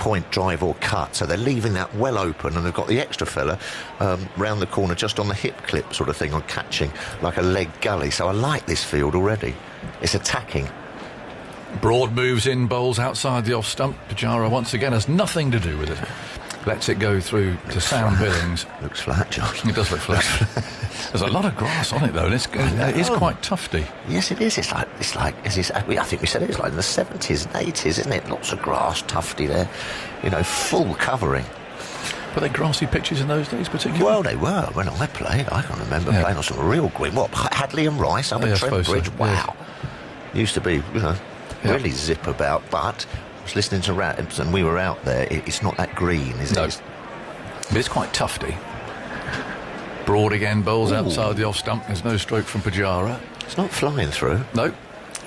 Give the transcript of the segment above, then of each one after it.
point, drive or cut, so they're leaving that well open, and they've got the extra fella round the corner just on the hip clip sort of thing, on catching like a leg gully. So I like this field already. It's attacking. Broad moves in, bowls outside the off stump. Pujara once again has nothing to do with it. Lets it go through to Sam Billings. Looks flat, Josh. It does look flat. There's a lot of grass on it, though, and it is quite tufty. Yes, it is. It's like I think we said it's like in the 70s and 80s, isn't it? Lots of grass, tufty there. You know, full covering. Were they grassy pitches in those days, particularly? Well, they were. When I played, I can remember playing on some real green. What, Hadley and Rice up at Trent Bridge? So. Wow. Yes. Used to be, really zip about, but I was listening to Rats and we were out there. It's not that green, is it? No. But it's quite tufty. Broad again, bowls outside the off stump. There's no stroke from Pujara. It's not flying through. No.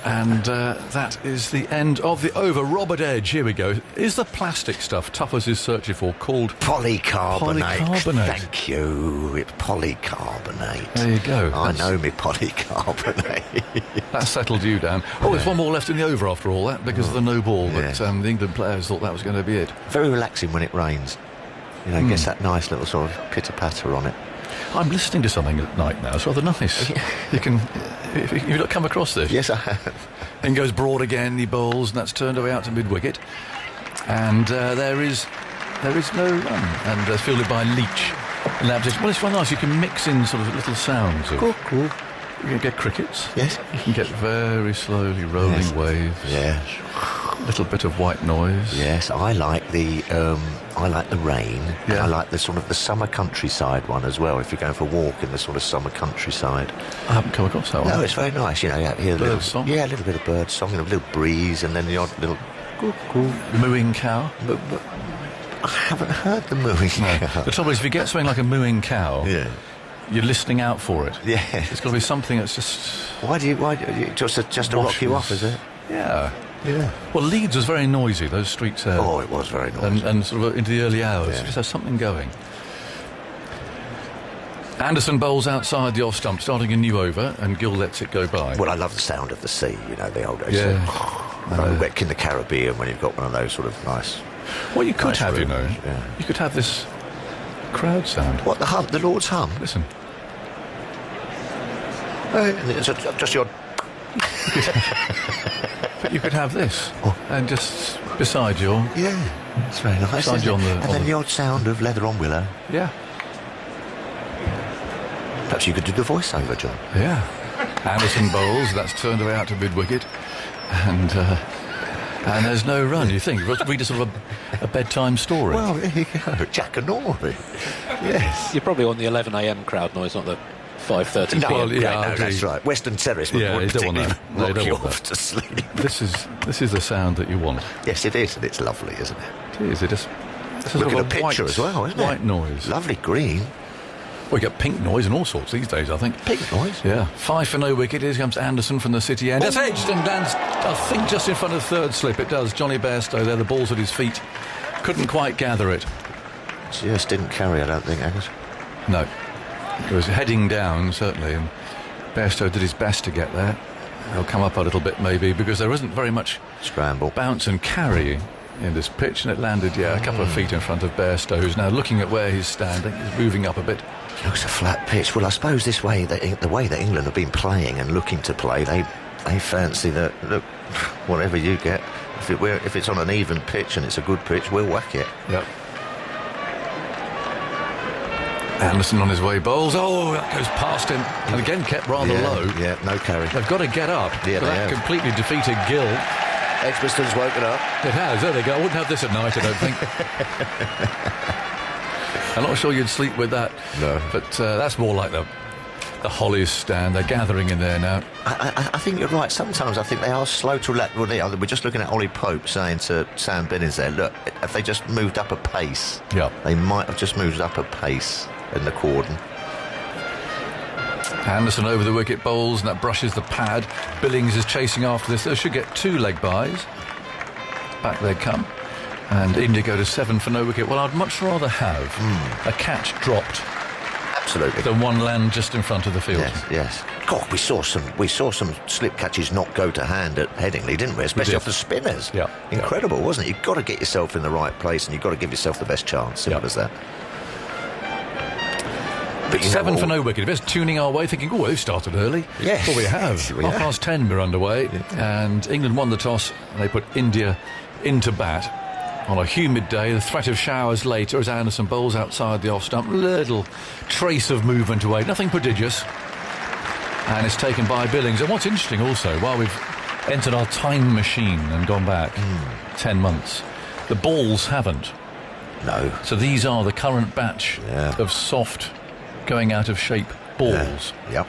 And that is the end of the over. Robert Edge, here we go. Is the plastic stuff Tuffers is searching for called polycarbonate? Thank you. It's polycarbonate. There you go. I know me polycarbonate. That settled you down. Oh, there's one more left in the over after all that because of the no ball. But the England players thought that was going to be it. Very relaxing when it rains. Gets that nice little sort of pitter-patter on it. I'm listening to something at night now. It's rather nice. You can... If you've not come across this. Yes, I have. Then goes broad again, he bowls, and that's turned away out to mid-wicket. And there is no run. And fielded by Leach. Well, it's quite nice. You can mix in sort of little sounds. Cool. You can get crickets. Yes. You can get very slowly rolling waves. Yes. A little bit of white noise. Yes, I like the rain. Yeah. And I like the sort of the summer countryside one as well. If you're going for a walk in the sort of summer countryside. I haven't come across that one. No, it's very nice. Out here, bird song. Yeah, a little bit of bird song and a little breeze, and then the odd little mooing cow. But I haven't heard the mooing cow. The trouble is, if you get something like a mooing cow, you're listening out for it. Yeah, it's got to be something that's just. Why do you just to rock you off? Is it? Yeah. Yeah. Well, Leeds was very noisy, those streets there. Oh, it was very noisy. And sort of into the early hours. Just has something going. Anderson bowls outside the off stump, starting a new over, and Gill lets it go by. Well, I love the sound of the sea, the old days. Yeah. Wreck in the Caribbean when you've got one of those sort of nice. Well, you could nice have, rooms, you could have this crowd sound. What, the hum, the Lord's hum? Listen. It's just your... But you could have this, and just beside you. Yeah, it's very nice. Beside you and then the odd sound of leather on willow. Yeah. Perhaps you could do the voiceover, John. Yeah. Anderson bowls, that's turned away out to mid-wicket, and there's no run, you think? Read a sort of a bedtime story. Well, there you go. Jack and Norby. Yes. You're probably on the 11 a.m. crowd noise, not the 5:30 no, p.m. No, that's right. Western Terrace would you don't want that. No, don't you want off that. to sleep. This is the sound that you want. Yes, it is, and it's lovely, isn't it? It is. It is. Look at the picture as well, isn't it? White noise. Lovely green. Well, you get pink noise and all sorts these days, I think. Pink noise? Yeah. 5 for no wicket. Here comes Anderson from the City end. It's edged and lands, I think, just in front of third slip. It does. Johnny Bairstow there, the ball's at his feet. Couldn't quite gather it. Just didn't carry, I don't think, Angus. No. It was heading down, certainly, and Bairstow did his best to get there. He'll come up a little bit, maybe, because there isn't very much scramble, bounce and carry in this pitch, and it landed, a couple of feet in front of Bairstow, who's now looking at where he's standing. He's moving up a bit. It looks a flat pitch. Well, I suppose the way that England have been playing and looking to play, they fancy that, look, whatever you get, if it's on an even pitch and it's a good pitch, we'll whack it. Yep. Anderson on his way bowls. Oh, that goes past him. And again kept rather low. Yeah, no carry. They've got to get up. Yeah, that completely defeated Gill. Edgbaston's woken up. It has. There they go. I wouldn't have this at night, I don't think. I'm not sure you'd sleep with that. No. But that's more like the Hollies stand. They're gathering in there now. I think you're right. Sometimes I think they are slow to let... Well, we're just looking at Ollie Pope saying to Sam Billings there, look, if they just moved up a pace, they might have just moved up a pace in the cordon. Anderson over the wicket bowls, and that brushes the pad. Billings is chasing after this. They should get 2 leg byes. Back they come. And India go to 7 for no wicket. Well, I'd much rather have a catch dropped absolutely than one land just in front of the field. Yes. God, we saw some slip catches not go to hand at Headingley, didn't we? Especially did. off the spinners. Yeah. Incredible, wasn't it? You've got to get yourself in the right place, and you've got to give yourself the best chance. Simple as that. But you know 7 what? for no wicket. If it's tuning our way, thinking, oh, they've started early. Yes. Well, we have. We Half have. past 10 we're underway, and England won the toss, and they put India into bat. On a humid day, the threat of showers later as Anderson bowls outside the off stump. Little trace of movement away, nothing prodigious. And it's taken by Billings. And what's interesting also, while we've entered our time machine and gone back 10 months, the balls haven't. No. So these are the current batch of soft, going out of shape balls. Yep.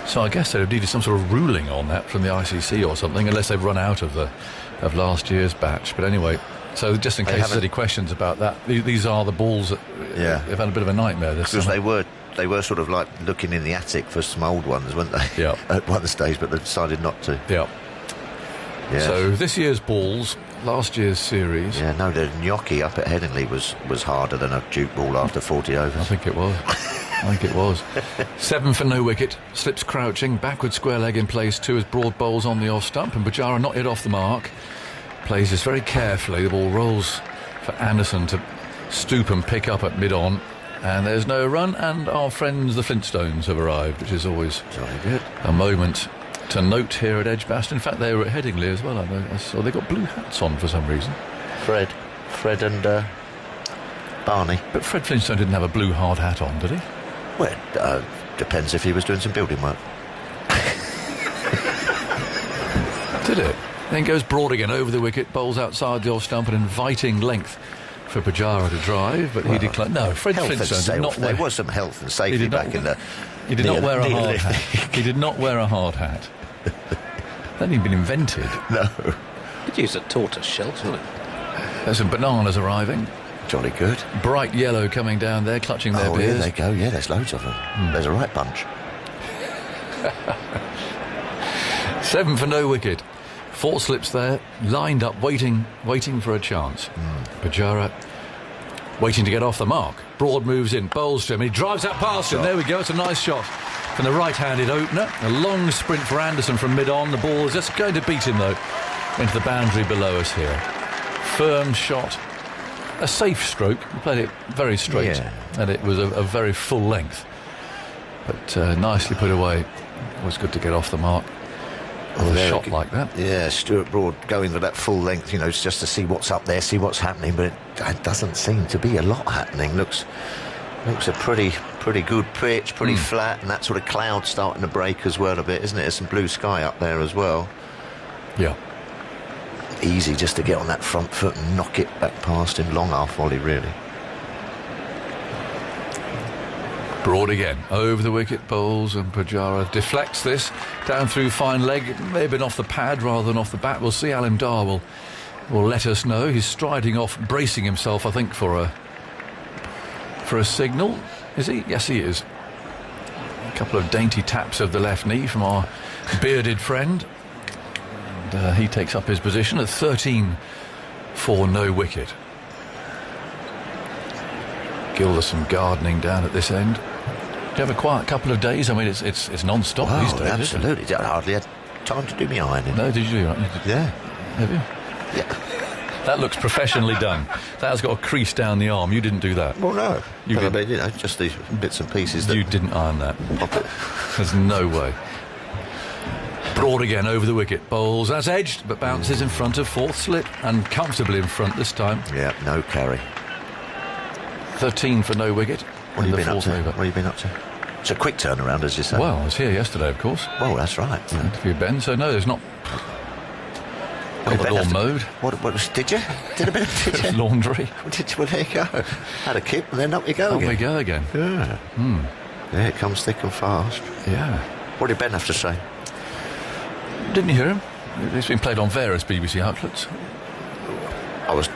So I guess they'd have needed some sort of ruling on that from the ICC or something, unless they've run out of last year's batch. But anyway, so just in case there's any questions about that, these are the balls that have had a bit of a nightmare this Because summer. they were sort of like looking in the attic for some old ones, weren't they? Yeah. At one stage, but they decided not to. Yeah. Yeah. So this year's balls, last year's series. Yeah, no, the gnocchi up at Headingley was harder than a Duke ball after 40 I overs. think it was. 7 for no wicket. Slips crouching. Backward square leg in place. 2 as broad bowls on the off stump. And Pujara not yet off the mark. Plays this very carefully. The ball rolls for Anderson to stoop and pick up at mid-on. And there's no run. And our friends the Flintstones have arrived, which is always Jolly good. a moment to note here at Edgbaston. In fact, they were at Headingley as well. I saw they got blue hats on for some reason. Fred and Barney. But Fred Flintstone didn't have a blue hard hat on, did he? Well, depends if he was doing some building work. Did it? Then goes broad again over the wicket, bowls outside the off stump, an inviting length for Pujara to drive, but he declined. No, Fred Health and Flintstone did not safety. There wear. was some health and He safety did not- back in the. He did not wear a hard Neolithic. hat. He did not wear a hard hat. That hadn't even been invented. No. Could use a tortoise shell, couldn't it? There's some bananas arriving. Jolly good. Bright yellow coming down there, clutching their Oh, here beers. they go. Yeah, there's loads of them. There's a right bunch. 7 for no wicket. 4 slips there, lined up, waiting for a chance. Pujara waiting to get off the mark. Broad moves in, bowls to him, he drives that past him. There we go, it's a nice shot from the right-handed opener. A long sprint for Anderson from mid-on. The ball is just going to beat him, though, into the boundary below us here. Firm shot. A safe stroke. He played it very straight, Yeah. and it was a very full length. But nicely put away. It was good to get off the mark with a there shot it- like that. Yeah, Stuart Broad going for that full length, it's just to see what's up there, see what's happening, but it doesn't seem to be a lot happening. Looks a pretty good pitch, pretty flat, and that sort of cloud starting to break as well a bit, isn't it? There's some blue sky up there as well. Yeah. Easy just to get on that front foot and knock it back past him. Long half volley, really. Broad again, over the wicket, bowls, and Pujara deflects this down through fine leg. It may have been off the pad rather than off the bat. We'll see. Alim Dar will let us know. He's striding off, bracing himself, I think, for a signal. Is he? Yes, he is. A couple of dainty taps of the left knee from our bearded friend. And he takes up his position at 13 for no wicket. Gilderson gardening down at this end. Do you have a quiet couple of days? I mean, it's non-stop these days. isn't it? Absolutely. I hardly had time to do my ironing. No, did you? Yeah. Have you? Yeah. That looks professionally done. That has got a crease down the arm. You didn't do that. Well, no. You But I did- mean, just these bits and pieces that You didn't iron that. pop it. There's no way. Broad again over the wicket. Bowls as edged, but bounces in front of fourth slip and comfortably in front this time. Yeah, no carry. 13 for no wicket. What in have the you been up fourth to? over. What have you been up to? It's a quick turnaround, as you say. Well, I was here yesterday, of course. Well, that's right. Yeah. Interview Ben. So no, there's not. Well, Got the Ben lawn have to- mowed. What was, did you? Did a bit of, did you? Laundry. Did you? Well, there you go. Had a kip and then up you go Up we again. go again. Yeah. Yeah, it comes thick and fast. Yeah. What did Ben have to say? Didn't you hear him? It's been played on various BBC outlets. I was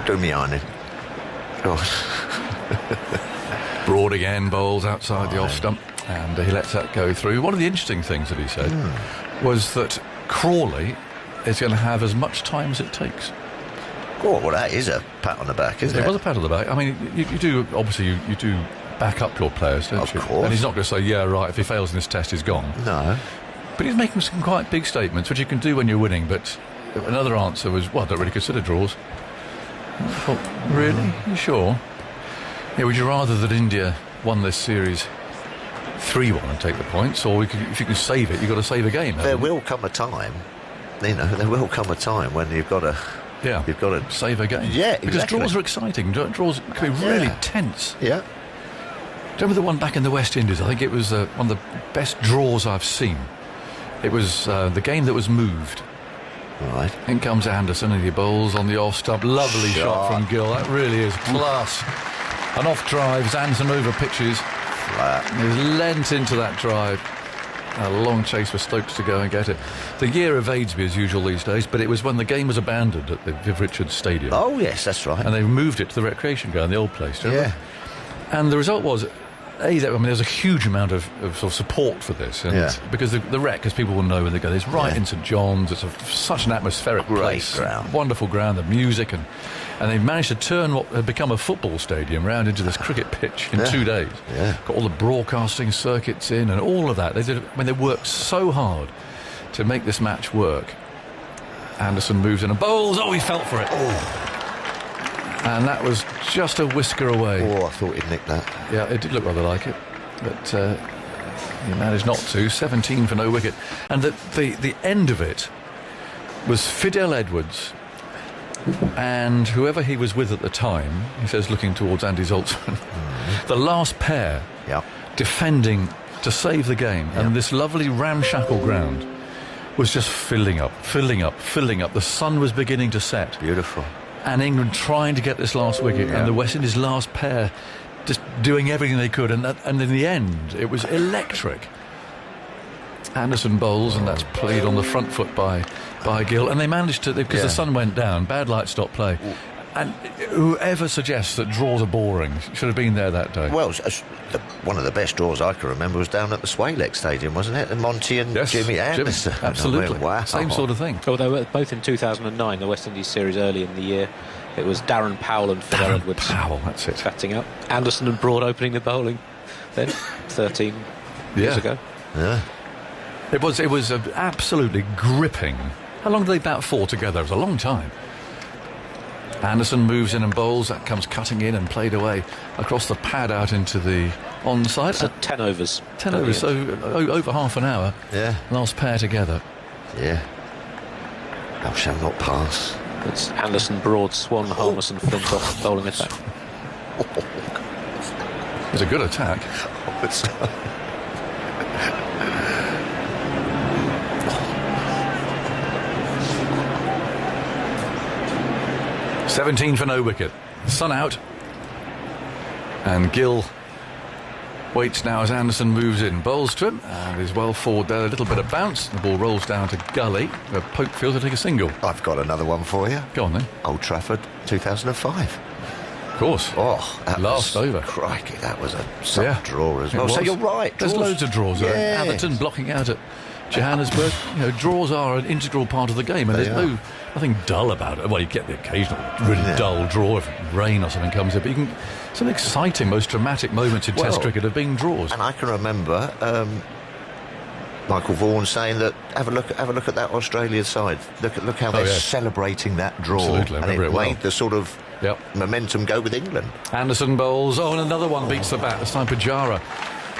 doing my ironing. God. Broad again, bowls outside the off stump, and he lets that go through. One of the interesting things that he said was that Crawley is going to have as much time as it takes. Oh, well, that is a pat on the back, isn't There it? was a pat on the back. I mean, you do, obviously, you do back up your players, don't Of you? course. And he's not going to say, yeah, right, if he fails in this test, he's gone. No. But he's making some quite big statements, which you can do when you're winning. But another answer was, well, I don't really consider draws. I thought, really? You sure? Yeah, would you rather that India won this series 3-1 and take the points, or if you can save it, you've got to save a game? There will come a time, there will come a time when you've got to... Yeah, You've got to... save a game. Yeah, Because exactly. draws are exciting. Draws can be really tense. Yeah. Do you remember the one back in the West Indies? I think it was one of the best draws I've seen. It was the game that was moved. Right. In comes Anderson and he bowls on the off stump. Lovely shot from Gill. That really is class. An off drive. Anderson over pitches. Flat. He's lent into that drive. A long chase for Stokes to go and get it. The year evades me as usual these days, but it was when the game was abandoned at the Viv Richards Stadium. Oh, yes, that's right. And they moved it to the recreation ground, the old place. Do you remember? Yeah. And the result was, there's a huge amount of sort of support for this. And because the Rec, as people will know when they go, it's right in St John's. It's such an atmospheric Great place. ground. Wonderful ground, the music. And they've managed to turn what had become a football stadium round into this cricket pitch in 2 days. Yeah. Got all the broadcasting circuits in and all of that. They worked so hard to make this match work. Anderson moves in and bowls. Oh, he felt for it. And that was just a whisker away. Oh, I thought he'd nicked that. Yeah, it did look rather like it, but he managed not to. 17 for no wicket. And the end of it was Fidel Edwards and whoever he was with at the time, he says looking towards Andy Zoltzman, the last pair defending to save the game. And this lovely ramshackle ground was just filling up. The sun was beginning to set. Beautiful. And England trying to get this last wicket, and the West Indies last pair just doing everything they could, and in the end it was electric. Anderson bowls, and that's played on the front foot by Gill, and they managed to, because the sun went down, bad light stopped play. And whoever suggests that draws are boring should have been there that day. Well, one of the best draws I can remember was down at the Swalek Stadium, wasn't it? And Monty and Jimmy Anderson. Absolutely. Wow. Same sort of thing. Oh, they were both in 2009, the West Indies series early in the year. It was Darren Powell and Fidel Edwards. Powell, that's it. Batting up. Anderson and Broad opening the bowling then, 13 years ago. Yeah. It was absolutely gripping. How long did they bat for together? It was a long time. Anderson moves in and bowls. That comes cutting in and played away across the pad out into the onside. So 10 overs. 10 overs, so over half an hour. Yeah. Last pair together. Yeah. Thou shalt not pass. It's Anderson, Broad, Swan, Holmes and Flintoff bowling attack. It's a good attack. It's 17 for no wicket. Sun out. And Gill waits now as Anderson moves in. Bowls to him and is well forward there. A little bit of bounce. The ball rolls down to Gully. Pope feels to take a single. I've got another one for you. Go on then. Old Trafford, 2005. Of course. Oh, that Last was, over. Crikey, that was a draw as well. It So was. you're right. There's draws. loads of draws. Yeah. Atherton blocking out at Johannesburg. Draws are an integral part of the game, and there's nothing dull about it. Well, you get the occasional really dull draw if rain or something comes in, but you can. Some exciting, most dramatic moments in Test cricket have been draws. And I can remember Michael Vaughan saying that have a look at that Australian side. Look how they're celebrating that draw. Absolutely, I and remember it it well. made the sort of momentum go with England. Anderson bowls. Oh, and another one beats the bat. This time Pujara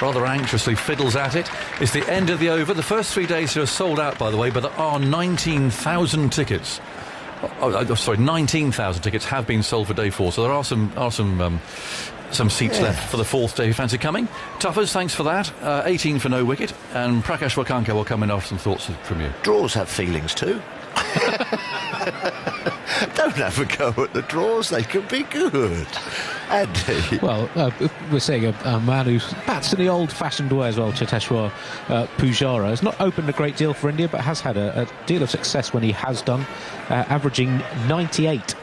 rather anxiously fiddles at it. It's the end of the over. The first 3 days are sold out, by the way, but there are 19,000 tickets. 19,000 tickets have been sold for day 4, so there are some seats left for the 4th day. Fancy coming? Tuffers, thanks for that. 18 for no wicket, and Prakash Wakanka will come in after some thoughts from you. Draws have feelings too. Don't have a go at the draws, they can be good. Andy. Well, we're seeing a man who bats in the old-fashioned way as well, Cheteshwar Pujara. Has not opened a great deal for India, but has had a deal of success when he has done, averaging 98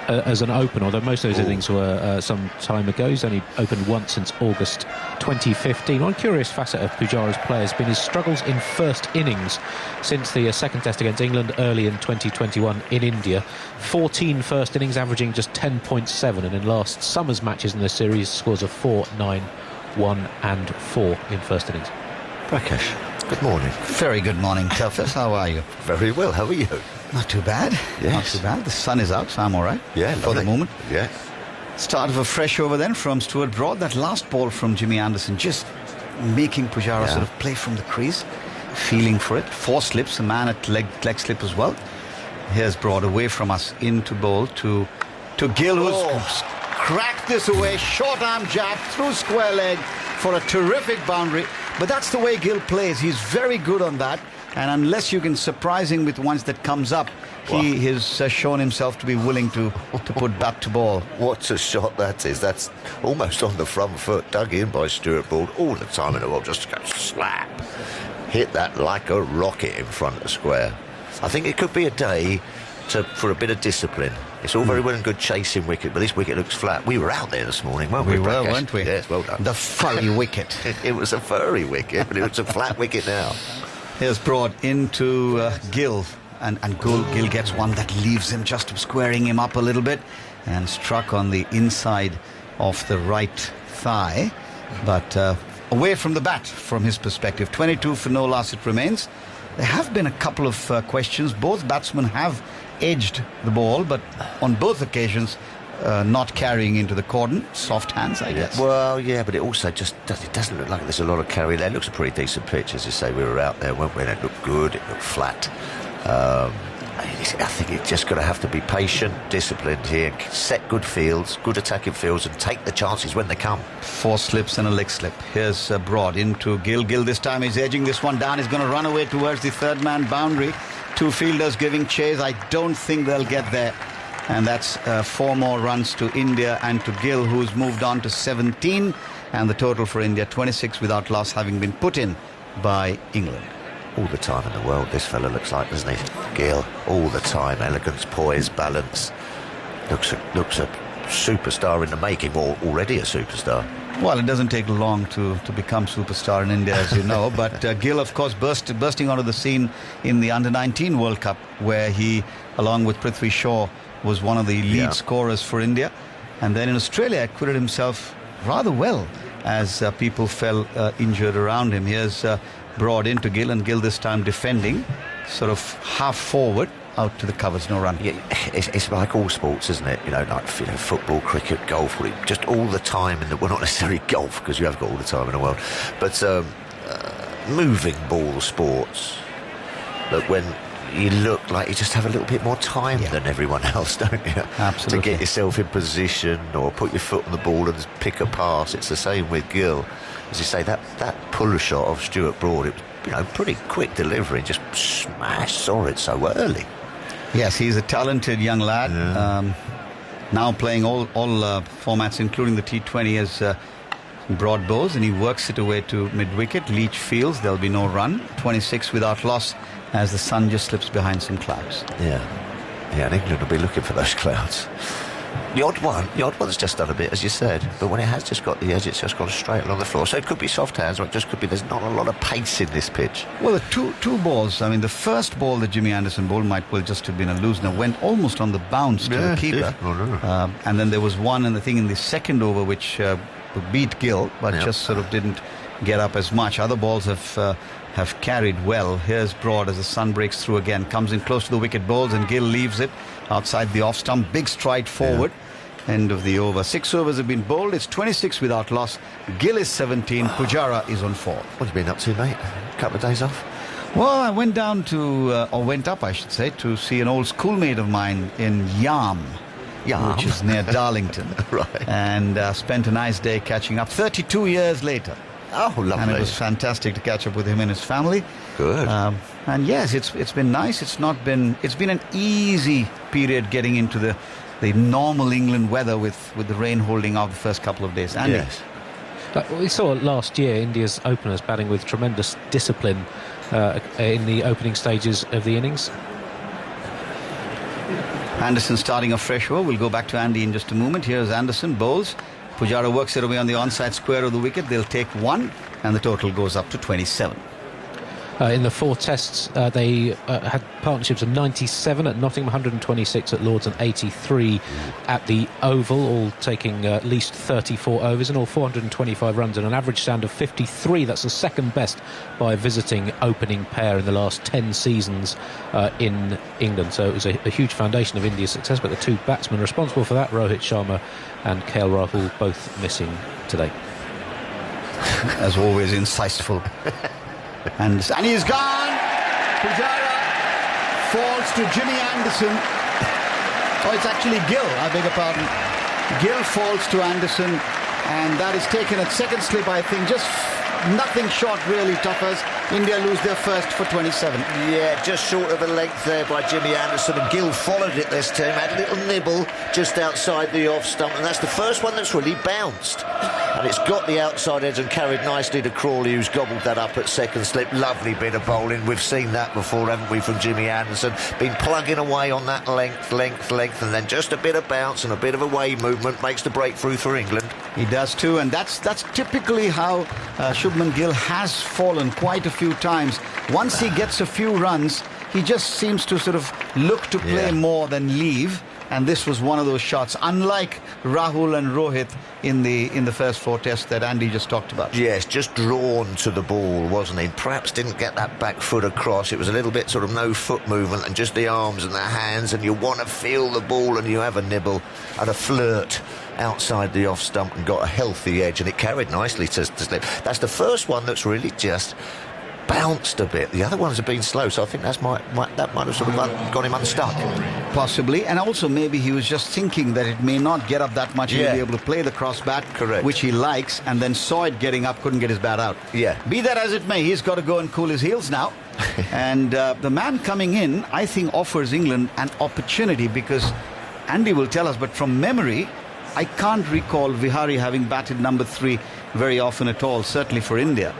as an opener, although most of those innings were some time ago. He's only opened once since August 2015. One curious facet of Pujara's play has been his struggles in first innings since the second test against England early in 2021 in India. 14 first innings, averaging just 10.7, and in last summer's matches in the series, scores of 4, 9, 1 and 4 in first innings. Prakash, good morning. Very good morning, Telfus. How are you? Very well, how are you? Not too bad. Yes. Not too bad. The sun is out, so I'm all right. Yeah, for the lovely. moment. Yeah. Start of a fresh over then from Stuart Broad. That last ball from Jimmy Anderson just making Pujara sort of play from the crease, feeling for it. 4 slips, a man at leg slip as well. Here's Broad away from us into bowl to Gill, who's cracked this away. Short arm jab through square leg for a terrific boundary. But that's the way Gill plays. He's very good on that. And unless you can surprise him with ones that comes up, he has shown himself to be willing to put bat to ball. What a shot that is. That's almost on the front foot, dug in by Stuart Broad all the time in the world, just to go slap. Hit that like a rocket in front of the square. I think it could be a day for a bit of discipline. It's all very well and good chasing wicket, but this wicket looks flat. We were out there this morning, weren't we? We were, Prakash? weren't we? Yes, well done. The furry wicket. It was a furry wicket, but it's a flat wicket now. Here's Broad into Gill, and Gill gets one that leaves him just squaring him up a little bit, and struck on the inside of the right thigh, but away from the bat from his perspective. 22 for no loss it remains. There have been a couple of questions. Both batsmen have edged the ball, but on both occasions not carrying into the cordon. Soft hands, I guess. Well, yeah, but it also just it doesn't look like there's a lot of carry there. It looks a pretty decent pitch, as you say. We were out there, weren't we? And it looked good, it looked flat. I think it's just going to have to be patient, disciplined here, set good fields, good attacking fields, and take the chances when they come. 4 slips and a leg slip. Here's Broad into Gill. Gill this time is edging this one down. He's going to run away towards the third man boundary. 2 fielders giving chase. I don't think they'll get there. And that's 4 more runs to India and to Gill, who's moved on to 17. And the total for India, 26 without loss, having been put in by England. All the time in the world, this fella looks like, doesn't he? Gill, all the time. Elegance, poise, balance. Looks a superstar in the making, or already a superstar. Well, it doesn't take long to become superstar in India, as you know. But Gill, of course, bursting onto the scene in the Under-19 World Cup, where he, along with Prithvi Shaw, was one of the lead scorers for India. And then in Australia, acquitted himself rather well as people fell injured around him. Here's Broad into Gill, and Gill this time defending, sort of half forward, out to the covers, no run. Yeah, it's like all sports, isn't it? Like football, cricket, golf, just all the time well, not necessarily golf, because you have got all the time in the world, but moving ball sports. Look, when you look like you just have a little bit more time than everyone else, don't you? Absolutely. To get yourself in position or put your foot on the ball and pick a pass. It's the same with Gill. As you say, that puller shot of Stuart Broad, it was pretty quick delivery, just saw it so early. Yes, he's a talented young lad. Now playing all formats, including the T20 as Broad bowls, and he works it away to mid-wicket. Leach fields, there'll be no run. 26 without loss as the sun just slips behind some clouds. Yeah, and England will be looking for those clouds. The odd one's just done a bit, as you said, but when it has just got the edge, it's just gone straight along the floor. So it could be soft hands, or it just could be there's not a lot of pace in this pitch. Well, the two balls, I mean, the first ball that Jimmy Anderson bowled might well just have been a loosener, went almost on the bounce to the keeper. And then there was one, and I think in the second over, which beat Gill, but just sort of didn't get up as much. Other balls have carried well. Here's Broad as the sun breaks through again, comes in close to the wicket, bowls, and Gill leaves it outside the off stump. Big stride forward. End of the over. 6 overs have been bowled. It's 26 without loss. Gill is 17. Pujara is on 4. What have you been up to, mate? A couple of days off? Well, I went down to, or went up, I should say, to see an old schoolmate of mine in Yarm, which is near Darlington. Right. And spent a nice day catching up 32 years later. Oh, lovely. And it was fantastic to catch up with him and his family. Good. And yes, it's been nice. It's been an easy period getting into the normal England weather with the rain holding out the first couple of days. Andy? Yes. We saw last year India's openers batting with tremendous discipline in the opening stages of the innings. Anderson starting a fresh over. We'll go back to Andy in just a moment. Here's Anderson, bowls. Pujara works it away on the onside square of the wicket. They'll take 1, and the total goes up to 27. In the 4 tests, they had partnerships of 97 at Nottingham, 126 at Lords and 83 at the Oval, all taking at least 34 overs and all 425 runs and an average stand of 53. That's the second best by a visiting opening pair in the last 10 seasons in England. So it was a huge foundation of India's success, but the 2 batsmen responsible for that, Rohit Sharma and KL Rahul, both missing today. As always, insightful. And he's gone. Pujara falls to Jimmy Anderson. Oh, it's actually Gill, I beg your pardon. Gill falls to Anderson, and that is taken at second slip, I think. Just nothing short, really, Toppers. India lose their first for 27. Yeah, just short of a length there by Jimmy Anderson, and Gill followed it this time, had a little nibble just outside the off stump, and that's the first one that's really bounced. And it's got the outside edge and carried nicely to Crawley, who's gobbled that up at second slip. Lovely bit of bowling. We've seen that before, haven't we, from Jimmy Anderson? Been plugging away on that length, and then just a bit of bounce and a bit of away movement makes the breakthrough for England. He does too, and that's typically how Shubman Gill has fallen quite a few times. Once he gets a few runs, he just seems to sort of look to play more than leave. And this was one of those shots, unlike Rahul and Rohit in the first 4 tests that Andy just talked about. Yes, just drawn to the ball, wasn't he? Perhaps didn't get that back foot across. It was a little bit sort of no foot movement and just the arms and the hands, and you want to feel the ball, and you have a nibble and a flirt outside the off stump and got a healthy edge, and it carried nicely to slip. That's the first one that's really just bounced a bit. The other ones have been slow, so I think that might have sort of got him unstuck. Possibly, and also maybe he was just thinking that it may not get up that much. He'll be able to play the cross bat, correct, which he likes, and then saw it getting up, couldn't get his bat out. Yeah. Be that as it may, he's got to go and cool his heels now. And the man coming in, I think, offers England an opportunity, because Andy will tell us, but from memory, I can't recall Vihari having batted number 3 very often at all, certainly for India.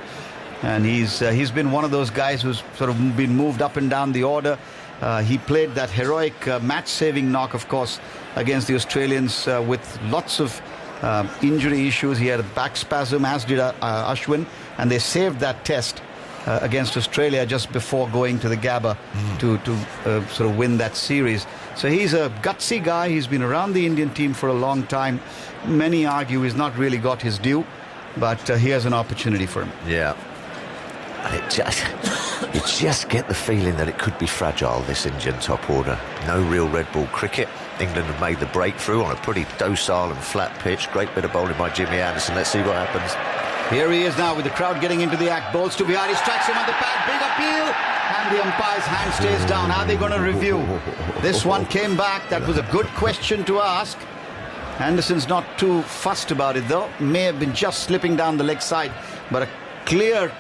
And he's been one of those guys who's sort of been moved up and down the order. He played that heroic match-saving knock, of course, against the Australians with lots of injury issues. He had a back spasm, as did Ashwin, and they saved that test against Australia just before going to the Gabba to sort of win that series. So he's a gutsy guy. He's been around the Indian team for a long time. Many argue he's not really got his due, but here's an opportunity for him. Yeah. And you just get the feeling that it could be fragile, this Indian top order. No real red ball cricket. England have made the breakthrough on a pretty docile and flat pitch. Great bit of bowling by Jimmy Anderson. Let's see what happens. Here he is now with the crowd getting into the act. Bowls to Vihari, strikes him on the pad. Big appeal. And the umpire's hand stays down. Are they going to review? This one came back. That was a good question to ask. Anderson's not too fussed about it, though. May have been just slipping down the leg side. But a clear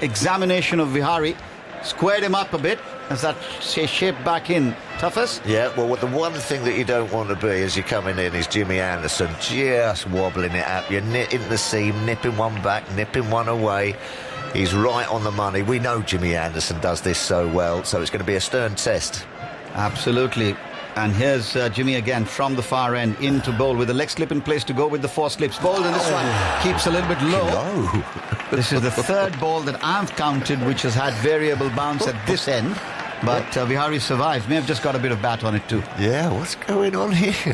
examination of Vihari squared him up a bit as that shaped back in. Toughest? Yeah, well, the one thing that you don't want to be as you're coming in is Jimmy Anderson just wobbling it up. You're hitting the seam, nipping one back, nipping one away. He's right on the money. We know Jimmy Anderson does this so well, so it's going to be a stern test. Absolutely. And here's Jimmy again from the far end into bowl with the leg slip in place to go with the 4 slips. Bowled, and this one keeps a little bit low. This is the 3rd ball that I've counted which has had variable bounce at this end. But Vihari survived. May have just got a bit of bat on it too. Yeah, what's going on here?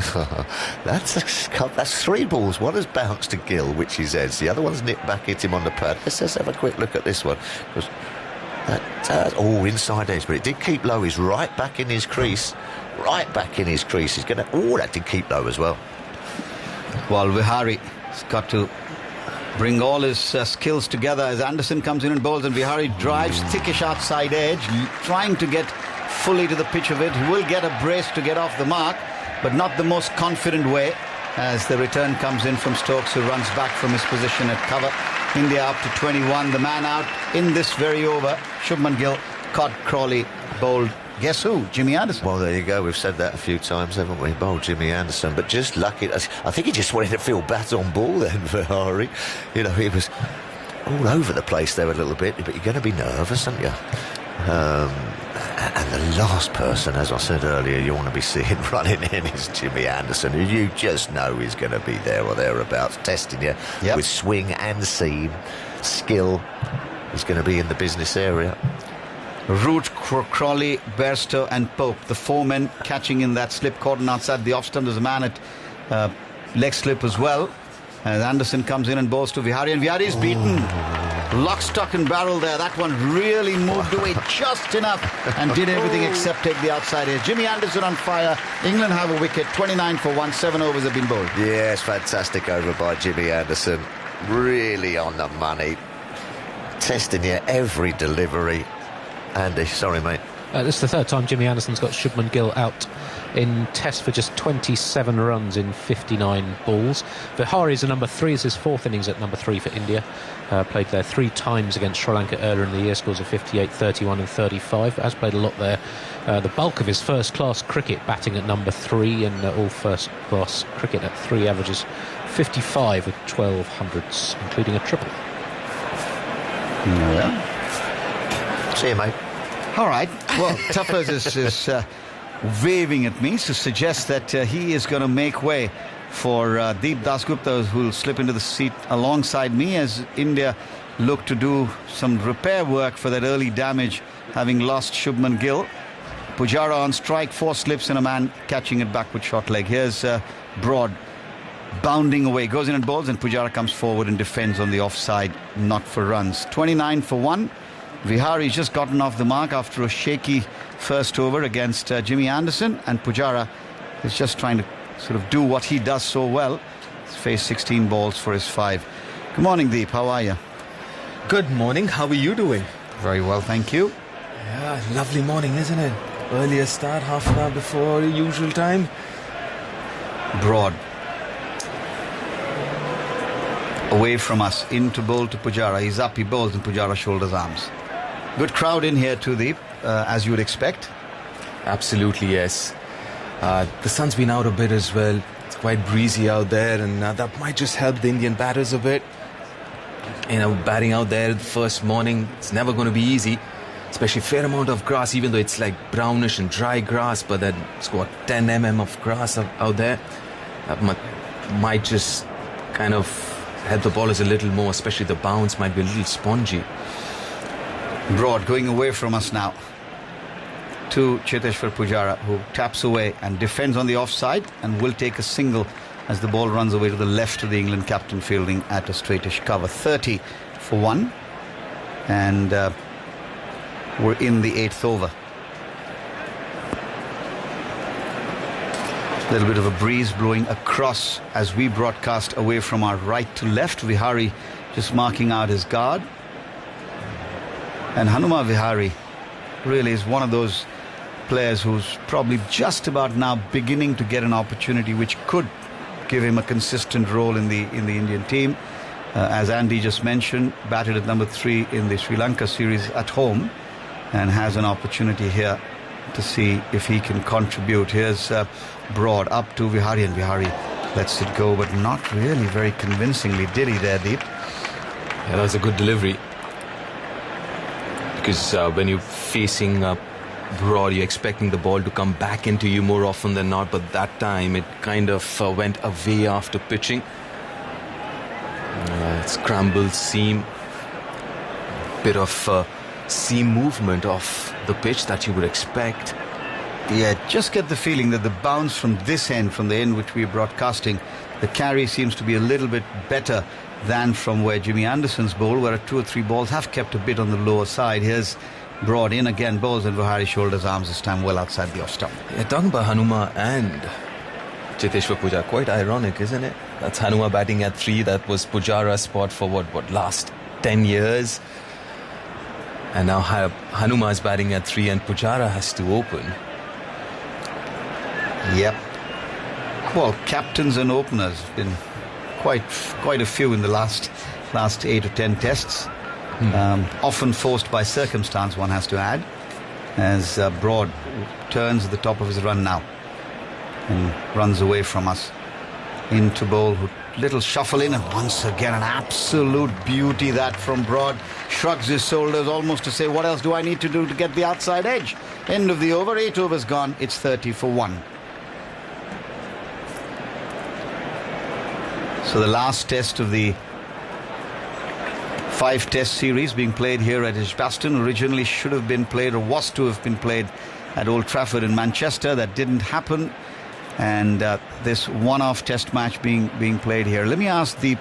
That's 3 balls. One has bounced to Gill, which he says. The other one's nipped back, hit him on the pad. Let's just have a quick look at this one. Inside edge, but it did keep low. He's right back in his crease. Right back in his crease. He's going to... that did keep low as well. Well, Vihari's got to bring all his skills together as Anderson comes in and bowls, and Vihari drives thickish outside edge, trying to get fully to the pitch of it. He will get a brace to get off the mark, but not the most confident way, as the return comes in from Stokes, who runs back from his position at cover. India up to 21. The man out in this very over, Shubman Gill, caught Crawley, bowled. Guess who? Jimmy Anderson. Well, there you go. We've said that a few times, haven't we? Bowled Jimmy Anderson, but just lucky. I think he just wanted to feel bat on ball then for Hari. You know, he was all over the place there a little bit, but you're going to be nervous, aren't you? And the last person, as I said earlier, you want to be seeing running in is Jimmy Anderson, who you just know is going to be there or thereabouts, testing you with swing and seam, skill. He's going to be in the business area. Root, Crawley, Bairstow and Pope, the four men catching in that slip cordon outside the off stump. There's a man at leg slip as well. As Anderson comes in and bowls to Vihari, and Vihari is beaten. Lock, stock and barrel there. That one really moved away just enough and did everything except take the outside edge. Jimmy Anderson on fire. England have a wicket. 29 for 1. 7 overs have been bowled. Yes, fantastic over by Jimmy Anderson. Really on the money. Testing you every delivery. Andy, sorry, mate. This is the third time Jimmy Anderson's got Shubman Gill out in Test for just 27 runs in 59 balls. Vihari's a number 3, is his fourth innings at number 3 for India. Played there 3 times against Sri Lanka earlier in the year, scores of 58, 31 and 35. Has played a lot there. The bulk of his first-class cricket batting at number 3, and all first-class cricket at 3 averages 55 with 12 hundreds, including a triple. Yeah. See you, mate. All right. Well, Tuffers is waving at me to suggest that he is going to make way for Deep Dasgupta, who will slip into the seat alongside me as India look to do some repair work for that early damage, having lost Shubman Gill. Pujara on strike, 4 slips and a man catching it back with short leg. Here's Broad bounding away, goes in and bowls, and Pujara comes forward and defends on the offside, not for runs. 29 for 1. Vihari's just gotten off the mark after a shaky first over against Jimmy Anderson, and Pujara is just trying to sort of do what he does so well. He's faced 16 balls for his 5. Good morning, Deep. How are you? Good morning. How are you doing? Very well, thank you. Yeah, lovely morning, isn't it? Earlier start, half an hour before the usual time. Broad away from us, into bowl to Pujara. He's up, he bowls, and Pujara shoulders arms. Good crowd in here too, Deep, as you would expect. Absolutely, yes. The sun's been out a bit as well. It's quite breezy out there, and that might just help the Indian batters a bit. You know, batting out there the first morning, it's never going to be easy. Especially a fair amount of grass, even though it's like brownish and dry grass, but then it's got 10 mm of grass out there. That might just kind of help the bowlers a little more, especially the bounce might be a little spongy. Broad going away from us now to Cheteshwar Pujara, who taps away and defends on the offside and will take a single as the ball runs away to the left of the England captain fielding at a straightish cover. 30 for 1, and we're in the 8th over. A little bit of a breeze blowing across as we broadcast away from our right to left. Vihari just marking out his guard. And Hanuma Vihari really is one of those players who's probably just about now beginning to get an opportunity which could give him a consistent role in the Indian team. As Andy just mentioned, batted at number 3 in the Sri Lanka series at home, and has an opportunity here to see if he can contribute. Here's Broad up to Vihari, and Vihari lets it go, but not really very convincingly, did he there, Deep? Yeah, that was a good delivery. Because when you're facing Broad, you're expecting the ball to come back into you more often than not, but that time it kind of went away after pitching. Scrambled seam, bit of seam movement off the pitch that you would expect. Yeah, just get the feeling that the bounce from this end, from the end which we are broadcasting, the carry seems to be a little bit better than from where Jimmy Anderson's bowl, where 2 or 3 balls have kept a bit on the lower side. Here's Broad in again, bowls, and Vihari shoulders arms, this time well outside the off stump. Yeah, talking about Hanuma and Cheteshwar Pujara, quite ironic, isn't it? That's Hanuma batting at 3. That was Pujara's spot for what last 10 years. And now Hanuma is batting at 3 and Pujara has to open. Yep. Well, captains and openers have been quite a few in the last 8 or 10 tests. Often forced by circumstance, one has to add, as Broad turns at the top of his run now and runs away from us. into bowl. Little shuffle in, and once again an absolute beauty that from Broad. Shrugs his shoulders almost to say, what else do I need to do to get the outside edge? End of the over. 8 overs gone. It's 30 for 1. So the last test of the 5-test series being played here at Edgbaston originally should have been played, or was to have been played, at Old Trafford in Manchester. That didn't happen. And this one-off test match being played here. Let me ask Deep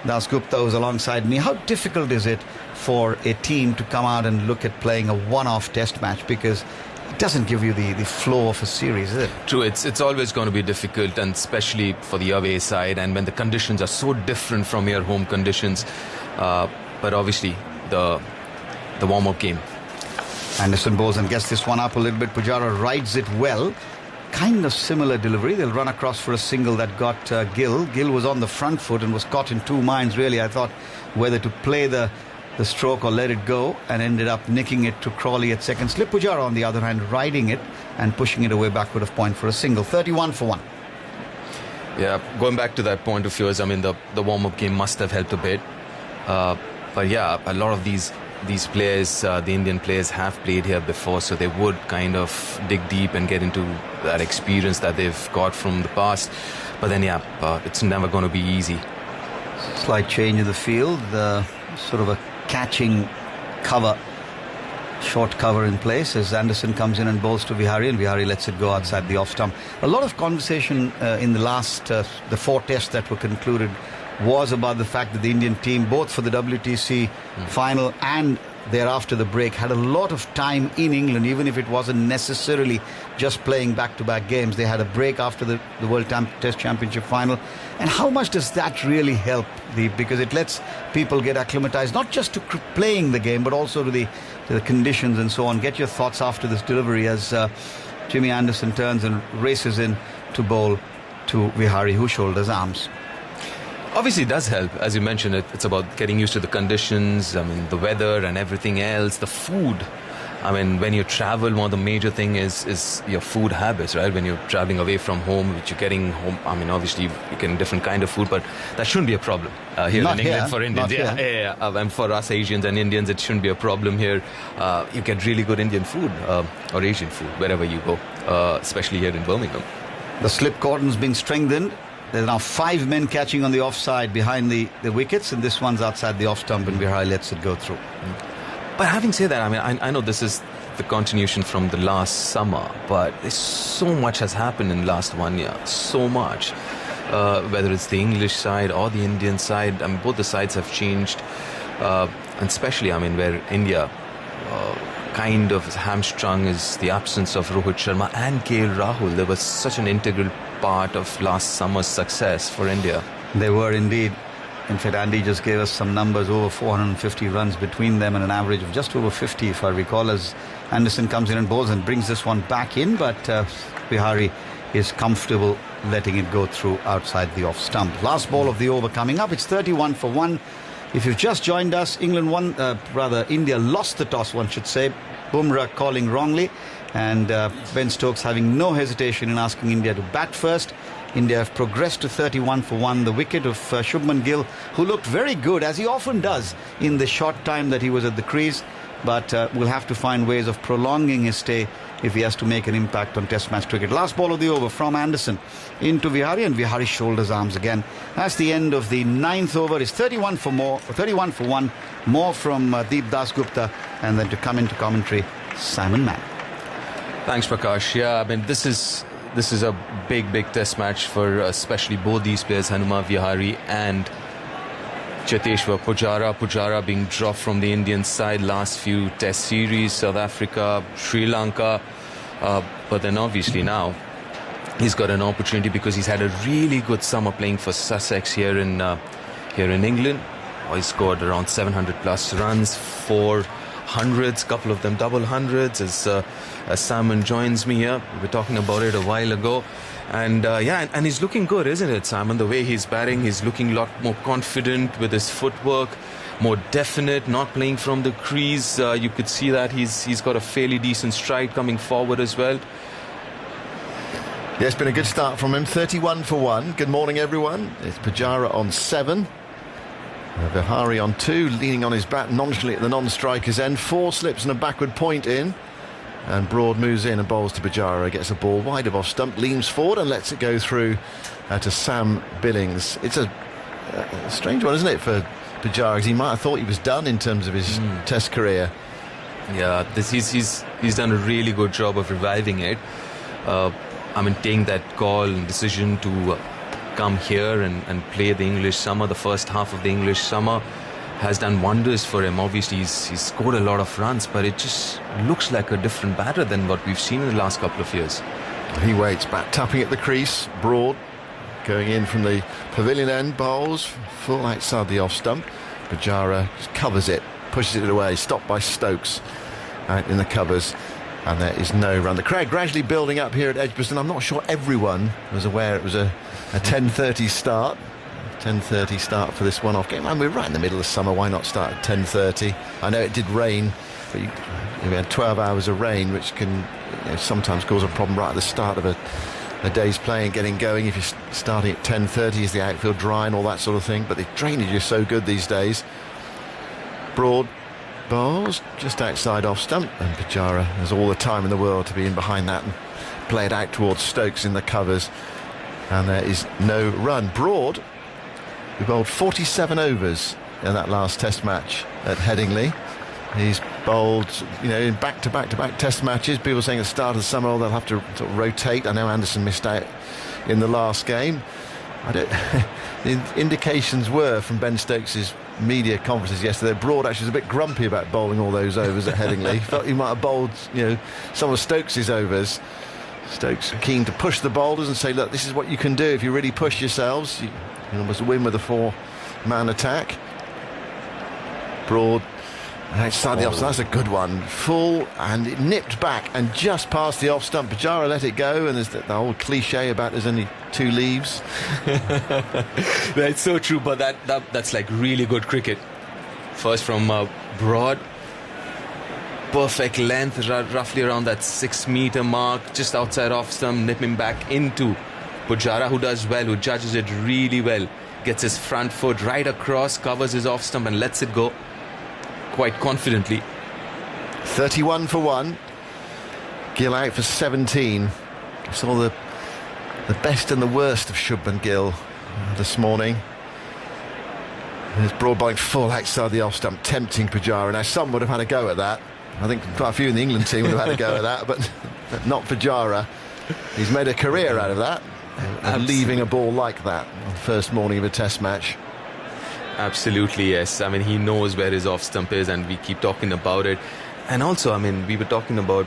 Dasgupta, who's alongside me, how difficult is it for a team to come out and look at playing a one-off test match? Because it doesn't give you the flow of a series, is it? True, it's always going to be difficult, and especially for the away side, and when the conditions are so different from your home conditions. But obviously, the warm-up game. Anderson bowls and gets this one up a little bit. Pujara rides it well. Kind of similar delivery. They'll run across for a single that got Gill. Gill was on the front foot and was caught in two minds, really. I thought whether to play the stroke or let it go, and ended up nicking it to Crawley at second slip. Pujara, on the other hand, riding it and pushing it away backward of point for a single. 31 for 1. Yeah, going back to that point of yours, I mean, the warm-up game must have helped a bit. But yeah, a lot of these players, the Indian players, have played here before, so they would kind of dig deep and get into that experience that they've got from the past. But then, yeah, it's never going to be easy. Slight change in the field, sort of a catching cover, short cover in place as Anderson comes in and bowls to Vihari, and Vihari lets it go outside the off stump. A lot of conversation in the last, the 4 tests that were concluded, was about the fact that the Indian team, both for the WTC final and thereafter the break, had a lot of time in England, even if it wasn't necessarily just playing back-to-back games. They had a break after the World Test Championship final. And how much does that really help? Because it lets people get acclimatized, not just to playing the game, but also to the conditions and so on. Get your thoughts after this delivery as Jimmy Anderson turns and races in to bowl to Vihari, who shoulders arms. Obviously, it does help. As you mentioned, it's about getting used to the conditions, I mean, the weather and everything else, the food. I mean, when you travel, one of the major thing is your food habits, right? When you're traveling away from home, which you're getting home, I mean, obviously, you're getting different kind of food, but that shouldn't be a problem here Not in England here. for Indians. Not Yeah. And for us Asians and Indians, it shouldn't be a problem here. You get really good Indian food or Asian food wherever you go, especially here in Birmingham. The slip cordon's being strengthened. There's now 5 men catching on the offside behind the wickets, and this one's outside the off stump, and Vihari lets it go through. But having said that, I mean, I know this is the continuation from the last summer, but there's so much has happened in the last 1 year. So much. Whether it's the English side or the Indian side, I mean, both the sides have changed. And especially, I mean, where India kind of hamstrung is the absence of Rohit Sharma and KL Rahul. They were such an integral part of last summer's success for India. They were indeed. In fact, Andy just gave us some numbers, over 450 runs between them and an average of just over 50, if I recall, as Anderson comes in and bowls and brings this one back in, but Vihari is comfortable letting it go through outside the off stump. Last ball of the over coming up. It's 31 for 1. If you've just joined us, India lost the toss, one should say. Bumrah calling wrongly, and Ben Stokes having no hesitation in asking India to bat first. India have progressed to 31 for 1. The wicket of Shubman Gill, who looked very good, as he often does in the short time that he was at the crease, but will have to find ways of prolonging his stay if he has to make an impact on Test match cricket. Last ball of the over from Anderson into Vihari, and Vihari shoulders arms again. That's the end of the 9th over. It's 31 for 1. More from Deep Dasgupta, and then to come into commentary, Simon Mann. Thanks, Prakash. Yeah, I mean, this is a big test match for especially both these players, Hanuma Vihari and Cheteshwar Pujara. Pujara being dropped from the Indian side last few test series, South Africa, Sri Lanka, but then obviously now he's got an opportunity because he's had a really good summer playing for Sussex here in England. He scored around 700 plus runs, 4 hundreds, couple of them double hundreds, as Simon joins me here. We were talking about it a while ago. And and he's looking good, isn't it, Simon? The way he's batting, he's looking a lot more confident with his footwork, more definite, not playing from the crease. You could see that he's got a fairly decent stride coming forward as well. Yeah, it's been a good start from him. 31 for 1. Good morning, everyone. It's Pujara on 7. Vihari on 2, leaning on his bat nonchalantly at the non-striker's end. 4 slips and a backward point in. And Broad moves in and bowls to Pujara. Gets a ball wide of off stump, leans forward and lets it go through to Sam Billings. It's a strange one, isn't it, for Pujara? Because he might have thought he was done in terms of his Test career. Yeah, he's done a really good job of reviving it. Taking that call and decision to come here and play the English summer, the first half of the English summer, has done wonders for him. Obviously, he's scored a lot of runs, but it just looks like a different batter than what we've seen in the last couple of years. He waits, bat tapping at the crease. Broad going in from the pavilion end, bowls full outside the off stump. Pujara covers it, pushes it away, stopped by Stokes out in the covers, and there is no run. The crowd gradually building up here at Edgbaston. I'm not sure everyone was aware it was a 10:30 start. 10:30 start for this one-off game. And we're right in the middle of summer. Why not start at 10:30? I know it did rain, but we had 12 hours of rain, which can sometimes cause a problem right at the start of a day's playing, getting going. If you're starting at 10:30, is the outfield dry and all that sort of thing? But the drainage is so good these days. Broad bowls just outside off stump, and Pujara has all the time in the world to be in behind that and play it out towards Stokes in the covers. And there is no run. Broad, we bowled 47 overs in that last Test match at Headingley. He's bowled, in back-to-back Test matches. People saying at the start of the summer, they'll have to sort of rotate. I know Anderson missed out in the last game. The indications were from Ben Stokes' media conferences yesterday. Broad actually was a bit grumpy about bowling all those overs at Headingley. He felt he might have bowled, some of Stokes' overs. Stokes keen to push the bowlers and say, look, this is what you can do if you really push yourselves. You must win with a 4-man attack. Broad outside the off stump. That's a good one. Full, and it nipped back and just past the off stump. Pujara let it go, and there's the old cliche about there's only 2 leaves. That's so true, but that's like really good cricket. First from Broad. Perfect length, roughly around that 6-meter mark, just outside off stump, nipping back into Pujara, who does well, who judges it really well. Gets his front foot right across, covers his off stump and lets it go quite confidently. 31 for 1. Gill out for 17. I saw the best and the worst of Shubman Gill this morning. There's Broad bowling full outside the off stump, tempting Pujara. Now some would have had a go at that. I think quite a few in the England team would have had a go at that, but not Pujara. He's made a career out of that, and leaving a ball like that on the first morning of a Test match. Absolutely, yes. He knows where his off stump is, and we keep talking about it. And also, we were talking about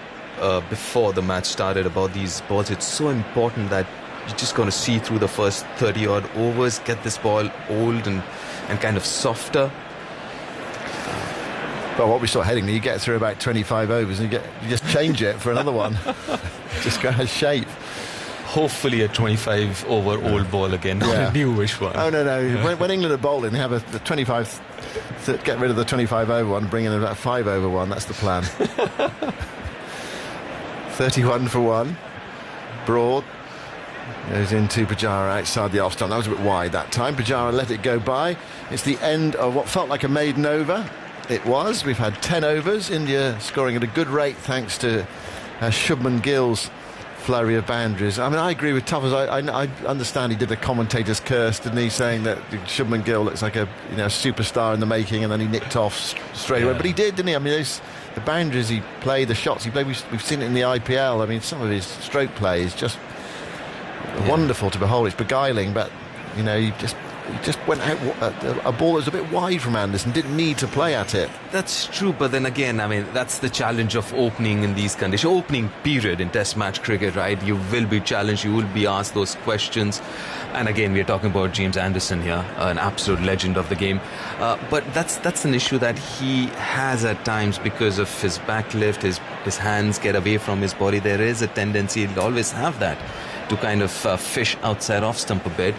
before the match started about these balls. It's so important that you're just going to see through the first 30-odd overs, get this ball old and kind of softer. Well, what we saw heading, you get through about 25 overs and you just change it for another one. Just go out of shape. Hopefully a 25 over old ball again, not a newish one. Oh no. Yeah. When England are bowling, they have the 25. Get rid of the 25 over one, bring in about 5 over one. That's the plan. 31 for 1. Broad goes into Pujara outside the off stump. That was a bit wide that time. Pujara let it go by. It's the end of what felt like a maiden over. It was. We've had 10 overs. India scoring at a good rate thanks to Shubman Gill's flurry of boundaries. I agree with Tuffers. I understand he did a commentator's curse, didn't he, saying that Shubman Gill looks like a superstar in the making, and then he nicked off straight away. But he did, didn't he? The boundaries he played, the shots he played, we've seen it in the IPL. Some of his stroke play is just wonderful to behold. It's beguiling, but he just went out a ball that was a bit wide from Anderson, didn't need to play at it. That's true, but then again, that's the challenge of opening in these conditions. Opening period in Test match cricket, right? You will be challenged, you will be asked those questions. And again, we're talking about James Anderson here, an absolute legend of the game. But that's an issue that he has at times because of his back lift, his hands get away from his body. There is a tendency, he'll always have that, to kind of fish outside off stump a bit.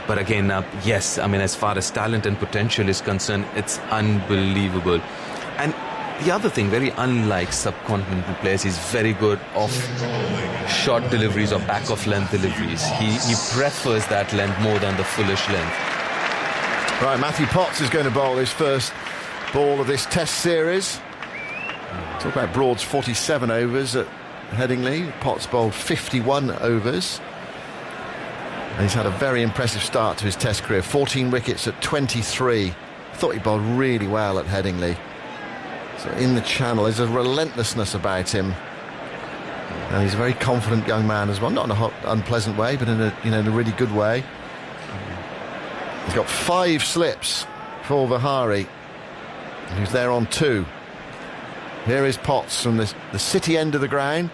But again, yes, as far as talent and potential is concerned, it's unbelievable. And the other thing, very unlike subcontinental players, he's very good off short deliveries or back of length deliveries. He prefers that length more than the fullish length. Right, Matthew Potts is going to bowl his first ball of this Test series. Talk about Broad's 47 overs at Headingley. Potts bowled 51 overs. And he's had a very impressive start to his Test career. 14 wickets at 23. Thought he bowled really well at Headingley. So in the Channel, there's a relentlessness about him. And he's a very confident young man as well. Not in an unpleasant way, but in a really good way. He's got 5 slips for Vihari, who's there on 2. Here is Potts from the City end of the ground.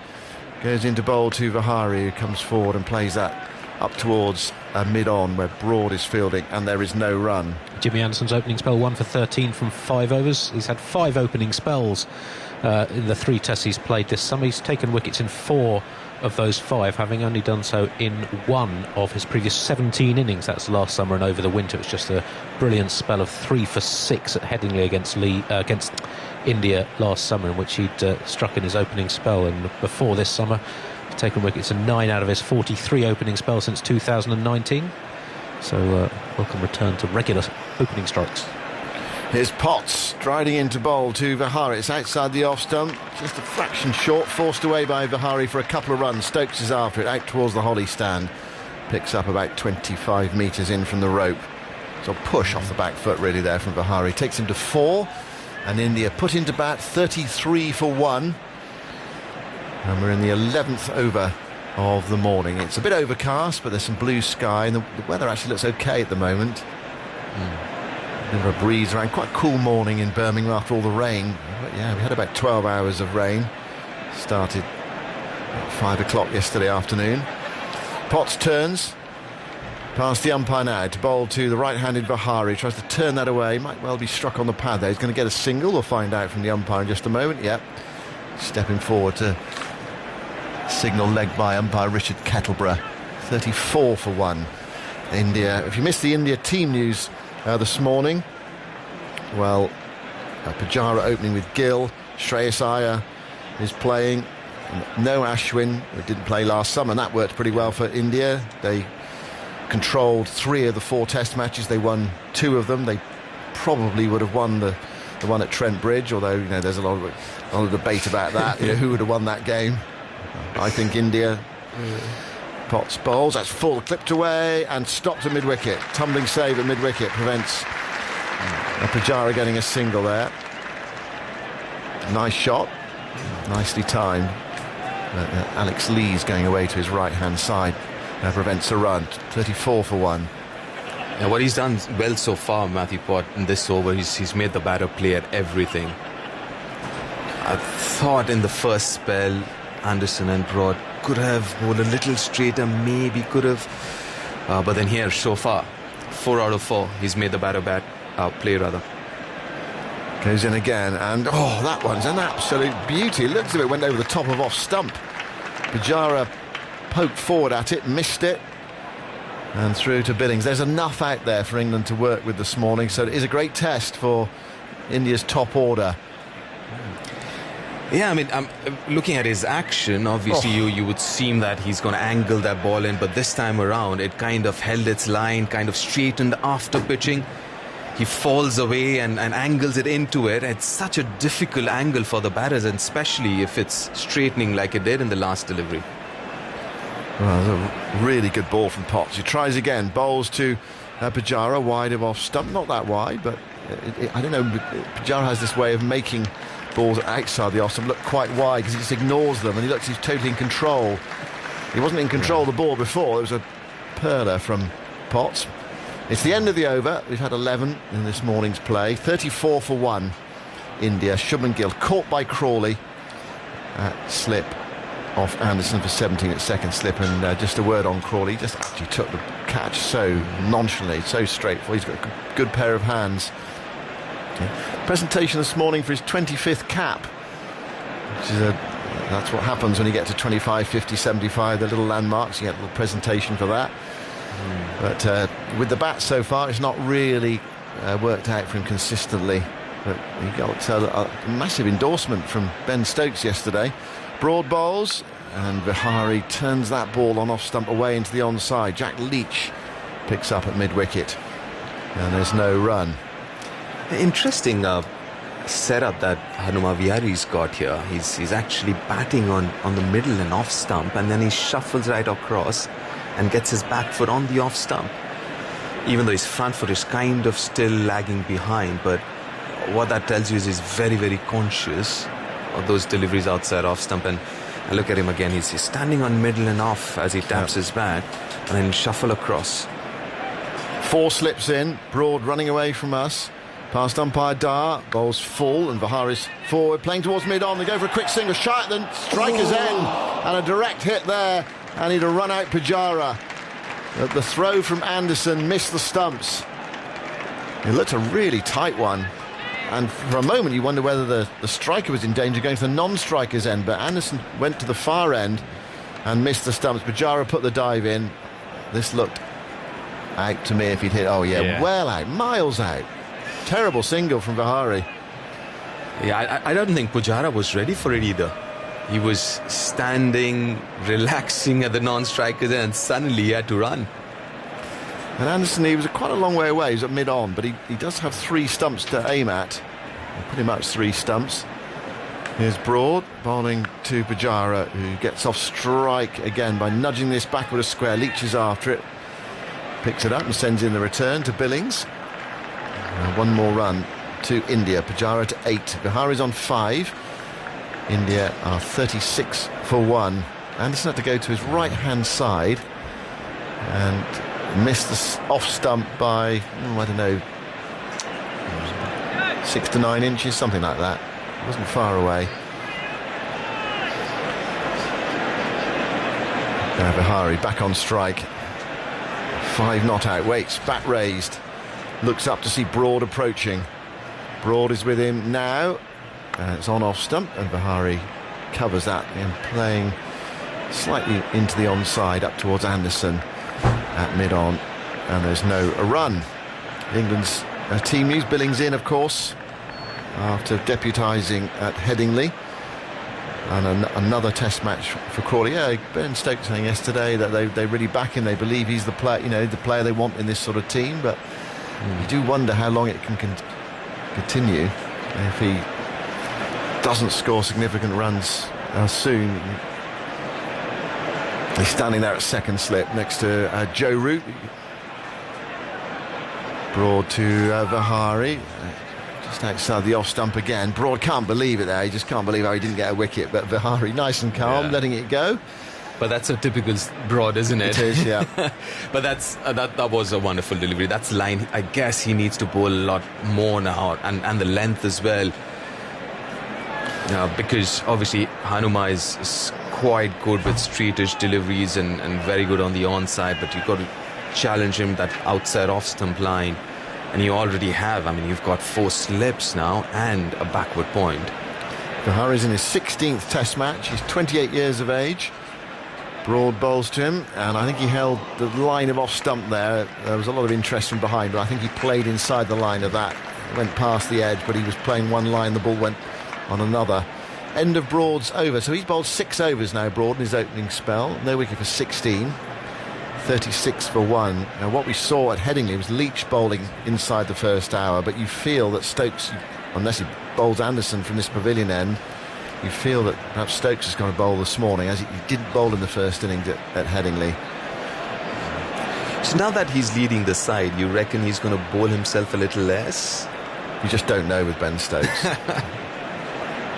Goes into bowl to Vihari, who comes forward and plays that up towards mid-on where Broad is fielding, and there is no run. Jimmy Anderson's opening spell, 1 for 13 from 5 overs. He's had 5 opening spells in the 3 tests he's played this summer. He's taken wickets in 4 of those 5, having only done so in 1 of his previous 17 innings. That's last summer, and over the winter it was just a brilliant spell of 3 for 6 at Headingley against India last summer, in which he'd struck in his opening spell. And before this summer, he's taken wickets in 9 out of his 43 opening spells since 2019. So welcome return to regular opening strikes. Here's Potts striding into bowl to Vihari. It's outside the off stump, just a fraction short, forced away by Vihari for a couple of runs. Stokes is after it, out towards the Holly stand. Picks up about 25 metres in from the rope. So push off the back foot really there from Vihari. Takes him to 4, and India put into bat 33 for 1. And we're in the 11th over of the morning. It's a bit overcast, but there's some blue sky, and the weather actually looks okay at the moment. Bit of a breeze around, quite a cool morning in Birmingham after all the rain. But yeah, we had about 12 hours of rain. Started at 5 o'clock yesterday afternoon. Potts turns past the umpire now to bowl to the right-handed Vihari. Tries to turn that away, might well be struck on the pad there. He's going to get a single, we'll find out from the umpire in just a moment. Yep, stepping forward to signal leg by umpire Richard Kettleborough. 34 for 1 India. If you missed the India team news this morning, well, Pujara opening with Gill. Shreyas Iyer is playing. No Ashwin, who didn't play last summer, and that worked pretty well for India. They controlled 3 of the 4 test matches. They won 2 of them. They probably would have won the one at Trent Bridge, although there's a lot of debate about that. Who would have won that game? I think India. Potts bowls, that's full, clipped away and stopped at mid-wicket. Tumbling save at mid-wicket prevents Pujara getting a single there. Nice shot, nicely timed. Alex Lees going away to his right-hand side. That prevents a run. 34 for 1. And what he's done well so far, Matthew Potts, in this over, he's made the batter play at everything. I thought in the first spell, Anderson and Broad could have bowled a little straighter, maybe could have. But then here, so far, 4 out of 4, he's made the batter play rather. Goes in again, and that one's an absolute beauty. It looks as if it went over the top of off stump. Pujara poked forward at it, missed it, and through to Billings. There's enough out there for England to work with this morning, so it is a great test for India's top order. Yeah, I mean, I'm looking at his action. Obviously, you would seem that he's going to angle that ball in, but this time around, it kind of held its line, kind of straightened after pitching. He falls away and angles it into it. It's such a difficult angle for the batters, and especially if it's straightening like it did in the last delivery. Well, that's a really good ball from Potts. He tries again, bowls to Pujara, wide of off stump. Not that wide, but I don't know. Pujara has this way of making balls outside the off stump look quite wide because he just ignores them, and he's totally in control. He wasn't in control of the ball before. There was a perler from Potts. It's the end of the over. We've had 11 in this morning's play. 34 for 1 India. Shubman Gill caught by Crawley at slip off Anderson for 17 at second slip, and just a word on Crawley, just actually took the catch so nonchalantly, so straightforward. He's got a good pair of hands. Presentation this morning for his 25th cap, which is that's what happens when you get to 25, 50, 75, the little landmarks. You get a little presentation for that. But with the bat so far, it's not really worked out for him consistently. But he got a massive endorsement from Ben Stokes yesterday. Broad bowls, and Vihari turns that ball on off stump away into the onside. Jack Leach picks up at mid-wicket, and there's no run. Interesting setup that Hanuma Vihari's got here. He's actually batting on the middle and off stump, and then he shuffles right across and gets his back foot on the off stump. Even though his front foot is kind of still lagging behind, but what that tells you is he's very, very conscious of those deliveries outside off stump. And look at him again. He's standing on middle and off as he taps his bat and then shuffle across. 4 slips in. Broad running away from us. Past umpire Dar. Bowls full and Vihari's forward. Playing towards mid-on. They go for a quick single. Shy at the striker's end. And a direct hit there. And he'd have run out Pujara. But the throw from Anderson missed the stumps. It looked a really tight one. And for a moment you wonder whether the striker was in danger going to the non-striker's end, but Anderson went to the far end and missed the stumps. Pujara put the dive in. This looked out to me if he'd hit. Oh yeah, well out, miles out. Terrible single from Vihari. Yeah, I don't think Pujara was ready for it either. He was standing, relaxing at the non-striker's end, and suddenly he had to run. And Anderson, he was quite a long way away. He was at mid-on, but he does have 3 stumps to aim at. Pretty much 3 stumps. Here's Broad bowling to Pujara, who gets off strike again by nudging this backward a square. Leach is after it. Picks it up and sends in the return to Billings. 1 more run to India. Pujara to 8. Vihari's on 5. India are 36 for 1. Anderson had to go to his right-hand side and missed the off stump by, I don't know, 6 to 9 inches, something like that. It wasn't far away. Now Vihari back on strike. 5 not out, waits, bat raised. Looks up to see Broad approaching. Broad is with him now. It's on off stump, and Vihari covers that and playing slightly into the onside up towards Anderson at mid-on, and there's no run. England's team news. Billings in, of course, after deputising at Headingley, and another test match for Crawley. Yeah, Ben Stokes saying yesterday that they really back him. They believe he's the player, the player they want in this sort of team. But you do wonder how long it can continue if he doesn't score significant runs soon. He's standing there at second slip next to Joe Root. Broad to Vihari, just outside the off stump again. Broad can't believe it there. He just can't believe how he didn't get a wicket. But Vihari, nice and calm, letting it go. But that's a typical Broad, isn't it? It is, yeah. But that was a wonderful delivery. That's line. I guess he needs to bowl a lot more now, and the length as well. Because obviously Hanuma is quite good with streetish deliveries and very good on the onside, but you've got to challenge him that outside off stump line, and you already have. I mean, you've got 4 slips now and a backward point. Vihari's in his 16th test match. He's 28 years of age. Broad bowls to him, and I think he held the line of off stump there. There was a lot of interest from behind, but I think he played inside the line of that. Went past the edge, but he was playing one line, the ball went on another. End of Broad's over, so he's bowled 6 overs now, Broad, in his opening spell. No wicket for 16. 36 for 1. Now what we saw at Headingley was Leach bowling inside the first hour, but you feel that Stokes, unless he bowls Anderson from this pavilion end, you feel that perhaps Stokes is going to bowl this morning, as he didn't bowl in the first innings at Headingley. So now that he's leading the side, you reckon he's going to bowl himself a little less? You just don't know with Ben Stokes.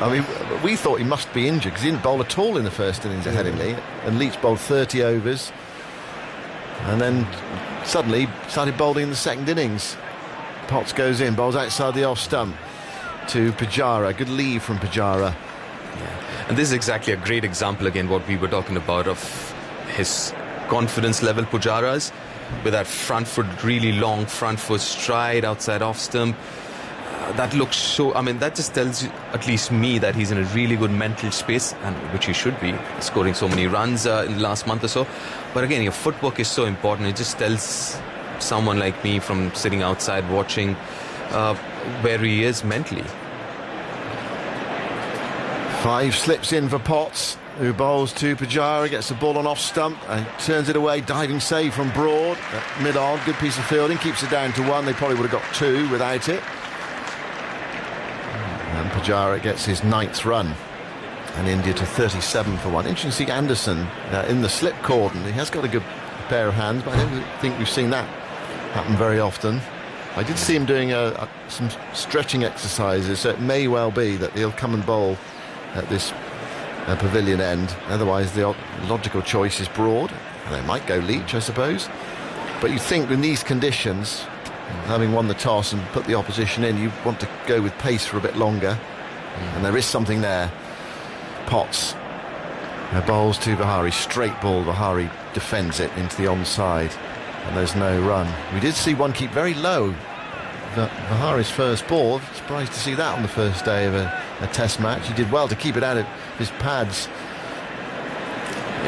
I mean, we thought he must be injured because he didn't bowl at all in the first innings at Headingley, and Leach bowled 30 overs and then suddenly started bowling in the second innings. Potts goes in, bowls outside the off stump to Pujara. Good leave from Pujara. Yeah. And this is exactly a great example, again, what we were talking about of his confidence level, Pujara's, with that front foot, really long front foot stride outside off stump. That looks so, I mean, that just tells you, at least me, that he's in a really good mental space, and which he should be, scoring so many runs in the last month or so. But again, your footwork is so important. It just tells someone like me from sitting outside watching where he is mentally. 5 slips in for Potts, who bowls to Pujara, gets the ball on off stump and turns it away. Diving save from Broad at mid-on. Good piece of fielding, keeps it down to 1. They probably would have got 2 without it. And Pujara gets his 9th run. And India to 37 for 1. Interesting to see Anderson in the slip cordon. He has got a good pair of hands, but I don't think we've seen that happen very often. I did see him doing some stretching exercises, so it may well be that he'll come and bowl at this pavilion end. Otherwise, the logical choice is Broad. They might go Leach, I suppose. But you think in these conditions, having won the toss and put the opposition in, you want to go with pace for a bit longer. And there is something there. Potts bowls to Vihari, straight ball. Vihari defends it into the onside, and there's no run. We did see one keep very low. Vihari's first ball, surprised to see that on the first day of a test match. He did well to keep it out of his pads.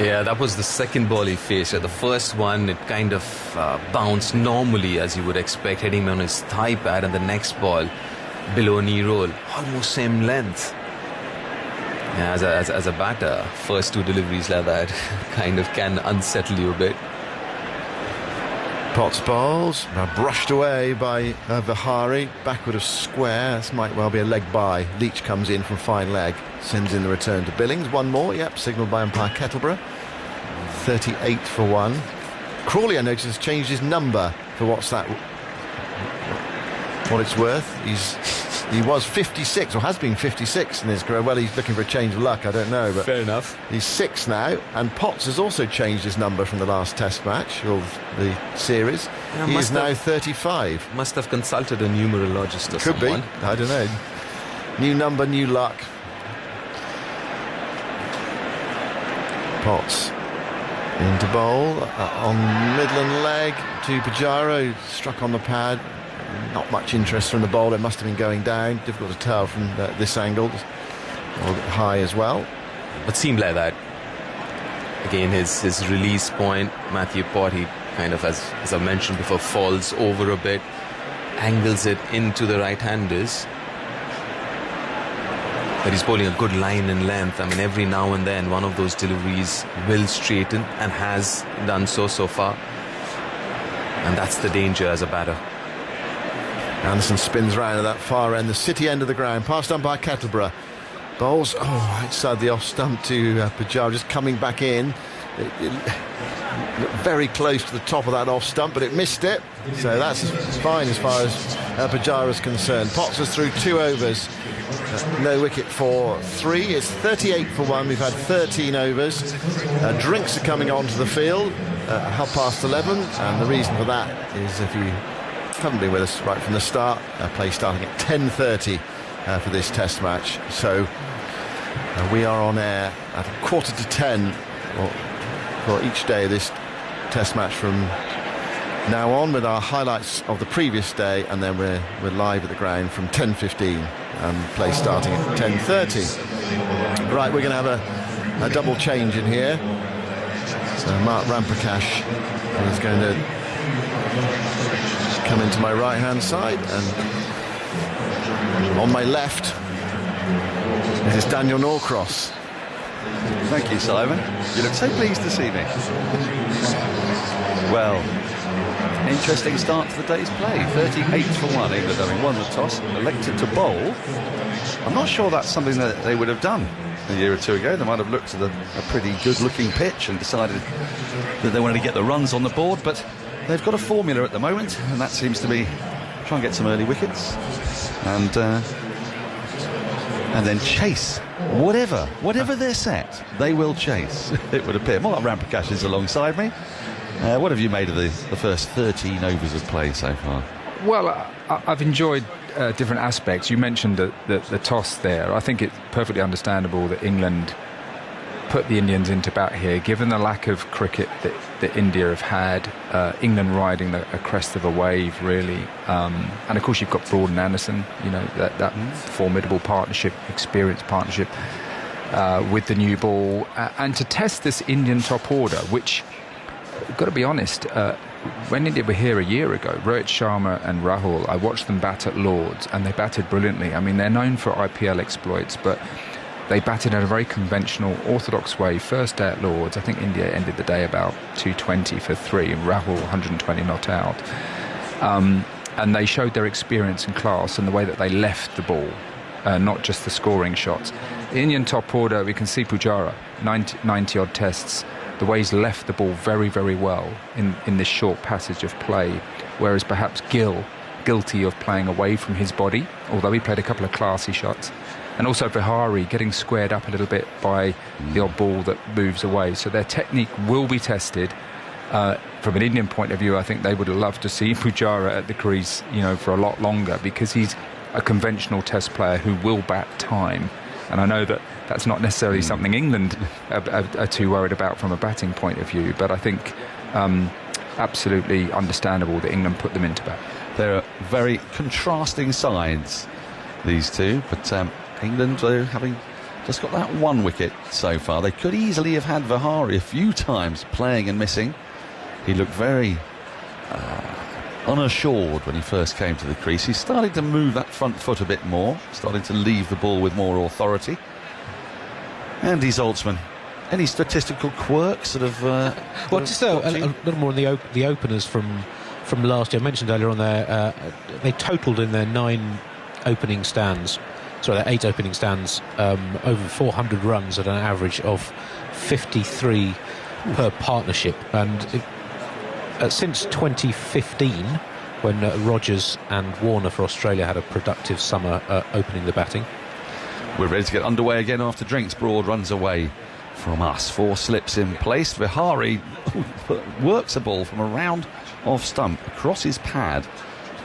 Yeah, that was the second ball he faced. The first one, it kind of bounced normally, as you would expect, hitting him on his thigh pad, and the next ball below knee roll, almost same length. Yeah, as a batter, first 2 deliveries like that kind of can unsettle you a bit. Potts bowls, now brushed away by Vihari, backward of square. This might well be a leg by. Leach comes in from fine leg, sends in the return to Billings. One more, yep, signalled by umpire Kettleborough. 38 for 1. Crawley, I noticed, has changed his number for what it's worth. He was 56, or has been 56 in his career. Well, he's looking for a change of luck, I don't know. But fair enough. He's 6 now, and Potts has also changed his number from the last test match, of the series. Yeah, he is now 35. Must have consulted a numerologist or Could someone. be, I don't know. New number, new luck. Potts into bowl, on Midland leg to Pujara, who struck on the pad. Not much interest from the bowler. It must have been going down. Difficult to tell from this angle. A little bit high as well. But seemed like that. Again, his release point, Matthew Pott, he kind of, as I mentioned before, falls over a bit, angles it into the right-handers. But he's bowling a good line and length. I mean, every now and then one of those deliveries will straighten, and has done so far. And that's the danger as a batter. Anderson spins round at that far end, the city end of the ground, passed on by Kettleborough. Bowls outside the off stump to Pujara, just coming back in. It looked very close to the top of that off stump, but it missed it. So that's fine as far as Pujara is concerned. Potts was through 2 overs. No wicket for 3. It's 38 for 1. We've had 13 overs. Drinks are coming onto the field at 11:30, and the reason for that is, if you haven't been with us right from the start, play starting at 10:30 for this test match. So we are on air at 10:15 for each day of this test match from now on, with our highlights of the previous day, and then we're live at the ground from 10:15 and play starting at 10:30. Right, we're going to have a double change in here. So Mark Ramprakash is going to come into my right hand side, and on my left it is Daniel Norcross. Thank you, Simon. You look so pleased to see me. Well, interesting start to the day's play. 38 for 1, England having won the toss, elected to bowl. I'm not sure that's something that they would have done a year or 2 ago. They might have looked at a pretty good looking pitch and decided that they wanted to get the runs on the board, but they've got a formula at the moment, and that seems to be try and get some early wickets and then chase whatever they're set, they will chase. It would appear. Mark Ramprakash is alongside me. What have you made of the first 13 overs of play so far? Well, I've enjoyed different aspects. You mentioned the toss there. I think it's perfectly understandable that England put the Indians into bat here, given the lack of cricket that India have had. England riding a crest of a wave, really. And of course, you've got Broad and Anderson, you know, that formidable partnership, experienced partnership with the new ball. And to test this Indian top order, which I've got to be honest, when India were here a year ago, Rohit Sharma and Rahul, I watched them bat at Lords, and they batted brilliantly. I mean, they're known for IPL exploits, but they batted in a very conventional, orthodox way. First day at Lords, I think India ended the day about 220 for 3, and Rahul 120 not out. And they showed their experience and class and the way that they left the ball, not just the scoring shots. The Indian top order, we can see Pujara, 90-odd tests, the way he's left the ball very, very well in this short passage of play, whereas perhaps Gill, guilty of playing away from his body, although he played a couple of classy shots. And also Vihari getting squared up a little bit by the odd ball that moves away. So their technique will be tested. From an Indian point of view, I think they would love to see Pujara at the crease, for a lot longer, because he's a conventional test player who will bat time. And I know that that's not necessarily something England are too worried about from a batting point of view, but I think absolutely understandable that England put them into bat. They're very contrasting sides, these two, but England, having just got that one wicket so far, they could easily have had Vihari a few times playing and missing. He looked very unassured when he first came to the crease. He's starting to move that front foot a bit more, starting to leave the ball with more authority. Andy Zaltzman, any statistical quirks sort of? Well, just a little more on the openers from last year. I mentioned earlier on there, they totalled in their 8 opening stands, over 400 runs at an average of 53 per partnership. And since 2015, when Rogers and Warner for Australia had a productive summer opening the batting. We're ready to get underway again after drinks. Broad runs away from us. 4 slips in place. Vihari works a ball from around off stump across his pad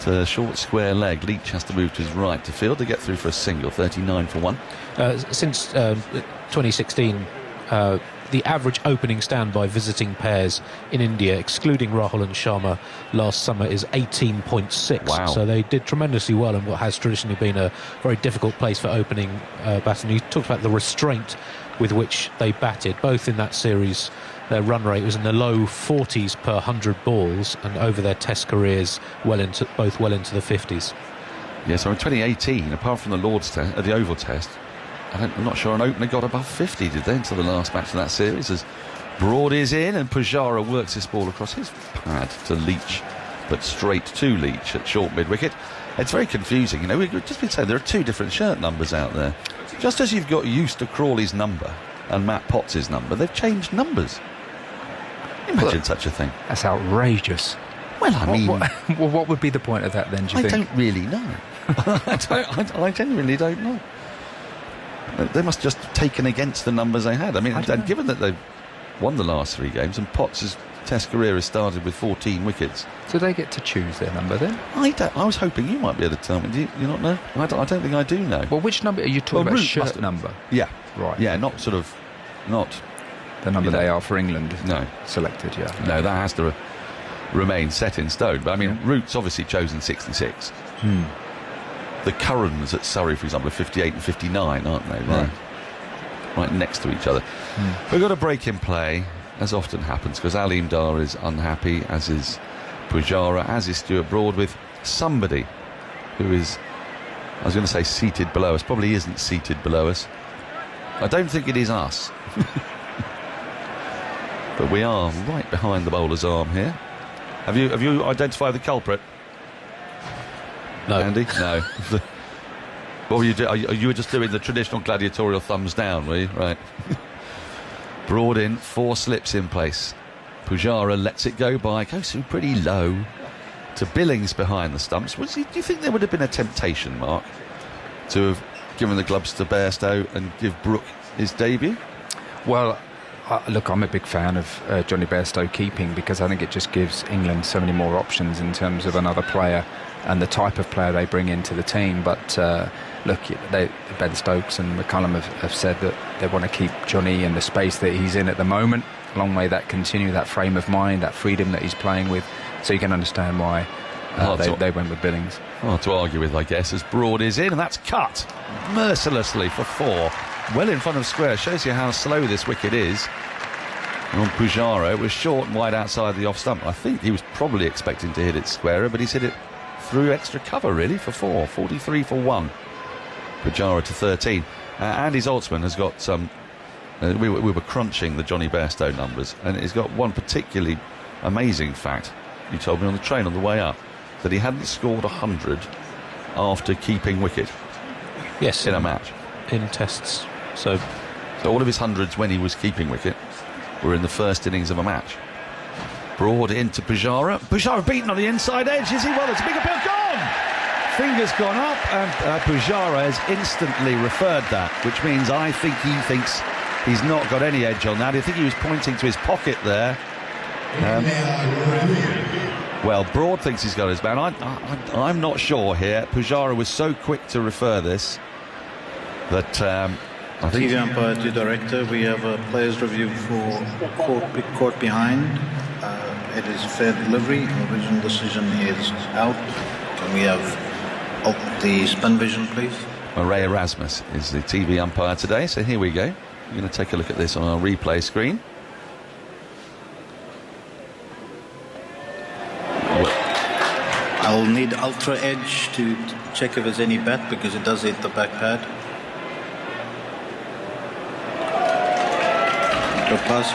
to short square leg. Leach has to move to his right to field to get through for a single. 39 for 1. Since 2016, the average opening stand by visiting pairs in India, excluding Rahul and Sharma, last summer is 18.6. Wow. So they did tremendously well in what has traditionally been a very difficult place for opening batting. You talked about the restraint with which they batted. Both in that series, their run rate was in the low 40s per 100 balls, and over their test careers, well into the 50s. Yes, so in 2018, apart from the Lord's test, the Oval Test, I'm not sure an opener got above 50, did they, until the last match of that series, as Broad is in and Pujara works his ball across his pad to Leach, but straight to Leach at short mid-wicket. It's very confusing, we've just been saying there are 2 different shirt numbers out there. Just as you've got used to Crawley's number and Matt Potts' number, they've changed numbers. Imagine such a thing. That's outrageous. Well, I mean... What would be the point of that then, do you think? I don't really know. I genuinely don't know. They must have just taken against the numbers they had. I mean, given that they've won the last 3 games and Potts' test career has started with 14 wickets. Do they get to choose their number then? I was hoping you might be able to tell me. Do you not know? I don't think I do know. Well, which number are you talking about? Shirt number? Yeah. Right. Yeah, not the number they are for England. No. Selected, yeah. No, that has to remain set in stone. But I mean, Root's obviously chosen 66. The Currans at Surrey, for example, are 58 and 59, aren't they? Right next to each other. We've got a break in play, as often happens, because Aleem Dar is unhappy, as is Pujara, as is Stuart Broad, with somebody who is, I was going to say seated below us, probably isn't seated below us. I don't think it is us. But we are right behind the bowler's arm here. Have you identified the culprit? No. Andy? No. What were you doing? You were just doing the traditional gladiatorial thumbs down, were you? Right. Broad in, 4 slips in place. Pujara lets it go by, goes through pretty low to Billings behind the stumps. Do you think there would have been a temptation, Mark, to have given the gloves to Bairstow and give Brook his debut? Well, look, I'm a big fan of Johnny Bairstow keeping, because I think it just gives England so many more options in terms of another player and the type of player they bring into the team. But look, Ben Stokes and McCullum have said that they want to keep Johnny in the space that he's in at the moment. Long may that continue, that frame of mind, that freedom that he's playing with. So you can understand why they went with Billings. Hard to argue with, I guess, as Broad is in, and that's cut mercilessly for 4. Well in front of square. Shows you how slow this wicket is. on Pujara. It was short and wide outside the off stump. I think he was probably expecting to hit it squarer, but he's hit it through extra cover, really, for 4. 43 for 1. Pujara to 13. Andy Zaltzman has got some... we were crunching the Johnny Bairstow numbers, and he's got one particularly amazing fact. He told me on the train on the way up that he hadn't scored 100 after keeping wicket. Yes, in a match. In tests. So all of his hundreds when he was keeping wicket were in the first innings of a match. Broad into Pujara. Pujara beaten on the inside edge. Is he? Well, it's a big appeal. Gone! Fingers gone up, and Pujara has instantly referred that, which means I think he thinks he's not got any edge on that. I think he was pointing to his pocket there. Well, Broad thinks he's got his man. I'm not sure here. Pujara was so quick to refer this that I think... TV umpire to director, we have a players review for caught behind. It is fair delivery. Original decision is out. Can we have the spin vision, please? Ray Erasmus is the TV umpire today, so here we go. We're going to take a look at this on our replay screen. I'll need ultra edge to check if there's any bat, because it does hit the back pad. Go past,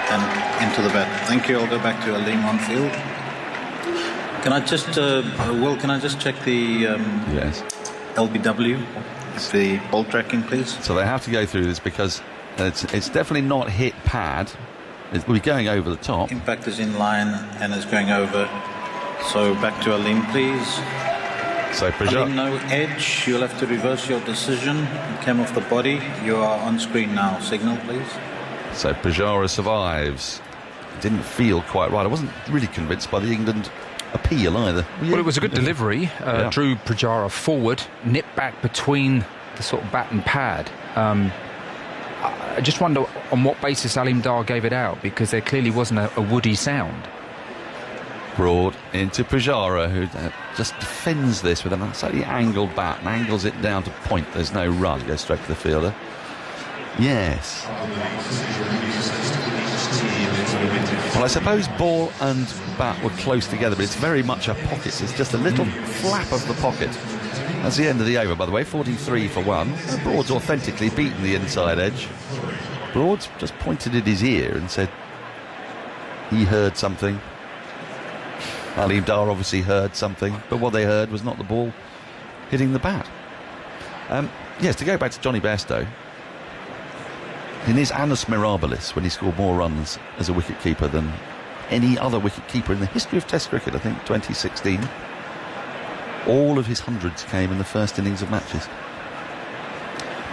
and into the bat. Thank you. I'll go back to Aleem on field. Can I just, Will, can I just check the yes. LBW, the ball tracking, please? So they have to go through this because it's definitely not hit pad. It will be going over the top. Impact is in line and is going over. So back to Aleem, please. So Pujara, no edge. You'll have to reverse your decision. You came off the body. You are on screen now. Signal, please. So Pujara survives. Didn't feel quite right. I wasn't really convinced by the England appeal either. Well, it was a good delivery. Drew Pujara forward, nipped back between the sort of bat and pad. I just wonder on what basis Aleem Dar gave it out, because there clearly wasn't a woody sound. Broad into Pujara, who just defends this with a slightly angled bat and angles it down to point. There's no run, goes straight to the fielder. Yes. Well, I suppose ball and bat were close together, but it's very much a pocket. It's just a little flap of the pocket. That's the end of the over, by the way. 43 for 1. Broad's authentically beaten the inside edge. Broad's just pointed at his ear and said he heard something. Aleem Dar obviously heard something, but what they heard was not the ball hitting the bat. Yes, to go back to Johnny Bairstow, in his annus mirabilis, when he scored more runs as a wicket-keeper than any other wicket-keeper in the history of Test cricket, I think 2016, all of his hundreds came in the first innings of matches.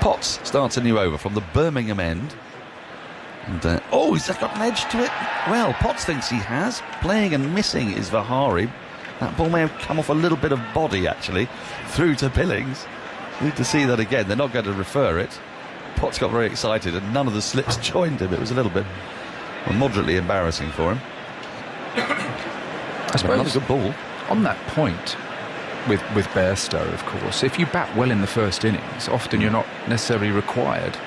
Potts starts a new over from the Birmingham end. And, he's got an edge to it. Well, Potts thinks he has. Playing and missing is Vihari. That ball may have come off a little bit of body, actually, through to Billings. Need to see that again. They're not going to refer it. Potts got very excited and none of the slips joined him. It was a little bit moderately embarrassing for him. I suppose another good ball. On that point with Bairstow, of course, if you bat well in the first innings, often you're not necessarily required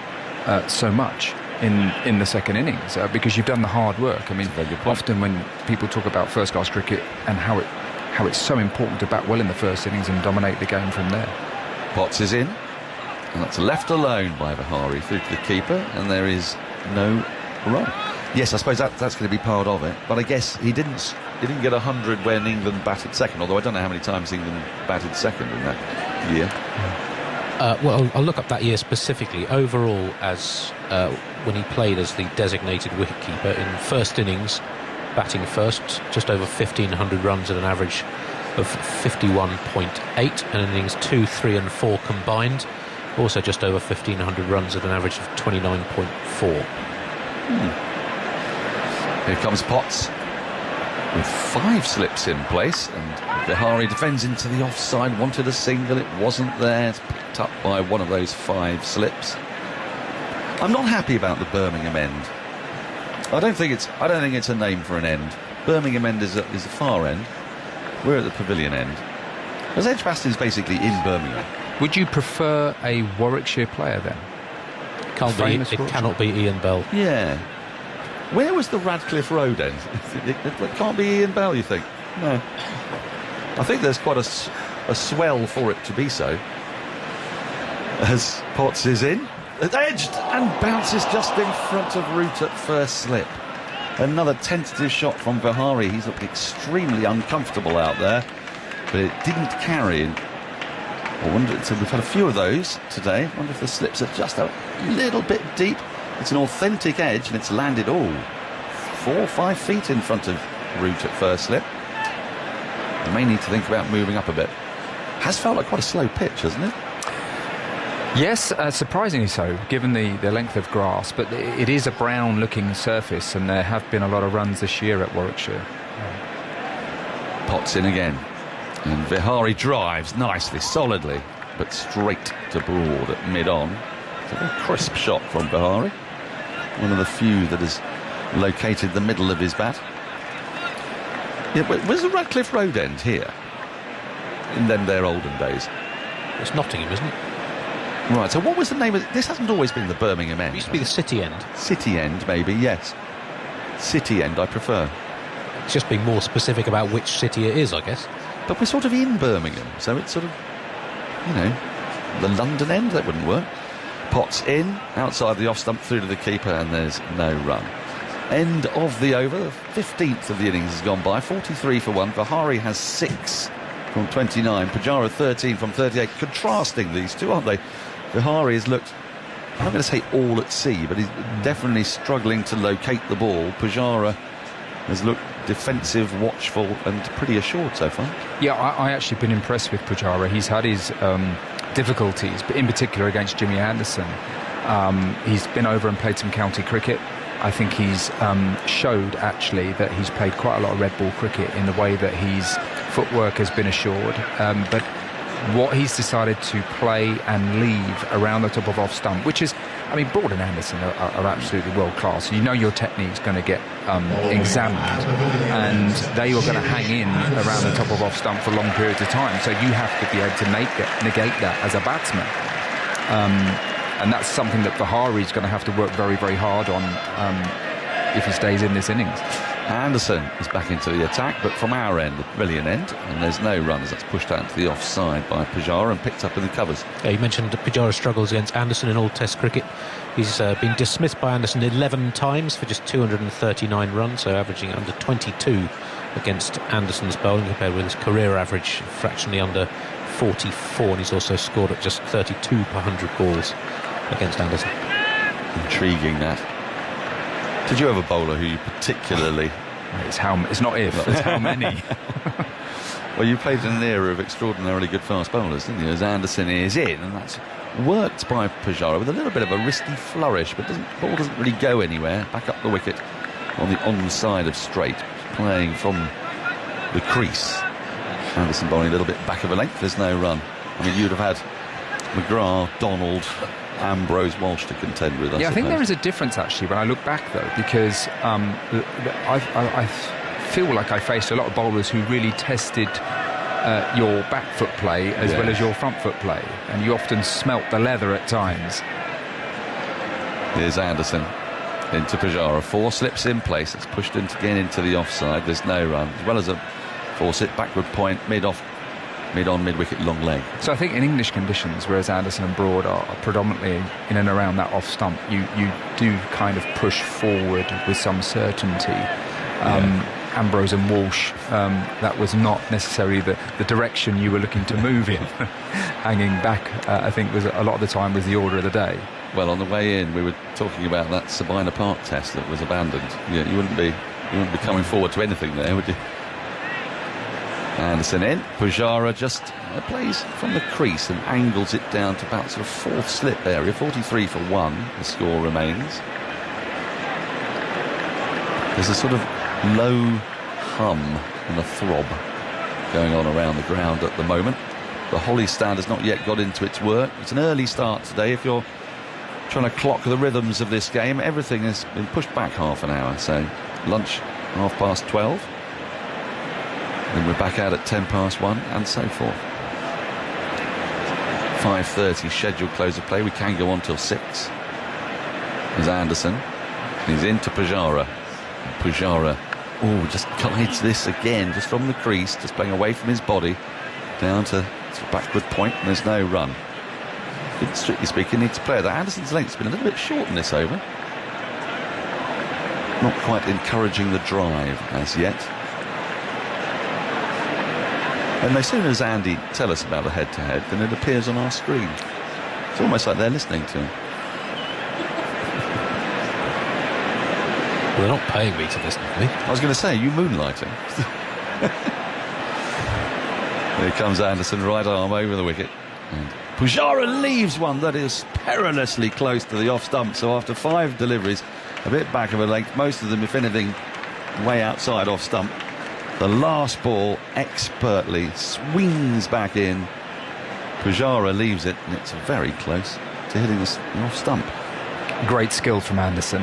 so much in the second innings because you've done the hard work. I mean, often when people talk about first-class cricket and how it's so important to bat well in the first innings and dominate the game from there. Potts is in, and that's left alone by Vihari through to the keeper, and there is no run. Yes, I suppose that's going to be part of it, but I guess he didn't get 100 when England batted second, although I don't know how many times England batted second in that year. Well, I'll look up that year specifically. Overall, as when he played as the designated wicketkeeper in first innings, batting first, just over 1,500 runs at an average of 51.8, and in innings 2, 3 and 4 combined, also just over 1,500 runs at an average of 29.4. Here comes Potts with 5 slips in place, and Vihari defends into the offside, wanted a single, it wasn't there. It's picked up by one of those 5 slips. I'm not happy about the Birmingham end. I don't think it's a name for an end. Birmingham end is the far end. We're at the Pavilion end. Because Edgbaston's basically in Birmingham. Would you prefer a Warwickshire player then? It cannot be Ian Bell. Yeah. Where was the Radcliffe Road end? It can't be Ian Bell, you think? No. I think there's quite a swell for it to be so. As Potts is in, edged and bounces just in front of Root at first slip. Another tentative shot from Vihari. He's looked extremely uncomfortable out there, but it didn't carry. I wonder, so we've had a few of those today. I wonder if the slips are just a little bit deep. It's an authentic edge, and it's landed 4 or 5 feet in front of Root at first slip. They may need to think about moving up a bit. Has felt like quite a slow pitch, hasn't it? Yes, surprisingly so, given the length of grass, but it is a brown-looking surface, and there have been a lot of runs this year at Warwickshire. Potts in again, and Vihari drives nicely, solidly, but straight to Broad at mid-on. It's a very crisp shot from Vihari, one of the few that has located the middle of his bat. Yeah, where's the Radcliffe Road end here? In them their olden days. It's Nottingham, isn't it? Right, so what was the name of it? This hasn't always been the Birmingham end. It used to be the City end. City end, maybe, yes. City end, I prefer. It's just being more specific about which city it is, I guess. But we're sort of in Birmingham, so it's sort of, you know, the London end, that wouldn't work. Potts in, outside the off-stump, through to the keeper, and there's no run. End of the over, the 15th of the innings has gone by, 43 for 1. Vihari has 6 from 29, Pujara 13 from 38. Contrasting these two, aren't they? Vihari has looked, I'm not going to say all at sea, but he's definitely struggling to locate the ball. Pujara has looked defensive, watchful, and pretty assured so far. Yeah, I actually been impressed with Pujara. He's had his difficulties, but in particular against Jimmy Anderson. He's been over and played some county cricket. I think he's showed actually that he's played quite a lot of red ball cricket in the way that his footwork has been assured. But what he's decided to play and leave around the top of off stump, which is, I mean, Broad and Anderson are absolutely world class. You know your technique's going to get examined, and they are going to hang in around the top of off stump for long periods of time. So you have to be able to negate that as a batsman. And that's something that Vihari's going to have to work very, very hard on if he stays in this innings. Anderson is back into the attack, but from our end, the brilliant end, and there's no runs. That's pushed out to the offside by Pujara and picked up in the covers. Yeah, you mentioned Pujara's struggles against Anderson in all Test cricket. He's been dismissed by Anderson 11 times for just 239 runs, so averaging under 22 against Anderson's bowling, compared with his career average fractionally under 44, and he's also scored at just 32 per 100 balls against Anderson. Intriguing, that. Did you have a bowler who you particularly... It's not if, it's how many. Well, you played in an era of extraordinarily good fast bowlers, didn't you? As Anderson is in, and that's worked by Pujara with a little bit of a wristy flourish, but ball doesn't really go anywhere. Back up the wicket on the onside of straight, playing from the crease. Anderson bowling a little bit back of a length. There's no run. I mean, you'd have had McGrath, Donald, Ambrose, Walsh to contend with. I think there is a difference actually when I look back though, because I feel like I faced a lot of bowlers who really tested your back foot play as well as your front foot play, and you often smelt the leather at times. Here's Anderson into Pujara. 4 slips in place. It's pushed again into the offside. There's no run, as well as a 4-sit backward point, mid-on, mid-wicket, long leg. So I think in English conditions, whereas Anderson and Broad are predominantly in and around that off stump, you do kind of push forward with some certainty. Ambrose and Walsh, that was not necessarily the direction you were looking to move in. Hanging back, I think, was a lot of the time was the order of the day. Well, on the way in, we were talking about that Sabina Park test that was abandoned. Yeah, you wouldn't be coming forward to anything there, would you? Anderson in. Pujara just plays from the crease and angles it down to about sort of 4th slip area. 43 for 1, the score remains. There's a sort of low hum and a throb going on around the ground at the moment. The Holly stand has not yet got into its work. It's an early start today. If you're trying to clock the rhythms of this game, everything has been pushed back half an hour. So lunch 12:30. Then we're back out at 1:10, and so forth. 5:30 scheduled close of play. We can go on till 6. There's Anderson. He's into Pujara. Pujara, just guides this again, just from the crease, just playing away from his body, down to backward point, and there's no run. Strictly speaking, needs to play that. Anderson's length's been a little bit short in this over. Not quite encouraging the drive as yet. And as soon as Andy tell us about the head-to-head, then it appears on our screen. It's almost like they're listening to him. Well, they're not paying me to listen to me. I was going to say, you moonlighting. Here comes Anderson, right arm over the wicket. And Pujara leaves one that is perilously close to the off stump. So after 5 deliveries, a bit back of a length, most of them, if anything, way outside off stump. The last ball expertly swings back in. Pujara leaves it, and it's very close to hitting the off stump. Great skill from Anderson.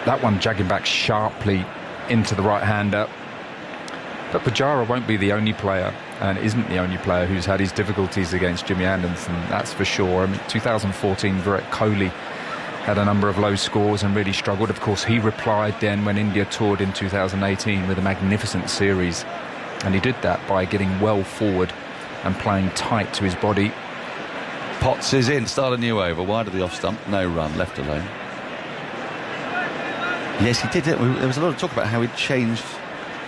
That one jagging back sharply into the right-hander. But Pujara won't be the only player, and isn't the only player, who's had his difficulties against Jimmy Anderson, that's for sure. I mean, 2014, Virat Kohli had a number of low scores and really struggled. Of course, he replied then when India toured in 2018 with a magnificent series. And he did that by getting well forward and playing tight to his body. Potts is in, start a new over, wide of the off stump, no run, left alone. Yes, he did it. There was a lot of talk about how he'd changed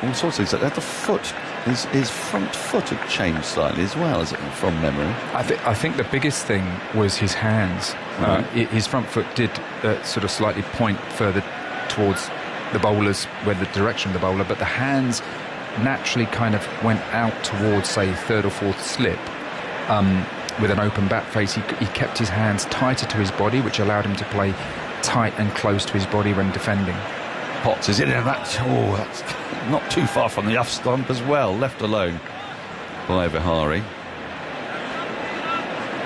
all sorts of things. At the foot, his front foot had changed slightly as well, as from memory. I think the biggest thing was his hands. His front foot did sort of slightly point further towards the bowlers, where the direction of the bowler, but the hands naturally kind of went out towards, say, 3rd or 4th slip. With an open bat face, he kept his hands tighter to his body, which allowed him to play tight and close to his body when defending. Potts is in, and that's not too far from the off stump as well, left alone by Vihari.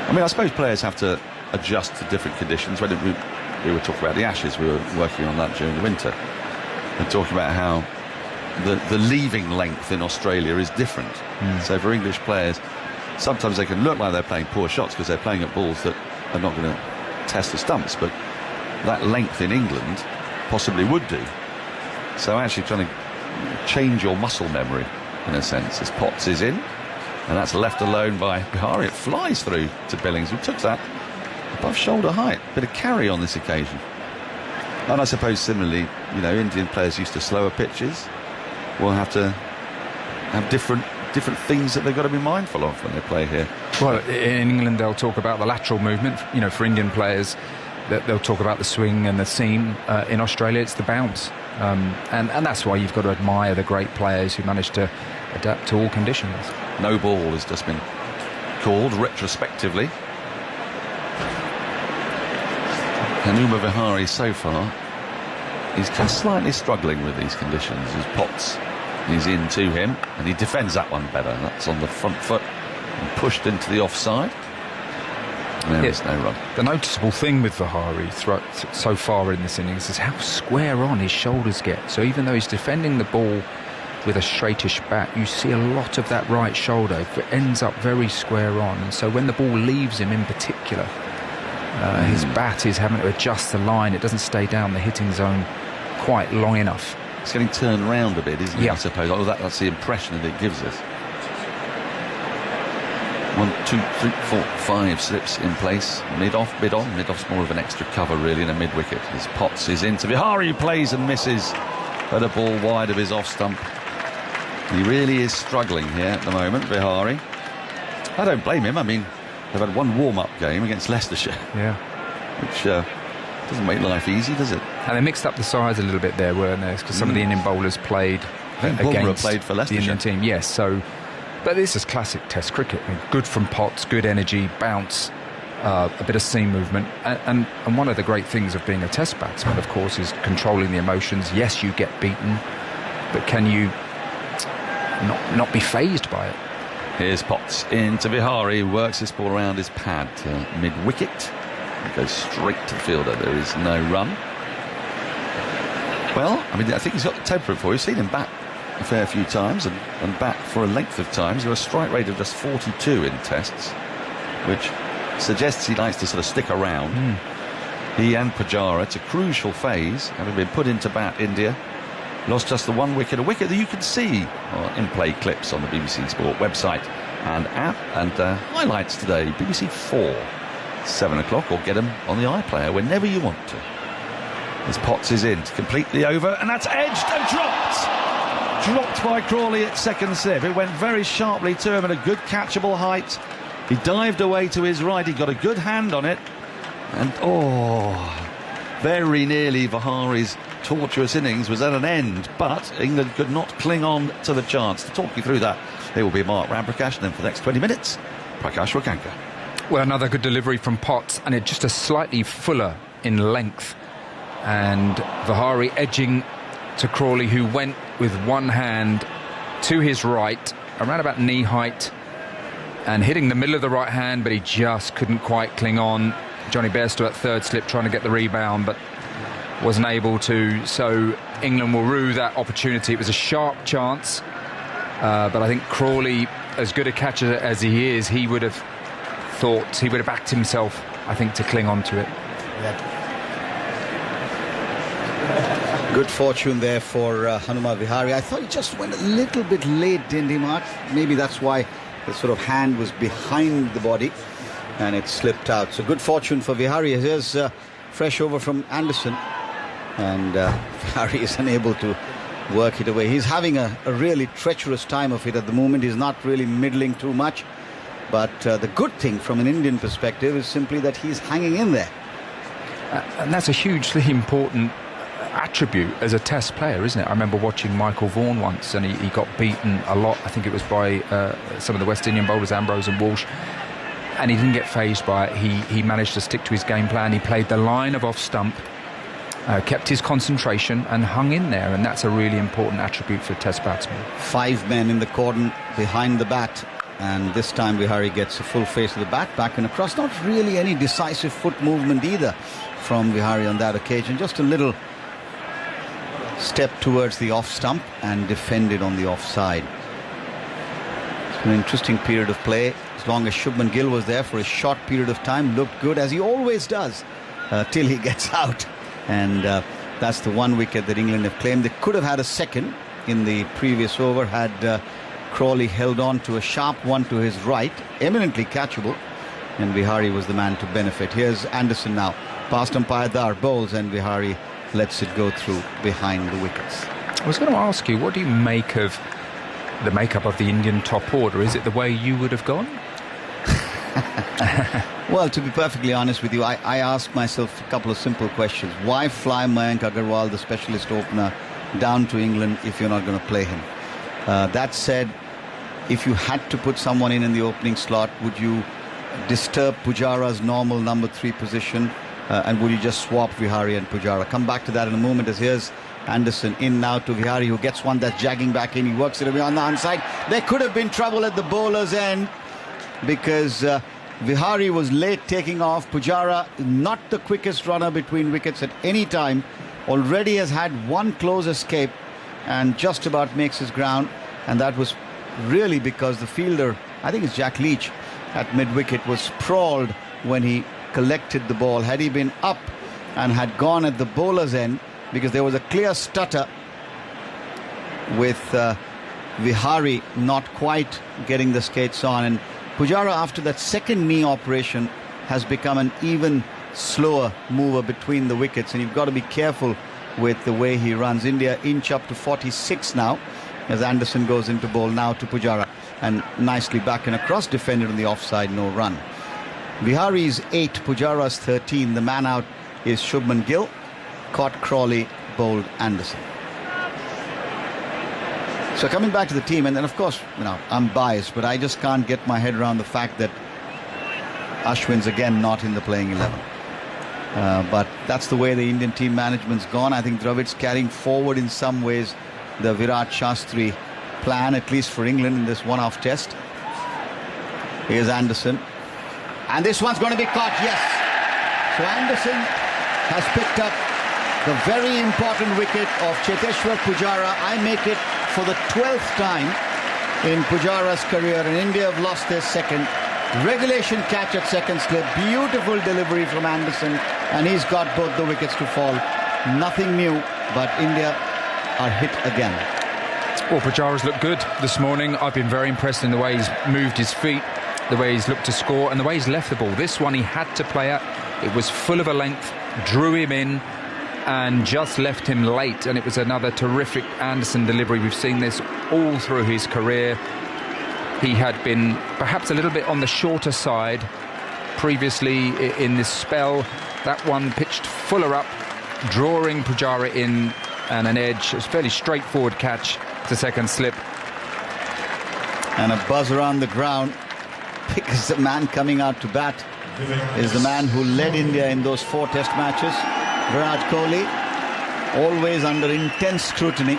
I mean, I suppose players have to adjust to different conditions. When we were talking about the Ashes, we were working on that during the winter, and talking about how the leaving length in Australia is different. So for English players, sometimes they can look like they're playing poor shots because they're playing at balls that are not going to test the stumps, but that length in England possibly would do. So actually trying to change your muscle memory, in a sense, as Potts is in, and that's left alone by Bihari. It flies through to Billings, who took that above shoulder height. Bit of carry on this occasion. And I suppose similarly, Indian players used to slower pitches will have to have different things that they've got to be mindful of when they play here. Well, in England they'll talk about the lateral movement. For Indian players, they'll talk about the swing and the seam. In Australia, it's the bounce, and that's why you've got to admire the great players who manage to adapt to all conditions. No ball has just been called retrospectively. Hanuma Vihari so far, he's just slightly struggling with these conditions as Potts is in to him, and he defends that one better. That's on the front foot and pushed into the offside. There is no run. The noticeable thing with Vihari so far in this innings is how square on his shoulders get. So even though he's defending the ball with a straightish bat, you see a lot of that right shoulder. It ends up very square on, and so when the ball leaves him in particular, his bat is having to adjust the line. It doesn't stay down the hitting zone quite long enough. It's getting turned round a bit, isn't it? Yeah. I suppose. That's the impression that it gives us. 1, 2, 3, 4, 5 slips in place. Mid-off, mid-on. Mid-off's more of an extra cover, really, in a mid-wicket. As Potts is into Vihari, plays and misses at a ball wide of his off-stump. He really is struggling here at the moment, Vihari. I don't blame him. I mean, they've had one warm-up game against Leicestershire. Yeah. Which doesn't make life easy, does it? And they mixed up the sides a little bit there, weren't they? Because some of the Indian bowlers played against played for the Indian team. Yes, so... But this is classic Test cricket. I mean, good from Potts, good energy, bounce, a bit of seam movement. And one of the great things of being a Test batsman, of course, is controlling the emotions. Yes, you get beaten, but can you not be fazed by it? Here's Potts into Vihari, works this ball around his pad to mid-wicket. It goes straight to the fielder. There is no run. Well, I mean, I think he's got the temperament for it. You've seen him bat a fair few times and bat for a length of times. He's got a strike rate of just 42 in tests, which suggests he likes to sort of stick around. He and Pujara, it's a crucial phase, having been put into bat. India lost just the 1 wicket, a wicket that you can see in-play clips on the BBC Sport website and app, and highlights today, BBC 4, 7 o'clock, or get them on the iPlayer whenever you want to. As Potts is in to complete the over, and that's edged and dropped by Crawley at second slip. It went very sharply to him at a good catchable height. He dived away to his right, he got a good hand on it, and very nearly Vihari's tortuous innings was at an end, but England could not cling on to the chance. To talk you through that, there will be Mark Ramprakash, and then for the next 20 minutes, Prakash Rakanka. Well, another good delivery from Potts, and it just a slightly fuller in length. And Vihari edging to Crawley, who went with one hand to his right, around about knee height, and hitting the middle of the right hand, but he just couldn't quite cling on. Johnny Bairstow at third slip trying to get the rebound, but wasn't able to. So England will rue that opportunity. It was a sharp chance, but I think Crawley, as good a catcher as he is, he would have thought, he would have backed himself, I think, to cling on to it. Good fortune there for Hanuma Vihari. I thought he just went a little bit late, didn't he, Mark? Maybe that's why the sort of hand was behind the body and it slipped out. So good fortune for Vihari. Here's fresh over from Anderson, and Vihari is unable to work it away. He's having a really treacherous time of it at the moment. He's not really middling too much, but the good thing from an Indian perspective is simply that he's hanging in there. And that's a hugely important attribute as a test player, isn't it? I remember watching Michael Vaughan once, and he got beaten a lot. I think it was by some of the West Indian bowlers, Ambrose and Walsh, and he didn't get fazed by it. He managed to stick to his game plan. He played the line of off stump, kept his concentration and hung in there, and that's a really important attribute for a test batsman. 5 men in the cordon behind the bat, and this time Vihari gets a full face of the bat, back and across. Not really any decisive foot movement either from Vihari on that occasion, just a little step towards the off stump and defended on the offside. It's been an interesting period of play. As long as Shubman Gill was there for a short period of time, looked good, as he always does, till he gets out. And that's the 1 wicket that England have claimed. They could have had a second in the previous over had Crawley held on to a sharp one to his right, eminently catchable, and Vihari was the man to benefit. Here's Anderson now, past umpire Dar, bowls, and Vihari lets it go through behind the wickets. I was going to ask you, what do you make of the makeup of the Indian top order? Is it the way you would have gone? Well, to be perfectly honest with you, I asked myself a couple of simple questions. Why fly Mayank Agarwal, the specialist opener, down to England if you're not going to play him? That said, if you had to put someone in the opening slot, would you disturb Pujara's normal number 3 position? And would you just swap Vihari and Pujara? Come back to that in a moment, as here's Anderson in now to Vihari, who gets one that's jagging back in. He works it away on the inside. There could have been trouble at the bowler's end because Vihari was late taking off. Pujara, not the quickest runner between wickets at any time, already has had one close escape and just about makes his ground. And that was really because the fielder, I think it's Jack Leach, at mid-wicket was sprawled when he collected the ball. Had he been up and had gone at the bowler's end, because there was a clear stutter with Vihari not quite getting the skates on, and Pujara, after that second knee operation, has become an even slower mover between the wickets, and you've got to be careful with the way he runs. India inch up to 46 now as Anderson goes into bowl now to Pujara, and nicely back and across, defended on the offside, no run. Vihari's 8, Pujara's 13. The man out is Shubman Gill. Caught Crawley, bowled Anderson. So coming back to the team, and then of course, you know, I'm biased, but I just can't get my head around the fact that Ashwin's again not in the playing 11. But that's the way the Indian team management's gone. I think Dravid's carrying forward in some ways the Virat Shastri plan, at least for England in this one-off test. Here's Anderson. And this one's going to be caught, yes. So Anderson has picked up the very important wicket of Cheteshwar Pujara. I make it for the 12th time in Pujara's career, and India have lost their second. Regulation catch at second slip. Beautiful delivery from Anderson And he's got both the wickets to fall. Nothing new, but India are hit again. Well, Pujara's looked good this morning. I've been very impressed in the way he's moved his feet, the way he's looked to score, and the way he's left the ball. This one he had to play at. It was full of a length, drew him in, and just left him late. And it was another terrific Anderson delivery. We've seen this all through his career. He had been perhaps a little bit on the shorter side previously in this spell. That one pitched fuller up, drawing Pujara in, and an edge. It was a fairly straightforward catch to second slip. And a buzz around the ground because the man coming out to bat is the man who led India in those 4 test matches, Virat Kohli, always under intense scrutiny,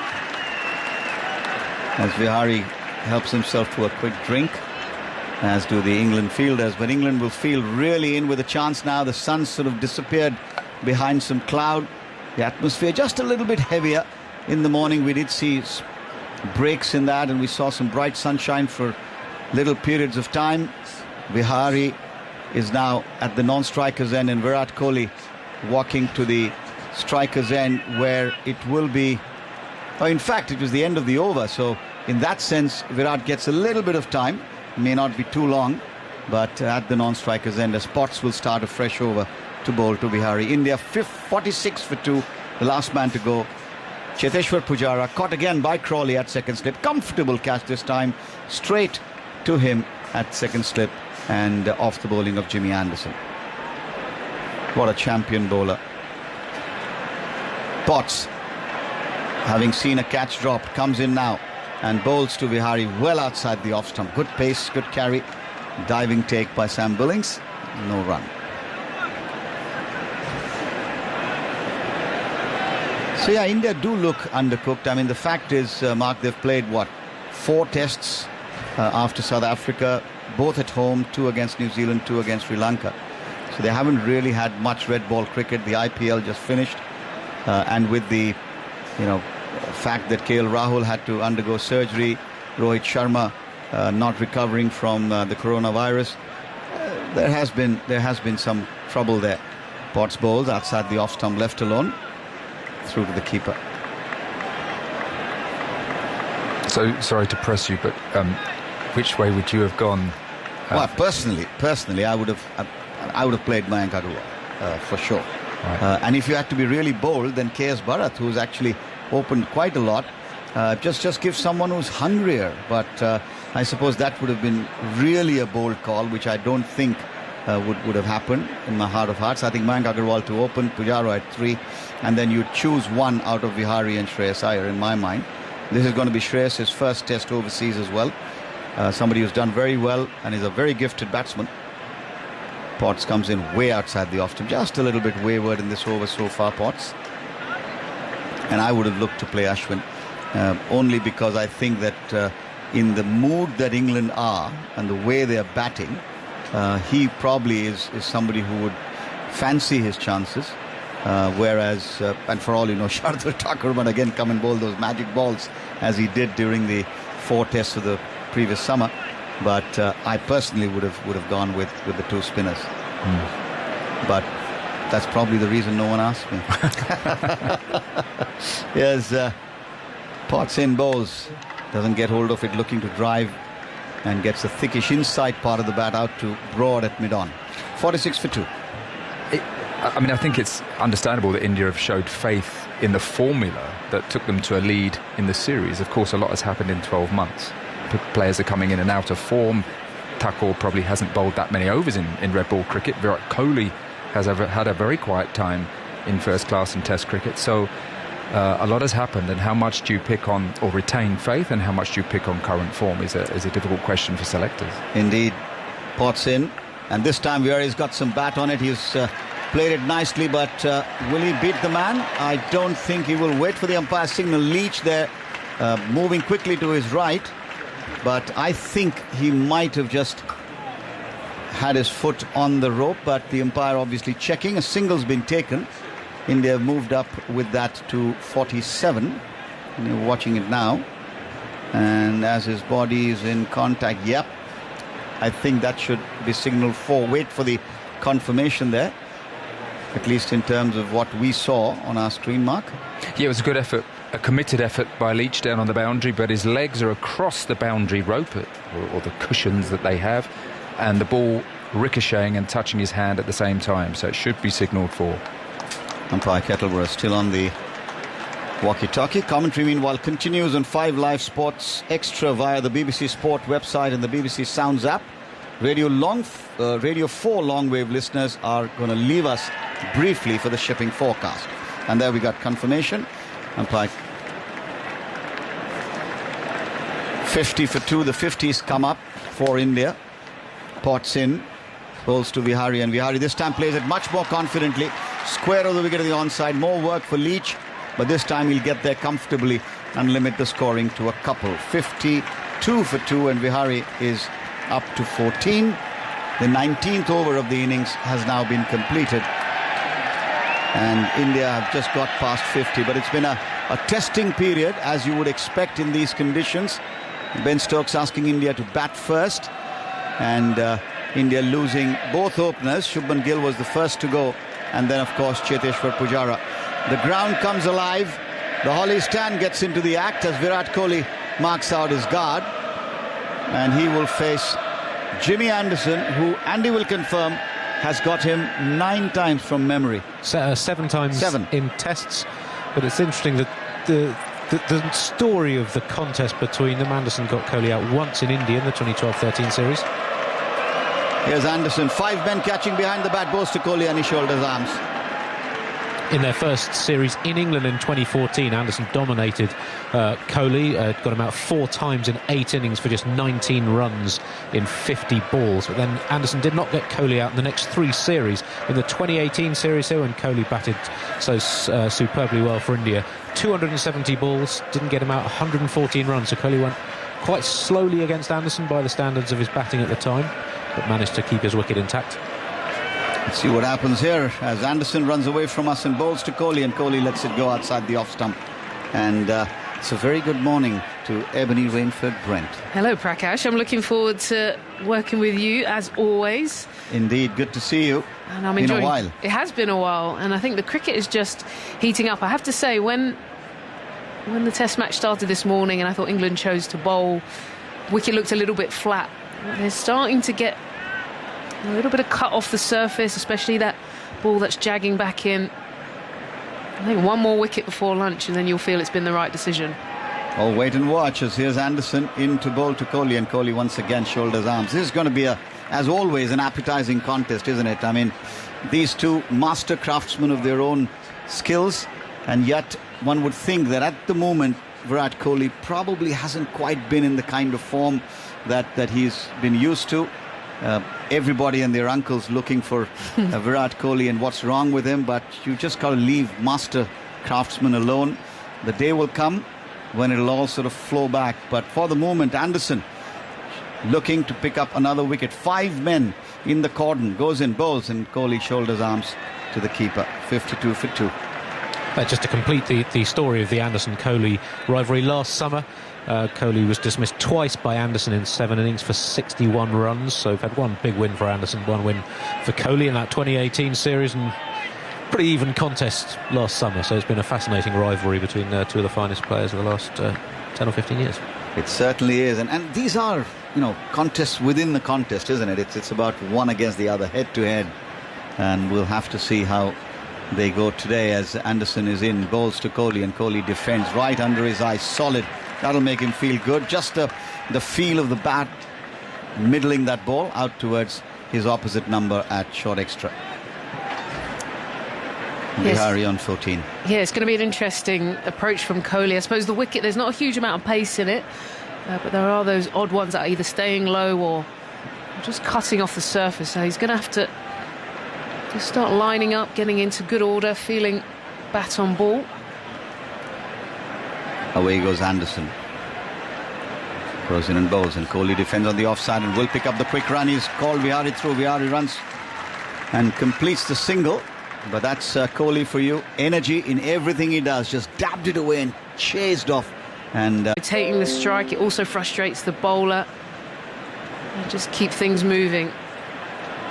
as Vihari helps himself to a quick drink, as do the England fielders. But England will field really in with a chance now. The sun sort of disappeared behind some cloud. The atmosphere just a little bit heavier. In the morning we did see breaks in that, and we saw some bright sunshine for little periods of time. Vihari is now at the non-striker's end, and Virat Kohli walking to the striker's end, where it will be, in fact it was the end of the over, so in that sense Virat gets a little bit of time. May not be too long, but at the non-striker's end, as Potts will start a fresh over to bowl to Vihari. India 46 for 2, the last man to go. Cheteshwar Pujara caught again by Crawley at second slip. Comfortable catch this time, straight to him at second slip, and off the bowling of Jimmy Anderson. What a champion bowler. Potts, having seen a catch drop, comes in now and bowls to Vihari well outside the off stump. Good pace, good carry. Diving take by Sam Billings. No run. So yeah, India do look undercooked. I mean, the fact is, Mark, they've played, 4 tests after South Africa, both at home, 2 against New Zealand, 2 against Sri Lanka. So they haven't really had much red ball cricket. The IPL just finished. And with the, fact that KL Rahul had to undergo surgery, Rohit Sharma not recovering from the coronavirus, there has been some trouble there. Potts bowls outside the off stump, left alone, through to the keeper. So sorry to press you, but which way would you have gone? Well, personally, I would have played Mayank Agarwal for sure. Right. And if you had to be really bold, then KS Bharat, who's actually opened quite a lot, just give someone who's hungrier. But I suppose that would have been really a bold call, which I don't think would have happened in my heart of hearts. I think Mayank Agarwal to open, Pujara at 3, and then you choose one out of Vihari and Shreyas Iyer in my mind. This is going to be Shreyas' first test overseas as well. Somebody who's done very well and is a very gifted batsman. Potts comes in way outside the off stump, just a little bit wayward in this over so far, Potts. And I would have looked to play Ashwin, only because I think that in the mood that England are and the way they are batting, he probably is somebody who would fancy his chances. Whereas, and for all you know, Shardul Thakur might again come and bowl those magic balls as he did during the 4 tests of the previous summer. But I personally would have gone with the 2 spinners. But that's probably the reason no one asked me. Yes, Potts in bowls, doesn't get hold of it, looking to drive, and gets the thickish inside part of the bat out to Broad at mid-on. 46 for 2. I think it's understandable that India have showed faith in the formula that took them to a lead in the series. Of course, a lot has happened in 12 months. Players are coming in and out of form. Thakur probably hasn't bowled that many overs in red ball cricket. Virat Kohli has had a very quiet time in first class and test cricket. So a lot has happened, and how much do you pick on or retain faith, and how much do you pick on current form is a difficult question for selectors. Indeed. Potts in, and this time Vihari's got some bat on it. He's played it nicely, but will he beat the man? I don't think he will. Wait for the umpire signal. Leach there moving quickly to his right, but I think he might have just had his foot on the rope, but the umpire obviously checking. A single's been taken. India moved up with that to 47. And you're watching it now, and as his body is in contact, yep, I think that should be signal 4. Wait for the confirmation there. at least in terms of what we saw on our screen, Mark. Yeah, it was a good effort, a committed effort by Leach down on the boundary, but his legs are across the boundary rope, or the cushions that they have, and the ball ricocheting and touching his hand at the same time, so it should be signalled for. Umpire Kettleborough still on the walkie-talkie. Commentary, meanwhile, continues on 5 Live Sports Extra via the BBC Sport website and the BBC Sounds app. Radio 4 long-wave listeners are going to leave us briefly for the shipping forecast. And there we got confirmation. Umpire 50 for 2. The 50s come up for India. Pots in. Bowls to Vihari, and Vihari this time plays it much more confidently. Square of the wicket of the onside. More work for Leach, but this time he'll get there comfortably and limit the scoring to a couple. 52 for 2, and Vihari is up to 14. The 19th over of the innings has now been completed, and India have just got past 50, but it's been a testing period, as you would expect in these conditions. Ben Stokes asking India to bat first, and India losing both openers. Shubman Gill was the first to go, and then of course Cheteshwar Pujara. The ground comes alive. The Holly stand gets into the act as Virat Kohli marks out his guard, and he will face Jimmy Anderson, who Andy will confirm has got him 9 times from memory. 7 times 7 in tests, but it's interesting that the story of the contest between them, Anderson got Kohli out once in India in the 2012-13 series. Here's Anderson, 5 men catching behind the bat, goes to Kohli and he shoulders arms. In their first series in England in 2014, Anderson dominated Kohli, got him out 4 times in 8 innings for just 19 runs in 50 balls. But then Anderson did not get Kohli out in the next 3 series. In the 2018 series, when Kohli batted so superbly well for India, 270 balls, didn't get him out, 114 runs. So Kohli went quite slowly against Anderson by the standards of his batting at the time, but managed to keep his wicket intact. Let's see what happens here as Anderson runs away from us and bowls to Kohli, and Kohli lets it go outside the off stump. And it's a very good morning to Ebony Rainford Brent. Hello, Prakash. I'm looking forward to working with you as always. Indeed, good to see you. And I'm enjoying. Been a while. It has been a while, and I think the cricket is just heating up. I have to say, when the Test match started this morning, and I thought England chose to bowl, wicket looked a little bit flat. They're starting to get a little bit of cut off the surface, especially that ball that's jagging back in. I think 1 more wicket before lunch and then you'll feel it's been the right decision. Oh, wait and watch as here's Anderson in to bowl to Kohli, and Kohli once again shoulders arms. This is going to be, as always, an appetizing contest, isn't it? I mean, these two master craftsmen of their own skills, and yet one would think that at the moment Virat Kohli probably hasn't quite been in the kind of form that he's been used to. Everybody and their uncles looking for Virat Kohli and what's wrong with him, but you just got to leave master craftsmen alone. The day will come when it'll all sort of flow back, but for the moment Anderson looking to pick up another wicket. 5 men in the cordon, goes in, bowls, and Kohli shoulders arms to the keeper. 52 for 2. Just to complete the story of the Anderson-Kohli rivalry, last summer Kohli was dismissed twice by Anderson in 7 innings for 61 runs. So we've had 1 big win for Anderson, 1 win for Kohli in that 2018 series, and pretty even contest last summer. So it's been a fascinating rivalry between 2 of the finest players of the last 10 or 15 years. It certainly is, and these are, contests within the contest, isn't it? It's about one against the other, head to head, and we'll have to see how they go today as Anderson is in, bowls to Kohli, and Kohli defends right under his eyes, solid. That'll make him feel good. Just the feel of the bat middling that ball out towards his opposite number at short extra. Yes. Vihari on 14. Yeah, it's going to be an interesting approach from Kohli. I suppose the wicket, there's not a huge amount of pace in it, but there are those odd ones that are either staying low or just cutting off the surface. So he's going to have to just start lining up, getting into good order, feeling bat on ball. Away goes Anderson. Throws in and bowls, and Kohli defends on the offside and will pick up the quick run. He's called Vihari through. Vihari runs and completes the single. But that's Kohli for you. Energy in everything he does. Just dabbed it away and chased off. And taking the strike, it also frustrates the bowler. And just keep things moving.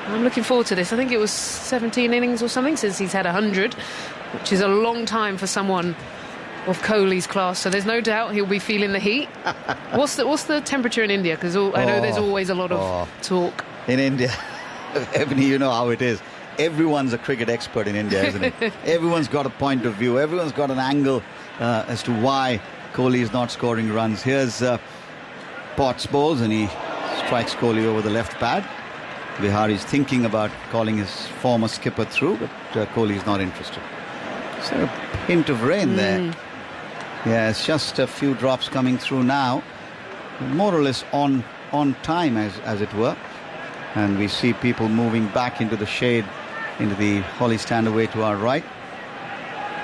I'm looking forward to this. I think it was 17 innings or something since he's had 100, which is a long time for someone of Kohli's class. So there's no doubt he'll be feeling the heat. What's the temperature in India? Because I know there's always a lot of talk. In India, Ebony, you know how it is. Everyone's a cricket expert in India, isn't it? Everyone's got a point of view. Everyone's got an angle as to why Kohli is not scoring runs. Here's Potts bowls, and he strikes Kohli over the left pad. Vihari's thinking about calling his former skipper through, but Kohli is not interested. Is there a hint of rain there? Yeah, it's just a few drops coming through now. More or less on time, as it were. And we see people moving back into the shade, into the Holly stand away to our right.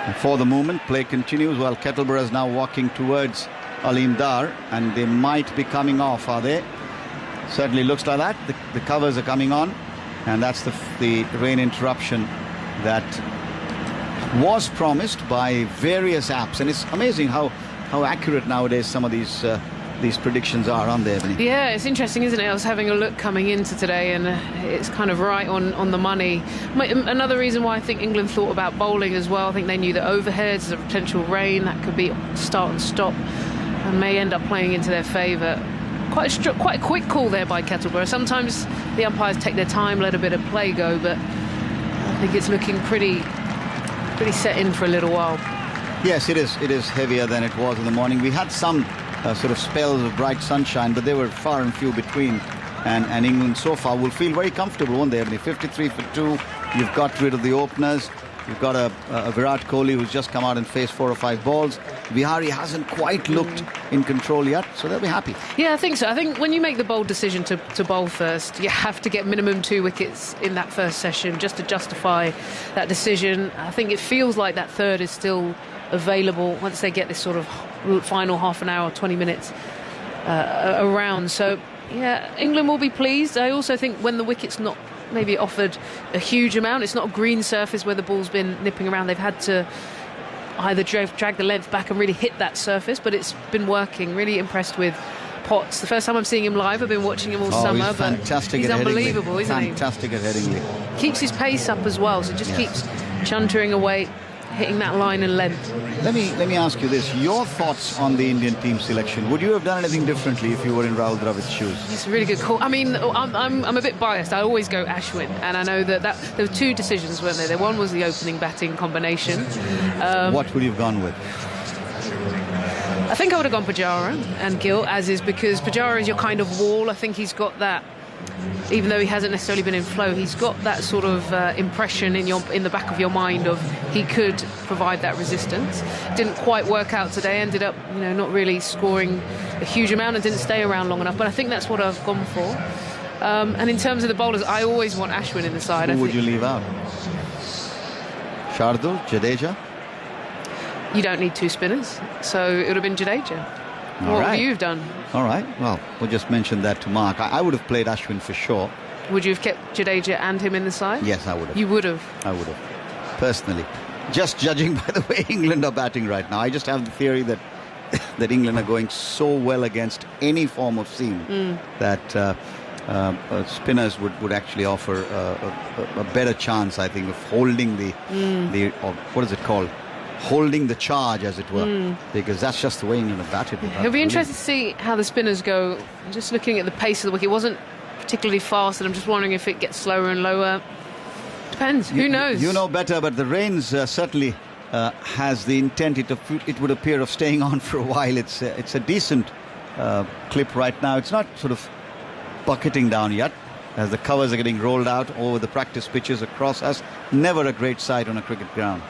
And for the moment, play continues while Kettleborough is now walking towards Aleem Dar, and they might be coming off, are they? Certainly looks like that. The covers are coming on, and that's the rain interruption that was promised by various apps. And it's amazing how accurate nowadays some of these predictions are, aren't they, Ebony? Yeah, it's interesting, isn't it? I was having a look coming into today, and it's kind of right on the money. Another reason why I think England thought about bowling as well, I think they knew that overheads, the potential rain, that could be start and stop, and may end up playing into their favour. Quite a quick call there by Kettleborough. Sometimes the umpires take their time, let a bit of play go, but I think it's looking pretty set in for a little while. Yes, it is. It is heavier than it was in the morning. We had some sort of spells of bright sunshine, but they were far and few between. And England so far will feel very comfortable, won't they? 53 for 2. You've got rid of the openers. You've got a Virat Kohli who's just come out and faced 4 or 5 balls. Vihari hasn't quite looked in control yet, so they'll be happy. Yeah, I think so. I think when you make the bold decision to bowl first, you have to get minimum 2 wickets in that first session just to justify that decision. I think it feels like that third is still available once they get this sort of final half an hour, 20 minutes around. So, yeah, England will be pleased. I also think when the wicket's not maybe offered a huge amount, it's not a green surface where the ball's been nipping around. They've had to either drag the length back and really hit that surface, but it's been working. Really impressed with Potts. The first time I'm seeing him live. I've been watching him all summer. He's fantastic. He's unbelievable, Headingley. isn't he? Fantastic at Headingley. Keeps his pace up as well, so just keeps chuntering away, hitting that line and length. Let me ask you this. Your thoughts on the Indian team selection. Would you have done anything differently if you were in Rahul Dravid's shoes? It's a really good call. I mean, I'm a bit biased. I always go Ashwin, and I know that there were 2 decisions, weren't there? One was the opening batting combination. What would you have gone with? I think I would have gone Pujara and Gill, as is, because Pujara is your kind of wall. I think he's got that, even though he hasn't necessarily been in flow, he's got that sort of impression in the back of your mind of he could provide that resistance. Didn't quite work out today, ended up not really scoring a huge amount and didn't stay around long enough, but I think that's what I've gone for. And in terms of the bowlers, I always want Ashwin in the side. Who would you leave out? Shardul, Jadeja? You don't need 2 spinners, so it would have been Jadeja. What would you have done? All right, well, we'll just mention that to Mark. I would have played Ashwin for sure. Would you have kept Jadeja and him in the side? Yes, I would have. You would have? I would have, personally. Just judging by the way England are batting right now. I just have the theory that England are going so well against any form of seam that spinners would actually offer a better chance, I think, of holding the or what is it called? Holding the charge, as it were, because that's just the way England have batted. It'll be interesting to see how the spinners go. Just looking at the pace of the wicket, it wasn't particularly fast, and I'm just wondering if it gets slower and lower. Depends. Who knows? You know better, but the rains certainly has the intent, it would appear, of staying on for a while. It's a decent clip right now. It's not sort of bucketing down yet, as the covers are getting rolled out over the practice pitches across us. Never a great sight on a cricket ground.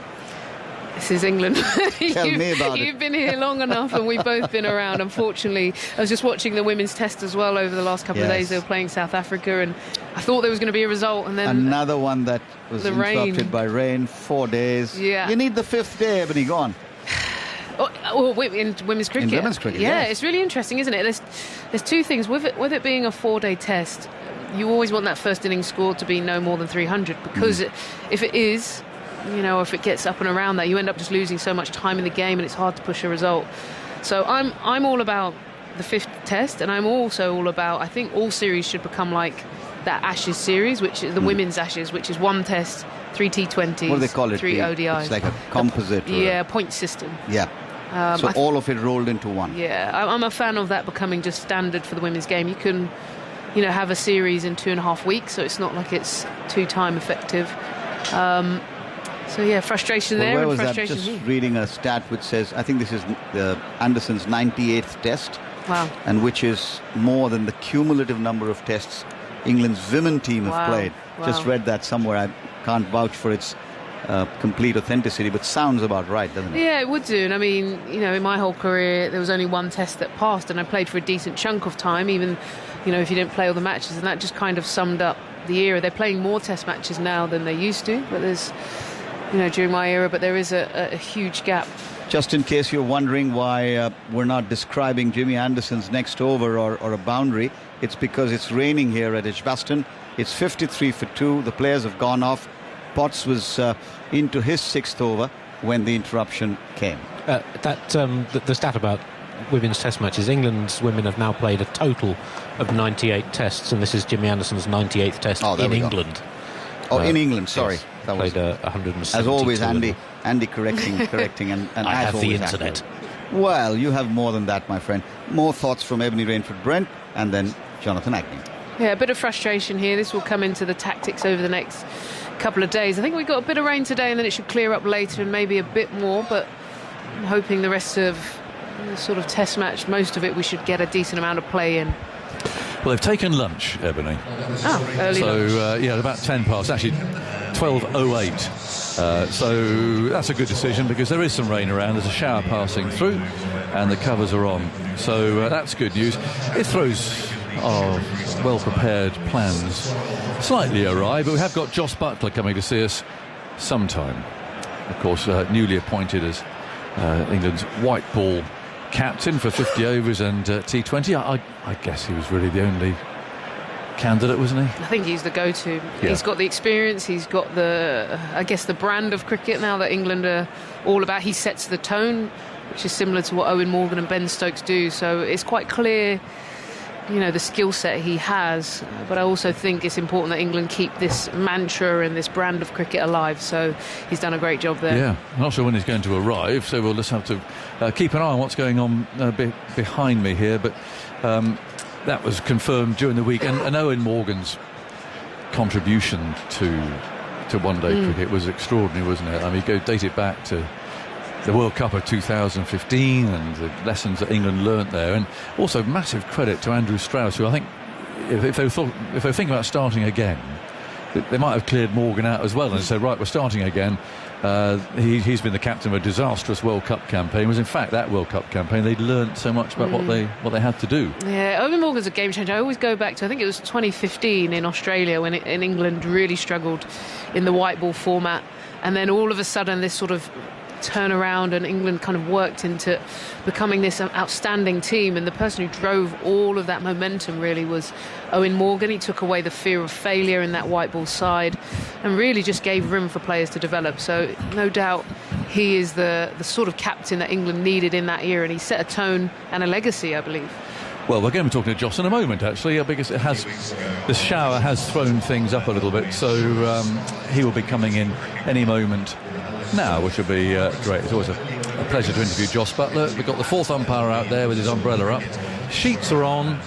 This is England. Tell me about it. You've been here long enough, and we've both been around. Unfortunately, I was just watching the women's test as well over the last couple of days. They were playing South Africa, and I thought there was going to be a result, and then another one that was interrupted by rain. 4 days. Yeah. You need the 5th day, Ebony. Go on. In women's cricket. In women's cricket, yeah, yes. It's really interesting, isn't it? There's 2 things with it being a 4-day test. You always want that first innings score to be no more than 300, because if it is, if it gets up and around that, you end up just losing so much time in the game, and it's hard to push a result. So I'm all about the 5th test, and I'm also all about, I think all series should become like that Ashes series, which is the women's Ashes, which is 1 Test, 3 T20s, What do they call it? 3 ODIs. It's like a composite. Point system. Yeah. So all of it rolled into one. Yeah, I'm a fan of that becoming just standard for the women's game. You can, have a series in 2.5 weeks, so it's not like it's too time effective. Frustration there. Where and was that? frustration Just here. reading a stat which says, I think this is Anderson's 98th test. Wow. And which is more than the cumulative number of tests England's women team have played. Just read that somewhere. I can't vouch for its complete authenticity, but sounds about right, doesn't it? Yeah, it would do. And I mean, in my whole career, there was only 1 test that passed, and I played for a decent chunk of time, even, if you didn't play all the matches, and that just kind of summed up the era. They're playing more test matches now than they used to, but there's, during my era, but there is a huge gap. Just in case you're wondering why we're not describing Jimmy Anderson's next over or a boundary, it's because it's raining here at Edgbaston. It's 53 for 2. The players have gone off. Potts was into his 6th over when the interruption came. The stat about women's test matches, England's women have now played a total of 98 tests, and this is Jimmy Anderson's 98th test in England. In England, sorry. Yes, that played was 172. As always, Andy correcting and I as have the always internet. accurate. Well, you have more than that, my friend. More thoughts from Ebony Rainford-Brent and then Jonathan Agnew. Yeah, a bit of frustration here. This will come into the tactics over the next couple of days. I think we got a bit of rain today, and then it should clear up later and maybe a bit more, but I'm hoping the rest of the sort of test match, most of it, we should get a decent amount of play in. Well, they've taken lunch, Ebony. Early lunch. So, about 10 past, actually 12:08. So that's a good decision because there is some rain around. There's a shower passing through and the covers are on. So that's good news. It throws our well-prepared plans slightly awry, but we have got Jos Buttler coming to see us sometime. Of course, newly appointed as England's white ball captain for 50 overs and T20. I guess he was really the only candidate, wasn't he? I think he's the go-to. Yeah. He's got the experience, he's got the brand of cricket now that England are all about. He sets the tone, which is similar to what Owen Morgan and Ben Stokes do, so it's quite clear the skill set he has, but I also think it's important that England keep this mantra and this brand of cricket alive, so he's done a great job there. Yeah, I'm not sure when he's going to arrive, so we'll just have to keep an eye on what's going on behind me here, but that was confirmed during the week, and Owen Morgan's contribution to one-day cricket was extraordinary, wasn't it? I mean, date it back to the World Cup of 2015 and the lessons that England learnt there, and also massive credit to Andrew Strauss, who I think if they were thinking about starting again, they might have cleared Morgan out as well and said, right, we're starting again. He's been the captain of a disastrous World Cup campaign. It was in fact that World Cup campaign they'd learnt so much about what they had to do. Yeah, Owen Morgan's a game changer. I always go back to, I think it was 2015 in Australia when in England really struggled in the white ball format, and then all of a sudden this sort of turn around and England kind of worked into becoming this outstanding team, and the person who drove all of that momentum really was Owen Morgan. He took away the fear of failure in that white ball side and really just gave room for players to develop, so no doubt he is the sort of captain that England needed in that era, and he set a tone and a legacy, I believe. Well, we're going to be talking to Jos in a moment, actually, because the shower has thrown things up a little bit, so he will be coming in any moment now, which will be great. It's always a pleasure to interview Jos Buttler. We've got the fourth umpire out there with his umbrella up. Sheets are on,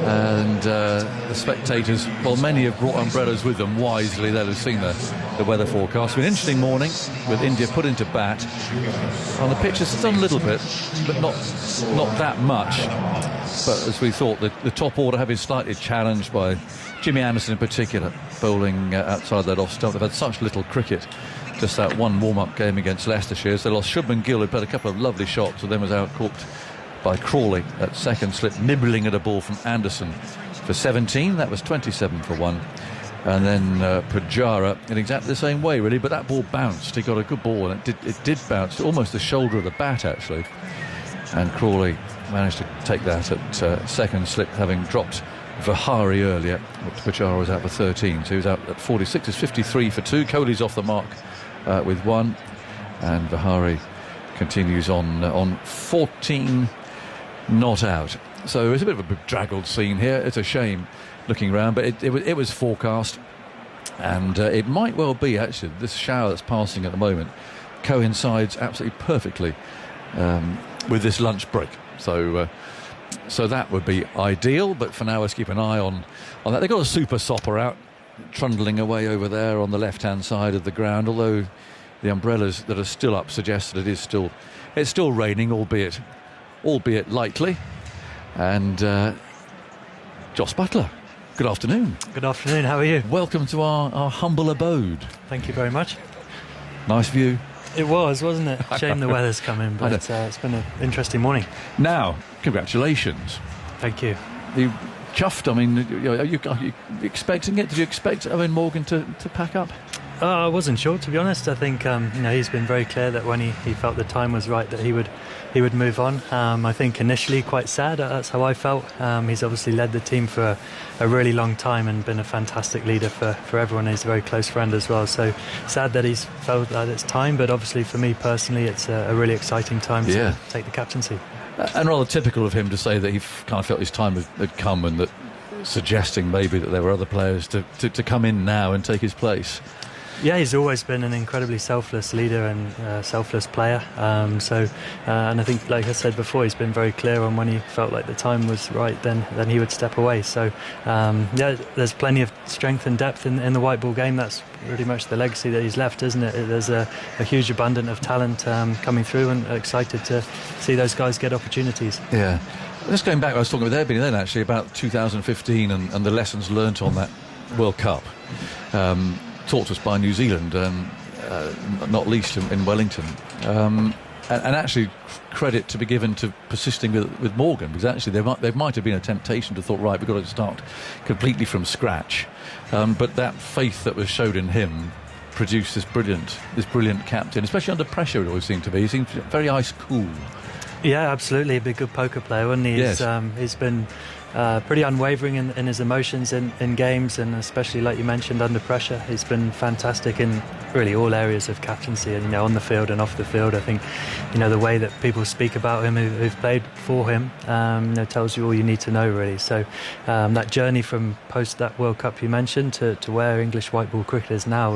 and the spectators, well, many have brought umbrellas with them wisely. They'll have seen the weather forecast. It's been an interesting morning with India put into bat. On the pitch, it's done a little bit, but not that much. But as we thought, the top order have been slightly challenged by Jimmy Anderson in particular, bowling outside that off stump. They've had such little cricket. Just that one warm-up game against Leicestershire. So they lost Shubman Gill, who played a couple of lovely shots, and then was out-caught by Crawley at second slip, nibbling at a ball from Anderson for 17. That was 27 for 1. And then Pujara in exactly the same way, really, but that ball bounced. He got a good ball, and it did bounce to almost the shoulder of the bat, actually. And Crawley managed to take that at second slip, having dropped Vihari earlier. Pujara was out for 13, so he was out at 46. It's 53 for 2. Kohli's off the mark with 1, and Vihari continues on 14 not out. So it's a bit of a bedraggled scene here. It's a shame looking around, but it was forecast, and it might well be actually this shower that's passing at the moment coincides absolutely perfectly with this lunch break. So that would be ideal, but for now let's keep an eye on that. They've got a super sopper out trundling away over there on the left-hand side of the ground, although the umbrellas that are still up suggest that it's still raining, albeit lightly. And Joss Butler, good afternoon. Good afternoon, how are you? Welcome to our humble abode. Thank you very much. Nice view. It was, wasn't it? Shame the weather's coming, but it's been an interesting morning. Now, congratulations. Thank you. You chuffed? I mean, are you expecting it? Did you expect Eoin Morgan to pack up? I wasn't sure, to be honest. I think he's been very clear that when he felt the time was right, that he would move on. I think initially quite sad. That's how I felt. He's obviously led the team for a really long time and been a fantastic leader for everyone. He's a very close friend as well. So sad that he's felt that it's time. But obviously for me personally, it's a really exciting time to take the captaincy. And rather typical of him to say that he kind of felt his time had come, and that suggesting maybe that there were other players to come in now and take his place. Yeah, he's always been an incredibly selfless leader and selfless player. And I think, like I said before, he's been very clear on when he felt like the time was right, then he would step away. So, there's plenty of strength and depth in the white ball game. That's pretty much the legacy that he's left, isn't it? There's a huge abundance of talent coming through, and excited to see those guys get opportunities. Yeah. Just going back, I was talking with Erbin then actually about 2015 and the lessons learnt on that World Cup. Taught to us by New Zealand, not least in Wellington, and actually credit to be given to persisting with Morgan, because actually there might have been a temptation to thought, right, we've got to start completely from scratch, but that faith that was showed in him produced this brilliant captain, especially under pressure. It always seemed to be. He seemed very ice cool. Yeah, absolutely, a big good poker player, wasn't he? Yes. He's been pretty unwavering in his emotions in games, and especially, like you mentioned, under pressure. He's been fantastic in really all areas of captaincy, and on the field and off the field. I think the way that people speak about him who've played for him tells you all you need to know, really. So that journey from post that World Cup you mentioned to where English white ball cricket is now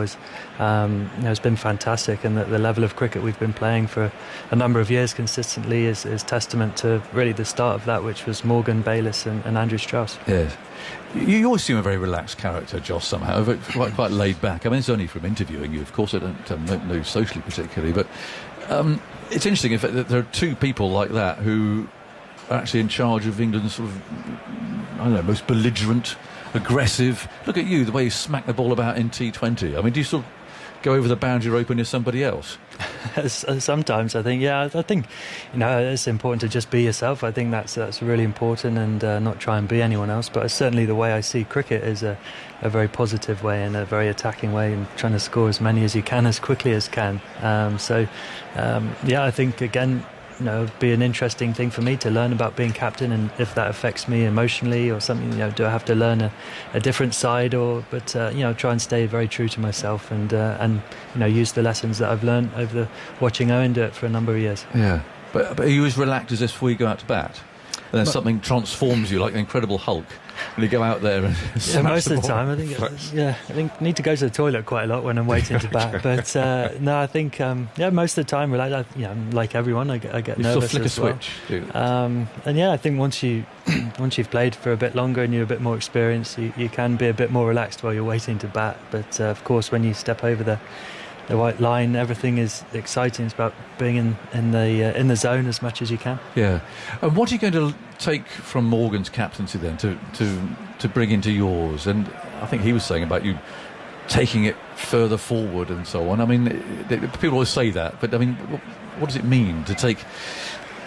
has been fantastic, and the level of cricket we've been playing for a number of years consistently is testament to really the start of that, which was Morgan, Bayliss and Andrew Strauss. Yes. You always seem a very relaxed character, Joss, somehow, but quite laid back. I mean, it's only from interviewing you, of course. I don't know socially particularly, but it's interesting that there are two people like that who are actually in charge of England's sort of, I don't know, most belligerent, aggressive. Look at you, the way you smack the ball about in T20. I mean, do you sort of go over the boundary rope when you're somebody else? Sometimes I think, it's important to just be yourself. I think that's really important, and not try and be anyone else. But certainly the way I see cricket is a very positive way and a very attacking way, and trying to score as many as you can as quickly as can. I think again, it'd be an interesting thing for me to learn about being captain, and if that affects me emotionally or something, do I have to learn a different side, but try and stay very true to myself, and use the lessons that I've learned over watching Eoin do it for a number of years. Yeah, but are you as relaxed as this before you go out to bat? And then something transforms you like the Incredible Hulk, and you go out there and most of the time I think I need to go to the toilet quite a lot when I'm waiting to bat, but no, I think most of the time like everyone, I get you nervous flick as a well. switch, I think once you've played for a bit longer and you're a bit more experienced, you can be a bit more relaxed while you're waiting to bat, but of course when you step over the white line, everything is exciting. It's about being in the zone as much as you can. Yeah. And what are you going to take from Morgan's captaincy then to bring into yours? And I think he was saying about you taking it further forward and so on. I mean, people always say that, but I mean, what does it mean to take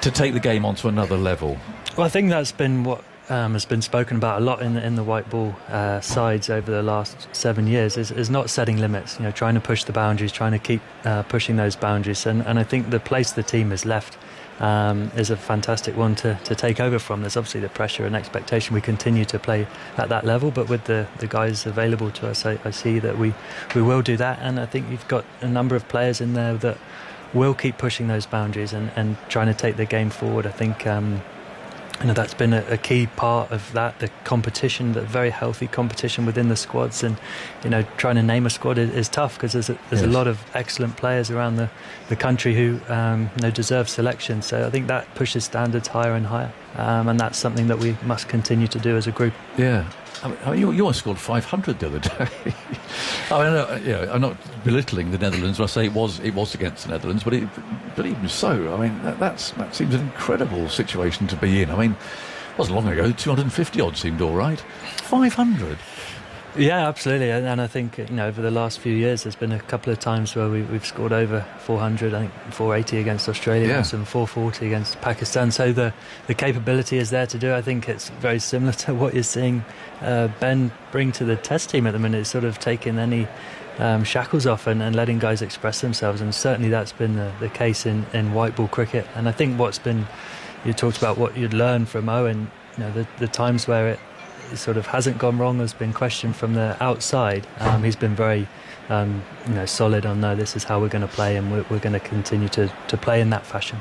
the game onto another level? Well, I think that's been what has been spoken about a lot in the white ball sides over the last 7 years is not setting limits, trying to push the boundaries, trying to keep pushing those boundaries, and I think the place the team has left is a fantastic one to take over from. There's obviously the pressure and expectation we continue to play at that level, but with the guys available to us, I see that we will do that, and I think you've got a number of players in there that will keep pushing those boundaries and trying to take the game forward. I think that's been a key part of that, the competition, the very healthy competition within the squads. And trying to name a squad is tough, because there's a lot of excellent players around the country who deserve selection. So I think that pushes standards higher and higher, and that's something that we must continue to do as a group. Yeah. I mean, you almost scored 500 the other day. I mean, I'm not belittling the Netherlands when I say it was against the Netherlands, but even so, I mean, that seems an incredible situation to be in. I mean, it wasn't long ago, 250 odd seemed all right. 500. Yeah, absolutely. And I think over the last few years there's been a couple of times where we've scored over 400. I think 480 against Australia, and some 440 against Pakistan. So the capability is there to do. I think it's very similar to what you're seeing Ben bring to the Test team at the minute. It's sort of taking any shackles off and letting guys express themselves, and certainly that's been the case in white ball cricket. And I think you talked about what you'd learn from Owen, the times where it sort of hasn't gone wrong has been questioned from the outside. He's been very solid on, no, this is how we're going to play, and we're going to continue to play in that fashion.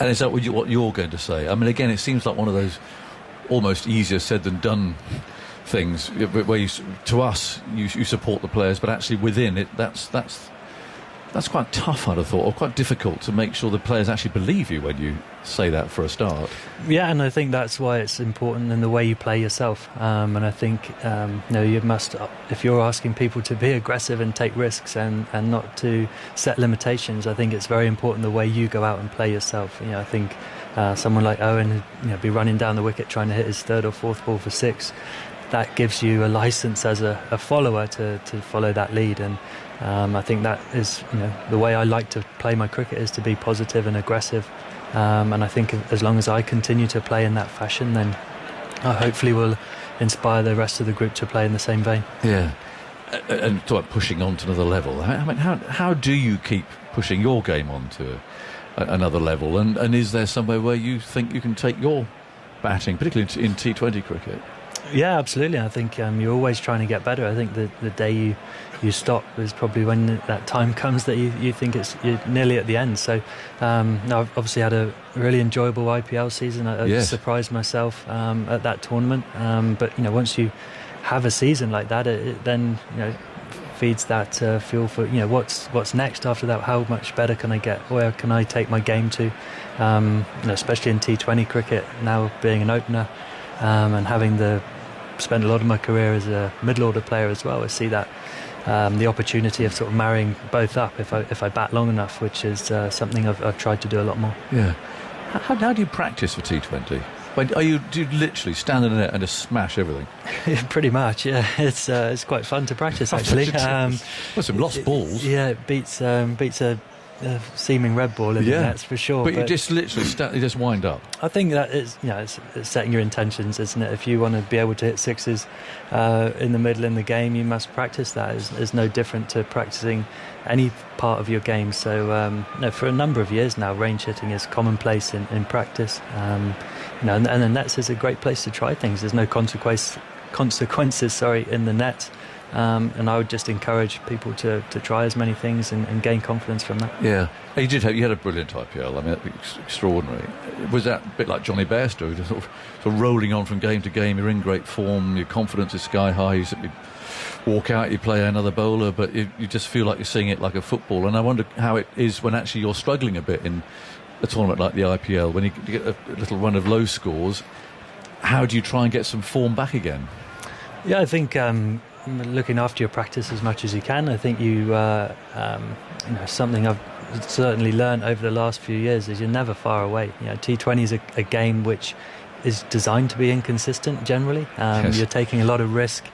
And is that what you're going to say? I mean, again, it seems like one of those almost easier said than done things, where to us you support the players, but actually within it, that's quite tough, I'd have thought, or quite difficult to make sure the players actually believe you when you say that for a start. Yeah, and I think that's why it's important in the way you play yourself. And I think you must, if you're asking people to be aggressive and take risks and not to set limitations, I think it's very important the way you go out and play yourself. I think someone like Owen, be running down the wicket trying to hit his third or fourth ball for six. That gives you a license as a follower to follow that lead. And I think that is the way I like to play my cricket, is to be positive and aggressive. And I think as long as I continue to play in that fashion, then I hopefully will inspire the rest of the group to play in the same vein. Yeah. And talk about pushing on to another level. I mean, how do you keep pushing your game on to another level? And is there somewhere where you think you can take your batting, particularly in T20 cricket? Yeah, absolutely. I think you're always trying to get better. I think the day you stop is probably when that time comes that you think you're nearly at the end. So I've obviously had a really enjoyable IPL season. I surprised myself at that tournament. But once you have a season like that, it then feeds that fuel for what's next after that. How much better can I get? Where can I take my game to? Especially in T20 cricket, now being an opener and having spent a lot of my career as a middle order player as well. I see that the opportunity of sort of marrying both up if I bat long enough, which is something I've tried to do a lot more. Yeah. How do you practice for T20? Do you literally stand in the net and just smash everything? Pretty much, yeah. It's quite fun to practice, actually. Some lost balls. Yeah, it beats a seeming red ball in the nets for sure. But you just literally you just wind up. I think that is, it's setting your intentions, isn't it? If you want to be able to hit sixes in the middle in the game, you must practice that. It's no different to practicing any part of your game. So for a number of years now, range hitting is commonplace in practice. And the nets is a great place to try things. There's no consequences in the net. And I would just encourage people to try as many things and gain confidence from that. Yeah, you had a brilliant IPL. I mean, that's extraordinary. Was that a bit like Johnny Bairstow, just sort of rolling on from game to game? You're in great form, your confidence is sky high. You simply walk out, you play another bowler, but you just feel like you're seeing it like a football. And I wonder how it is when actually you're struggling a bit in a tournament like the IPL, when you get a little run of low scores. How do you try and get some form back again? Yeah, I think looking after your practice as much as you can. I think something I've certainly learned over the last few years is you're never far away. T20 is a game which is designed to be inconsistent generally. You're taking a lot of risk.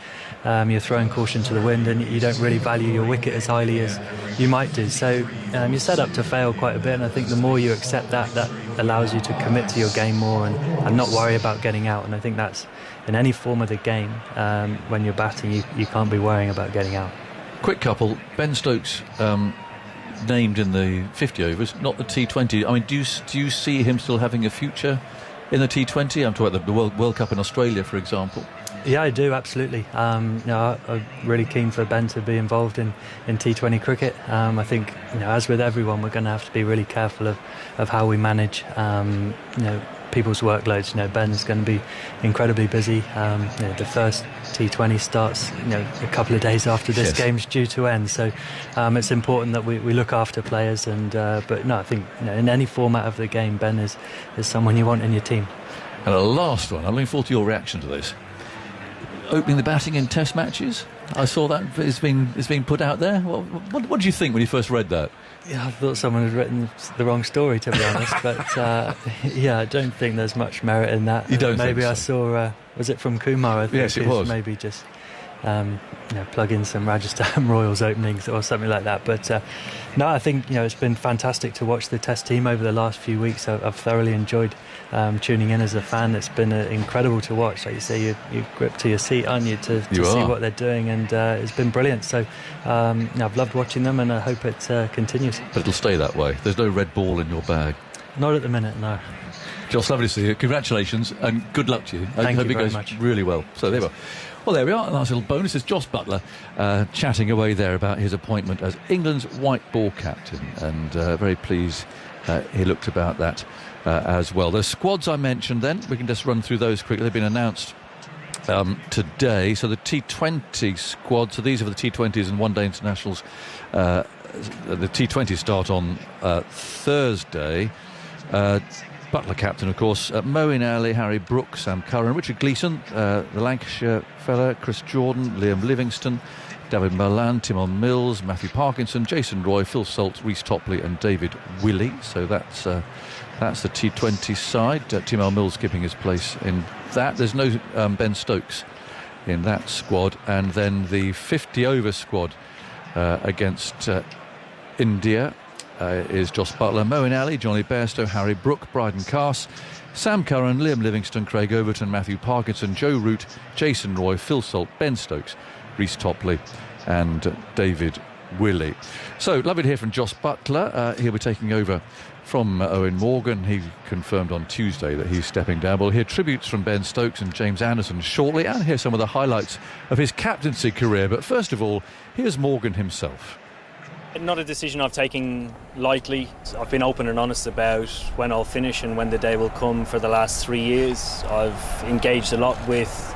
You're throwing caution to the wind, and you don't really value your wicket as highly as you might do. So you're set up to fail quite a bit, and I think the more you accept that allows you to commit to your game more and not worry about getting out. And I think that's in any form of the game. When you're batting, you can't be worrying about getting out. Quick couple. Ben Stokes named in the 50 overs, not the T20. I mean, do you see him still having a future in the T20? I'm talking about the World Cup in Australia, for example. Yeah, I do, absolutely. I'm really keen for Ben to be involved in T20 cricket. I think, people's workloads. Ben's going to be incredibly busy. The first T20 starts a couple of days after this game's due to end, so it's important that we look after players. And but no, I think in any format of the game, Ben is someone you want in your team. And the last one, I'm looking forward to your reaction to this. Opening the batting in Test matches, I saw that it's been put out there. What did you think when you first read that? Yeah, I thought someone had written the wrong story, to be honest. But I don't think there's much merit in that. You don't? Maybe think so? I saw. Was it from Kumar? I think yes, it was. Maybe just plug in some Rajasthan Royals openings or something like that. But no, I think it's been fantastic to watch the Test team over the last few weeks. I've thoroughly enjoyed tuning in as a fan. It's been incredible to watch. Like you say, you grip to your seat, aren't you, to see what they're doing, and it's been brilliant. So I've loved watching them, and I hope it continues. But it'll stay that way. There's no red ball in your bag. Not at the minute, no. Josh, lovely to see you. Congratulations and good luck to you. Thank you very much. Really well. So there we are. Well, there we are. A nice little bonus. It's Jos Buttler chatting away there about his appointment as England's white ball captain, and very pleased he looked about that as well. The squads I mentioned then, we can just run through those quickly. They've been announced today. So the T20 squad, so these are the T20s and one-day internationals. The T20s start on Thursday. Butler captain, of course, Moeen Ali, Harry Brook, Sam Curran, Richard Gleeson, the Lancashire fella, Chris Jordan, Liam Livingston, David Malan, Timon Mills, Matthew Parkinson, Jason Roy, Phil Salt, Reece Topley and David Willey. So that's the T20 side. Timon Mills keeping his place in that. There's no Ben Stokes in that squad. And then the 50-over squad against India is Jos Buttler, Moeen Ali, Johnny Bairstow, Harry Brook, Bryden Cass, Sam Curran, Liam Livingston, Craig Overton, Matthew Parkinson, Joe Root, Jason Roy, Phil Salt, Ben Stokes, Reece Topley and David Willey. So lovely to hear from Jos Buttler. He'll be taking over from Owen Morgan. He confirmed on Tuesday that he's stepping down. We'll hear tributes from Ben Stokes and James Anderson shortly, and hear some of the highlights of his captaincy career. But first of all, here's Morgan himself. Not a decision I've taken lightly. I've been open and honest about when I'll finish and when the day will come for the last 3 years. I've engaged a lot with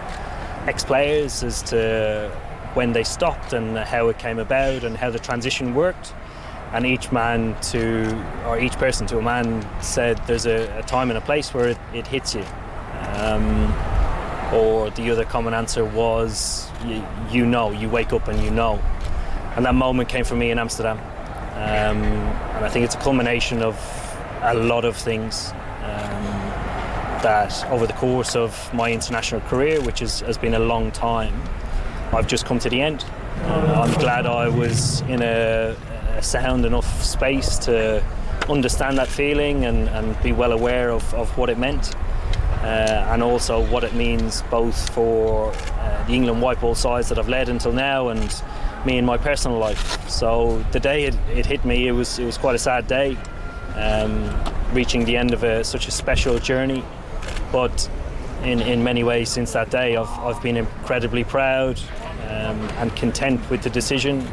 ex-players as to when they stopped and how it came about and how the transition worked. And each person to a man said there's a time and a place where it hits you. Or the other common answer was, you wake up and you know. And that moment came for me in Amsterdam. And I think it's a culmination of a lot of things that over the course of my international career, which has been a long time, I've just come to the end. I'm glad I was in a sound enough space to understand that feeling and be well aware of what it meant. And also what it means both for the England white ball sides that I've led until now and me in my personal life. So the day it hit me, it was quite a sad day, reaching the end of such a special journey. But in many ways since that day, I've been incredibly proud and content with the decision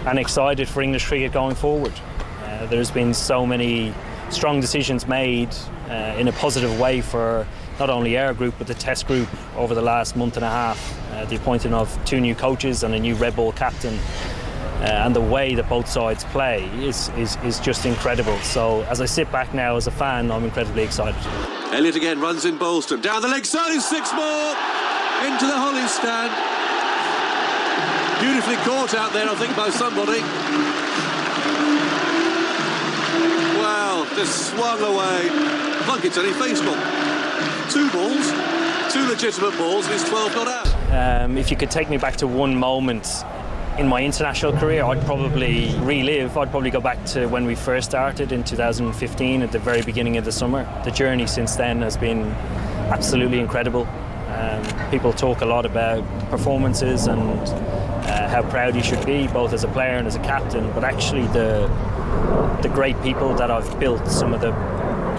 and excited for English cricket going forward. There's been so many strong decisions made in a positive way for not only our group but the Test group over the last month and a half. The appointing of 2 new coaches and a new red ball captain, and the way that both sides play is just incredible. So as I sit back now as a fan, I'm incredibly excited. Elliott again runs in Bolston, down the leg side, 6 more into the Hollies stand. Beautifully caught out there, I think, by somebody. Well, just swung away. Plunkett, he faced ball. 2 balls, 2 legitimate balls, and he's 12 not out. If you could take me back to one moment in my international career, I'd probably go back to when we first started in 2015 at the very beginning of the summer. The journey since then has been absolutely incredible. People talk a lot about performances and how proud you should be, both as a player and as a captain, but actually the great people that I've built some of the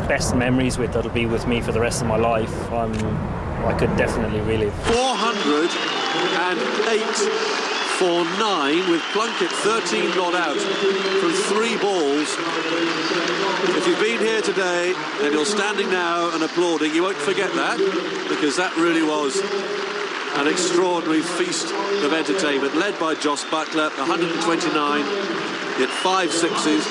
best memories with, that'll be with me for the rest of my life, I could definitely relive. 408 for 9, with Plunkett 13 not out from 3 balls. If you've been here today and you're standing now and applauding, you won't forget that, because that really was an extraordinary feast of entertainment, led by Jos Buttler, 129, hit 5 sixes.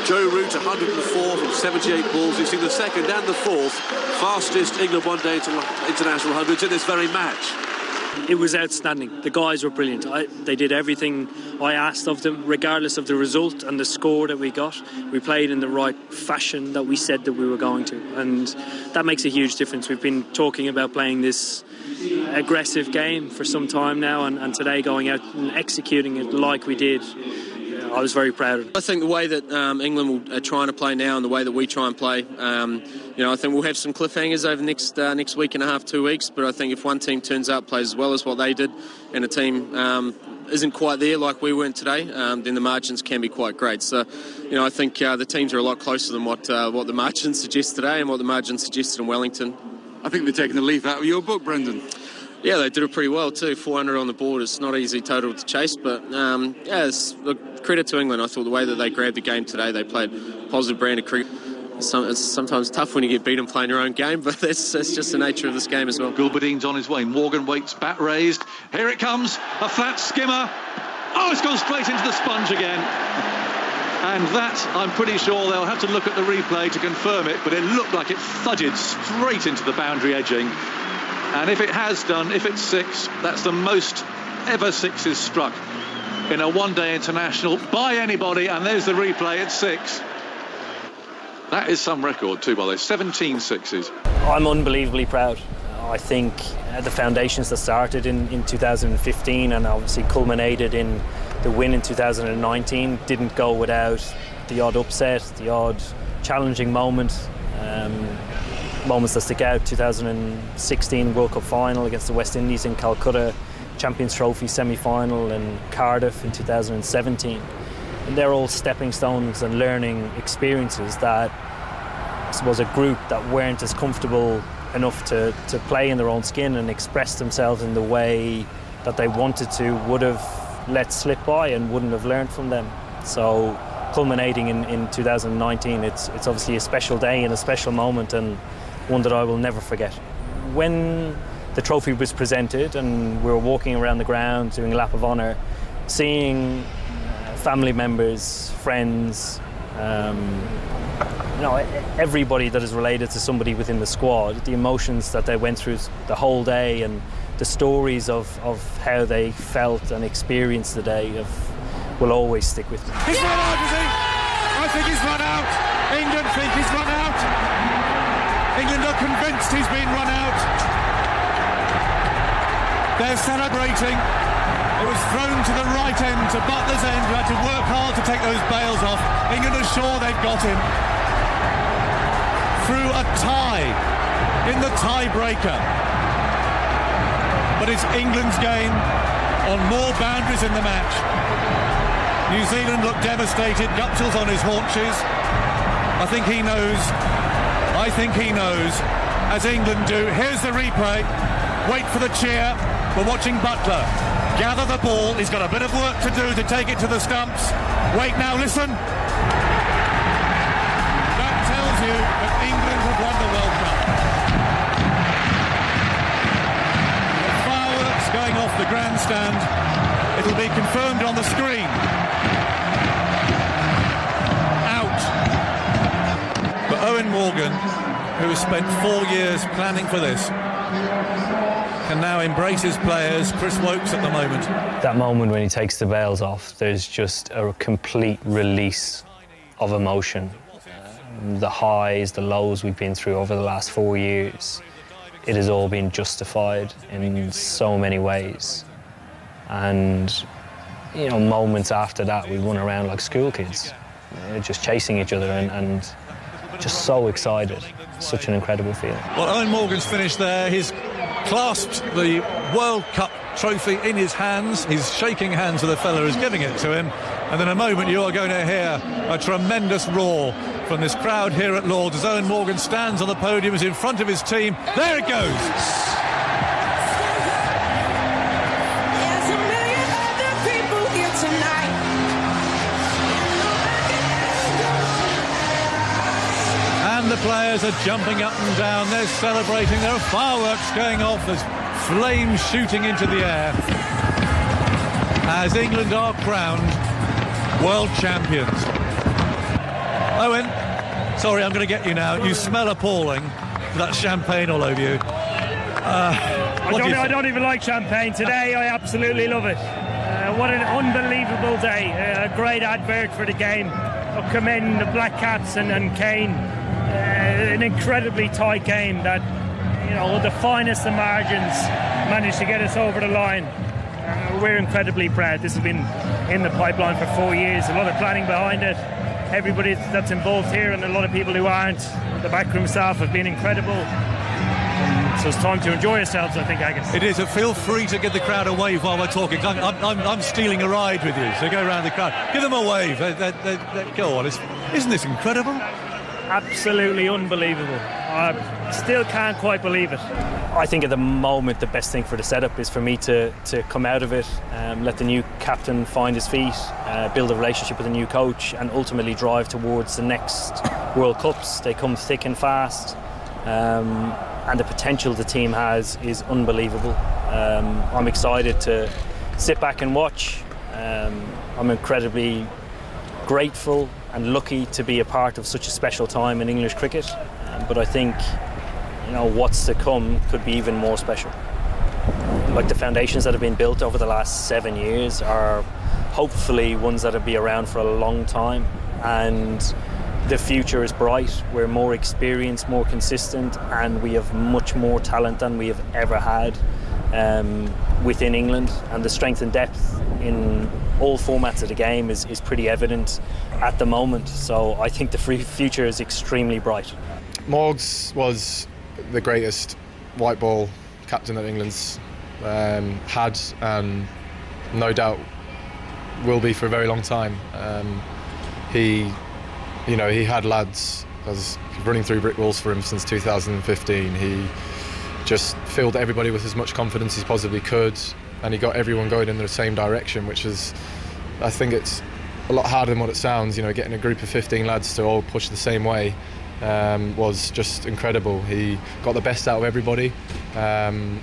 Joe Root, 104 from 78 balls. You've seen the second and the fourth fastest England one-day international hundreds in this very match. It was outstanding. The guys were brilliant. They did everything I asked of them, regardless of the result and the score that we got. We played in the right fashion that we said that we were going to, and that makes a huge difference. We've been talking about playing this aggressive game for some time now, and today going out and executing it like we did, I was very proud of it. I think the way that England are trying to play now and the way that we try and play, I think we'll have some cliffhangers over the next week and a half, 2 weeks, but I think if one team turns out, plays as well as what they did, and a team isn't quite there like we weren't today, then the margins can be quite great. So, I think the teams are a lot closer than what the margins suggest today and what the margins suggested in Wellington. I think they're taking the leaf out of your book, Brendan. Yeah, they did it pretty well too. 400 on the board. It's not easy total to chase, but look, credit to England. I thought the way that they grabbed the game today, they played a positive brand of cricket. It's sometimes tough when you get beaten playing your own game, but that's just the nature of this game as well. Gulbadine's on his way. Morgan waits, bat raised. Here it comes, a flat skimmer. Oh, it's gone straight into the sponge again. And that, I'm pretty sure they'll have to look at the replay to confirm it, but it looked like it thudded straight into the boundary edging. And if it has done, if it's 6, that's the most ever 6s struck in a one-day international by anybody, and there's the replay at 6. That is some record too, by the way, 17 6s. I'm unbelievably proud. I think the foundations that started in 2015 and obviously culminated in the win in 2019 didn't go without the odd upset, the odd challenging moment. Moments that stick out: 2016 World Cup final against the West Indies in Calcutta, Champions Trophy semi-final in Cardiff in 2017. And they're all stepping stones and learning experiences that, I suppose, a group that weren't as comfortable enough to play in their own skin and express themselves in the way that they wanted to would have let slip by and wouldn't have learned from them. So culminating in 2019, it's obviously a special day and a special moment, and one that I will never forget. When the trophy was presented and we were walking around the ground doing a lap of honour, seeing family members, friends, everybody that is related to somebody within the squad, the emotions that they went through the whole day and the stories of how they felt and experienced the day will always stick with me. He's run out, is he? I think he's run out. England think he's run out. England are convinced he's been run out. They're celebrating. It was thrown to the right end, to Butler's end, who had to work hard to take those bails off. England are sure they've got him. Through a tie, in the tiebreaker. But it's England's game on more boundaries in the match. New Zealand looked devastated, Guptill's on his haunches. I think he knows, as England do. Here's the replay. Wait for the cheer. We're watching Buttler gather the ball. He's got a bit of work to do to take it to the stumps. Wait now, listen. That tells you that England have won the World Cup. The fireworks going off the grandstand. It'll be confirmed on the screen. Out. But Eoin Morgan, who has spent 4 years planning for this, can now embrace his players. Chris Woakes at the moment. That moment when he takes the veils off, there's just a complete release of emotion. The highs, the lows we've been through over the last 4 years, it has all been justified in so many ways. And, moments after that, we run around like school kids, just chasing each other and just so excited. Such an incredible feeling. Well, Eoin Morgan's finished there. He's clasped the World Cup trophy in his hands. He's shaking hands with the fella who's giving it to him. And in a moment you are going to hear a tremendous roar from this crowd here at Lord's as Eoin Morgan stands on the podium, is in front of his team. There it goes. players are jumping up and down. They're celebrating. There are fireworks going off. There's flames shooting into the air as England are crowned world champions. Owen, sorry, I'm going to get you now. You smell appalling. That champagne all over you. I don't even like champagne. Today I absolutely love it. What an unbelievable day. A great advert for the game. I'll commend the Black Caps and Kane. An incredibly tight game that, you know, the finest of margins managed to get us over the line. We're incredibly proud. This has been in the pipeline for 4 years. A lot of planning behind it. Everybody that's involved here and a lot of people who aren't. The backroom staff have been incredible. So it's time to enjoy ourselves, I think, Agus. It is. Feel free to give the crowd a wave while we're talking. I'm stealing a ride with you, so go around the crowd. Give them a wave. Go on. Isn't this incredible? Absolutely unbelievable. I still can't quite believe it. I think at the moment the best thing for the setup is for me to come out of it, let the new captain find his feet, build a relationship with the new coach, and ultimately drive towards the next World Cups. They come thick and fast. And the potential the team has is unbelievable. I'm excited to sit back and watch. I'm incredibly grateful and lucky to be a part of such a special time in English cricket. But I think, you know, what's to come could be even more special. Like the foundations that have been built over the last 7 years are hopefully ones that will be around for a long time. And the future is bright. We're more experienced, more consistent, and we have much more talent than we have ever had within England. And the strength and depth in all formats of the game is pretty evident at the moment. So I think the future is extremely bright. Morgs was the greatest white ball captain that England's had, and no doubt will be for a very long time. He had lads as running through brick walls for him since 2015. He just filled everybody with as much confidence as he possibly could, and he got everyone going in the same direction, which is, I think it's a lot harder than what it sounds. You know, getting a group of 15 lads to all push the same way was just incredible. He got the best out of everybody, and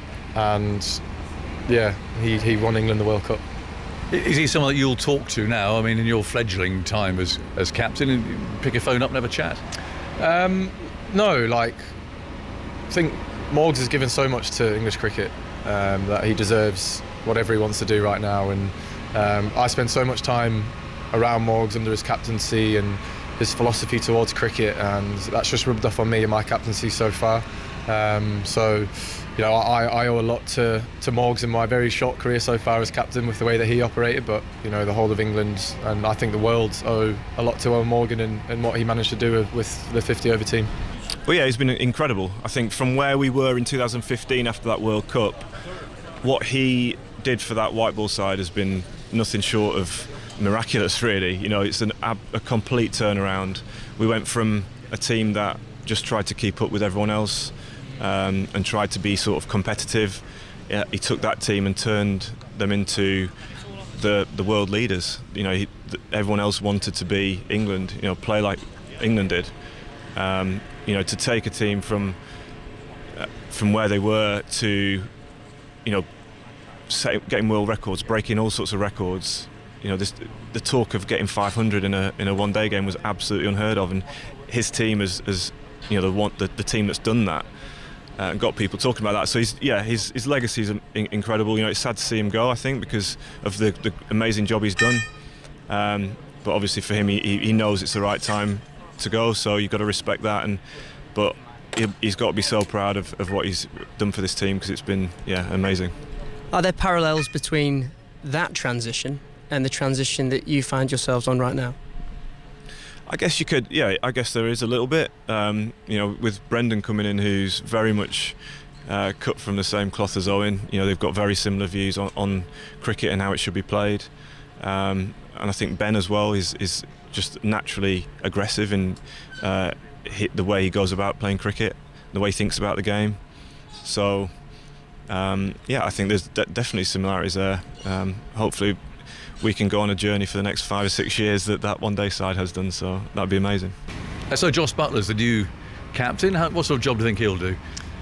yeah, he won England the World Cup. Is he someone that you'll talk to now? I mean, in your fledgling time as captain, and pick a phone up and have a chat? No, I think Morgs has given so much to English cricket that he deserves whatever he wants to do right now. And I spend so much time around Morgs under his captaincy and his philosophy towards cricket, and that's just rubbed off on me in my captaincy so far. You know, I owe a lot to Morgs in my very short career so far as captain with the way that he operated, but, you know, the whole of England and I think the world owe a lot to Owen Morgan and what he managed to do with the 50 over team. Well, yeah, he's been incredible. I think from where we were in 2015 after that World Cup, what he did for that white ball side has been nothing short of miraculous, really. You know, it's a complete turnaround. We went from a team that just tried to keep up with everyone else and tried to be sort of competitive. He took that team and turned them into the world leaders. You know, everyone else wanted to be England, you know, play like England did. You know, to take a team from where they were to, you know, getting world records, breaking all sorts of records. You know, the talk of getting 500 in a one-day game was absolutely unheard of, and his team is you know, the team that's done that. And got people talking about that. So his legacy is incredible. You know, it's sad to see him go, I think, because of the amazing job he's done. But obviously for him, he knows it's the right time to go. So you've got to respect that. But he's got to be so proud of what he's done for this team, because it's been amazing. Are there parallels between that transition and the transition that you find yourselves on right now? I guess you could, I guess there is a little bit. You know, with Brendan coming in, who's very much cut from the same cloth as Owen. You know, they've got very similar views on cricket and how it should be played. And I think Ben as well is just naturally aggressive in the way he goes about playing cricket, the way he thinks about the game. So, I think there's definitely similarities there. Hopefully we can go on a journey for the next 5 or 6 years that one day side has done, so that'd be amazing. So Jos Buttler's the new captain. What sort of job do you think he'll do?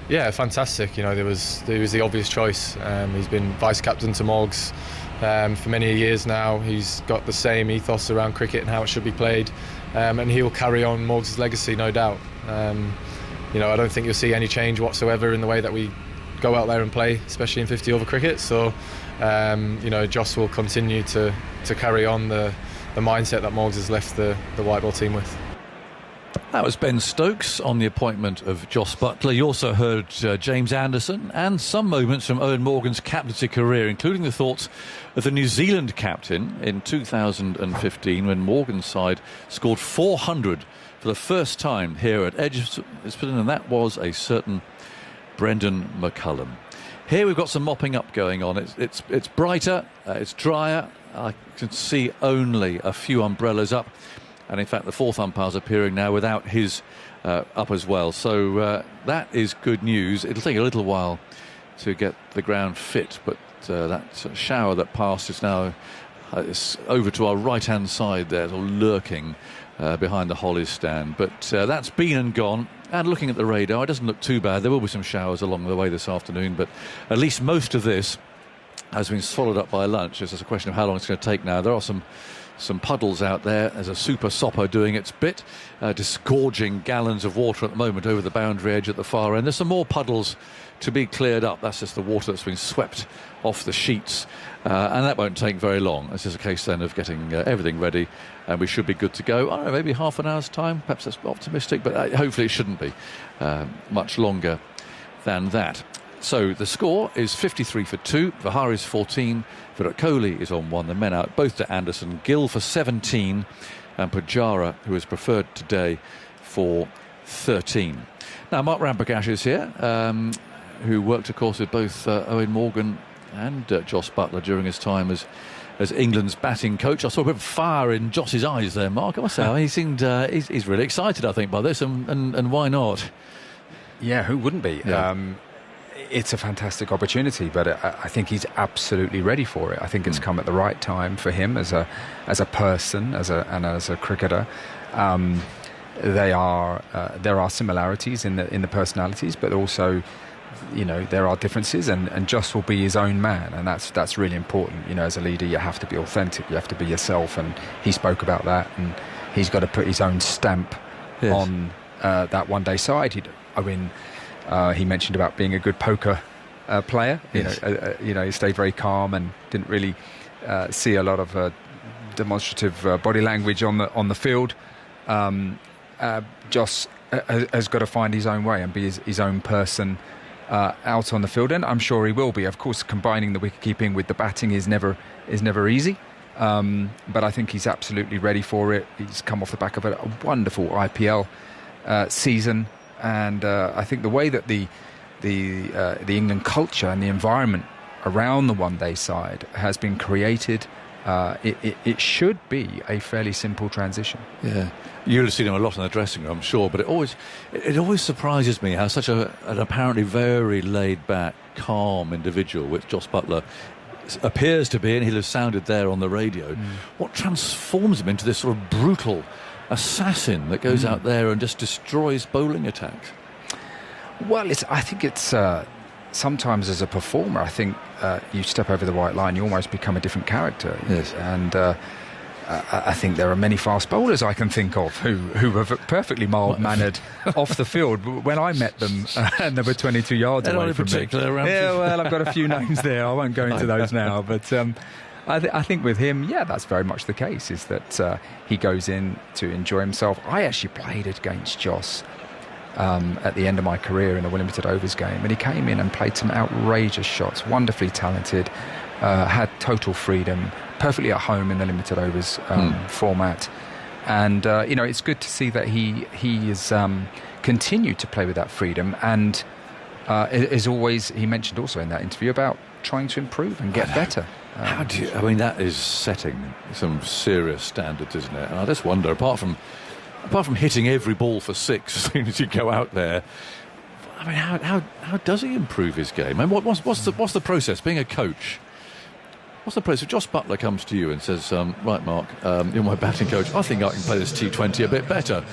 Yeah, fantastic. You know, he was the obvious choice. He's been vice captain to Morgs for many years now. He's got the same ethos around cricket and how it should be played, and he'll carry on Morgs' legacy, no doubt. You know, I don't think you'll see any change whatsoever in the way that we go out there and play, especially in 50-over cricket. So, you know, Joss will continue to carry on the mindset that Morgs has left the white ball team with. That was Ben Stokes on the appointment of Jos Buttler. You also heard James Anderson and some moments from Eoin Morgan's captaincy career, including the thoughts of the New Zealand captain in 2015 when Morgan's side scored 400 for the first time here at Edgbaston, and that was a certain Brendan McCullum. Here we've got some mopping up going on. It's brighter, it's drier. I can see only a few umbrellas up. And in fact, the fourth umpire's appearing now without his up as well. So that is good news. It'll take a little while to get the ground fit, but that shower that passed is now over to our right-hand side there, sort of lurking behind the Hollies stand. But that's been and gone. And looking at the radar, it doesn't look too bad. There will be some showers along the way this afternoon, but at least most of this has been swallowed up by lunch. It's just a question of how long it's going to take now. There are some puddles out there. There's a super sopper doing its bit, disgorging gallons of water at the moment over the boundary edge at the far end. There's some more puddles to be cleared up. That's just the water that's been swept off the sheets, and that won't take very long. It's just a case then of getting everything ready, and we should be good to go. I don't know, maybe half an hour's time. Perhaps that's optimistic, but hopefully it shouldn't be much longer than that. So the score is 53 for 2. Vihari's 14. Virat Kohli is on 1. The men out both to Anderson. Gill for 17. And Pujara, who is preferred today, for 13. Now, Mark Ramprakash is here, who worked, of course, with both Eoin Morgan and Jos Buttler during his time as England's batting coach. I saw a bit of fire in Joss's eyes there, Mark. I must say, he seemed he's really excited, I think, by this, and why not? Yeah, who wouldn't be? Yeah. It's a fantastic opportunity, but I think he's absolutely ready for it. I think it's come at the right time for him as a person, as a cricketer. There are similarities in the personalities, but also, you know, there are differences, and Jos will be his own man, and that's really important. You know, as a leader, you have to be authentic, you have to be yourself, and he spoke about that, and he's got to put his own stamp on that one-day side. He mentioned about being a good poker player. Yes. He stayed very calm and didn't really see a lot of demonstrative body language on the field. Jos has got to find his own way and be his own person out on the field, and I'm sure he will be. Of course, combining the wicket keeping with the batting is never easy. But I think he's absolutely ready for it. He's come off the back of a wonderful IPL season. And I think the way that the England culture and the environment around the one-day side has been created, it should be a fairly simple transition. Yeah, you'll have seen him a lot in the dressing room, I'm sure. But it always surprises me how such an apparently very laid-back, calm individual, which Jos Buttler appears to be, and he'll have sounded there on the radio, what transforms him into this sort of brutal assassin that goes out there and just destroys bowling attacks? Well, I think it's sometimes as a performer, I think you step over the white line, you almost become a different character. Yes. And I think there are many fast bowlers I can think of who were perfectly mild-mannered off the field. When I met them, and they were 22 yards away from me. Yeah, well, I've got a few names there. I won't go into those now, but I think with him, yeah, that's very much the case, is that he goes in to enjoy himself. I actually played against Jos at the end of my career in a limited overs game, and he came in and played some outrageous shots, wonderfully talented, had total freedom, perfectly at home in the limited overs format. And, it's good to see that he has continued to play with that freedom, and is always, he mentioned also in that interview about trying to improve and get better. How do you? I mean, that is setting some serious standards, isn't it? And I just wonder, apart from hitting every ball for six as soon as you go out there, I mean, how does he improve his game? And what's the process? Being a coach, What's the place if Joss Butler comes to you and says, right, Mark, you're my batting coach, I think I can play this T20 a bit better.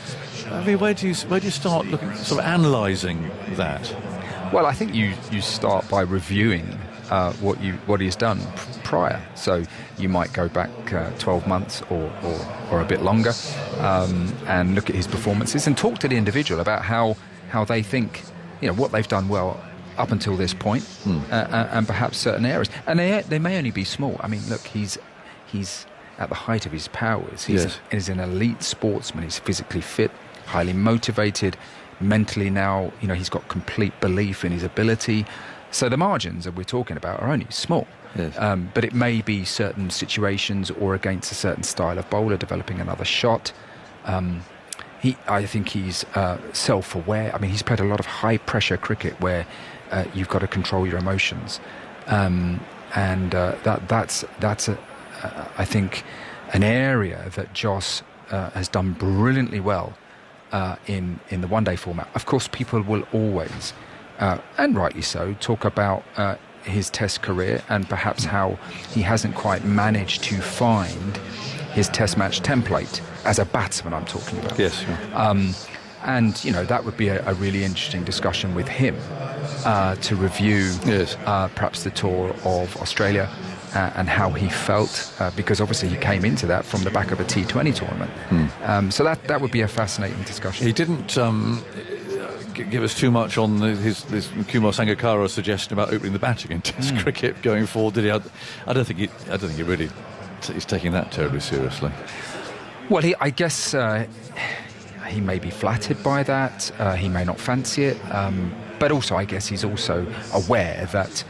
I mean, where do you start looking, sort of analysing that? Well, I think you start by reviewing what he's done prior. So you might go back 12 months or a bit longer and look at his performances and talk to the individual about how they think, what they've done well up until this point, and perhaps certain areas. And they may only be small. I mean, look, he's at the height of his powers. He's an elite sportsman. He's physically fit, highly motivated, mentally now, he's got complete belief in his ability. So the margins that we're talking about are only small. Yes. But it may be certain situations or against a certain style of bowler, developing another shot. I think he's self-aware. I mean, he's played a lot of high-pressure cricket where you've got to control your emotions. That's I think, an area that Joss has done brilliantly well in the one-day format. Of course, people will always, and rightly so, talk about his Test career and perhaps how he hasn't quite managed to find his Test match template as a batsman. I'm talking about. Yes. And that would be a really interesting discussion with him to review perhaps the tour of Australia and how he felt, because obviously he came into that from the back of a T20 tournament. So that would be a fascinating discussion. He didn't give us too much on his Kumar Sangakkara suggestion about opening the batting in Test cricket going forward. Did he? I don't think he really he's taking that terribly seriously. Well, I guess he may be flattered by that. He may not fancy it, but also I guess he's also aware that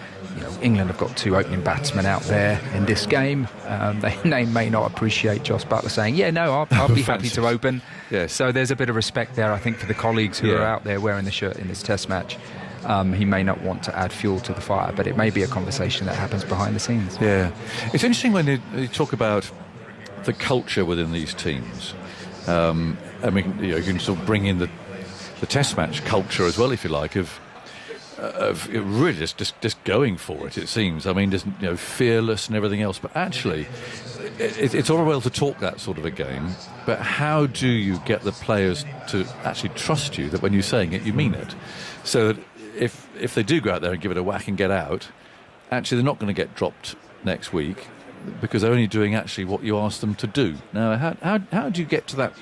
England have got two opening batsmen out there in this game. They may not appreciate Joss Butler saying, I'll be happy to open. Yes. So there's a bit of respect there, I think, for the colleagues who are out there wearing the shirt in this Test match. He may not want to add fuel to the fire, but it may be a conversation that happens behind the scenes. Yeah. It's interesting when you talk about the culture within these teams. I mean, you can sort of bring in the Test match culture as well, if you like, of really just going for it. It seems. I mean, just fearless and everything else. But actually, it's all well to talk that sort of a game. But how do you get the players to actually trust you that when you're saying it, you mean it? So that if they do go out there and give it a whack and get out, actually they're not going to get dropped next week because they're only doing actually what you ask them to do. Now, how do you get to that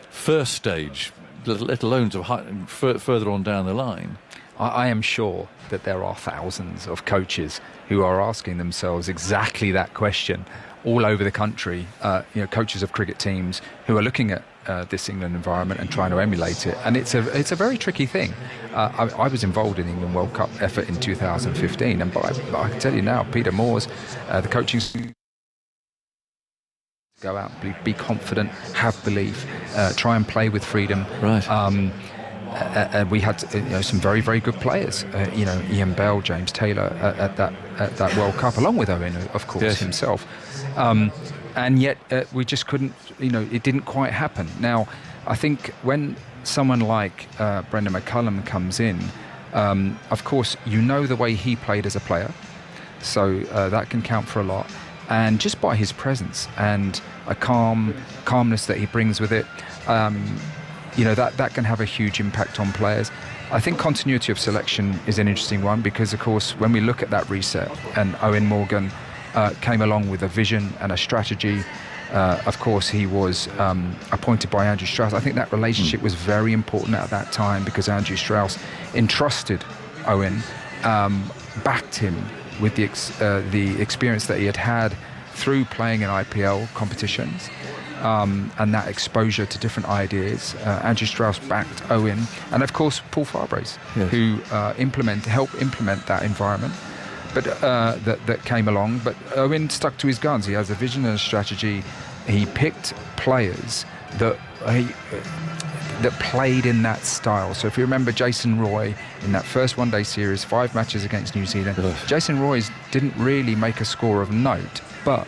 first stage, let alone to further on down the line? I am sure that there are thousands of coaches who are asking themselves exactly that question all over the country. Coaches of cricket teams who are looking at this England environment and trying to emulate it, and it's a very tricky thing. I was involved in the England World Cup effort in 2015, and I can tell you now, Peter Moores, the coaching. Go out, be confident, have belief, try and play with freedom. Right. We had some very, very good players. Ian Bell, James Taylor at that World Cup, along with Owen, of course, himself. And yet we just couldn't. It didn't quite happen. Now, I think when someone like Brendan McCullum comes in, of course, the way he played as a player, so that can count for a lot. And just by his presence and a calmness that he brings with it. That can have a huge impact on players. I think continuity of selection is an interesting one because, of course, when we look at that reset and Owen Morgan came along with a vision and a strategy, of course, he was appointed by Andrew Strauss. I think that relationship was very important at that time because Andrew Strauss entrusted Owen, backed him with the experience that he had through playing in IPL competitions. And that exposure to different ideas. Andrew Strauss backed Owen, and of course Paul Farbrace, who helped implement that environment. But that came along. But Owen stuck to his guns. He has a vision and a strategy. He picked players that played in that style. So if you remember Jason Roy in that first one-day series, 5 matches against New Zealand, Jason Roy didn't really make a score of note, but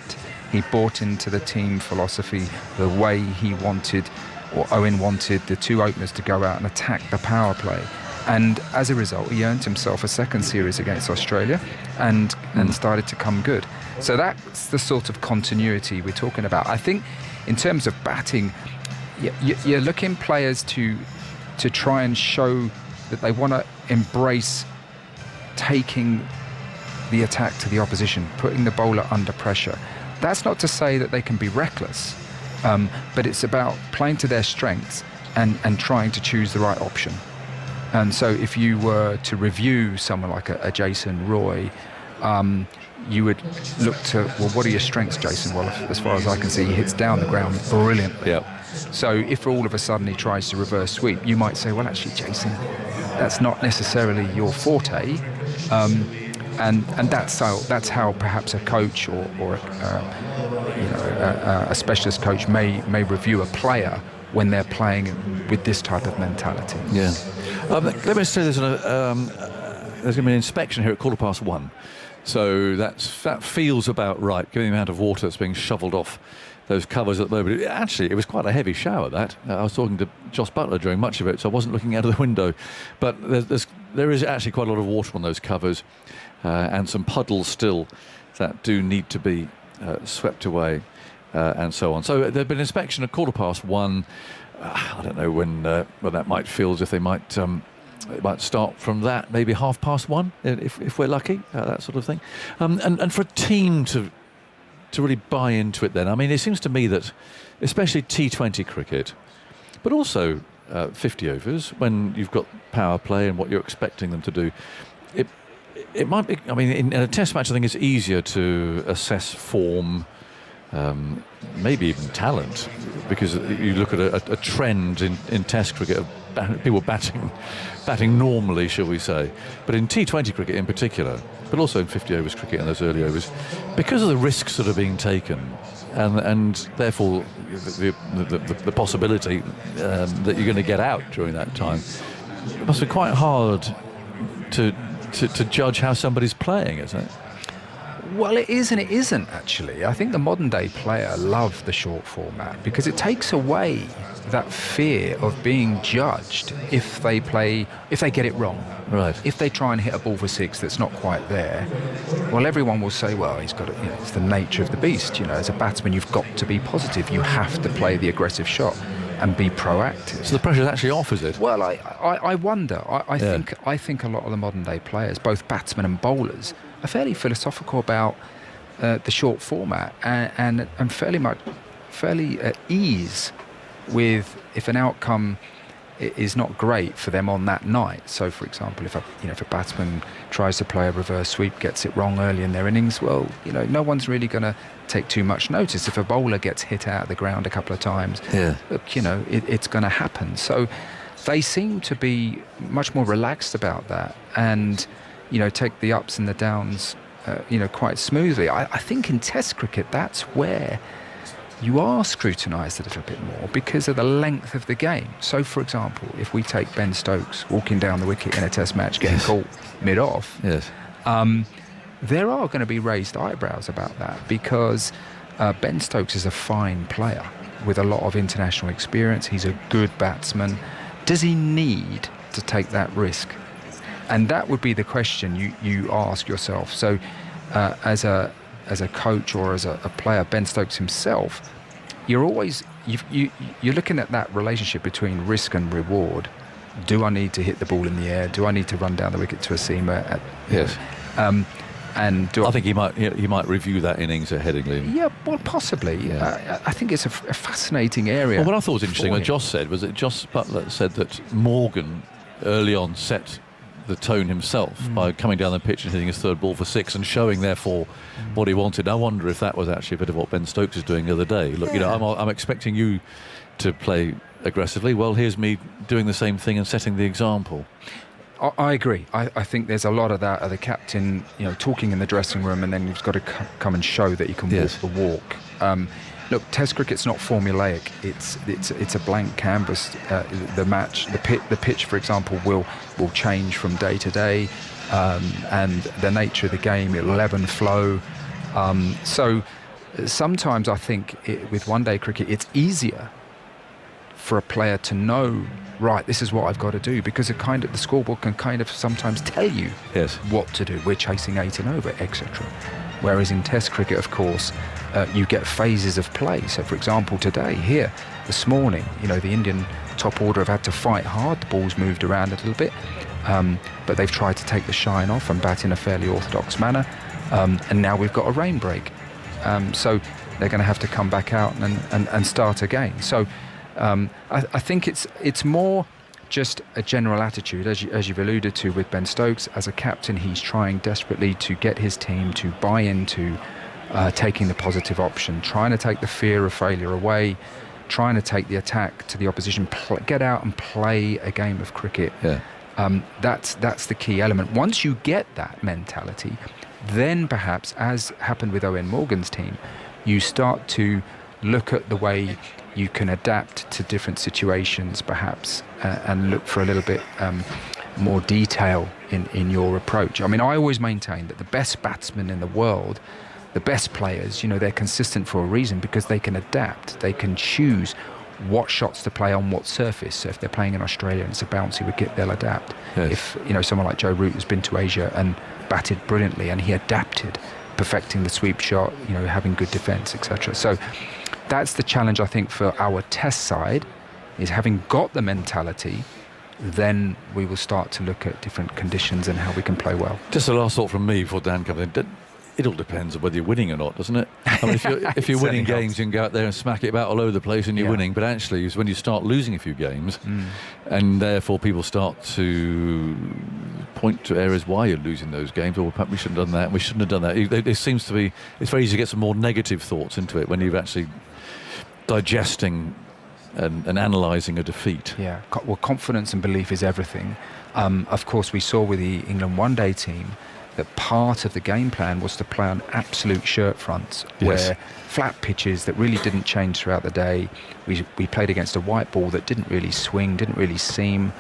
he bought into the team philosophy, the way he wanted, or Owen wanted, the two openers to go out and attack the power play. And as a result, he earned himself a second series against Australia and started to come good. So that's the sort of continuity we're talking about. I think in terms of batting, you're looking players to try and show that they want to embrace taking the attack to the opposition, putting the bowler under pressure. That's not to say that they can be reckless, but it's about playing to their strengths and trying to choose the right option. And so if you were to review someone like a Jason Roy, you would look to, well, what are your strengths, Jason? Well, as far as I can see, he hits down the ground brilliantly. Yep. So if all of a sudden he tries to reverse sweep, you might say, well, actually, Jason, that's not necessarily your forte. And that's how perhaps a coach or a specialist coach may review a player when they're playing with this type of mentality. Yeah. Let me say there's going to be an inspection here at 1:15. So that feels about right, given the amount of water that's being shoveled off those covers at the moment. Actually, it was quite a heavy shower, that. I was talking to Joss Butler during much of it, so I wasn't looking out of the window. But there is actually quite a lot of water on those covers and some puddles still that do need to be swept away and so on. So there's been an inspection at 1:15. I don't know when that might feel as if they might... it might start from that, maybe 1:30, if we're lucky, that sort of thing. And for a team to really buy into it then, I mean, it seems to me that, especially T20 cricket, but also 50 overs, when you've got power play and what you're expecting them to do, it might be, I mean, in a test match, I think it's easier to assess form, maybe even talent, because you look at a trend in test cricket of people batting normally, shall we say. But in T20 cricket in particular, but also in 50 overs cricket and those early overs, because of the risks that are being taken and therefore the possibility that you're going to get out during that time, it must be quite hard to judge how somebody's playing, isn't it? Well, it is and it isn't, actually. I think the modern day player love the short format because it takes away that fear of being judged if they get it wrong. Right. If they try and hit a ball for six that's not quite there, well, everyone will say, well, he's got it, it's the nature of the beast. As a batsman, you've got to be positive. You have to play the aggressive shot and be proactive. So the pressure's actually off, is it? Well, I wonder. I think a lot of the modern day players, both batsmen and bowlers, are fairly philosophical about the short format and fairly at ease with if an outcome is not great for them on that night. So, for example, if a batsman tries to play a reverse sweep, gets it wrong early in their innings, well, no one's really going to take too much notice. If a bowler gets hit out of the ground a couple of times, look, it's going to happen. So they seem to be much more relaxed about that and take the ups and the downs quite smoothly. I think in test cricket that's where you are scrutinised a little bit more because of the length of the game. So, for example, if we take Ben Stokes walking down the wicket in a test match getting caught mid-off, there are going to be raised eyebrows about that because Ben Stokes is a fine player with a lot of international experience. He's a good batsman. Does he need to take that risk? And that would be the question you ask yourself. So as a coach or as a player, Ben Stokes himself, you're looking at that relationship between risk and reward. Do I need to hit the ball in the air? Do I need to run down the wicket to a seamer? Yes. And I think he might review that innings at Headingley. Yeah, well, possibly. Yeah. I think it's a fascinating area. Well, what I thought was interesting, what Joss said, was that Joss Butler said that Morgan early on set the tone himself by coming down the pitch and hitting his third ball for six and showing therefore what he wanted. I wonder if that was actually a bit of what Ben Stokes is doing the other day. Look, I'm expecting you to play aggressively. Well, here's me doing the same thing and setting the example. I agree. I think there's a lot of that of the captain, talking in the dressing room, and then you've got to come and show that you can walk the walk. Look, Test cricket's not formulaic. It's a blank canvas. The pitch, for example, will change from day to day, and the nature of the game, it'll ebb and flow. So sometimes I think with one-day cricket, it's easier for a player to know, right, this is what I've got to do, because the scoreboard can kind of sometimes tell you what to do. We're chasing 18 over, etc. Whereas in Test cricket, of course, you get phases of play. So, for example, today, here, this morning, the Indian top order have had to fight hard. The ball's moved around a little bit, but they've tried to take the shine off and bat in a fairly orthodox manner. And now we've got a rain break. So they're going to have to come back out and start again. So I think it's more just a general attitude, as you've alluded to with Ben Stokes. As a captain, he's trying desperately to get his team to buy into taking the positive option, trying to take the fear of failure away, trying to take the attack to the opposition, get out and play a game of cricket. That's the key element. Once you get that mentality, then perhaps, as happened with Eoin Morgan's team, you start to look at the way you can adapt to different situations, perhaps, and look for a little bit more detail in your approach. I mean, I always maintain that the best batsmen in the world, the best players, they're consistent for a reason, because they can adapt. They can choose what shots to play on what surface. So if they're playing in Australia and it's a bouncy wicket, they'll adapt. If someone like Joe Root has been to Asia and batted brilliantly, and he adapted, perfecting the sweep shot, having good defence, etc. So that's the challenge, I think, for our Test side, is having got the mentality, then we will start to look at different conditions and how we can play well. Just a last thought from me before Dan comes in. It all depends on whether you're winning or not, doesn't it? I mean, if you're winning games, you can go out there and smack it about all over the place and you're winning. But actually, it's when you start losing a few games, and therefore people start to point to areas why you're losing those games. Or we shouldn't have done that. We shouldn't have done that. It seems to be. It's very easy to get some more negative thoughts into it when you're actually digesting and analysing a defeat. Yeah. Well, confidence and belief is everything. Of course, we saw with the England one-day team that part of the game plan was to play on absolute shirt fronts, where flat pitches that really didn't change throughout the day. We played against a white ball that didn't really swing, didn't really seam,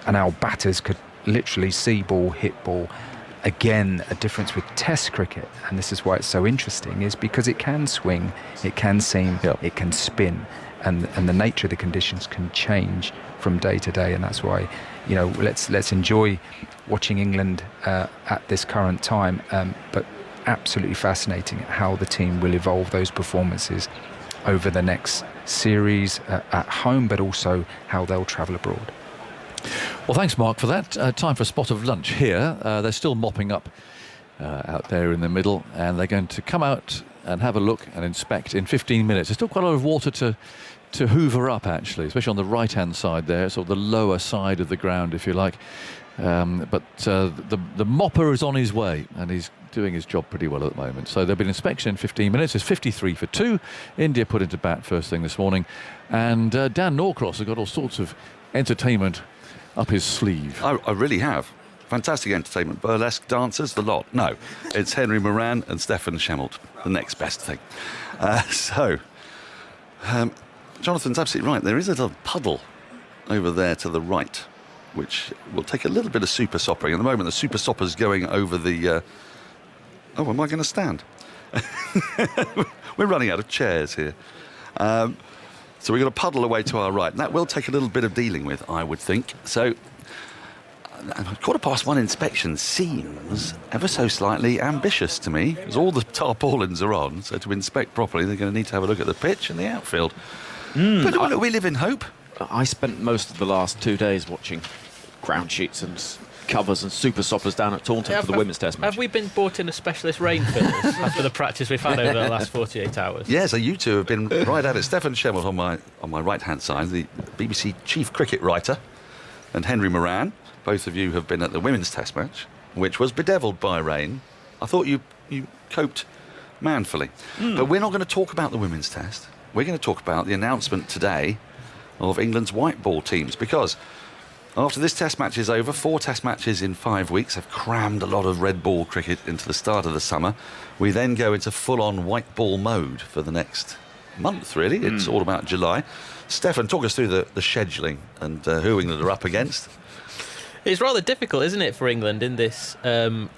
and our batters could literally see ball, hit ball. Again, a difference with Test cricket, and this is why it's so interesting, is because it can swing, it can seam, it can spin, and the nature of the conditions can change from day to day, and that's why let's enjoy watching England at this current time, but absolutely fascinating how the team will evolve those performances over the next series at home, but also how they'll travel abroad. Well, thanks, Mark, for that. Time for a spot of lunch here. They're still mopping up out there in the middle, and they're going to come out and have a look and inspect in 15 minutes. There's still quite a lot of water to hoover up, actually, especially on the right-hand side there, sort of the lower side of the ground, if you like. But the mopper is on his way, and he's doing his job pretty well at the moment. So there'll be an inspection in 15 minutes. It's 53 for 2. India put into bat first thing this morning. And Dan Norcross has got all sorts of entertainment up his sleeve. I really have. Fantastic entertainment. Burlesque dancers, the lot. No, it's Henry Moran and Stefan Schemmelt, the next best thing. Jonathan's absolutely right. There is a little puddle over there to the right, which will take a little bit of super soppering. At the moment, the super sopper's going over the... Oh, am I going to stand? We're running out of chairs here. So we've got a puddle away to our right. And that will take a little bit of dealing with, I would think. So, 1:15 inspection seems ever so slightly ambitious to me, as all the tarpaulins are on. So to inspect properly, they're going to need to have a look at the pitch and the outfield. But we live in hope. I spent most of the last 2 days watching ground sheets and covers and super soppers down at Taunton for the women's test match. Have we been brought in a specialist rain fillers after the practice we've had over the last 48 hours? Yeah, so you two have been right at it. Stefan Schemmelt on my right-hand side, the BBC chief cricket writer, and Henry Moran. Both of you have been at the women's test match, which was bedeviled by rain. I thought you coped manfully. But we're not going to talk about the women's test. We're going to talk about the announcement today of England's white ball teams, because after this test match is over, 4 test matches in 5 weeks have crammed a lot of red ball cricket into the start of the summer. We then go into full-on white ball mode for the next month, really. It's all about July. Stefan, talk us through the scheduling and who England are up against. It's rather difficult, isn't it, for England in this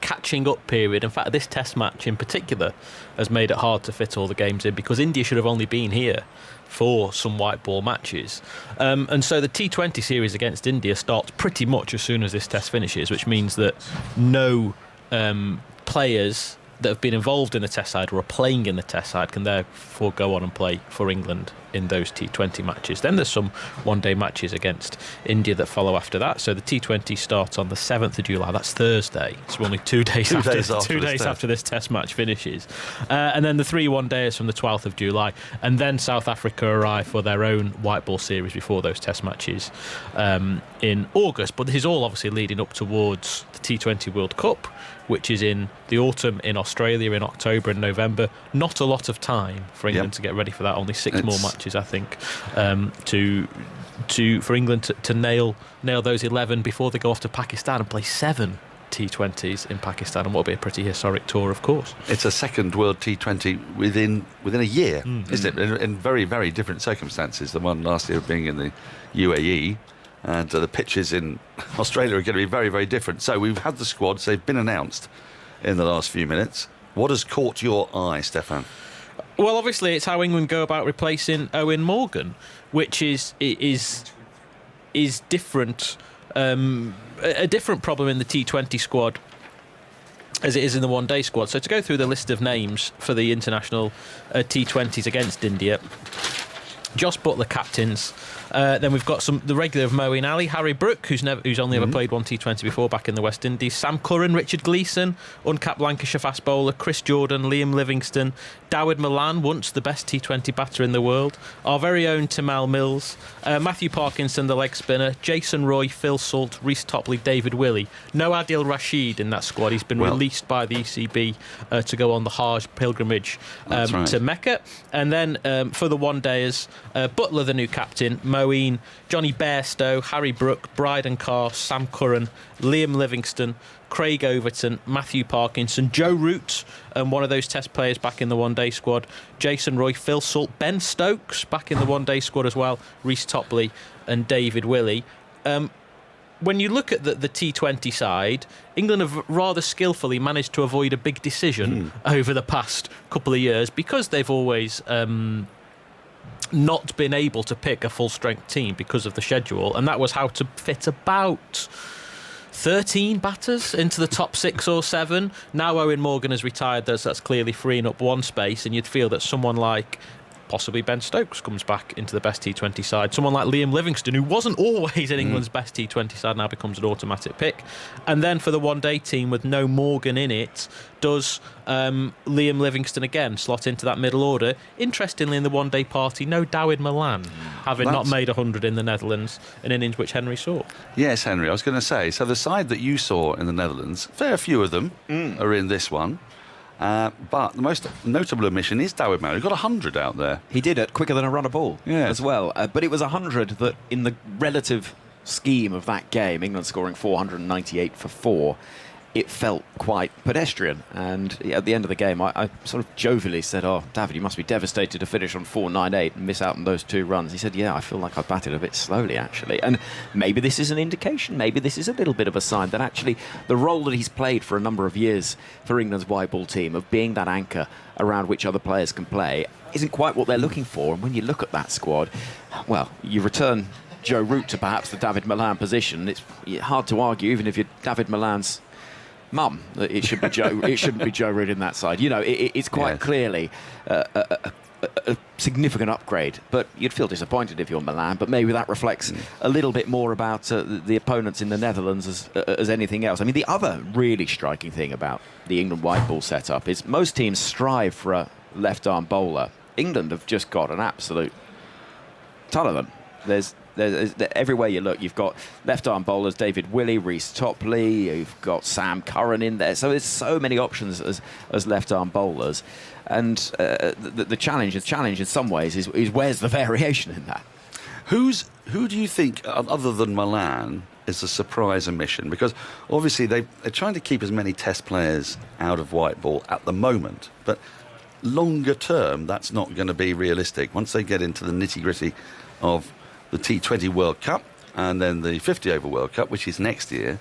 catching up period. In fact, this Test match in particular has made it hard to fit all the games in, because India should have only been here for some white ball matches. And so the T20 series against India starts pretty much as soon as this Test finishes, which means that no players that have been involved in the Test side or are playing in the Test side can therefore go on and play for England in those T20 matches. Then there's some one-day matches against India that follow after that. So the T20 starts on the 7th of July. That's Thursday. So only 2 days after this Test match finishes. And then the 3 one-dayers from the 12th of July. And then South Africa arrive for their own white ball series before those Test matches in August. But this is all obviously leading up towards the T20 World Cup, which is in the autumn in Australia in October and November. Not a lot of time for England to get ready for that. Only 6 more matches, I think, for England to nail those 11 before they go off to Pakistan and play 7 T20s in Pakistan, and what will be a pretty historic tour, of course. It's a second World T20 within a year, isn't it? In very, very different circumstances. The one last year being in the UAE, and the pitches in Australia are going to be very, very different. So we've had the squads. They've been announced in the last few minutes. What has caught your eye, Stefan? Well, obviously, it's how England go about replacing Owen Morgan, which is different. A different problem in the T20 squad as it is in the one-day squad. So to go through the list of names for the international T20s against India: Jos Buttler captains. Then we've got the regular of Moeen Ali, Harry Brook, who's only ever played one T20 before back in the West Indies, Sam Curran, Richard Gleeson, uncapped Lancashire fast bowler, Chris Jordan, Liam Livingstone, Dawid Malan, once the best T20 batter in the world, our very own Tymal Mills, Matthew Parkinson, the leg spinner, Jason Roy, Phil Salt, Reece Topley, David Willey. No Adil Rashid in that squad. He's been released by the ECB to go on the Hajj pilgrimage to Mecca. And then for the one-dayers, Buttler, the new captain, Moeen, Johnny Bairstow, Harry Brook, Bryden Carr, Sam Curran, Liam Livingstone, Craig Overton, Matthew Parkinson, Joe Root, one of those Test players back in the one-day squad, Jason Roy, Phil Salt, Ben Stokes back in the one-day squad as well, Reece Topley and David Willey. When you look at the T20 side, England have rather skillfully managed to avoid a big decision over the past couple of years, because they've always not been able to pick a full-strength team because of the schedule, and that was how to fit about 13 batters into the top 6 or 7. Now Owen Morgan has retired, that's clearly freeing up one space, and you'd feel that someone like possibly Ben Stokes comes back into the best T20 side. Someone like Liam Livingstone, who wasn't always in England's best T20 side, now becomes an automatic pick. And then for the one-day team with no Morgan in it, does Liam Livingstone again slot into that middle order? Interestingly, in the one-day party, no Dawid Malan, having not made 100 in the Netherlands, an innings which Henry saw. Yes, Henry, I was going to say, so the side that you saw in the Netherlands, fair few of them are in this one. But the most notable omission is Dawid Malan. He got 100 out there. He did it quicker than a run of ball as well. But it was 100 that, in the relative scheme of that game, England scoring 498 for 4, it felt quite pedestrian. And at the end of the game, I sort of jovially said, "Oh, David, you must be devastated to finish on 498 and miss out on those 2 runs." He said, "Yeah, I feel like I batted a bit slowly, actually." And maybe this is an indication, maybe this is a little bit of a sign that actually the role that he's played for a number of years for England's white ball team, of being that anchor around which other players can play, isn't quite what they're looking for. And when you look at that squad, well, you return Joe Root to perhaps the Dawid Malan position. It's hard to argue, even if you're Dawid Malan's mum, it should be Joe. It shouldn't be Joe Root in that side. You know, it's quite clearly a significant upgrade. But you'd feel disappointed if you're Malan. But maybe that reflects a little bit more about the opponents in the Netherlands as anything else. I mean, the other really striking thing about the England white ball setup is most teams strive for a left-arm bowler. England have just got an absolute ton of them. There's everywhere you look, you've got left-arm bowlers, David Willey, Reece Topley, you've got Sam Curran in there. So there's so many options as left-arm bowlers. And the challenge in some ways is where's the variation in that? Who do you think, other than Malan, is a surprise omission? Because obviously they're trying to keep as many Test players out of white ball at the moment. But longer term, that's not going to be realistic. Once they get into the nitty-gritty of the T20 World Cup, and then the 50 over World Cup, which is next year,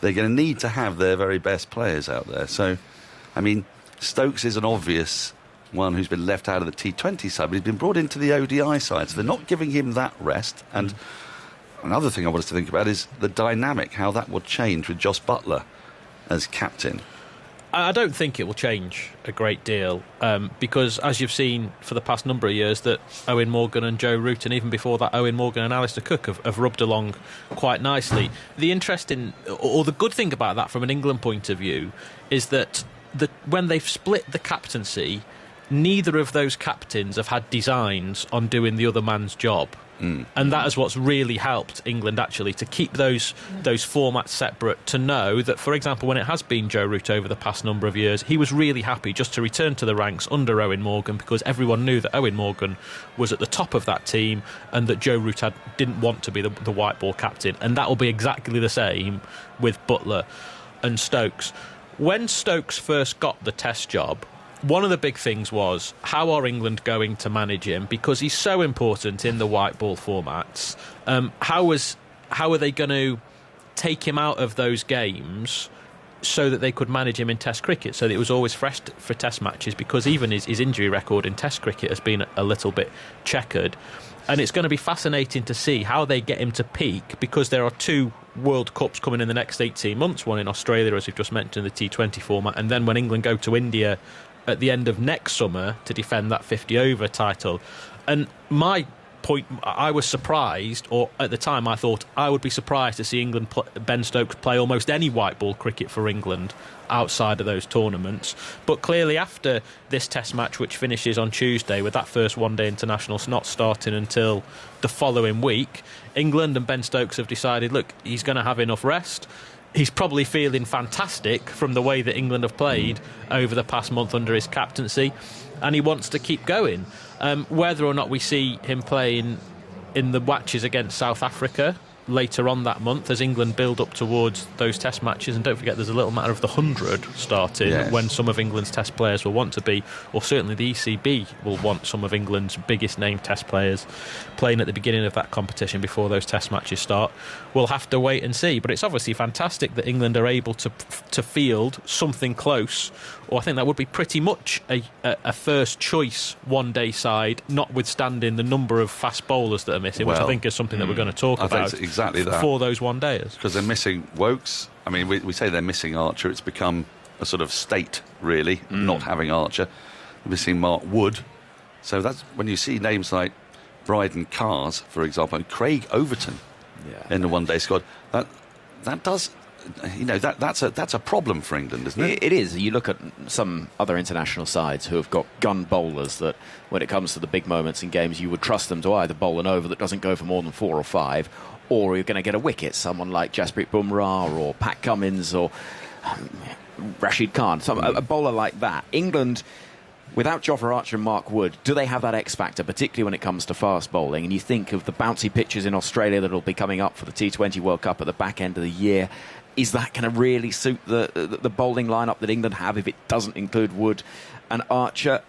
they're going to need to have their very best players out there. So, I mean, Stokes is an obvious one who's been left out of the T20 side, but he's been brought into the ODI side, so they're not giving him that rest. And another thing I want us to think about is the dynamic, how that will change with Jos Buttler as captain. I don't think it will change a great deal because, as you've seen for the past number of years, that Eoin Morgan and Joe Root, and even before that Eoin Morgan and Alistair Cook have rubbed along quite nicely. The interesting, or the good thing about that from an England point of view, is that when they've split the captaincy, neither of those captains have had designs on doing the other man's job. And that is what's really helped England, actually, to keep those formats separate, to know that, for example, when it has been Joe Root over the past number of years, he was really happy just to return to the ranks under Eoin Morgan, because everyone knew that Eoin Morgan was at the top of that team and that Joe Root didn't want to be the white ball captain. And that will be exactly the same with Buttler and Stokes. When Stokes first got the Test job, one of the big things was, how are England going to manage him? Because he's so important in the white ball formats. How are they going to take him out of those games so that they could manage him in Test cricket, so that it was always fresh for Test matches? Because even his injury record in Test cricket has been a little bit checkered. And it's going to be fascinating to see how they get him to peak, because there are 2 World Cups coming in the next 18 months, one in Australia, as we've just mentioned, the T20 format, and then when England go to India at the end of next summer to defend that 50 over title. And my point, I was surprised, or at the time I thought I would be surprised to see Ben Stokes play almost any white ball cricket for England outside of those tournaments. But clearly, after this Test match, which finishes on Tuesday, with that first one-day international not starting until the following week, England and Ben Stokes have decided, look, he's going to have enough rest. He's probably feeling fantastic from the way that England have played over the past month under his captaincy, and he wants to keep going. Whether or not we see him playing in the matches against South Africa later on that month, as England build up towards those Test matches, and don't forget there's a little matter of the 100 starting, when some of England's Test players will want to be, or certainly the ECB will want some of England's biggest name Test players playing at the beginning of that competition before those Test matches start. We'll have to wait and see, but it's obviously fantastic that England are able to field something close, or I think that would be pretty much a first choice one-day side, notwithstanding the number of fast bowlers that are missing, which I think is something that we're going to talk about exactly that. For those one-dayers. Because they're missing Wokes. I mean, we say they're missing Archer. It's become a sort of state, really, not having Archer. They're missing Mark Wood. So that's when you see names like Bryden Cars, for example, and Craig Overton in the one-day squad. That does... You know, that's a problem for England, isn't it? It is. You look at some other international sides who have got gun bowlers that, when it comes to the big moments in games, you would trust them to either bowl an over that doesn't go for more than 4 or 5, or you're going to get a wicket. Someone like Jasprit Bumrah or Pat Cummins or Rashid Khan, a bowler like that. England, without Jofra Archer and Mark Wood, do they have that X factor, particularly when it comes to fast bowling? And you think of the bouncy pitches in Australia that will be coming up for the T20 World Cup at the back end of the year. Is that going to really suit the bowling lineup that England have if it doesn't include Wood and Archer?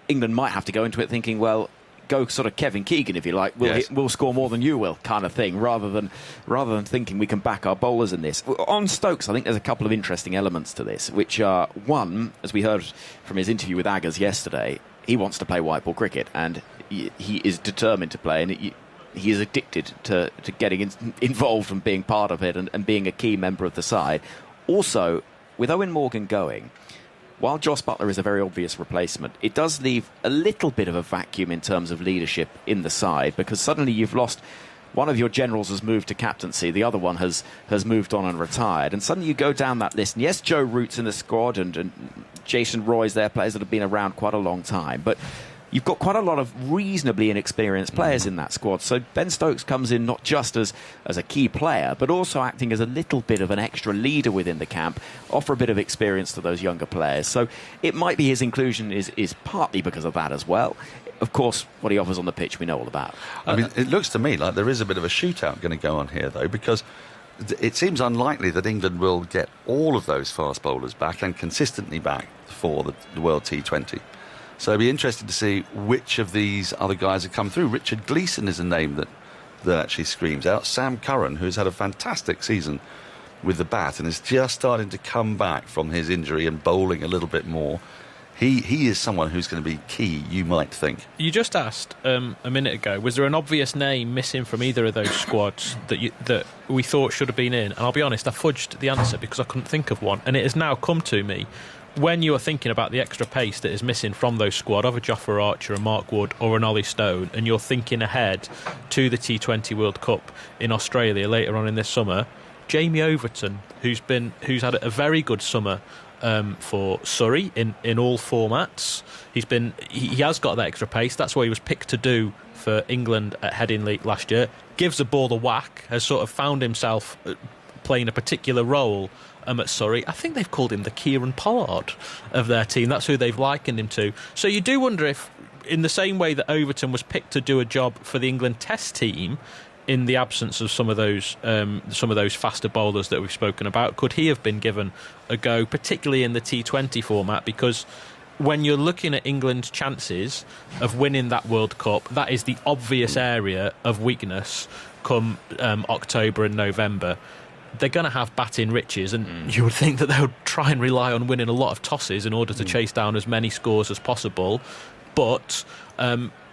England might have to go into it thinking, well, go sort of Kevin Keegan, if you like. We'll score more than you will, kind of thing, rather than thinking we can back our bowlers in this. On Stokes, I think there's a couple of interesting elements to this, which are, one, as we heard from his interview with Aggers yesterday, he wants to play white ball cricket, and he is determined to play, and he is addicted to getting involved and being part of it and being a key member of the side. Also, with Eoin Morgan going, while Jos Buttler is a very obvious replacement, it does leave a little bit of a vacuum in terms of leadership in the side, because suddenly you've lost... One of your generals has moved to captaincy, the other one has moved on and retired, and suddenly you go down that list, and yes, Joe Root's in the squad, and Jason Roy's there, players that have been around quite a long time, but you've got quite a lot of reasonably inexperienced players in that squad. So Ben Stokes comes in not just as a key player, but also acting as a little bit of an extra leader within the camp, offer a bit of experience to those younger players. So it might be his inclusion is partly because of that as well. Of course, what he offers on the pitch, we know all about. I mean, it looks to me like there is a bit of a shootout going to go on here, though, because it seems unlikely that England will get all of those fast bowlers back and consistently back for the World T20. So it'll be interesting to see which of these other guys have come through. Richard Gleeson is a name that that actually screams out. Sam Curran, who's had a fantastic season with the bat and is just starting to come back from his injury and bowling a little bit more. He is someone who's going to be key, you might think. You just asked a minute ago, was there an obvious name missing from either of those squads that we thought should have been in? And I'll be honest, I fudged the answer because I couldn't think of one. And it has now come to me. When you are thinking about the extra pace that is missing from those squad of a Jofra Archer, a Mark Wood or an Ollie Stone, and you're thinking ahead to the T20 World Cup in Australia later on in this summer, Jamie Overton, who's had a very good summer for Surrey in all formats. He has got that extra pace. That's what he was picked to do for England at Headingley last year. Gives the ball a whack, has sort of found himself playing a particular role at Surrey. I think they've called him the Kieran Pollard of their team. That's who they've likened him to. So you do wonder if, in the same way that Overton was picked to do a job for the England Test team, in the absence of some of those faster bowlers that we've spoken about, could he have been given a go, particularly in the T20 format? Because when you're looking at England's chances of winning that World Cup, that is the obvious area of weakness come October and November. They're going to have batting riches, and you would think that they would try and rely on winning a lot of tosses in order to chase down as many scores as possible. But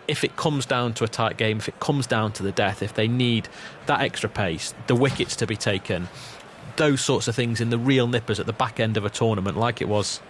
if it comes down to a tight game, if it comes down to the death, if they need that extra pace, the wickets to be taken, those sorts of things in the real nippers at the back end of a tournament, like it was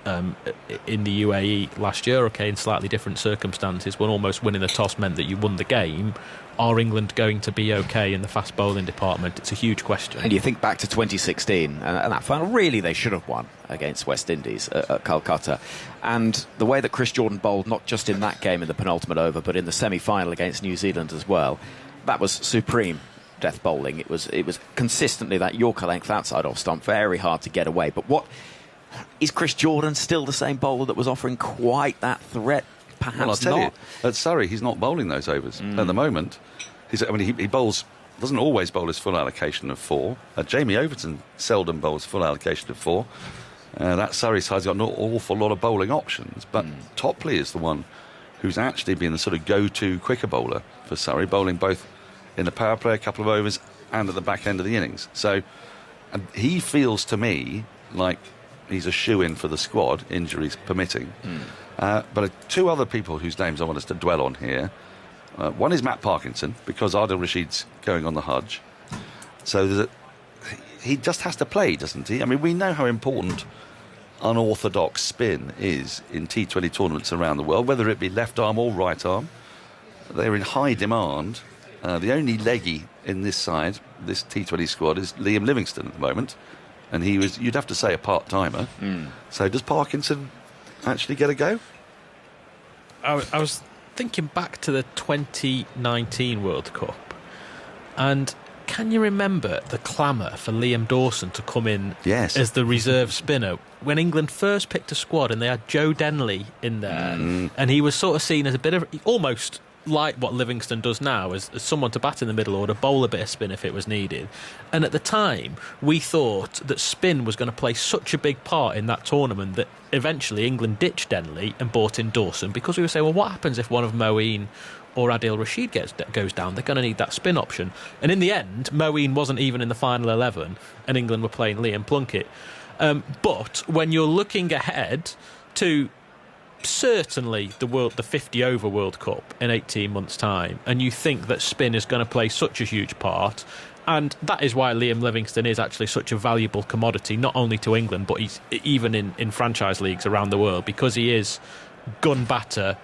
in the UAE last year, okay, in slightly different circumstances, when almost winning the toss meant that you won the game. Are England going to be okay in the fast bowling department? It's a huge question. And you think back to 2016 and that final, really they should have won against West Indies at Calcutta. And the way that Chris Jordan bowled, not just in that game in the penultimate over, but in the semi-final against New Zealand as well, that was supreme death bowling. It was consistently that Yorker length outside off stump, very hard to get away. But what is Chris Jordan still the same bowler that was offering quite that threat? Perhaps well, I'll tell not. you, at Surrey, he's not bowling those overs at the moment. He bowls, doesn't always bowl his full allocation of 4. Jamie Overton seldom bowls full allocation of 4. That Surrey side's got an awful lot of bowling options, but Topley is the one who's actually been the sort of go-to quicker bowler for Surrey, bowling both in the power play, a couple of overs, and at the back end of the innings. So he feels to me like he's a shoo-in for the squad, injuries permitting. But two other people whose names I want us to dwell on here. One is Matt Parkinson, because Adil Rashid's going on the Hajj. So he just has to play, doesn't he? I mean, we know how important unorthodox spin is in T20 tournaments around the world, whether it be left arm or right arm. They're in high demand. The only leggy in this side, this T20 squad, is Liam Livingstone at the moment. And he was, you'd have to say, a part-timer. So does Parkinson actually get a go? I was thinking back to the 2019 World Cup, and can you remember the clamour for Liam Dawson to come in as the reserve spinner when England first picked a squad and they had Joe Denley in there, and he was sort of seen as a bit of almost like what Livingstone does now, as someone to bat in the middle order, bowl a bit of spin if it was needed. And at the time, we thought that spin was going to play such a big part in that tournament that eventually England ditched Denley and brought in Dawson, because we were saying, well, what happens if one of Moeen or Adil Rashid goes down? They're going to need that spin option. And in the end, Moeen wasn't even in the final 11, and England were playing Liam Plunkett. But when you're looking ahead to certainly the 50 over World Cup in 18 months' time, and you think that spin is going to play such a huge part, and that is why Liam Livingstone is actually such a valuable commodity, not only to England, but he's even in franchise leagues around the world, because he is gun batter.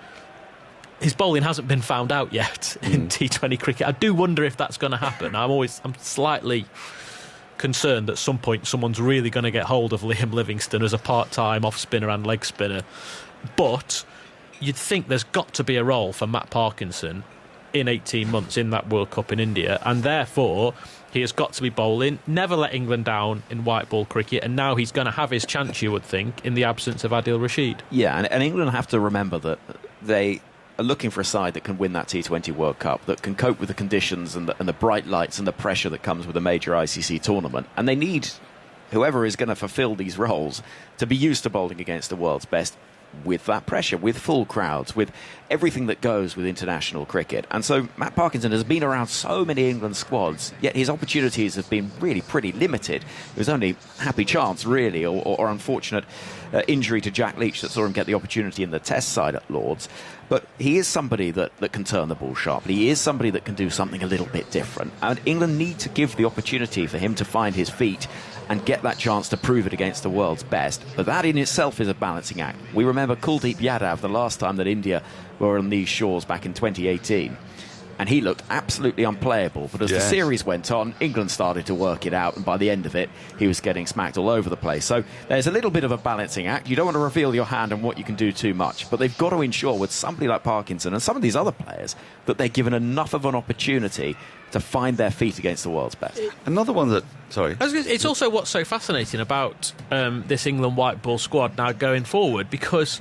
His bowling hasn't been found out yet in T20 cricket. I do wonder if that's going to happen. I'm slightly concerned that at some point someone's really going to get hold of Liam Livingstone as a part-time off spinner and leg spinner. But you'd think there's got to be a role for Matt Parkinson in 18 months in that World Cup in India, and therefore he has got to be bowling, never let England down in white ball cricket, and now he's going to have his chance, you would think, in the absence of Adil Rashid. Yeah, and England have to remember that they are looking for a side that can win that T20 World Cup, that can cope with the conditions and the bright lights and the pressure that comes with a major ICC tournament, and they need whoever is going to fulfil these roles to be used to bowling against the world's best. with that pressure, with full crowds, with everything that goes with international cricket. And so Matt Parkinson has been around so many England squads, yet his opportunities have been really pretty limited. It was only happy chance, really, or unfortunate injury to Jack Leach that saw him get the opportunity in the Test side at Lord's. But he is somebody that can turn the ball sharply. He is somebody that can do something a little bit different. And England need to give the opportunity for him to find his feet and get that chance to prove it against the world's best. But that in itself is a balancing act. We remember Kuldeep Yadav the last time that India were on these shores back in 2018. And he looked absolutely unplayable. But as the series went on, England started to work it out. And by the end of it, he was getting smacked all over the place. So there's a little bit of a balancing act. You don't want to reveal your hand and what you can do too much. But they've got to ensure with somebody like Parkinson and some of these other players that they're given enough of an opportunity to find their feet against the world's best. Another one that... Sorry. It's also what's so fascinating about this England white ball squad now going forward, because...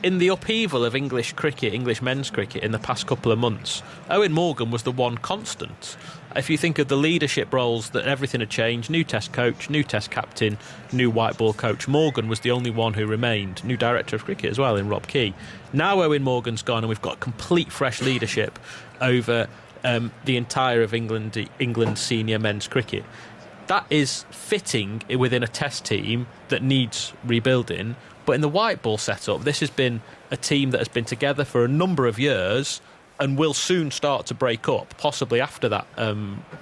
in the upheaval of English cricket, English men's cricket in the past couple of months, Eoin Morgan was the one constant. If you think of the leadership roles, that everything had changed, new Test coach, new Test captain, new white ball coach, Morgan was the only one who remained, new director of cricket as well in Rob Key. Now Eoin Morgan's gone and we've got complete fresh leadership over the entire of England's senior men's cricket. That is fitting within a Test team that needs rebuilding. But in the white ball setup, this has been a team that has been together for a number of years and will soon start to break up, possibly after that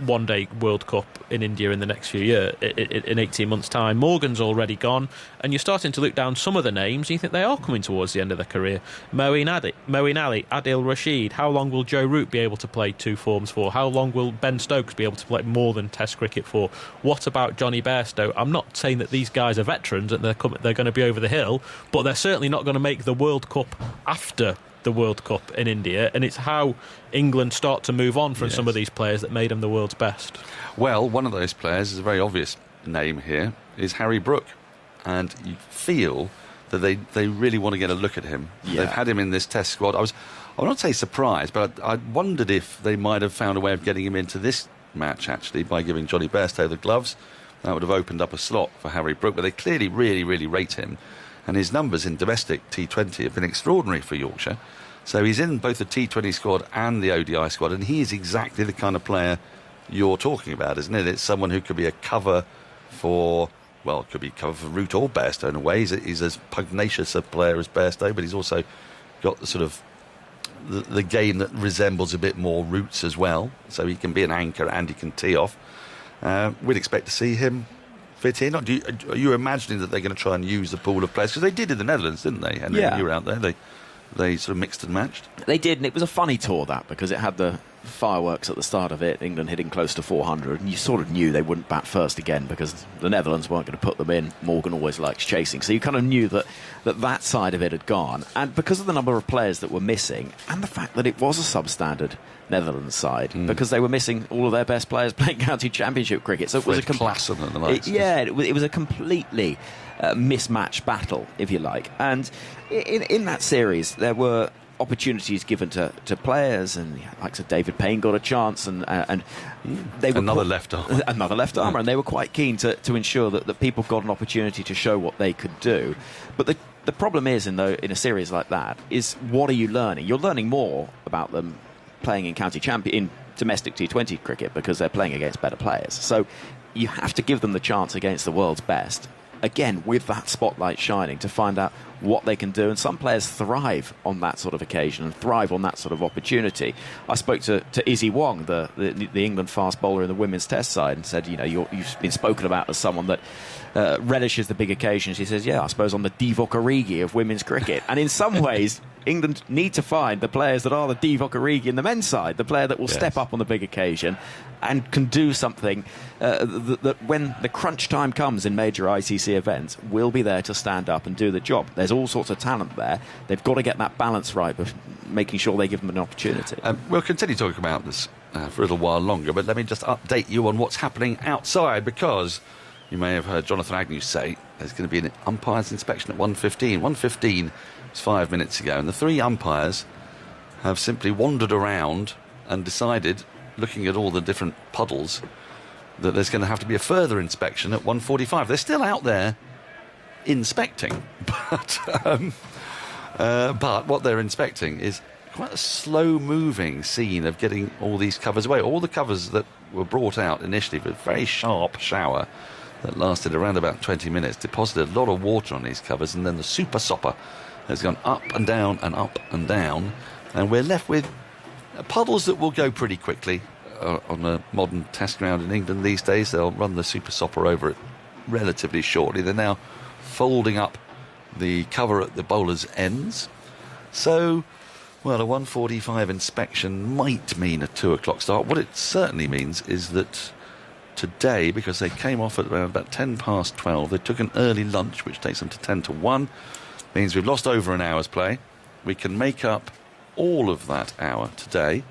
one-day World Cup in India in the next few years, in 18 months' time. Morgan's already gone, and you're starting to look down some of the names, and you think they are coming towards the end of their career. Moeen Ali, Adil Rashid. How long will Joe Root be able to play two forms for? How long will Ben Stokes be able to play more than Test cricket for? What about Johnny Bairstow? I'm not saying that these guys are veterans and they're going to be over the hill, but they're certainly not going to make the World Cup after the World Cup in India, and it's how England start to move on from some of these players that made them the world's best. Well, one of those players is a very obvious name here, is Harry Brook, and you feel that they really want to get a look at him. They've had him in this Test squad. I will not say surprised, but I wondered if they might have found a way of getting him into this match, actually, by giving Johnny Bairstow the gloves. That would have opened up a slot for Harry Brook, but they clearly really, really rate him. And his numbers in domestic T20 have been extraordinary for Yorkshire. So he's in both the T20 squad and the ODI squad, and he is exactly the kind of player you're talking about, isn't it? It's someone who could be a cover for, well, it could be cover for Root or Bairstow in a way. He's as pugnacious a player as Bairstow, but he's also got the sort of the game that resembles a bit more Root's as well. So he can be an anchor and he can tee off. We'd expect to see him fit in. Are you imagining that they're going to try and use the pool of players? Because they did in the Netherlands, didn't they? And you were out there. They sort of mixed and matched. They did, and it was a funny tour, that, because it had the fireworks at the start of it, England hitting close to 400, and you sort of knew they wouldn't bat first again because the Netherlands weren't going to put them in. Morgan always likes chasing, so you kind of knew that side of it had gone. And because of the number of players that were missing, and the fact that it was a substandard Netherlands side, because they were missing all of their best players playing county championship cricket, so it was it was a completely mismatched battle, if you like. And in that series, there were opportunities given to players, and like I said, David Payne got a chance, and they were another left armer, and they were quite keen to ensure that people got an opportunity to show what they could do. But the problem is in a series like that is, what are you learning? You're learning more about them playing in in domestic T20 cricket because they're playing against better players. So you have to give them the chance against the world's best, again with that spotlight shining, to find out what they can do. And some players thrive on that sort of occasion and thrive on that sort of opportunity. I spoke to Izzy Wong, the England fast bowler in the women's Test side, and said, you've been spoken about as someone that relishes the big occasions. He says, I suppose I'm the Divock Origi of women's cricket. And in some ways, England need to find the players that are the Divock Origi in the men's side, the player that will step up on the big occasion and can do something that when the crunch time comes in major ICC events, will be there to stand up and do the job. There's all sorts of talent there. They've got to get that balance right, but making sure they give them an opportunity. We'll continue talking about this for a little while longer, but let me just update you on what's happening outside, because you may have heard Jonathan Agnew say there's going to be an umpire's inspection at 1:15. 1:15 was 5 minutes ago, and the three umpires have simply wandered around and decided, looking at all the different puddles, that there's going to have to be a further inspection at 1:45. They're still out there inspecting, but what they're inspecting is quite a slow-moving scene of getting all these covers away. All the covers that were brought out initially with a very sharp shower that lasted around about 20 minutes deposited a lot of water on these covers, and then the super sopper has gone up and down and up and down, and we're left with puddles that will go pretty quickly. On a modern test ground in England these days, they'll run the super sopper over it relatively shortly. They're now folding up the cover at the bowler's ends. So, well, a 1:45 inspection might mean a 2 o'clock start. What it certainly means is that today, because they came off at around about 10 past 12, they took an early lunch, which takes them to 10 to 1. Means we've lost over an hour's play. We can make up all of that hour today.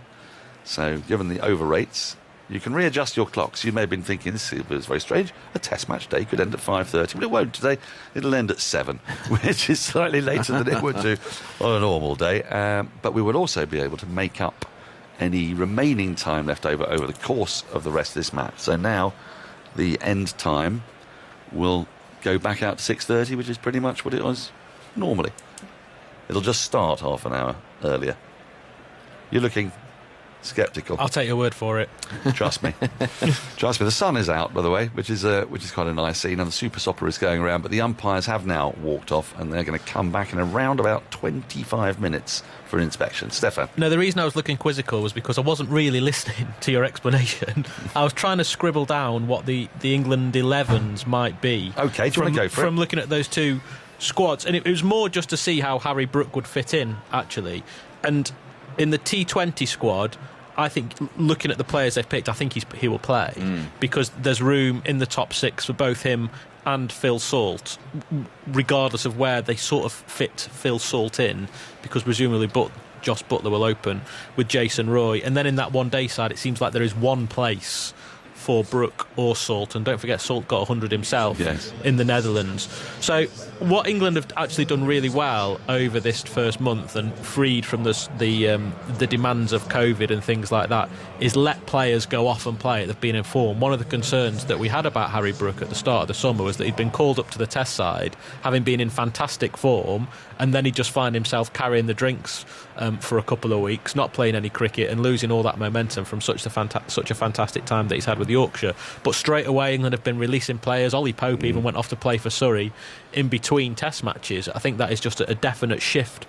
So, given the over rates, you can readjust your clocks. You may have been thinking, this was very strange, a test match day could end at 5:30, but it won't today. It'll end at 7, which is slightly later than it would do on a normal day. But we will also be able to make up any remaining time left over the course of the rest of this match. So now the end time will go back out to 6:30, which is pretty much what it was normally. It'll just start half an hour earlier. You're looking sceptical. I'll take your word for it. Trust me. Trust me. The sun is out, by the way, which is quite a nice scene, and the super sopper is going around, but the umpires have now walked off, and they're going to come back in around about 25 minutes for an inspection. Stefan? No, the reason I was looking quizzical was because I wasn't really listening to your explanation. I was trying to scribble down what the England 11s might be. OK, do you want to go for it? From looking at those two squads, and it was more just to see how Harry Brook would fit in, actually. And in the T20 squad, I think, looking at the players they've picked, I think he will play because there's room in the top 6 for both him and Phil Salt, regardless of where they sort of fit Phil Salt in, because presumably Joss Butler will open with Jason Roy. And then in that one-day side, it seems like there is one place for Brook or Salt, and don't forget Salt got 100 himself in the Netherlands. So what England have actually done really well over this first month and freed from the demands of COVID and things like that is let players go off and play. They've been informed. One of the concerns that we had about Harry Brook at the start of the summer was that he'd been called up to the test side having been in fantastic form, and then he'd just find himself carrying the drinks for a couple of weeks, not playing any cricket and losing all that momentum from such a fantastic time that he's had with Yorkshire. But straight away England have been releasing players. Ollie Pope even went off to play for Surrey in between test matches. I think that is just a definite shift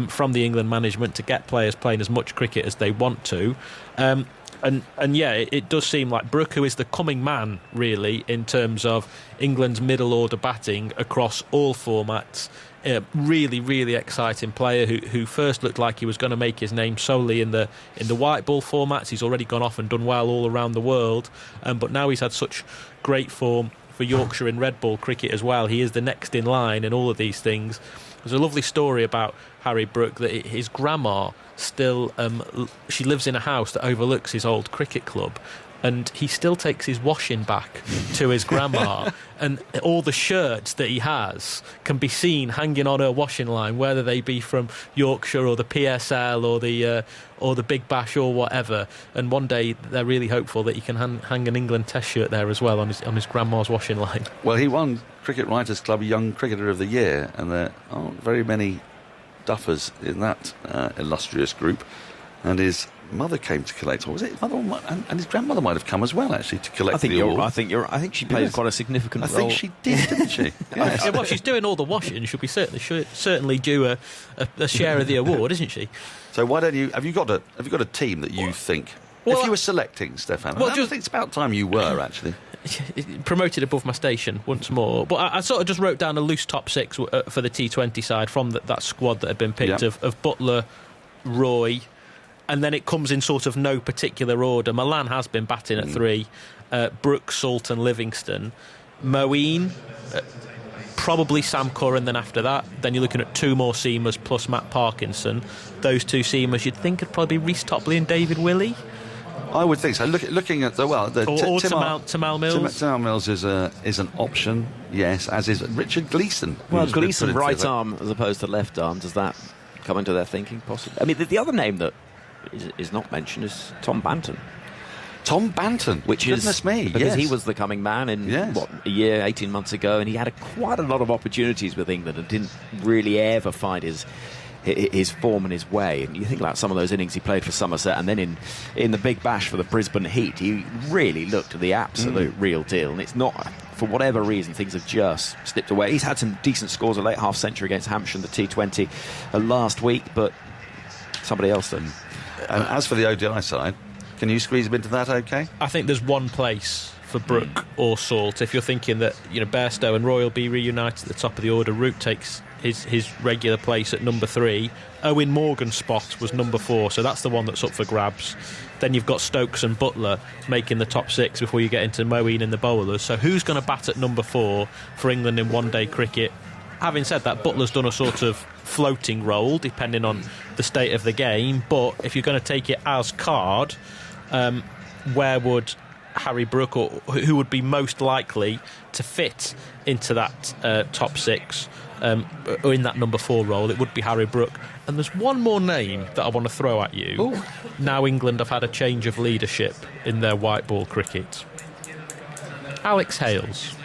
from the England management to get players playing as much cricket as they want to. And yeah, it does seem like Brook, who is the coming man really in terms of England's middle order batting across all formats, really, really exciting player who first looked like he was going to make his name solely in the white ball formats. He's already gone off and done well all around the world, but now he's had such great form for Yorkshire in red ball cricket as well. He is the next in line in all of these things. There's a lovely story about Harry Brook that his grandma still she lives in a house that overlooks his old cricket club, and he still takes his washing back to his grandma, and all the shirts that he has can be seen hanging on her washing line, whether they be from Yorkshire or the PSL or the Big Bash or whatever. And one day they're really hopeful that he can hang an England Test shirt there as well on his grandma's washing line. Well, he won Cricket Writers Club Young Cricketer of the Year, and there aren't very many duffers in that illustrious group, and his mother came to collect, or was it his mother, and his grandmother might have come as well, actually, to collect the award. I think she played quite a significant role. I think she did, didn't she? Yes. Well, she's doing all the washing. Should be certainly due a share of the award, isn't she? So why don't you? Have you got a team that you think? If you were selecting, Stefan, I think it's about time you were actually. Promoted above my station once more. But I sort of just wrote down a loose top 6 for the T20 side from that squad that had been picked of Butler, Roy, and then it comes in sort of no particular order. Milan has been batting at 3, Brook, Salt and Livingston. Moeen, probably Sam Curran, then after that. Then you're looking at 2 more seamers plus Matt Parkinson. Those 2 seamers you'd think would probably be Reece Topley and David Willey. I would think so. Looking at Tamal Mills. Tamal Mills is an option, yes, as is Richard Gleeson. Well, Gleeson right arm as opposed to left arm. Does that come into their thinking possibly? I mean, the other name that is not mentioned is Tom Banton. Tom Banton, which goodness is me, because yes. he was the coming man in a year, 18 months ago, and he had quite a lot of opportunities with England and didn't really ever find his form and his way. And you think about some of those innings he played for Somerset, and then in the Big Bash for the Brisbane Heat, he really looked the absolute real deal. And it's not, for whatever reason, things have just slipped away. He's had some decent scores, a late half century against Hampshire in the T20 last week, but somebody else then. And as for the ODI side, can you squeeze him into that okay? I think there's one place for Brooke or Salt. If you're thinking that, Bairstow and Roy will be reunited at the top of the order, Root takes his regular place at number 3. Owen Morgan's spot was number 4, so that's the one that's up for grabs. Then you've got Stokes and Butler making the top 6 before you get into Moeen and the bowlers. So who's going to bat at number 4 for England in one-day cricket? Having said that, Butler's done a sort of floating role depending on the state of the game, but if you're going to take it as card, where would Harry Brook, or who would be most likely to fit into that top 6 or in that number 4 role? It would be Harry Brook. And there's one more name that I want to throw at you. Ooh. Now England have had a change of leadership in their white ball cricket. Alex Hales.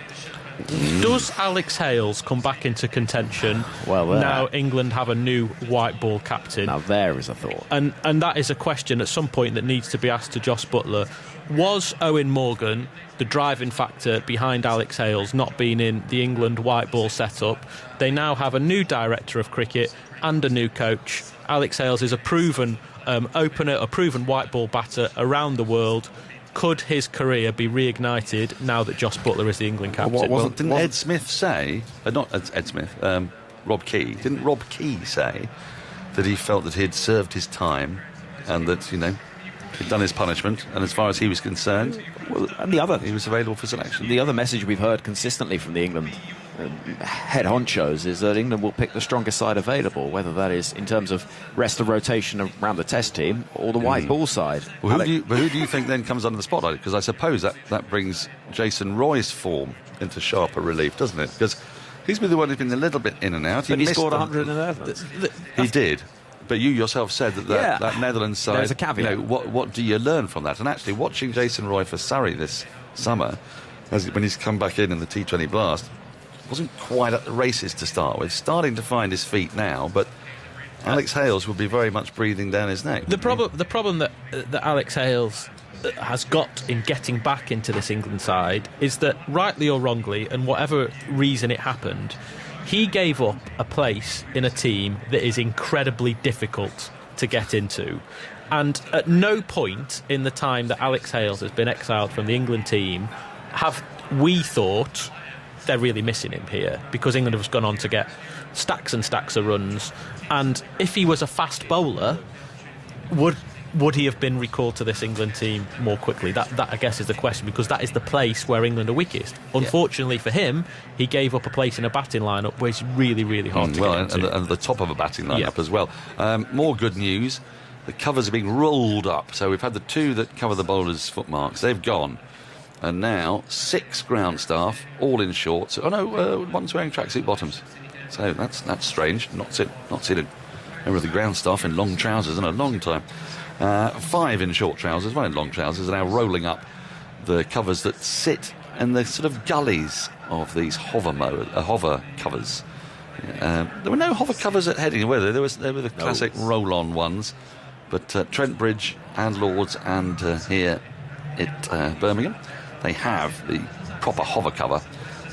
Does Alex Hales come back into contention now England have a new white ball captain? Now there is a thought. And that is a question at some point that needs to be asked to Jos Buttler. Was Owen Morgan the driving factor behind Alex Hales not being in the England white ball setup? They now have a new director of cricket and a new coach. Alex Hales is a proven opener, a proven white ball batter around the world. Could his career be reignited now that Jos Buttler is the England captain? Didn't Ed Smith say, not Ed Smith, Rob Key, didn't Rob Key say that he felt that he'd served his time and that, he'd done his punishment, and as far as he was concerned, he was available for selection? The other message we've heard consistently from the England head honchos is that England will pick the strongest side available, whether that is in terms of rest of rotation around the Test team or the white ball side. Well, who do you think then comes under the spotlight? Because I suppose that brings Jason Roy's form into sharper relief, doesn't it? Because he's been the one who's been a little bit in and out. But he scored 100 in the Netherlands. He did. But you yourself said that Netherlands side... There's a caveat. What do you learn from that? And actually, watching Jason Roy for Surrey this summer, when he's come back in the T20 Blast, wasn't quite at the races to start with. Starting to find his feet now, but Alex Hales will be very much breathing down his neck. The problem that Alex Hales has got in getting back into this England side is that, rightly or wrongly, and whatever reason it happened, he gave up a place in a team that is incredibly difficult to get into. And at no point in the time that Alex Hales has been exiled from the England team have we thought they're really missing him here, because England has gone on to get stacks and stacks of runs. And if he was a fast bowler, would he have been recalled to this England team more quickly? That I guess is the question, because that is the place where England are weakest. Unfortunately for him, he gave up a place in a batting lineup where it's really, really hard to get into. And the top of a batting lineup as well. More good news. The covers are being rolled up. So we've had the 2 that cover the bowlers' footmarks. They've gone. And now 6 ground staff, all in shorts. One's wearing tracksuit bottoms. So that's strange. Not seen a member of the ground staff in long trousers in a long time. 5 in short trousers, 1 in long trousers, are now rolling up the covers that sit in the sort of gullies of these hover covers. There were no hover covers at Headingley, were there? There were the classic roll-on ones. But Trent Bridge and Lords and here at Birmingham, they have the proper hover cover.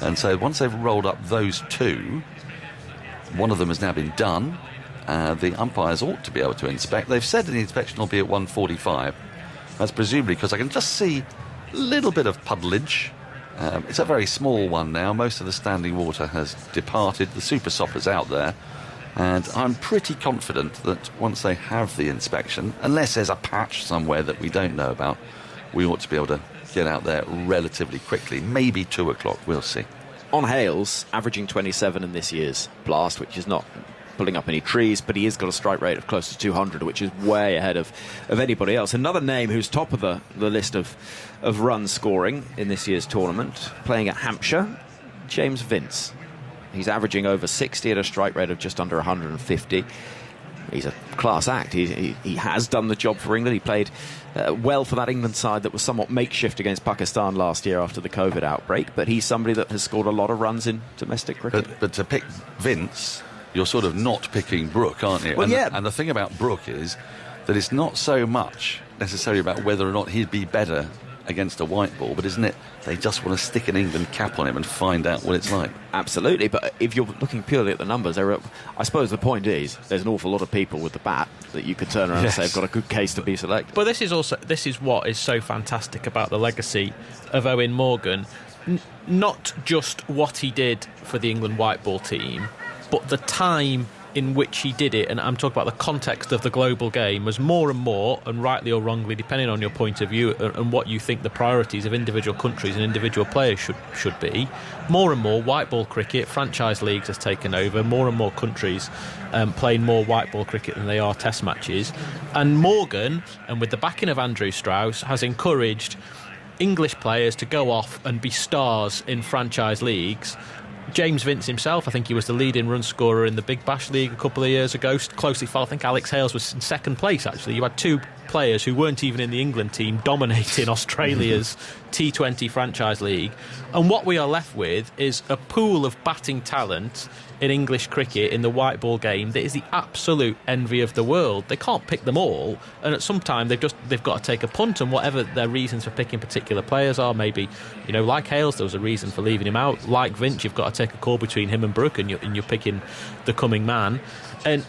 And so once they've rolled up those 2, one of them has now been done. The umpires ought to be able to inspect. They've said the inspection will be at 1:45. That's presumably because I can just see a little bit of puddlage. It's a very small one now. Most of the standing water has departed. The super sopper's out there. And I'm pretty confident that once they have the inspection, unless there's a patch somewhere that we don't know about, we ought to be able to get out there relatively quickly. Maybe 2 o'clock, we'll see. On Hales, averaging 27 in this year's Blast, which is not pulling up any trees, but he has got a strike rate of close to 200, which is way ahead of anybody else. Another name who's top of the list of run scoring in this year's tournament, playing at Hampshire, James Vince. He's averaging over 60 at a strike rate of just under 150. he's a class act. He has done the job for England. He played well for that England side that was somewhat makeshift against Pakistan last year after the COVID outbreak, but he's somebody that has scored a lot of runs in domestic cricket. But to pick Vince, you're sort of not picking Brooke, aren't you? Well, and the thing about Brooke is that it's not so much necessarily about whether or not he'd be better against a white ball, but isn't it they just want to stick an England cap on him and find out what it's like? Absolutely, but if you're looking purely at the numbers, I suppose the point is there's an awful lot of people with the bat that you could turn around and say have got a good case to be selected. But this is what is so fantastic about the legacy of Eoin Morgan, not just what he did for the England white ball team, but the time in which he did it, and I'm talking about the context of the global game, was more and more, and rightly or wrongly, depending on your point of view and what you think the priorities of individual countries and individual players should be, more and more white ball cricket, franchise leagues has taken over, more and more countries playing more white ball cricket than they are test matches. And Morgan, and with the backing of Andrew Strauss, has encouraged English players to go off and be stars in franchise leagues. James Vince himself, I think he was the leading run scorer in the Big Bash League a couple of years ago, closely followed. I think Alex Hales was in second place, actually. You had two players who weren't even in the England team dominating Australia's T20 franchise league. And what we are left with is a pool of batting talent in English cricket in the white ball game that is the absolute envy of the world. They can't pick them all, and at some time they've got to take a punt, and whatever their reasons for picking particular players are, maybe, like Hales, there was a reason for leaving him out. Like Vince, you've got to take a call between him and Brooke, and you're picking the coming man. And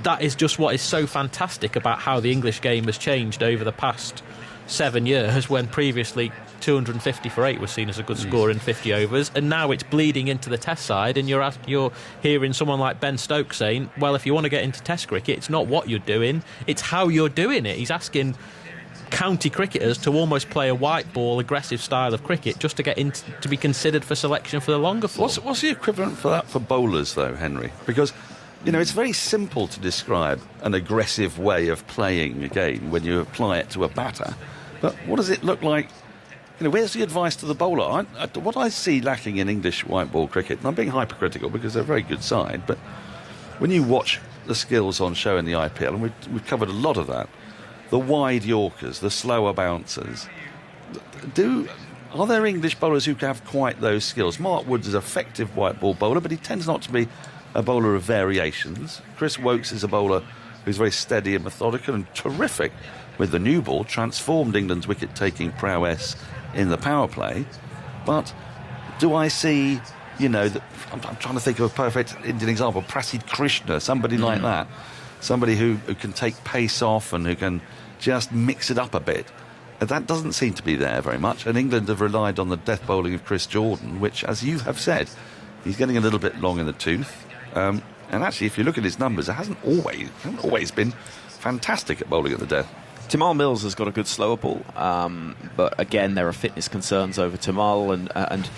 that is just what is so fantastic about how the English game has changed over the past 7 years, when previously 250 for 8 was seen as a good score in 50 overs, and now it's bleeding into the test side, and you're hearing someone like Ben Stokes saying, well, if you want to get into test cricket, it's not what you're doing, it's how you're doing it. He's asking county cricketers to almost play a white ball aggressive style of cricket just to get to be considered for selection for the longer form. What's the equivalent for that for bowlers, though, Henry? Because it's very simple to describe an aggressive way of playing a game when you apply it to a batter, but what does it look like? Where's the advice to the bowler? What I see lacking in English white ball cricket, and I'm being hypercritical because they're a very good side, but when you watch the skills on show in the IPL, and we've covered a lot of that, the wide Yorkers, the slower bouncers, are there English bowlers who have quite those skills? Mark Woods is an effective white ball bowler, but he tends not to be a bowler of variations. Chris Wokes is a bowler who's very steady and methodical and terrific with the new ball, transformed England's wicket-taking prowess in the power play. But do I see, I'm trying to think of a perfect Indian example, Prasid Krishna, somebody like that, somebody who can take pace off and who can just mix it up a bit. That doesn't seem to be there very much, and England have relied on the death bowling of Chris Jordan, which, as you have said, he's getting a little bit long in the tooth. And actually, if you look at his numbers, it hasn't always been fantastic at bowling at the death. Tymal Mills has got a good slower ball, but again, there are fitness concerns over Tymal, and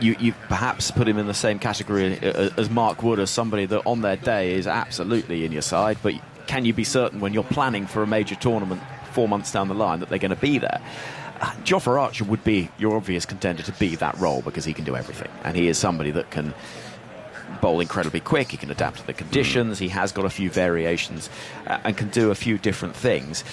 you perhaps put him in the same category as Mark Wood, as somebody that on their day is absolutely in your side, but can you be certain when you're planning for a major tournament 4 months down the line that they're going to be there? Jofra Archer would be your obvious contender to be that role because he can do everything, and he is somebody that can bowl incredibly quick, he can adapt to the conditions, he has got a few variations and can do a few different things.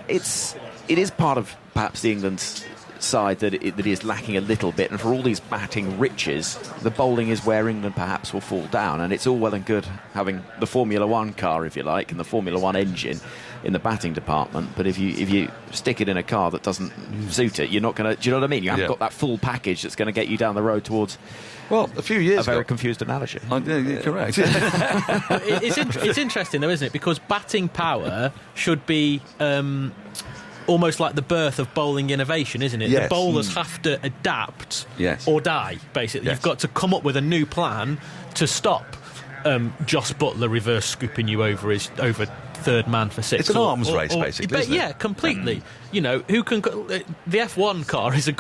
It is part of perhaps the England's side that is lacking a little bit, and for all these batting riches, the bowling is where England perhaps will fall down, and it's all well and good having the Formula One car, if you like, and the Formula One engine in the batting department, but if you stick it in a car that doesn't suit it, you're not going to, do you know what I mean? You haven't got that full package that's going to get you down the road towards, well, a few years ago. A very confused analogy. Yeah, correct. It's interesting, though, isn't it? Because batting power should be almost like the birth of bowling innovation, isn't it? Yes. The bowlers have to adapt or die, basically. Yes. You've got to come up with a new plan to stop Joss Butler reverse scooping you over third man for six. It's an arms race, basically. But isn't yeah, it? completely. Who can? The F1 car is a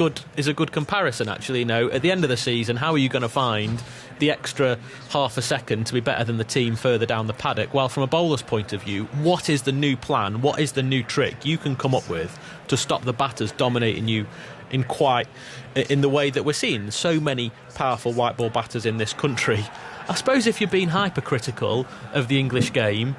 good comparison, actually. At the end of the season, how are you going to find the extra half a second to be better than the team further down the paddock? Well, from a bowler's point of view, what is the new plan? What is the new trick you can come up with to stop the batters dominating you in the way that we're seeing so many powerful white ball batters in this country I suppose if you're being hypercritical of the English game,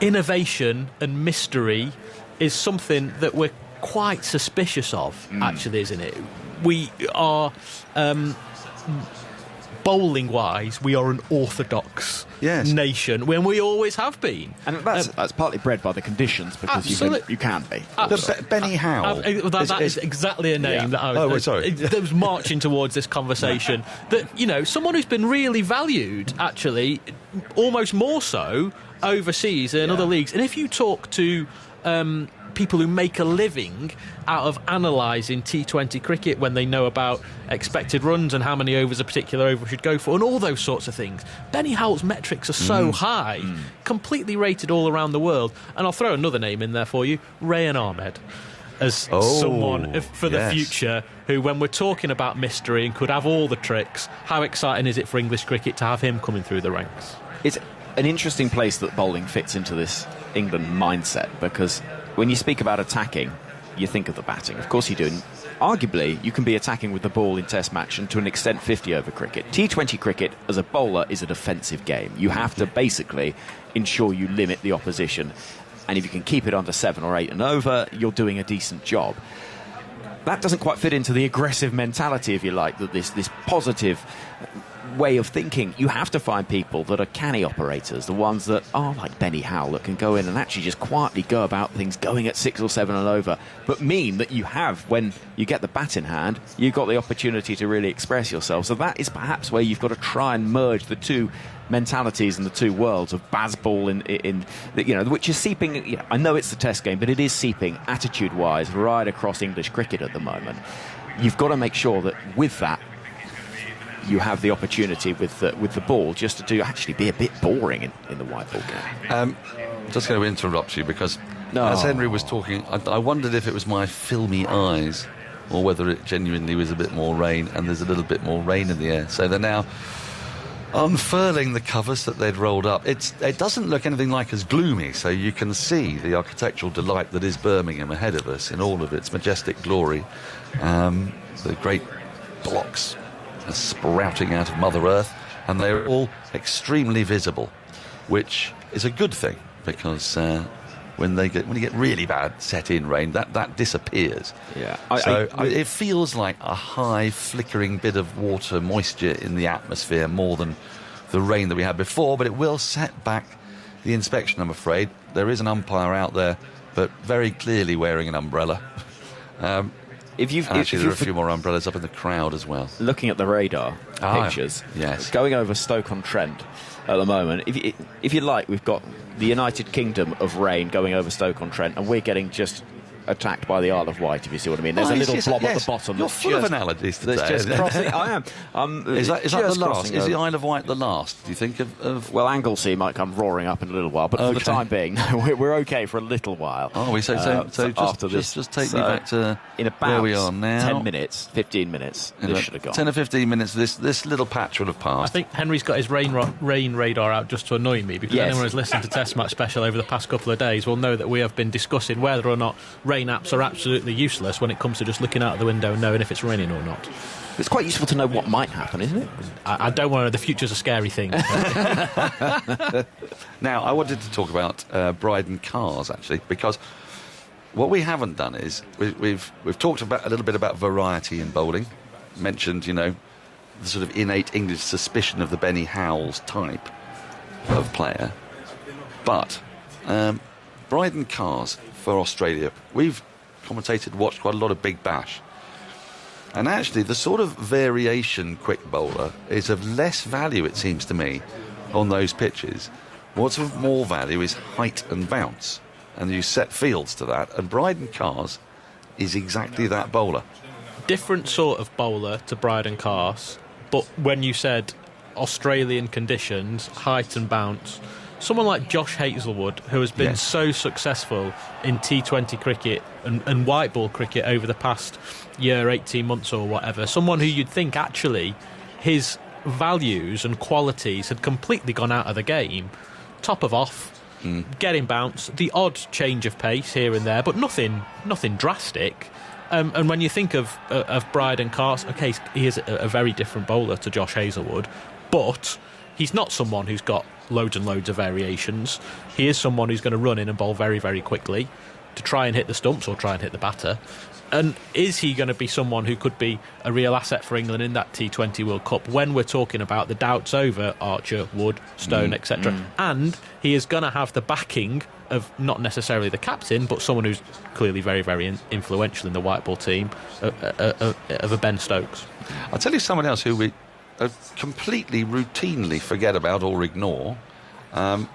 innovation and mystery is something that we're quite suspicious of, actually, isn't it? We are, bowling-wise, we are an orthodox nation, when we always have been. And that's partly bred by the conditions, because you can be. Benny Howell. That is exactly a name that I was, that was marching towards this conversation. That, you know, someone who's been really valued, actually, almost more so overseas in other leagues. And if you talk to people who make a living out of analysing T20 cricket, when they know about expected runs and how many overs a particular over should go for and all those sorts of things, Benny Howell's metrics are so high, completely rated all around the world. And I'll throw another name in there for you, Rayan Ahmed, as someone for the future who, when we're talking about mystery and could have all the tricks, how exciting is it for English cricket to have him coming through the ranks? It's an interesting place that bowling fits into this England mindset, because when you speak about attacking, you think of the batting. Of course you do. And arguably, you can be attacking with the ball in Test match and to an extent 50-over cricket. T20 cricket, as a bowler, is a defensive game. You have to basically ensure you limit the opposition. And if you can keep it under 7 or 8 and over, you're doing a decent job. That doesn't quite fit into the aggressive mentality, if you like, that this positive way of thinking. You have to find people that are canny operators, the ones that are like Benny Howell, that can go in and actually just quietly go about things going at 6 or 7 and over, but mean that you have, when you get the bat in hand, you've got the opportunity to really express yourself. So that is perhaps where you've got to try and merge the two mentalities and the two worlds of Bazball in you know, which is seeping, you know, I know it's the Test game, but it is seeping attitude-wise right across English cricket at the moment. You've got to make sure that with that you have the opportunity with the ball just to actually be a bit boring in the white ball game. Just going to interrupt you, because as Henry was talking, I wondered if it was my filmy eyes or whether it genuinely was a bit more rain, and there's a little bit more rain in the air. So they're now unfurling the covers that they'd rolled up. It doesn't look anything like as gloomy, so you can see the architectural delight that is Birmingham ahead of us in all of its majestic glory. The great blocks are sprouting out of Mother Earth, and they're all extremely visible, which is a good thing, because when you get really bad set-in rain, that disappears. Yeah, it feels like a high flickering bit of water moisture in the atmosphere more than the rain that we had before, but it will set back the inspection, I'm afraid. There is an umpire out there, but very clearly wearing an umbrella. There are a few more umbrellas up in the crowd as well. Looking at the radar pictures, going over Stoke-on-Trent at the moment, if you like, we've got the United Kingdom of rain going over Stoke-on-Trent, and we're getting just attacked by the Isle of Wight, if you see what I mean. There's a little blob at the bottom. You're full of analogies today. That's just crossing. I am. Is that the last? Is the Isle of Wight the last? Do you think of? Well, Anglesey might come roaring up in a little while, but for the time being, we're okay for a little while. Oh, so after this, just take me back to in about where we are now. 10 minutes, 15 minutes. This should have gone. 10 or 15 minutes. This little patch will have passed. I think Henry's got his rain radar out just to annoy me, because anyone who's listened to Test Match Special over the past couple of days will know that we have been discussing whether or not rain apps are absolutely useless when it comes to just looking out of the window and knowing if it's raining or not. It's quite useful to know what might happen, isn't it? I don't want to. The future's a scary thing. Now, I wanted to talk about Bryden Cars, actually, because what we haven't done is we've talked about a little bit about variety in bowling. Mentioned, the sort of innate English suspicion of the Benny Howells type of player, but Bryden Cars for Australia, we've watched quite a lot of Big Bash, and actually the sort of variation quick bowler is of less value, it seems to me, on those pitches. What's of more value is height and bounce, and you set fields to that, and Bryden Cars is exactly that bowler. Different sort of bowler to Bryden Cars, but when you said Australian conditions, height and bounce, someone like Josh Hazlewood, who has been so successful in T20 cricket and white ball cricket over the past year, 18 months or whatever, someone who you'd think actually his values and qualities had completely gone out of the game, top of off, getting bounce, the odd change of pace here and there, but nothing drastic. And when you think of Bryden Cars, okay, he is a very different bowler to Josh Hazlewood, But he's not someone who's got loads and loads of variations. He is someone who's going to run in and bowl very, very quickly to try and hit the stumps or try and hit the batter. And is he going to be someone who could be a real asset for England in that T20 World Cup when we're talking about the doubts over Archer, Wood, Stone, etc.? And he is going to have the backing of not necessarily the captain, but someone who's clearly very, very influential in the white ball team, of a Ben Stokes. I'll tell you someone else who we completely routinely forget about or ignore. And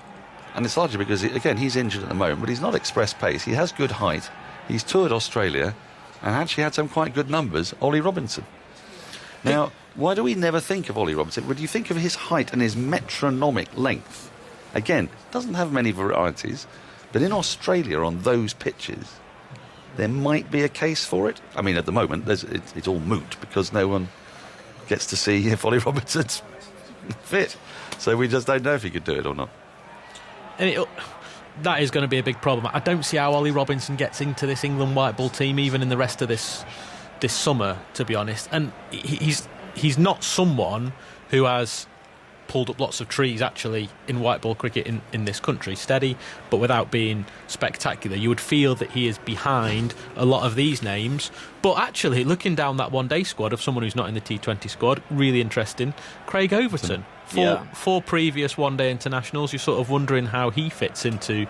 it's largely because, again, he's injured at the moment, but he's not express pace. He has good height. He's toured Australia and actually had some quite good numbers. Ollie Robinson. Now, why do we never think of Ollie Robinson? When you think of his height and his metronomic length, again, doesn't have many varieties, but in Australia on those pitches, there might be a case for it. I mean, at the moment, it's all moot because no one gets to see if Ollie Robinson's fit. So we just don't know if he could do it or not. And that is going to be a big problem. I don't see how Ollie Robinson gets into this England white ball team, even in the rest of this summer, to be honest. And he's not someone who has pulled up lots of trees, actually, in white ball cricket in this country. Steady, but without being spectacular. You would feel that he is behind a lot of these names. But actually, looking down that one-day squad of someone who's not in the T20 squad, really interesting. Craig Overton. Four previous one-day internationals. You're sort of wondering how he fits into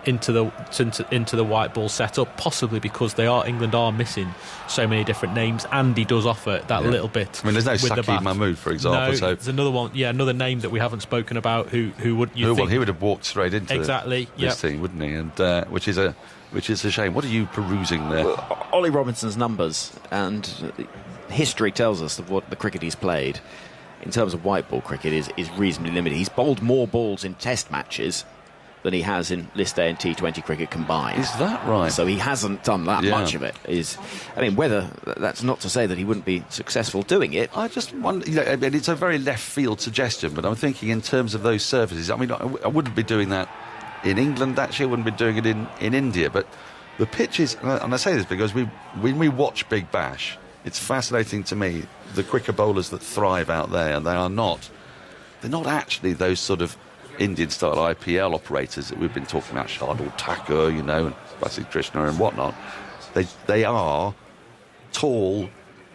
the white ball setup, possibly because England are missing so many different names, and he does offer that little bit. I mean, there's no with Saqib Mahmood, for example. No, so there's another one. Yeah, another name that we haven't spoken about. Who would you think? Well, he would have walked straight into this team, wouldn't he? And which is a shame. What are you perusing there? Well, Ollie Robinson's numbers and history tells us of what the cricket he's played in terms of white ball cricket is reasonably limited. He's bowled more balls in test matches than he has in List A and T20 cricket combined. Is that right? So he hasn't done that much of it. Whether that's not to say that he wouldn't be successful doing it. I just wonder, it's a very left field suggestion, but I'm thinking in terms of those surfaces. I mean, I wouldn't be doing that in England, actually. I wouldn't be doing it in India. But the pitches, and I say this because when we watch Big Bash, it's fascinating to me, the quicker bowlers that thrive out there, and they're not actually those sort of Indian-style IPL operators that we've been talking about, Shardul Thakur, and Basit Krishna and whatnot. They are tall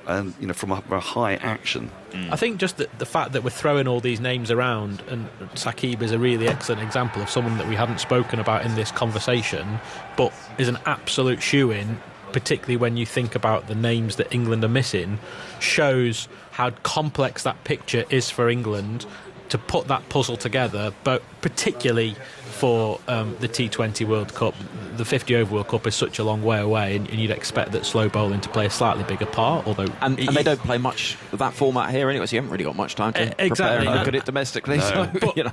and, from a high action. I think just the fact that we're throwing all these names around, and Saqib is a really excellent example of someone that we haven't spoken about in this conversation, but is an absolute shoo-in, particularly when you think about the names that England are missing, shows how complex that picture is for England to put that puzzle together, but particularly for the T20 World Cup. The 50 over World Cup is such a long way away, and you'd expect that slow bowling to play a slightly bigger part, although and they don't play much of that format here anyway, so you haven't really got much time to prepare and look at it domestically. No. So,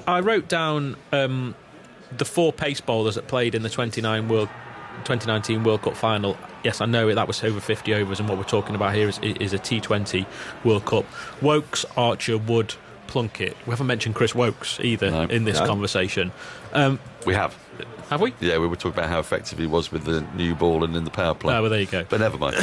I wrote down the four pace bowlers that played in the 2019 World Cup final. Yes, I know that was over 50 overs, and what we're talking about here is a T20 World Cup. Wokes, Archer, Wood, Plunkett. We haven't mentioned Chris Wokes either in this conversation. We have. Have we? Yeah, we were talking about how effective he was with the new ball and in the power play. Oh, well, there you go. But never mind.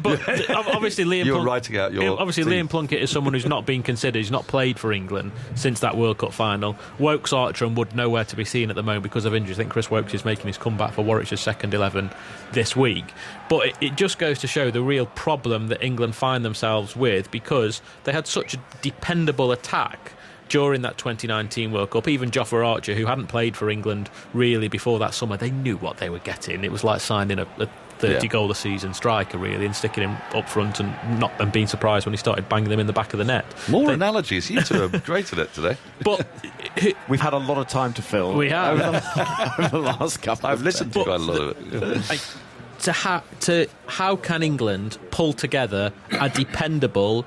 But obviously, You're writing out your obviously, team. Liam Plunkett is someone who's not been considered. He's not played for England since that World Cup final. Wokes, Archer and Wood nowhere to be seen at the moment because of injuries. I think Chris Wokes is making his comeback for Warwickshire's second 11 this week. But it just goes to show the real problem that England find themselves with, because they had such a dependable attack during that 2019 World Cup. Even Jofra Archer, who hadn't played for England really before that summer, they knew what they were getting. It was like signing a 30-goal-a-season striker, really, and sticking him up front and being surprised when he started banging them in the back of the net. More analogies. You two are great at it today. But we've had a lot of time to fill. We have. Over the last couple I've listened to quite a lot of it. How can England pull together a dependable,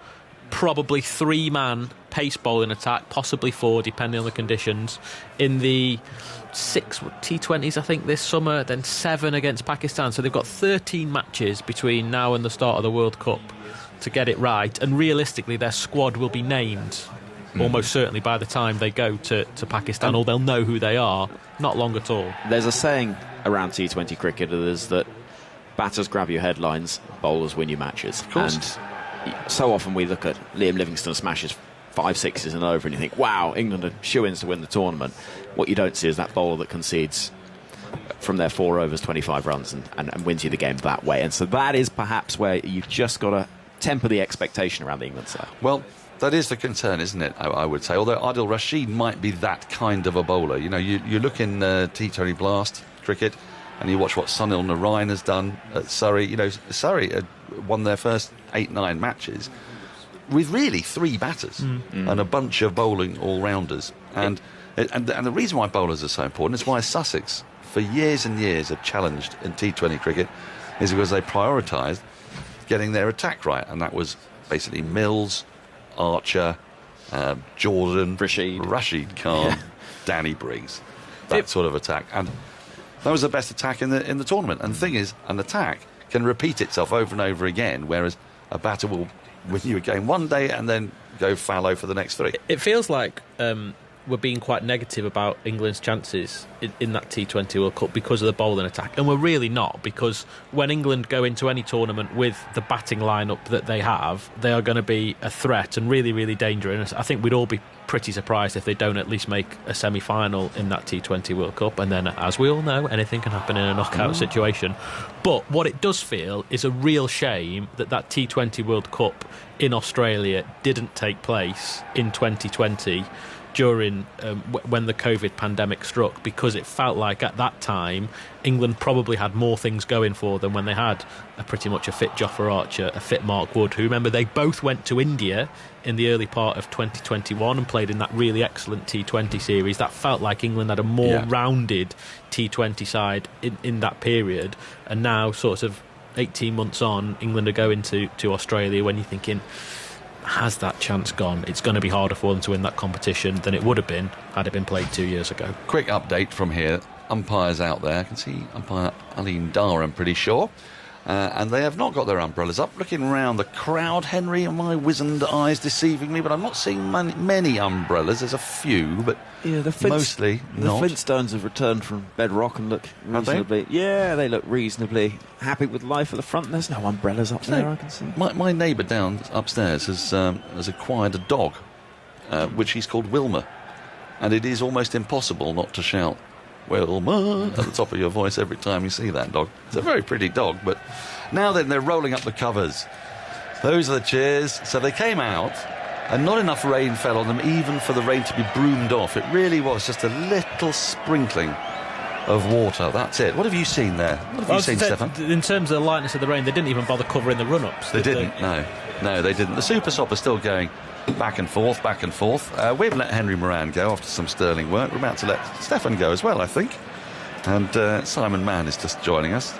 probably three-man pace bowling attack, possibly four, depending on the conditions, in the 6 T20s, I think, this summer, then 7 against Pakistan. So they've got 13 matches between now and the start of the World Cup to get it right. And realistically, their squad will be named almost certainly by the time they go to Pakistan, or they'll know who they are. Not long at all. There's a saying around T20 cricketers that batters grab your headlines, bowlers win your matches. Of course. And so often we look at Liam Livingstone smashes 5 sixes and over, and you think, wow, England are shoo-ins to win the tournament. What you don't see is that bowler that concedes from their 4 overs 25 runs and wins you the game that way. And so that is perhaps where you've just got to temper the expectation around the England side. Well, that is the concern, isn't it? I would say. Although Adil Rashid might be that kind of a bowler. You know, you look in T20 Blast cricket and you watch what Sunil Narine has done at Surrey. You know, Surrey had won their first 8-9 matches with really 3 batters and a bunch of bowling all-rounders. And the reason why bowlers are so important is why Sussex, for years and years, have challenged in T20 cricket, is because they prioritised getting their attack right. And that was basically Mills, Archer, Jordan, Rashid Khan, Danny Briggs, that sort of attack. And that was the best attack in the tournament. And the thing is, an attack can repeat itself over and over again, whereas a batter will win you a game one day and then go fallow for the next 3. It feels like we're being quite negative about England's chances in that T20 World Cup because of the bowling attack, and we're really not, because when England go into any tournament with the batting lineup that they have, they are going to be a threat and really, really dangerous. I think we'd all be pretty surprised if they don't at least make a semi-final in that T20 World Cup, and then, as we all know, anything can happen in a knockout situation. But what it does feel is a real shame that T20 World Cup in Australia didn't take place in 2020 during when the COVID pandemic struck, because it felt like at that time England probably had more things going for them when they had pretty much a fit Jofra Archer, a fit Mark Wood, who, remember, they both went to India in the early part of 2021 and played in that really excellent T20 series. That felt like England had a more rounded T20 side in that period, and now sort of 18 months on, England are going to Australia when you're thinking, has that chance gone? It's going to be harder for them to win that competition than it would have been had it been played 2 years ago. Quick update from here. Umpires out there. I can see umpire Aline Dar, I'm pretty sure. And they have not got their umbrellas up. Looking around the crowd, Henry, are my wizened eyes deceiving me? But I'm not seeing many umbrellas. There's a few, but mostly not. The Flintstones have returned from bedrock and look reasonably... Yeah, they look reasonably happy with life at the front. There's no umbrellas up there, I can see. My neighbour down upstairs has acquired a dog, which he's called Wilma. And it is almost impossible not to shout Wilma at the top of your voice every time you see that dog. It's a very pretty dog. But now then, they're rolling up the covers. Those are the cheers. So they came out and not enough rain fell on them even for the rain to be broomed off. It really was just a little sprinkling of water. That's it. What have you seen there? What have you seen, Stefan? In terms of the lightness of the rain, they didn't even bother covering the run-ups. They didn't. No, they didn't. The Super Sop is still going back and forth. We've let Henry Moran go after some sterling work. We're about to let Stefan go as well, I think. And Simon Mann is just joining us.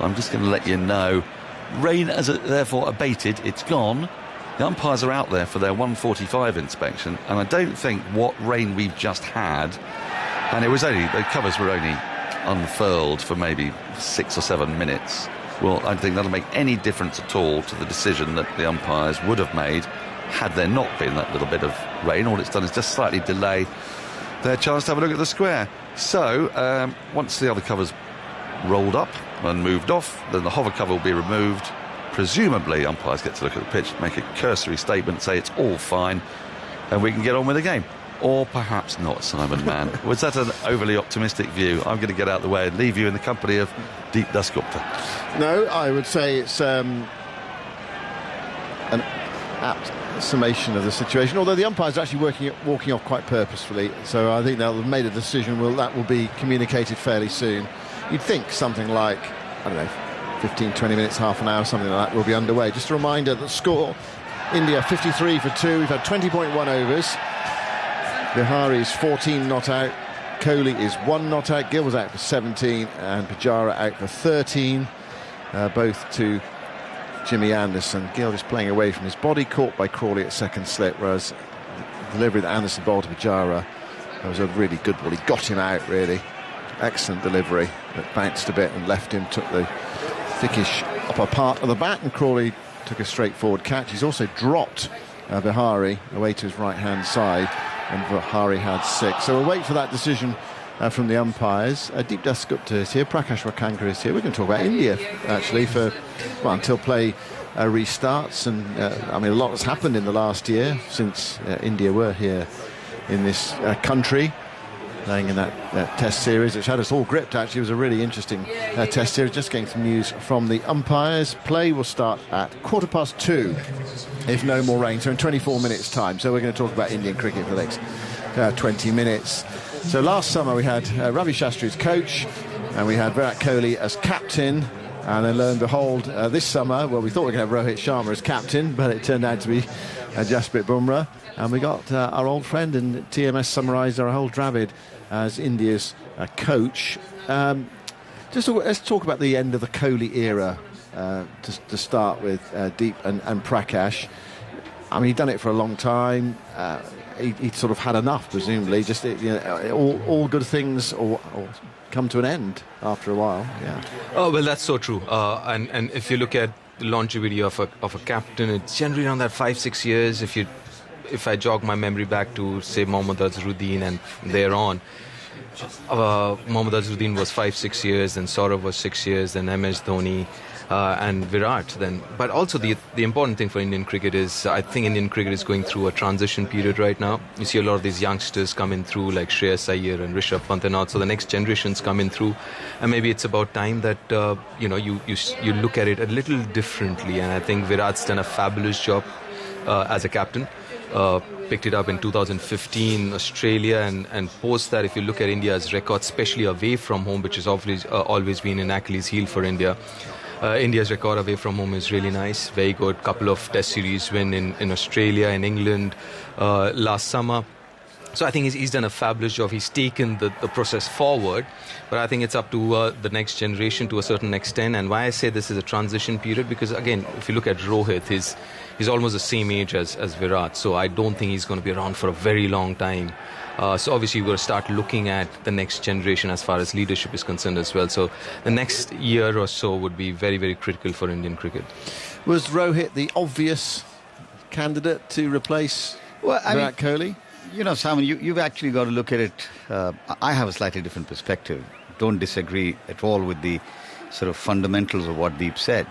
I'm just going to let you know, rain has therefore abated. It's gone. The umpires are out there for their 1:45 inspection, and I don't think what rain we've just had, and the covers were only unfurled for maybe 6 or 7 minutes. Well, I don't think that'll make any difference at all to the decision that the umpires would have made had there not been that little bit of rain. All it's done is just slightly delay their chance to have a look at the square. So, once the other cover's rolled up and moved off, then the hover cover will be removed. Presumably, umpires get to look at the pitch, make a cursory statement, say it's all fine, and we can get on with the game. Or perhaps not, Simon Mann. Was that an overly optimistic view? I'm going to get out of the way and leave you in the company of Deep Dasgupta. No, I would say it's an apt summation of the situation, although the umpires are actually walking off quite purposefully, so I think they'll have made a decision. That will be communicated fairly soon. You'd think something like, I don't know, 15, 20 minutes, half an hour, something like that will be underway. Just a reminder that score, India 53 for 2. We've had 20.1 overs. Bihari's 14 not out. Kohli is 1 not out. Gill was out for 17 and Pujara out for 13, both to Jimmy Anderson. Gill just playing away from his body, caught by Crawley at second slip, whereas the delivery that Anderson bowled to Pujara was a really good ball. He got him out, really. Excellent delivery that bounced a bit and left him, took the thickish upper part of the bat, and Crawley took a straightforward catch. He's also dropped Bihari away to his right-hand side, and Bihari had 6. So we'll wait for that decision from the umpires. Deep Dasgupta is here, Prakash Rakankar is here. We're going to talk about India, actually, until play restarts, and I mean, a lot has happened in the last year since India were here in this country, playing in that Test series, which had us all gripped. Actually, it was a really interesting Test series. Just getting some news from the umpires. Play will start at 2:15, if no more rain. So in 24 minutes' time. So we're going to talk about Indian cricket for the next 20 minutes. So last summer we had Ravi Shastri as coach, and we had Virat Kohli as captain. And then lo and behold, this summer, well, we thought we were going to have Rohit Sharma as captain, but it turned out to be Jasprit Bumrah. And we got our old friend, and TMS summarised, Rahul Dravid as India's coach. Let's talk about the end of the Kohli era to start with, Deep and Prakash. I mean, he'd done it for a long time. He'd sort of had enough, presumably. Just all good things or come to an end after a while. Yeah. Oh well, that's so true. And if you look at the longevity of a captain, it's generally around that 5-6 years. If I jog my memory back to say Mohammad Azharuddin and thereon, Mohammad Azharuddin was 5-6 years, then Saurav was 6 years, then MS Dhoni. And Virat then. But also the important thing for Indian cricket is, I think Indian cricket is going through a transition period right now. You see a lot of these youngsters coming through like Shreyas Iyer and Rishabh Pant and also the next generations coming through, and maybe it's about time that you look at it a little differently. And I think Virat's done a fabulous job as a captain. Picked it up in 2015 Australia, and post that, if you look at India's record, especially away from home, which has always been an Achilles heel for India. India's record away from home is really nice, very good. Couple of Test series win in Australia and England last summer. So I think he's done a fabulous job. He's taken the process forward, but I think it's up to the next generation to a certain extent. And why I say this is a transition period, because again, if you look at Rohit, he's almost the same age as Virat, so I don't think he's going to be around for a very long time. So obviously you've got to start looking at the next generation as far as leadership is concerned as well. So the next year or so would be very, very critical for Indian cricket. Was Rohit the obvious candidate to replace Virat Kohli? You know, Simon, you've actually got to look at it. I have a slightly different perspective. Don't disagree at all with the sort of fundamentals of what Deep said.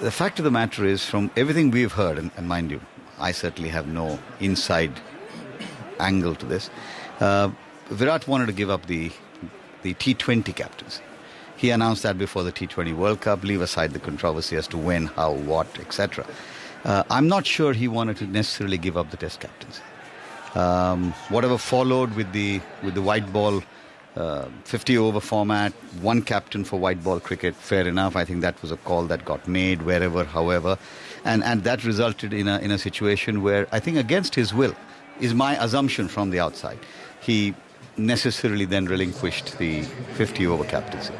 The fact of the matter is, from everything we've heard, and mind you, I certainly have no inside angle to this, Virat wanted to give up the T20 captains. He announced that before the T20 World Cup, leave aside the controversy as to when, how, what, etc. I'm not sure he wanted to necessarily give up the Test captains. Whatever followed with the white ball 50-over format, one captain for white ball cricket, fair enough. I think that was a call that got made wherever, however, and that resulted in a situation where, I think against his will, is my assumption from the outside, he necessarily then relinquished the 50-over captaincy.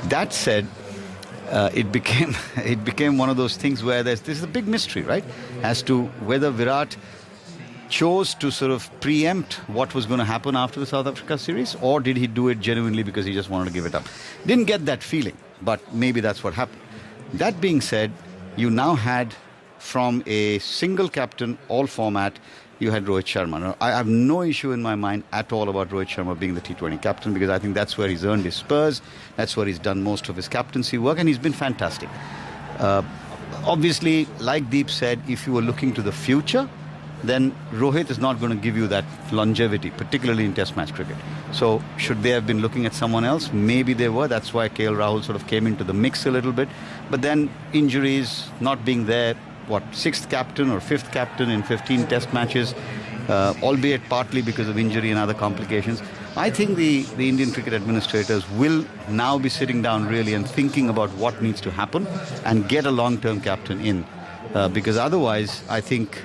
That said, it became one of those things where this is a big mystery, right, as to whether Virat chose to sort of preempt what was going to happen after the South Africa series, or did he do it genuinely because he just wanted to give it up? Didn't get that feeling, but maybe that's what happened. That being said, you now had, from a single captain, all format, you had Rohit Sharma. Now, I have no issue in my mind at all about Rohit Sharma being the T20 captain, because I think that's where he's earned his spurs, that's where he's done most of his captaincy work, and he's been fantastic. Obviously, like Deep said, if you were looking to the future, then Rohit is not going to give you that longevity, particularly in Test match cricket. So should they have been looking at someone else? Maybe they were. That's why KL Rahul sort of came into the mix a little bit. But then injuries, not being there, sixth captain or fifth captain in 15 Test matches, albeit partly because of injury and other complications. I think the Indian cricket administrators will now be sitting down really and thinking about what needs to happen and get a long-term captain in. Because otherwise, I think,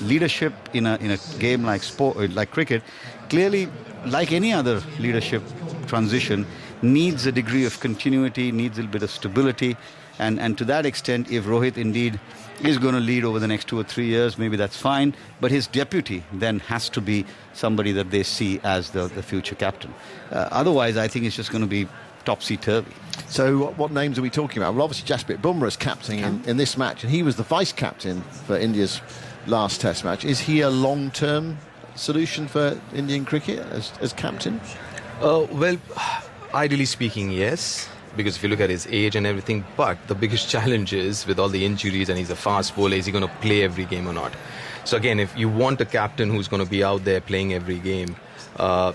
leadership in a game like cricket, clearly, like any other leadership transition, needs a degree of continuity, needs a little bit of stability, and to that extent, if Rohit indeed is going to lead over the next 2 or 3 years, maybe that's fine, but his deputy then has to be somebody that they see as the future captain. Otherwise, I think it's just going to be topsy-turvy. So what names are we talking about? Well, obviously Jasprit Bumrah is captain in this match, and he was the vice-captain for India's last Test match. Is he a long-term solution for Indian cricket as captain? Well, ideally speaking, yes. because if you look at his age and everything, but the biggest challenge is with all the injuries, and he's a fast bowler, is he going to play every game or not? So again, if you want a captain who's going to be out there playing every game,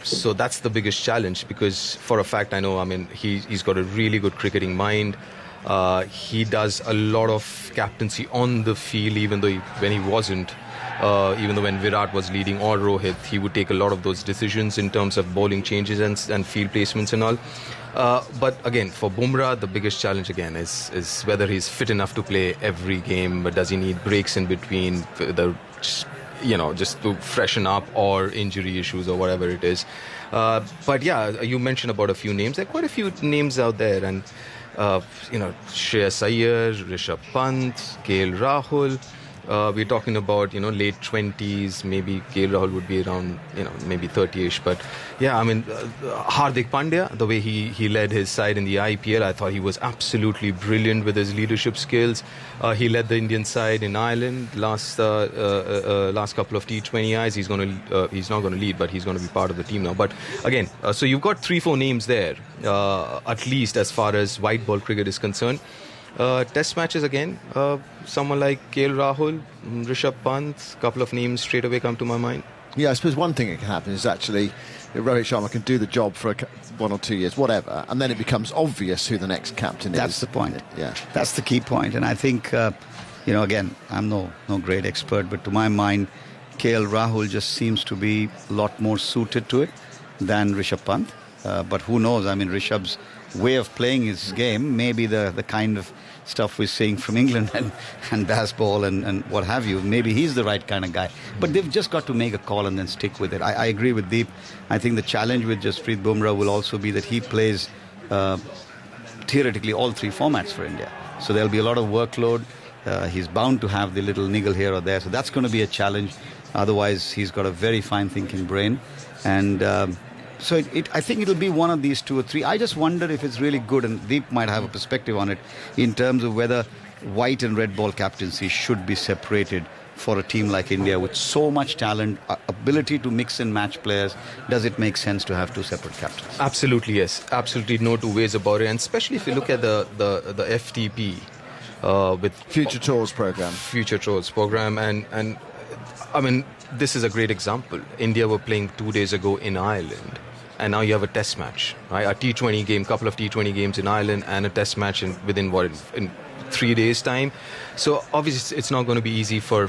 so that's the biggest challenge, because for a fact I know, I mean, he's got a really good cricketing mind. He does a lot of captaincy on the field, even though when he wasn't, even though when Virat was leading or Rohit, he would take a lot of those decisions in terms of bowling changes and field placements and all. But again, for Bumrah, the biggest challenge again is whether he's fit enough to play every game, but does he need breaks in between, just to freshen up, or injury issues or whatever it is. But yeah, you mentioned about a few names. There are quite a few names out there, and Shreyas Iyer, Rishabh Pant, KL Rahul. We're talking about, late 20s, maybe KL Rahul would be around, maybe 30-ish. But yeah, I mean, Hardik Pandya, the way he led his side in the IPL, I thought he was absolutely brilliant with his leadership skills. He led the Indian side in Ireland last couple of T20Is. He's not going to lead, but he's going to be part of the team now. But again, so you've got 3-4 names there, at least as far as white ball cricket is concerned. Test matches again, someone like KL Rahul, Rishabh Pant, a couple of names straight away come to my mind. Yeah, I suppose one thing that can happen is actually Rohit Sharma can do the job for 1 or 2 years, whatever, and then it becomes obvious who the next captain is. That's the point. Yeah, that's the key point. And I think, again, I'm no great expert, but to my mind, KL Rahul just seems to be a lot more suited to it than Rishabh Pant. But who knows? I mean, Rishabh's way of playing his game may be the kind of stuff we're seeing from England and baseball and what have you. Maybe he's the right kind of guy. But they've just got to make a call and then stick with it. I agree with Deep. I think the challenge with Jasprit Bumrah will also be that he plays theoretically all 3 formats for India. So there'll be a lot of workload. He's bound to have the little niggle here or there. So that's going to be a challenge. Otherwise, he's got a very fine thinking brain. And so I think it'll be one of these 2 or 3. I just wonder if it's really good, and Deep might have a perspective on it, in terms of whether white and red ball captaincy should be separated for a team like India with so much talent, ability to mix and match players. Does it make sense to have 2 separate captains? Absolutely, yes. Absolutely no two ways about it. And especially if you look at the FTP with Future Tours program. And I mean, this is a great example. India were playing 2 days ago in Ireland, and now you have a test match, right? A T20 game, couple of T20 games in Ireland, and a test match within 3 days' time. So obviously it's not going to be easy for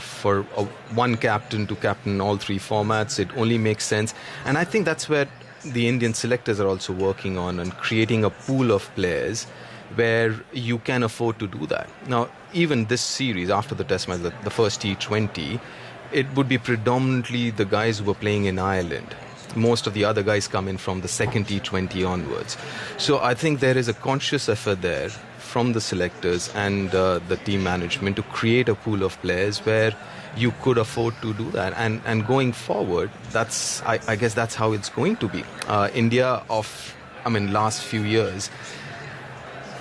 one captain to captain all 3 formats. It only makes sense, and I think that's where the Indian selectors are also working on, and creating a pool of players where you can afford to do that. Now, even this series, after the test match, the first T20, it would be predominantly the guys who were playing in Ireland. Most of the other guys come in from the second T20 onwards. So I think there is a conscious effort there from the selectors and the team management to create a pool of players where you could afford to do that. And going forward, I guess that's how it's going to be. India last few years,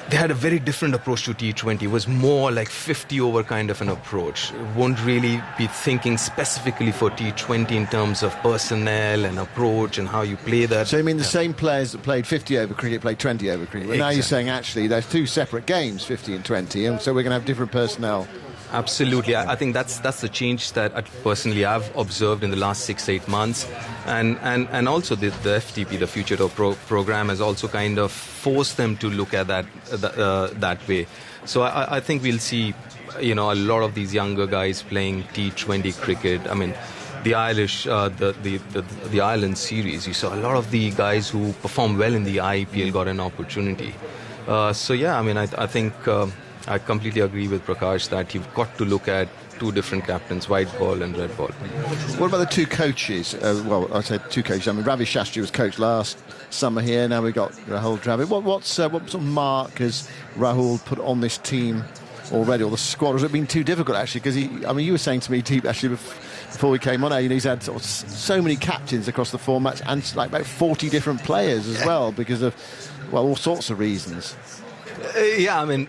they had a very different approach to T20. It was more like 50 over kind of an approach. Won't really be thinking specifically for T20 in terms of personnel and approach and how you play that. So you mean the same players that played 50 over cricket played 20 over cricket? Well, now you're saying actually there's 2 separate games, 50 and 20, and so we're going to have different personnel. Absolutely. I think that's the change that personally I've observed in the last 6-8 months. And also the FTP, the Future Tour program, has also kind of forced them to look at that way. So I think we'll see, a lot of these younger guys playing T20 cricket. I mean, the Irish, the Ireland series, you saw a lot of the guys who performed well in the IPL got an opportunity. I think I completely agree with Prakash that you've got to look at 2 different captains, white ball and red ball. What about the 2 coaches? I said 2 coaches. I mean, Ravi Shastri was coach last summer here. Now we've got Rahul Dravid. What sort of mark has Rahul put on this team already, or the squad? Has it been too difficult, actually? Because you were saying to me, actually, before we came on, he's had so many captains across the formats and like about 40 different players as well, because of all sorts of reasons. Yeah, I mean,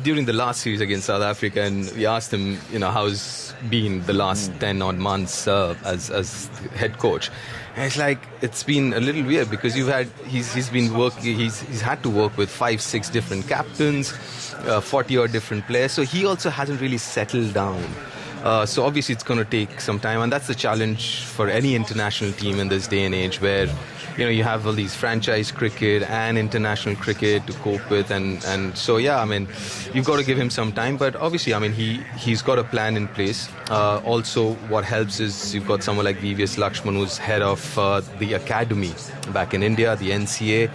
during the last series against South Africa, and we asked him, how's been the last 10 odd months as head coach. And it's like, it's been a little weird because he's been working, he's had to work with 5-6 different captains, 40 odd different players. So he also hasn't really settled down. So obviously it's going to take some time, and that's the challenge for any international team in this day and age, where you have all these franchise cricket and international cricket to cope with, and so yeah, I mean, you've got to give him some time, but obviously, I mean, he's got a plan in place. Also, what helps is you've got someone like VVS Lakshman, who's head of the academy back in India, the NCA.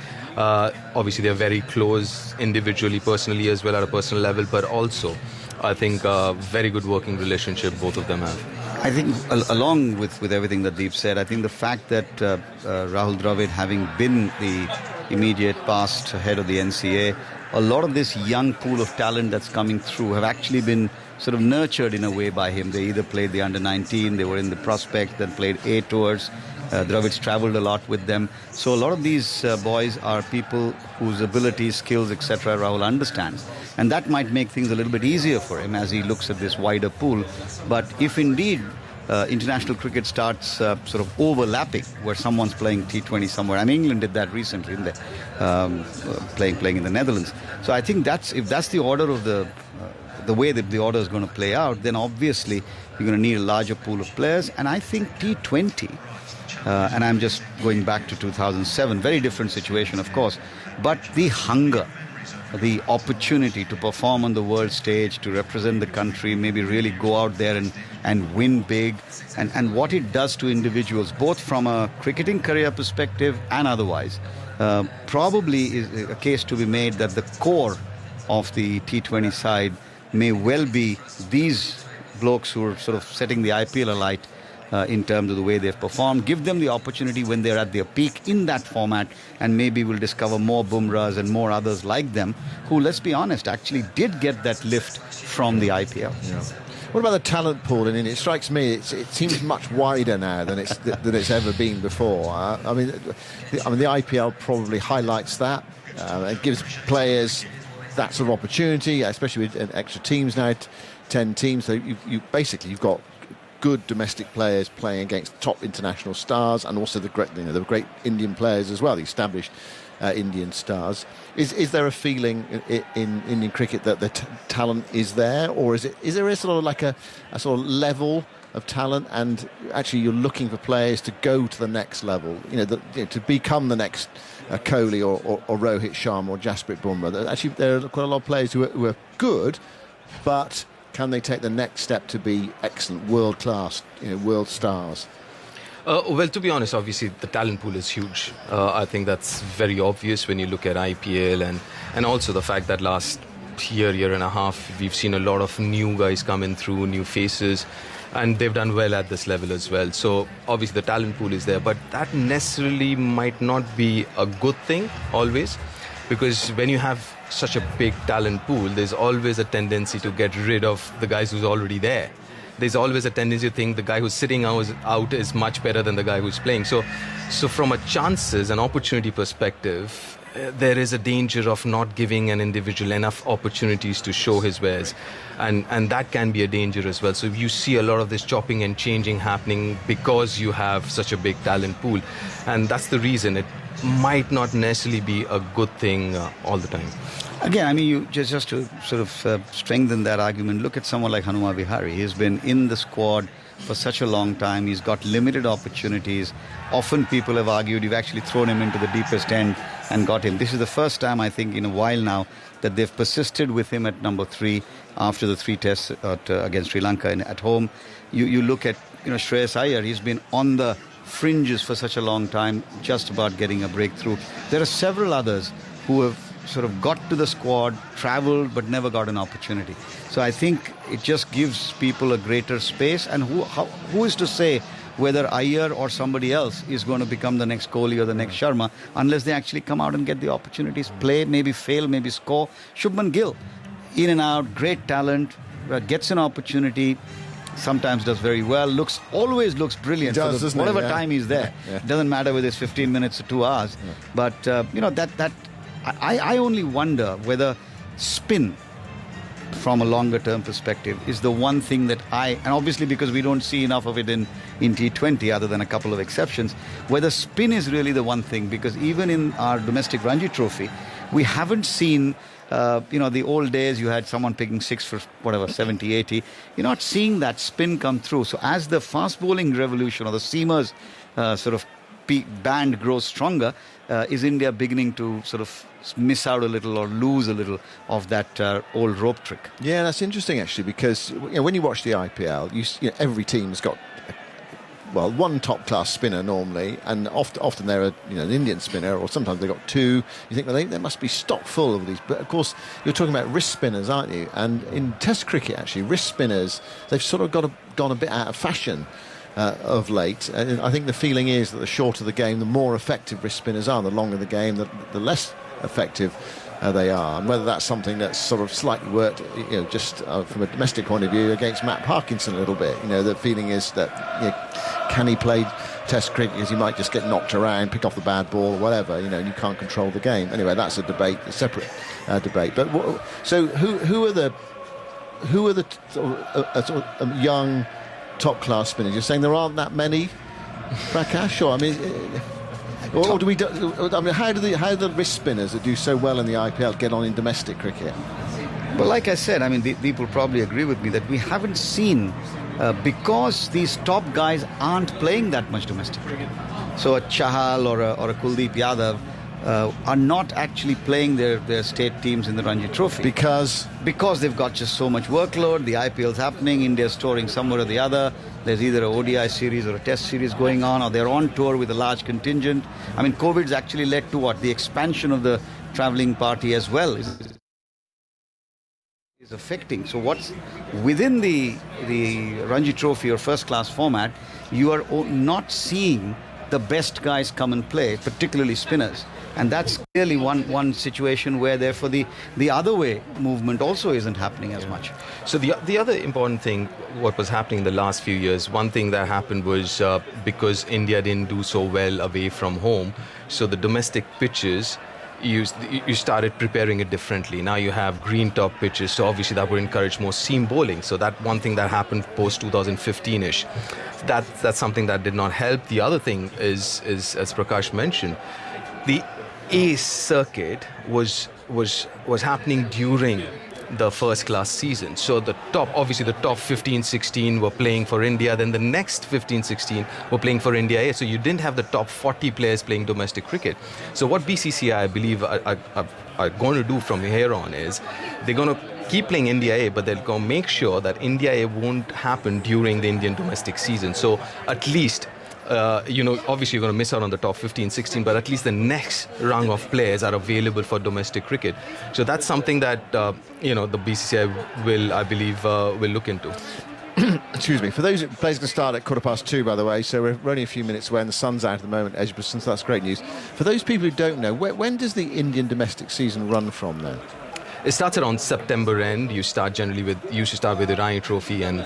Obviously, they're very close individually, personally, as well at a personal level, but also, I think, a very good working relationship both of them have. I think along with everything that Deep said, I think the fact that Rahul Dravid, having been the immediate past head of the NCA, a lot of this young pool of talent that's coming through have actually been sort of nurtured in a way by him. They either played the under-19, they were in the prospect, then played A tours. Dravid's travelled a lot with them. So a lot of these boys are people whose abilities, skills, etc. Rahul understands. And that might make things a little bit easier for him as he looks at this wider pool. But if indeed international cricket starts sort of overlapping, where someone's playing T20 somewhere, I mean, England did that recently, in playing in the Netherlands. So I think if that's the order of the way that the order is going to play out, then obviously you're going to need a larger pool of players. And I think T20, and I'm just going back to 2007, very different situation, of course, but the hunger, the opportunity to perform on the world stage, to represent the country, maybe really go out there and win big, and what it does to individuals, both from a cricketing career perspective and otherwise, probably is a case to be made that the core of the T20 side may well be these blokes who are sort of setting the IPL alight in terms of the way they've performed. Give them the opportunity when they're at their peak in that format, and maybe we'll discover more Bumrahs and more others like them who, let's be honest, actually did get that lift from the IPL. Yeah. What about the talent pool in India? It strikes me it seems much wider now than it's ever been before. I mean, the IPL probably highlights that. It gives players that sort of opportunity, especially with extra teams now, 10 teams. So you've got good domestic players playing against top international stars, and also the great Indian players as well, the established Indian stars. Is there a feeling in Indian cricket that the talent is there, or is there a sort of like a sort of level of talent, and actually you're looking for players to go to the next level, to become the next Kohli or Rohit Sharma or Jasprit Bumrah? Actually, there are quite a lot of players who are good, but can they take the next step to be excellent, world-class, world stars? Well, to be honest, obviously the talent pool is huge. I think that's very obvious when you look at IPL, and also the fact that last year and a half, we've seen a lot of new guys coming through, new faces, and they've done well at this level as well. So obviously the talent pool is there, but that necessarily might not be a good thing always, because when you have such a big talent pool, there's always a tendency to get rid of the guys who's already there. There's always a tendency to think the guy who's sitting out is much better than the guy who's playing. So from a chances and opportunity perspective, there is a danger of not giving an individual enough opportunities to show his wares, and that can be a danger as well. So you see a lot of this chopping and changing happening because you have such a big talent pool, and that's the reason it might not necessarily be a good thing all the time. Again, I mean, you just to sort of strengthen that argument, look at someone like Hanuma Vihari. He's been in the squad for such a long time. He's got limited opportunities. Often people have argued you've actually thrown him into the deepest end and got him. This is the first time, I think, in a while now that they've persisted with him at number 3 after the 3 tests against Sri Lanka at home. You look at Shreyas Iyer. He's been on the fringes for such a long time, just about getting a breakthrough. There are several others who have sort of got to the squad, travelled, but never got an opportunity. So I think it just gives people a greater space. And who is to say whether Iyer or somebody else is going to become the next Kohli or the next Sharma, unless they actually come out and get the opportunities, play, maybe fail, maybe score. Shubman Gill, in and out, great talent, gets an opportunity, sometimes does very well, always looks brilliant he does, for whatever time he's there. Yeah. Doesn't matter whether it's 15 minutes or 2 hours. Yeah. But, I only wonder whether spin from a longer term perspective is the one thing that and obviously because we don't see enough of it in T20 other than a couple of exceptions, whether spin is really the one thing, because even in our domestic Ranji Trophy, we haven't seen, the old days you had someone picking 6 for whatever, 70, 80. You're not seeing that spin come through. So as the fast bowling revolution or the seamers sort of band grows stronger, is India beginning to sort of miss out a little or lose a little of that old rope trick? Yeah, that's interesting actually, because when you watch the IPL, every team's got one top-class spinner normally, and often they're an Indian spinner, or sometimes they've got two. You think, well, they must be stock full of these. But of course, you're talking about wrist spinners, aren't you? And in Test cricket, actually, wrist spinners, they've sort of gone a bit out of fashion of late. And I think the feeling is that the shorter the game, the more effective wrist spinners are. The longer the game, the less effective they are. And whether that's something that's sort of slightly worked, just from a domestic point of view against Matt Parkinson a little bit. The feeling is that can he play Test cricket because he might just get knocked around, pick off the bad ball or whatever, and you can't control the game. Anyway, that's a debate, a separate debate. But so who are the sort of young top class spinners? You're saying there aren't that many, Prakash? Or or do we? How do the wrist spinners that do so well in the IPL get on in domestic cricket? Well, like I said, people probably agree with me that we haven't seen, because these top guys aren't playing that much domestic cricket. So a Chahal or a Kuldeep Yadav are not actually playing their state teams in the Ranji Trophy. Because they've got just so much workload, the IPL's happening, India's touring somewhere or the other, there's either a ODI series or a test series going on, or they're on tour with a large contingent. COVID's actually led to the expansion of the travelling party as well is affecting. So what's within the Ranji Trophy or first class format, you are not seeing the best guys come and play, particularly spinners. And that's clearly one situation where therefore the other way movement also isn't happening as much. So the other important thing, what was happening in the last few years, one thing that happened was because India didn't do so well away from home, so the domestic pitches, you started preparing it differently. Now you have green top pitches, so obviously that would encourage more seam bowling. So that one thing that happened post 2015ish, that's something that did not help. The other thing is as Prakash mentioned, the Ace circuit was happening during the first class season. So the top 15-16 were playing for India, then the next 15-16 were playing for India A. So you didn't have the top 40 players playing domestic cricket. So what BCCI, I believe, are going to do from here on is they're going to keep playing India A, but they're going to make sure that India A won't happen during the Indian domestic season. So at least obviously you're going to miss out on the top 15-16, but at least the next rung of players are available for domestic cricket. So that's something that the BCCI will, I believe, will look into. Excuse me. For those players going to start at 2:15, by the way, so we're only a few minutes away and the sun's out at the moment, Edgbaston, so that's great news. For those people who don't know, when does the Indian domestic season run from then? It starts around September end. You used to start with the Ranji Trophy, and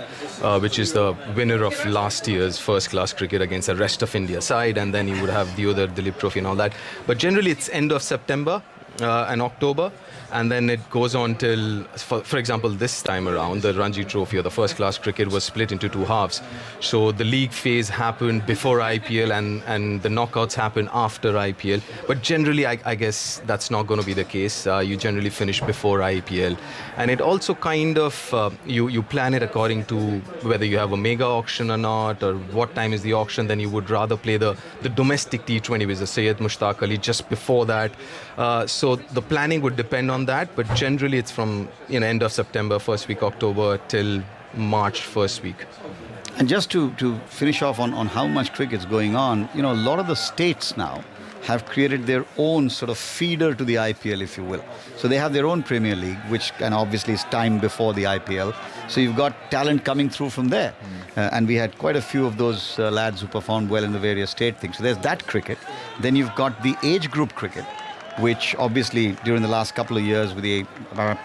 which is the winner of last year's first class cricket against the rest of India side, and then you would have the other Dilip Trophy and all that. But generally it's end of September and October, and then it goes on till, for example, this time around, the Ranji Trophy or the first class cricket was split into two halves. So the league phase happened before IPL and the knockouts happened after IPL. But generally, I guess that's not going to be the case. You generally finish before IPL. And it also kind of, you plan it according to whether you have a mega auction or not, or what time is the auction. Then you would rather play the domestic T20 with the Syed Mushtaq Ali just before that. So the planning would depend on that, but generally it's from end of September, first week October till March first week. And just to finish off on how much cricket's going on, a lot of the states now have created their own sort of feeder to the IPL, if you will. So they have their own Premier League, which can obviously is timed before the IPL. So you've got talent coming through from there. And we had quite a few of those lads who performed well in the various state things. So there's that cricket. Then you've got the age group cricket, which obviously during the last couple of years with the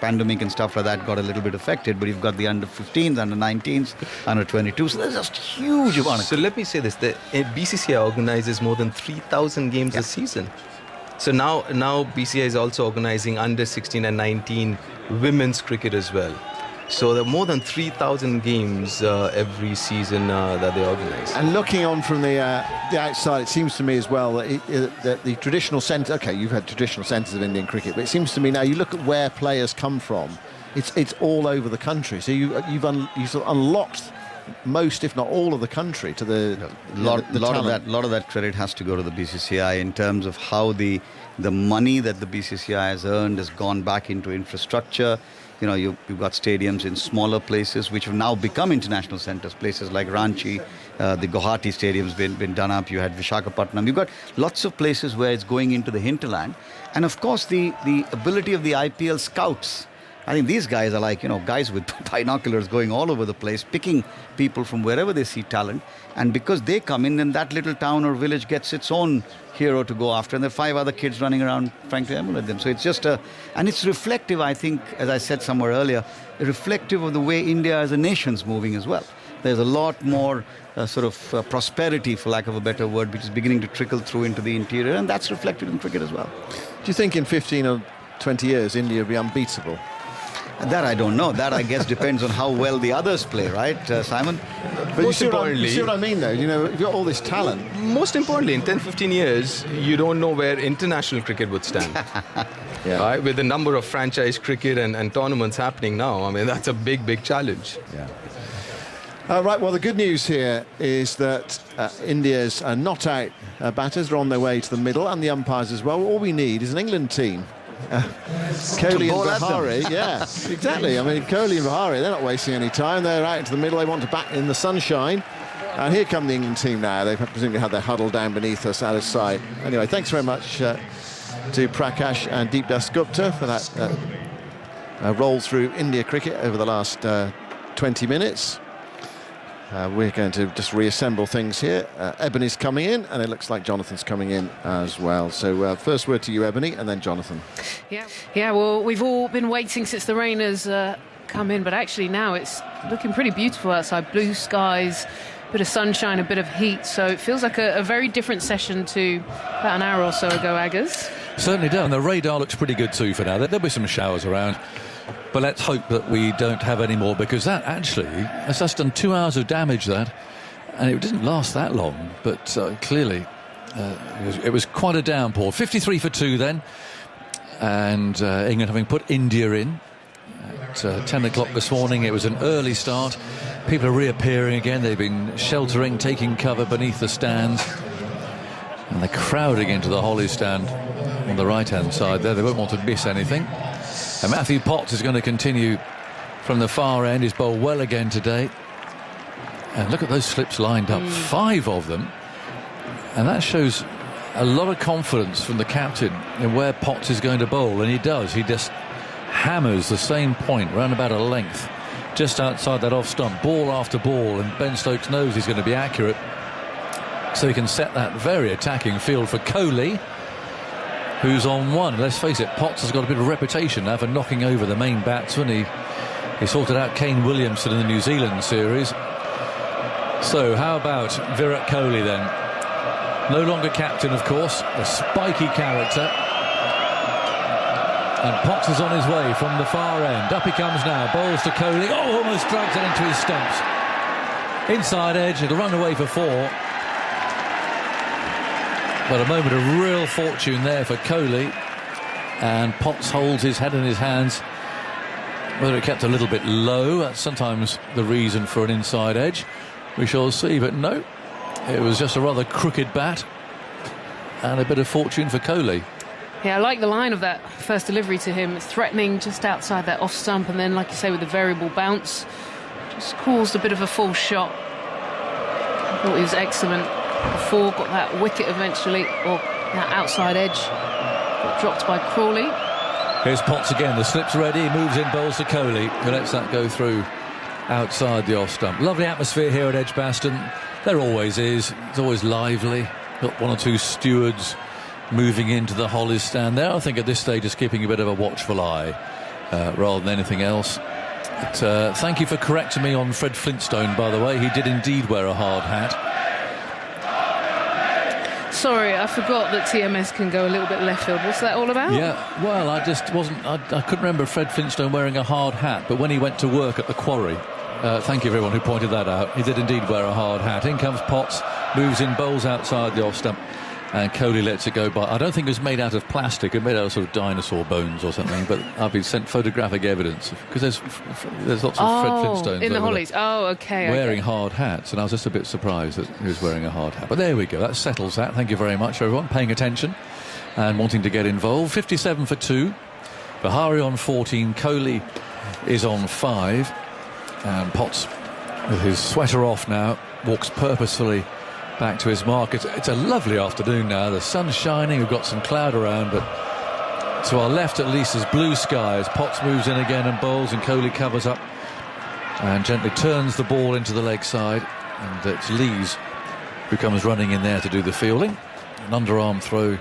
pandemic and stuff like that got a little bit affected, but you've got the under-15s, under-19s, under-22s, so there's just huge amount of... So let me say this, the BCCI organizes more than 3,000 games a season. So now BCI is also organising under 16 and 19 women's cricket as well. So there are more than 3,000 games every season that they organise. And looking on from the outside, it seems to me as well that the traditional centre. Okay, you've had traditional centres of Indian cricket, but it seems to me now you look at where players come from. It's all over the country. So you've sort of unlocked most, if not all, of the country to the lot of that credit has to go to the BCCI in terms of how the money that the BCCI has earned has gone back into infrastructure. You know, you've got stadiums in smaller places which have now become international centres. Places like Ranchi, the Guwahati stadium's been done up. You had Visakhapatnam. You've got lots of places where it's going into the hinterland, and of course the ability of the IPL scouts. I think these guys are like, guys with binoculars going all over the place, picking people from wherever they see talent. And because they come in, then that little town or village gets its own hero to go after. And there are 5 other kids running around trying to emulate them. So it's just and it's reflective, I think, as I said somewhere earlier, reflective of the way India as a nation's moving as well. There's a lot more prosperity, for lack of a better word, which is beginning to trickle through into the interior. And that's reflected in cricket as well. Do you think in 15 or 20 years India will be unbeatable? That I don't know. That, I guess, depends on how well the others play, right, Simon? But you see what I mean, though? You've got all this talent. Most importantly, in 10-15 years, you don't know where international cricket would stand. Yeah. Right? With the number of franchise cricket and tournaments happening now, I mean, that's a big, big challenge. Yeah. Right, well, the good news here is that India's not-out batters are on their way to the middle, and the umpires as well. All we need is an England team. Kohli and Bahari, yeah, exactly. I mean, Kohli and Bahari, they're not wasting any time. They're out into the middle. They want to bat in the sunshine. And here come the England team now. They've presumably had their huddle down beneath us out of sight. Anyway, thanks very much to Prakash and Deepdas Gupta for that roll through India cricket over the last 20 minutes. We're going to just reassemble things here. Ebony's coming in, and it looks like Jonathan's coming in as well. So first word to you, Ebony, and then Jonathan. Yeah. Well, we've all been waiting since the rain has come in, but actually now it's looking pretty beautiful outside. Blue skies, a bit of sunshine, a bit of heat. So it feels like a very different session to about an hour or so ago, Aggers. Certainly does. And the radar looks pretty good too for now. There'll be some showers around. But let's hope that we don't have any more, because that actually has just done 2 hours of damage, that. And it didn't last that long, but clearly it was quite a downpour. 53 for 2 then. And England having put India in at 10 o'clock this morning. It was an early start. People are reappearing again. They've been sheltering, taking cover beneath the stands. And they're crowding into the Holly stand on the right-hand side there. They won't want to miss anything. And Matthew Potts is going to continue from the far end. He's bowled well again today. And look at those slips lined up, 5 of them. And that shows a lot of confidence from the captain in where Potts is going to bowl. And he does. He just hammers the same point round about a length, just outside that off stump, ball after ball. And Ben Stokes knows he's going to be accurate, so he can set that very attacking field for Kohli, who's on 1. Let's face it, Potts has got a bit of a reputation now for knocking over the main batsman. He sorted out Kane Williamson in the New Zealand series. So how about Virat Kohli then? No longer captain, of course, a spiky character. And Potts is on his way from the far end. Up he comes now, bowls to Kohli. Oh, almost drags it into his stumps. Inside edge, it'll run away for 4. But a moment of real fortune there for Kohli, and Potts holds his head in his hands. Whether it kept a little bit low, that's sometimes the reason for an inside edge. We shall see, but no, it was just a rather crooked bat and a bit of fortune for Kohli. Yeah, I like the line of that first delivery to him. It's threatening just outside that off stump, and then, like you say, with the variable bounce, just caused a bit of a false shot. I thought he was excellent. Before got that wicket eventually, or that outside edge, got dropped by Crawley. Here's Potts again, the slip's ready, he moves in, bowls to Kohli, who lets that go through outside the off stump. Lovely atmosphere here at Edgbaston. There always is. It's always lively. Got 1 or 2 stewards moving into the Hollies stand there. I think at this stage is keeping a bit of a watchful eye rather than anything else. But, thank you for correcting me on Fred Flintstone, by the way. He did indeed wear a hard hat. Sorry, I forgot that TMS can go a little bit left field. What's that all about? Yeah, well, I just wasn't... I couldn't remember Fred Flintstone wearing a hard hat, but when he went to work at the quarry, thank you everyone who pointed that out, he did indeed wear a hard hat. In comes Potts, moves in, bowls outside the off stump, and Kohli lets it go by. I don't think it was made out of plastic, it was made out of sort of dinosaur bones or something, but I've been sent photographic evidence, because there's lots of Fred Flintstones in the over Hollies. there Oh, okay. wearing hard hats, and I was just a bit surprised that he was wearing a hard hat. But there we go, that settles that. Thank you very much, everyone, paying attention and wanting to get involved. 57 for 2. Vihari on 14. Kohli is on 5. And Potts, with his sweater off now, walks purposefully back to his mark. It's a lovely afternoon now. The sun's shining. We've got some cloud around, but to our left at least is blue skies. Potts moves in again and bowls, and Kohli covers up and gently turns the ball into the leg side, and it's Lees who comes running in there to do the fielding. An underarm throw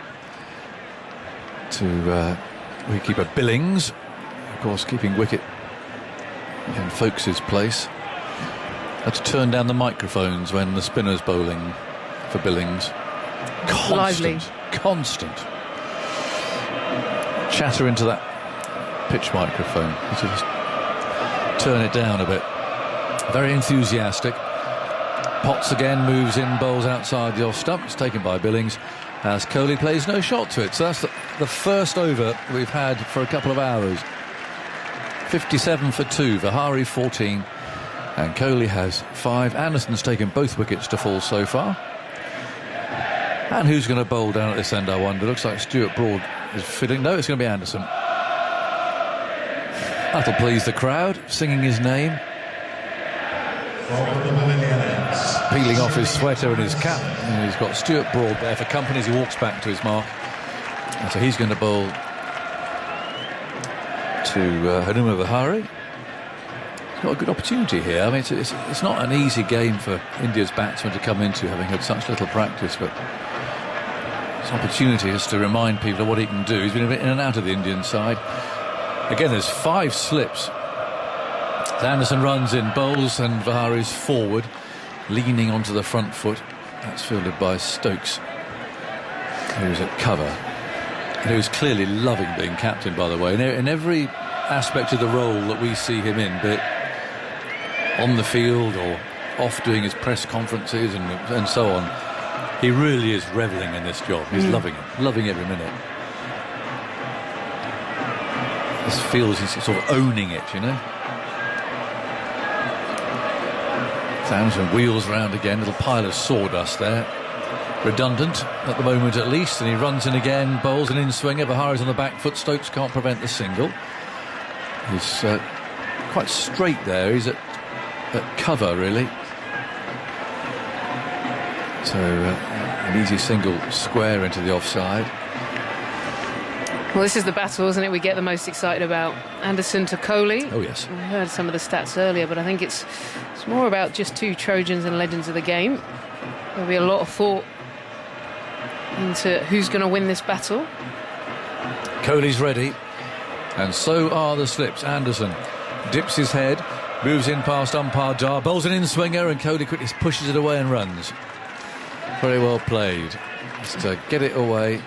to wicketkeeper Billings, of course keeping wicket in Folkes' place. Had to turn down the microphones when the spinner's bowling for Billings. Constant chatter into that pitch microphone. Just turn it down a bit. Very enthusiastic. Potts again moves in, bowls outside the off stump. It's taken by Billings as Kohli plays no shot to it. So that's the first over we've had for a couple of hours. 57 for 2. Vihari 14. And Kohli has 5. Anderson's taken both wickets to fall so far. And who's going to bowl down at this end, I wonder? Looks like Stuart Broad is fitting. No, it's going to be Anderson. That'll please the crowd, singing his name. Peeling off his sweater and his cap. And he's got Stuart Broad there for company as he walks back to his mark. And so he's going to bowl to Hanuma Vihari. He's got a good opportunity here. I mean, it's not an easy game for India's batsmen to come into, having had such little practice, but it's an opportunity just to remind people of what he can do. He's been a bit in and out of the Indian side. Again, there's 5 slips. Anderson runs in, bowls, and Vihari's forward, leaning onto the front foot. That's fielded by Stokes, who's at cover, and who's clearly loving being captain, by the way. In every aspect of the role that we see him in, be it on the field or off doing his press conferences and so on, he really is revelling in this job. He's loving it, loving every minute. This feels he's sort of owning it, you know. Anderson wheels round again, little pile of sawdust there. Redundant at the moment at least, and he runs in again, bowls an in-swinger. Vihari's on the back foot. Stokes can't prevent the single. He's quite straight there. He's at cover, really. So an easy single square into the offside. Well, this is the battle, isn't it, we get the most excited about? Anderson to Kohli. Oh, yes. We heard some of the stats earlier, but I think it's more about just 2 Trojans and legends of the game. There'll be a lot of thought into who's going to win this battle. Kohli's ready, and so are the slips. Anderson dips his head, moves in past umpire Dar, bowls an in-swinger, and Kohli quickly pushes it away and runs. Very well played. Just to get it away.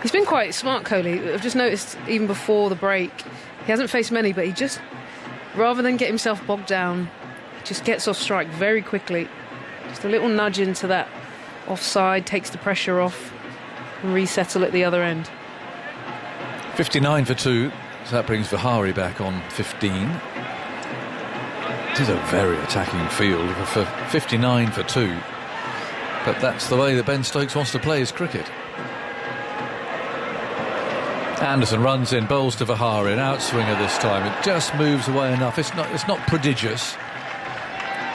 He's been quite smart, Kohli. I've just noticed even before the break, he hasn't faced many, but he just, rather than get himself bogged down, just gets off strike very quickly. Just a little nudge into that offside, takes the pressure off, and resettle at the other end. 59 for 2, so that brings Vihari back on 15. It is a very attacking field for 59 for 2. But that's the way that Ben Stokes wants to play his cricket. Anderson runs in, bowls to Vihari, an outswinger this time. It just moves away enough. It's not prodigious,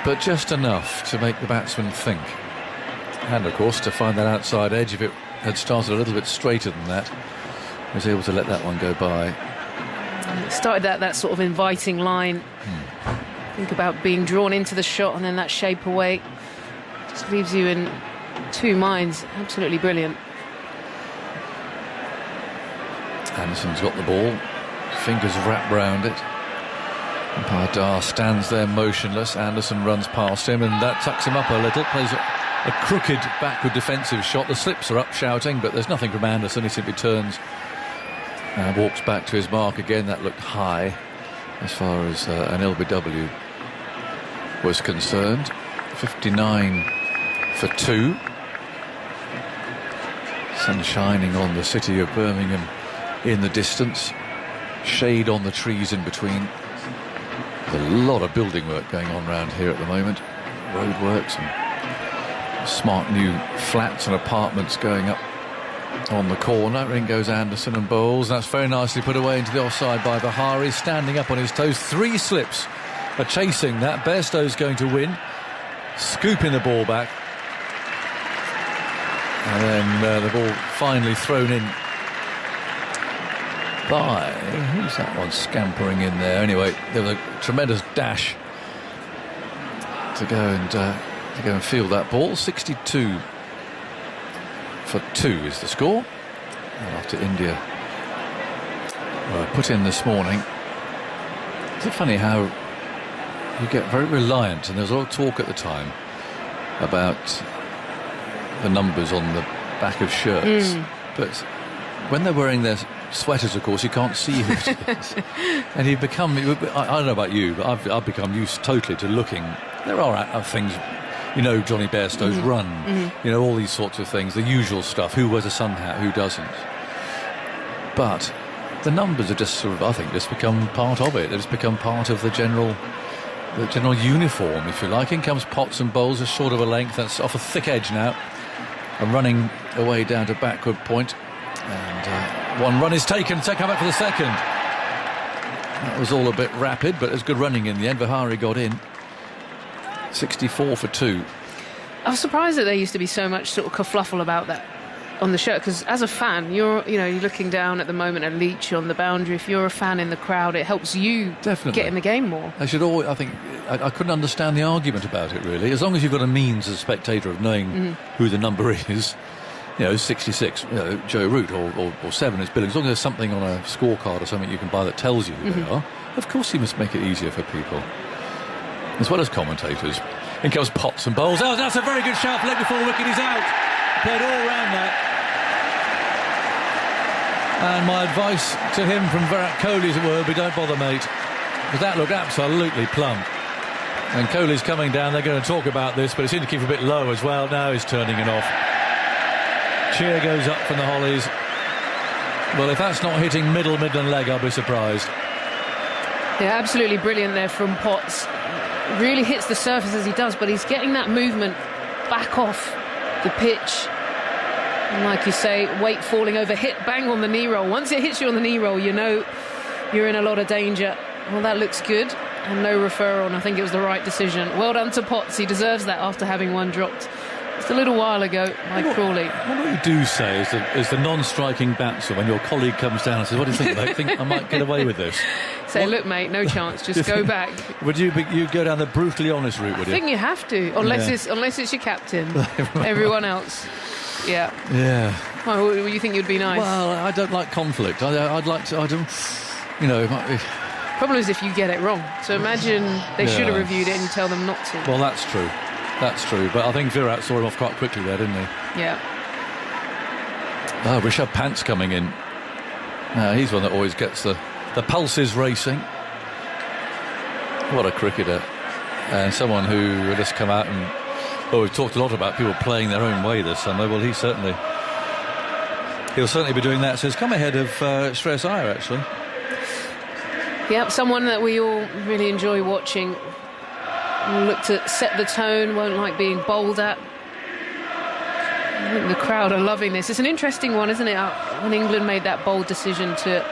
but just enough to make the batsman think. And of course, to find that outside edge, if it had started a little bit straighter than that, he was able to let that one go by. It started that sort of inviting line. Think about being drawn into the shot and then that shape away. Just leaves you in 2 minds. Absolutely brilliant. Anderson's got the ball, fingers wrapped round it. Umpire Dar stands there motionless. Anderson runs past him, and that tucks him up a little. Plays a crooked backward defensive shot. The slips are up shouting, but there's nothing from Anderson. He simply turns and walks back to his mark again. That looked high as far as an LBW was concerned. 59 for 2. Sun shining on the city of Birmingham in the distance. Shade on the trees in between. There's a lot of building work going on around here at the moment. Roadworks and smart new flats and apartments going up on the corner. In goes Anderson and bowls. That's very nicely put away into the offside by Vihari, standing up on his toes. 3 slips are chasing that. Bairstow's going to win, scooping the ball back, and then the ball finally thrown in by, who's that one scampering in there? Anyway, there was a tremendous dash to go and field that ball. 62 for 2 is the score. And after India were put in this morning. Is it funny how you get very reliant, and there was a lot of talk at the time about the numbers on the back of shirts, but when they're wearing their sweaters, of course, you can't see who it is. And you become, I don't know about you, but I've become used totally to looking. There are things, you know, Johnny Bairstow's run, you know, all these sorts of things, the usual stuff, who wears a sun hat, who doesn't. But the numbers are just sort of, I think, just become part of it. They've just become part of the general uniform, if you like. In comes Potts and bowls, a short of a length, that's off a thick edge now, and running away down to backward point. And one run is taken, so come back for the second. That was all a bit rapid, but it was good running in the end. Vihari got in. 64 for 2. I was surprised that there used to be so much sort of kerfluffle about that on the shirt, because as a fan, you're looking down at the moment at Leach on the boundary. If you're a fan in the crowd, it helps you get in the game more. I should always, I think, I couldn't understand the argument about it, really. As long as you've got a means as a spectator of knowing who the number is, 66, Joe Root or 7 is Billing. As long as there's something on a scorecard or something you can buy that tells you who they are, of course you must make it easier for people, as well as commentators. In comes Potts and bowls. Oh, that's a very good shout. Leg before the wicket. He's out. Played all round that. And my advice to him from Virat Kohli, as it were, would be don't bother, mate, because that looked absolutely plump. And Kohli's coming down. They're going to talk about this, but it seemed to keep a bit low as well. Now he's turning it off. Cheer goes up from the Hollies. Well, if that's not hitting Midland leg, I'll be surprised. Yeah, absolutely brilliant there from Potts. Really hits the surface as he does, but he's getting that movement back off the pitch. And like you say, weight falling over, hit bang on the knee roll. Once it hits you on the knee roll, you know you're in a lot of danger. Well, that looks good. And no referral, and I think it was the right decision. Well done to Potts. He deserves that after having one dropped just a little while ago by Crawley. What you do say is the non-striking batsman, when your colleague comes down and says, what do you think, mate? I think I might get away with this. Say, look, mate, no chance. Just go back. Would you go down the brutally honest route, would you? I think you have to, unless it's your captain. Everyone else. Yeah. Yeah. Well, you think you'd be nice? Well, I don't like conflict. I'd like to, it might be... Problem is if you get it wrong. So imagine they should have reviewed it and you tell them not to. Well, that's true. That's true. But I think Virat saw him off quite quickly there, didn't he? Yeah. Oh, Rishabh Pant's coming in. He's one that always gets the pulses racing. What a cricketer. And someone who will just come out and... Well, we've talked a lot about people playing their own way this summer. Well, he'll certainly be doing that. So he's come ahead of Shreyas Iyer, actually. Yep, someone that we all really enjoy watching. Look to set the tone, won't like being bowled at. I think the crowd are loving this. It's an interesting one, isn't it? When England made that bold decision to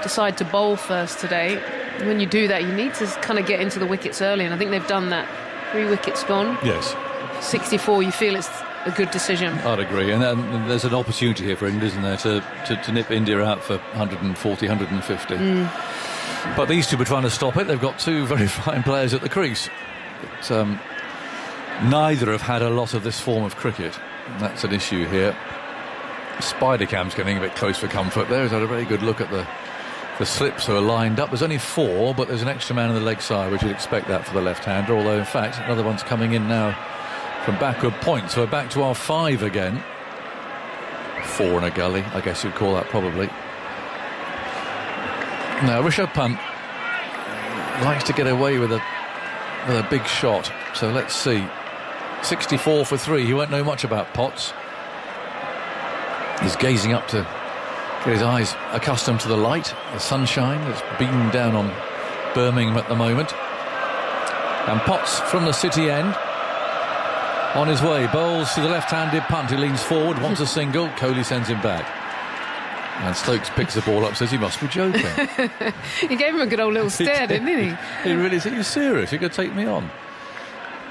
decide to bowl first today. When you do that, you need to kind of get into the wickets early, and I think they've done that. 3 wickets gone. Yes. 64, you feel it's a good decision. I'd agree, and there's an opportunity here for England, isn't there, to nip India out for 140, 150. But these two were trying to stop it. They've got 2 very fine players at the crease. But, neither have had a lot of this form of cricket. That's an issue here. Spider-Cam's getting a bit close for comfort there. He's had a very good look at the slips who are lined up. There's only 4, but there's an extra man on the leg side, which you'd expect that for the left-hander, although, in fact, another one's coming in now from backward point. So we're back to our 5 again. 4 in a gully, I guess you'd call that probably. Now Rishabh Pant likes to get away with a big shot. So let's see. 64 for 3. He won't know much about Potts. He's gazing up to get his eyes accustomed to the light, the sunshine that's beaming down on Birmingham at the moment. And Potts from the city end on his way, bowls to the left-handed punt, who leans forward, wants a single. Kohli sends him back, and Stokes picks the ball up, says he must be joking. He gave him a good old little stare, didn't he? He really said, "Are you serious? You're going to take me on?"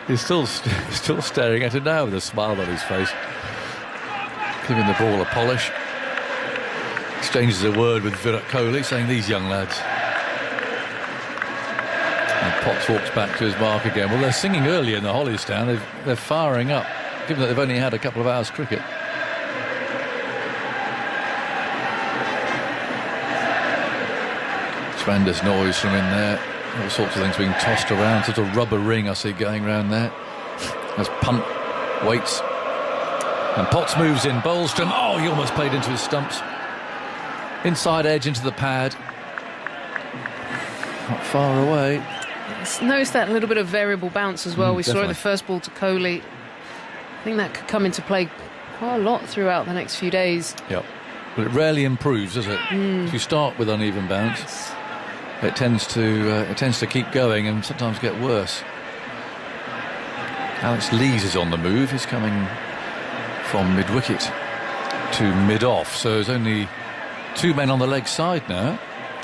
He's still staring at it now with a smile on his face, giving the ball a polish. Exchanges a word with Virat Kohli, saying, "These young lads." And Potts walks back to his mark again. Well, they're singing early in the Hollies stand. They're firing up, given that they've only had a couple of hours cricket. Tremendous noise from in there. All sorts of things being tossed around. Sort of rubber ring I see going around there. As Punt waits. And Potts moves in. Bolstrom. Oh, he almost played into his stumps. Inside edge into the pad. Not far away. Noticed that little bit of variable bounce as well. We definitely saw the first ball to Kohli. I think that could come into play quite a lot throughout the next few days. Yep. But it rarely improves, does it? If you start with uneven bounce, it tends to keep going and sometimes get worse. Alex Lees is on the move. He's coming from mid-wicket to mid-off. So there's only 2 men on the leg side now.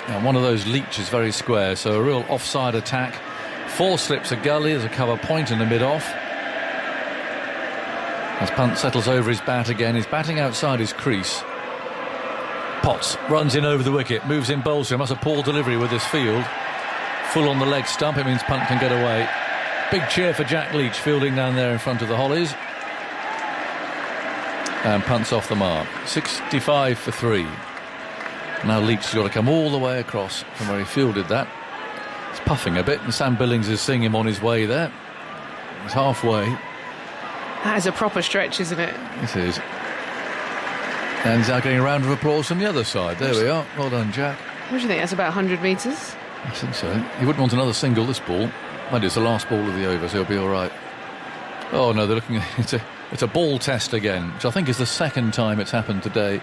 And one of those Leach is very square, so a real offside attack. 4 slips a gully, there's a cover point in the mid-off. As Punt settles over his bat again, he's batting outside his crease. Potts runs in over the wicket, moves in Bolstrom, has a poor delivery with his field. Full on the leg stump, it means Punt can get away. Big cheer for Jack Leach, fielding down there in front of the Hollies. And Punt's off the mark. 65 for 3. Now Leach has got to come all the way across from where he fielded that. He's puffing a bit, and Sam Billings is seeing him on his way there. He's halfway. That is a proper stretch, isn't it? It is. And he's now getting a round of applause from the other side. There we are. Well done, Jack. What do you think? That's about 100 metres? I think so. He wouldn't want another single, this ball. Mind it's the last ball of the over, so he'll be all right. Oh, no, they're looking at it's a ball test again, which I think is the second time it's happened today.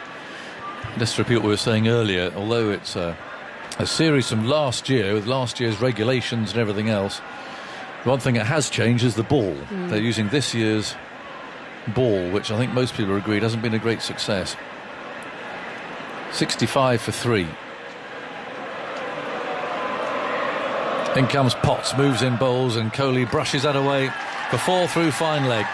Just to repeat what we were saying earlier, although it's a series from last year, with last year's regulations and everything else, one thing that has changed is the ball. They're using this year's ball, which I think most people agree hasn't been a great success. 65 for 3. In comes Potts, moves in bowls, and Kohli brushes that away for 4 through fine leg.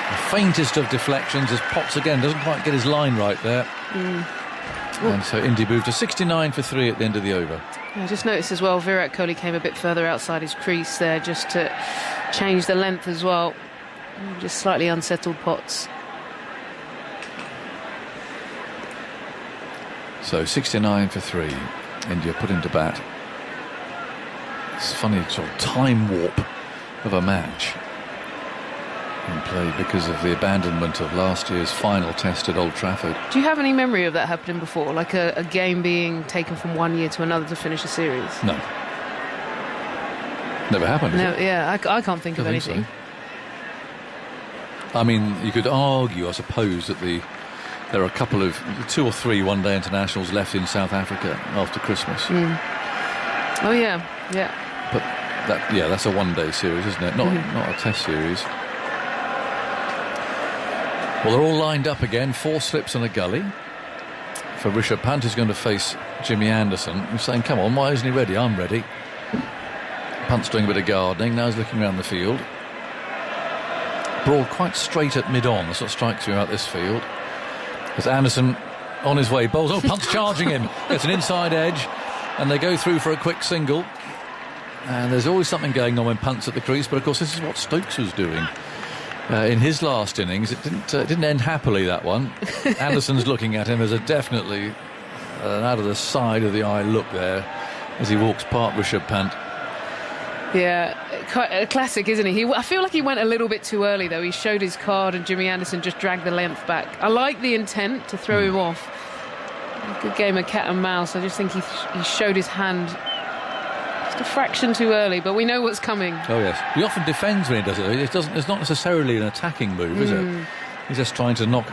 The faintest of deflections as Potts again doesn't quite get his line right there. And so India moved to 69 for 3 at the end of the over. I just noticed as well, Virat Kohli came a bit further outside his crease there just to change the length as well. Just slightly unsettled Potts. So 69 for 3. India put into bat. It's funny sort of time warp of a match in play because of the abandonment of last year's final test at Old Trafford. Do you have any memory of that happening before? Like a game being taken from one year to another to finish a series? No. Never happened. No, yeah, I can't think of anything. So. I mean, you could argue, I suppose, that there are a couple of 2 or 3 one-day internationals left in South Africa after Christmas. Oh yeah. But that's a one-day series, isn't it? Not a test series. Well, they're all lined up again. 4 slips and a gully. For Rishabh Pant, who's going to face Jimmy Anderson, who's saying, "Come on, why isn't he ready? I'm ready." Pant's doing a bit of gardening. Now he's looking around the field. Ball quite straight at mid-on. That's what strikes me about this field. As Anderson on his way bowls. Oh, Pant's charging him. It's an inside edge, and they go through for a quick single. And there's always something going on when Pant's at the crease, but of course this is what Stokes was doing in his last innings. It didn't end happily, that one. Anderson's looking at him. There's definitely an out of the side of the eye look there as he walks past Rishabh Pant. Yeah, quite a classic, isn't he? I feel like he went a little bit too early, though. He showed his card and Jimmy Anderson just dragged the length back. I like the intent to throw him off. A good game of cat and mouse. I just think he showed his hand just a fraction too early, but we know what's coming. Oh, yes. He often defends when he does it. It's not necessarily an attacking move, is it? He's just trying to knock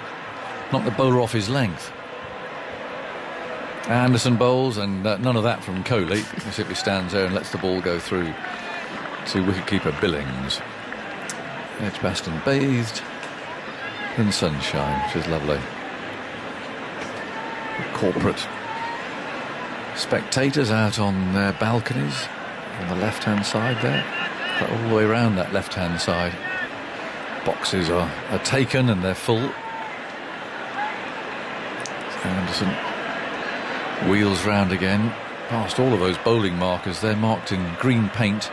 the bowler off his length. Anderson bowls, and none of that from Kohli. He simply stands there and lets the ball go through to wicketkeeper Billings. Edgbaston bathed in sunshine, which is lovely. Corporate spectators out on their balconies on the left-hand side there, but all the way around that left-hand side. Boxes are taken and they're full. Anderson wheels round again past all of those bowling markers. They're marked in green paint,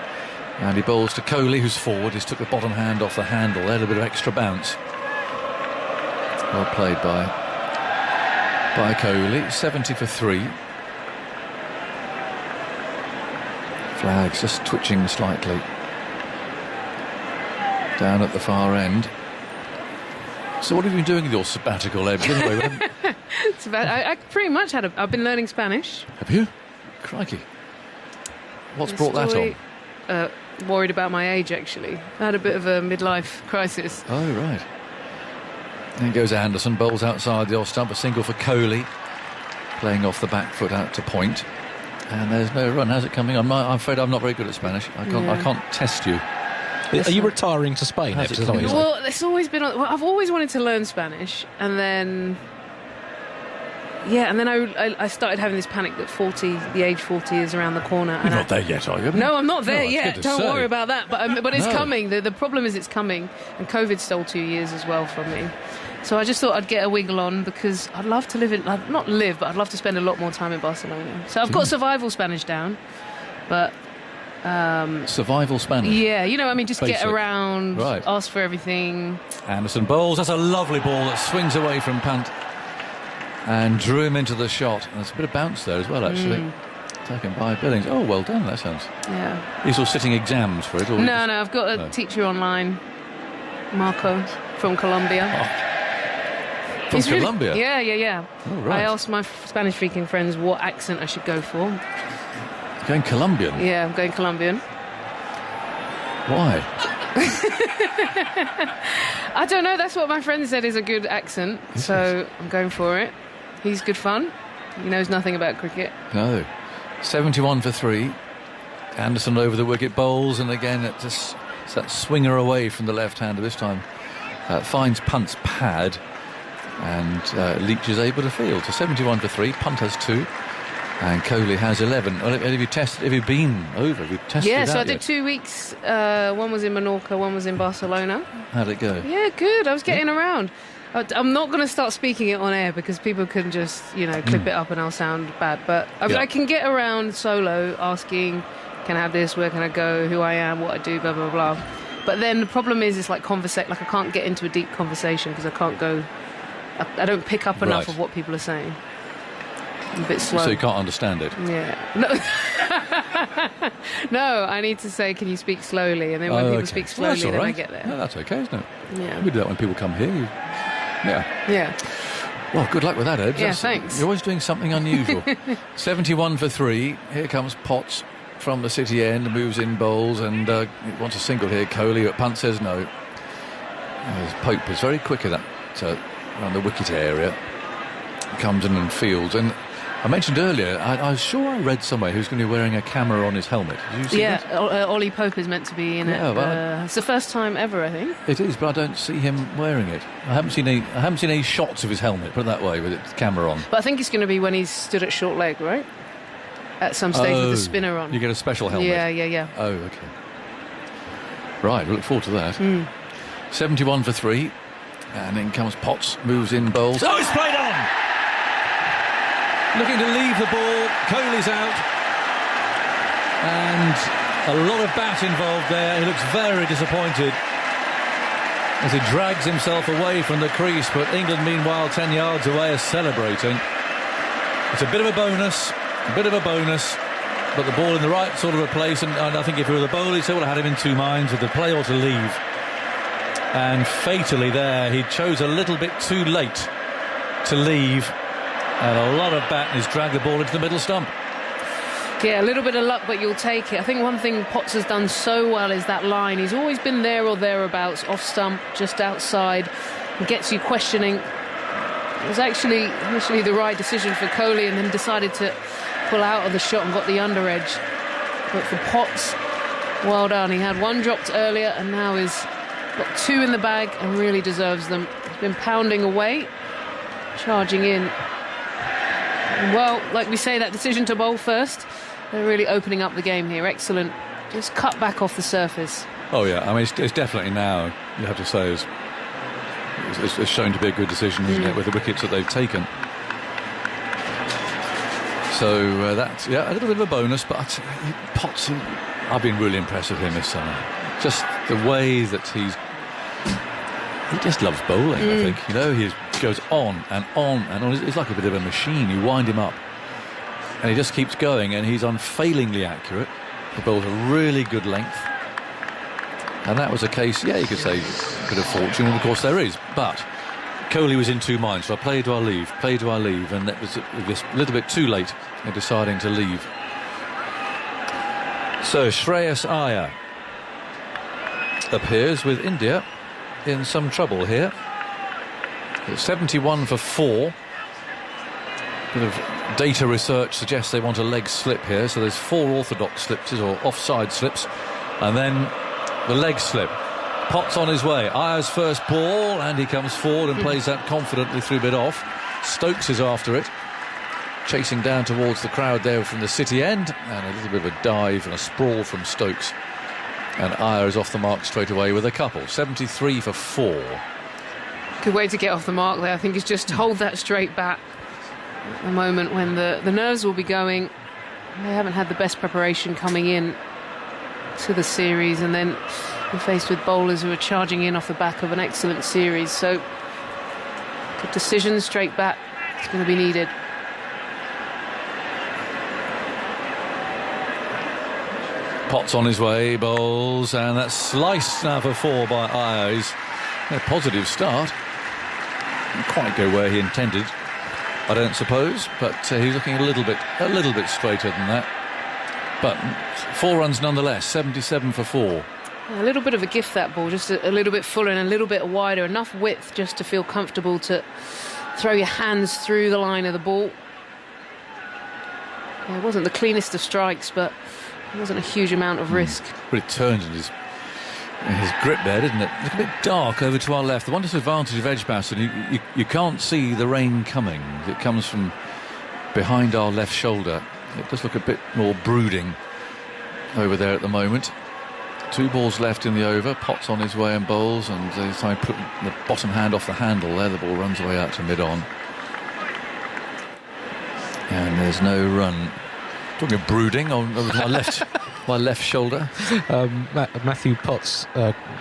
and he bowls to Kohli, who's forward. He's took the bottom hand off the handle there, a bit of extra bounce. Well played by Kohli. 70 for 3. Flags just twitching slightly down at the far end. So what have you been doing with your sabbatical, Eb? Anyway, I pretty much I've been learning Spanish. Have you? Crikey. What's brought that on? Worried about my age, actually. I had a bit of a midlife crisis. Oh, right. Then goes Anderson, bowls outside the off stump, a single for Kohli, playing off the back foot out to point. And there's no run. How's it coming on? I'm afraid I'm not very good at Spanish. I can't test you. Are you retiring to Spain? Well, it's always been. I've always wanted to learn Spanish, and then I started having this panic that the age 40 is around the corner. You're not there yet, are you? No, I'm not there yet. Don't worry about that. But it's coming. The problem is it's coming, and COVID stole 2 years as well from me. So I just thought I'd get a wiggle on, because I'd love to but I'd love to spend a lot more time in Barcelona. So I've got survival Spanish down, but. Survival Spanish. Yeah, just Basic. get around, right. Ask for everything. Anderson bowls. That's a lovely ball that swings away from Pant and drew him into the shot. And there's a bit of bounce there as well, actually. Taken by Billings. Oh, well done, that sounds. Yeah. He's all sitting exams for it. Or No, I've got a teacher online, Marco, from Colombia. From Colombia? Yeah. Oh, right. I asked my Spanish-speaking friends what accent I should go for. Going Colombian? Yeah, I'm going Colombian. Why? I don't know. That's what my friend said is a good accent. So I'm going for it. He's good fun. He knows nothing about cricket. No. 71 for 3. Anderson over the wicket, bowls, and again it's that swinger away from the left hander this time. Finds Punt's pad, and Leach is able to field. So 71 for 3. Punt has 2. And Kohli has 11. Well, have you been over? Have you tested Yeah, so I yet? did 2 weeks. One was in Menorca, one was in Barcelona. How'd it go? Yeah, good. I was getting around. I'm not going to start speaking it on air, because people can just, clip it up and I'll sound bad. But I can get around solo, asking, can I have this, where can I go, who I am, what I do, blah, blah, blah. But then the problem is, it's like I can't get into a deep conversation, because I can't go, I don't pick up enough of what people are saying. I'm a bit slow. So you can't understand it? Yeah. No, I need to say, can you speak slowly? And then when people speak slowly, then I get there. No, that's okay, isn't it? Yeah. We do that when people come here. Yeah. Well, good luck with that, Ed. Yeah, thanks. You're always doing something unusual. 71 for 3. Here comes Potts from the city end, moves in, bowls, and he wants a single here. Kohli, but Punt says no. Pope is very quick at that, around the wicket area. Comes in and fields. And I mentioned earlier, I was sure I read somewhere who's going to be wearing a camera on his helmet. Did you see that? Ollie Pope is meant to be in it. It's the first time ever, I think. It is, but I don't see him wearing it. I haven't seen any shots of his helmet, put it that way, with its camera on. But I think it's going to be when he's stood at short leg, right? At some stage with the spinner on. You get a special helmet? Yeah. Oh, OK. Right, we look forward to that. 71 for 3. And in comes Potts, moves in, bowls. Oh, it's played on! Looking to leave the ball. Kohli's out. And a lot of bat involved there. He looks very disappointed as he drags himself away from the crease. But England, meanwhile, 10 yards away, is celebrating. It's a bit of a bonus. but the ball in the right sort of a place, and I think if he were the bowler, he still would have had him in two minds with the play or to leave. And fatally there, he chose a little bit too late to leave, and a lot of batting has dragged the ball into the middle stump. Yeah, a little bit of luck, but you'll take it. I think one thing Potts has done so well is that line. He's always been there or thereabouts, off stump, just outside, and gets you questioning. It was actually initially the right decision for Kohli, and then decided to pull out of the shot and got the under edge. But for Potts, well done. He had one dropped earlier, and now he's got two in the bag and really deserves them. He's been pounding away, charging in. And well, like we say, that decision to bowl first, they're really opening up the game here. Excellent. Just cut back off the surface. Oh yeah, I mean it's definitely now, you have to say, it's shown to be a good decision, isn't it, with the wickets that they've taken. So that's a little bit of a bonus, but Potts, I've been really impressed with him this summer. Just the way that he just loves bowling. I think, he goes on and on and on. He's like a bit of a machine. You wind him up and he just keeps going, and he's unfailingly accurate. The bowl's a really good length, and that was a case, you could say a bit of fortune, and of course there is, but Kohli was in two minds. So I play, do I leave? Play, do I leave? And that was just a little bit too late in deciding to leave. So Shreyas Iyer appears with India in some trouble here. It's 71 for 4. Bit of data research suggests they want a leg slip here, so there's 4 orthodox slips or offside slips, and then the leg slip. Potts on his way. Iyer's first ball, and he comes forward and plays that confidently through mid off. Stokes is after it, chasing down towards the crowd there from the City end, and a little bit of a dive and a sprawl from Stokes, and Iyer is off the mark straight away with a couple. 73 for 4. Good way to get off the mark there, I think, is just hold that straight bat at the moment when the nerves will be going. They haven't had the best preparation coming in to the series, and then you're faced with bowlers who are charging in off the back of an excellent series. So good decision, straight bat, it's going to be needed. Potts on his way, bowls, and that's sliced now for 4 by Iyer. He's a positive start. Didn't quite go where he intended, I don't suppose, but he's looking a little bit straighter than that. But 4 runs nonetheless. 77 for 4. A little bit of a gift, that ball, just a little bit fuller and a little bit wider, enough width just to feel comfortable to throw your hands through the line of the ball. Yeah, it wasn't the cleanest of strikes, but it wasn't a huge amount of risk. But it turned in his grip there, didn't it? It's a bit dark over to our left. The one disadvantage of Edgbaston, you can't see the rain coming. It comes from behind our left shoulder. It does look a bit more brooding over there at the moment. 2 balls left in the over. Potts on his way and bowls, and he's trying to put the bottom hand off the handle there. The ball runs away out to mid-on, and there's no run. Talking of brooding on my left shoulder. Matthew Potts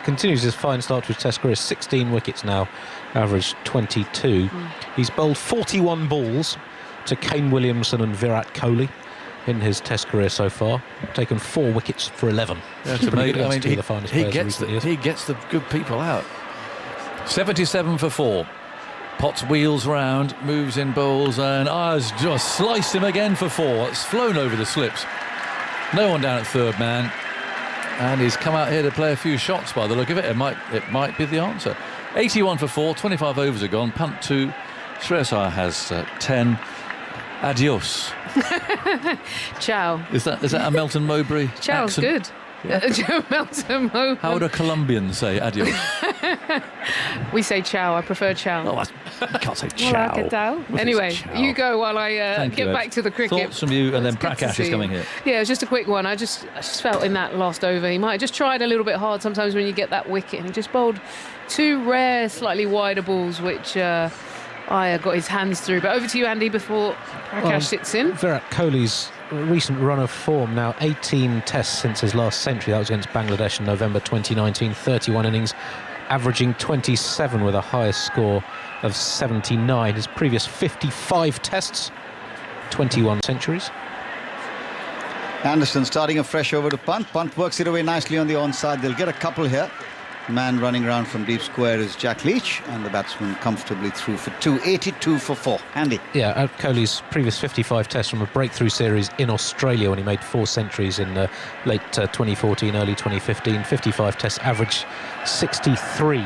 continues his fine start to his Test career. 16 wickets now, average 22. He's bowled 41 balls to Kane Williamson and Virat Kohli in his Test career so far. Taken 4 wickets for 11. That's amazing. I mean, he gets the good people out. 77 for 4. Potts wheels round, moves in bowls, and Ayers just sliced him again for 4. It's flown over the slips. No one down at third man, and he's come out here to play a few shots by the look of it. It might be the answer. 81 for 4. 25 overs are gone. Punt 2. Shreyas Iyer has 10. Adios. Ciao. Is that a Melton Mowbray Ciao's accent? good. Melton Mowbray. How would a Colombian say adios? We say ciao. I prefer ciao. Oh, you can't say ciao. Anyway, you go while I get back to the cricket. Thoughts from you, and then Prakash is coming here. Yeah, it was just a quick one. I just felt in that last over he might have just tried a little bit hard sometimes when you get that wicket, and he just bowled 2 rare, slightly wider balls, which Iyer got his hands through. But over to you, Andy, before Prakash sits in. Virat Kohli's recent run of form now, 18 tests since his last century. That was against Bangladesh in November 2019. 31 innings, averaging 27 with a highest score of 79. His previous 55 tests, 21 centuries. Anderson starting a fresh over to Pant. Pant works it away nicely on the onside. They'll get a couple here. The man running around from deep square is Jack Leach, and the batsman comfortably through for 2, 82 for 4. Andy. Yeah, Kohli's previous 55 tests from a breakthrough series in Australia when he made 4 centuries in late 2014, early 2015. 55 tests, average 63.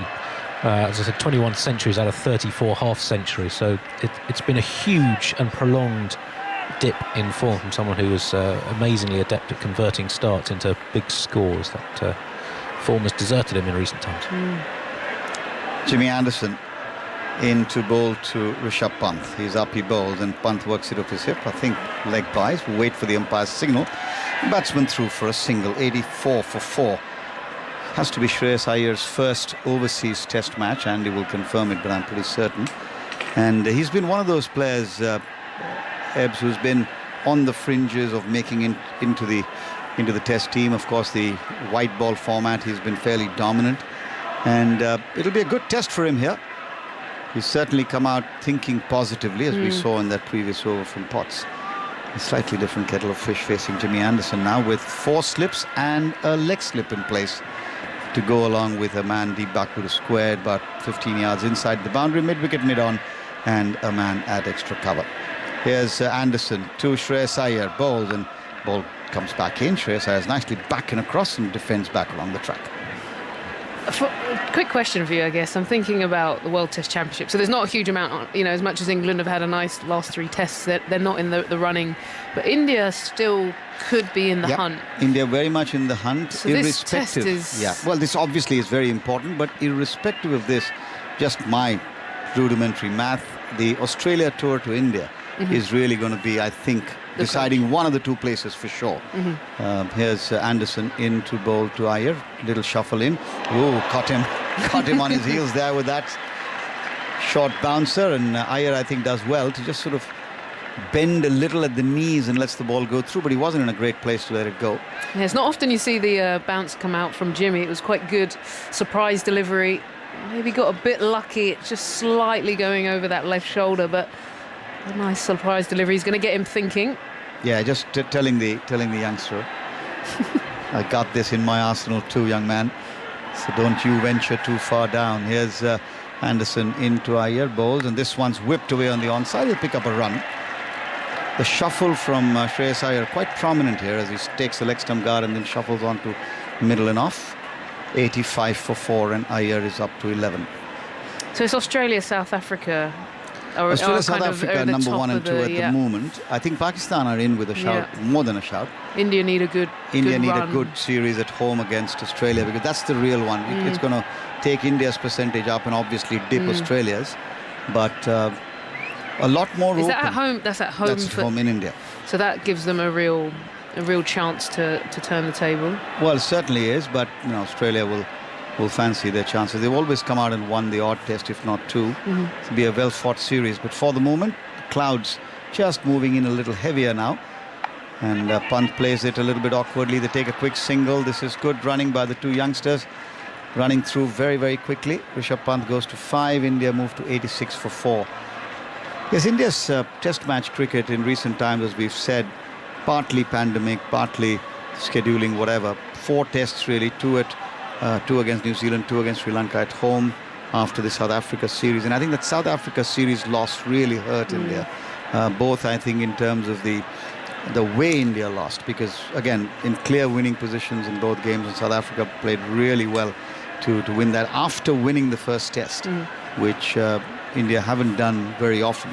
As I said, 21 centuries out of 34 half centuries. So it's been a huge and prolonged dip in form from someone who was amazingly adept at converting starts into big scores. That form has deserted him in recent times. Jimmy Anderson into bowl to Rishabh Pant. He's up, he bowls, and Pant works it up his hip. I think leg buys. We'll wait for the umpire's signal. Batsman through for a single, 84 for 4. Has to be Shreyas Iyer's first overseas test match. Andy will confirm it, but I'm pretty certain. And he's been one of those players, Ebbs, who's been on the fringes of making into the test team. Of course, the white ball format, he's been fairly dominant, and it'll be a good test for him here. He's certainly come out thinking positively, as we saw in that previous over from Potts. A slightly different kettle of fish facing Jimmy Anderson now, with 4 slips and a leg slip in place to go along with a man deep backward squared about 15 yards inside the boundary, mid-wicket, mid-on, and a man at extra cover. Here's Anderson to Shreyas Iyer, bowls, and ball comes back in. Shreyas Iyer is nicely back and across and defends back along the track. Quick question for you, I guess. I'm thinking about the World Test Championship. So there's not a huge amount, as much as England have had a nice last 3 tests, they're not in the running. But India still could be in the hunt. India very much in the hunt, so irrespective. This test is... Well, this obviously is very important, but irrespective of this, just my rudimentary math, the Australia tour to India is really going to be, I think, deciding one of the 2 places for sure. Here's Anderson in to bowl to Iyer. Little shuffle in. Oh, caught him on his heels there with that short bouncer. And Iyer, I think, does well to just sort of bend a little at the knees and lets the ball go through. But he wasn't in a great place to let it go. Yeah, it's not often you see the bounce come out from Jimmy. It was quite good. Surprise delivery. Maybe got a bit lucky. It's just slightly going over that left shoulder, but a nice surprise delivery. He's going to get him thinking. Yeah, just telling the youngster, I got this in my arsenal too, young man. So don't you venture too far down. Here's Anderson into Iyer, bowls, and this one's whipped away on the onside. He'll pick up a run. The shuffle from Shreyas Iyer quite prominent here as he takes the leg stump guard and then shuffles on to middle and off. 85 for 4, and Iyer is up to 11. So it's Australia, South Africa. Australia, South Africa, number 1 and 2 at the moment. I think Pakistan are in with a shout, more than a shout. India need a good a good series at home against Australia, because that's the real one. It's going to take India's percentage up and obviously dip Australia's, but a lot more. Is that at home? That's at home. That's at home in India. So that gives them a real chance to turn the table. Well, it certainly is, but Australia will fancy their chances. They've always come out and won the odd test, if not 2. It'll be a well-fought series. But for the moment, the clouds just moving in a little heavier now. And Pant plays it a little bit awkwardly. They take a quick single. This is good running by the 2 youngsters. Running through very, very quickly. Rishabh Pant goes to 5. India move to 86 for 4. Yes, India's test match cricket in recent times, as we've said, partly pandemic, partly scheduling, whatever. 4 tests really, 2 against New Zealand, 2 against Sri Lanka at home after the South Africa series. And I think that South Africa series loss really hurt India. Both, I think, in terms of the way India lost, because, again, in clear winning positions in both games, and South Africa played really well to win that after winning the first test, which India haven't done very often.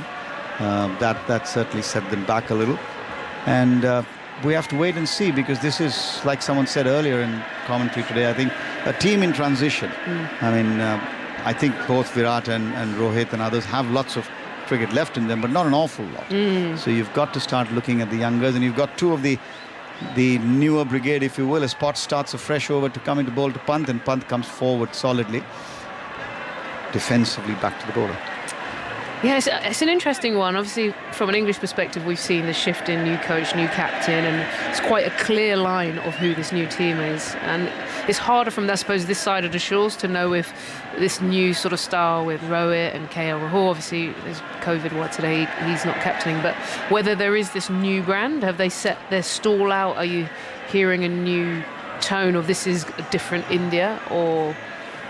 That certainly set them back a little. And we have to wait and see, because this is, like someone said earlier in commentary today, I think a team in transition. I mean, I think both Virat and Rohit and others have lots of cricket left in them, but not an awful lot. So you've got to start looking at the youngers, and you've got 2 of the newer brigade, if you will, as Potts starts a fresh over to come into bowl to Pant, and Pant comes forward solidly. Defensively back to the bowler. Yeah, it's an interesting one. Obviously, from an English perspective, we've seen the shift in new coach, new captain, and it's quite a clear line of who this new team is. And it's harder from, I suppose, this side of the shores to know if this new sort of style with Rohit and KL Rahul, obviously there's COVID today, he's not captaining, but whether there is this new brand, have they set their stall out? Are you hearing a new tone of this is a different India, or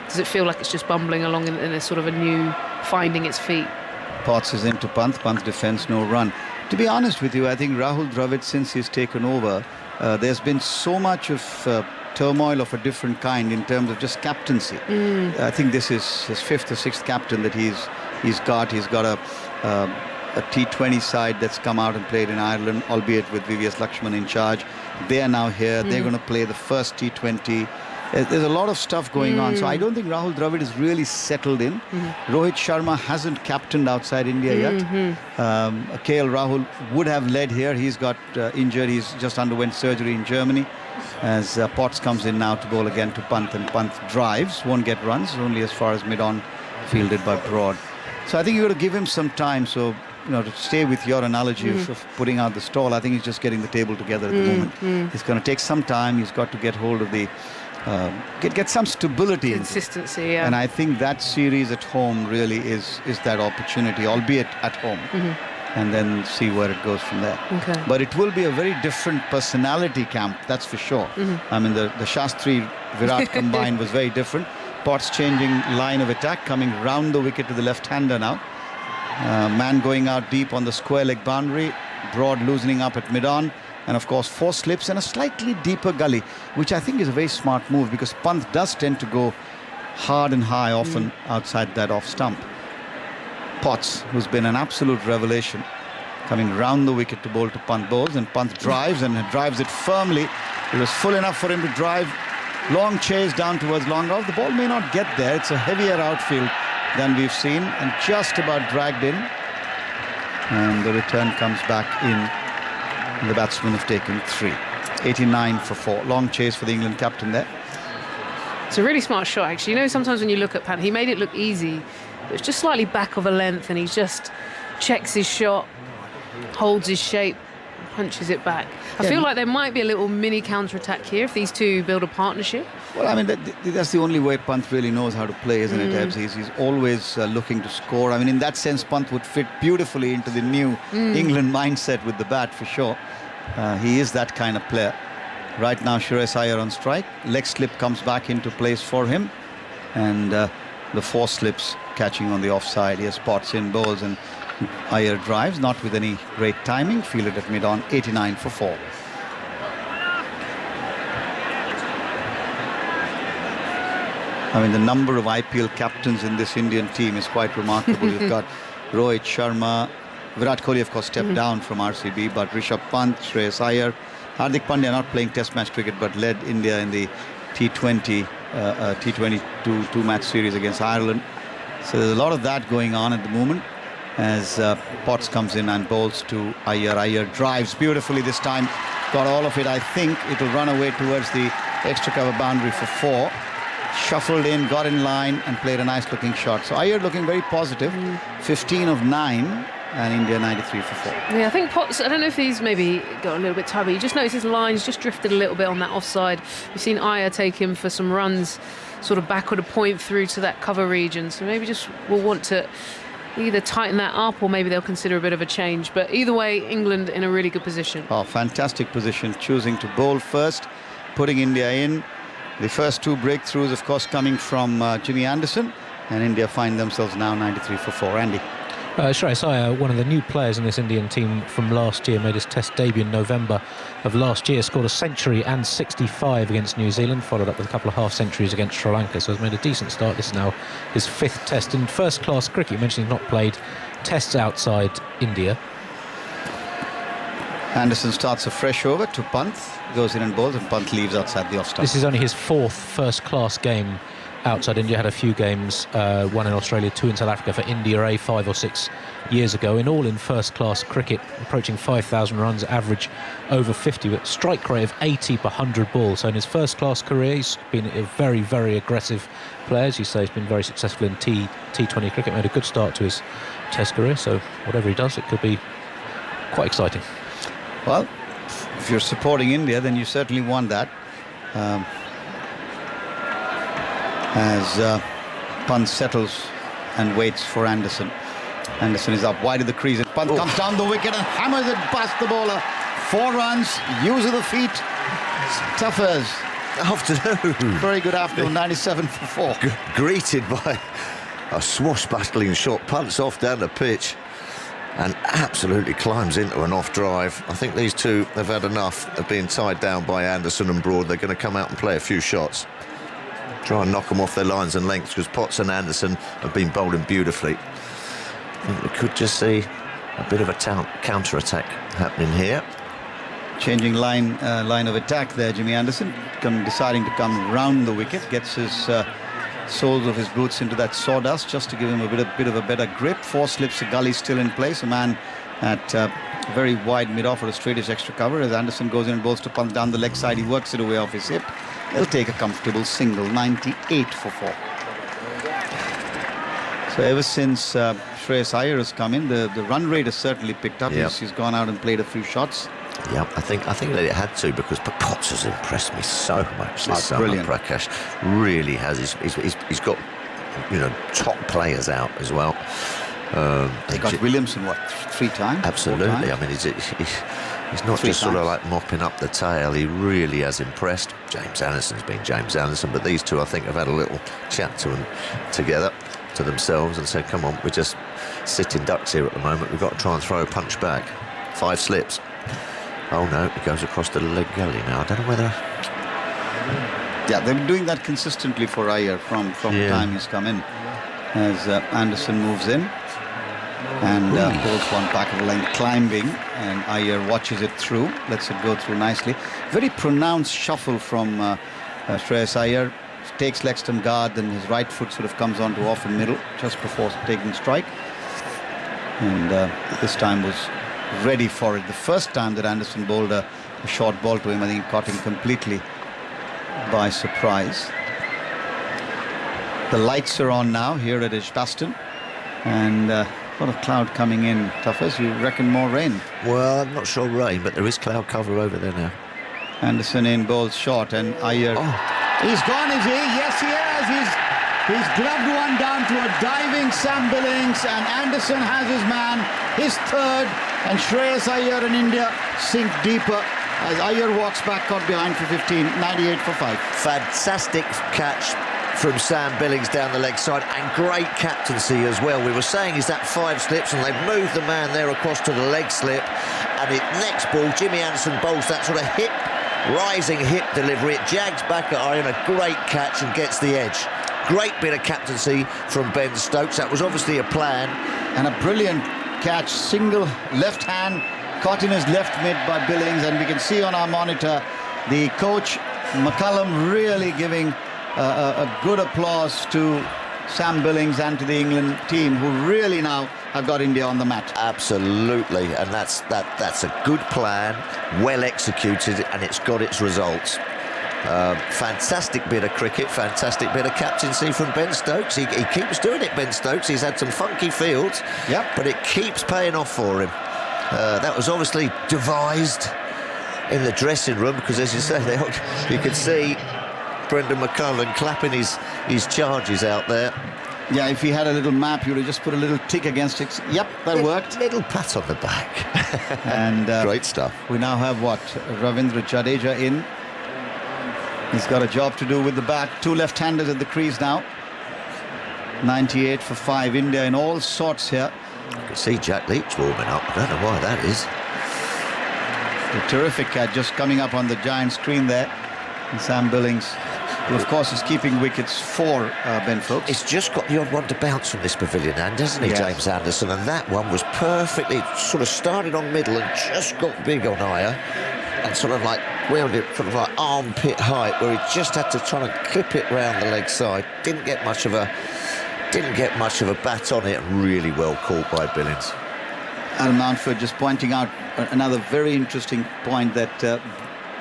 does it feel like it's just bumbling along in a sort of a new finding its feet? Potts is into Pant defence, no run. To be honest with you, I think Rahul Dravid, since he's taken over, there's been so much of turmoil of a different kind in terms of just captaincy. I think this is his 5th or 6th captain that he's got. He's got a T20 side that's come out and played in Ireland, albeit with VVS Lakshman in charge. They are now here. They're going to play the first T20. There's a lot of stuff going on. So I don't think Rahul Dravid is really settled in. Rohit Sharma hasn't captained outside India yet. KL Rahul would have led here. He's got injured. He's just underwent surgery in Germany. As Potts comes in now to bowl again to Pant, and Pant drives, won't get runs, only as far as mid-on, fielded by Broad. So I think you've got to give him some time. So, to stay with your analogy of putting out the stall, I think he's just getting the table together at the moment. It's going to take some time. He's got to get hold of the get some stability, consistency, and I think that series at home really is that opportunity, albeit at home, and then see where it goes from there. But it will be a very different personality camp, that's for sure. I mean, the Shastri Virat combined was very different. Potts changing line of attack, coming round the wicket to the left-hander now. Man going out deep on the square leg boundary, Broad loosening up at mid-on. And of course 4 slips and a slightly deeper gully, which I think is a very smart move, because Pant does tend to go hard and high often outside that off stump. Potts, who's been an absolute revelation, coming round the wicket to bowl to Pant bowls, and Pant drives and drives it firmly. It was full enough for him to drive. Long chase down towards long off. The ball may not get there. It's a heavier outfield than we've seen, and just about dragged in. And the return comes back in. The batsmen have taken 3. 89 for 4. Long chase for the England captain there. It's a really smart shot, actually. Sometimes when you look at Pant, he made it look easy. But it's just slightly back of a length, and he just checks his shot, holds his shape, punches it back. I feel like there might be a little mini counter-attack here if these two build a partnership. Well, I mean, that's the only way Pant really knows how to play, isn't it, Ebbs? He's always looking to score. I mean, in that sense, Pant would fit beautifully into the new England mindset with the bat, for sure. He is that kind of player. Right now, Shreyas Iyer on strike. Leg slip comes back into place for him. And the 4 slips catching on the offside. He has Potts in bowls, and Iyer drives, not with any great timing. Fielded at mid-on, 89 for 4. I mean, the number of IPL captains in this Indian team is quite remarkable. You've got Rohit Sharma, Virat Kohli, of course, stepped down from RCB, but Rishabh Pant, Shreyas Iyer, Hardik Pandya not playing Test match cricket, but led India in the T20 two-match series against Ireland. So there's a lot of that going on at the moment as Potts comes in and bowls to Iyer. Iyer drives beautifully this time, got all of it. I think it'll run away towards the extra cover boundary for 4. Shuffled in, got in line, and played a nice looking shot. So Iyer looking very positive. 15 of 9, and India 93 for 4. Yeah, I think Potts, I don't know if he's maybe got a little bit tired, but you just notice his lines just drifted a little bit on that offside. We've seen Iyer take him for some runs sort of backward a point through to that cover region. So maybe just will want to either tighten that up, or maybe they'll consider a bit of a change. But either way, England in a really good position. Oh, fantastic position, choosing to bowl first, putting India in. The first 2 breakthroughs, of course, coming from Jimmy Anderson, and India find themselves now 93 for 4. Andy. Shreyas Iyer, one of the new players in this Indian team from last year, made his Test debut in November of last year, scored a century and 65 against New Zealand, followed up with a couple of half centuries against Sri Lanka, so has made a decent start. This is now his 5th Test in first-class cricket. You mentioned he's not played Tests outside India. Anderson starts a fresh over to Pant, goes in and bowls, and Pant leaves outside the off stump. This is only his 4th first-class game outside India. Had a few games, one in Australia, 2 in South Africa for India A 5 or 6 years ago, in all in first-class cricket, approaching 5,000 runs, average over 50, with strike rate of 80 per 100 balls. So in his first-class career, he's been a very, very aggressive player. As you say, he's been very successful in T20 cricket, made a good start to his Test career, so whatever he does, it could be quite exciting. Well, if you're supporting India, then you certainly want that. As Pant settles and waits for Anderson. Anderson is up wide of the crease, and Pant comes down the wicket and hammers it past the bowler. 4 runs, use of the feet. Toughers. Afternoon. Very good afternoon, 97 for 4. Greeted by a swashbuckling shot, punts off down the pitch and absolutely climbs into an off drive. I think these two have had enough of being tied down by Anderson and Broad. They're going to come out and play a few shots, try and knock them off their lines and lengths, because Potts and Anderson have been bowling beautifully. I think we could just see a bit of a counter-attack happening here. Changing line of attack there, Jimmy Anderson deciding to come round the wicket, gets his soles of his boots into that sawdust just to give him a bit of a better grip. 4 slips, a gully still in place. A man at very wide mid-off or a straightish extra cover. As Anderson goes in and bowls to Pant down the leg side, he works it away off his hip. He'll take a comfortable single, 98 for 4. So ever since Shreyas Iyer has come in, the run rate has certainly picked up. Yep. He's gone out and played a few shots. Yeah, I think that it had to, because Potts has impressed me so much this summer. Brilliant. Prakash really has. He's got, you know, top players out as well. They got Williamson, what, 3 times? Absolutely. 4 times? I mean, he's not 3 just sort of times. like mopping up the tail. He really has impressed. James Anderson's been James Anderson, but these two, I think, have had a little chat together to themselves and said, come on, we're just sitting ducks here at the moment. We've got to try and throw a punch back. 5 slips. Oh no, it goes across the leg gully now. I don't know whether... Yeah, they've been doing that consistently for Iyer from the time he's come in. As Anderson moves in and holds one back of the line, climbing, and Iyer watches it through, lets it go through nicely. Very pronounced shuffle from Shreyas Iyer. Takes Lexton guard, and his right foot sort of comes onto off in middle just before taking strike. And this time was ready for it. The first time that Anderson bowled a short ball to him, I think caught him completely by surprise. The lights are on now here at Edgbaston, and a lot of cloud coming in. Toughers, you reckon more rain? Well, I'm not sure rain, but there is cloud cover over there now. Anderson in, bowls short, and Iyer... He's gone, is he? Yes, he has. He's gloved one down to a diving Sam Billings, and Anderson has his man, his 3rd, and Shreyas Iyer and India sink deeper as Iyer walks back, caught behind for 15, 98 for 5. Fantastic catch from Sam Billings down the leg side, and great captaincy as well. We were saying is that 5 slips, and they've moved the man there across to the leg slip, and it next ball, Jimmy Anderson bowls that sort of rising hip delivery. It jags back at Iyer, a great catch, and gets the edge. Great bit of captaincy from Ben Stokes. That was obviously a plan. And a brilliant catch, single left hand, caught in his left mid by Billings, and we can see on our monitor the coach McCullum really giving a good applause to Sam Billings and to the England team, who really now have got India on the mat. Absolutely, and that's a good plan, well executed, and it's got its results. Fantastic bit of cricket, fantastic bit of captaincy from Ben Stokes. He keeps doing it, Ben Stokes. He's had some funky fields, but it keeps paying off for him. That was obviously devised in the dressing room, because, as you say, you could see Brendan McCullum clapping his charges out there. Yeah, if he had a little map, you would have just put a little tick against it. Yep, that worked. Little pat on the back. And great stuff. We now have, what, Ravindra Jadeja in. He's got a job to do with the bat. 2 left-handers at the crease now. 98 for 5. India in all sorts here. You can see Jack Leach warming up. I don't know why that is. A terrific catch just coming up on the giant screen there. And Sam Billings, who of course is keeping wickets for Ben Stokes. It's just got the odd one to bounce from this pavilion end, hasn't he, James Anderson? And that one was perfectly sort of started on middle and just got big on Iyer, and sort of like wheeled it sort of like armpit height, where he just had to try and clip it round the leg side. Didn't get much of a bat on it. Really well caught by Billings. Adam Mountford just pointing out another very interesting point that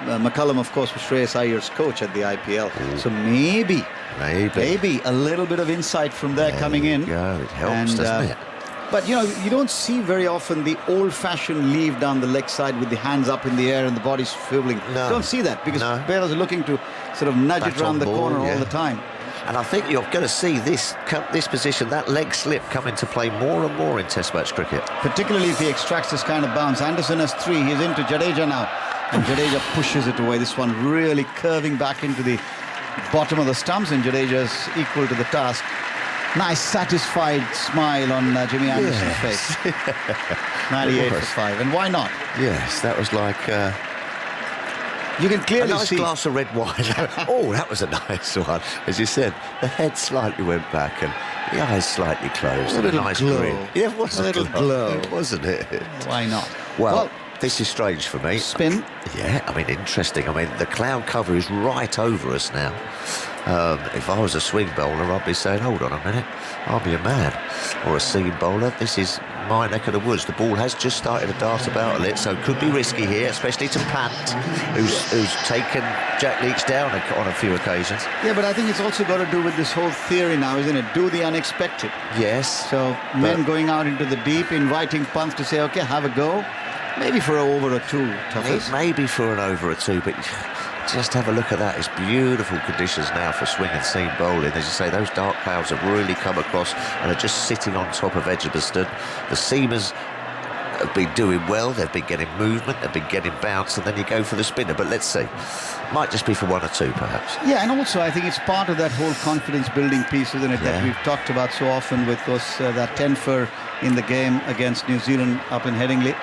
McCullum, of course, was Shreyas Iyer's coach at the IPL. Ooh. So maybe a little bit of insight from there coming in. Yeah, it helps, doesn't it? But, you know, you don't see very often the old-fashioned leave down the leg side with the hands up in the air and the body swiveling. No. Don't see that because bailers are looking to sort of nudge it around the corner all the time. And I think you're going to see this position, that leg slip, come into play more and more in Test match cricket. Particularly if he extracts this kind of bounce. Anderson has 3. He's into Jadeja now. And Jadeja pushes it away. This one really curving back into the bottom of the stumps, and Jadeja's equal to the task. Nice satisfied smile on Jimmy Anderson's face. 98 for 5. And why not? Yes, that was like... you can clearly a nice see... glass of red wine. Oh, that was a nice one. As you said, the head slightly went back and the eyes slightly closed. A little nice glow. grin. Yeah, it was a little glow. Wasn't it? Why not? Well, this is strange for me. Spin? Yeah, I mean, interesting. I mean, the cloud cover is right over us now. If I was a swing bowler, I'd be saying, hold on a minute, I'll be a man. Or a seam bowler, this is my neck of the woods. The ball has just started to dart about a little, so it could be risky here, especially to Pant, who's taken Jack Leach down on a few occasions. Yeah, but I think it's also got to do with this whole theory now, isn't it? Do the unexpected. Yes. So men going out into the deep, inviting Pant to say, OK, have a go. Maybe for an over or 2, Tuffers. Maybe for an over or 2, but just have a look at that. It's beautiful conditions now for swing and seam bowling. As you say, those dark clouds have really come across and are just sitting on top of Edgbaston. The seamers have been doing well. They've been getting movement. They've been getting bounce, and then you go for the spinner. But let's see. Might just be for 1 or 2, perhaps. Yeah, and also I think it's part of that whole confidence-building piece, isn't it, that we've talked about so often with those that 10 for in the game against New Zealand up in Headingley.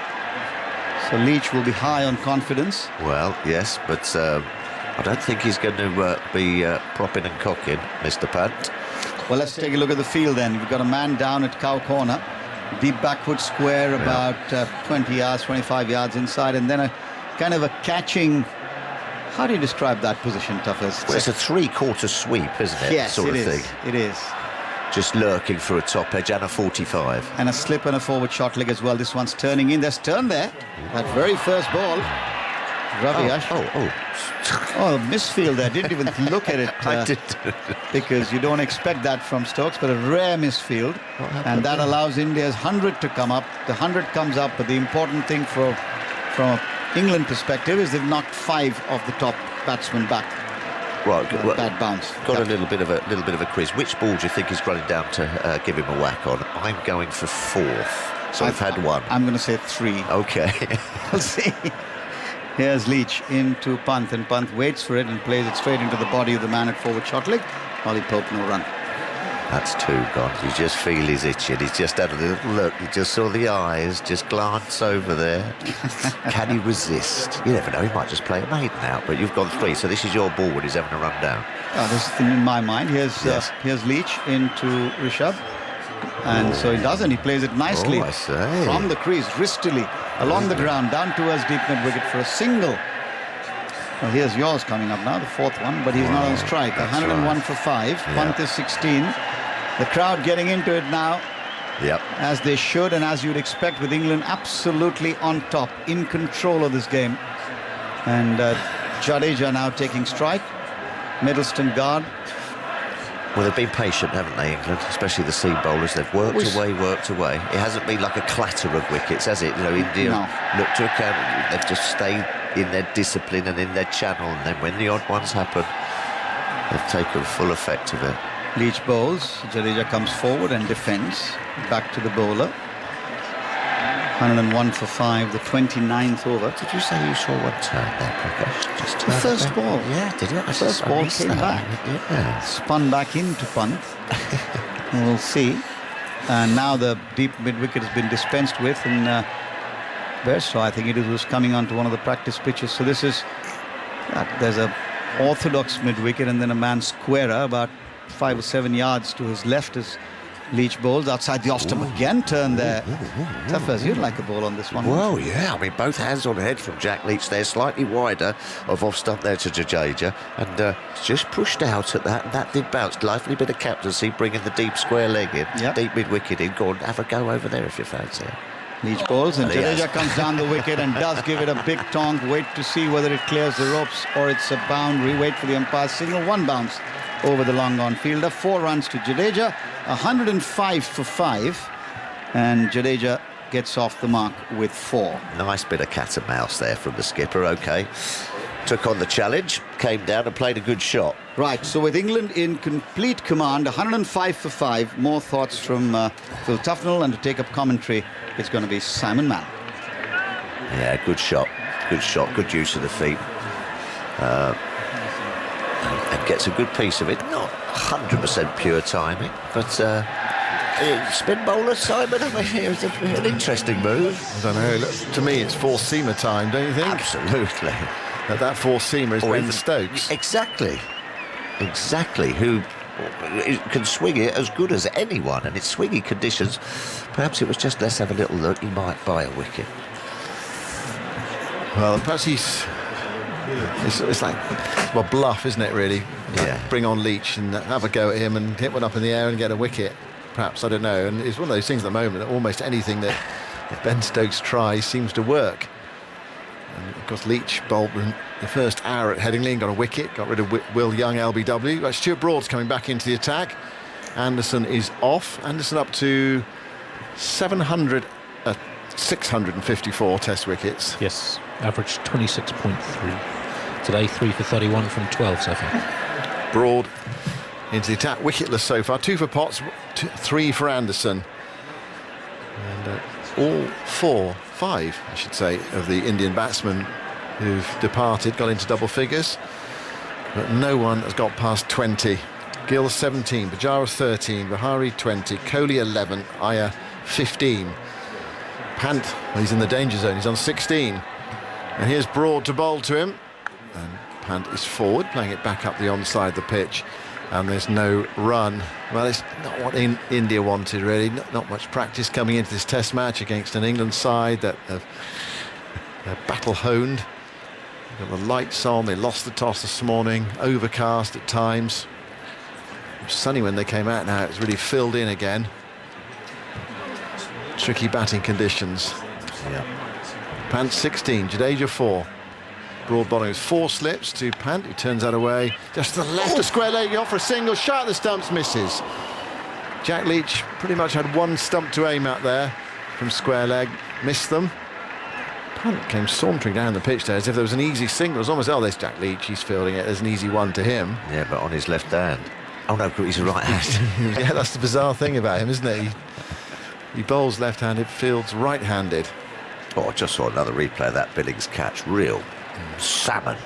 So Leach will be high on confidence. Well, yes, but I don't think he's going to be propping and cocking, Mr. Pant. Well, let's take a look at the field then. We've got a man down at Cow Corner. Deep backward square, about 20 yards, 25 yards inside, and then a kind of a catching... How do you describe that position, Tuffers? Well, it's a 3/4 sweep, isn't it? Yes, sort of thing. It is. Just lurking for a top edge and a 45. And a slip and a forward shot leg as well. This one's turning in. There's turn there. That very first ball. Ravi Ash. Oh, misfield there. Didn't even look at it. I did. Because you don't expect that from Stokes, but a rare misfield. And that allows India's 100 to come up. The 100 comes up, but the important thing from an England perspective is they've knocked 5 of the top batsmen back. Right, bad bounce. Got a little bit of a quiz. Which ball do you think is running down to give him a whack on? I'm going for 4th. So I've had 1. I'm going to say 3. Okay. We'll see. Here's Leach into Pant, and Pant waits for it and plays it straight into the body of the man at forward shot leg. Ollie Pope, no run. That's 2 gone. You just feel he's itching. He's just had a little look. You just saw the eyes just glance over there. Can he resist? You never know. He might just play a maiden out, but you've gone 3. So this is your ball when he's having a run down. This is in my mind. Here's Leach into Rishabh. And so he doesn't. He plays it nicely from the crease, wristily, along the ground, down towards deep mid-wicket for a single. Well, here's yours coming up now, the 4th one, but he's not on strike. 101 for 5. Pant is 16. The crowd getting into it now, as they should, and as you'd expect, with England absolutely on top, in control of this game. And Jadeja now taking strike. Middleston guard. Well, they've been patient, haven't they, England? Especially the seam bowlers. They've worked away. It hasn't been like a clatter of wickets, has it? You know, India look to account. They've just stayed in their discipline and in their channel, and then when the odd ones happen, they've taken full effect of it. Leach bowls. Jadeja comes forward and defends. Back to the bowler. 101 for 5, the 29th over. Did you say you saw one turn there, Prakash? Just the first ball. Yeah, did you? The first ball came back. Yeah. Spun back into Pant. We'll see. And now the deep mid-wicket has been dispensed with, and Bairstow, I think it was coming onto one of the practice pitches. So this is, there's a orthodox mid-wicket and then a man squarer about 5 or 7 yards to his left as Leach bowls outside the off-stump again, turn there. Toughers, you'd like a ball on this one. Well, yeah, I mean, both hands on head from Jack Leach there, slightly wider of off-stump there to Jadeja, and just pushed out at that, and that did bounce. Lively bit of captaincy, bringing the deep square leg in, deep mid-wicket in. Go on, have a go over there if you fancy it. Leach bowls, and Jadeja comes down the wicket and does give it a big tonk. Wait to see whether it clears the ropes or it's a boundary. Wait for the umpire's signal. One bounce over the long on fielder. 4 runs to Jadeja, 105 for 5, and Jadeja gets off the mark with 4. Nice bit of cat and mouse there from the skipper. Okay, took on the challenge, came down and played a good shot. Right, so with England in complete command, 105 for 5. More thoughts from Phil Tufnell, and to take up commentary, it's going to be Simon Mann. Yeah, good shot, good use of the feet. And gets a good piece of it. Not 100% pure timing, but spin bowler Simon, I mean, it's an interesting move. I don't know, look, to me it's four-seamer time, don't you think? Absolutely. That four-seamer is Ben Stokes. Exactly, who can swing it as good as anyone, and it's swingy conditions. Perhaps it was just, let's have a little look, he might buy a wicket. Well, perhaps it's like, well, bluff, isn't it, really? Yeah. Bring on Leach and have a go at him and hit one up in the air and get a wicket. Perhaps, I don't know. And it's one of those things at the moment that almost anything that Ben Stokes tries seems to work. And of course, Leach bowled the first hour at Headingley and got a wicket, got rid of Will Young, LBW. Right, Stuart Broad's coming back into the attack. Anderson is off. Anderson up to 654 Test wickets. Yes, average 26.3. Today, 3 for 31 from 12 so far. Broad into the attack, wicketless so far. 2 for Potts, 3 for Anderson. And all 5, I should say, of the Indian batsmen who've departed got into double figures. But no one has got past 20. Gill 17, Pujara 13, Vihari 20, Kohli 11, Iyer 15. Pant, well, he's in the danger zone, he's on 16. And here's Broad to bowl to him. And Pant is forward, playing it back up the onside of the pitch. And there's no run. Well, it's not what India wanted, really. Not much practice coming into this Test match against an England side that have battle-honed. Got the lights on, they lost the toss this morning, overcast at times. It was sunny when they came out now, it's really filled in again. Tricky batting conditions. Yeah. Pant 16, Jadeja 4. Broad bowling with 4 slips to Pant, who turns that away. Just to the left, a square leg off for a single, shot at the stumps, misses. Jack Leach pretty much had one stump to aim at there from square leg, missed them. Pant came sauntering down the pitch there as if there was an easy single. It was almost, oh, there's Jack Leach, he's fielding it, there's an easy one to him. Yeah, but on his left hand. Oh no, he's a right hand. Yeah, that's the bizarre thing about him, isn't it? He bowls left-handed, fields right-handed. Oh, I just saw another replay of that Billings catch. Real salmon,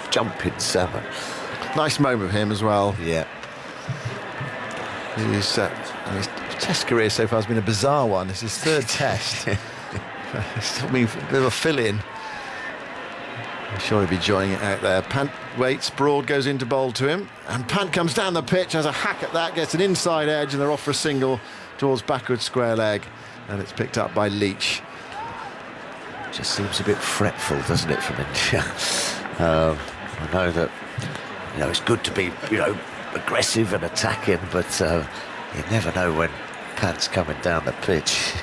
jumping salmon. Nice moment of him as well. Yeah. His Test career so far has been a bizarre one. It's his 3rd Test. It's been a bit of a fill-in. I'm sure he'll be enjoying it out there. Pant waits, Broad goes in to bowl to him, and Pant comes down the pitch, has a hack at that, gets an inside edge, and they're off for a single towards backward square leg, and it's picked up by Leach. Just seems a bit fretful, doesn't it, from India? I know that, it's good to be, aggressive and attacking, but you never know when Pant's coming down the pitch.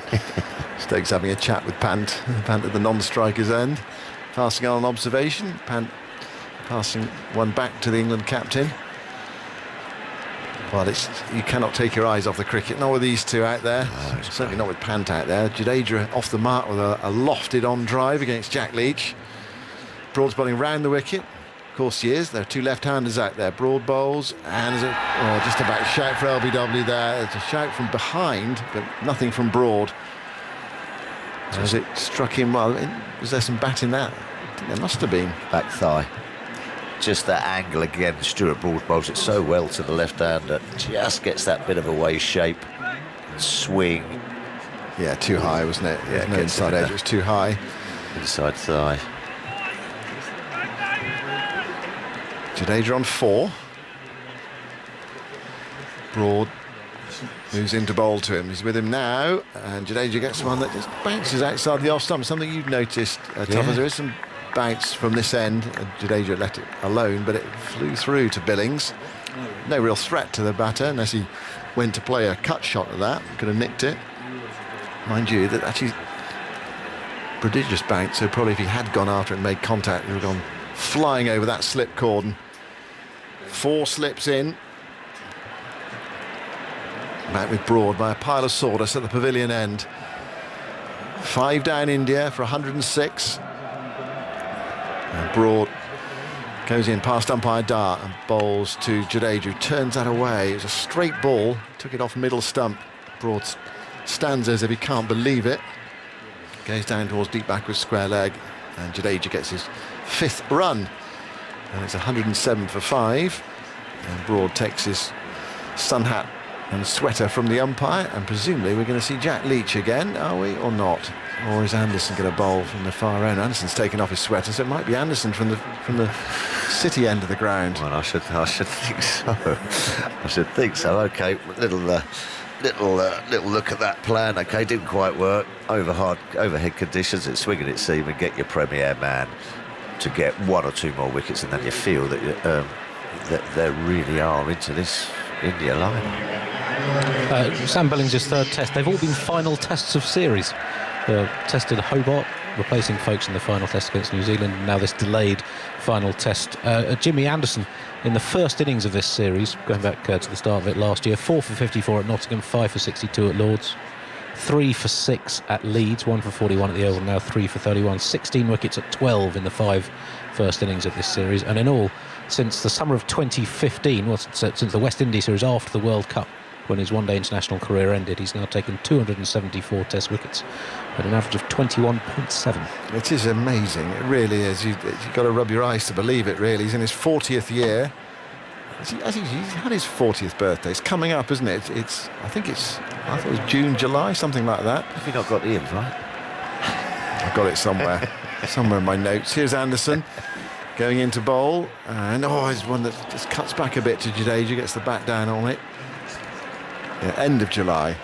Stokes having a chat with Pant at the non-striker's end, passing on an observation. Pant passing one back to the England captain. Well, you cannot take your eyes off the cricket. Not with these two out there. No, certainly not with Pant out there. Jadeja off the mark with a lofted on drive against Jack Leach. Broad's bowling round the wicket. Of course he is. There are 2 left-handers out there. Broad bowls, and just about a shout for LBW there. It's a shout from behind, but nothing from Broad. As it struck him, well, was there some bat in that? I think there must have been. Back thigh. Just that angle again. Stuart Broad bowls it so well to the left hander. Just gets that bit of a waist shape. Swing. Yeah, too high, wasn't it? Yeah, no inside edge, it was too high. Inside thigh. Jadeja on 4. Broad moves into bowl to him. He's with him now, and Jadeja gets one that just bounces outside the off stump. Something you've noticed, Thomas. There is some bounce from this end. Jadeja let it alone, but it flew through to Billings. No real threat to the batter unless he went to play a cut shot at that. Could have nicked it. Mind you, that actually prodigious bounce, so probably if he had gone after it and made contact, he would have gone flying over that slip cordon. 4 slips in. Back with Broad by a pile of sawdust at the pavilion end. 5 down India for 106. And Broad goes in past umpire Dar and bowls to Jadeja, who turns that away. It was a straight ball, took it off middle stump. Broad stands as if he can't believe it. Goes down towards deep backward square leg, and Jadeja gets his 5th run. And it's 107 for 5. And Broad takes his sun hat and sweater from the umpire, and presumably we're going to see Jack Leach again, are we, or not? Or is Anderson going to bowl from the far end? Anderson's taken off his sweater, so it might be Anderson from the city end of the ground. Well, I should think so. I should think so. Okay, little look at that plan. Okay, didn't quite work. Overhead conditions at swing and it seam, and get your premier man to get 1 or 2 more wickets, and then you feel that that they really are into this India lineup. Sam Billings' 3rd test. They've all been final tests of series. Tested Hobart, replacing Folkes in the final test against New Zealand. Now this delayed final test. Jimmy Anderson in the first innings of this series, going back to the start of it last year, 4 for 54 at Nottingham, 5 for 62 at Lords, 3 for 6 at Leeds, 1 for 41 at the Oval, now 3 for 31, 16 wickets at 12 in the 5 first innings of this series. And in all, since the summer of 2015, well, since the West Indies series after the World Cup, when his one-day international career ended, he's now taken 274 test wickets at an average of 21.7. It is amazing, it really is. You've got to rub your eyes to believe it, really. He's in his 40th year. He's had his 40th birthday. It's coming up, isn't it? I thought it was June, July, something like that. Have you not got Ian right? I've got it somewhere. Somewhere in my notes. Here's Anderson going into bowl, and he's one that just cuts back a bit to Jadeja, gets the bat down on it. Yeah, end of July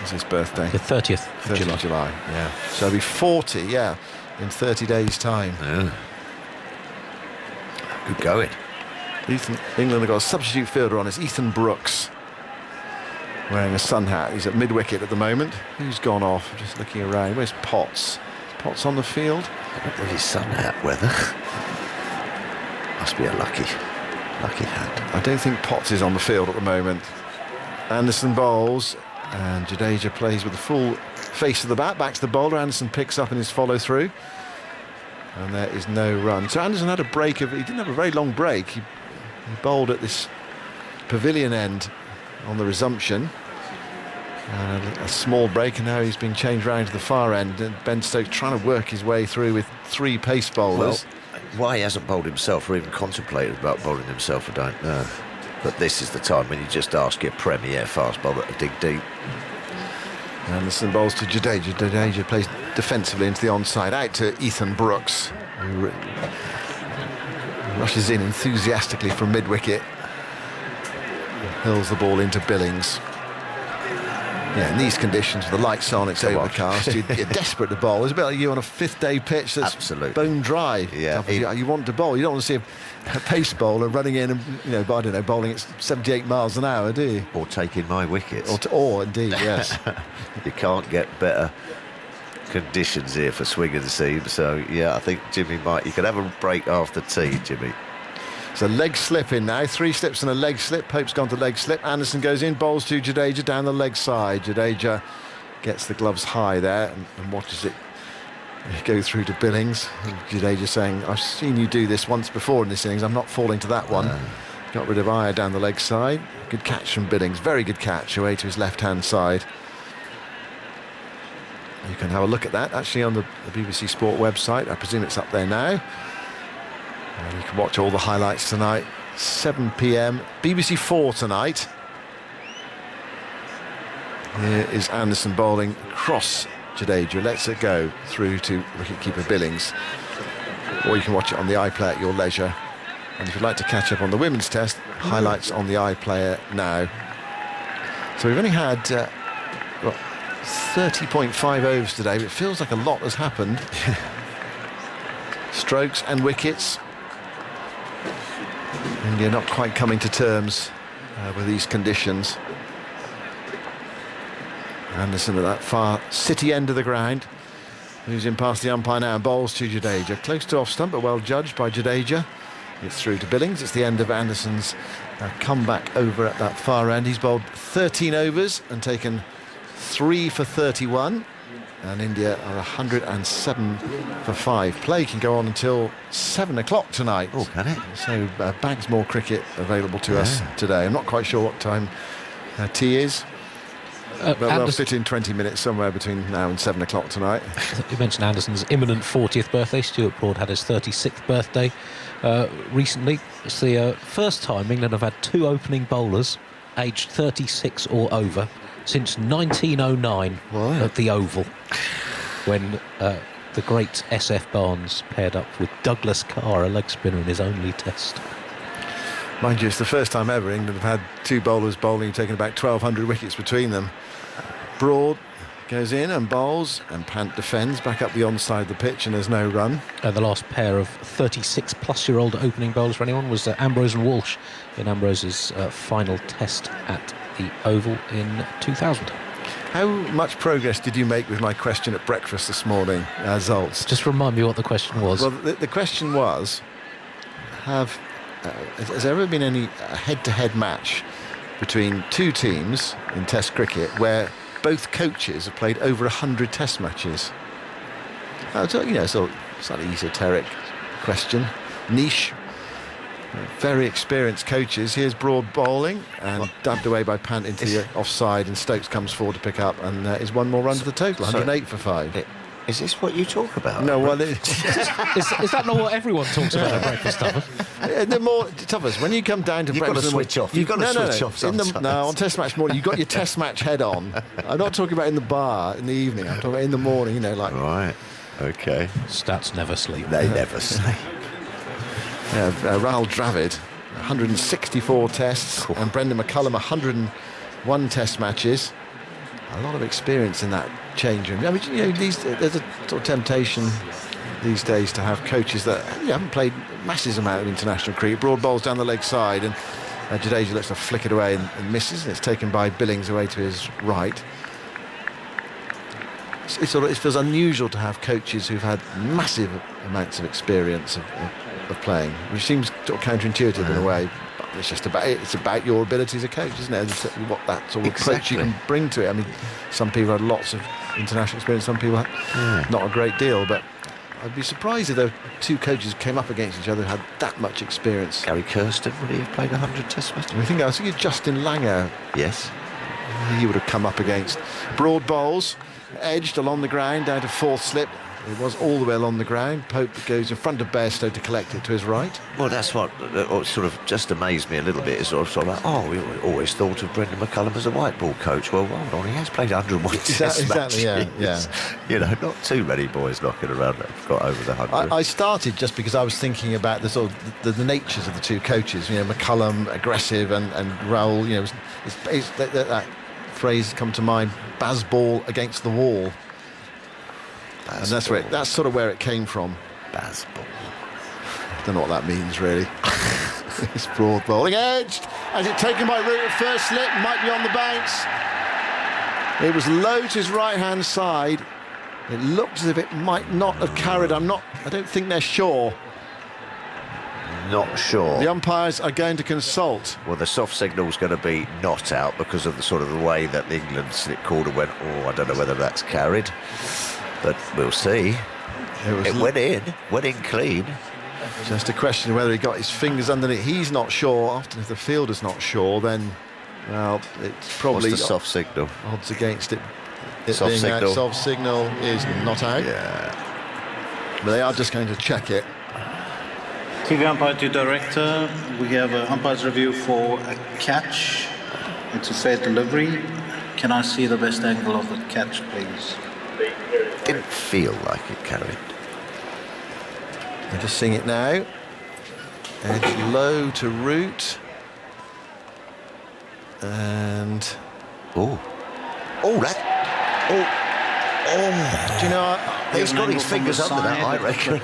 is his birthday. The 30th of July. Yeah. So he'll be 40, in 30 days' time. Yeah. Good going. England have got a substitute fielder on. It's Ethan Brooks, wearing a sun hat. He's at mid-wicket at the moment. Who's gone off? Just looking around. Where's Potts? Potts on the field? I don't think his sun hat weather. Must be a lucky hat. I don't think Potts is on the field at the moment. Anderson bowls, and Jadeja plays with the full face of the bat. Back to the bowler. Anderson picks up in his follow-through, and there is no run. So Anderson had a break he didn't have a very long break. He bowled at this pavilion end on the resumption, and a small break, and now he's been changed round to the far end, and Ben Stokes trying to work his way through with 3 pace bowlers. Well, why he hasn't bowled himself or even contemplated about bowling himself, I don't know. But this is the time when you just ask your premier fast bowler to dig deep. Anderson bowls to Jadeja. Jadeja plays defensively into the onside, out to Ethan Brooks, who rushes in enthusiastically from mid-wicket, hurls the ball into Billings. Yeah, in these conditions, with the lights on, it's overcast, you're desperate to bowl. It's a bit like you on a 5th-day pitch that's absolutely bone dry. Yeah, you want to bowl. You don't want to see a pace bowler running in and, I don't know, bowling at 78 miles an hour, do you? Or taking my wickets. Or indeed, yes. You can't get better conditions here for swing and seam. So, I think Jimmy you could have a break after tea, Jimmy. It's a leg slip in now, 3 slips and a leg slip. Pope's gone to leg slip. Anderson goes in, bowls to Jadeja down the leg side. Jadeja gets the gloves high there and watches it go through to Billings. And Jadeja saying, I've seen you do this once before in this innings, I'm not falling to that one. Got rid of Iyer down the leg side. Good catch from Billings, very good catch away to his left-hand side. You can have a look at that actually on the BBC Sport website. I presume it's up there now. You can watch all the highlights tonight. 7 p.m. BBC 4 tonight. Here is Anderson bowling across Jadeja. Lets it go through to wicketkeeper Billings. Or you can watch it on the iPlayer at your leisure. And if you'd like to catch up on the women's test, highlights on the iPlayer now. So we've only had 30.5 overs today, but it feels like a lot has happened. Strokes and wickets. India not quite coming to terms with these conditions. Anderson at that far city end of the ground. Moves in past the umpire now and bowls to Jadeja. Close to off stump, but well judged by Jadeja. It's through to Billings. It's the end of Anderson's comeback over at that far end. He's bowled 13 overs and taken 3 for 31. And India are 107 for 5. Play can go on until 7 o'clock tonight. Oh, can it? So bags more cricket available to us today. I'm not quite sure what time tea is. But they'll fit in 20 minutes somewhere between now and 7 o'clock tonight. You mentioned Anderson's imminent 40th birthday. Stuart Broad had his 36th birthday recently. It's the first time England have had 2 opening bowlers aged 36 or over since 1909 at the Oval, when the great SF Barnes paired up with Douglas Carr, a leg spinner, in his only test. Mind you, it's the first time ever England have had 2 bowlers bowling, taking about 1,200 wickets between them. Broad goes in and bowls, and Pant defends back up the onside of the pitch, and there's no run. The last pair of 36-plus-year-old opening bowlers for anyone was Ambrose and Walsh in Ambrose's final test at the Oval in 2000. How much progress did you make with my question at breakfast this morning, Zoltz? Just remind me what the question was. Well, the question was, has there ever been any head-to-head match between 2 teams in Test cricket where both coaches have played over 100 Test matches? So, you know, so slightly esoteric question, niche. Very experienced coaches. Here's Broad bowling and dubbed away by Pant into the offside, and Stokes comes forward to pick up, and is 1 more run to the total, 108 for 5. Is this what you talk about? No, well, is that not what everyone talks about at breakfast, Tuffers? The more Tuffers, when you come down to You've breakfast, got to switch off. You've got to switch off sometimes. No, on Test match morning, you've got your Test match head on. I'm not talking about in the bar in the evening. I'm talking about in the morning. You know, like right. Okay. Stats never sleep. They never sleep. Rahul Dravid, 164 tests, and Brendan McCullum, 101 Test matches. A lot of experience in that change room. I mean, you know, there's a sort of temptation these days to have coaches that haven't played massive amount of international cricket. Broad bowls down the leg side, and Jadeja lets her flick it away and misses, and it's taken by Billings away to his right. It feels unusual to have coaches who've had massive amounts of experience of playing, which seems sort of counterintuitive in a way. But it's about your ability as a coach, isn't it? What that sort of approach you can bring to it. I mean, some people had lots of international experience, some people had not a great deal, but I'd be surprised if the 2 coaches came up against each other who had that much experience. Gary Kirsten, would he have played 100 Test matches? I was thinking Justin Langer. Yes. He would have come up against. Broad bowls, edged along the ground down to 4th slip. It was all the way along the ground. Pope goes in front of Bairstow to collect it to his right. Well, that's what sort of just amazed me a little bit. Is sort of like, we always thought of Brendan McCullum as a white ball coach. Well, hold on, he has played 101 Test matches. Yeah. You know, not too many boys knocking around that have got over the 100. I started just because I was thinking about the sort of the natures of the 2 coaches. You know, McCullum aggressive and Rahul. You know, that phrase come to mind: Bazball against the wall. And that's sort of where it came from. Bazball. Don't know what that means really. It's Broad bowling edged. As it taken by Root at first slip, might be on the bounce. It was low to his right hand side. It looked as if it might not have carried. I don't think they're sure. Not sure. The umpires are going to consult. Well, the soft signal's going to be not out because of the way that the England slip corner went. I don't know whether that's carried. But we'll see. It went in clean. Just a question of whether he got his fingers underneath. He's not sure. Often if the fielder's not sure, then, well, it's probably... What's the soft signal? Odds against it. Soft being signal. Out. Soft signal is not out. Yeah. But they are just going to check it. TV umpire to director. We have an umpire's review for a catch. It's a fair delivery. Can I see the best angle of the catch, please? Didn't feel like it carried. They're just seeing it now. Edge low to Root. And Oh, that. Oh. Do you know? He's got his fingers under that. I reckon.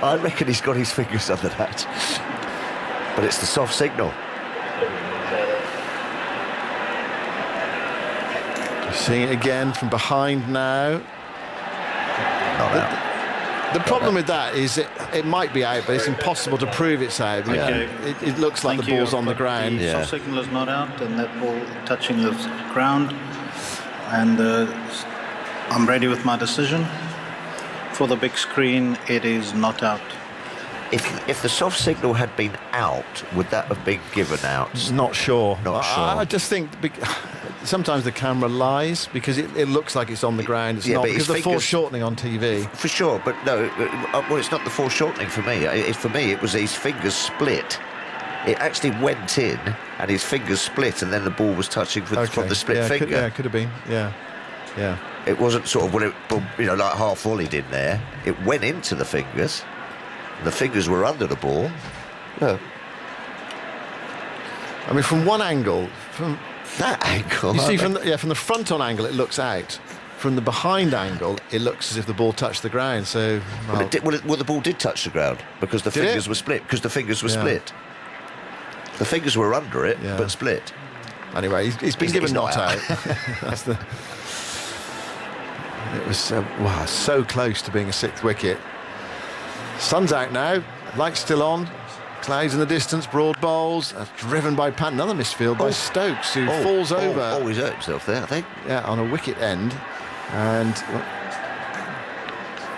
I reckon he's got his fingers under that. But it's the soft signal. Seeing it again from behind now. Not out. The problem with that is it might be out, but it's impossible to prove it's out. Okay. It looks like the ball's on the ground. The soft signal is not out, and that ball touching the ground. And I'm ready with my decision. For the big screen, it is not out. If the soft signal had been out, would that have been given out? Not sure. Not sure. I just think sometimes the camera lies because it looks like it's on the ground. It's not because the foreshortening on TV. For sure, but no. Well, it's not the foreshortening for me. For me, it was his fingers split. It actually went in, and his fingers split, and then the ball was touching from the split finger. Could have been. Yeah. It wasn't sort of like half volleyed in there. It went into the fingers. The fingers were under the ball. No. I mean, from one angle, from that angle, you see, from the front-on angle, it looks out. From the behind angle, it looks as if the ball touched the ground. So, well, the ball did touch the ground because the fingers were split. Because the fingers were split. The fingers were under it, but split. Anyway, he's been given not out. That's the. It was so close to being a sixth wicket. Sun's out now. Lights still on. Clouds in the distance. Broad bowls. Driven by Pant. Another missed field by Stokes, who falls over. Oh, he's hurt himself there, I think. Yeah, on a wicket end. And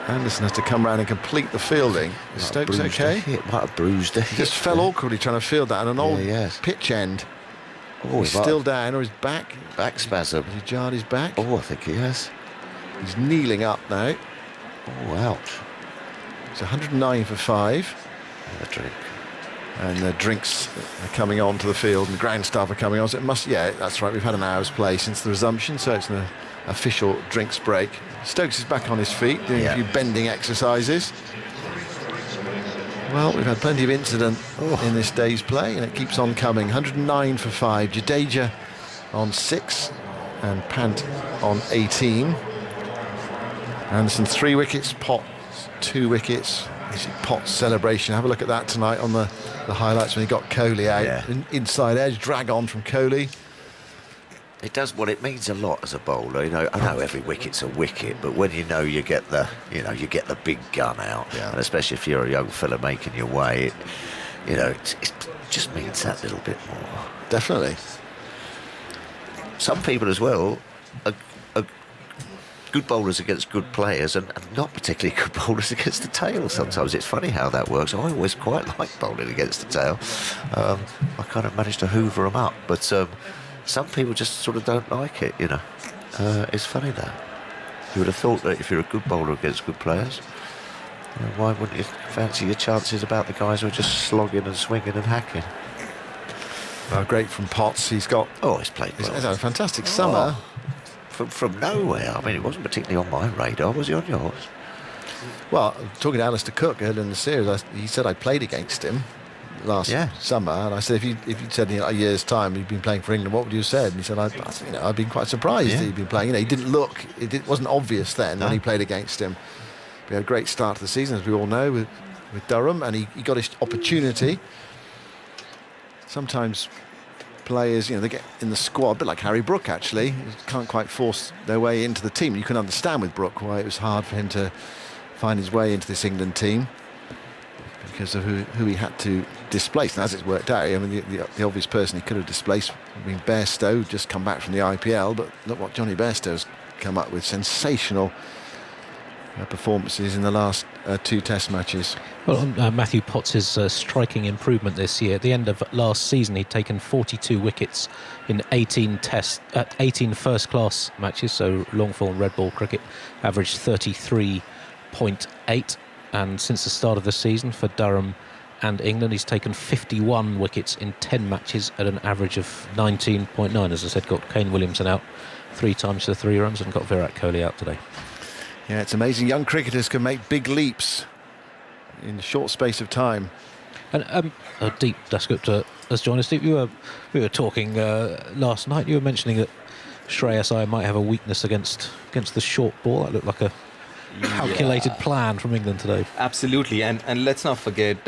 Anderson has to come round and complete the fielding. Is Stokes okay? Might have bruised it. He just fell awkwardly trying to field that on an old pitch end. Oh, he's still down, or his back? Back spasm. Has he jarred his back? Oh, I think he has. He's kneeling up now. Oh, ouch. It's 109 for 5. A drink. And the drinks are coming on to the field, and the ground staff are coming on. So it must, that's right. We've had an hour's play since the resumption, so it's an official drinks break. Stokes is back on his feet, doing a few bending exercises. Well, we've had plenty of incident in this day's play, and it keeps on coming. 109 for 5. Jadeja on 6, and Pant on 18. Anderson 3 wickets, Potts 2 wickets. Potts celebration. Have a look at that tonight on the highlights when he got Kohli out. Inside edge, drag on from Kohli. It does. Well, it means a lot as a bowler. I know every wicket's a wicket, but when you get the big gun out, and especially if you're a young fella making your way, it just means that little bit more. Definitely. Some people as well are good bowlers against good players, and not particularly good bowlers against the tail. Sometimes it's funny how that works. I always quite like bowling against the tail. I kind of managed to hoover them up, but some people just sort of don't like it. It's funny that you would have thought that if you're a good bowler against good players, why wouldn't you fancy your chances about the guys who are just slogging and swinging and hacking? Great from Potts. He's got. He's played well. He's had a fantastic summer. From nowhere. I mean, it wasn't particularly on my radar. Was he on yours? Well, talking to Alistair Cook earlier in the series, he said I played against him last summer, and I said, if you'd said in a year's time you'd been playing for England, what would you have said? And he said, I've been quite surprised that he'd been playing. He didn't look. It wasn't obvious then when he played against him. We had a great start to the season, as we all know, with Durham, and he got his opportunity. Sometimes players, they get in the squad, a bit like Harry Brook actually, can't quite force their way into the team. You can understand with Brook why it was hard for him to find his way into this England team because of who he had to displace. And as it's worked out, I mean, the obvious person he could have displaced would be Bairstow, just come back from the IPL, but look what Johnny Bairstow's come up with. Sensational performances in the last 2 Test matches. Well, Matthew Potts' striking improvement this year. At the end of last season, he'd taken 42 wickets in 18 first-class matches, so long-form red ball cricket, averaged 33.8. And since the start of the season for Durham and England, he's taken 51 wickets in 10 matches at an average of 19.9. As I said, got Kane Williamson out 3 times for 3 runs and got Virat Kohli out today. Yeah, it's amazing. Young cricketers can make big leaps in a short space of time. And Deep Dasgupta has joined us. Deep, we were talking last night. You were mentioning that Shreyas Iyer might have a weakness against the short ball. That looked like a calculated plan from England today. Absolutely, and let's not forget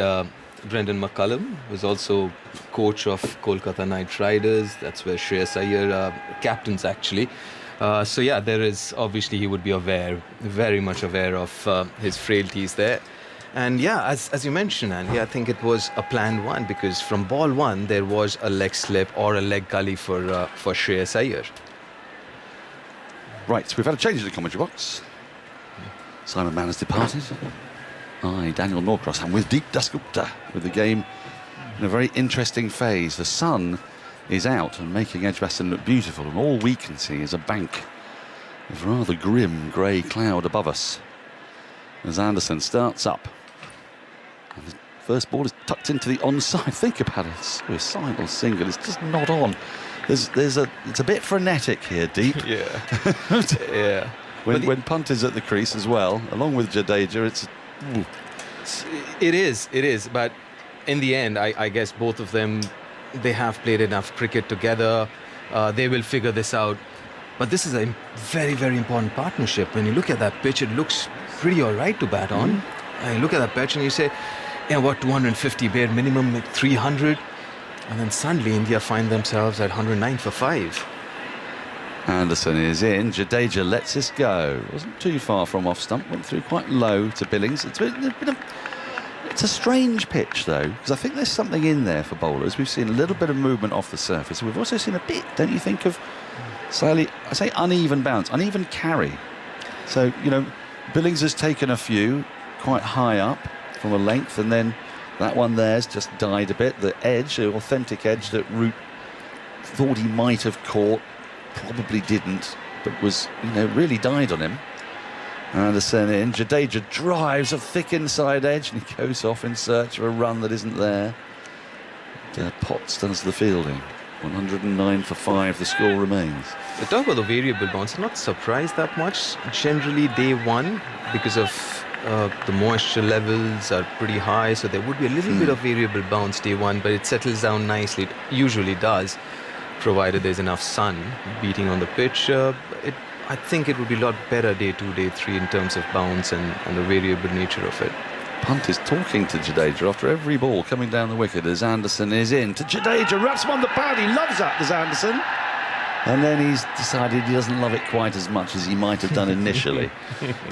Brendan McCullum was also coach of Kolkata Knight Riders. That's where Shreyas Iyer captains actually. So yeah, there is obviously he would be very much aware of his frailties there. And yeah, as you mentioned, Andy, I think it was a planned one because from ball one there was a leg slip or a leg gully for Shreyas Iyer. Right, we've had a change in the commentary box. Simon Mann has departed. I, Daniel Norcross, am with Deep Dasgupta with the game in a very interesting phase. The sun is out and making Edgbaston look beautiful, and all we can see is a bank of rather grim grey cloud above us as Anderson starts up. And the first ball is tucked into the onside. Think about it, suicidal single. It's just not on. It's a bit frenetic here, Deep. Yeah. Yeah. When Punt is at the crease as well, along with Jadeja, it is. But in the end, I guess both of them, they have played enough cricket together. They will figure this out. But this is a very, very important partnership. When you look at that pitch, it looks pretty all right to bat on. And you look at that pitch and you say, yeah, what, 250 bare minimum, like 300? And then suddenly India find themselves at 109 for 5. Anderson is in. Jadeja lets this go. Wasn't too far from off stump. Went through quite low to Billings. It's a strange pitch, though, because I think there's something in there for bowlers. We've seen a little bit of movement off the surface. We've also seen a bit, don't you think, of slightly, I say uneven bounce, uneven carry. So, Billings has taken a few quite high up from a length, and then that one there's just died a bit. The edge, the authentic edge that Root thought he might have caught, probably didn't, but was, really died on him. Anderson in. Jadeja drives a thick inside edge and he goes off in search of a run that isn't there. Potts does the fielding. 109 for 5, the score remains. The talk about the variable bounce, I'm not surprised that much. Generally, day one, because of the moisture levels are pretty high, so there would be a little bit of variable bounce day one, but it settles down nicely. It usually does, provided there's enough sun beating on the pitch. I think it would be a lot better day 2, day 3 in terms of bounce and the variable nature of it. Punt is talking to Jadeja after every ball coming down the wicket as Anderson is in to Jadeja, wraps him on the pad. He loves that, does Anderson. And then he's decided he doesn't love it quite as much as he might have done initially.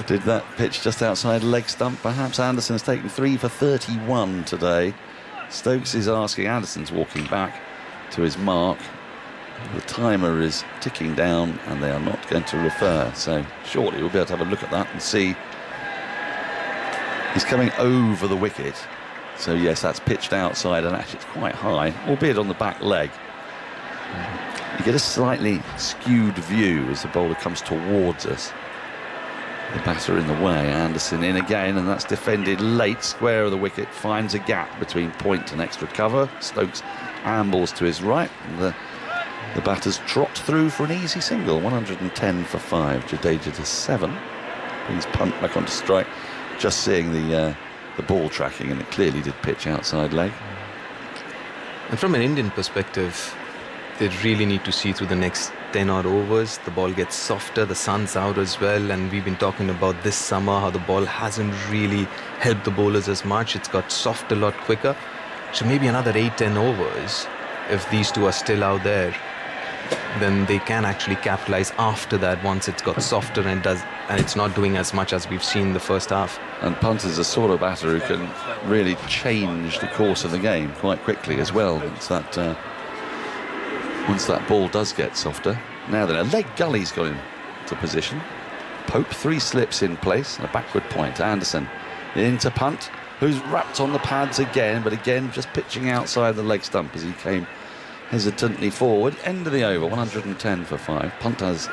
Did that pitch just outside leg stump? Perhaps Anderson has taken 3 for 31 today. Stokes is asking, Anderson's walking back to his mark. The timer is ticking down and they are not going to refer. So shortly we'll be able to have a look at that and see. He's coming over the wicket. So yes, that's pitched outside and actually it's quite high, albeit on the back leg. You get a slightly skewed view as the bowler comes towards us. The batter in the way, Anderson in again, and that's defended late, square of the wicket, finds a gap between point and extra cover. Stokes ambles to his right, and the batters trot through for an easy single. 110 for 5, Jadeja to 7. Brings Punt back onto strike. Just seeing the ball tracking, and it clearly did pitch outside leg. And from an Indian perspective, they really need to see through the next 10 odd overs. The ball gets softer, the sun's out as well, and we've been talking about this summer how the ball hasn't really helped the bowlers as much. It's got soft a lot quicker. So maybe another 8-10 overs, if these two are still out there, then they can actually capitalize after that once it's got softer and it's not doing as much as we've seen in the first half. And Punt is a sort of batter who can really change the course of the game quite quickly as well. Once that ball does get softer. Now then, a leg gully's got into position. Pope, 3 slips in place and a backward point. Anderson into Punt, who's wrapped on the pads again, but again just pitching outside the leg stump as he came hesitantly forward. End of the over, 110 for 5. Punt has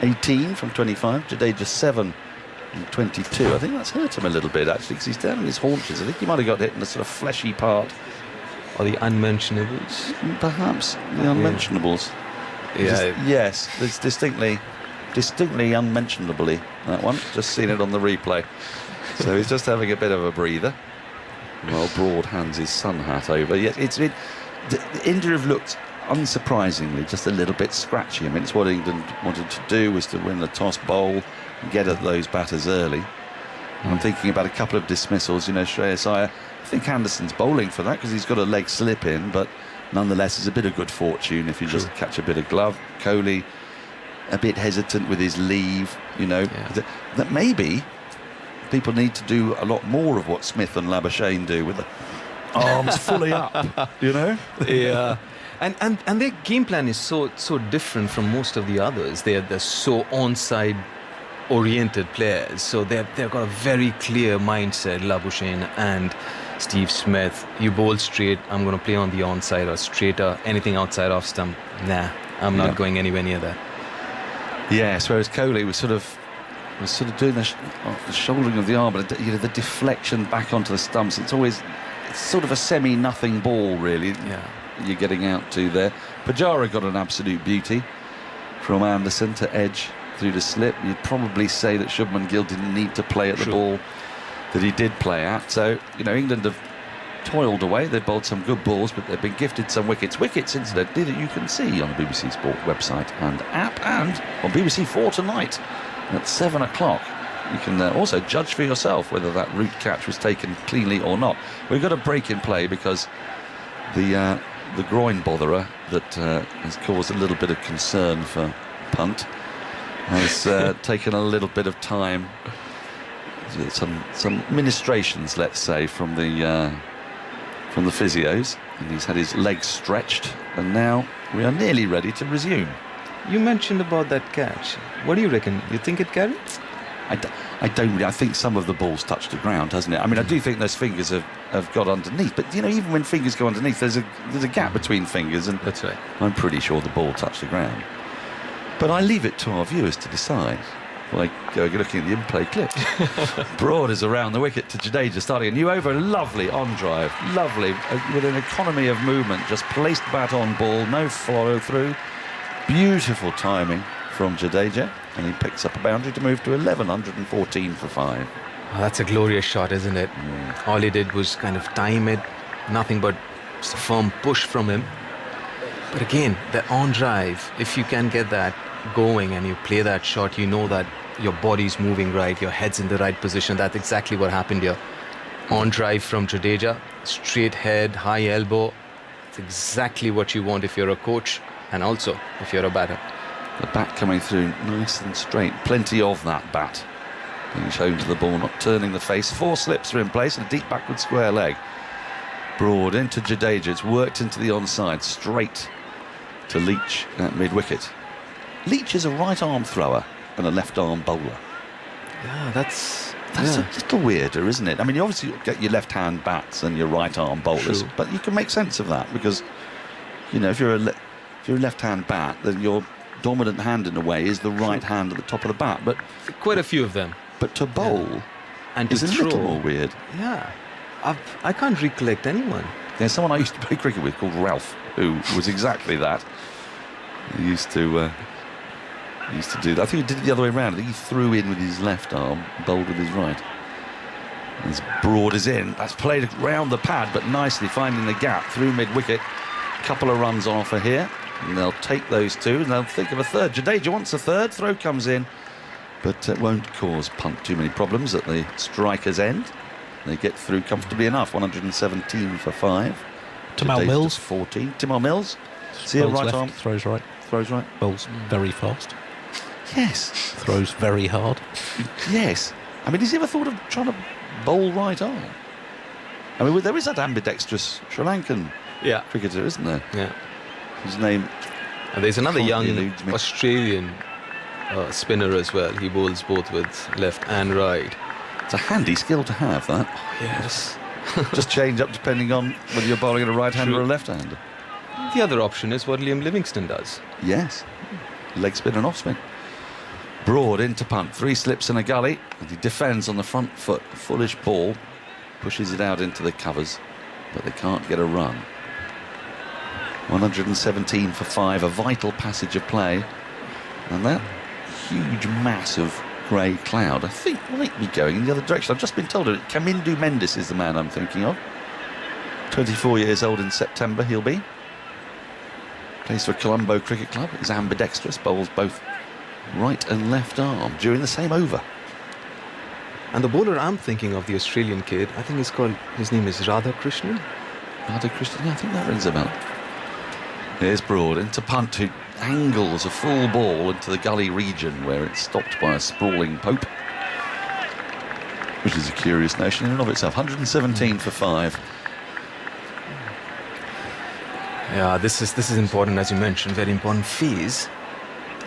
18 from 25, Jadeja 7 from 22. I think that's hurt him a little bit actually, because he's down on his haunches. I think he might have got hit in the sort of fleshy part. Or the unmentionables? Perhaps the unmentionables. Yeah. Yes, it's distinctly unmentionably, that one. Just seen it on the replay. So he's just having a bit of a breather. Well, Broad hands his sun hat over. Yeah, India have looked, unsurprisingly, just a little bit scratchy. I mean, it's what England wanted to do, was to win the toss, bowl, and get at those batters early. I'm thinking about a couple of dismissals. Shreyas Iyer, I think Anderson's bowling for that because he's got a leg slip in, but nonetheless, it's a bit of good fortune if you just catch a bit of glove. Kohli, a bit hesitant with his leave, that maybe people need to do a lot more of what Smith and Labuschagne do with the arms fully up, Yeah. And their game plan is so different from most of the others. They're so onside oriented players, so they've got a very clear mindset. Labuschagne and Steve Smith, you bowl straight, I'm going to play on the onside or straighter. Anything outside off stump, nah, I'm not going anywhere near that. Yes, whereas Kohli was sort of doing the shouldering of the arm, but the deflection back onto the stumps. It's sort of a semi-nothing ball, really. Yeah, you're getting out to there. Pujara got an absolute beauty from Anderson to edge through the slip. You'd probably say that Shubman Gill didn't need to play at the ball that he did play at. So England have toiled away. They've bowled some good balls, but they've been gifted some wickets. Wickets, incidentally, that you can see on the BBC Sport website and app, and on BBC4 tonight at 7 o'clock. You can also judge for yourself whether that root catch was taken cleanly or not. We've got a break in play because the groin botherer that has caused a little bit of concern for Punt has taken a little bit of time. Some ministrations, let's say, from the physios, and he's had his legs stretched, and now we are nearly ready to resume. You mentioned about that catch. What do you reckon? You think it carried? I don't really. I think some of the ball's touched the ground, hasn't it? I mean, I do think those fingers have got underneath, but even when fingers go underneath, there's a gap between fingers, and that's right. I'm pretty sure the ball touched the ground. But I leave it to our viewers to decide. Like looking at the in-play clip. Broad is around the wicket to Jadeja, starting a new over. Lovely on drive, lovely with an economy of movement. Just placed bat on ball, no follow through. Beautiful timing from Jadeja, and he picks up a boundary to move to 1114 for 5. Oh, that's a glorious shot, isn't it? All he did was kind of time it, nothing but just a firm push from him. But again, the on drive, if you can get that going and you play that shot, you know that your body's moving right, your head's in the right position. That's exactly what happened here. On drive from Jadeja, straight head, high elbow. It's exactly what you want if you're a coach, and also if you're a batter. The bat coming through nice and straight. Plenty of that bat being shown to the ball, not turning the face. 4 slips are in place and a deep backward square leg. Broad into Jadeja. It's worked into the onside, straight to Leach at mid-wicket. Leach is a right-arm thrower and a left-arm bowler. Yeah, that's a little weirder, isn't it? I mean, you obviously get your left-hand bats and your right-arm bowlers, but you can make sense of that because, if you're a left-hand bat, then your dominant hand in a way is the right hand at the top of the bat. But quite a few of them. But to bowl and is a little more weird. Yeah, I can't recollect anyone. There's someone I used to play cricket with called Ralph, who was exactly that. He used to do that. I think he did it the other way around. I think he threw in with his left arm, bowled with his right. As Broad is in, that's played around the pad, but nicely finding the gap through mid-wicket. A couple of runs on offer here, and they'll take those 2, and they'll think of a third. Jadeja wants a third, throw comes in, but it won't cause Punt too many problems at the striker's end. They get through comfortably enough, 117 for 5. Tymal Mills. 14. Tymal Mills. See a right left, arm. Throws right. Throws right. Bowls very fast. Yes. Throws very hard. Yes. I mean, has he ever thought of trying to bowl right arm? I mean, there is that ambidextrous Sri Lankan cricketer, isn't there? Yeah. His name. And there's another young Australian spinner as well. He bowls both with left and right. It's a handy skill to have, that. Oh, yes. Just change up depending on whether you're bowling at a right-hander or a left-hander. The other option is what Liam Livingstone does. Yes. Leg spin and off spin. Broad into Punt. 3 slips and a gully. And he defends on the front foot. Foolish ball. Pushes it out into the covers. But they can't get a run. 117 for 5. A vital passage of play. And that huge mass of grey cloud, I think, might be going in the other direction. I've just been told that Kamindu Mendes is the man I'm thinking of. 24 years old in September he'll be. Plays for Colombo Cricket Club. He's ambidextrous, bowls both right and left arm during the same over. And the bowler I'm thinking of, the Australian kid, I think his name is Radhakrishnan. Radhakrishnan, yeah, I think that rings a bell. Here's Broad into punt, who angles a full ball into the gully region where it's stopped by a sprawling Pope, which is a curious notion in and of itself. 117 for 5. Yeah, this is important, as you mentioned, very important phase.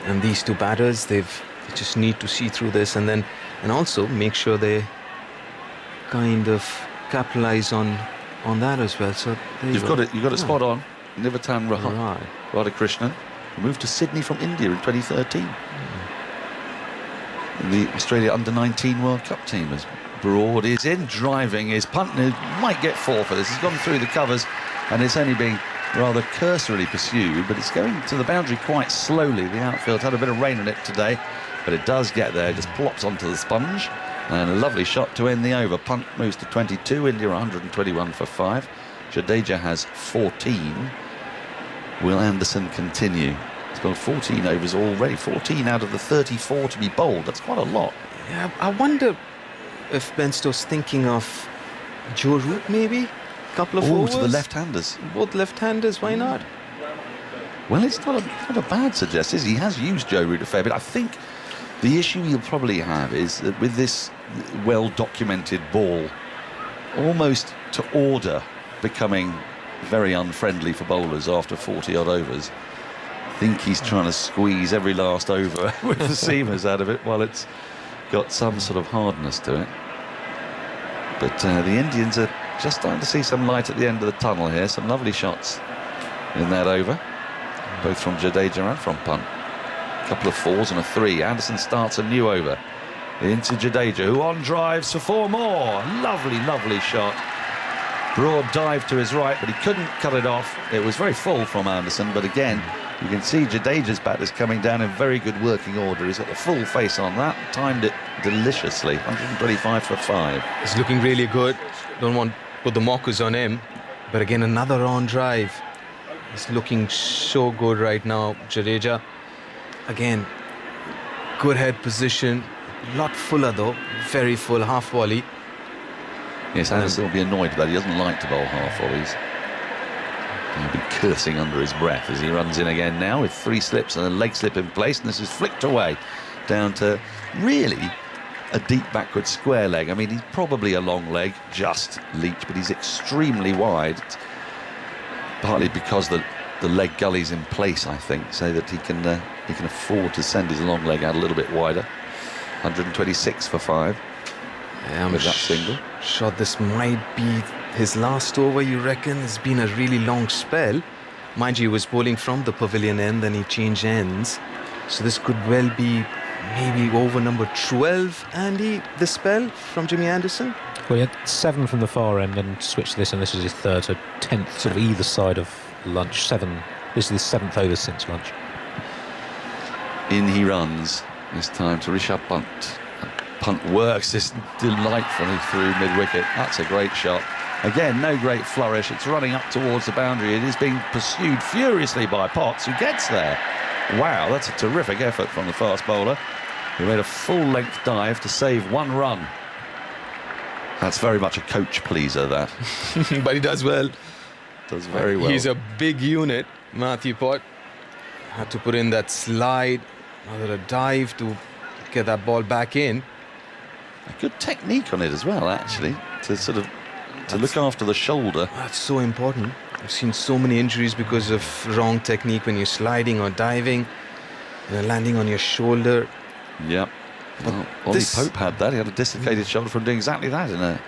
And these two batters, they just need to see through this and also make sure they kind of capitalize on that as well. So you've got it spot on. Nivatan Radhakrishnan moved to Sydney from India in 2013. In the Australia Under-19 World Cup team, as Broad is in, driving his punt, and might get 4 for this. He's gone through the covers, and it's only being rather cursorily pursued, but it's going to the boundary quite slowly. The outfield had a bit of rain in it today, but it does get there. It just plops onto the sponge, and a lovely shot to end the over. Punt moves to 22. India 121 for 5. Jadeja has 14. Will Anderson continue? He's got 14 overs already. 14 out of the 34 to be bowled. That's quite a lot. Yeah, I wonder if Ben Stokes thinking of Joe Root maybe. Couple of overs to the left-handers. Both left-handers, why not? Well, it's not a bad suggestion. He has used Joe Root a fair bit. I think the issue he'll probably have is that with this well-documented ball almost to order becoming very unfriendly for bowlers after 40-odd overs, I think he's trying to squeeze every last over with the seamers out of it while it's got some sort of hardness to it. But the Indians are just starting to see some light at the end of the tunnel here. Some lovely shots in that over, both from Jadeja and from Punt. A couple of 4s and a 3. Anderson starts a new over into Jadeja, who on drives for 4 more. Lovely shot. Broad dive to his right, but he couldn't cut it off. It was very full from Anderson, but again, you can see Jadeja's bat is coming down in very good working order. He's got the full face on that, timed it deliciously. 125 for 5. It's looking really good. Don't want to put the mockers on him, but again, another on drive. He's looking so good right now, Jadeja. Again, good head position. A lot fuller though, very full, half volley. Yes, Anderson will be annoyed with that. He doesn't like to bowl half volleys. He'll be cursing under his breath as he runs in again now with 3 slips and a leg slip in place, and this is flicked away down to really a deep backward square leg. I mean, he's probably a long leg, just Leach, but he's extremely wide. It's partly because the leg gully's in place, I think, so that he can afford to send his long leg out a little bit wider. 126 for 5. Yeah, with that single. Sure, this might be his last over, you reckon? It's been a really long spell. Mind you, he was bowling from the pavilion end, then he changed ends. So this could well be maybe over number 12, Andy, the spell from Jimmy Anderson. Well, he had 7 from the far end and switched to this, and this is his 3rd, so 10th sort of either side of lunch. 7. This is his 7th over since lunch. In he runs. This time to Rishabh Pant. Punt works this delightfully through mid-wicket. That's a great shot. Again, no great flourish. It's running up towards the boundary. It is being pursued furiously by Potts, who gets there. Wow, that's a terrific effort from the fast bowler, who made a full-length dive to save 1 run. That's very much a coach pleaser, that. But he does well. Does very well. He's a big unit, Matthew Pott. Had to put in that slide, another dive to get that ball back in. A good technique on it as well, actually, to look after the shoulder. That's so important. I've seen so many injuries because of wrong technique when you're sliding or diving, landing on your shoulder. Yep. Well, Ollie Pope had that. He had a dislocated shoulder from doing exactly that in a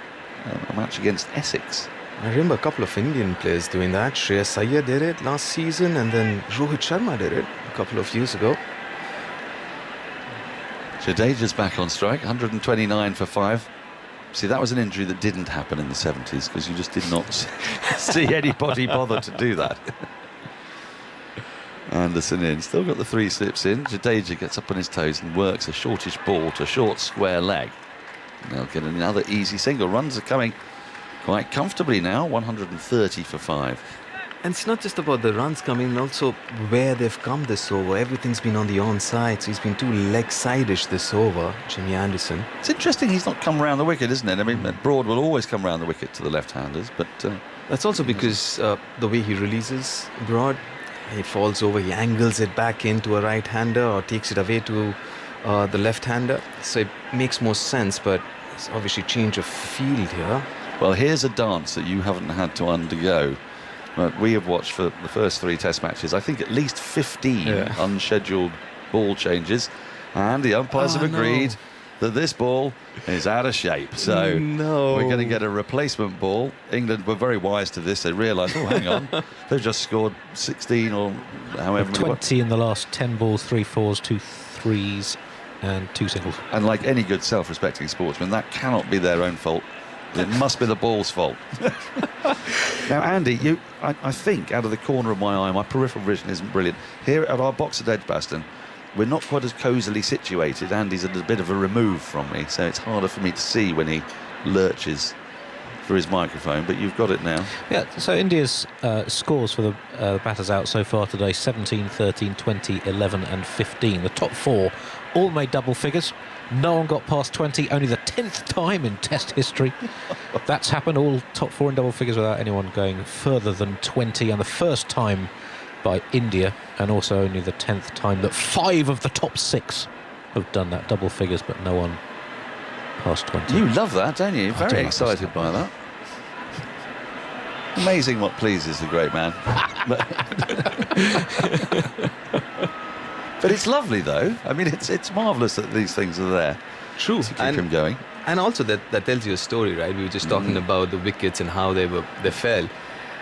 match against Essex. I remember a couple of Indian players doing that. Shreyas Iyer did it last season, and then Rohit Sharma did it a couple of years ago. Jadeja's back on strike, 129 for 5. See, that was an injury that didn't happen in the 70s because you just did not see anybody bother to do that. Anderson in, still got the 3 slips in. Jadeja gets up on his toes and works a shortish ball to a short square leg. And they'll get another easy single. Runs are coming quite comfortably now, 130 for 5. And it's not just about the runs coming, also where they've come this over. Everything's been on the onside, so he's been too leg-side-ish this over, Jimmy Anderson. It's interesting he's not come round the wicket, isn't it? I mean, Broad will always come round the wicket to the left-handers, but... That's also because the way he releases Broad, he falls over, he angles it back into a right-hander or takes it away to the left-hander. So it makes more sense, but it's obviously change of field here. Well, here's a dance that you haven't had to undergo. We have watched for the first 3 Test matches, I think at least 15 unscheduled ball changes, and the umpires have agreed that this ball is out of shape. So we're going to get a replacement ball. England were very wise to this. They realised, oh, hang on, they've just scored 16 or however many. 20 in the last 10 balls, 3 4s, 2 3s, and 2 singles. And like any good self-respecting sportsman, that cannot be their own fault. It must be the ball's fault. Now, Andy, I think out of the corner of my eye, my peripheral vision isn't brilliant. Here at our box at Edgbaston, we're not quite as cosily situated. Andy's at a bit of a remove from me, so it's harder for me to see when he lurches for his microphone, but you've got it now. Yeah, so India's scores for the batters out so far today, 17, 13, 20, 11 and 15. The top 4 all made double figures. No one got past 20, only the 10th time in Test history. That's happened, all top 4 in double figures without anyone going further than 20, and the first time by India, and also only the 10th time that 5 of the top 6 have done that, double figures, but no one past 20. You love that, don't you? Very excited by that. Amazing what pleases the great man. But it's lovely, though. I mean, it's marvellous that these things are there. True. To keep him going. And also that tells you a story, right? We were just talking about the wickets and how they fell.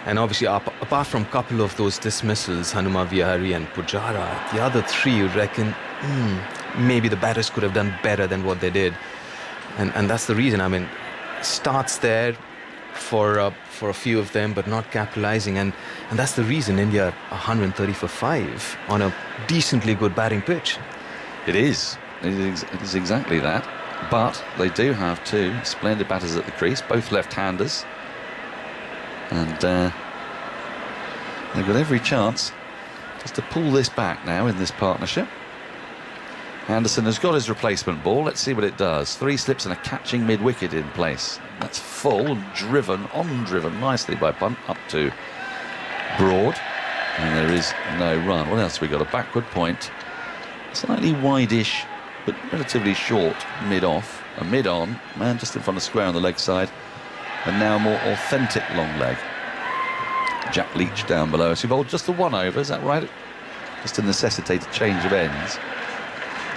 And obviously, apart from a couple of those dismissals, Hanuma Vihari and Pujara, the other 3, you reckon, maybe the batters could have done better than what they did. And that's the reason. I mean, starts there for a few of them, but not capitalising. And that's the reason India 130 for 5 on a decently good batting pitch. It is. It is exactly that. But they do have 2 splendid batters at the crease, both left-handers. And they've got every chance just to pull this back now in this partnership. Anderson has got his replacement ball. Let's see what it does. 3 slips and a catching mid-wicket in place. That's full, driven nicely by Punt up to Broad. And there is no run. What else have we got? A backward point. Slightly wide-ish, but relatively short mid-off. A mid-on. Man just in front of square on the leg side. And now a more authentic long leg. Jack Leach down below. So you've bowled just the 1 over, is that right? Just to necessitate a change of ends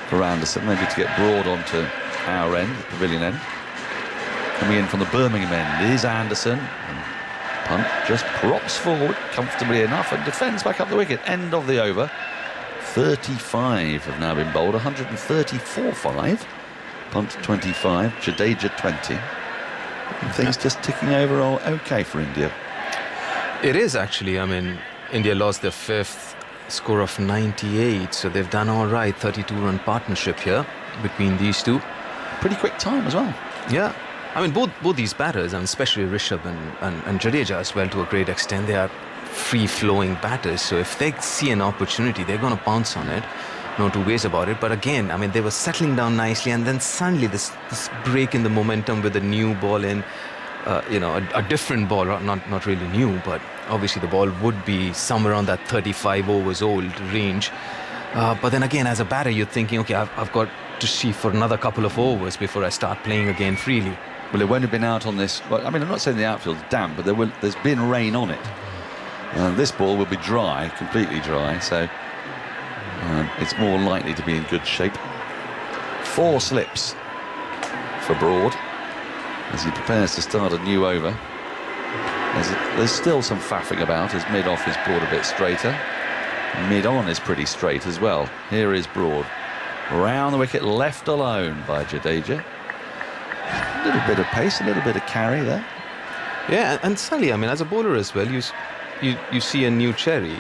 for Anderson, maybe to get Broad onto our end, the pavilion end. Coming in from the Birmingham end is Anderson. And Punt just props forward comfortably enough and defends back up the wicket. End of the over. 35 have now been bowled, 134-5. Punt 25, Jadeja 20. And things just ticking over all okay for India. It is actually. I mean, India lost their 5th score of 98, so they've done all right. 32-run partnership here between these 2. Pretty quick time as well. Yeah. I mean, both these batters, and especially Rishabh and Jadeja as well to a great extent, they are free-flowing batters. So if they see an opportunity, they're going to pounce on it. No 2 ways about it. But again, I mean, they were settling down nicely, and then suddenly this break in the momentum with a new ball in, a different ball, not really new, but obviously the ball would be somewhere on that 35 overs old range. But then again, as a batter, you're thinking, okay, I've got to see for another couple of overs before I start playing again freely. Well, it won't have been out on this. Well, I mean, I'm not saying the outfield's damp, but there's been rain on it. This ball will be dry, completely dry, so it's more likely to be in good shape. 4 slips for Broad as he prepares to start a new over. There's still some faffing about as mid-off is brought a bit straighter. Mid-on is pretty straight as well. Here is Broad. Round the wicket, left alone by Jadeja. A little bit of pace, a little bit of carry there. Yeah, and suddenly, I mean, as a bowler as well, you see a new cherry,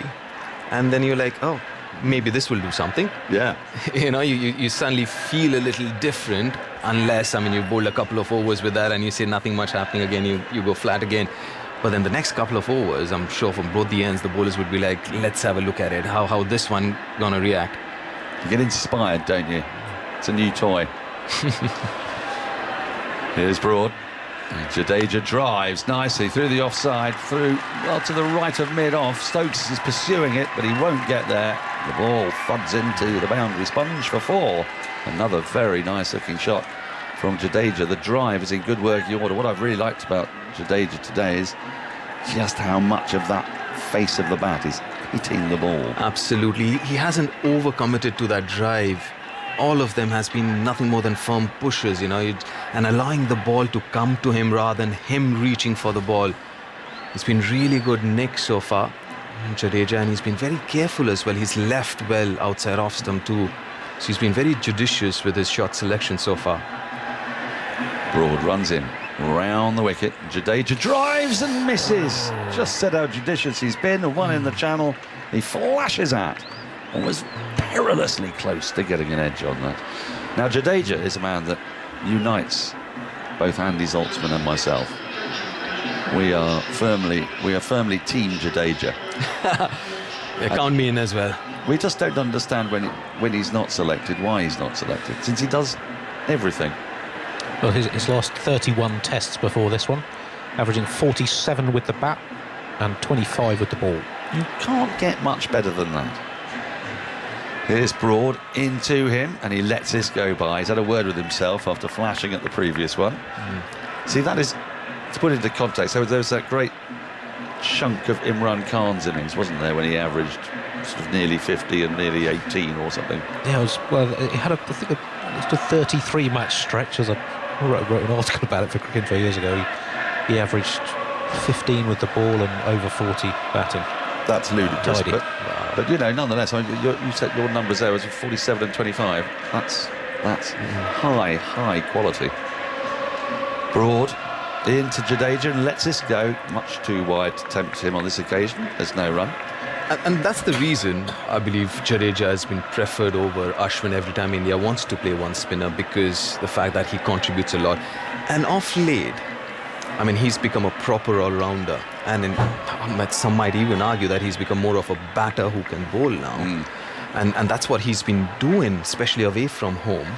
and then you're like, oh, maybe this will do something. Yeah. You know, you suddenly feel a little different, unless, I mean, you bowled a couple of overs with that and you see nothing much happening again, you go flat again. But then the next couple of overs, I'm sure from both the ends, the bowlers would be like, let's have a look at it, how this one gonna react. You get inspired, don't you? It's a new toy. Here's Broad. Jadeja drives nicely through the offside, through, well, to the right of mid-off. Stokes is pursuing it, but he won't get there. The ball thuds into the boundary sponge for 4. Another very nice-looking shot from Jadeja. The drive is in good working order. What I've really liked about Jadeja today is just how much of that face of the bat is hitting the ball. Absolutely. He hasn't overcommitted to that drive. All of them has been nothing more than firm pushes, you know, and allowing the ball to come to him rather than him reaching for the ball. It's been really good nick so far, Jadeja, and he's been very careful as well. He's left well outside off stump too. So he's been very judicious with his shot selection so far. Broad runs in, round the wicket. Jadeja drives and misses. Just said how judicious he's been. The one in the channel he flashes at and was perilously close to getting an edge on that. Now Jadeja is a man that unites both Andy Zaltzman and myself. We are firmly team Jadeja. Yeah, count me in as well. We just don't understand when he's not selected, why he's not selected, since he does everything. Well, his last 31 tests before this one, averaging 47 with the bat and 25 with the ball. You can't get much better than that. Here's Broad into him, and he lets this go by. He's had a word with himself after flashing at the previous one. See, that is, to put it into context, there was that great chunk of Imran Khan's innings, wasn't there, when he averaged sort of nearly 50 and nearly 18 or something. Yeah, he had a 33 match stretch. As I wrote an article about it for Cricket Info years ago. He averaged 15 with the ball and over 40 batting. That's ludicrous, but you know, nonetheless, I mean, you set your numbers there as 47 and 25. That's high quality. Broad into Jadeja and lets this go much too wide to tempt him on this occasion. There's no run. And that's the reason I believe Jadeja has been preferred over Ashwin every time India wants to play one spinner, because the fact that he contributes a lot. And off late, I mean, he's become a proper all-rounder. And some might even argue that he's become more of a batter who can bowl now. And that's what he's been doing, especially away from home.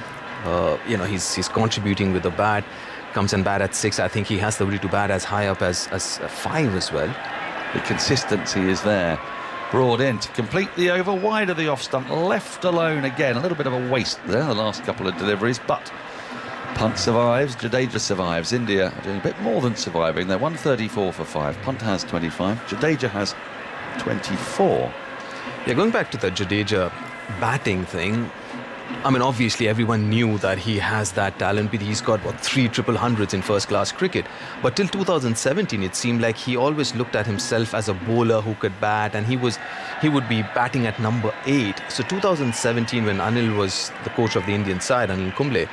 You know, he's contributing with the bat, comes and bat at 6. I think he has the ability to bat as high up as 5 as well. The consistency is there. Broad in to complete the over, wide of the off stump, left alone again. A little bit of a waste there, the last couple of deliveries, but Punt survives, Jadeja survives. India are doing a bit more than surviving. They're 134 for 5. Punt has 25. Jadeja has 24. Yeah, going back to the Jadeja batting thing, I mean, obviously everyone knew that he has that talent. He's got, 3 triple hundreds in first-class cricket. But till 2017, it seemed like he always looked at himself as a bowler who could bat, and he would be batting at number 8. So 2017, when Anil was the coach of the Indian side, Anil Kumble,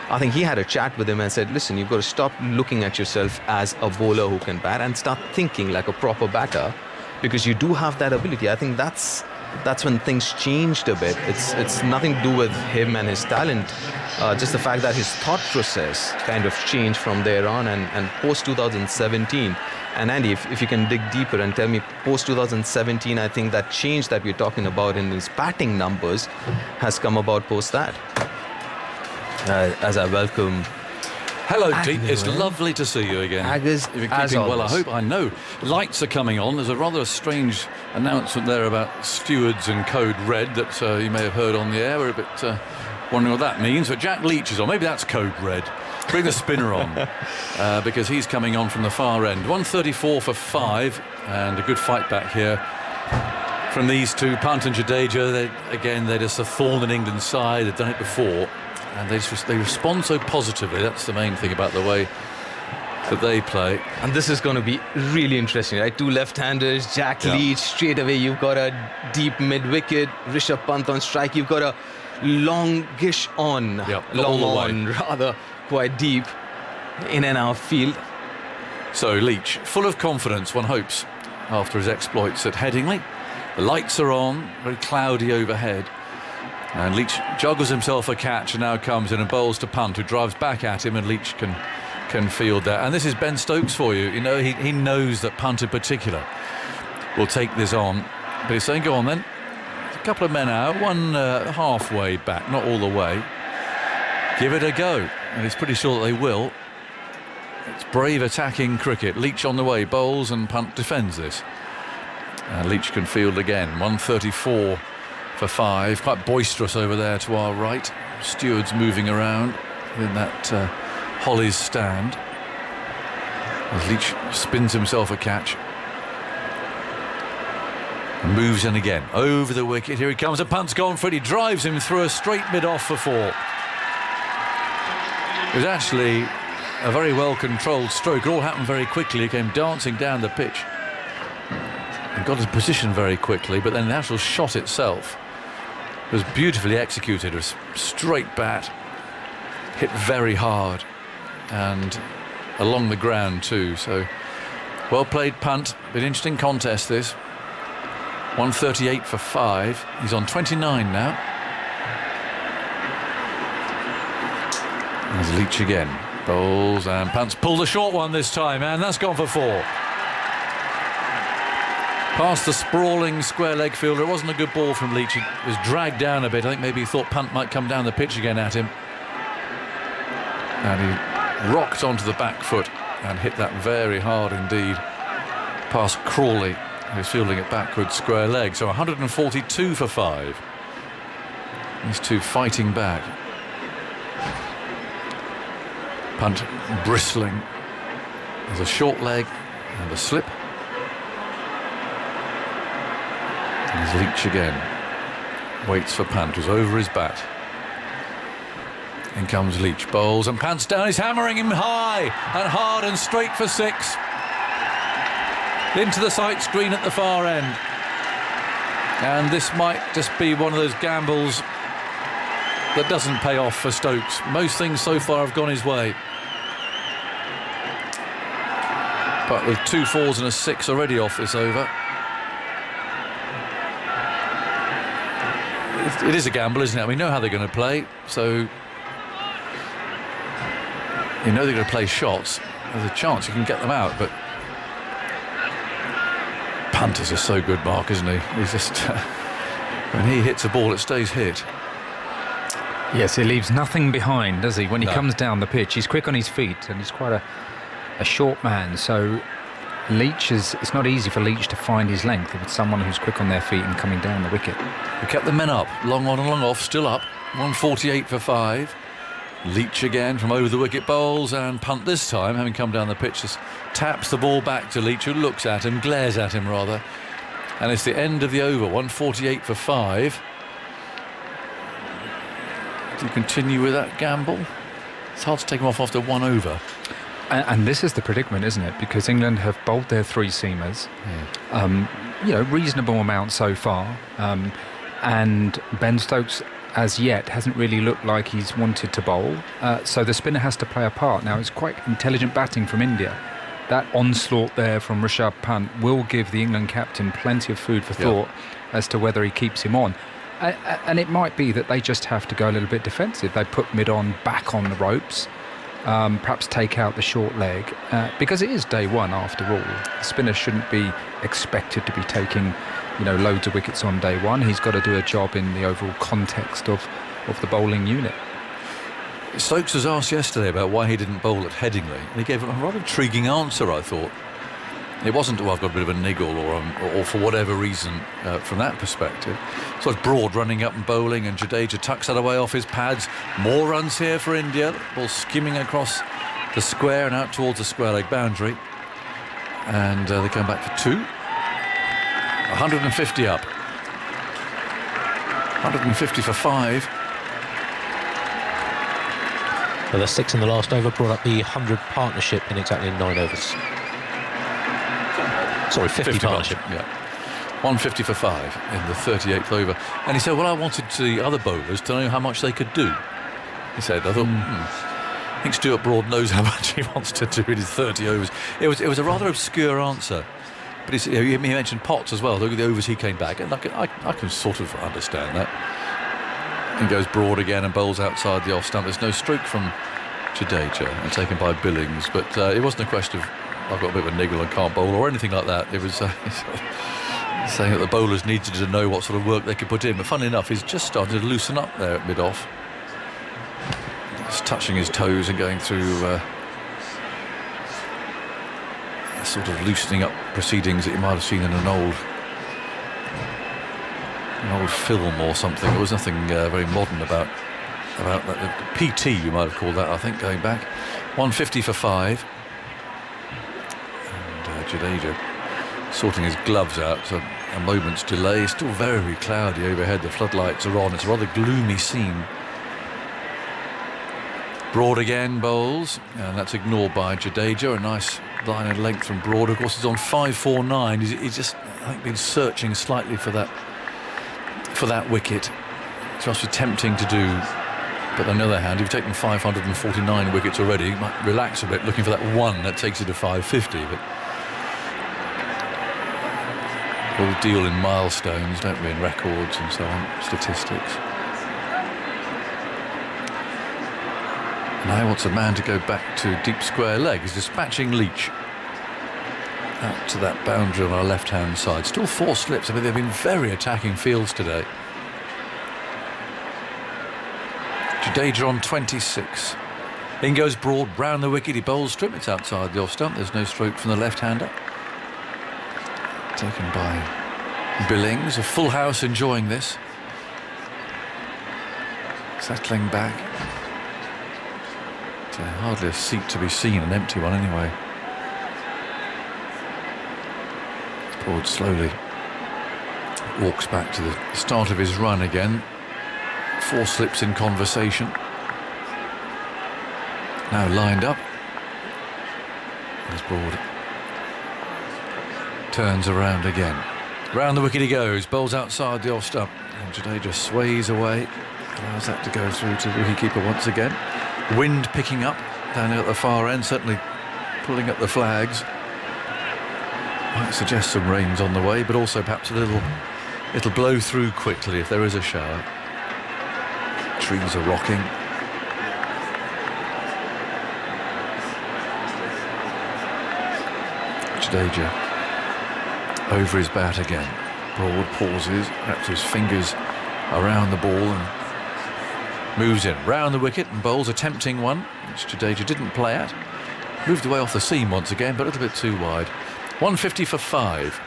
I think he had a chat with him and said, listen, you've got to stop looking at yourself as a bowler who can bat and start thinking like a proper batter, because you do have that ability. I think that's when things changed a bit. It's nothing to do with him and his talent, just the fact that his thought process kind of changed from there on, and post 2017. And Andy, if you can dig deeper and tell me, post 2017, I think that change that we're talking about in his batting numbers has come about post that. As I welcome. Hello, Deep. It's lovely to see you again. Aggers, if you're keeping well, I hope. I know. Lights are coming on. There's a rather strange announcement there about stewards and code red that you may have heard on the air. We're a bit wondering what that means. But Jack Leach is on. Maybe that's code red. Bring the spinner on because he's coming on from the far end. 134 for 5 and a good fight back here from these two. Pant and Jadeja. They're just a thorn in England's side. They've done it before. And they respond so positively. That's the main thing about the way that they play. And this is going to be really interesting, right? 2 left-handers, Jack Leach, straight away you've got a deep mid-wicket, Rishabh Pant on strike, you've got a longish on, long on, rather quite deep, in and out field. So Leach, full of confidence, one hopes, after his exploits at Headingley. The lights are on, very cloudy overhead. And Leach juggles himself a catch and now comes in and bowls to Punt, who drives back at him, and Leach can field that. And this is Ben Stokes for you. You know, he knows that Punt in particular will take this on. But he's saying, go on then. A couple of men out, one halfway back, not all the way. Give it a go. And he's pretty sure that they will. It's brave attacking cricket. Leach on the way, bowls, and Punt defends this. And Leach can field again. 134 for 5. Quite boisterous over there to our right. Stewards moving around in that Hollies stand. As Leach spins himself a catch. And moves in again. Over the wicket. Here he comes. A Punt's gone for it. He drives him through a straight mid-off for 4. It was actually a very well-controlled stroke. It all happened very quickly. He came dancing down the pitch and got his position very quickly, but then the actual shot itself was beautifully executed. It was straight bat, hit very hard, and along the ground too. So well played, Punt. Been an interesting contest this. 138 for 5. He's on 29 now. There's Leach again. Bowls, and Punt's pulled a short one this time, and that's gone for 4. Past the sprawling square leg fielder. It wasn't a good ball from Leach. He was dragged down a bit. I think maybe he thought Punt might come down the pitch again at him. And he rocked onto the back foot and hit that very hard indeed. Past Crawley, who's fielding it backwards square leg. So 142 for 5. These two fighting back. Punt bristling. There's a short leg and a slip. There's Leach again. Waits for Punt, who's over his bat. In comes Leach. Bowls, and Punt's down. He's hammering him high and hard and straight for 6. Into the sight screen at the far end. And this might just be one of those gambles that doesn't pay off for Stokes. Most things so far have gone his way. But with 2 4s and a 6 already off this over. It is a gamble, isn't it? We know how they're going to play, so you know they're going to play shots. There's a chance you can get them out, but Punt is just so good, Mark, isn't he? He's just when he hits a ball, it stays hit. Yes, he leaves nothing behind, does he? When he comes down the pitch, he's quick on his feet, and he's quite a short man. So Leach it's not easy for Leach to find his length with someone who's quick on their feet and coming down the wicket. We kept the men up, long on and long off, still up. 148 for 5. Leach again from over the wicket, bowls, and Punt this time, having come down the pitch, just taps the ball back to Leach, who looks at him, glares at him rather. And it's the end of the over. 148 for 5. Do you continue with that gamble? It's hard to take him off after 1 over. And this is the predicament, isn't it? Because England have bowled their 3 seamers, reasonable amount so far, and Ben Stokes as yet hasn't really looked like he's wanted to bowl, so the spinner has to play a part. Now it's quite intelligent batting from India. That onslaught there from Rishabh Pant will give the England captain plenty of food for thought as to whether he keeps him on. And it might be that they just have to go a little bit defensive. They put mid-on back on the ropes, perhaps take out the short leg, because it is day 1 after all. The spinner shouldn't be expected to be taking loads of wickets on day 1. He's got to do a job in the overall context of the bowling unit. Stokes was asked yesterday about why he didn't bowl at Headingley, and he gave a rather intriguing answer, I thought. It wasn't, I've got a bit of a niggle or for whatever reason from that perspective. So it's Broad running up and bowling, and Jadeja tucks that away off his pads. More runs here for India. Ball skimming across the square and out towards the square leg boundary. And they come back for 2. 150 up. 150 for 5. Well, the 6 in the last over brought up the 100 partnership in exactly 9 overs. Sorry, 50 partnership. Yeah. 150 for 5 in the 38th over. And he said, well, I wanted the other bowlers to know how much they could do. He said, I thought, I think Stuart Broad knows how much he wants to do in his 30 overs. It was a rather obscure answer. But it's, you mentioned Potts as well. Look at the overs he came back, and I can sort of understand that. And goes broad again and bowls outside the off stump. There's no stroke from Jadeja and taken by Billings, but it wasn't a question of I've got a bit of a niggle and can't bowl or anything like that. It was saying that the bowlers needed to know what sort of work they could put in. But funnily enough, he's just started to loosen up there at mid-off. Just touching his toes and going through sort of loosening up proceedings that you might have seen in an old film or something. There was nothing very modern about that. PT, you might have called that, I think, going back. 150 for 5. And Jadeja sorting his gloves out, so a moment's delay. Still very cloudy overhead. The floodlights are on. It's a rather gloomy scene. Broad again bowls, and that's ignored by Jadeja. A nice line and length from Broad. Of course, he's on 549. He's just, I think, been searching slightly for that wicket. It's must be tempting to do. But on the other hand, you've taken 549 wickets already. You might relax a bit, looking for that one that takes you to 550. But we'll deal in milestones, don't we, in records and so on, statistics. Now wants a man to go back to deep square leg. He's dispatching Leach out to that boundary on our left-hand side. Still 4 slips. I mean, they've been very attacking fields today. Jadeja on 26. In goes Broad, round the wicket. He bowls strip. It's outside the off stump. There's no stroke from the left-hander. Taken by Billings. A full house enjoying this. Settling back. Hardly a seat to be seen, an empty one anyway. Broad slowly walks back to the start of his run again. 4 slips in conversation. Now lined up. As Broad turns around again. Round the wicket he goes, bowls outside the off stump. And Jadeja sways away. Allows that to go through to the wicketkeeper once again. Wind picking up down at the far end, certainly pulling up the flags. Might suggest some rain's on the way, but also perhaps a little, it'll blow through quickly if there is a shower. Trees are rocking. Jadeja over his bat again. Broad pauses, wraps his fingers around the ball and moves in, round the wicket and bowls a tempting one, which Jadeja didn't play at. Moved away off the seam once again, but a little bit too wide. 150 for 5.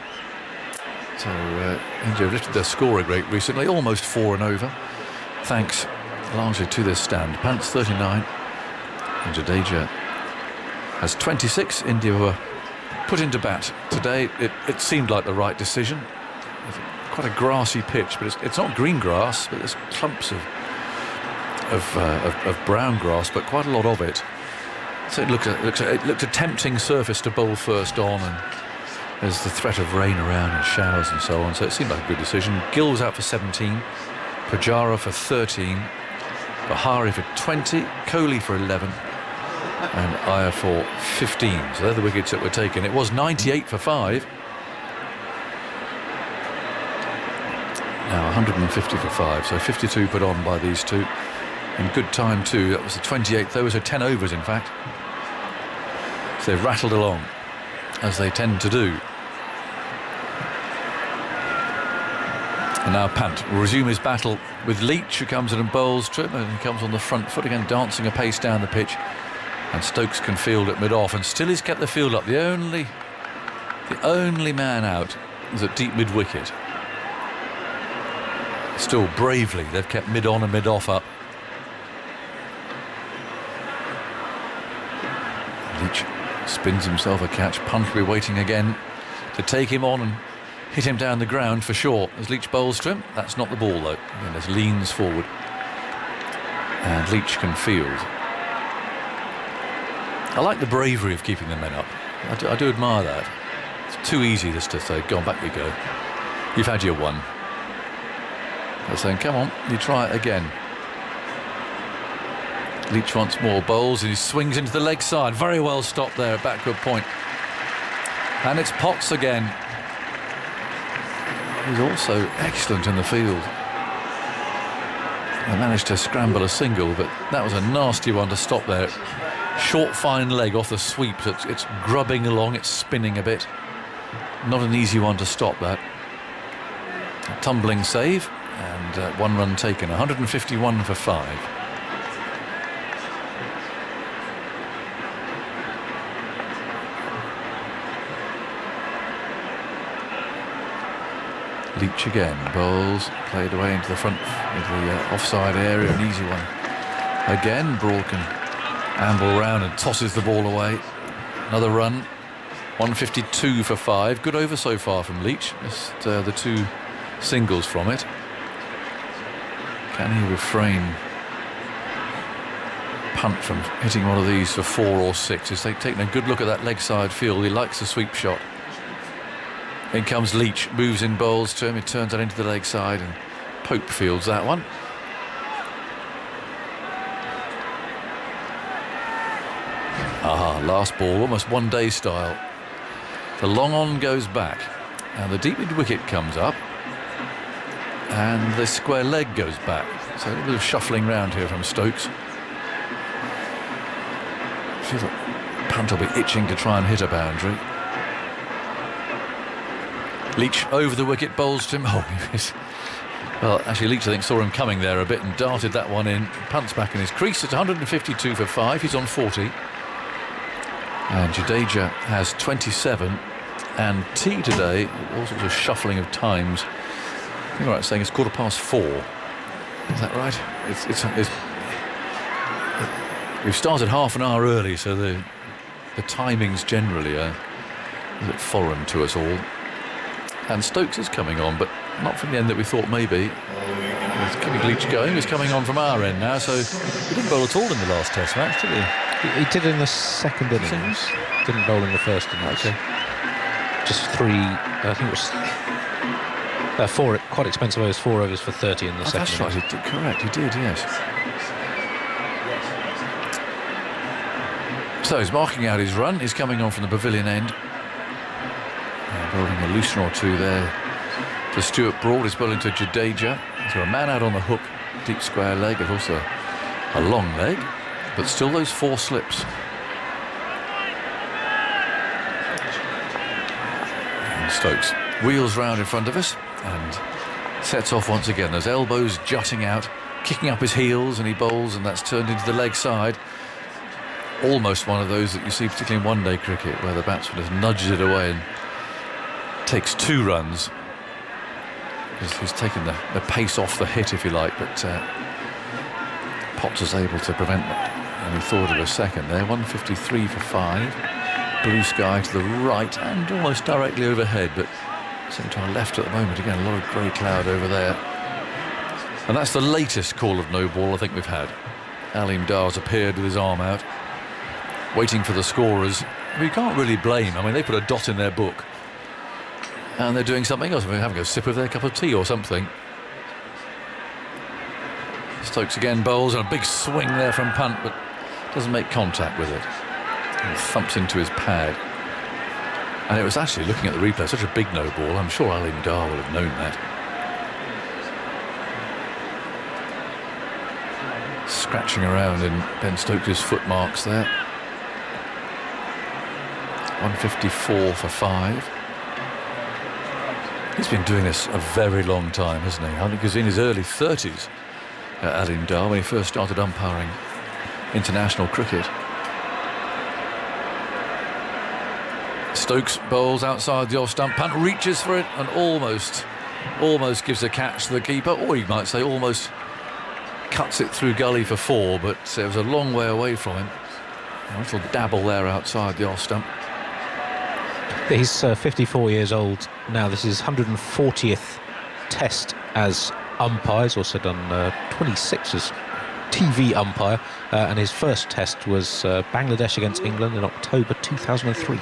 So India have lifted their scoring rate recently, almost 4 and over, thanks largely to this stand. Pants 39 and Jadeja has 26. India were put into bat today. It seemed like the right decision. Quite a grassy pitch, but it's not green grass, but there's clumps of brown grass, but quite a lot of it. So it looked a tempting surface to bowl first on, and there's the threat of rain around and showers and so on. So it seemed like a good decision. Gill was out for 17, Pujara for 13, Bahari for 20, Kohli for 11, and Iyer for 15. So they're the wickets that were taken. It was 98 for 5. Now 150 for 5, so 52 put on by these two. In good time too. That was the 28th. Those are 10 overs in fact. So they've rattled along as they tend to do. And now Pant will resume his battle with Leach, who comes in and bowls trip, and he comes on the front foot again, dancing a pace down the pitch. And Stokes can field at mid-off, and still he's kept the field up. The only man out is at deep mid-wicket. Still bravely they've kept mid-on and mid-off up. Leach spins himself a catch. Punt will be waiting again to take him on and hit him down the ground for sure. As Leach bowls to him, that's not the ball though. Again, there's leans forward and Leach can field. I like the bravery of keeping the men up. I do admire that. It's too easy just to say, go on, back we go. You've had your one. They're saying, come on, you try it again. Leach once more bowls and he swings into the leg side. Very well stopped there at backward point. And it's Potts again. is also excellent in the field. I managed to scramble a single, but that was a nasty one to stop there. Short, fine leg off the sweep. It's grubbing along, it's spinning a bit. Not an easy one to stop that. A tumbling save and 1 run taken. 151 for 5. Leach again, bowls, played away into the front, into the offside area, an easy one. Again, Broad can amble round and tosses the ball away. Another run, 152 for 5. Good over so far from Leach, just the 2 singles from it. Can he refrain Punt from hitting one of these for 4 or 6? He's taking a good look at that leg side field. He likes the sweep shot. In comes Leach, moves in, bowls to him, he turns that into the leg side, and Pope fields that one. Last ball, almost one day style. The long on goes back, and the deep mid wicket comes up, and the square leg goes back. So a little bit of shuffling round here from Stokes. I feel that Punt will be itching to try and hit a boundary. Leach over the wicket, bowls to him. Well, actually, Leach, I think, saw him coming there a bit and darted that one in. Punt's back in his crease. It's 152 for 5. He's on 40. And Jadeja has 27. And T today, all sorts of shuffling of times. I think I'm right saying it's 4:15. Is that right? We've started half an hour early, so the timings generally are a bit foreign to us all. And Stokes is coming on, but not from the end that we thought maybe. He's keeping Leach going. He's coming on from our end now, so he didn't bowl at all in the last Test match, did he? He did in the second innings. Didn't bowl in the first innings. Okay. Just 3, I think it was 4, quite expensive overs, 4 overs for 30 in the second That's right, innings. he did, correct, he did, yes. So he's marking out his run. He's coming on from the pavilion end. Bowling a loosener or 2 there to Stuart Broad. He's bowling to Jadeja. So a man out on the hook, deep square leg, and also a long leg, but still those 4 slips. And Stokes wheels round in front of us and sets off once again. Those elbows jutting out, kicking up his heels, and he bowls, and that's turned into the leg side. Almost one of those that you see particularly in one-day cricket, where the batsman just nudges it away and takes 2 runs, because he's taken the pace off the hit, if you like, but Potts was able to prevent that, and he thought of a second there. 153 for 5. Blue sky to the right and almost directly overhead, but same time left at the moment. Again, a lot of grey cloud over there, and that's the latest call of no ball I think we've had. Aleem Dar's appeared with his arm out, waiting for the scorers. We can't really blame. I mean, they put a dot in their book, and they're doing something else. They're having a sip of their cup of tea or something. Stokes again bowls, and a big swing there from Punt, but doesn't make contact with it. And thumps into his pad. And it was actually, looking at the replay, such a big no ball. I'm sure Aleem Dar will have known that. Scratching around in Ben Stokes' footmarks there. 154 for 5. He's been doing this a very long time, hasn't he? I think he was in his early 30s, Aleem Dar, when he first started umpiring international cricket. Stokes bowls outside the off stump. Punt reaches for it and almost gives a catch to the keeper, or you might say almost cuts it through gully for 4, but it was a long way away from him. A little dabble there outside the off stump. He's 54 years old now. This is his 140th Test as umpire. He's also done 26 as TV umpire, and his first Test was Bangladesh against England in October 2003.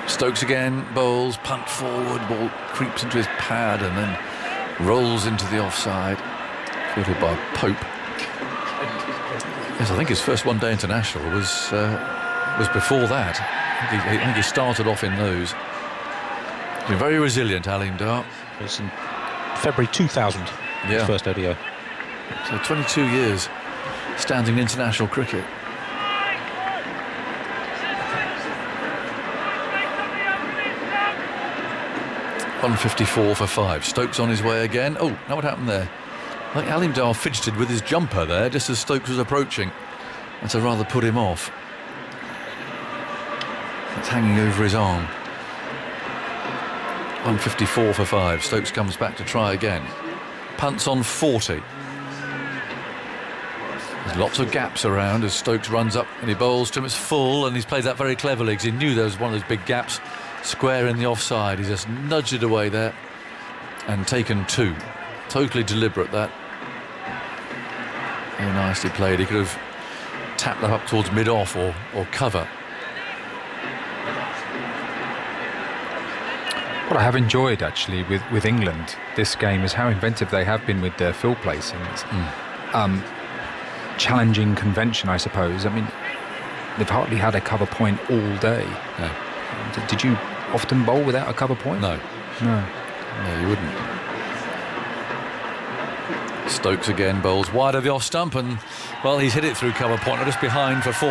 Stokes again bowls, Punt forward, ball creeps into his pad and then rolls into the offside, fielded by Pope. Yes, I think his first one-day international was before that. I think he started off in those. You're very resilient, Alim Dar. It was in February 2000, his first ODI. So 22 years standing in international cricket. .154 for 5. Stokes on his way again. Oh, now what happened there? I think Alim Dar fidgeted with his jumper there just as Stokes was approaching. And to rather put him off. It's hanging over his arm. 154 for 5. Stokes comes back to try again. Punts on 40. There's lots of gaps around as Stokes runs up and he bowls to him. It's full, and he's played that very cleverly because he knew there was one of those big gaps square in the offside. He just nudged it away there and taken 2. Totally deliberate, that. Very nicely played. He could have tapped that up towards mid-off or cover. What I have enjoyed actually with England this game is how inventive they have been with their field placings. Challenging convention, I suppose. I mean, they've hardly had a cover point all day. No. Did you often bowl without a cover point? No, you wouldn't. Stokes again bowls wide of the off stump, and well, he's hit it through cover point, just behind for 4.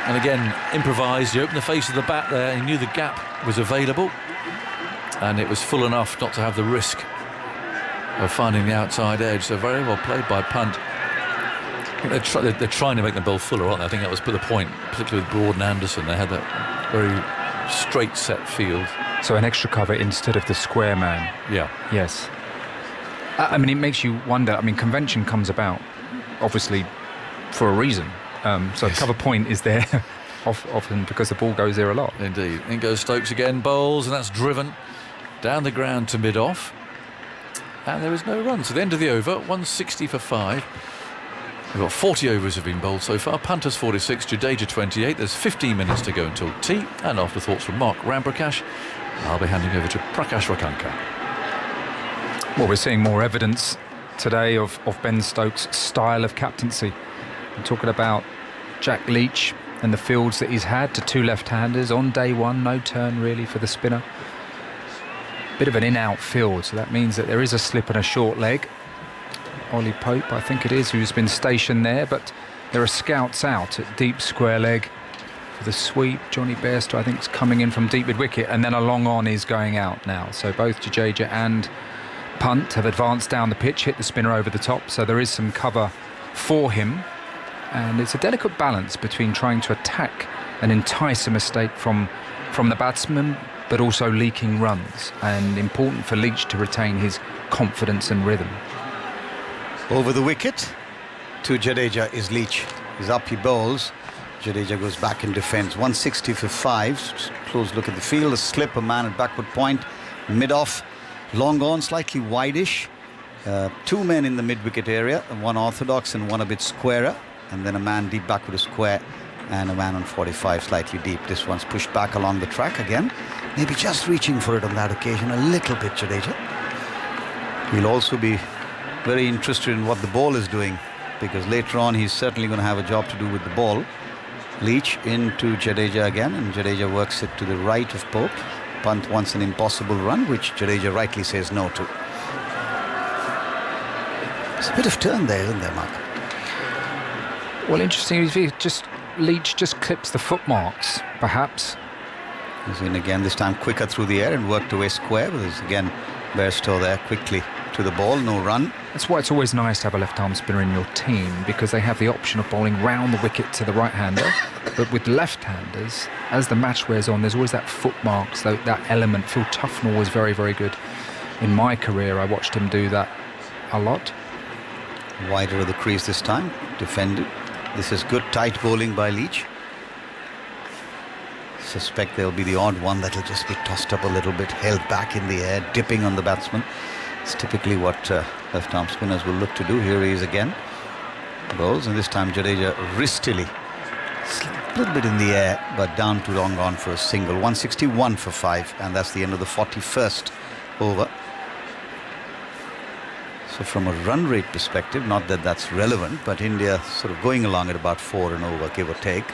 And again, improvised. He opened the face of the bat there. He knew the gap was available, and it was full enough not to have the risk of finding the outside edge. So very well played by Punt. I think they're trying to make the bowl fuller, aren't they? I think that was the point, particularly with Broad and Anderson. They had that very straight set field. So an extra cover instead of the square man. Yeah. Yes. I mean, it makes you wonder. I mean, convention comes about, obviously, for a reason. So cover point is there often because the ball goes there a lot. Indeed. In goes Stokes again, bowls, and that's driven down the ground to mid-off. And there is no run. So the end of the over, 160 for 5. We've got 40 overs have been bowled so far. Punters 46, Jadeja 28. There's 15 minutes to go until tea. And afterthoughts from Mark Ramprakash. I'll be handing over to Prakash Rakanka. Well, we're seeing more evidence today of Ben Stokes' style of captaincy. I'm talking about Jack Leach and the fields that he's had to 2 left-handers on day 1. No turn really for the spinner. Bit of an in-out field, so that means that there is a slip and a short leg. Ollie Pope, I think it is, who's been stationed there, but there are scouts out at deep square leg for the sweep. Johnny Bairstow, I think, is coming in from deep mid-wicket, and then a long on is going out now. So both Jadeja and Punt have advanced down the pitch, hit the spinner over the top, so there is some cover for him. And it's a delicate balance between trying to attack and entice a mistake from the batsman, but also leaking runs, and important for Leach to retain his confidence and rhythm. Over the wicket to Jadeja is Leach. He's up, he bowls. Jadeja goes back in defence. 160 for 5. Close look at the field. A slip, a man at backward point. Mid-off. Long on, slightly wideish. 2 men in the mid-wicket area. One orthodox and one a bit squarer. And then a man deep backward is square. And a man on 45 slightly deep. This one's pushed back along the track again. Maybe just reaching for it on that occasion. A little bit, Jadeja. He'll also be very interested in what the ball is doing, because later on he's certainly going to have a job to do with the ball. Leach into Jadeja again, and Jadeja works it to the right of Pope. Punt wants an impossible run, which Jadeja rightly says no to. There's a bit of turn there, isn't there, Mark? Well, interesting. Leach just clips the footmarks, perhaps. He's in again, this time quicker through the air and worked away square, but there's again Bairstow there quickly to the ball, no run. That's why it's always nice to have a left-arm spinner in your team, because they have the option of bowling round the wicket to the right-hander. But with left-handers, as the match wears on, there's always that footmarks, that element. Phil Tufnell was very, very good. In my career, I watched him do that a lot. Wider of the crease this time, defended. This is good tight bowling by Leach. Suspect there'll be the odd one that'll just be tossed up a little bit, held back in the air, dipping on the batsman. It's typically what left-arm spinners will look to do. Here he is again. Bowls, and this time Jadeja wristily. A little bit in the air, but down to long on for a single. 161 for 5, and that's the end of the 41st over. So from a run rate perspective, not that that's relevant, but India sort of going along at about 4 and over, give or take.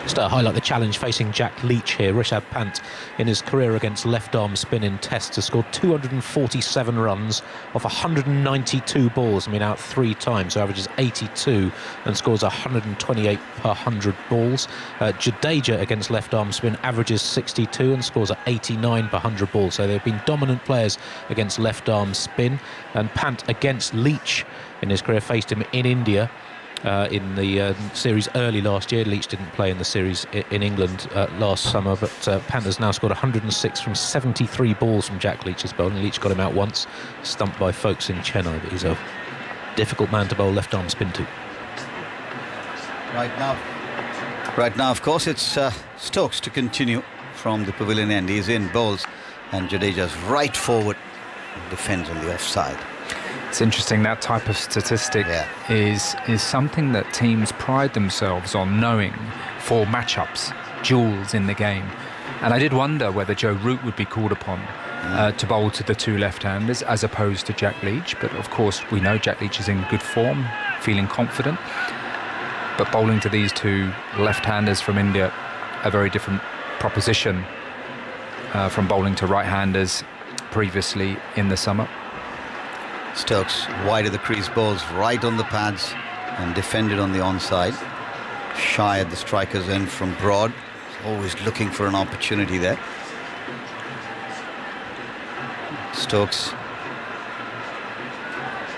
Just to highlight the challenge facing Jack Leach here. Rishabh Pant, in his career against left-arm spin in tests, has scored 247 runs off 192 balls. Out 3 times, so averages 82 and scores 128 per 100 balls. Jadeja against left-arm spin averages 62 and scores at 89 per 100 balls. So they've been dominant players against left-arm spin. And Pant against Leach in his career faced him in India. In the series early last year. Leach didn't play in the series in England last summer, but Pant has now scored 106 from 73 balls from Jack Leach's bowling. Leach got him out once, stumped by folks in Chennai, but he's a difficult man to bowl left-arm spin to. Right now, of course, it's Stokes to continue from the pavilion end. He's in, bowls, and Jadeja's right forward, defends on the offside. It's interesting, that type of statistic is something that teams pride themselves on knowing for matchups, duels in the game. And I did wonder whether Joe Root would be called upon to bowl to the 2 left-handers as opposed to Jack Leach. But of course, we know Jack Leach is in good form, feeling confident. But bowling to these 2 left-handers from India, a very different proposition from bowling to right-handers previously in the summer. Stokes wide of the crease, bowls right on the pads and defended on the onside. Shy at the striker's end from Broad, always looking for an opportunity there. Stokes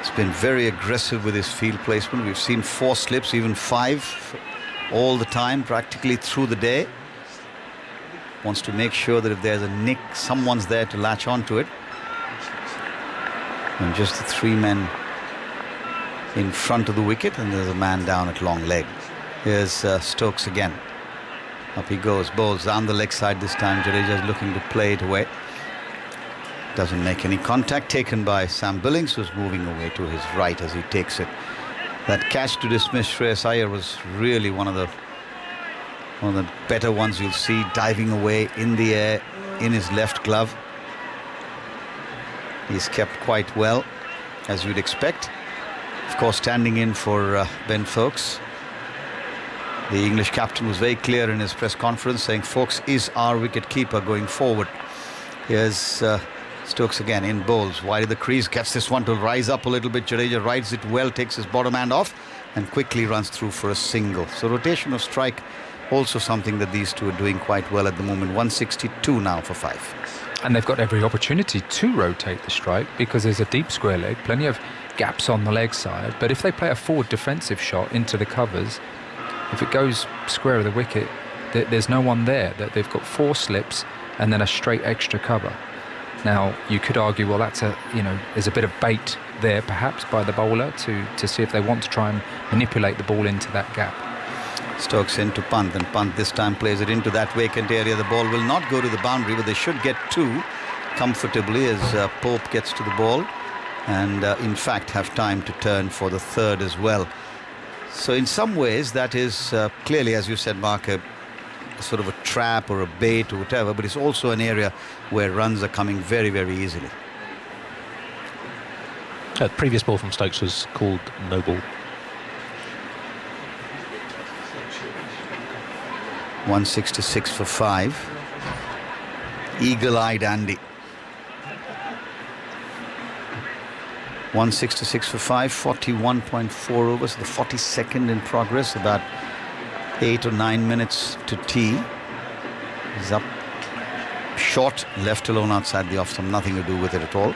has been very aggressive with his field placement. We've seen 4 slips, even 5 all the time, practically through the day. Wants to make sure that if there's a nick, someone's there to latch onto it. And just the 3 men in front of the wicket, and there's a man down at long leg. Here's Stokes again. Up he goes, bowls down the leg side this time. Jadeja's looking to play it away. Doesn't make any contact, taken by Sam Billings, who's moving away to his right as he takes it. That catch to dismiss Shreyas Iyer was really one of the better ones you'll see, diving away in the air in his left glove. He's kept quite well, as you'd expect. Of course, standing in for Ben Foakes. The English captain was very clear in his press conference, saying Foakes is our wicket keeper going forward. Here's Stokes again in bowls, wide of the crease, gets this one to rise up a little bit. Jadeja rides it well, takes his bottom hand off and quickly runs through for a single. So rotation of strike, also something that these 2 are doing quite well at the moment. 162 now for 5. And they've got every opportunity to rotate the strike because there's a deep square leg, plenty of gaps on the leg side. But if they play a forward defensive shot into the covers, if it goes square of the wicket, there's no one there. That they've got 4 slips and then a straight extra cover. Now you could argue, well, that's there's a bit of bait there perhaps by the bowler to see if they want to try and manipulate the ball into that gap. Stokes into Pant, and Pant this time plays it into that vacant area. The ball will not go to the boundary, but they should get 2 comfortably as Pope gets to the ball and in fact have time to turn for the 3rd as well. So in some ways that is clearly, as you said, Mark, a sort of a trap or a bait or whatever, but it's also an area where runs are coming very, very easily. The previous ball from Stokes was called no ball. 166 for 5. Eagle-eyed Andy. 166 for 5, 41.4 overs, the 42nd in progress, about 8 or 9 minutes to tea. He's up short, left alone outside the off stump, nothing to do with it at all.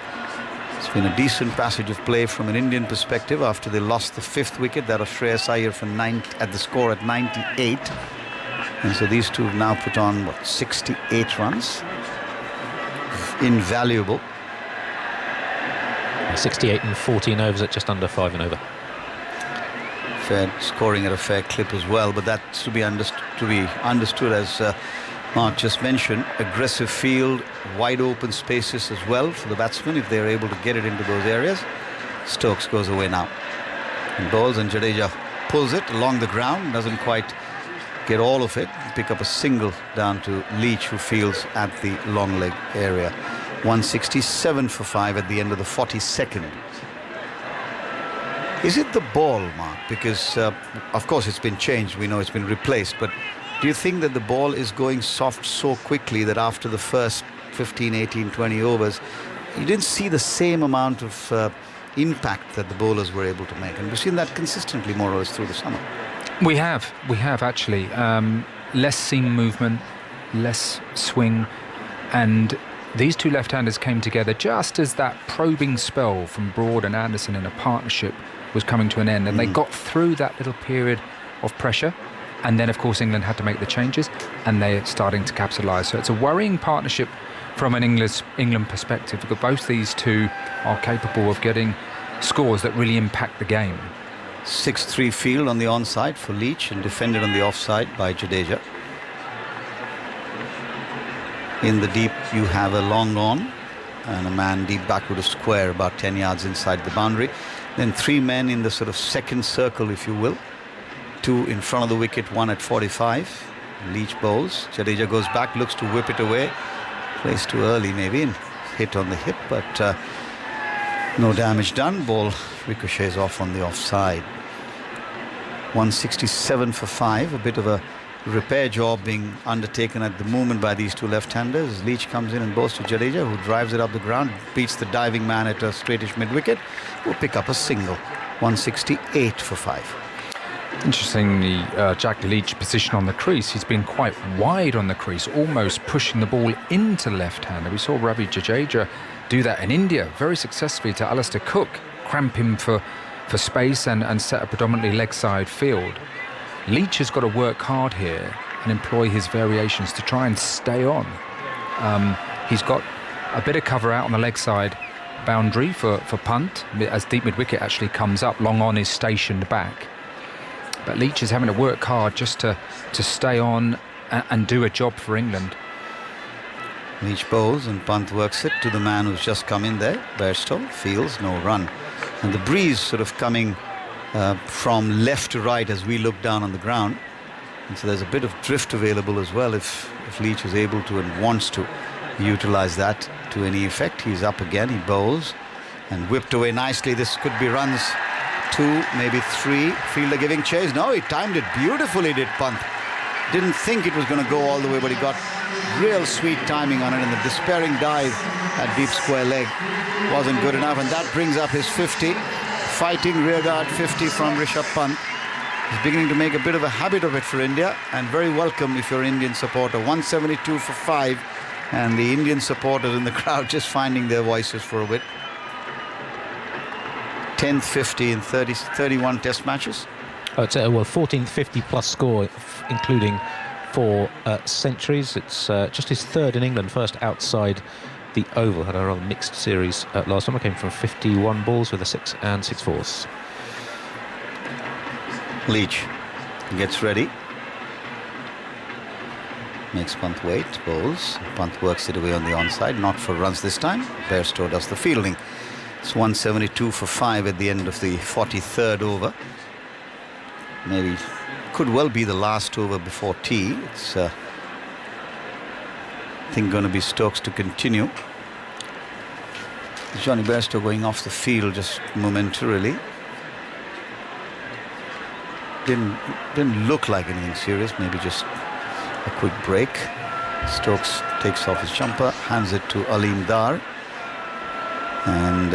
It's been a decent passage of play from an Indian perspective after they lost the 5th wicket, that of Shreyas Iyer for at the score at 98. And so these 2 have now put on, 68 runs. Invaluable. 68 and 14 overs at just under 5 and over. Fair scoring at a fair clip as well, but that's to be understood as Mark just mentioned. Aggressive field, wide open spaces as well for the batsmen if they're able to get it into those areas. Stokes goes away now. And bowls, and Jadeja pulls it along the ground, doesn't quite get all of it, pick up a single down to Leach, who fields at the long leg area. 167 for 5 at the end of the 42nd. Is it the ball, Mark? Because of course it's been changed, we know it's been replaced, but Do you think that the ball is going soft so quickly that after the first 15, 18, 20 overs, you didn't see the same amount of impact that the bowlers were able to make? And we've seen that consistently more or less through the summer. We have actually. Less seam movement, less swing, and these two left-handers came together just as that probing spell from Broad and Anderson in a partnership was coming to an end, and they got through that little period of pressure, and then of course England had to make the changes, and they're starting to capitalise. So it's a worrying partnership from an England perspective, because both these two are capable of getting scores that really impact the game. 6-3 field on the onside for Leach and defended on the offside by Jadeja. In the deep you have a long on and a man deep backward of square about 10 yards inside the boundary. Then 3 men in the sort of second circle, if you will. 2 in front of the wicket, 1 at 45. Leach bowls. Jadeja goes back, looks to whip it away. Plays too early maybe and hit on the hip, but no damage done. Ball ricochets off on the offside. 167 for 5. A bit of a repair job being undertaken at the moment by these two left-handers. Leach comes in and bowls to Jadeja, who drives it up the ground, beats the diving man at a straightish mid-wicket, will pick up a single. 168 for 5. Interestingly, Jack Leach position on the crease, he's been quite wide on the crease, almost pushing the ball into left-hander. We saw Ravi Jadeja do that in India very successfully to Alistair Cook, cramp him for space and set a predominantly leg side field. Leach has got to work hard here and employ his variations to try and stay on. He's got a bit of cover out on the leg side boundary for punt, as deep mid-wicket actually comes up. Long on is stationed back. But Leach is having to work hard just to stay on and do a job for England. Leach bowls and Pant works it to the man who's just come in there. Bairstow feels no run. And the breeze sort of coming from left to right as we look down on the ground. And so there's a bit of drift available as well if Leach is able to and wants to utilize that to any effect. He's up again, he bowls and whipped away nicely. This could be runs 2, maybe 3. Fielder giving chase. No, he timed it beautifully, did Pant. Didn't think it was going to go all the way, but he got real sweet timing on it, and the despairing dive at deep square leg wasn't good enough, and that brings up his 50. Fighting rearguard 50 from Rishabh Pant. He's beginning to make a bit of a habit of it for India, and very welcome if you're an Indian supporter. 172 for 5, and the Indian supporters in the crowd just finding their voices for a bit. 10th 50 in 31 test matches. It's 14th 50 plus score, including 4 centuries. It's just his 3rd in England, first outside the Oval. Had a rather mixed series last time. I came from 51 balls with a 6 and 6 fourths. Leach gets ready. Makes Pant wait, bowls. Pant works it away on the onside, not for runs this time. Bairstow does the fielding. It's 172 for 5 at the end of the 43rd over. Maybe could well be the last over before tea. It's I think going to be Stokes to continue. Johnny Bairstow going off the field just momentarily. Didn't look like anything serious, maybe just a quick break. Stokes takes off his jumper, hands it to Aleem Dar, and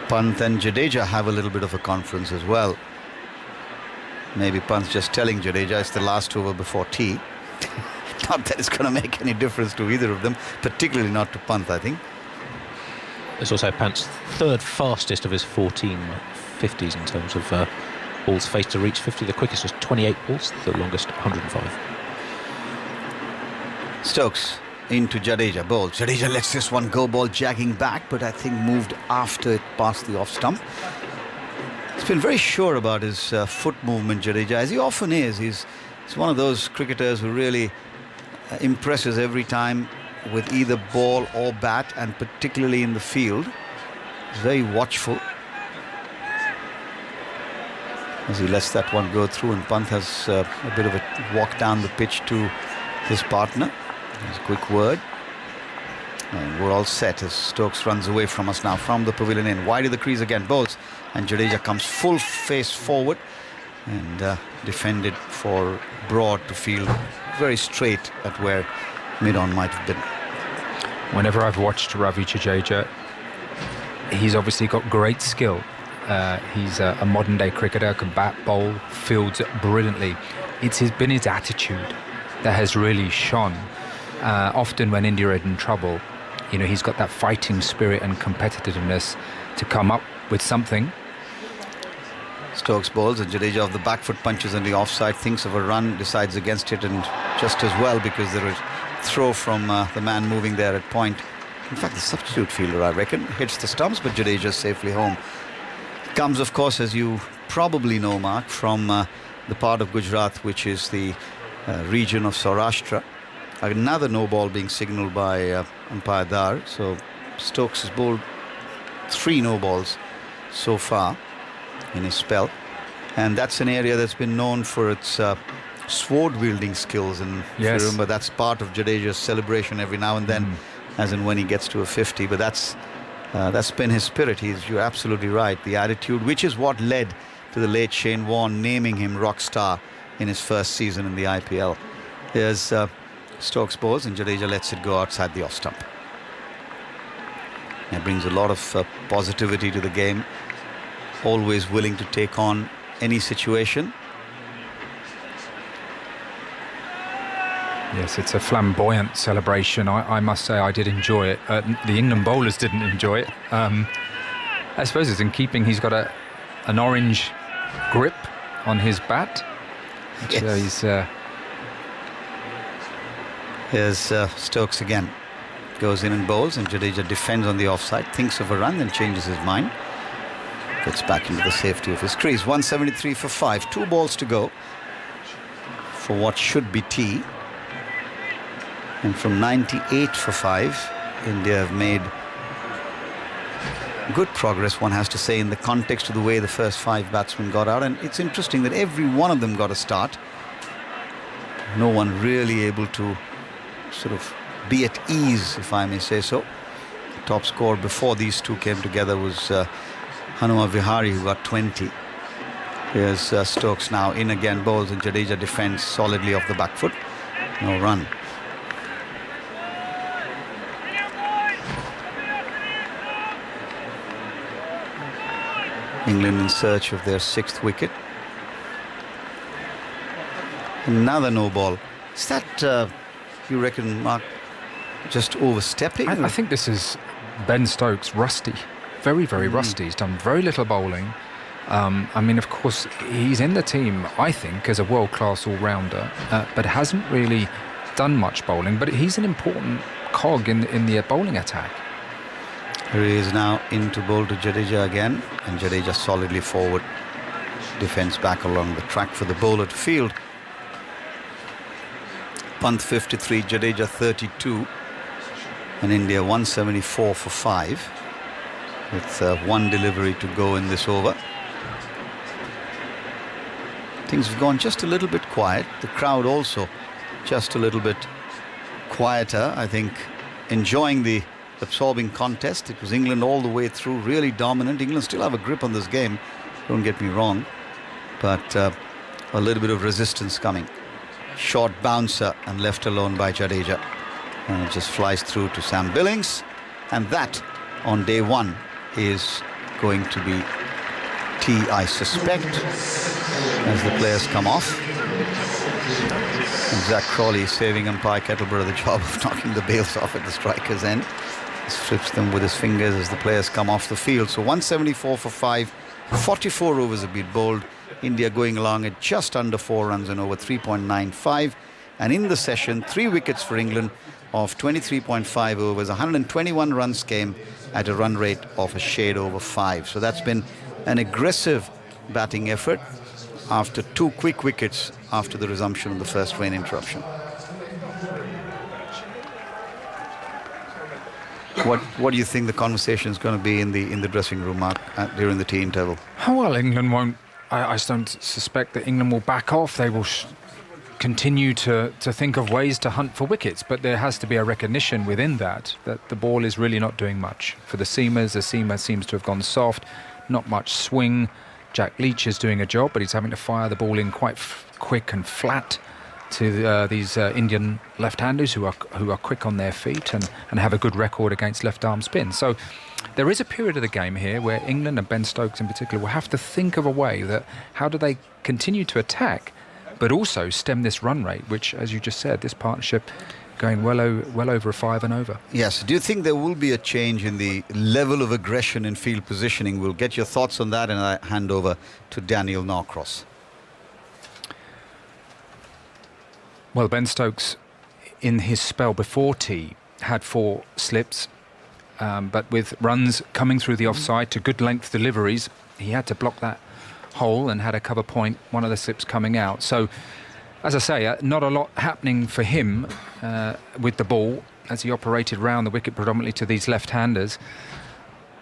Pant and Jadeja have a little bit of a conference as well. Maybe Pant's just telling Jadeja it's the last over before tea. Not that it's going to make any difference to either of them, particularly not to Pant, I think. It's also Pant's 3rd fastest of his 14 50s in terms of balls faced to reach 50. The quickest was 28 balls, the longest 105. Stokes into Jadeja, ball. Jadeja lets this one go, ball jagging back, but I think moved after it passed the off stump. He's been very sure about his foot movement, Jadeja, as he often is. He's one of those cricketers who really impresses every time with either ball or bat, and particularly in the field. He's very watchful as he lets that one go through, and Pant has a bit of a walk down the pitch to his partner. There's a quick word, and we're all set as Stokes runs away from us now from the pavilion end. Wide of the crease again, bowls, and Jadeja comes full face forward and defended for Broad to field very straight at where mid-on might have been. Whenever I've watched Ravi Jadeja, he's obviously got great skill. He's a modern-day cricketer, can bat, bowl, fields brilliantly. It's been his attitude that has really shone. Often when India are in trouble, he's got that fighting spirit and competitiveness to come up with something. Stokes bowls and Jadeja off the back foot, punches on the offside, thinks of a run, decides against it, and just as well, because there is throw from the man moving there at point. In fact, the substitute fielder, I reckon, hits the stumps, but Jadeja safely home. Comes, of course, as you probably know, Mark, from the part of Gujarat which is the region of Saurashtra. Another no ball being signalled by umpire Dar. So Stokes has bowled 3 no balls so far in his spell, and that's an area that's been known for its sword wielding skills, and yes, if you remember, that's part of Jadeja's celebration every now and then, as and when he gets to a 50. But that's been his spirit. You're absolutely right. The attitude, which is what led to the late Shane Warne naming him rock star in his first season in the IPL. Here's Stokes bowls and Jadeja lets it go outside the off stump. That brings a lot of positivity to the game. Always willing to take on any situation. Yes, it's a flamboyant celebration. I must say I did enjoy it. The England bowlers didn't enjoy it. I suppose it's in keeping. He's got an orange grip on his bat. Yes. Here's Stokes again. Goes in and bowls, and Jadeja defends on the offside, thinks of a run, then changes his mind. Gets back into the safety of his crease. 173 for 5. 2 balls to go for what should be tea. And from 98 for 5, India have made good progress, one has to say, in the context of the way the first 5 batsmen got out. And it's interesting that every one of them got a start. No one really able to sort of be at ease, if I may say so. The top score before these two came together was Hanuma Vihari, who got 20. Here's Stokes now in again, bowls, and Jadeja defends solidly off the back foot. No run. England in search of their 6th wicket. Another no ball. Is that, you reckon, Mark, just overstepping? I think this is Ben Stokes rusty. Very, very rusty. He's done very little bowling. I mean, of course, he's in the team, I think, as a world-class all-rounder, but hasn't really done much bowling. But he's an important cog in the bowling attack. Here he is now into bowl to Jadeja again, and Jadeja solidly forward. Defence back along the track for the bowler to field. Pant 53, Jadeja 32, and India 174 for 5, with 1 delivery to go in this over. Things have gone just a little bit quiet. The crowd also just a little bit quieter, I think, enjoying the absorbing contest. It was England all the way through, really dominant. England still have a grip on this game, don't get me wrong, but a little bit of resistance coming. Short bouncer and left alone by Jadeja, and it just flies through to Sam Billings, and that on day 1 is going to be tea, I suspect, as the players come off. And Zach Crawley saving umpire Kettleborough the job of knocking the bails off at the striker's end. He strips them with his fingers as the players come off the field. So 174 for 5, 44 overs have been bowled. India going along at just under 4 runs and over, 3.95. And in the session, 3 wickets for England of 23.5 overs. 121 runs came at a run rate of a shade over 5. So that's been an aggressive batting effort after 2 quick wickets after the resumption of the first rain interruption. What do you think the conversation is going to be in the dressing room, Mark, during the tea interval? Well, England won't. I don't suspect that England will back off. They will continue to think of ways to hunt for wickets, but there has to be a recognition within that the ball is really not doing much for the seamers. The seamer seems to have gone soft, not much swing. Jack Leach is doing a job, but he's having to fire the ball in quite quick and flat to these Indian left-handers who are quick on their feet and have a good record against left-arm spin. So there is a period of the game here where England and Ben Stokes in particular will have to think of a way that how do they continue to attack but also stem this run rate, which, as you just said, this partnership going well over a 5 and over. Yes. Do you think there will be a change in the level of aggression in field positioning? We'll get your thoughts on that, and I hand over to Daniel Norcross. Well, Ben Stokes, in his spell before tee, had 4 slips, but with runs coming through the offside to good length deliveries, he had to block that hole and had a cover point, one of the slips coming out. So, as I say, not a lot happening for him with the ball as he operated round the wicket predominantly to these left-handers.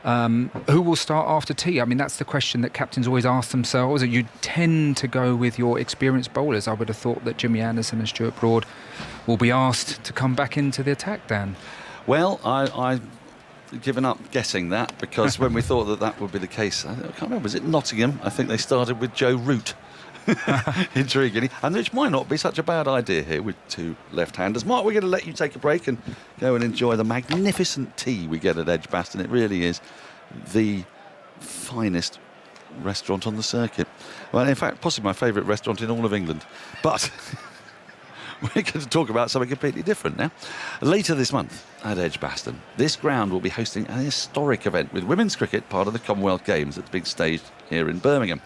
Who will start after tee? I mean, that's the question that captains always ask themselves. You tend to go with your experienced bowlers. I would have thought that Jimmy Anderson and Stuart Broad will be asked to come back into the attack, Dan. Well, I've given up guessing that, because when we thought that would be the case, I can't remember, was it Nottingham? I think they started with Joe Root. Intriguing, and which might not be such a bad idea here with 2 left-handers. Mark, we're going to let you take a break and go and enjoy the magnificent tea we get at Edgbaston. It really is the finest restaurant on the circuit. Well, in fact, possibly my favourite restaurant in all of England. But we're going to talk about something completely different now. Later this month at Edgbaston, this ground will be hosting an historic event with women's cricket, part of the Commonwealth Games that's being staged here in Birmingham.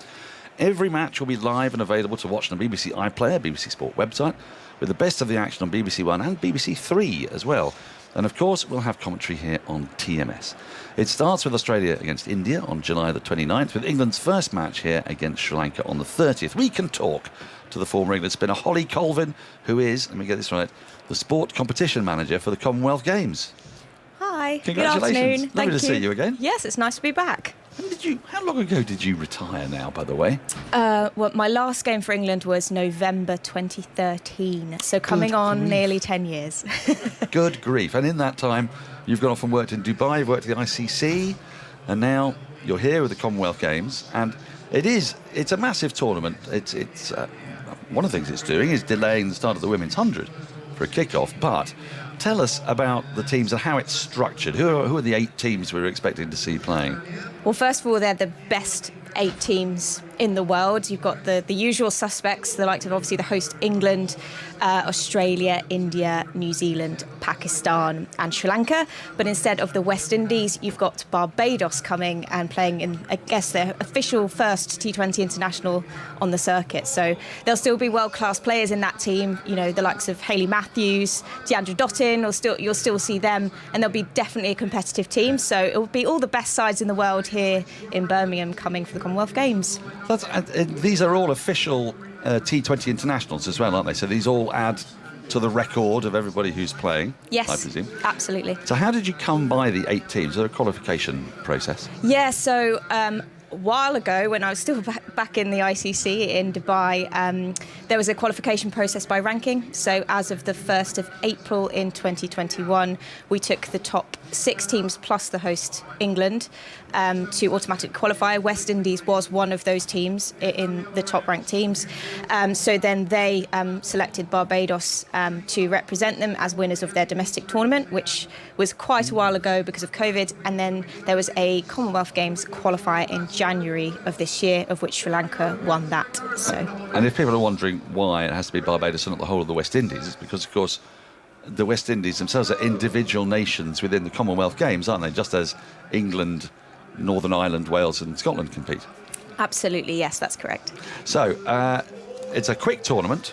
Every match will be live and available to watch on the BBC iPlayer, BBC Sport website, with the best of the action on BBC One and BBC Three as well. And of course, we'll have commentary here on TMS. It starts with Australia against India on July the 29th, with England's first match here against Sri Lanka on the 30th. We can talk to the former England spinner Holly Colvin, who is, let me get this right, the sport competition manager for the Commonwealth Games. Hi. Congratulations. Good afternoon. Lovely to see you again. Yes, it's nice to be back. How long ago did you retire now, by the way? Well, my last game for England was November 2013, so coming on nearly 10 years. Good grief. And in that time, you've gone off and worked in Dubai, you've worked at the ICC, and now you're here with the Commonwealth Games. And it's a massive tournament. It's one of the things it's doing is delaying the start of the Women's 100 for a kick-off. But tell us about the teams and how it's structured. Who are the 8 teams we were expecting to see playing? Well, first of all, they're the best 8 teams in the world. You've got the usual suspects, the likes of obviously the host England, Australia, India, New Zealand, Pakistan and Sri Lanka. But instead of the West Indies, you've got Barbados coming and playing in, I guess, their official first T20 international on the circuit. So there'll still be world-class players in that team, you know, the likes of Hayley Matthews, Deandra Dottin, you'll still see them, and there'll be definitely a competitive team. So it'll be all the best sides in the world here in Birmingham coming for the Commonwealth Games. These are all official T20 internationals as well, aren't they? So these all add to the record of everybody who's playing, yes, I presume. Absolutely. So how did you come by the 8 teams? Is there a qualification process? Yeah, so a while ago, when I was still back in the ICC in Dubai, there was a qualification process by ranking. So as of the 1st of April in 2021, we took the top 6 teams plus the host England to automatically qualify. West Indies was one of those teams in the top ranked teams. So then they selected Barbados to represent them as winners of their domestic tournament, which was quite a while ago because of COVID. And then there was a Commonwealth Games qualifier in January of this year, of which Sri Lanka won that. So. And if people are wondering why it has to be Barbados and not the whole of the West Indies, it's because, of course, the West Indies themselves are individual nations within the Commonwealth Games, aren't they? Just as England, Northern Ireland, Wales and Scotland compete. Absolutely, yes, that's correct. So, it's a quick tournament.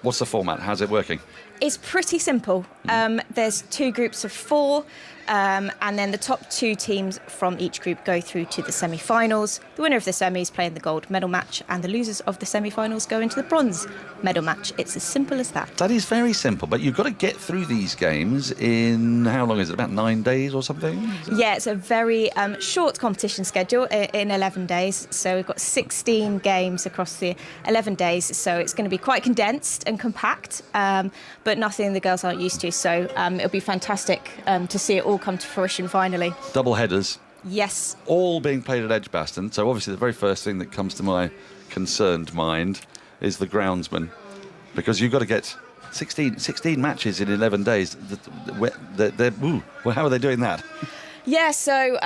What's the format? How's it working? It's pretty simple. There's 2 groups of 4, and then the top 2 teams from each group go through to the semi-finals. The winner of the semis play in the gold medal match, and the losers of the semi-finals go into the bronze medal match. It's as simple as that. That is very simple, but you've got to get through these games in, how long is it, about 9 days or something? Yeah, it's a very short competition schedule in 11 days. So we've got 16 games across the 11 days, so it's going to be quite condensed and compact, but nothing the girls aren't used to. So it'll be fantastic to see it all come to fruition finally. Double headers Yes. All being played at Edgbaston. So obviously the very first thing that comes to my concerned mind is the groundsman, because you've got to get 16 matches in 11 days. Well, how are they doing that? Yeah, so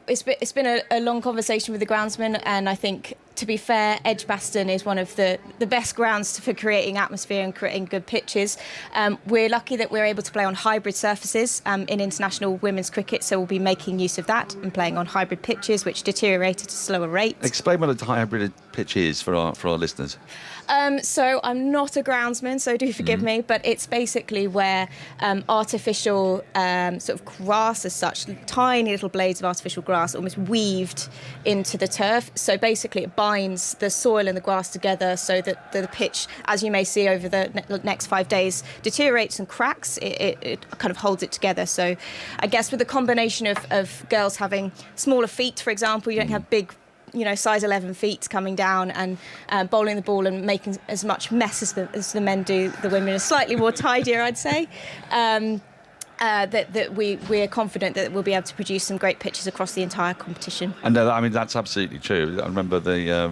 it's been a long conversation with the groundsman, and I think, to be fair, Edgbaston is one of the best grounds for creating atmosphere and creating good pitches. We're lucky that we're able to play on hybrid surfaces in international women's cricket, so we'll be making use of that and playing on hybrid pitches, which deteriorate at a slower rate. Explain what a hybrid pitch is for our listeners. So I'm not a groundsman, so do forgive me, but it's basically where artificial sort of grass as such, tiny little blades of artificial grass almost weaved into the turf. So basically it binds the soil and the grass together so that the pitch, as you may see over the next 5 days, deteriorates and cracks. It kind of holds it together. So I guess with the combination of girls having smaller feet, for example, you don't have big, size 11 feet coming down and bowling the ball and making as much mess as the men do. The women are slightly more tidier, I'd say. That we're confident that we'll be able to produce some great pitches across the entire competition. And I mean, that's absolutely true. I remember I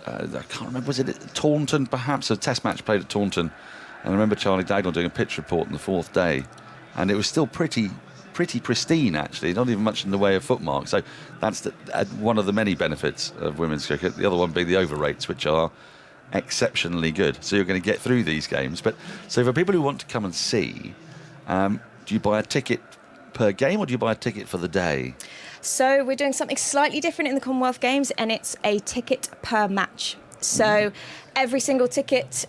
can't remember, was it at Taunton, perhaps, a test match played at Taunton, and I remember Charlie Dagnall doing a pitch report on the fourth day, and it was still pretty pristine, actually, not even much in the way of footmarks. So that's one of the many benefits of women's cricket. The other one being the over rates, which are exceptionally good. So you're going to get through these games. But so for people who want to come and see, do you buy a ticket per game or do you buy a ticket for the day? So we're doing something slightly different in the Commonwealth Games, and it's a ticket per match. So every single ticket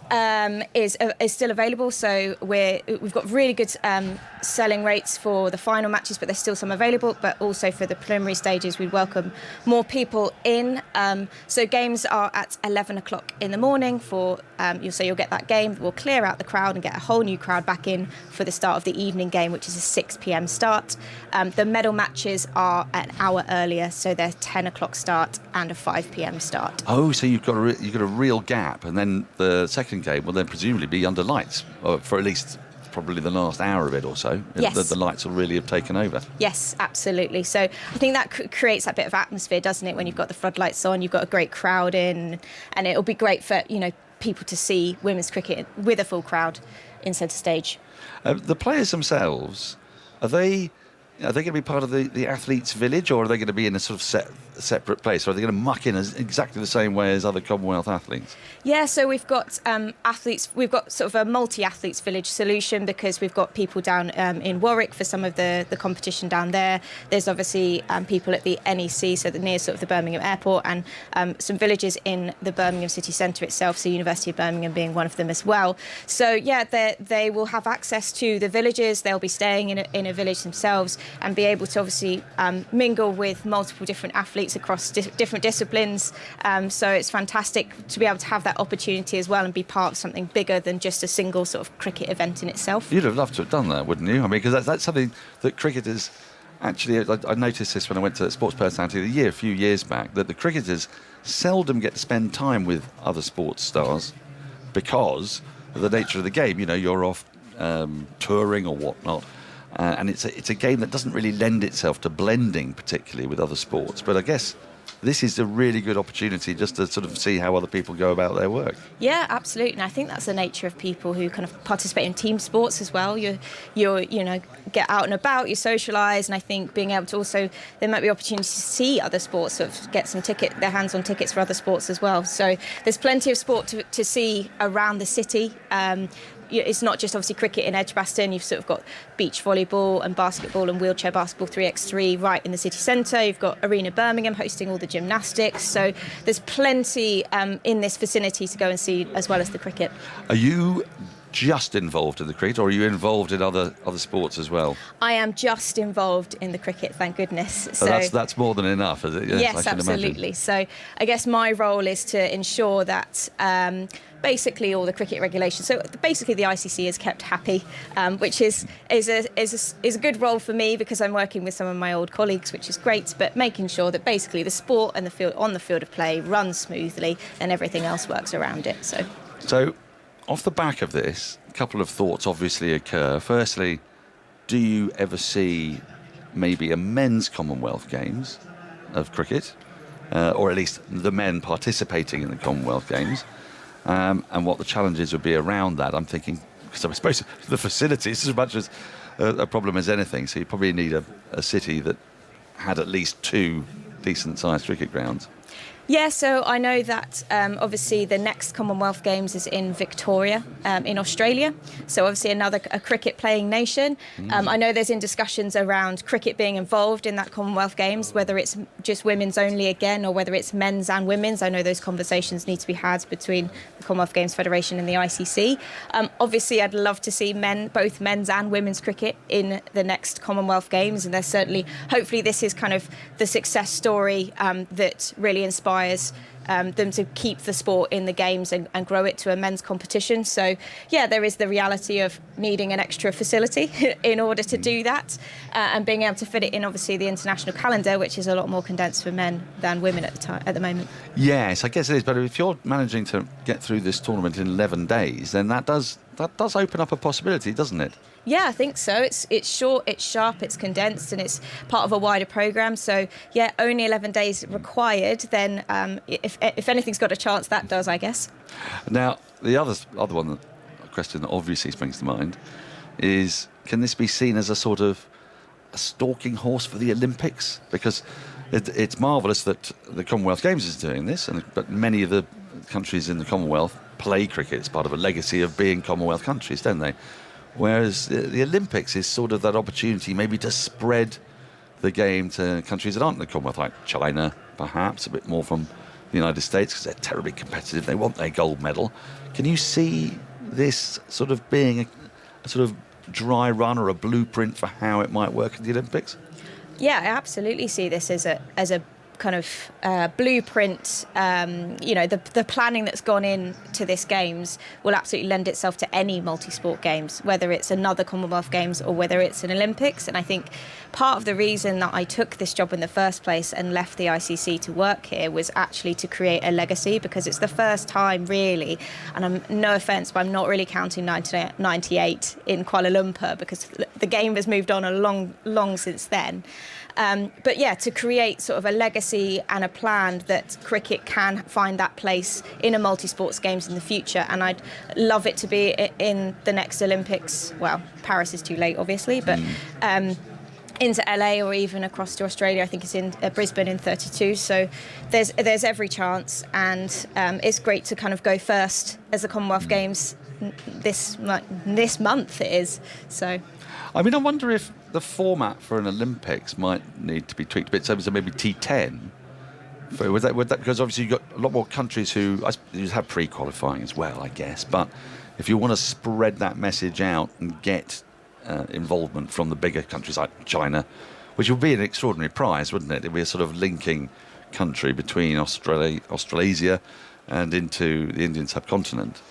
is still available. So we've got really good selling rates for the final matches, but there's still some available. But also for the preliminary stages, we'd welcome more people in. So games are at 11 o'clock in the morning. You'll get that game. We'll clear out the crowd and get a whole new crowd back in for the start of the evening game, which is a 6 p.m. start. The medal matches are an hour earlier, so they're 10 o'clock start and a 5 p.m. start. Oh, so you've got a real gap, and then the second game will then presumably be under lights for at least probably the last hour of it or so. Yes. The lights will really have taken over. Yes, absolutely. So I think that creates that bit of atmosphere, doesn't it? When you've got the floodlights on, you've got a great crowd in, and it'll be great for people to see women's cricket with a full crowd in centre stage. The players themselves, are they going to be part of the athletes' village, or are they going to be in a sort of separate place? Or are they going to muck in exactly the same way as other Commonwealth athletes? Yeah, so we've got athletes. We've got sort of a multi-athletes village solution because we've got people down in Warwick for some of the competition down there. There's obviously people at the NEC, so near sort of the Birmingham airport, and some villages in the Birmingham city centre itself, so University of Birmingham being one of them as well. So yeah, they will have access to the villages. They'll be staying in a village themselves and be able to obviously mingle with multiple different athletes across different disciplines. So it's fantastic to be able to have that opportunity as well and be part of something bigger than just a single sort of cricket event in itself. You'd have loved to have done that, wouldn't you? I mean, because that's something that cricketers actually, I noticed this when I went to Sports Personality of the Year a few years back, that the cricketers seldom get to spend time with other sports stars because of the nature of the game. You're off touring or whatnot. And it's a game that doesn't really lend itself to blending particularly with other sports. But I guess this is a really good opportunity just to sort of see how other people go about their work. Yeah, absolutely. And I think that's the nature of people who kind of participate in team sports as well. You get out and about, you socialise, and I think being able to also, there might be opportunities to see other sports, sort of get their hands on tickets for other sports as well. So there's plenty of sport to see around the city. It's not just obviously cricket in Edgbaston. You've sort of got beach volleyball and basketball and wheelchair basketball 3x3 right in the city centre. You've got Arena Birmingham hosting all the gymnastics. So there's plenty in this vicinity to go and see, as well as the cricket. Are you just involved in the cricket, or are you involved in other sports as well? I am just involved in the cricket, thank goodness. So that's more than enough, is it? Yes, absolutely. Imagine. So I guess my role is to ensure that basically all the cricket regulations. So basically the ICC is kept happy, which is a good role for me because I'm working with some of my old colleagues, which is great. But making sure that basically the sport and the field on the field of play runs smoothly and everything else works around it. So off the back of this, a couple of thoughts obviously occur. Firstly, do you ever see maybe a men's Commonwealth Games of cricket, or at least the men participating in the Commonwealth Games, and what the challenges would be around that. I'm thinking, because I suppose the facilities is as much as a problem as anything, so you probably need a city that had at least 2 decent-sized cricket grounds. Yeah, so I know that obviously the next Commonwealth Games is in Victoria, in Australia. So obviously a cricket playing nation. I know there's in discussions around cricket being involved in that Commonwealth Games, whether it's just women's only again or whether it's men's and women's. I know those conversations need to be had between the Commonwealth Games Federation and the ICC. Obviously, I'd love to see both men's and women's cricket in the next Commonwealth Games. And there's certainly, hopefully this is kind of the success story that really inspires them to keep the sport in the games and grow it to a men's competition. So, yeah, there is the reality of needing an extra facility in order to do that, and being able to fit it in, obviously, the international calendar, which is a lot more condensed for men than women at the moment. Yes, I guess it is. But if you're managing to get through this tournament in 11 days, then that does open up a possibility, doesn't it? Yeah, I think so. It's short, it's sharp, it's condensed, and it's part of a wider programme. So, yeah, only 11 days required. Then, if anything's got a chance, that does, I guess. Now, the other one, a question that obviously springs to mind, is can this be seen as a sort of a stalking horse for the Olympics? Because it's marvellous that the Commonwealth Games is doing this, but many of the countries in the Commonwealth play cricket. It's part of a legacy of being Commonwealth countries, don't they? Whereas the Olympics is sort of that opportunity maybe to spread the game to countries that aren't in the Commonwealth, like China, perhaps, a bit more from the United States, because they're terribly competitive. They want their gold medal. Can you see this sort of being a sort of dry run or a blueprint for how it might work in the Olympics? Yeah, I absolutely see this as a kind of blueprint. The planning that's gone into this games will absolutely lend itself to any multi-sport games, whether it's another Commonwealth Games or whether it's an Olympics. And I think part of the reason that I took this job in the first place and left the ICC to work here was actually to create a legacy, because it's the first time really, and I'm no offence, but I'm not really counting 1998 in Kuala Lumpur, because the game has moved on long since then. But yeah, to create sort of a legacy and a plan that cricket can find that place in a multi-sports games in the future. And I'd love it to be in the next Olympics. Well, Paris is too late, obviously, but into LA or even across to Australia. I think it's in Brisbane in 32. So there's every chance, and it's great to kind of go first as the Commonwealth Games this month it is. So, I mean, I wonder if the format for an Olympics might need to be tweaked a bit. So maybe T10. Would that because obviously you've got a lot more countries who have pre-qualifying as well, I guess. But if you want to spread that message out and get involvement from the bigger countries like China, which would be an extraordinary prize, wouldn't it? It'd be a sort of linking country between Australasia and into the Indian subcontinent.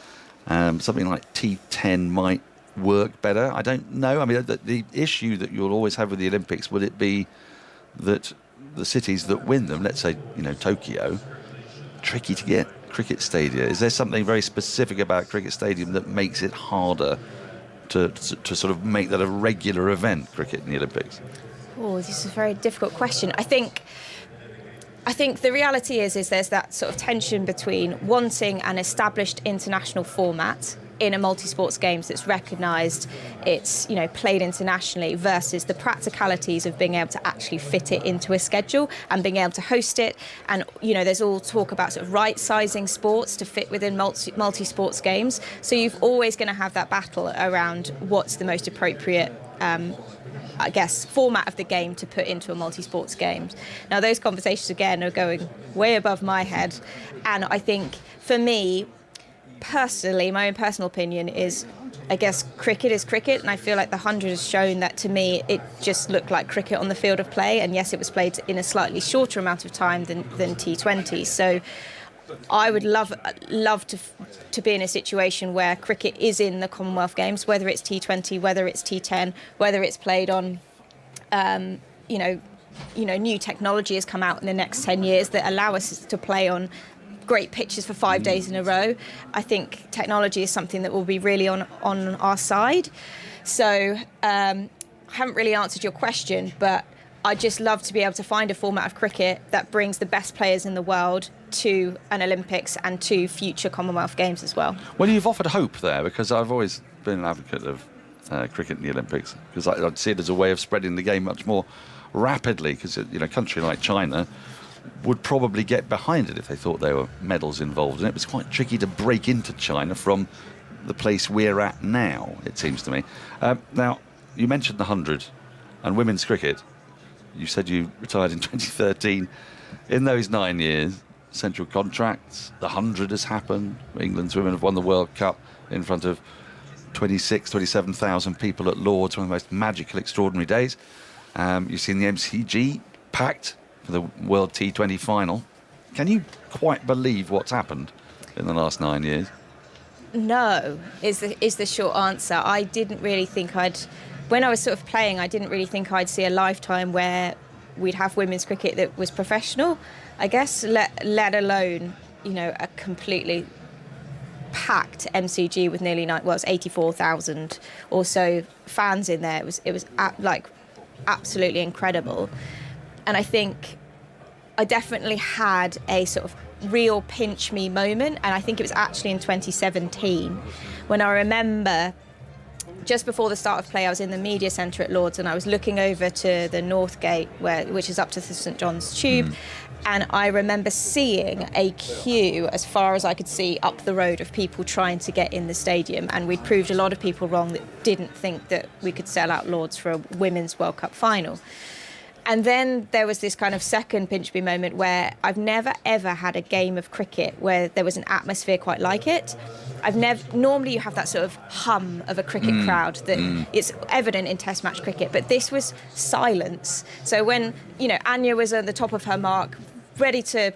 Something like T10 might work better. I don't know. I mean, the issue that you'll always have with the Olympics, would it be that the cities that win them, let's say, Tokyo, tricky to get cricket stadia? Is there something very specific about cricket stadium that makes it harder to sort of make that a regular event, cricket in the Olympics? Oh, this is a very difficult question. I think the reality is there's that sort of tension between wanting an established international format in a multi-sports games that's recognised, it's played internationally, versus the practicalities of being able to actually fit it into a schedule and being able to host it. And there's all talk about sort of right-sizing sports to fit within multi-sports games. So you're always going to have that battle around what's the most appropriate format of the game to put into a multi-sports games. Now, those conversations, again, are going way above my head. And I think, for me, personally, my own personal opinion is, I guess, cricket is cricket. And I feel like the 100 has shown that, to me, it just looked like cricket on the field of play. And yes, it was played in a slightly shorter amount of time than T20. So I would love to be in a situation where cricket is in the Commonwealth Games, whether it's T20, whether it's T10, whether it's played on, new technology has come out in the next 10 years that allow us to play on great pitches for 5 days in a row. I think technology is something that will be really on our side. So I haven't really answered your question, but I just love to be able to find a format of cricket that brings the best players in the world to an Olympics and to future Commonwealth Games as well. Well, you've offered hope there, because I've always been an advocate of cricket in the Olympics, because I'd see it as a way of spreading the game much more rapidly, because a country like China would probably get behind it if they thought there were medals involved, and it was quite tricky to break into China from the place we're at now, it seems to me. Now, you mentioned the 100 and women's cricket. You said you retired in 2013. In those 9 years, central contracts, the 100 has happened. England's women have won the World Cup in front of 27,000 people at Lord's, one of the most magical, extraordinary days. You've seen the MCG packed for the World T20 final. Can you quite believe what's happened in the last 9 years? No, is the short answer. I didn't really think when I was sort of playing, I didn't really think I'd see a lifetime where we'd have women's cricket that was professional, I guess, let alone, a completely packed MCG with nearly 84,000 or so fans in there. It was absolutely incredible. And I think I definitely had a sort of real pinch me moment, and I think it was actually in 2017 when I remember just before the start of play, I was in the media centre at Lord's and I was looking over to the North Gate, which is up to the St John's Tube, and I remember seeing a queue as far as I could see up the road of people trying to get in the stadium, and we'd proved a lot of people wrong that didn't think that we could sell out Lord's for a Women's World Cup final. And then there was this kind of second pinch me moment where I've never ever had a game of cricket where there was an atmosphere quite like it. Normally you have that sort of hum of a cricket crowd that it's evident in Test match cricket, but this was silence. So when, Anya was at the top of her mark, ready to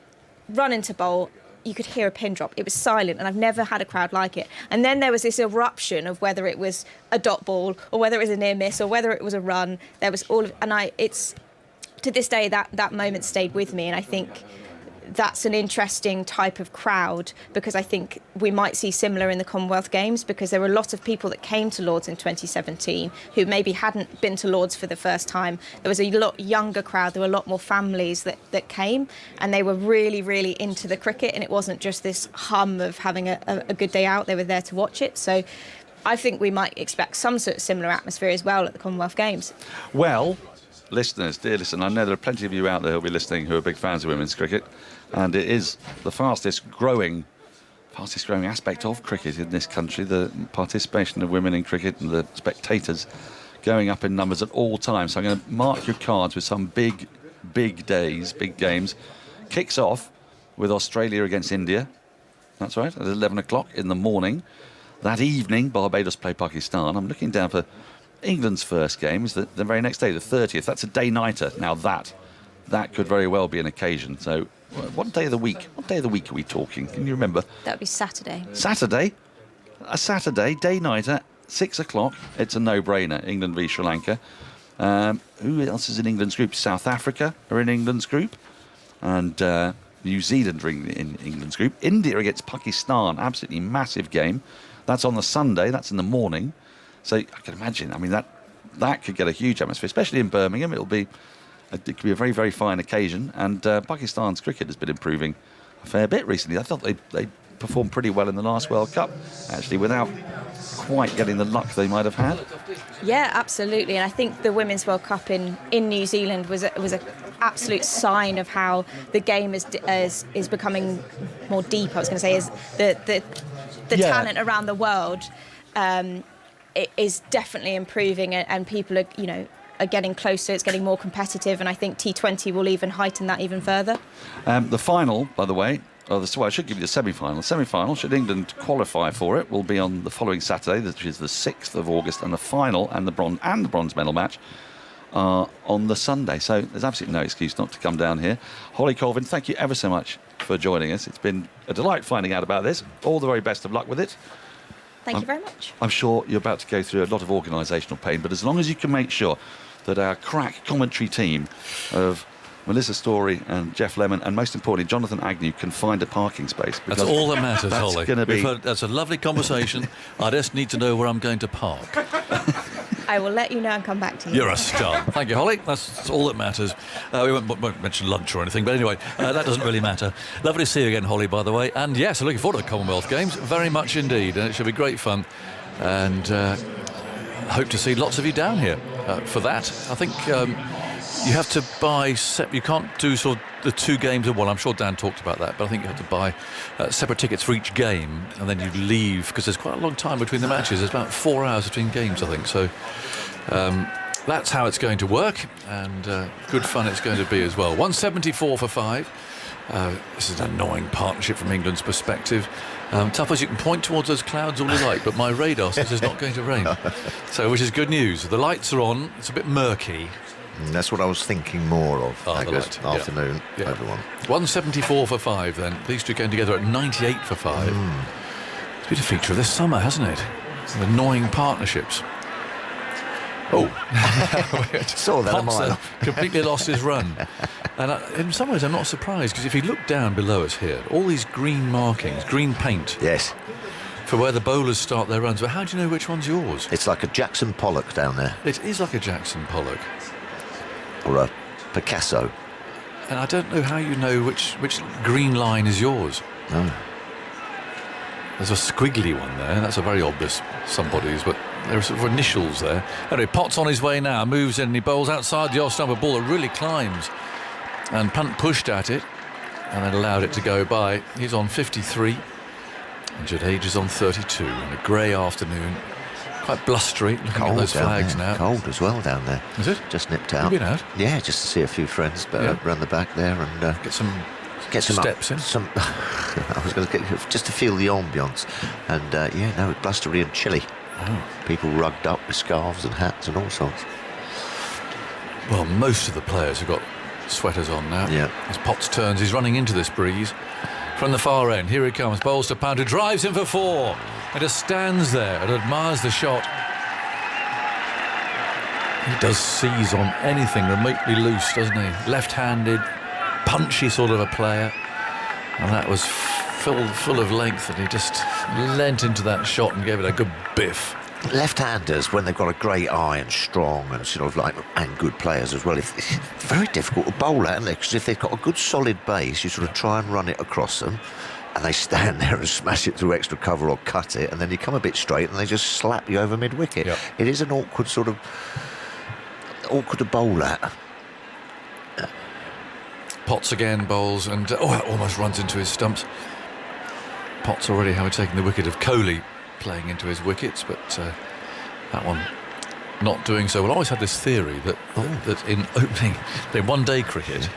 run into bowl, you could hear a pin drop. It was silent, and I've never had a crowd like it. And then there was this eruption of whether it was a dot ball or whether it was a near miss or whether it was a run. There was to this day, that moment stayed with me, and I think that's an interesting type of crowd, because I think we might see similar in the Commonwealth Games, because there were a lot of people that came to Lord's in 2017 who maybe hadn't been to Lord's for the first time. There was a lot younger crowd, there were a lot more families that came, and they were really, really into the cricket, and it wasn't just this hum of having a good day out, they were there to watch it. So I think we might expect some sort of similar atmosphere as well at the Commonwealth Games. Well, listeners, dear listener, I know there are plenty of you out there who'll be listening who are big fans of women's cricket, and it is the fastest growing aspect of cricket in this country, the participation of women in cricket and the spectators going up in numbers at all times. So I'm going to mark your cards with some big days, big games. Kicks off with Australia against India. That's right, at 11 o'clock in the morning. That evening, Barbados play Pakistan. I'm looking down for England's first game is the very next day, the 30th. That's a day-nighter. Now that could very well be an occasion. So what day of the week are we talking? Can you remember? That would be Saturday. Saturday? A Saturday, day-nighter, 6 o'clock. It's a no-brainer, England v Sri Lanka. Who else is in England's group? South Africa are in England's group. And New Zealand are in England's group. India against Pakistan, absolutely massive game. That's on the Sunday, that's in the morning. So I can imagine, that could get a huge atmosphere, especially in Birmingham. It could be a very, very fine occasion. And Pakistan's cricket has been improving a fair bit recently. I thought they performed pretty well in the last World Cup, actually, without quite getting the luck they might have had. Yeah, absolutely. And I think the Women's World Cup in New Zealand was an absolute sign of how the game is becoming more deep. I was going to say, is the talent around the world. It is definitely improving, and people are getting closer. It's getting more competitive, and I think T20 will even heighten that even further. The final, by the way, I should give you the semi-final. The semi-final, should England qualify for it, will be on the following Saturday, which is the 6th of August, and the final and the bronze medal match are on the Sunday. So there's absolutely no excuse not to come down here. Holly Colvin, thank you ever so much for joining us. It's been a delight finding out about this. All the very best of luck with it. Thank you very much. I'm sure you're about to go through a lot of organisational pain, but as long as you can make sure that our crack commentary team of Melissa Story and Jeff Lemon, and most importantly, Jonathan Agnew, can find a parking space. That's all that matters, Holly. That's a lovely conversation. I just need to know where I'm going to park. I will let you know and come back to you. You're a star. Thank you, Holly. That's all that matters. We won't mention lunch or anything, but anyway, that doesn't really matter. Lovely to see you again, Holly, by the way. And yes, looking forward to the Commonwealth Games, very much indeed, and it should be great fun. And hope to see lots of you down here for that. I think you have to buy you can't do sort of the 2 games in one. I'm sure Dan talked about that, but I think you have to buy separate tickets for each game, and then you leave, because there's quite a long time between the matches. There's about 4 hours between games, I think. So that's how it's going to work, and good fun it's going to be as well. 174 for 5. This is an annoying partnership from England's perspective. Tough as you can point towards those clouds all you like, but my radar says it's not going to rain. So, which is good news. The lights are on. It's a bit murky. That's what I was thinking more of. The afternoon, yeah. everyone. 174 for 5 then. These two came together at 98 for 5. It's been a feature of this summer, hasn't it? Some annoying partnerships. Oh, saw that a mile. Completely lost his run. And in some ways I'm not surprised, because if you look down below us here, all these green markings, green paint. Yes. For where the bowlers start their runs. But how do you know which one's yours? It's like a Jackson Pollock down there. It is like a Jackson Pollock. Or a Picasso. And I don't know how you know which green line is yours. No. There's a squiggly one there. That's a very obvious somebody's, but there are sort of initials there. Anyway, Potts on his way now, moves in and he bowls outside the off-stump, a ball that really climbs. And Punt pushed at it and then allowed it to go by. He's on 53 and Jadeja's on 32 in a grey afternoon. Quite blustery, looking at those flags now. Cold as well down there. Is it? Just nipped out. You've been out? Yeah, just to see a few friends around the back there and get some steps in. I was going to get just to feel the ambience, and blustery and chilly. Oh. People rugged up with scarves and hats and all sorts. Well, most of the players have got sweaters on now. Yeah. As Potts turns, he's running into this breeze from the far end. Here he comes, bowls to Pound, who drives him for 4 and just stands there and admires the shot. He does seize on anything remotely loose, doesn't he? Left-handed, punchy sort of a player, and that was full of length, and he just leant into that shot and gave it a good biff. Left-handers, when they've got a great eye and strong and and good players as well, it's very difficult to bowl at, because if they've got a good solid base, you sort of try and run it across them, and they stand there and smash it through extra cover or cut it, and then you come a bit straight and they just slap you over mid-wicket. Yep. It is an awkward to bowl at. Potts again bowls, and that almost runs into his stumps. Potts already having taken the wicket of Kohli, playing into his wickets, but that one not doing so well. I always had this theory that in one-day cricket,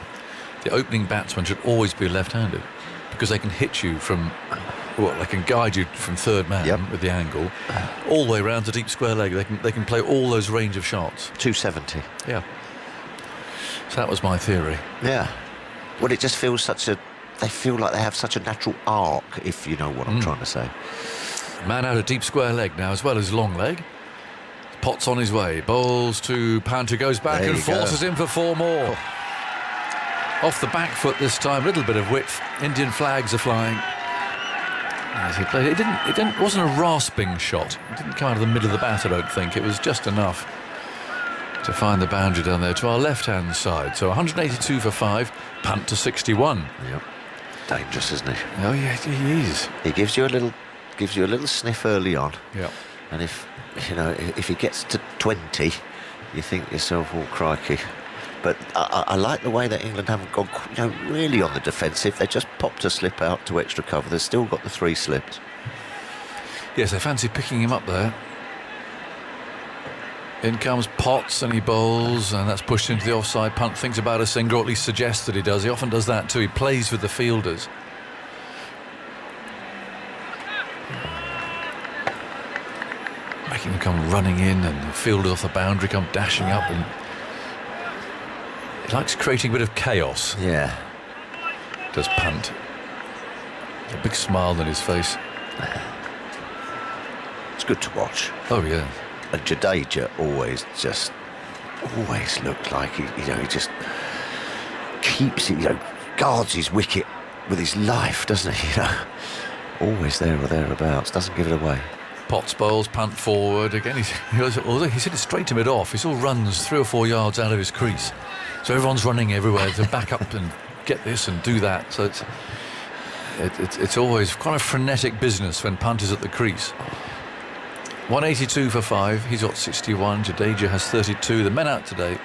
the opening batsman should always be left-handed, because they can hit you from, they can guide you from third man with the angle all the way round to deep square leg. They can play all those range of shots. 270. Yeah. So that was my theory. Yeah. Well, it just feels they feel like they have such a natural arc, if you know what I'm trying to say. Man out of deep square leg now, as well as long leg. Potts on his way, bowls to Pant, who goes back and forces him for 4 more. Off the back foot this time, a little bit of width. Indian flags are flying as he played. It wasn't a rasping shot. It didn't come out of the middle of the bat, I don't think. It was just enough to find the boundary down there to our left-hand side. So 182 for 5, Pant to 61. Yep. Dangerous, isn't he? Oh yeah, he is. He gives you a little sniff early on. Yeah. And if he gets to 20, you think to yourself, oh crikey. But I like the way that England haven't gone really on the defensive. They just popped a slip out to extra cover. They've still got the 3 slips. Yes, they fancy picking him up there. In comes Potts and he bowls, and that's pushed into the offside. Punt thinks about a single, or at least suggests that he does. He often does that too. He plays with the fielders. Making them come running in, and the fielders off the boundary come dashing up, and he likes creating a bit of chaos. Yeah. Does Punt. A big smile on his face. It's good to watch. Oh yeah. And Jadeja always looked like he just keeps it, guards his wicket with his life, doesn't he? Always there or thereabouts, doesn't give it away. Potts bowls, punt forward. Again, although he's hit it straight to mid-off, he still runs 3 or 4 yards out of his crease. So everyone's running everywhere to back up and get this and do that. So it's always quite a frenetic business when punt is at the crease. 182 for 5. He's got 61. Jadeja has 32. The men out today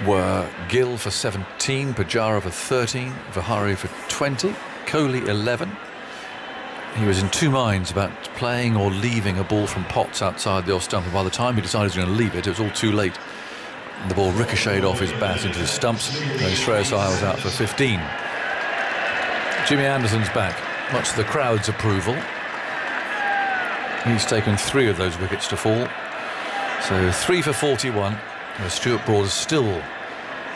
were Gill for 17, Pujara for 13, Vihari for 20, Kohli 11. He was in two minds about playing or leaving a ball from Potts outside the off stump, and by the time he decided he was going to leave it, it was all too late. And the ball ricocheted off his bat into the stumps, and Shreyas Iyer was out for 15. Jimmy Anderson's back, much to the crowd's approval. He's taken 3 of those wickets to fall. So 3 for 41. Where Stuart Broad is still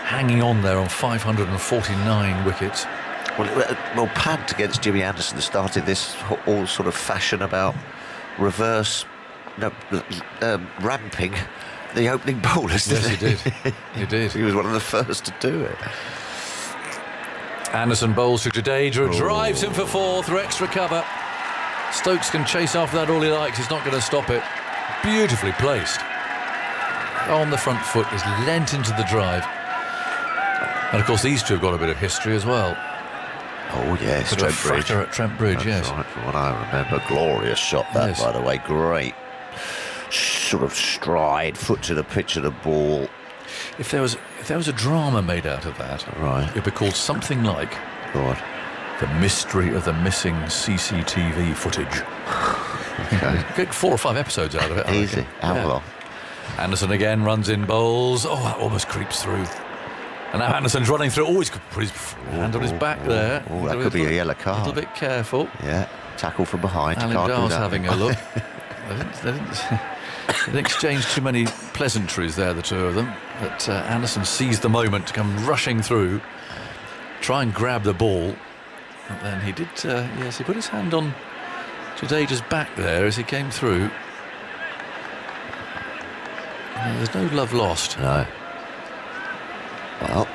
hanging on there on 549 wickets. Well, Pant against Jimmy Anderson started this all sort of fashion about ramping the opening bowlers. Yes, he did. He did. He was one of the first to do it. Anderson bowls to Jadeja, drives him for 4 through extra cover. Stokes can chase after that all he likes. He's not going to stop it. Beautifully placed. On the front foot, is lent into the drive. And of course, these two have got a bit of history as well. Oh, yes, Trent Bridge. At Trent Bridge, That's yes. right, from what I remember. Glorious shot, that, Yes. by the way. Great sort of stride, foot to the pitch of the ball. If there was a drama made out of that, right, it'd be called something like The Mystery of the Missing CCTV Footage. Okay. Get 4 or 5 episodes out of it. I Easy. reckon. How long? Anderson again runs in bowls. Oh, that almost creeps through. And now Anderson's running through. Oh, he's put his hand on his back there. Oh, that could be a yellow card. A little bit careful. Yeah, tackle from behind. Alan Can't do Dawes that. having a look. They didn't exchange too many pleasantries there, the two of them. But Anderson seized the moment to come rushing through, try and grab the ball. And then he did, yes, he put his hand on Jadeja's back there as he came through. There's no love lost. No. Well,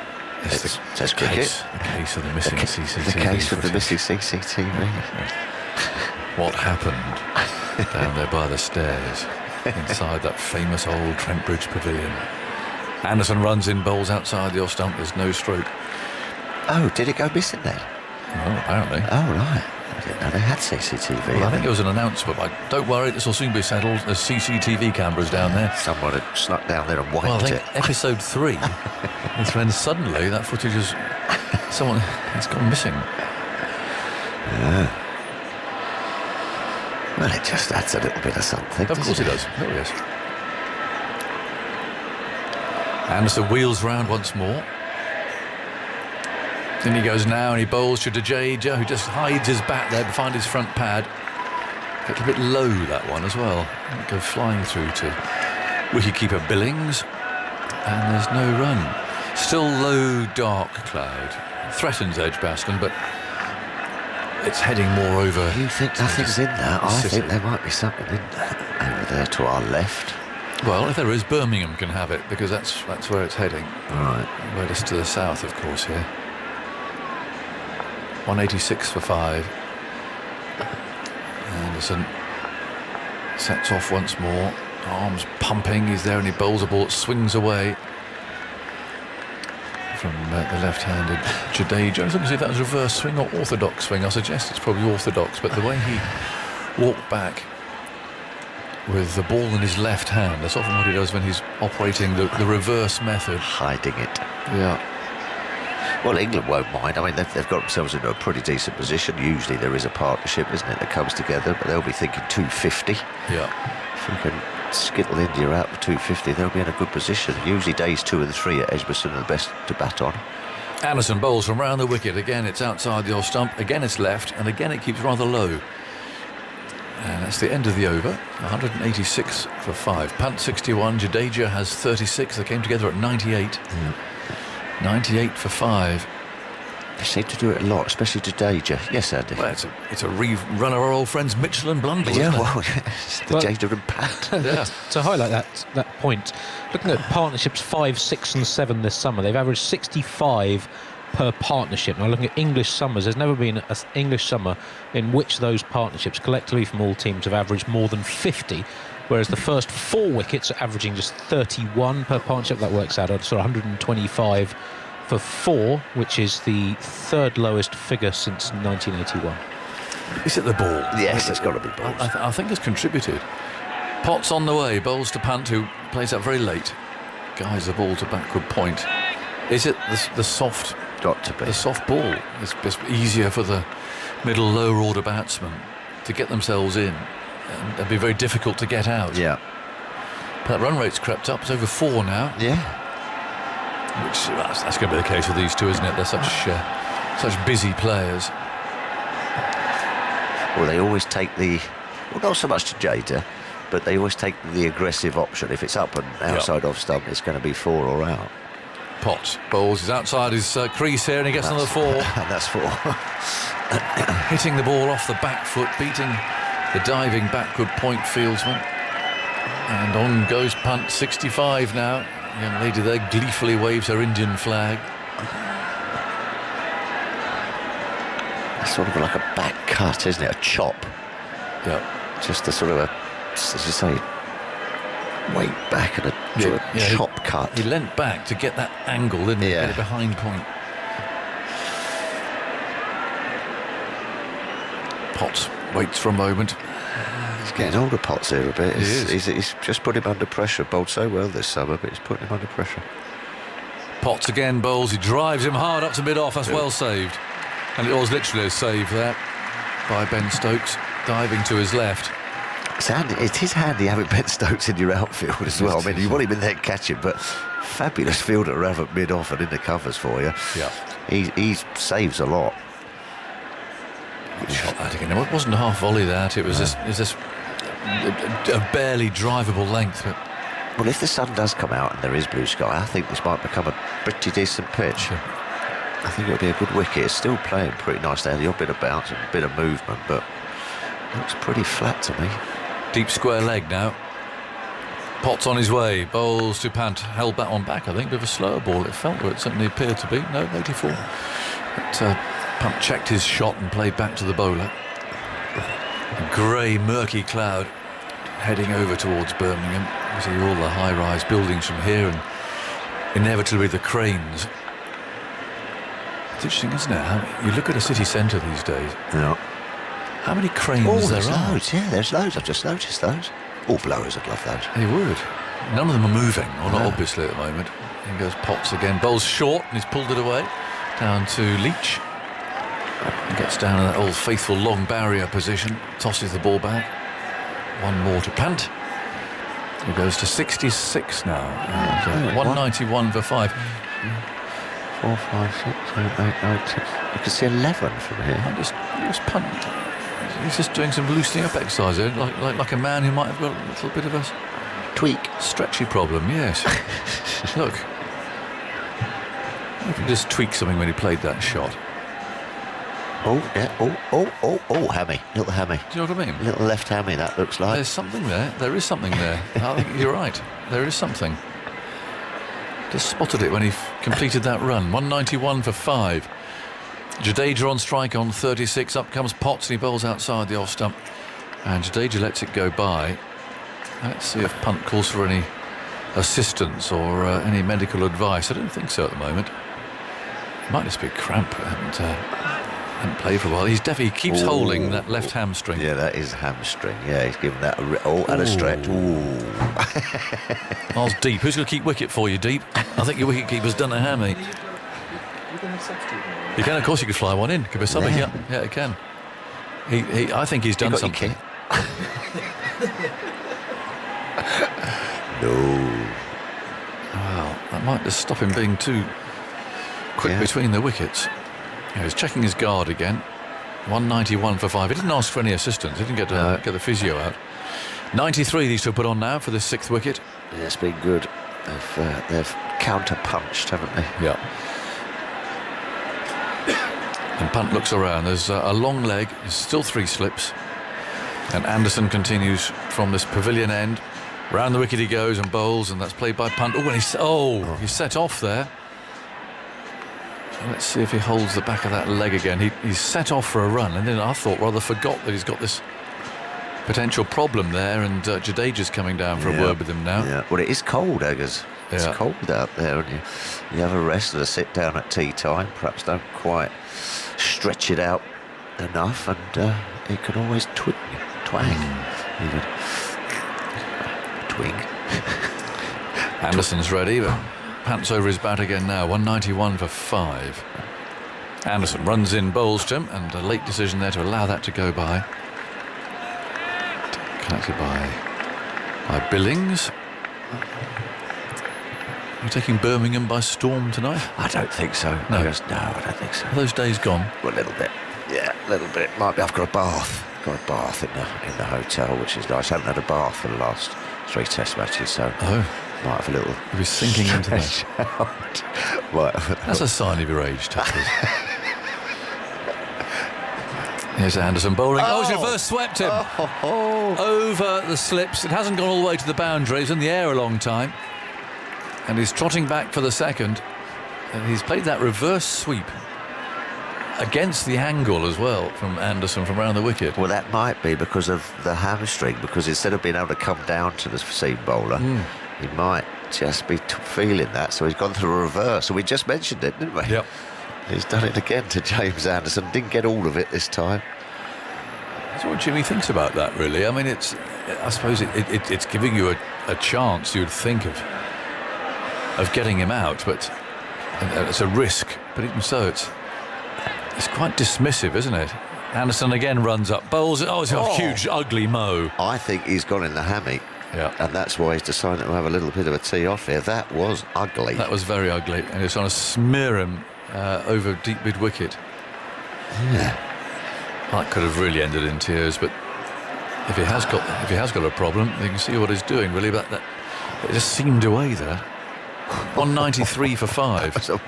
it's Test cricket. The case of the missing CCTV. The case of the footage. missing CCTV. What happened down there by the stairs inside that famous old Trent Bridge pavilion? Anderson runs in, bowls outside the off stump. There's no stroke. Oh, did it go missing then? Well, apparently. Oh, right. I didn't know they had CCTV. Well, I think it was an announcement. Like, don't worry, this will soon be settled. There's CCTV cameras down there. Someone had snuck down there and wiped Well, I think it. episode 3 is when suddenly that footage is it's gone missing. Yeah. Well, it just adds a little bit of something. Of course it does. Oh, yes. Anderson wheels round once more. In he goes now, and he bowls to Jadeja, who just hides his bat there behind his front pad. Gets a bit low, that one as well. Go flying through to wicketkeeper Billings, and there's no run. Still low, dark cloud. Threatens Edgbaston, but it's heading more over. You think nothing's in that? I think there might be something in there over there to our left. Well, if there is, Birmingham can have it, because that's where it's heading. Right. Well, it's to the south, of course, here. 186 for 5. Anderson sets off once more. Arms pumping. He's there and he bowls a ball. It swings away from the left-handed Jadeja. I was looking to see if that was reverse swing or orthodox swing. I suggest it's probably orthodox, but the way he walked back with the ball in his left hand, that's often what he does when he's operating the reverse method. Hiding it. Yeah. Well, England won't mind. I mean, they've got themselves into a pretty decent position. Usually there is a partnership, isn't it, that comes together, but they'll be thinking 250. Yeah. If you can skittle India out for 250, they'll be in a good position. Usually days 2 and 3 at Edgbaston are the best to bat on. Anderson bowls from round the wicket. Again, it's outside the off stump. Again, it's left. And again, it keeps rather low. And that's the end of the over. 186 for 5. Pant 61. Jadeja has 36. They came together at 98. 98 for 5. They seem to do it a lot, especially Jadeja. Yes, Andy. Well, it's a rerun of our old friends Mitchell and Blundell. Yeah, isn't it? well, it's the Jadeja and Pant. Yeah. To highlight that point, looking at partnerships 5, 6 and 7 this summer, they've averaged 65, per partnership. Now, looking at English summers, there's never been an English summer in which those partnerships collectively from all teams have averaged more than 50, whereas the first 4 wickets are averaging just 31 per partnership. That works out at sort of 125 for 4, which is the 3rd lowest figure since 1981. Is it the ball? Yes, it's got to be balls. I think it's contributed. Potts on the way, bowls to Pant, who plays out very late. Guides the ball to backward point. Is it the soft? Got to be. The soft ball. It's easier for the middle, lower order batsmen to get themselves in. And it'd be very difficult to get out. Yeah. But that run rate's crept up. It's over 4 now. Yeah. Which that's going to be the case with these two, isn't it? They're such busy players. Well, they always take well, not so much to Jada, but they always take the aggressive option. If it's up and outside off stump, it's going to be 4 or out. Potts bowls is outside his crease here, and he gets another 4. And that's 4. Hitting the ball off the back foot, beating the diving backward point fieldsman. And on goes Pant, 65 now. The young lady there gleefully waves her Indian flag. It's sort of like a back cut, isn't it? A chop. Yeah. Just a sort of as you say, weight back and a sort of chop cut. He leant back to get that angle, didn't he? Get it behind point. Potts waits for a moment. He's getting older, Potts, here a bit. He is. He's just put him under pressure. Bowled so well this summer, but he's putting him under pressure. Potts again bowls. He drives him hard up to mid-off. That's well saved. And it was literally a save there by Ben Stokes, diving to his left. It is handy having Ben Stokes in your outfield as well. I mean, you want him in there catching, but fabulous fielder around at mid-off and in the covers for you. Yeah. He saves a lot. Good shot that again. It wasn't a half volley that. It was this a barely drivable length. But well, if the sun does come out and there is blue sky, I think this might become a pretty decent pitch. Sure. I think it'll be a good wicket. It's still playing pretty nice there. The odd bit of bounce and a bit of movement, but looks pretty flat to me. Deep square leg now. Potts on his way. Bowls to Pant. Held that one back, I think. Bit of a slower ball, it felt, or it certainly appeared to be. No, 84. But Pant checked his shot and played back to the bowler. A grey, murky cloud heading over towards Birmingham. You see all the high-rise buildings from here and inevitably the cranes. It's interesting, isn't it? How you look at a city centre these days. Yeah. How many cranes there's there are? Loads, yeah, there's loads. I've just noticed those. All blowers would love those. They would. None of them are moving, or not obviously at the moment. In goes Potts again. Bowls short, and he's pulled it away. Down to Leach. He gets down in that old faithful long barrier position. Tosses the ball back. One more to Pant. He goes to 66 now. And, 191 for 5. 4, 5, 6, 7, 8, 9, 10. You can see 11 from here. And just Pant. He's just doing some loosening up exercise there, like a man who might have got a little bit of a tweak, stretchy problem. Yes. Look, if he just tweaked something when he played that shot. Oh yeah. Oh, hammy. Little hammy. Do you know what I mean? Little left hammy. That looks like. There's something there. There is something there. I think you're right. There is something. Just spotted it when he completed that run. 191 for 5. Jadeja on strike on 36. Up comes Potts and he bowls outside the off stump. And Jadeja lets it go by. Let's see if Pant calls for any assistance or any medical advice. I don't think so at the moment. It might just be cramp and hadn't played for a while. He keeps holding that left hamstring. Yeah, that is hamstring. Yeah, he's given that and a stretch. Miles Deep. Who's going to keep wicket for you, Deep? I think your wicket keeper's done a hammy. You can, of course, you could fly one in. Could be something. Yeah, it can. I think he's done something. No. Well, that might just stop him being too quick between the wickets. Yeah, he's checking his guard again. 191 for 5. He didn't ask for any assistance. He didn't get the physio out. 93 these two put on now for this 6th wicket. Yeah, it's been good. They've counter-punched, haven't they? Yeah. And Pant looks around. There's a long leg. There's still 3 slips. And Anderson continues from this pavilion end. Round the wicket he goes and bowls, and that's played by Pant. Oh, and he's set off there. Let's see if he holds the back of that leg again. He's set off for a run, and then I thought rather forgot that he's got this potential problem there, and Jadeja's coming down for a word with him now. Yeah. Well, it is cold, Eggers. It's Yeah. cold out there, and you have a rest and a sit down at tea time. Perhaps don't quite stretch it out enough, and it can always twang. Even twig. Anderson's ready, but pants over his bat again now. 191 for 5. Anderson runs in, bowls to him, and a late decision there to allow that to go by. Collected by Billings. Are you taking Birmingham by storm tonight? I don't think so. No, I don't think so. Are those days gone? Well, a little bit. Yeah, a little bit. Might be. I've got a bath. Got a bath in the hotel, which is nice. I haven't had a bath for the last 3 Test matches, so might have a little. You'll be sinking into that. That's a sign of your age, Tuckers. Here's Anderson bowling. Oh, he's reverse swept him over the slips. It hasn't gone all the way to the boundary. He's in the air a long time, and he's trotting back for the second. And he's played that reverse sweep against the angle as well from Anderson from around the wicket. Well, that might be because of the hamstring, because instead of being able to come down to the seam bowler, he might just be feeling that, so he's gone through a reverse. So we just mentioned it, didn't we? Yep. He's done it again to James Anderson. Didn't get all of it this time. That's what Jimmy thinks about that, really. I mean, I suppose it's giving you a chance, you would think, of getting him out, but it's a risk. But even so, it's quite dismissive, isn't it? Anderson again runs up, bowls. Oh, it's a huge, ugly mow. I think he's gone in the hammy. Yeah. And that's why he's decided to have a little bit of a tee off here. That was ugly. That was very ugly. And he's trying to smear him over deep mid wicket. Yeah. That could have really ended in tears, but if he has got a problem, you can see what he's doing, really. But that it just seemed away there. 193 for 5. That was a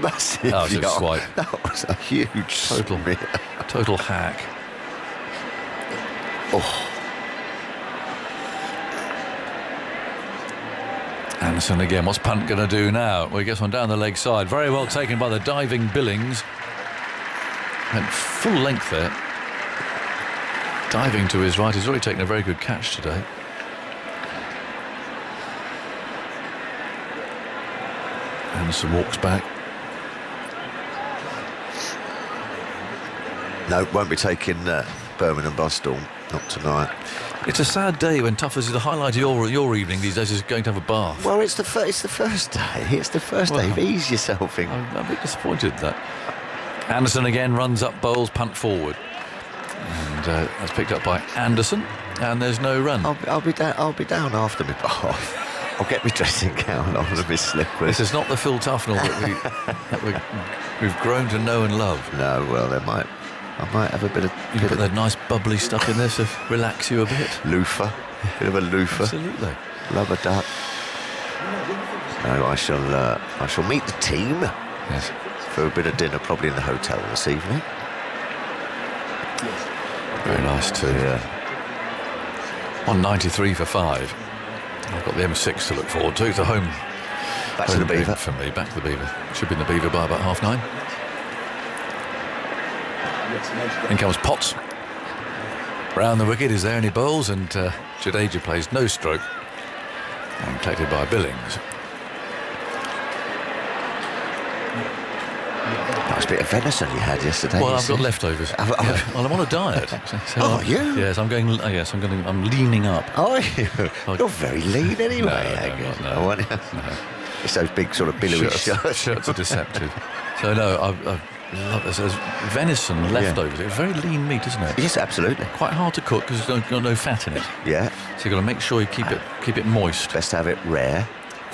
massive swipe. That was a huge total hack. Anderson again. What's Punt going to do now? Well, he gets one down the leg side. Very well taken by the diving Billings. Went full length there. Diving to his right. He's already taken a very good catch today. Anderson walks back. No, won't be taking Birmingham by storm. Not tonight. It's a sad day when Tuffers is the highlight of your evening these days is going to have a bath. Well, it's the first day. It's the first day. Ease yourself in. I'm a bit disappointed at that. Anderson again runs up, bowls, punt forward, and that's picked up by Anderson. And there's no run. I'll be down after my bath. I'll get my dressing gown on and my slippers. This is not the Phil Tufnell that we've grown to know and love. No, well, I might have a bit of... You can put that nice bubbly stuff in there to relax you a bit. Loofah. Bit of a loofah. Absolutely. Love a duck. No, I shall meet the team. Yes. For a bit of dinner, probably in the hotel this evening. Very nice too. Yeah. 193 for 5. I've got the M6 to look forward to. It's a home. Back to the Beaver. For me, back to the Beaver. Should be in the Beaver by about 9:30. In comes Potts. Round the wicket, is there any bowls? And Jadeja plays no stroke. And collected by Billings. Nice bit of venison you had yesterday. Well, I've got leftovers. Yeah. Well, I'm on a diet. So are you? Yes, I'm going. Yes, I'm leaning up. Are you? You're very lean anyway. No. It's those big sort of billowy shirts. Shirts are deceptive. So no, I love this. There's venison leftovers. It's very lean meat, isn't it? Yes, absolutely. Quite hard to cook because there's got no fat in it. Yeah. So you've got to make sure you keep it moist. Best to have it rare.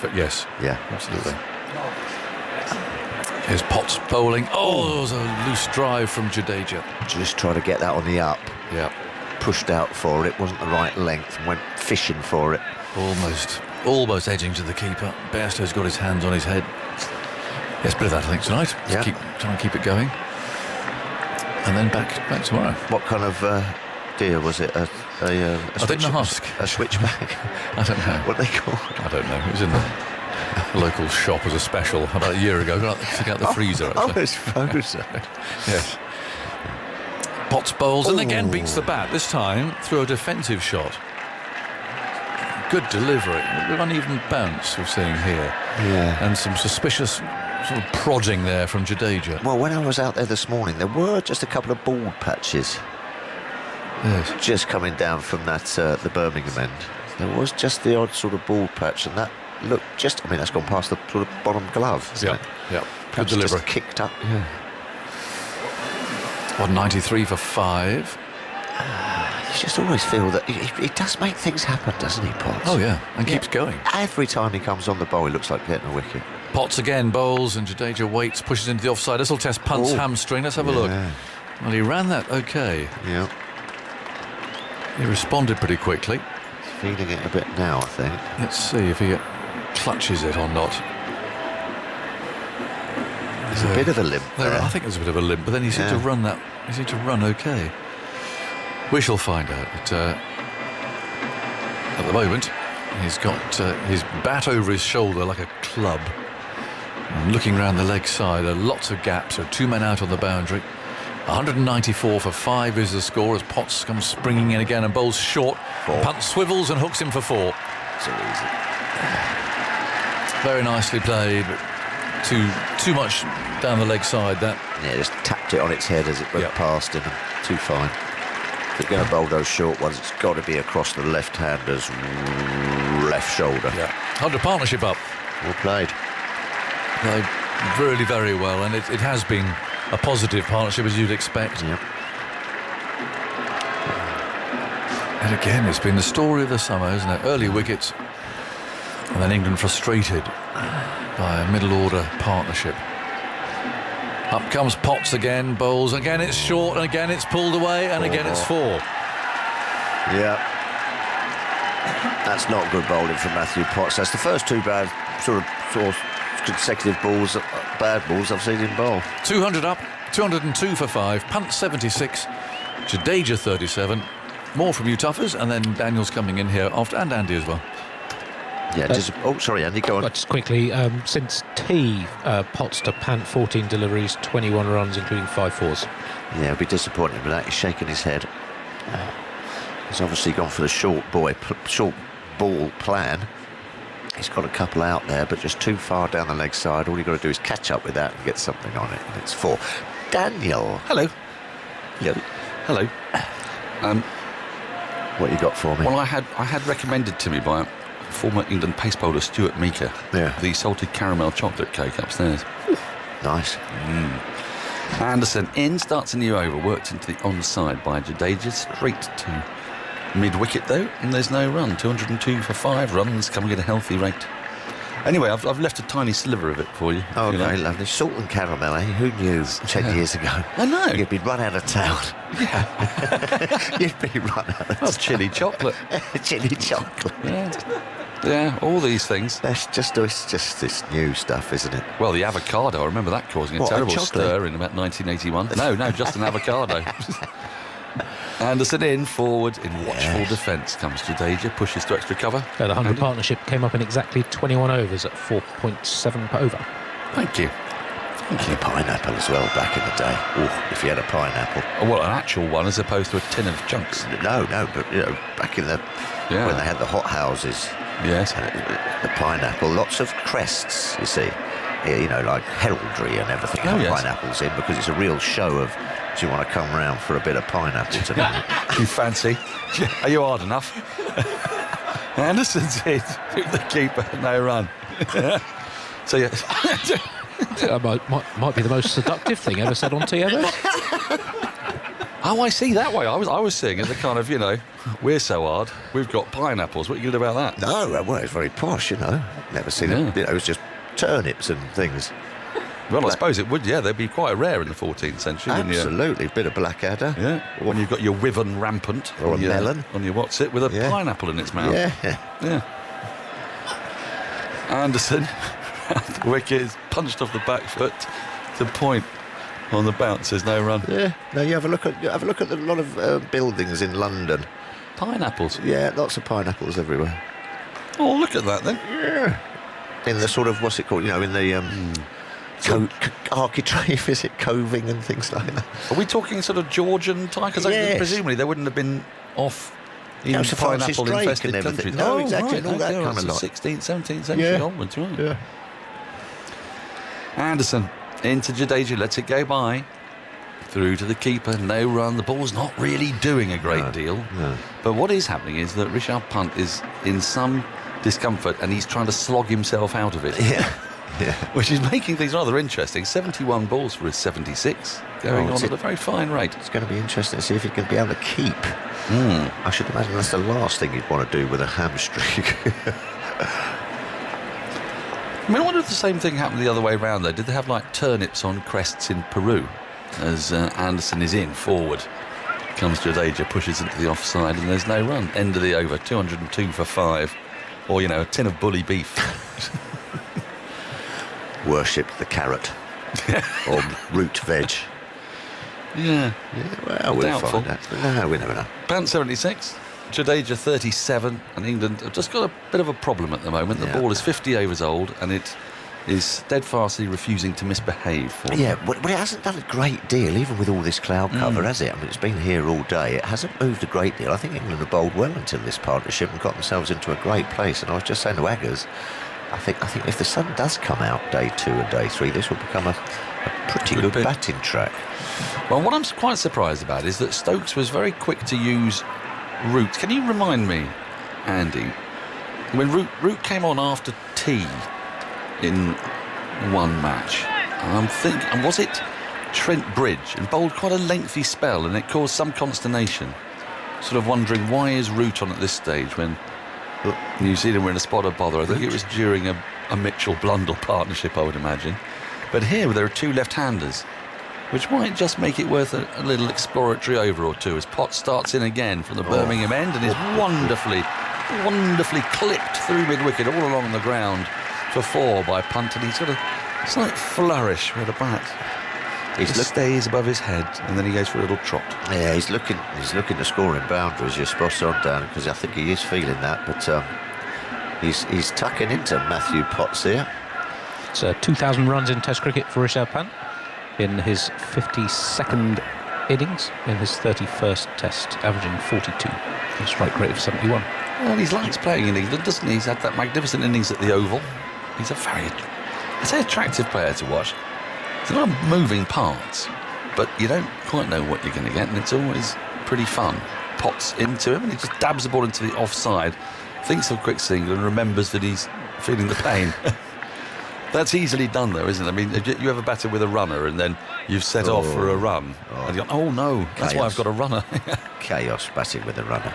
But yes. Yeah. Absolutely. Here's Potts bowling. Oh, there was a loose drive from Jadeja. Just try to get that on the up. Yeah. Pushed out for it. Wasn't the right length and went fishing for it. Almost edging to the keeper. Bairstow's got his hands on his head. Yes, bit of that I think tonight. Yeah. Try and keep it going. And then back tomorrow. What kind of deer was it? I didn't ask. A switchback? I don't know. What are they called? I don't know. It was in A local shop as a special about a year ago. Took out the freezer. Actually. It's frozen. Yes. Potts bowls and again beats the bat, this time through a defensive shot. Good delivery. Uneven bounce we're seeing here. Yeah. And some suspicious sort of prodding there from Jadeja. Well, when I was out there this morning, there were just a couple of bald patches. Yes. Just coming down from that the Birmingham end. There was just the odd sort of bald patch, and that looked just... I mean, that's gone past the sort of bottom glove, isn't it? Yeah. Good Perhaps delivery. just kicked up, yeah. 193 for 5. You just always feel that he does make things happen, doesn't he, Potts? Oh, yeah, and keeps going. Every time he comes on the bowl, he looks like getting a wicket. Potts again bowls, and Jadeja waits, pushes into the offside. This will test Punt's hamstring. Let's have a look. Well, he ran that okay. Yeah. He responded pretty quickly. He's feeling it a bit now, I think. Let's see if he clutches it or not. There's a bit of a limp there. I think there's a bit of a limp, but then he seemed to run that. He seemed to run okay. We shall find out. But, at the moment, he's got his bat over his shoulder like a club. And looking round the leg side, there are lots of gaps. There are 2 men out on the boundary. 194 for 5 is the score as Potts comes springing in again and bowls short. Punt swivels and hooks him for 4. So easy. Very nicely played, but too much down the leg side. That just tapped it on its head as it went past him. Too fine. If they're going to bowl those short ones, it's got to be across the left-hander's left shoulder. Yeah. Under partnership up. Well played. Played really very well, and it has been a positive partnership as you'd expect. Yep. And again, it's been the story of the summer, isn't it? Early wickets, and then England frustrated by a middle order partnership. Up comes Potts again, bowls. Again it's short, and again it's pulled away, and again it's 4. Yeah. That's not good bowling from Matthew Potts. That's the first 2 bad sort of consecutive balls, bad balls I've seen him bowl. 200 up, 202 for 5, Punt 76, Jadeja 37. More from you toughers, and then Daniel's coming in here after, and Andy as well. Yeah, sorry, Andy, go on. Just quickly, since tea, Potts to Pant, 14 deliveries, 21 runs, including 5 fours. Yeah, I'll be disappointed with that. He's shaking his head. He's obviously gone for the short ball plan. He's got a couple out there, but just too far down the leg side. All you've got to do is catch up with that and get something on it. And it's 4. Daniel. Hello. Yeah. Hello. What you got for me? Well, I had recommended to me by former England pace bowler Stuart Meeker, the salted caramel chocolate cake upstairs. Nice. Anderson in, starts a new over, worked into the onside by Jadeja, straight to mid-wicket though, and there's no run. 202 for 5 runs, coming at a healthy rate. Anyway, I've left a tiny sliver of it for you. Oh, okay, lovely. Salt and caramel, eh? Who knew 10 years ago? I know. You'd be run out of town. Yeah. You'd be run out of town. Chili chocolate. Chili chocolate. Yeah, all these things. It's just this new stuff, isn't it? Well, the avocado, I remember that causing a terrible stir in about 1981. No, just an avocado. Anderson in, forward, in watchful defence comes Jadeja, pushes to extra cover. The 100 partnership came up in exactly 21 overs at 4.7 per over. Thank you. And a pineapple as well back in the day. Oh, if you had a pineapple. Oh, well, an actual one as opposed to a tin of chunks. No, but back in the when they had the hot houses. Yes. The pineapple, lots of crests, you see. Like heraldry and everything. Pineapples in because it's a real show of. Do you want to come round for a bit of pineapple tonight? You fancy? Are you hard enough? Anderson's hit the keeper, no run. So yeah. might be the most seductive thing ever said on TMS. Oh, I see that way. I was seeing it the kind of, we're so hard, we've got pineapples. What are you going to do about that? No, well, it's very posh, Never seen it. It was just turnips and things. Well, I suppose it would, they'd be quite rare in the 14th century, wouldn't you? Absolutely, bit of blackadder. Yeah, when you've got your Wyvern rampant. Or a melon. On your with a pineapple in its mouth. Yeah. Anderson, the wicket is punched off the back foot to point on the bounce. There's no run. Yeah, no, you have a look at a lot of buildings in London. Pineapples? Yeah, lots of pineapples everywhere. Oh, look at that then. Yeah. in the sort of, what's it called, in the architrave, is it, coving and things like that. Are we talking sort of Georgian time? Because presumably they wouldn't have been off in pineapple-infested countries. No, exactly, and all that kind of lot. 16th, 17th century onwards, right? Yeah. Anderson into Jadeja, lets it go by. Through to the keeper, no run. The ball's not really doing a great deal. No. But what is happening is that Rishabh Pant is in some discomfort and he's trying to slog himself out of it. Yeah. Which is making things rather interesting. 71 balls for his 76, going on at a very fine rate. It's going to be interesting to see if he can be able to keep. I should imagine that's the last thing you'd want to do with a hamstring. I mean, I wonder if the same thing happened the other way around, though. Did they have, like, turnips on crests in Peru? As Anderson is in, forward. Comes Jadeja, pushes into the offside, and there's no run. End of the over, 202 for 5. Or, a tin of bully beef. Worshipped the carrot. Or root veg. Yeah. Well, we'll find out. No, we never know. Pant 76, Jadeja 37, and England have just got a bit of a problem at the moment. The ball is 50 overs old, and it is steadfastly refusing to misbehave for them. Yeah, but it hasn't done a great deal, even with all this cloud cover, has it? I mean, it's been here all day. It hasn't moved a great deal. I think England have bowled well until this partnership and got themselves into a great place. And I was just saying to Aggers, I think if the sun does come out day 2 and day 3, this will become a pretty good batting track. Well, what I'm quite surprised about is that Stokes was very quick to use Root. Can you remind me, Andy, when Root came on after tea in one match, I'm thinking, and was it Trent Bridge, and bowled quite a lengthy spell, and it caused some consternation, sort of wondering why is Root on at this stage when New Zealand were in a spot of bother. I think it was during a Mitchell-Blundell partnership, I would imagine. But here there are 2 left-handers, which might just make it worth a little exploratory over or two as Potts starts in again from the Birmingham end and is wonderfly clipped through mid-wicket all along the ground for 4 by Pant, and he's got a slight flourish with the bat. He stays above his head, and then he goes for a little trot. Yeah, he's looking to score in boundaries. You're spot on, Dan, because I think he is feeling that. But he's tucking into Matthew Potts here. It's 2,000 runs in Test cricket for Rishabh Pant in his 52nd innings in his 31st Test, averaging 42. A strike rate of 71. Well, he likes playing in England, doesn't he? He's had that magnificent innings at the Oval. He's a very, attractive player to watch. There's a lot of moving parts, but you don't quite know what you're going to get, and it's always pretty fun. Potts into him, and he just dabs the ball into the offside, thinks of quick single, and remembers that he's feeling the pain. That's easily done, though, isn't it? I mean, you ever batter with a runner, and then you've set off for a run, and you go, oh no, that's why I've got a runner. Chaos batting with a runner.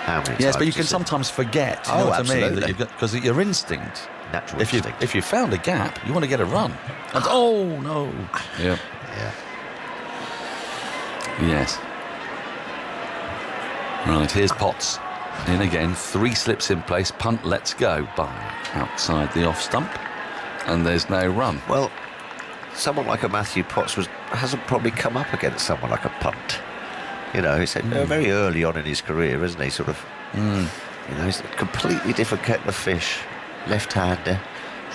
How many yes, times but you can sometimes forget, you know what I mean? Because your instinct. Natural instinct. If you found a gap, you want to get a run. And oh no. Yeah. Yes. Right, here's Potts. In again, 3 slips in place. Punt lets go by outside the off stump. And there's no run. Well, someone like a Matthew Potts hasn't probably come up against someone like a Punt. He's very early on in his career, isn't he? Sort of, he's a completely different kettle of fish. Left-hander,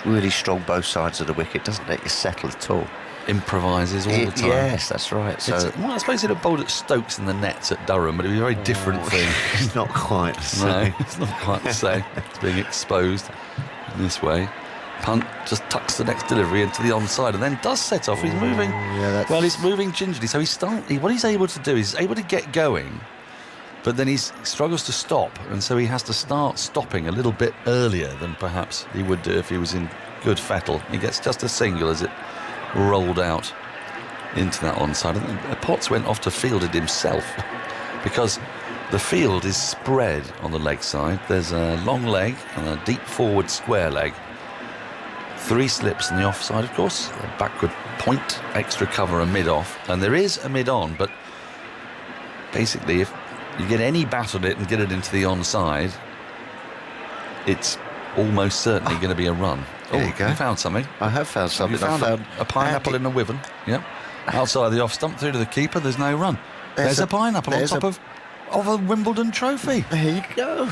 really strong both sides of the wicket, doesn't let you settle at all. Improvises all the time. Yes, that's right. So, I suppose he'd have bowled at Stokes in the nets at Durham, but it'd be a very different thing. It's not quite the same. No, it's not quite the same. It's being exposed in this way. Punt just tucks the next delivery into the onside and then does set off. He's moving. Well, he's moving gingerly. So what he's able to do is he's able to get going, but then he struggles to stop, and so he has to start stopping a little bit earlier than perhaps he would do if he was in good fettle. He gets just a single as it rolled out into that onside. And then Potts went off to field it himself because the field is spread on the leg side. There's a long leg and a deep forward square leg. 3 slips in the offside, of course. A backward point, extra cover, a mid-off. And there is a mid-on, but basically if you get any bat on it and get it into the onside, it's almost certainly going to be a run. There you go. You found something. I have found something. You found a pineapple in a Wiven. Yep. Outside the off stump, through to the keeper, there's no run. There's a pineapple on top of a Wimbledon trophy. There you go.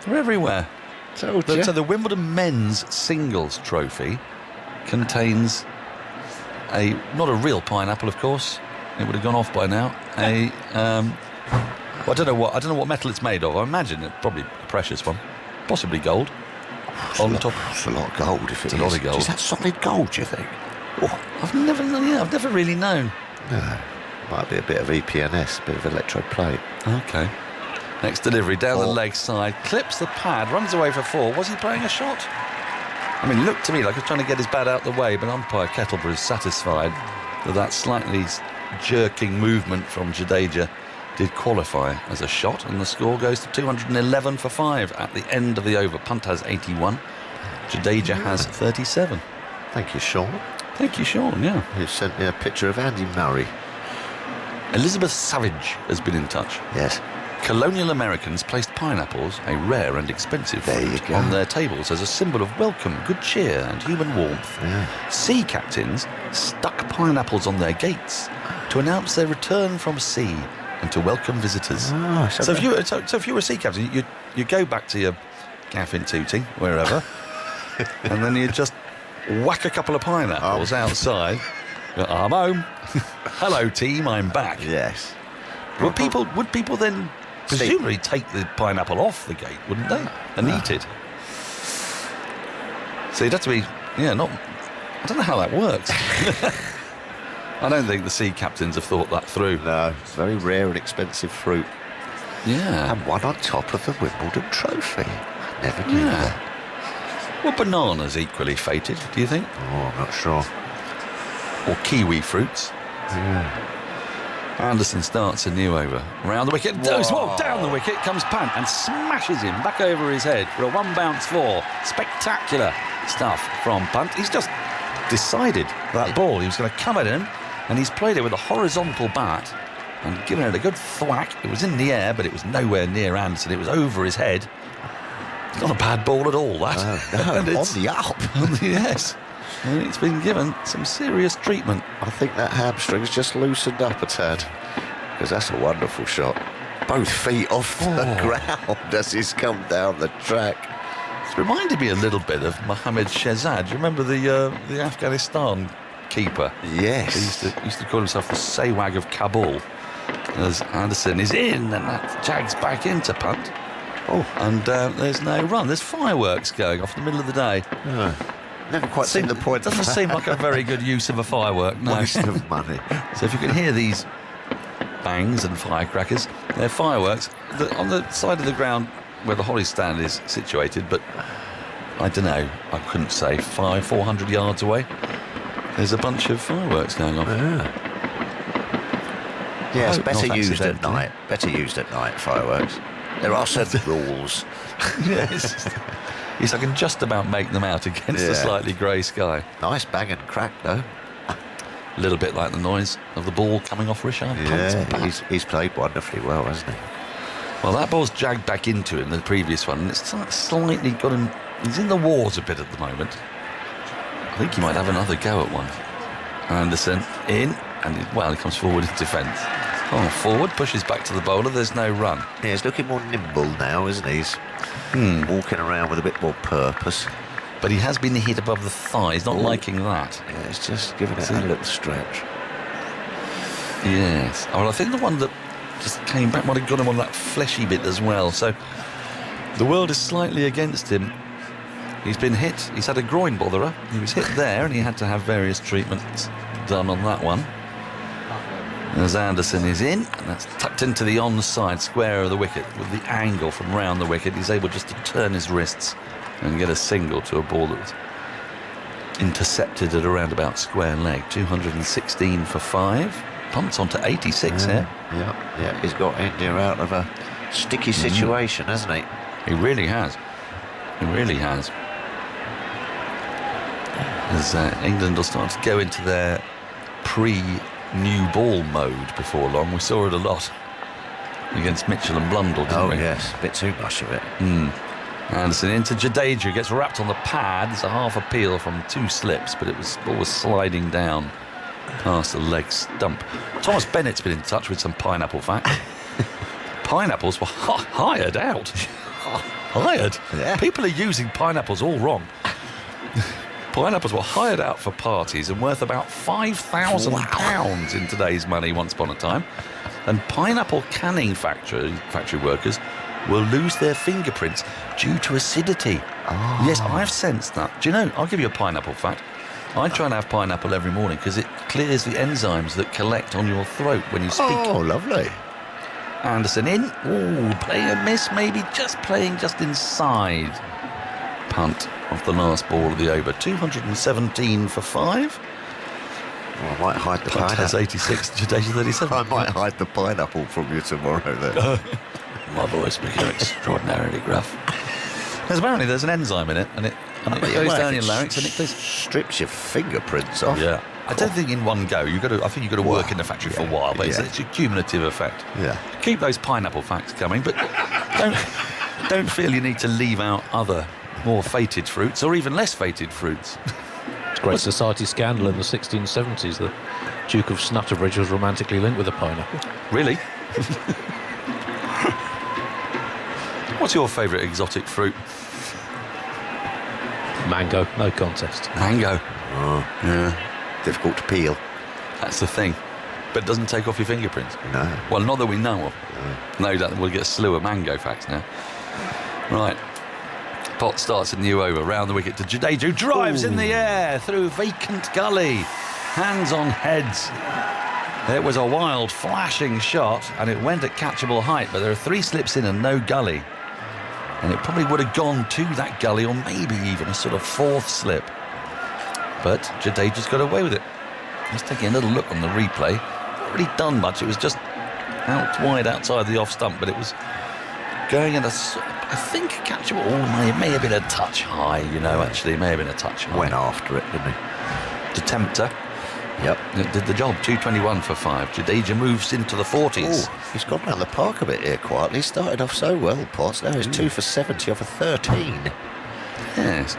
They're everywhere. So the Wimbledon men's singles trophy contains not a real pineapple, of course. It would have gone off by now. I don't know what metal it's made of. I imagine it's probably a precious one, possibly gold. On top, it's a lot of gold. If it's a lot of gold. Is that solid gold? Do you think? Oh, I've never really known. No, might be a bit of EPNS, a bit of electroplate. Okay. Next delivery down the leg side, clips the pad, runs away for 4. Was he playing a shot? I mean, it looked to me like he was trying to get his bat out the way, but umpire Kettleborough is satisfied that slightly jerking movement from Jadeja did qualify as a shot, and the score goes to 211 for 5 at the end of the over. Punt has 81. Jadeja has 37. Thank you, Sean. Thank you, Sean, yeah. You sent me a picture of Andy Murray. Elizabeth Savage has been in touch. Yes. Colonial Americans placed pineapples, a rare and expensive fruit, on their tables as a symbol of welcome, good cheer and human warmth. Yeah. Sea captains stuck pineapples on their gates to announce their return from sea and to welcome visitors. So if you were a sea captain, you go back to your gaff in Tooting, wherever, and then you just whack a couple of pineapples outside. I'm home. Hello, team. I'm back. Yes. Would people then presumably take the pineapple off the gate, wouldn't they, and eat it? So you'd have to be, I don't know how that works. I don't think the sea captains have thought that through. No, it's very rare and expensive fruit. Yeah. And one on top of the Wimbledon trophy. Never knew that. Well, bananas equally fated, do you think? Oh, I'm not sure. Or kiwi fruits. Yeah. Anderson starts a new over. Round the wicket, down the wicket comes Pant and smashes him back over his head for a 1-bounce 4. Spectacular stuff from Pant. He's just decided that ball. He was going to come at him, and he's played it with a horizontal bat and given it a good thwack. It was in the air, but it was nowhere near Anderson. It was over his head. It's not a bad ball at all, that. No, on the up. Yes. And it's been given some serious treatment. I think that hamstring's just loosened up a tad, because that's a wonderful shot. Both feet off the ground as he's come down the track. It's reminded me a little bit of Mohammad Shehzad. Do you remember the Afghanistan keeper? Yes. He used to call himself the Sewag of Kabul. As Anderson is in, and that jags back into Punt. And there's no run. There's fireworks going off in the middle of the day. Never quite seen the point. Doesn't seem like a very good use of a firework. No. Waste of money. So if you can hear these bangs and firecrackers, they're fireworks on the side of the ground where the Holly stand is situated, but I don't know, I couldn't say 400 yards away. There's a bunch of fireworks going on. Yes, better used at night. Better used at night, fireworks. There are certain rules. Yes. Yes, I can just about make them out against the slightly grey sky. Nice bang and crack, though. A little bit like the noise of the ball coming off Richard. Yeah, he's played wonderfully well, hasn't he? Well, that ball's jagged back into him, the previous one, and it's slightly got him. He's in the wars a bit at the moment. I think he might have another go at one. Anderson in, and he comes forward in defence. Forward, pushes back to the bowler, there's no run. Yeah, he's looking more nimble now, isn't he? He's walking around with a bit more purpose. But he has been hit above the thigh, he's not liking that. Yeah, he's just giving it a little stretch. Yes. Well, I think the one that just came back might have got him on that fleshy bit as well. So the world is slightly against him. He's been hit, he's had a groin botherer. He was hit there and he had to have various treatments done on that one. As Anderson is in, and that's tucked into the onside square of the wicket. With the angle from round the wicket, he's able just to turn his wrists and get a single to a ball that was intercepted at around about square leg. 216 for 5. Punts on to 86 here. Yeah, he's got India out of a sticky situation, hasn't he? He really has. He really has. As England will start to go into their pre-new ball mode before long. We saw it a lot against Mitchell and Blundell, didn't we? Oh, yes. A bit too much of it. Anderson into Jadeja, gets wrapped on the pad. It's a half appeal from 2 slips, but ball was sliding down past the leg stump. Thomas Bennett's been in touch with some pineapple facts. Pineapples were hired out. Hired? Yeah. People are using pineapples all wrong. Pineapples were hired out for parties and worth about £5,000 in today's money once upon a time. And pineapple canning factory workers will lose their fingerprints due to acidity. Oh. Yes, I've sensed that. Do you know, I'll give you a pineapple fact. I try and have pineapple every morning because it clears the enzymes that collect on your throat when you speak. Oh, lovely. Anderson in. Ooh, play a miss, maybe playing just inside. Punt off the last ball of the over. 217 for 5. Oh, I might hide the Punt has 86, Jadeja 37. I might hide the pineapple from you tomorrow then. My voice became extraordinarily gruff. Because apparently there's an enzyme in it, and it goes down your larynx and it strips your fingerprints off. Yeah. I don't think in one go. I think you've got to work in the factory for a while, but it's a cumulative effect. Yeah. Keep those pineapple facts coming, but don't feel you need to leave out other more fated fruits or even less fated fruits. It's a great society scandal in the 1670s. The Duke of Snutterbridge was romantically linked with a pineapple. Really? What's your favourite exotic fruit? Mango, no contest. Mango. Oh, yeah. Difficult to peel. That's the thing. But it doesn't take off your fingerprints. No. Well, not that we know of. No doubt we'll get a slew of mango facts now. Right. Pot starts a new over. Round the wicket to Jadeja, who drives in the air through vacant gully. Hands on heads. It was a wild, flashing shot, and it went at catchable height, but there are 3 slips in and no gully. And it probably would have gone to that gully, or maybe even a sort of 4th slip. But Jadeja's got away with it. Just taking a little look on the replay. Not really done much. It was just out wide outside the off stump, but it was going at I think catchable. Oh, it may have been a touch high, actually. It may have been a touch high. Went after it, didn't he? To tempt her. Yep. It did the job. 221 for 5. Jadeja moves into the 40s. Ooh, he's gone round the park a bit here quietly. He started off so well, Potts. Now he's 2 for 70 off a 13. Yes.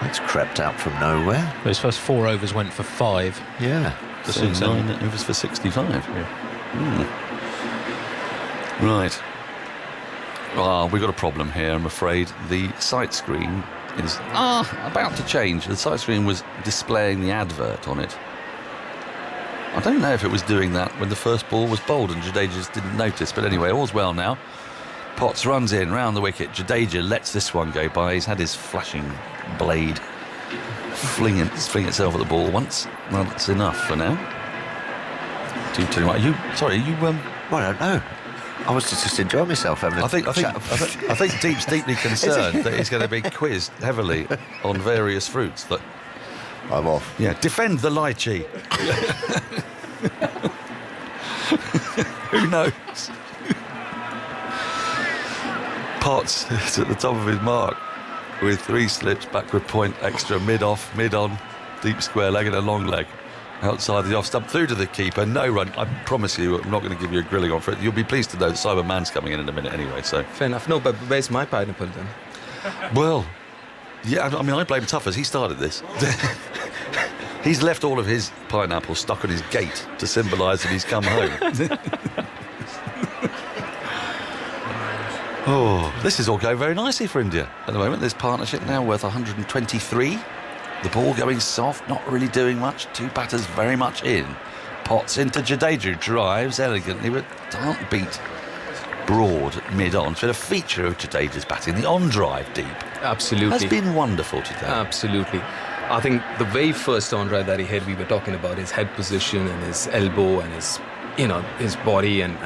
It's crept out from nowhere. His first 4 overs went for 5. Yeah. So 9 overs for 65. Yeah. Right. We've got a problem here, I'm afraid. The sight screen is about to change. The sight screen was displaying the advert on it. I don't know if it was doing that when the first ball was bowled and Jadeja just didn't notice, but anyway, all's well now. Potts runs in, round the wicket. Jadeja lets this one go by. He's had his flashing blade fling itself at the ball once. Well, that's enough for now. 2-2. Are you? Well, I don't know. I was just enjoying myself having a chat. I think Deep's deeply concerned that he's going to be quizzed heavily on various fruits. That I'm off. Yeah, defend the lychee. Who knows? Potts is at the top of his mark with 3 slips, backward point, extra, mid-off, mid-on, deep square leg and a long leg. Outside the off stump, through to the keeper, no run. I promise you, I'm not going to give you a grilling on for it. You'll be pleased to know that Simon Mann's coming in a minute anyway, so... Fair enough. No, but where's my pineapple then? Well, yeah, I mean, I blame Tuffers. He started this. He's left all of his pineapple stuck on his gate to symbolise that he's come home. This is all going very nicely for India at the moment. This partnership now worth 123. The ball going soft, not really doing much. 2 batters very much in. Potts into Jadeja, drives elegantly, but can't beat Broad mid-on. It's been a feature of Jadeja's batting, the on-drive deep. Absolutely. Has been wonderful today. Absolutely. I think the very first on-drive that he hit, we were talking about his head position and his elbow and his, his body, and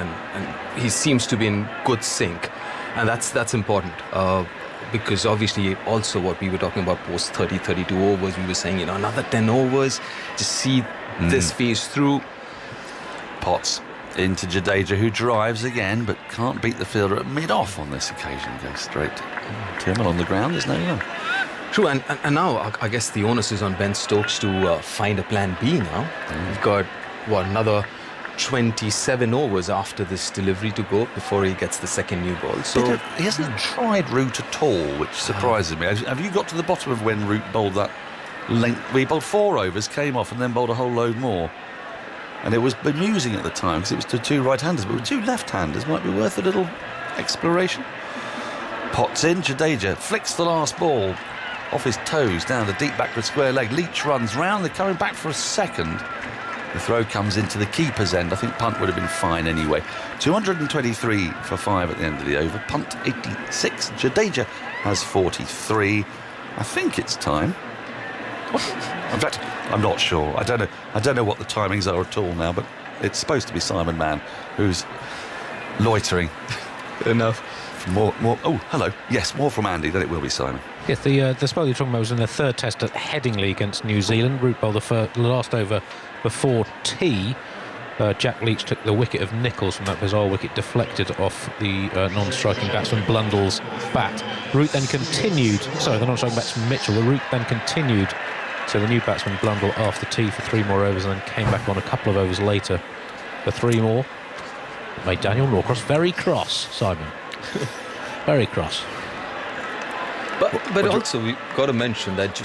he seems to be in good sync. And that's important. Because obviously also what we were talking about post 30-32 overs, we were saying, another 10 overs, just see this phase through. Potts into Jadeja, who drives again, but can't beat the fielder at mid-off on this occasion. Goes straight to Tillman on the ground, there's no run. True, and now I guess the onus is on Ben Stokes to find a plan B now. We've got, another 27 overs after this delivery to go before he gets the second new ball. So he hasn't tried Root at all, which surprises me. Have you got to the bottom of when Root bowled that length? He bowled 4 overs, came off, and then bowled a whole load more. And it was bemusing at the time because it was to 2 right-handers, but with 2 left-handers might be worth a little exploration. Pots in, Jadeja flicks the last ball off his toes down the deep backward square leg. Leach runs round, they're coming back for a second. The throw comes into the keeper's end. I think punt would have been fine anyway. 223 for 5 at the end of the over. Punt 86. Jadeja has 43. I think it's time. In fact, I'm not sure. I don't know what the timings are at all now, but it's supposed to be Simon Mann who's loitering. Enough. More. Oh, hello. Yes, more from Andy. Then it will be Simon. Yes, the spell you're talking about was in the third test at Headingley against New Zealand. Root bowled the last over before tea. Jack Leach took the wicket of Nichols from that bizarre wicket, deflected off the non-striking batsman Blundell's bat. Root then continued. Sorry, the non-striking batsman Mitchell. The Root then continued to the new batsman Blundell after tea for 3 more overs, and then came back on a couple of overs later for 3 more. It made Daniel Norcross very cross, Simon. Very cross. But also we got to mention that,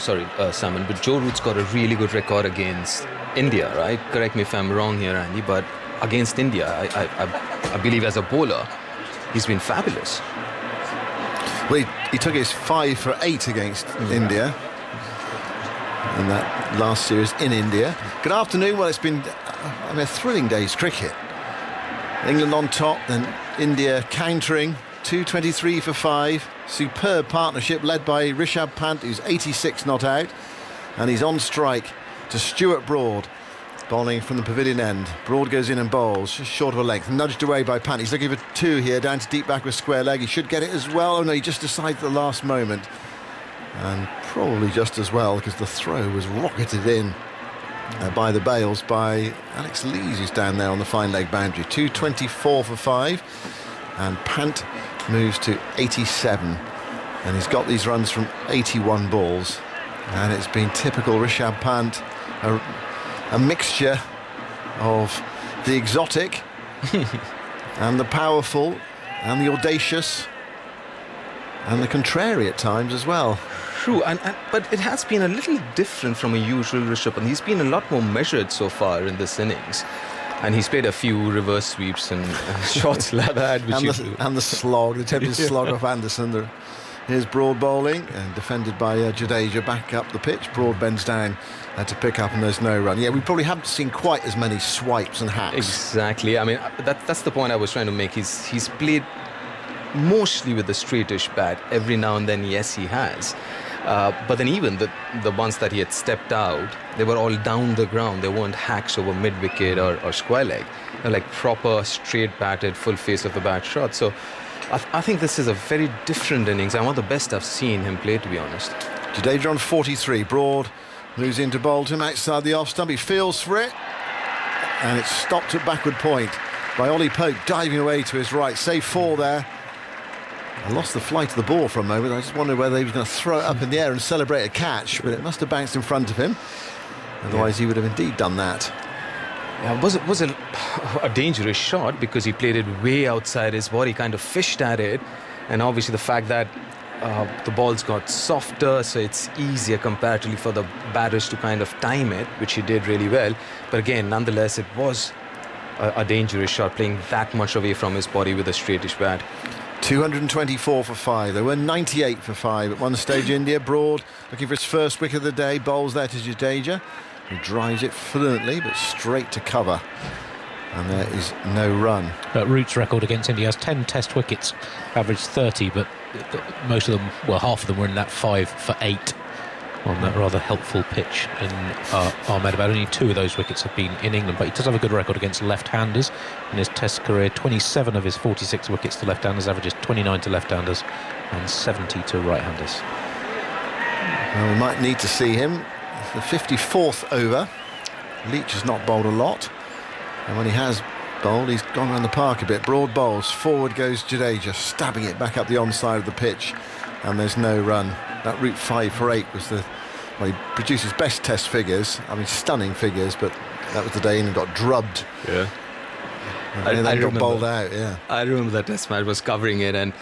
Simon, but Joe Root's got a really good record against India, right? Correct me if I'm wrong here, Andy, but against India, I believe as a bowler, he's been fabulous. Well, he took his 5 for 8 against India in that last series in India. Good afternoon. Well, it's been a thrilling day's cricket. England on top, then India countering. 223 for 5. Superb partnership led by Rishabh Pant, who's 86 not out, and he's on strike to Stuart Broad, bowling from the pavilion end. Broad goes in and bowls just short of a length, nudged away by Pant. He's looking for 2 here, down to deep back with square leg. He should get it as well. Oh no, he just decides at the last moment, and probably just as well, because the throw was rocketed in by the bails by Alex Lees, who's down there on the fine leg boundary. 224 for 5, and Pant moves to 87, and he's got these runs from 81 balls, and it's been typical Rishabh Pant, a mixture of the exotic and the powerful and the audacious and the contrary at times as well. True, but it has been a little different from a usual Rishabh, and he's been a lot more measured so far in this innings. And he's played a few reverse sweeps and shots like that. And the slog, the attempted slog off Anderson. Here's Broad bowling and defended by Jadeja back up the pitch. Broad bends down to pick up, and there's no run. Yeah, we probably haven't seen quite as many swipes and hacks. Exactly. I mean, that's the point I was trying to make. He's played mostly with the straightish bat. Every now and then, yes, he has. But then even the ones that he had stepped out, they were all down the ground. They weren't hacks over mid-wicket or square leg. They're like proper straight batted, full face of the bat shot. So I think this is a very different innings, and one of the best I've seen him play, to be honest. Jadeja on 43. Broad moves into Bolton outside the off stump. He feels for it, and it's stopped at backward point by Ollie Pope, diving away to his right. Save 4 there. I lost the flight of the ball for a moment. I just wondered whether he was going to throw it up in the air and celebrate a catch, but it must have bounced in front of him. Otherwise, he would have indeed done that. Yeah, it was a dangerous shot because he played it way outside his body, kind of fished at it. And obviously the fact that the ball's got softer, so it's easier comparatively for the batters to kind of time it, which he did really well. But again, nonetheless, it was a dangerous shot, playing that much away from his body with a straightish bat. 224 for 5. They were 98 for 5 at one stage. India. Broad looking for his first wicket of the day. Bowls there to Jadeja, who drives it fluently but straight to cover, and there is no run. Root's record against India has 10 test wickets, averaged 30, but most of them, well, half of them were in that 5 for 8 on that rather helpful pitch in Ahmedabad. Only 2 of those wickets have been in England, but he does have a good record against left-handers in his test career. 27 of his 46 wickets to left-handers, averages 29 to left-handers and 70 to right-handers. Well, we might need to see him. The 54th over. Leach has not bowled a lot, and when he has bowled, he's gone around the park a bit. Broad bowls, forward goes Jadeja, stabbing it back up the onside of the pitch, and there's no run. That Root 5 for 8 was he produced his best test figures. I mean, stunning figures, but that was the day England got drubbed. Yeah. And then got bowled out, yeah. I remember that test match, was covering it, and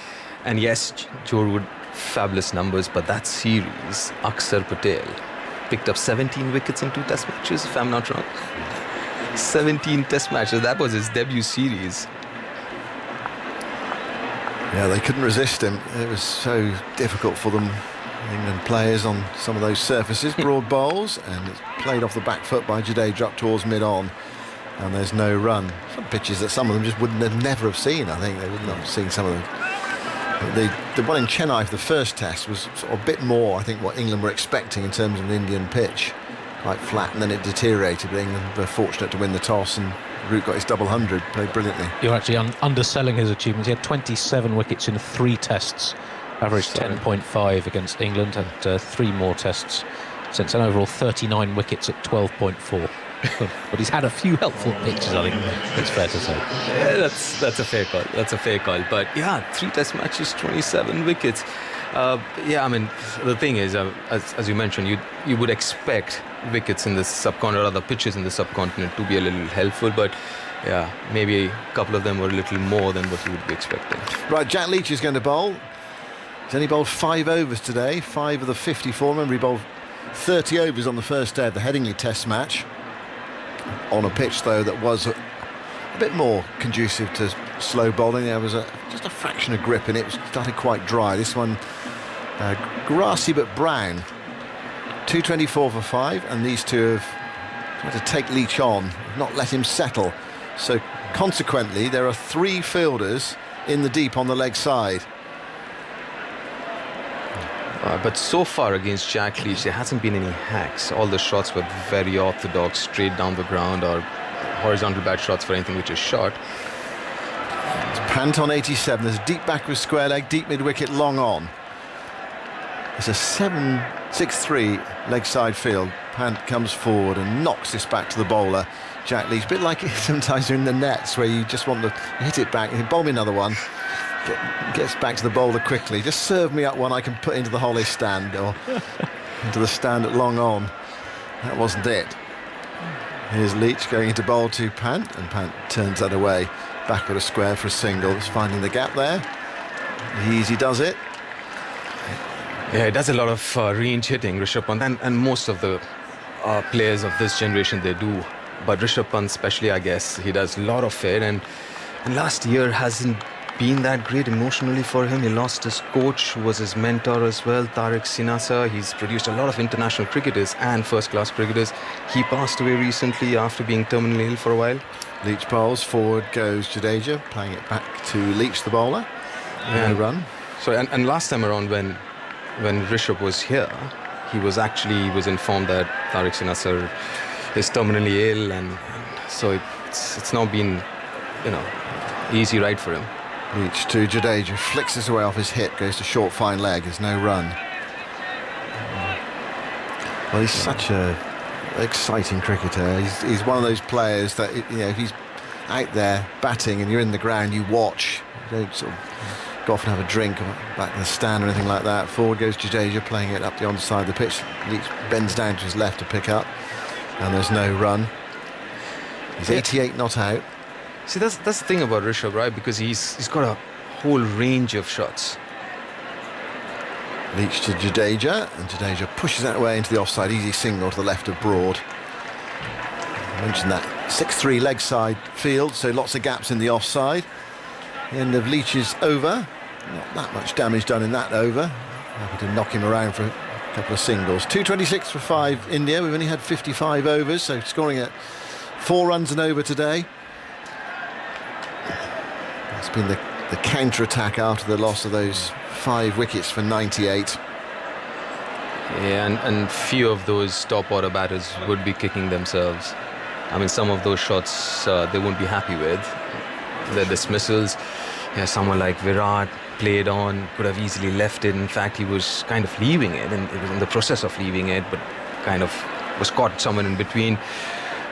yes, Joe Wood, fabulous numbers, but that series, Akshar Patel picked up 17 wickets in 2 test matches, if I'm not wrong. 17 test matches, that was his debut series. Yeah, they couldn't resist him. It was so difficult for them, England players, on some of those surfaces, broad bowls, and it's played off the back foot by Jadeja up towards mid-on, and there's no run. Some pitches that some of them just wouldn't have never have seen, I think. They wouldn't have seen some of them. The one in Chennai for the first test was sort of a bit more, I think, what England were expecting in terms of an Indian pitch. Quite flat, and then it deteriorated, but England were fortunate to win the toss, and Root got his double 100, played brilliantly. You're actually underselling his achievements. He had 27 wickets in 3 tests, averaged 10.5 against England, and 3 more tests since, an overall 39 wickets at 12.4. But he's had a few helpful pitches, I think it's fair to say. Yeah, that's a fair call. That's a fair call. But yeah, 3 test matches, 27 wickets. Yeah, I mean, the thing is, as you mentioned, you would expect wickets in the subcontinent, or other pitches in the subcontinent, to be a little helpful, but yeah, maybe a couple of them were a little more than what you would be expecting. Right, Jack Leach is going to bowl. He's only bowled 5 overs today, 5 of the 54. Remember, he bowled 30 overs on the first day of the Headingley Test match, on a pitch, though, that was a bit more conducive to slow bowling. There was just a fraction of grip, and it started quite dry. This one, grassy but brown. 224 for 5, and these two have tried to take Leach on, not let him settle. So consequently, there are 3 fielders in the deep on the leg side. But so far against Jack Leach, there hasn't been any hacks. All the shots were very orthodox, straight down the ground, or horizontal bat shots for anything which is short. It's Pant on 87. There's a deep backward square leg, deep mid-wicket, long on. It's a 7-6-3 leg side field. Pant comes forward and knocks this back to the bowler, Jack Leach. A bit like sometimes you're in the nets where you just want to hit it back. You bowl me another one. Gets back to the bowler quickly. Just serve me up one I can put into the Hollis stand, or into the stand at long on. That wasn't it. Here's Leach going into bowl to Pant, and Pant turns that away. Backward a square for a single. It's finding the gap there. He easy does it. Yeah, he does a lot of range hitting, Rishabh Pant, and most of the players of this generation, they do. But Rishabh Pant especially, I guess, he does a lot of it, and last year hasn't been that great emotionally for him. He lost his coach, who was his mentor as well, Tariq Sinasa. He's produced a lot of international cricketers and first-class cricketers. He passed away recently after being terminally ill for a while. Leach bowls, forward goes Jadeja, playing it back to Leach, the bowler. Yeah. No run. So, and last time around when Rishabh was here, he was informed that Tariq Sinasa is terminally ill, and so it's now been, easy ride for him. Leach to Jadeja, flicks this away off his hip, goes to short fine leg. There's no run. Well, he's such a exciting cricketer. He's one of those players that, if he's out there batting and you're in the ground, you watch. You don't sort of go off and have a drink back in the stand or anything like that. Forward goes Jadeja, playing it up the onside of the pitch. Leach bends down to his left to pick up, and there's no run. He's 88 not out. See, that's the thing about Rishabh, right? Because he's got a whole range of shots. Leach to Jadeja, and Jadeja pushes that away into the offside. Easy single to the left of Broad. I mentioned that 6-3 leg side field, so lots of gaps in the offside. The end of Leach's over. Not that much damage done in that over. Happy to knock him around for a couple of singles. 226 for 5 India. We've only had 55 overs, so scoring at 4 runs an over today. It's been the counter-attack after the loss of those 5 wickets for 98. Yeah, and few of those top order batters would be kicking themselves. I mean, some of those shots they won't be happy with. The dismissals. Yeah, someone like Virat played on, could have easily left it. In fact, he was kind of leaving it, and he was in the process of leaving it, but kind of was caught somewhere in between.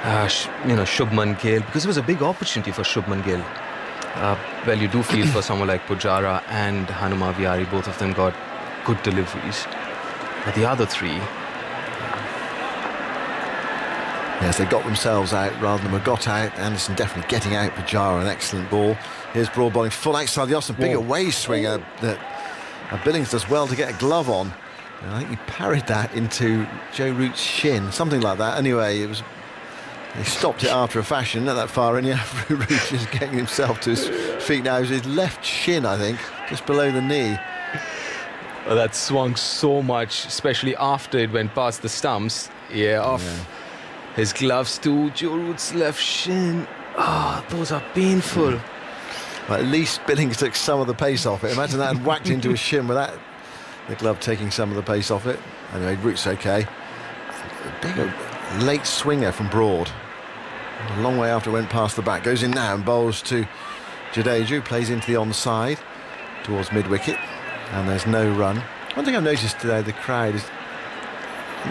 Shubman Gill, because it was a big opportunity for Shubman Gill. Well, you do feel for someone like Pujara and Hanuma Vihari. Both of them got good deliveries. But the other 3... Yes, they got themselves out rather than were got out. Anderson definitely getting out. Pujara, an excellent ball. Here's Broad bowling full outside the Austin. Big away swinger that Billings does well to get a glove on. And I think he parried that into Joe Root's shin, something like that. Anyway, he stopped it after a fashion, not that far in. Yeah, Root is getting himself to his feet now. It was his left shin, I think. just below the knee. That swung so much, especially after it went past the stumps. Off his gloves to Joe Root's left shin. Those are painful. Well, at least Billings took some of the pace off it. Imagine that had whacked into his shin without the glove taking some of the pace off it. Anyway, Root's okay. A big late swinger from Broad. A long way after it went past the back. Goes in now and bowls to Jadeja, who plays into the onside towards mid-wicket. And there's no run. One thing I've noticed today, the crowd is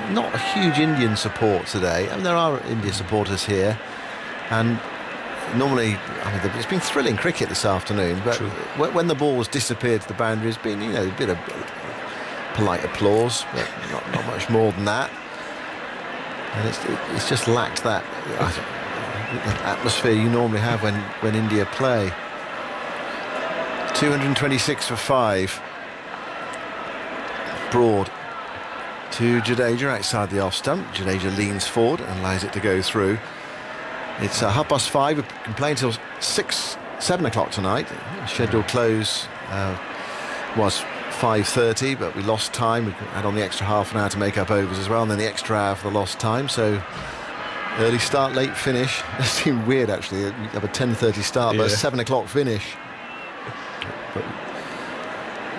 not a huge Indian support today. I mean, there are India supporters here. And normally, it's been thrilling cricket this afternoon, but when the ball has disappeared to the boundary, it's been, a bit of polite applause, but not much more than that. And it's just lacked that atmosphere you normally have when India play. 226 for 5. Broad to Jadeja outside the off stump. Jadeja leans forward and allows it to go through. It's 5:30. We can play until 7 o'clock tonight. Scheduled close was 5:30, but we lost time. We had on the extra half an hour to make up overs as well, and then the extra hour for the lost time. So early start, late finish. It seemed weird actually. You have a 10:30 start, but a 7 o'clock finish. But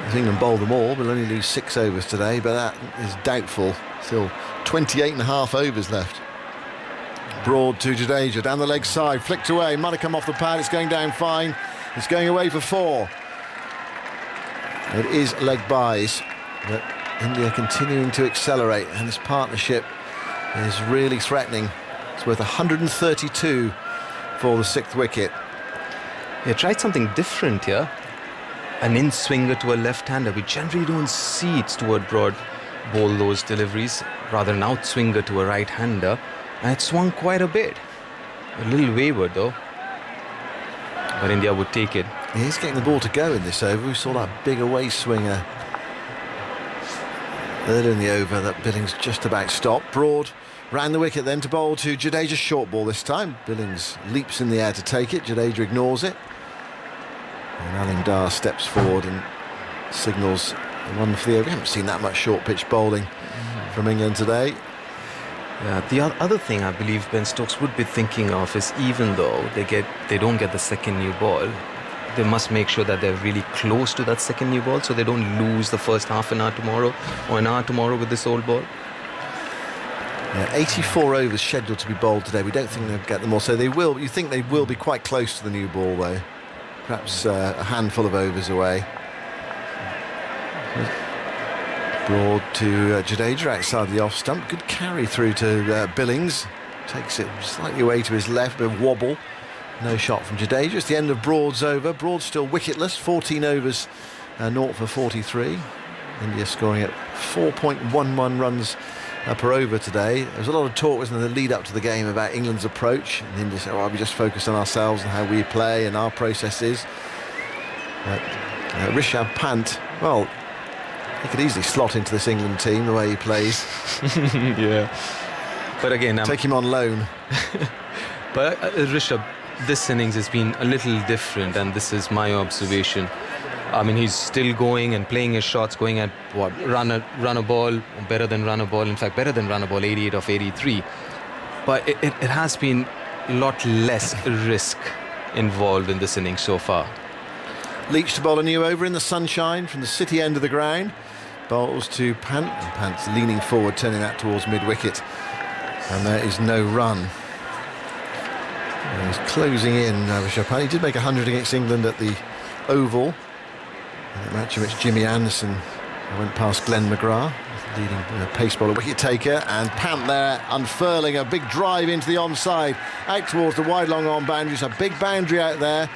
if England bowl them all, we'll only lose 6 overs today, but that is doubtful. Still 28.5 overs left. Broad to Jadeja, down the leg side, flicked away, might have come off the pad, it's going down fine. It's going away for 4. It is leg byes, but India continuing to accelerate, and this partnership is really threatening. It's worth 132 for the 6th wicket. Yeah, tried something different here. An in-swinger to a left-hander. We generally don't see Stuart Broad bowl those deliveries, rather an out-swinger to a right-hander, and it swung quite a bit. A little wayward though, but India would take it. He's getting the ball to go in this over. We saw that big away swinger earlier in the over that Billings just about stopped. Broad ran the wicket then to bowl to Jadeja, short ball this time. Billings leaps in the air to take it. Jadeja ignores it. And Aling Dar steps forward and signals the one for the over. We haven't seen that much short pitch bowling from England today. Yeah, the other thing I believe Ben Stokes would be thinking of is, even though they don't get the second new ball, they must make sure that they're really close to that second new ball, so they don't lose the first half an hour tomorrow or an hour tomorrow with this old ball. Yeah, 84 overs scheduled to be bowled today. We don't think they'll get them all, so they will. You think they will be quite close to the new ball though. Perhaps a handful of overs away. Broad to Jadeja outside the off stump. Good carry through to Billings. Takes it slightly away to his left, but wobble. No shot from Jadeja. It's the end of Broad's over. Broad still wicketless. 14 overs, 0 for 43. India scoring at 4.11 runs per over today. There was a lot of talk, wasn't there, the lead up to the game about England's approach. And India said, we just focus on ourselves and how we play and our processes. Rishabh Pant, well, he could easily slot into this England team the way he plays. Yeah. But again, take him on loan. But Rishabh, this innings has been a little different, and this is my observation. I mean, he's still going and playing his shots, going at run a ball, better than run a ball. In fact, better than run a ball, 88 of 83. But it has been a lot less risk involved in this innings so far. Leach to bowl a new over in the sunshine from the City end of the ground. Bowls to Pant, and Pant's leaning forward, turning that towards mid-wicket. And there is no run. And he's closing in, Rishabh Pant. He did make 100 against England at the Oval. In that match in which Jimmy Anderson went past Glenn McGrath, leading pace bowler, wicket taker, and Pant there unfurling a big drive into the onside, out towards the wide long on boundary. It's a big boundary out there,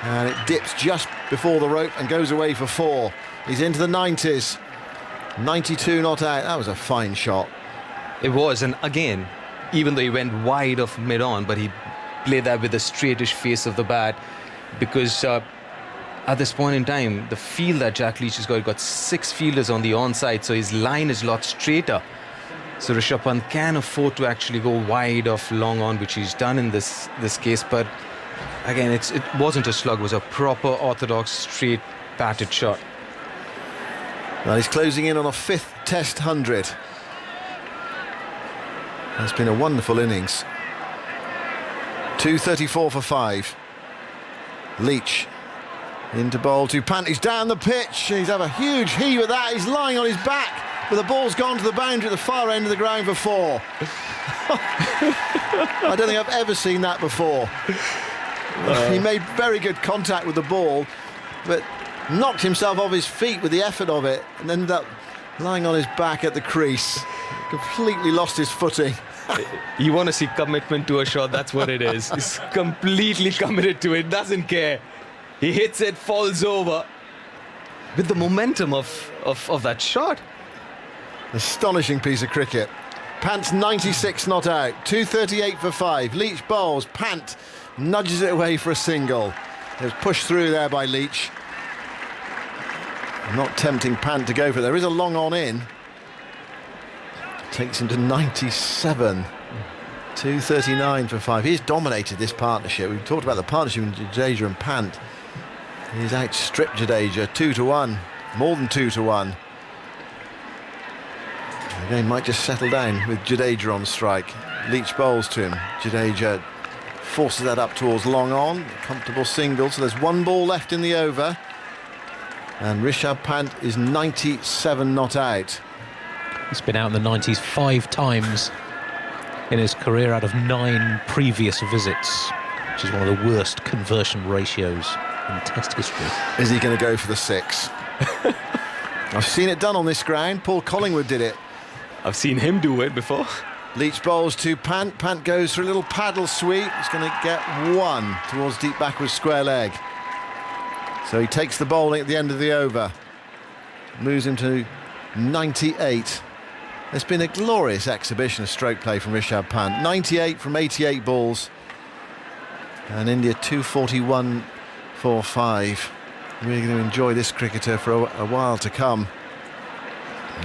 and it dips just before the rope and goes away for 4. He's into the 90s. 92 not out. That was a fine shot. It was, and again, even though he went wide of mid-on, but he played that with the straightish face of the bat, because at this point in time, the field that Jack Leach has got 6 fielders on the onside, so his line is a lot straighter. So Rishabh Pant can afford to actually go wide of long on, which he's done in this case. But again, it wasn't a slug; it was a proper orthodox straight batted shot. Well, he's closing in on a 5th Test 100. It's been a wonderful innings. 234 for 5. Leach into bowl to Pant. He's down the pitch. He's had a huge heave at that. He's lying on his back, but the ball's gone to the boundary at the far end of the ground for 4. I don't think I've ever seen that before. He made very good contact with the ball, but knocked himself off his feet with the effort of it, and ended up lying on his back at the crease. Completely lost his footing. You want to see commitment to a shot, that's what it is. He's completely committed to it, doesn't care. He hits it, falls over. With the momentum of that shot. Astonishing piece of cricket. Pant's 96 not out, 238 for 5. Leach bowls, Pant nudges it away for a single. It was pushed through there by Leach. Not tempting Pant to go for it. There is a long on in. Takes him to 97. 239 for 5. He's dominated this partnership. We've talked about the partnership with Jadeja and Pant. He's outstripped Jadeja 2-1, more than 2-1. The game might just settle down with Jadeja on strike. Leach bowls to him. Jadeja forces that up towards long on. Comfortable single. So there's 1 ball left in the over. And Rishabh Pant is 97 not out. He's been out in the 90s 5 times in his career out of 9 previous visits, which is one of the worst conversion ratios in Test history. Is he going to go for the 6? I've seen it done on this ground. Paul Collingwood did it. I've seen him do it before. Leach bowls to Pant. Pant goes for a little paddle sweep. He's going to get 1 towards deep backwards square leg. So he takes the bowling at the end of the over. Moves him to 98. It's been a glorious exhibition of stroke play from Rishabh Pant. 98 from 88 balls. And India 241 for 5. We're going to enjoy this cricketer for a while to come.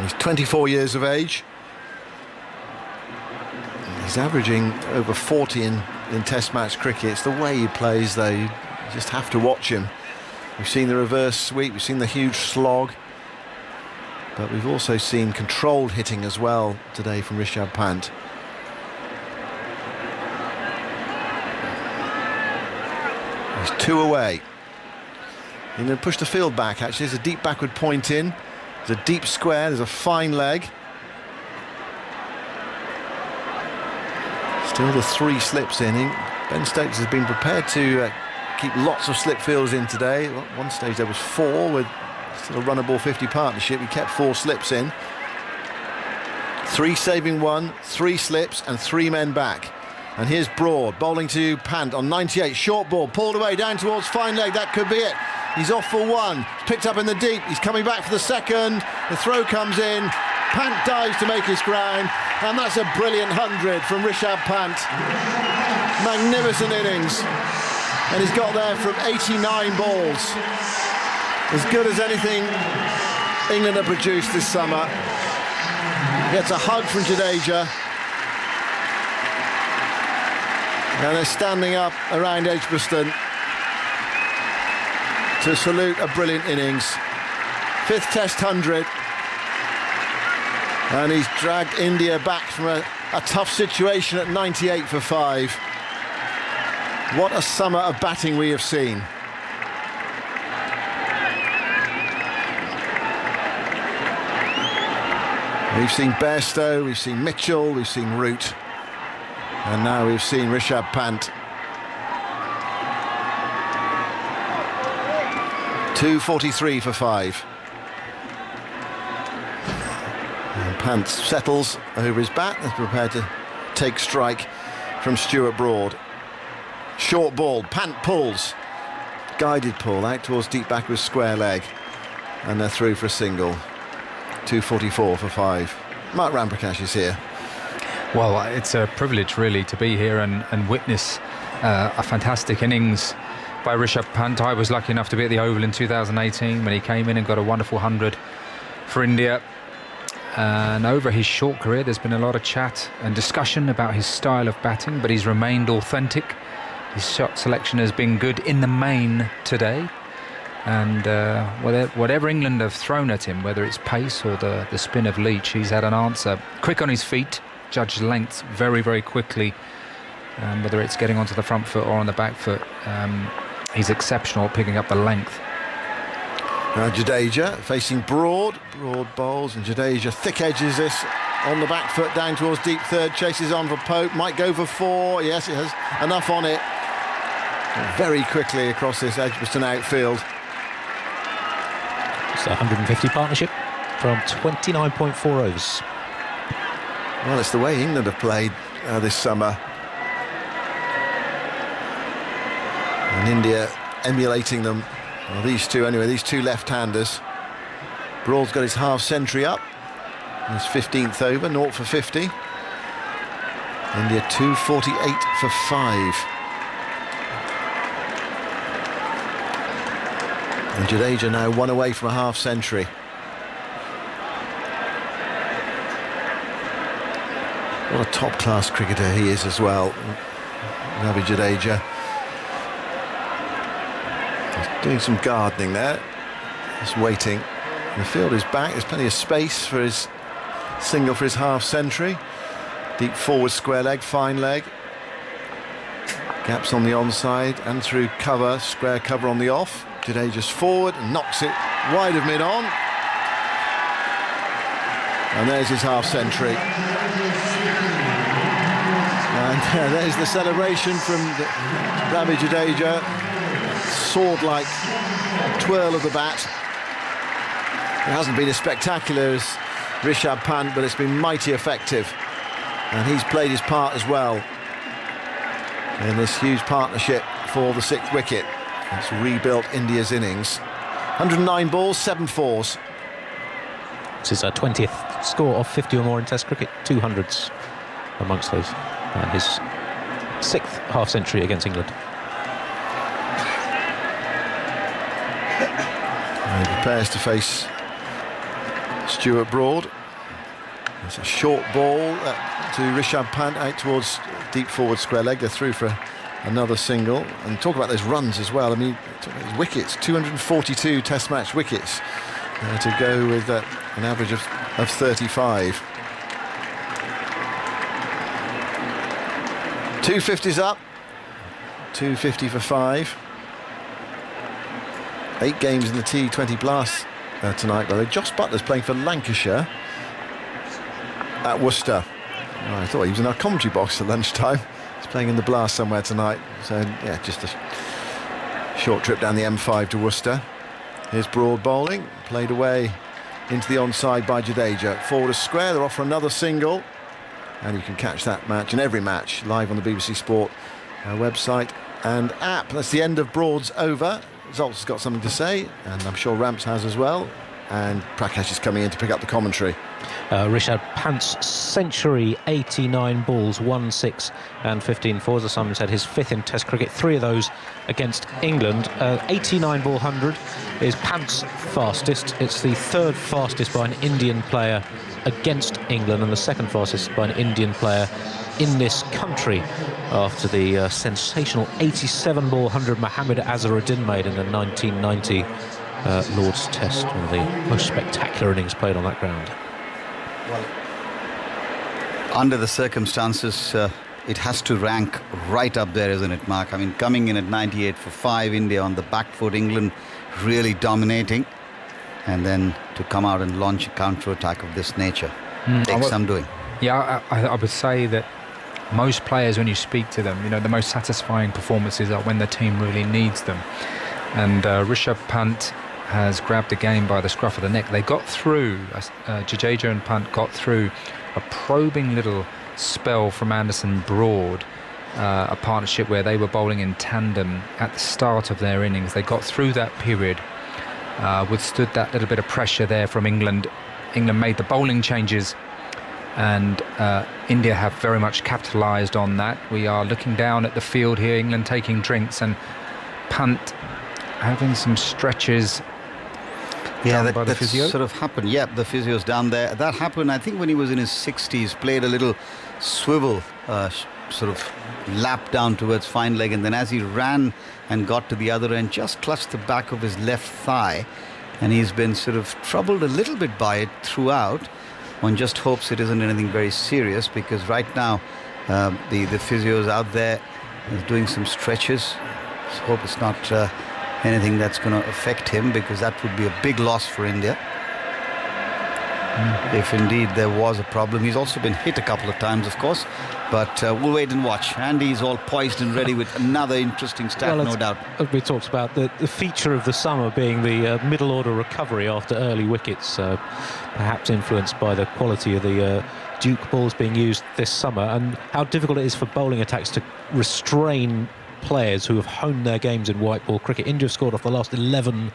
He's 24 years of age. He's averaging over 40 in Test match cricket. It's the way he plays, though. You just have to watch him. We've seen the reverse sweep, we've seen the huge slog, but we've also seen controlled hitting as well today from Rishabh Pant. He's 2 away. He's going to push the field back, actually. There's a deep backward point in. There's a deep square, there's a fine leg. Still the 3 slips in. Ben Stokes has been prepared to keep lots of slip fields in today. At one stage there was 4 with still a runnable 50 partnership. He kept 4 slips in. 3 saving 1, 3 slips and 3 men back. And here's Broad bowling to Pant on 98. Short ball pulled away down towards fine leg. That could be it. He's off for 1. Picked up in the deep. He's coming back for the 2nd. The throw comes in. Pant dives to make his ground. And that's a brilliant 100 from Rishabh Pant. Magnificent innings. And he's got there from 89 balls. As good as anything England have produced this summer. Gets a hug from Jadeja. And they're standing up around Edgbaston to salute a brilliant innings. 5th Test 100. And he's dragged India back from a tough situation at 98 for 5. What a summer of batting we have seen. We've seen Bairstow, we've seen Mitchell, we've seen Root, and now we've seen Rishabh Pant. 243 for 5. And Pant settles over his bat, is prepared to take strike from Stuart Broad. Short ball, Pant pulls. Guided pull out towards deep backwards square leg. And they're through for a single. 244 for 5. Mark Ramprakash is here. Well, it's a privilege really to be here and witness a fantastic innings by Rishabh Pant. I was lucky enough to be at the Oval in 2018 when he came in and got a wonderful 100 for India. And over his short career there's been a lot of chat and discussion about his style of batting, but he's remained authentic. His shot selection has been good in the main today. And whatever England have thrown at him, whether it's pace or the spin of Leach, he's had an answer. Quick on his feet, judged lengths very, very quickly. Whether it's getting onto the front foot or on the back foot, he's exceptional at picking up the length. Now Jadeja facing broad bowls, and Jadeja thick edges this on the back foot down towards deep third, chases on for Pope, might go for 4. Yes, it has enough on it. Very quickly across this Edgbaston outfield. It's a 150 partnership from 29.4 overs. Well, it's the way England have played this summer. And India emulating them. Well, these two anyway, these two left-handers. Broad's got his half century up. His 15th over, 0 for 50. India 248 for 5. And Jadeja now 1 away from a half century. What a top-class cricketer he is as well, Ravi Jadeja. He's doing some gardening there, just waiting. The field is back, there's plenty of space for his single for his half century. Deep forward square leg, fine leg. Gaps on the onside and through cover, square cover on the off. Jadeja's forward and knocks it wide of mid-on. And there's his half century. And there's the celebration from Ravi Jadeja. Sword-like twirl of the bat. It hasn't been as spectacular as Rishabh Pant, but it's been mighty effective. And he's played his part as well in this huge partnership for the 6th wicket. It's rebuilt India's innings. 109 balls, 7 fours. This is our 20th score of 50 or more in Test cricket, 200s amongst those. And his 6th half century against England. And he prepares to face Stuart Broad. It's a short ball to Rishabh Pant out towards deep forward square leg. They're through for another single. And talk about those runs as well. I mean, his wickets, 242 Test match wickets to go with an average of 35. 250s up, 250 for 5. 8 games in the T20 Blast tonight, by the way. Joss Butler's playing for Lancashire at Worcester. Oh, I thought he was in our commentary box at lunchtime. He's playing in the Blast somewhere tonight. So, yeah, just a short trip down the M5 to Worcester. Here's Broad bowling, played away into the onside by Jadeja. Forward a square, they're off for another single. And you can catch that match and every match live on the BBC Sport website and app. That's the end of Broad's over. Zoltz has got something to say, and I'm sure Ramps has as well. And Prakash is coming in to pick up the commentary. Rishabh Pant's century, 89 balls, 1 6 and 15 fours. As Simon said, his 5th in Test cricket, 3 of those against England. 89 ball 100 is Pant's fastest. It's the 3rd fastest by an Indian player against England and the 2nd fastest by an Indian player in this country after the sensational 87 ball 100 Mohammad Azharuddin made in the 1990 Lord's Test, one of the most spectacular innings played on that ground. Well, under the circumstances, it has to rank right up there, isn't it, Mark? I mean, coming in at 98 for 5, India on the back foot, England really dominating, and then to come out and launch a counter-attack of this nature takes some doing. Yeah, I would say that most players, when you speak to them, you know, the most satisfying performances are when the team really needs them. And Rishabh Pant has grabbed the game by the scruff of the neck. They got through, Jadeja and Pant got through a probing little spell from Anderson Broad, a partnership where they were bowling in tandem at the start of their innings. They got through that period, withstood that little bit of pressure there from England. England made the bowling changes, and India have very much capitalised on that. We are looking down at the field here, England taking drinks, and Pant having some stretches. Yeah, that sort of happened. Yeah, the physio's down there. That happened, I think, when he was in his 60s, played a little swivel sort of lap down towards fine leg, and then as he ran and got to the other end, just clutched the back of his left thigh, and he's been sort of troubled a little bit by it throughout. One just hopes it isn't anything very serious, because right now the physio's out there doing some stretches. Let's hope it's not anything that's going to affect him, because that would be a big loss for India. If indeed there was a problem. He's also been hit a couple of times, of course, but we'll wait and watch. Andy's all poised and ready with another interesting stat, no doubt. We talked about the feature of the summer being the middle order recovery after early wickets, perhaps influenced by the quality of the Duke balls being used this summer, and how difficult it is for bowling attacks to restrain players who have honed their games in white ball cricket. India have scored off the last 11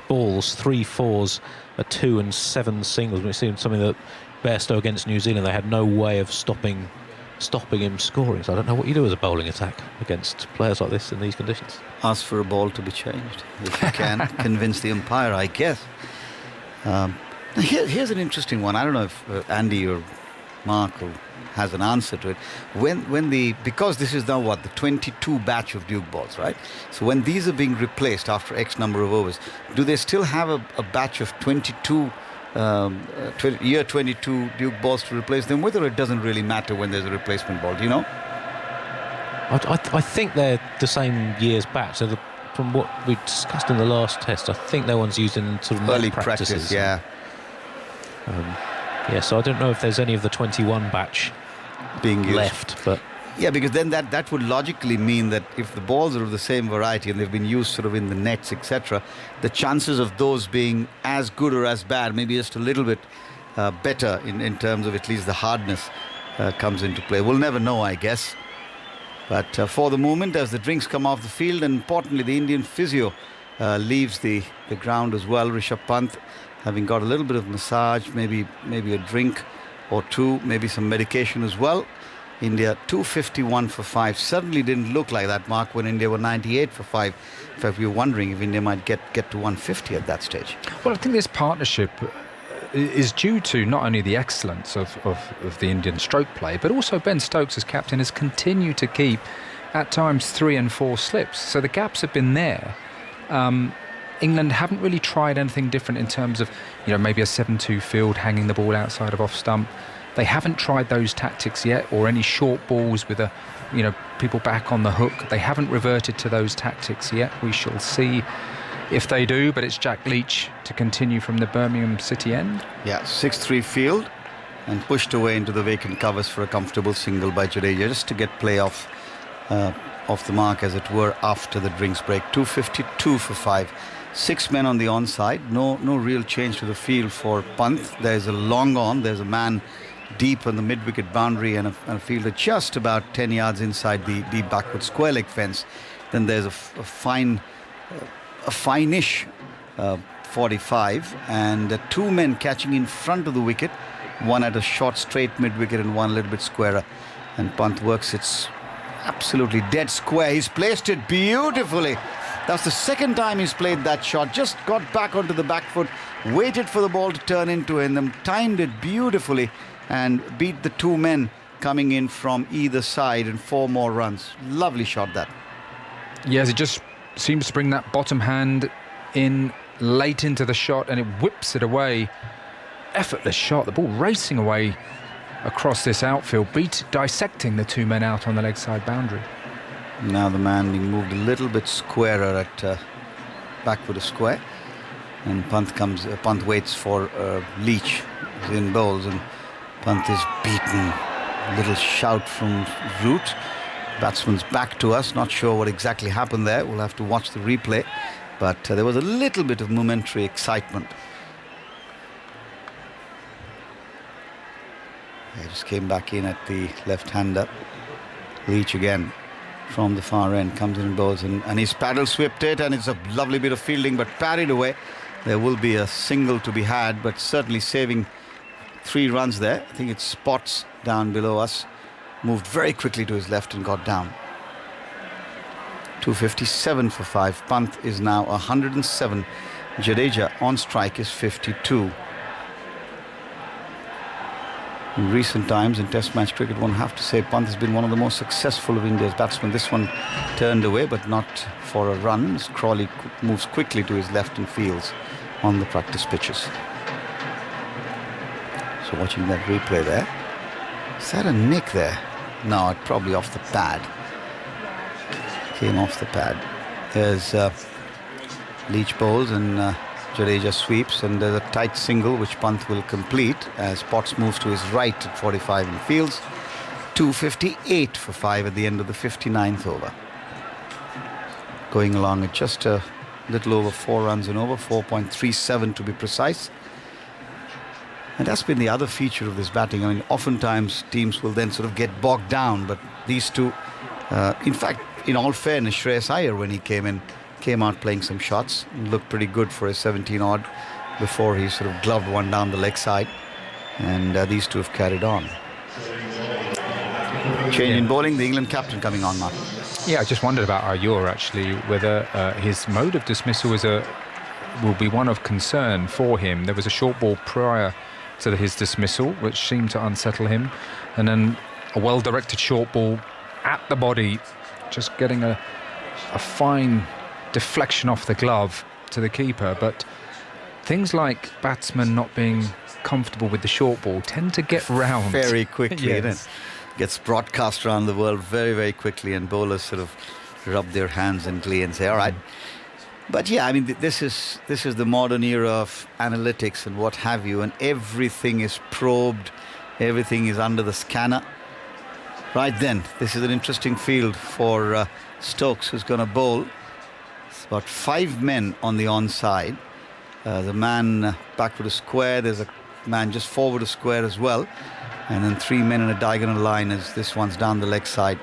balls, 3 fours, a 2 and 7 singles. We've seen something that Bairstow against New Zealand, they had no way of stopping him scoring. So I don't know what you do as a bowling attack against players like this in these conditions. Ask for a ball to be changed if you can. Convince the umpire, I guess. Here's an interesting one. I don't know if Andy or Mark has an answer to it. Because this is now the 22 batch of Duke balls, right? So when these are being replaced after X number of overs, do they still have a batch of 22 year 22 Duke balls to replace them with, or it doesn't really matter when there's a replacement ball? Do you know? I think they're the same year's batch. So from what we discussed in the last test, I think they're ones used in sort of early practices. Practice, yeah. So I don't know if there's any of the 21 batch being used left, but yeah, because then that would logically mean that if the balls are of the same variety and they've been used sort of in the nets, etc., the chances of those being as good or as bad, maybe just a little bit better in terms of at least the hardness, comes into play. We'll never know, I guess. But for the moment, as the drinks come off the field, and importantly the Indian physio leaves the ground as well, Rishabh Pant, having got a little bit of massage, maybe a drink or two, maybe some medication as well. India 251 for 5. Certainly didn't look like that, Mark, when India were 98 for 5. In fact, we were wondering if India might get to 150 at that stage. Well, I think this partnership is due to not only the excellence of the Indian stroke play, but also Ben Stokes as captain has continued to keep at times 3 and 4 slips. So the gaps have been there. England haven't really tried anything different in terms of, maybe a 7-2 field, hanging the ball outside of off stump. They haven't tried those tactics yet, or any short balls with people back on the hook. They haven't reverted to those tactics yet. We shall see if they do, but it's Jack Leach to continue from the Birmingham City end. Yeah, 6-3 field and pushed away into the vacant covers for a comfortable single by Jadeja, just to get play off the mark, as it were, after the drinks break. 252 for 5. 6 men on the onside. No real change to the field for Pant. There's a long on. There's a man deep on the mid-wicket boundary and a fielder just about 10 yards inside the backward square leg fence. Then there's a fine-ish 45, and 2 men catching in front of the wicket, one at a short straight mid-wicket and one a little bit squarer. And Pant works it's absolutely dead square. He's placed it beautifully. That's the second time he's played that shot. Just got back onto the back foot, waited for the ball to turn into him, timed it beautifully, and beat the 2 men coming in from either side, and 4 more runs. Lovely shot, that. Yes, it just seems to bring that bottom hand in late into the shot, and it whips it away. Effortless shot, the ball racing away across this outfield, dissecting the 2 men out on the leg side boundary. Now the man being moved a little bit squarer at backward of square, and Pant waits for Leach in bowls, and Pant is beaten. Little shout from Root. Batsman's back to us. Not sure what exactly happened there. We'll have to watch the replay, but there was a little bit of momentary excitement. He just came back in at the left-hander. Leach again from the far end, comes in and bowls, and he's paddle swept it, and it's a lovely bit of fielding, but parried away. There will be a single to be had, but certainly saving 3 runs there. I think it's Spots down below us, moved very quickly to his left and got down. 257 for 5. Pant is now 107. Jadeja on strike is 52. In recent times in Test match cricket, one have to say Pant has been one of the most successful of India's batsmen. This one turned away, but not for a run. Crawley moves quickly to his left and fields on the practice pitches. So watching that replay there. Is that a nick there? No, it probably off the pad. Came off the pad. There's Leach bowls and Jadeja sweeps, and there's a tight single which Pant will complete as Potts moves to his right at 45 and fields. 258 for 5 at the end of the 59th over. Going along at just a little over 4 runs and over, 4.37 to be precise. And that's been the other feature of this batting. I mean, oftentimes teams will then sort of get bogged down, but these two, in fact, in all fairness, Shreyas Iyer, when he came out playing some shots, looked pretty good for his 17-odd before he sort of gloved one down the leg side. And these two have carried on. Change in bowling, the England captain coming on, Mark. Yeah, I just wondered about Iyer, actually, whether his mode of dismissal will be one of concern for him. There was a short ball prior to his dismissal, which seemed to unsettle him. And then a well-directed short ball at the body, just getting a fine deflection off the glove to the keeper. But things like batsmen not being comfortable with the short ball tend to get round very quickly. Yes. It gets broadcast around the world very, very quickly, and bowlers sort of rub their hands in glee and say, all right. But yeah, I mean, this is the modern era of analytics and what have you, and everything is probed, everything is under the scanner. Right then, this is an interesting field for Stokes, who's going to bowl. It's about 5 men on the onside. The man backward to square, there's a man just forward to square as well, and then 3 men in a diagonal line as this one's down the leg side,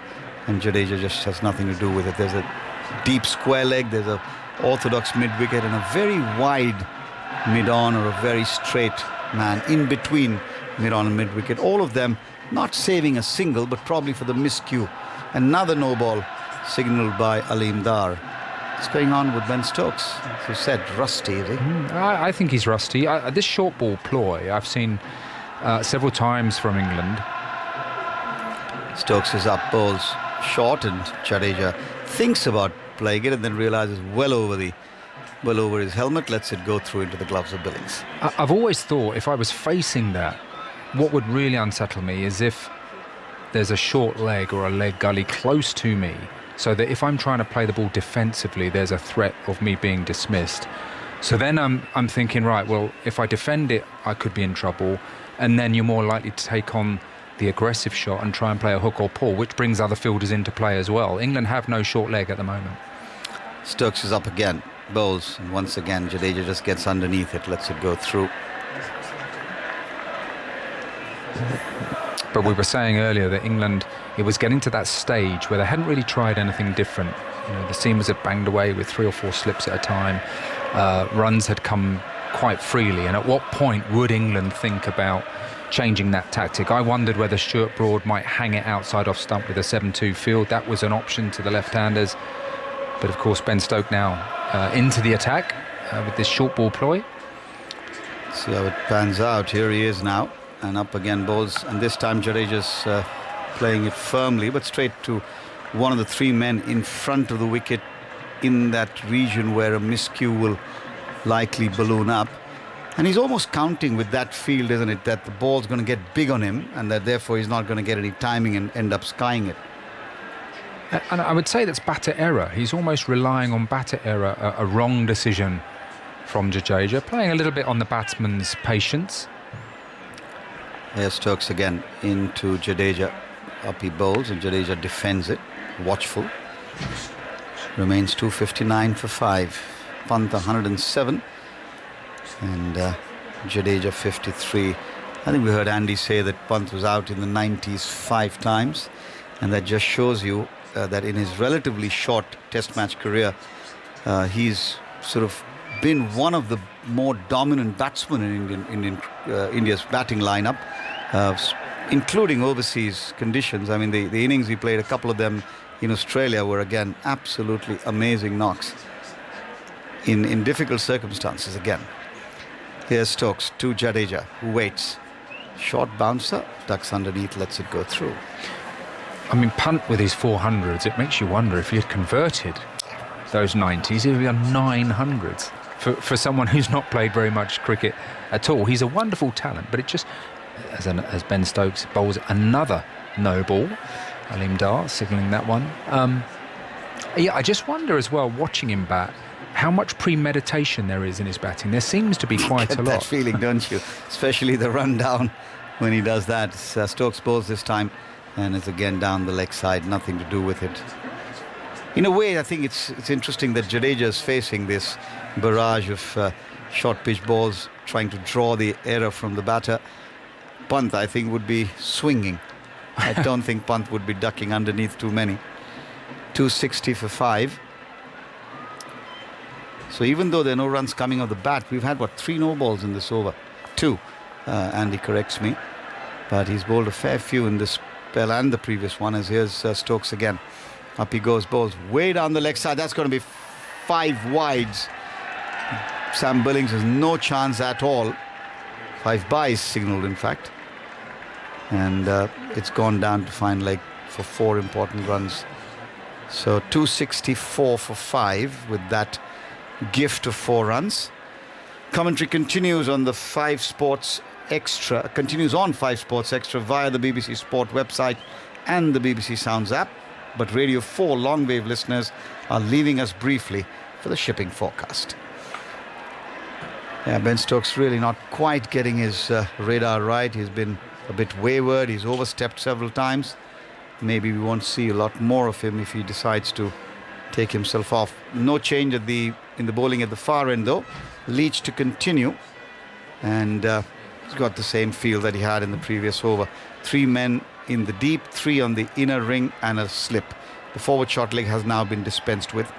and Jadeja just has nothing to do with it. There's a deep square leg, there's a orthodox mid-wicket, and a very wide mid-on or a very straight man in between mid-on and mid-wicket. All of them not saving a single, but probably for the miscue. Another no ball signalled by Aleem Dar. What's going on with Ben Stokes? As you said, rusty, is he? I think he's rusty. This short ball ploy I've seen several times from England. Stokes is up, bowls short, and Jadeja thinks about playing it and then realizes well over his helmet, lets it go through into the gloves of Billings. I've always thought if I was facing that, what would really unsettle me is if there's a short leg or a leg gully close to me, so that if I'm trying to play the ball defensively, there's a threat of me being dismissed. So then I'm thinking, right, well, if I defend it, I could be in trouble, and then you're more likely to take on the aggressive shot and try and play a hook or pull, which brings other fielders into play as well. England have no short leg at the moment. Stokes is up again, bowls, and once again Jadeja just gets underneath it, lets it go through. But we were saying earlier that England, it was getting to that stage where they hadn't really tried anything different. You know, the seamers had banged away with 3 or 4 slips at a time. Runs had come quite freely, and at what point would England think about changing that tactic? I wondered whether Stuart Broad might hang it outside off stump with a 7-2 field. That was an option to the left-handers. But of course Ben Stokes now into the attack with this short ball ploy. See how it pans out. Here he is now, and up again bowls, and this time Jadeja's playing it firmly but straight to one of the 3 men in front of the wicket in that region where a miscue will likely balloon up. And he's almost counting with that field, isn't it, that the ball's going to get big on him and that therefore he's not going to get any timing and end up skying it. And I would say that's batter error. He's almost relying on batter error, a wrong decision from Jadeja, playing a little bit on the batsman's patience. Here's Stokes again into Jadeja. Up he bowls and Jadeja defends it, watchful. Remains 259 for 5. Pant 107 and Jadeja 53. I think we heard Andy say that Pant was out in the 90s 5 times, and that just shows you that in his relatively short Test match career, he's sort of been one of the more dominant batsmen in India's batting lineup, including overseas conditions. I mean, the innings he played, a couple of them in Australia, were again absolutely amazing knocks in difficult circumstances again. Here's Stokes to Jadeja, who waits. Short bouncer, ducks underneath, lets it go through. I mean, Punt with his 400s, it makes you wonder if he had converted those 90s, he would be on 900s. For someone who's not played very much cricket at all, he's a wonderful talent, but it just, as Ben Stokes bowls another no ball, Aleem Dar signalling that one. I just wonder as well, watching him bat, how much premeditation there is in his batting. There seems to be quite a lot. That feeling, don't you? Especially the run down when he does that. Stokes bowls this time, and it's again down the leg side, nothing to do with it. In a way, I think it's interesting that Jadeja is facing this barrage of short pitch balls, trying to draw the error from the batter. Pant, I think, would be swinging. I don't think Pant would be ducking underneath too many. 260 for 5. So even though there are no runs coming off the bat, we've had, 3 no balls in this over? 2. Andy corrects me. But he's bowled a fair few in this spell and the previous one, as here's Stokes again. Up he goes, bowls way down the leg side. That's going to be 5 wides. Sam Billings has no chance at all. 5 byes signalled, in fact. And it's gone down to fine leg for 4 important runs. So 264 for 5 with that gift of 4 runs. Commentary continues on the 5 Sports Extra, via the BBC Sport website and the BBC Sounds app. But Radio 4 long wave listeners are leaving us briefly for the shipping forecast. Yeah, Ben Stokes really not quite getting his radar right. He's been a bit wayward. He's overstepped several times. Maybe we won't see a lot more of him if he decides to take himself off. No change in the bowling at the far end, though. Leach to continue. And he's got the same feel that he had in the previous over. 3 men in the deep, 3 on the inner ring, and a slip. The forward short leg has now been dispensed with.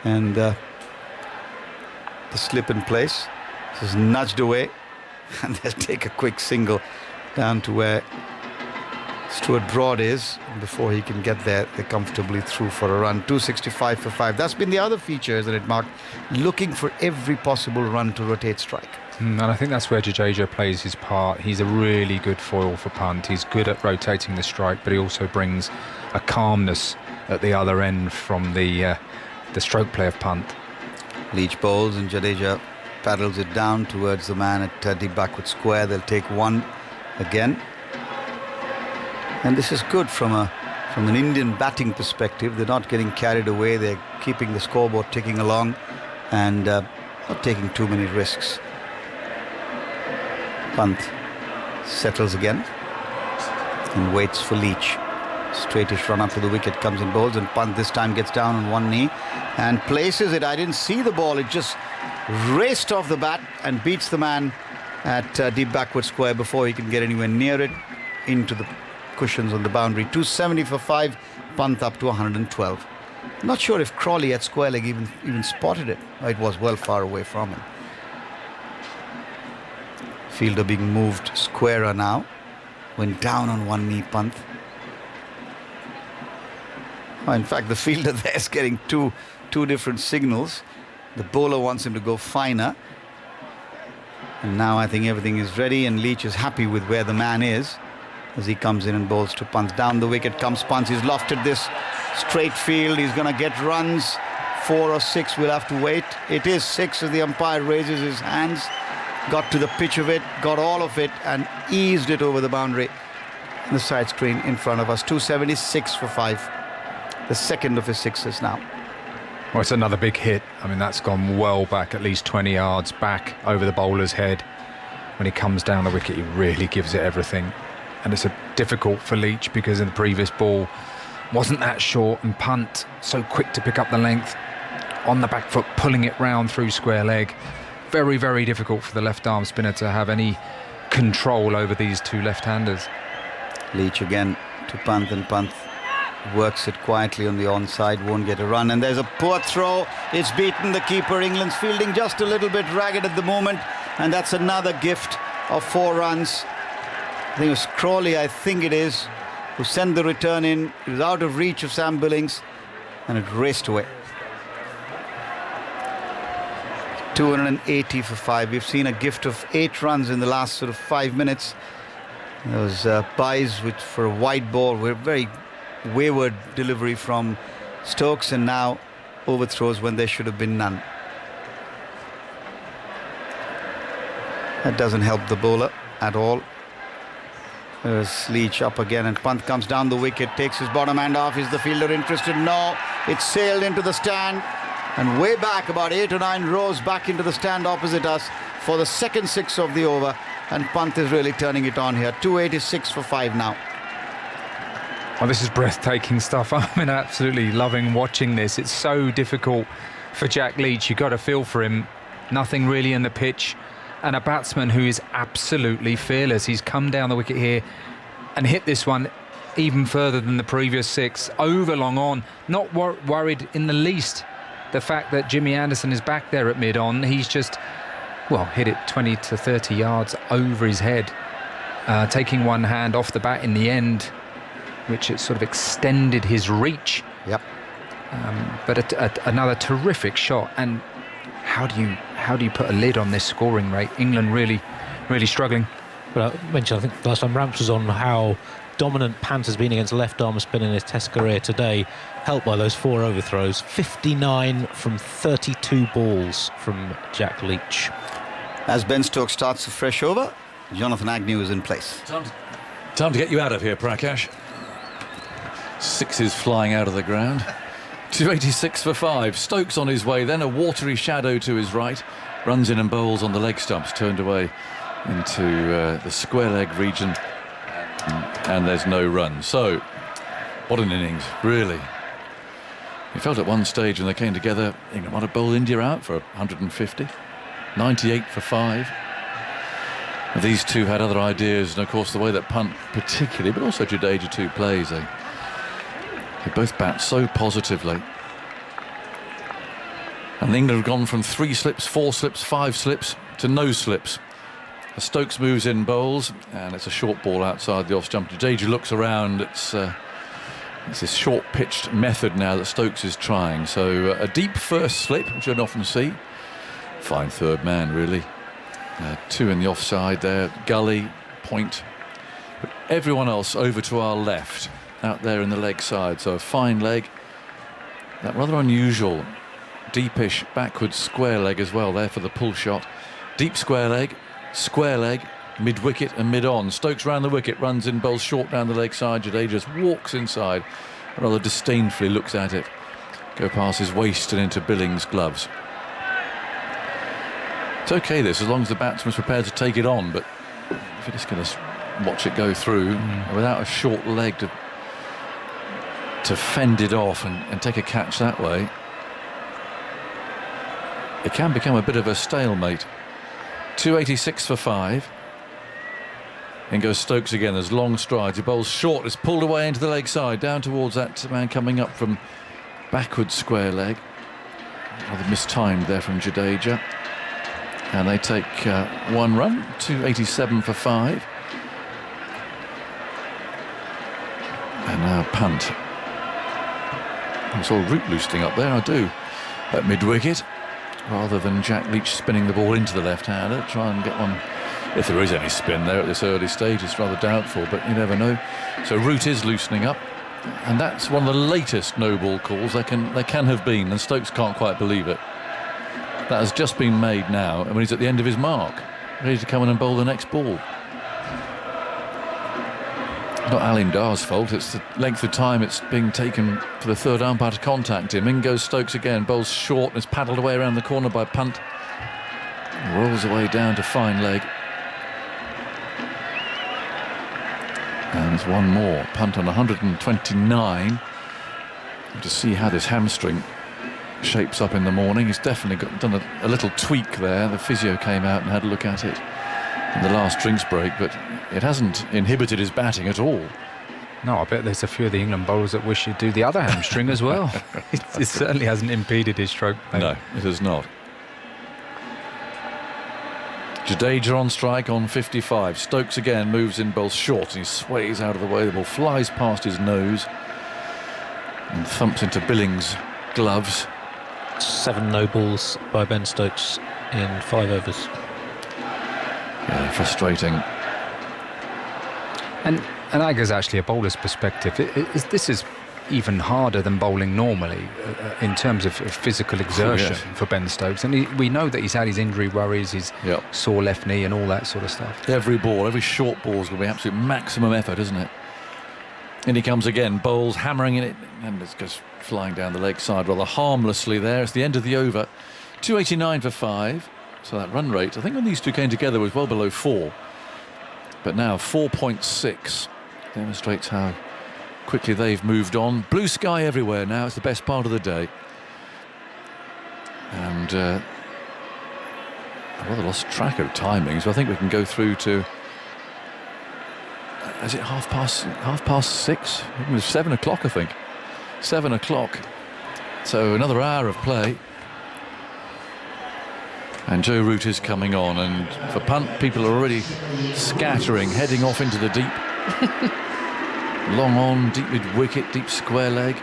And the slip in place. This is nudged away. And they'll take a quick single down to where Stuart Broad is. Before he can get there, they're comfortably through for a run. 265 for 5. That's been the other feature, isn't it, Mark? Looking for every possible run to rotate strike. And I think that's where Jadeja plays his part. He's a really good foil for Punt. He's good at rotating the strike, but he also brings a calmness at the other end from the stroke play of Punt. Leach bowls and Jadeja paddles it down towards the man at deep backward square. They'll take 1 again. And this is good from an Indian batting perspective. They're not getting carried away. They're keeping the scoreboard ticking along and not taking too many risks. Pant settles again and waits for Leach. Straightish run up to the wicket, comes in bowls, and Pant this time gets down on one knee and places it. I didn't see the ball. It just raced off the bat and beats the man at deep backward square before he can get anywhere near it, into the cushions on the boundary. 270 for 5, Pant up to 112. Not sure if Crawley at square leg even spotted it. It was well far away from him. Fielder being moved squarer now. Went down on one knee, Pant. Oh, in fact, the fielder there is getting two different signals. The bowler wants him to go finer. And now I think everything is ready, and Leach is happy with where the man is as he comes in and bowls to Pant. Down the wicket comes Pant. He's lofted this straight field. He's going to get runs. 4 or 6, we'll have to wait. It is 6 as the umpire raises his hands. Got to the pitch of it, got all of it, and eased it over the boundary. The side screen in front of us. 276 for 5. The second of his 6s now. Well, it's another big hit. I mean, that's gone well back, at least 20 yards back over the bowler's head. When he comes down the wicket, he really gives it everything. And it's difficult for Leach because in the previous ball wasn't that short, and Pant so quick to pick up the length on the back foot, pulling it round through square leg. Very, very difficult for the left arm spinner to have any control over these two left-handers. Leach again to Pant, and Pant works it quietly on the onside, won't get a run, and there's a poor throw. It's beaten the keeper. England's fielding just a little bit ragged at the moment, and that's another gift of 4 runs. I think it was Crawley, who sent the return in. It was out of reach of Sam Billings, and it raced away. 280 for 5. We've seen a gift of 8 runs in the last 5 minutes. Those buys for a wide ball were very wayward delivery from Stokes, and now overthrows when there should have been none. That doesn't help the bowler at all. There's Leach up again, and Pant comes down the wicket, takes his bottom hand off. Is the fielder interested? No. It's sailed into the stand and way back, about 8 or 9 rows back into the stand opposite us for the second 6 of the over. And Pant is really turning it on here. 286 for 5 now. Oh, this is breathtaking stuff. I'm absolutely loving watching this. It's so difficult for Jack Leach. You've got to feel for him. Nothing really in the pitch. And a batsman who is absolutely fearless. He's come down the wicket here and hit this one even further than the previous 6. Over long on. Not worried in the least. The fact that Jimmy Anderson is back there at mid-on. He's just, well, hit it 20 to 30 yards over his head. Taking one hand off the bat in the end, which it sort of extended his reach. Yep. But another terrific shot. And how do you put a lid on this scoring rate? England really struggling. But I mentioned, I think last time Ramps was on, how dominant Pant has been against left-arm spin in his Test career today, helped by those 4 overthrows. 59 from 32 balls from Jack Leach. As Ben Stokes starts a fresh over, Jonathan Agnew is in place. Time to get you out of here, Prakash. 6s flying out of the ground. 286 for 5. Stokes on his way, then a watery shadow to his right. Runs in and bowls on the leg stumps, turned away into the square leg region. And there's no run. So, what an innings, really. It felt at one stage when they came together, England might have bowled India out for 150. 98 for 5. These two had other ideas, and of course the way that Pant particularly, but also Jadeja too, plays. They both bat so positively. And England have gone from 3 slips, 4 slips, 5 slips to no slips. As Stokes moves in, bowls, and it's a short ball outside the off stump. Jadeja looks around. It's this short-pitched method now that Stokes is trying. So a deep first slip, which you don't often see. Fine third man, really. 2 in the offside there. Gully, point. But everyone else over to our left, out there in the leg side. So a fine leg. That rather unusual, deepish backwards square leg as well there for the pull shot. Deep square leg, mid-wicket and mid-on. Stokes round the wicket, runs in, bowls short down the leg side. Jadeja just walks inside, rather disdainfully looks at it. Go past his waist and into Billings' gloves. It's okay this, as long as the batsman's prepared to take it on, but if you're just going to watch it go through without a short leg to fend it off and take a catch that way, it can become a bit of a stalemate. 286 for 5. In goes Stokes again. There's long strides. He bowls short. It's pulled away into the leg side, down towards that man coming up from backward square leg. Rather mistimed there from Jadeja. And they take 1 run. 287 for 5. And now Pant. I saw Root loosening up there, I do. At mid-wicket, rather than Jack Leach spinning the ball into the left-hander. Try and get one, if there is any spin there at this early stage. It's rather doubtful, but you never know. So Root is loosening up, and that's one of the latest no-ball calls there can have been, and Stokes can't quite believe it. That has just been made now, and when he's at the end of his mark, ready to come in and bowl the next ball. Not Alin Dar's fault, it's the length of time it's being taken for the third umpire to contact him. In goes Stokes again, bowls short and is paddled away around the corner by Pant. Rolls away down to fine leg. And there's one more. Pant on 129. To see how this hamstring shapes up in the morning. He's definitely done a little tweak there. The physio came out and had a look at it in the last drinks break, but it hasn't inhibited his batting at all. No, I bet there's a few of the England bowlers that wish he'd do the other hamstring as well. It certainly hasn't impeded his stroke. No, it has not. Jadeja on strike on 55. Stokes again moves in, bowls short, and he sways out of the way. The ball flies past his nose and thumps into Billings' gloves. 7 no balls by Ben Stokes in 5 overs. Yeah, frustrating. And Aga's actually a bowler's perspective. This is even harder than bowling normally in terms of physical exertion for Ben Stokes. And we know that he's had his injury worries, his sore left knee and all that sort of stuff. Every ball, every short ball is going to be absolute maximum effort, isn't it? And he comes again, bowls, hammering in it, and it's just flying down the leg side rather harmlessly there. It's the end of the over. 289 for 5. So that run rate, I think when these two came together, was well below 4. But now 4.6 demonstrates how quickly they've moved on. Blue sky everywhere now. It's the best part of the day. And I've rather lost track of timing, so I think we can go through to, is it half past 6? It was 7 o'clock, I think. 7 o'clock. So another hour of play. And Joe Root is coming on, and for punt, people are already scattering, heading off into the deep. Long on, deep mid-wicket, deep square leg.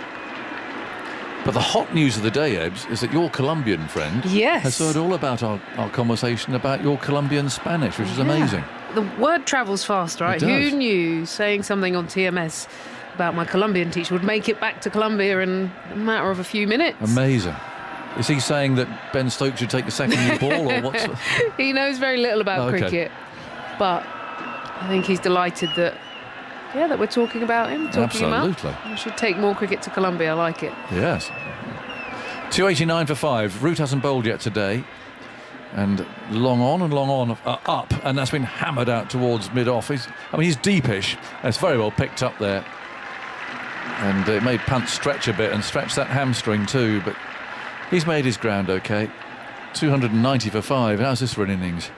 But the hot news of the day, Ebbs, is that your Colombian friend has heard all about our conversation about your Colombian Spanish, which is amazing. The word travels fast, right? It does. Who knew saying something on TMS about my Colombian teacher would make it back to Colombia in a matter of a few minutes? Amazing. Is he saying that Ben Stokes should take the second new ball, or what's? He knows very little about cricket, but I think he's delighted that we're talking about him. Absolutely. We should take more cricket to Colombia. I like it. Yes. 289 for 5. Root hasn't bowled yet today, and long on up, and that's been hammered out towards mid-off. He's deepish. That's very well picked up there, and it made Pant stretch a bit and stretch that hamstring too, but he's made his ground okay. 290 for 5. How's this for an innings?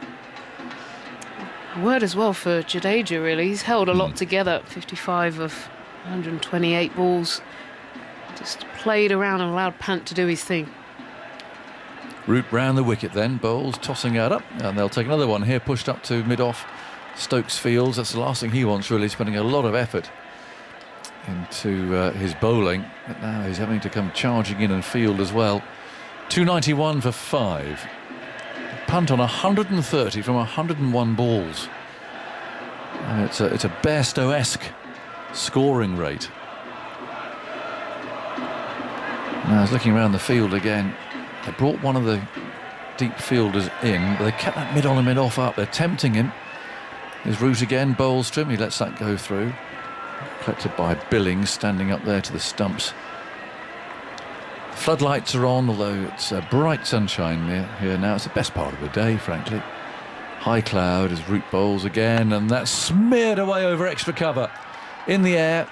A word as well for Jadeja, really. He's held a lot together. 55 of 128 balls. Just played around and allowed Pant to do his thing. Root round the wicket then. Bowles tossing out up, and they'll take another one here, pushed up to mid-off Stokes Fields. That's the last thing he wants, really, spending a lot of effort into his bowling. But now he's having to come charging in and field as well. 291 for 5. Punt on 130 from 101 balls. And it's a Bairstow-esque scoring rate. Now I was looking around the field again. They brought one of the deep fielders in, but they kept that mid-on and mid-off up. They're tempting him. His Root again, bowls to him. He lets that go through. Collected by Billings, standing up there to the stumps. Floodlights are on, although it's bright sunshine here now. It's the best part of the day, frankly. High cloud as Root bowls again, and that's smeared away over extra cover. In the air,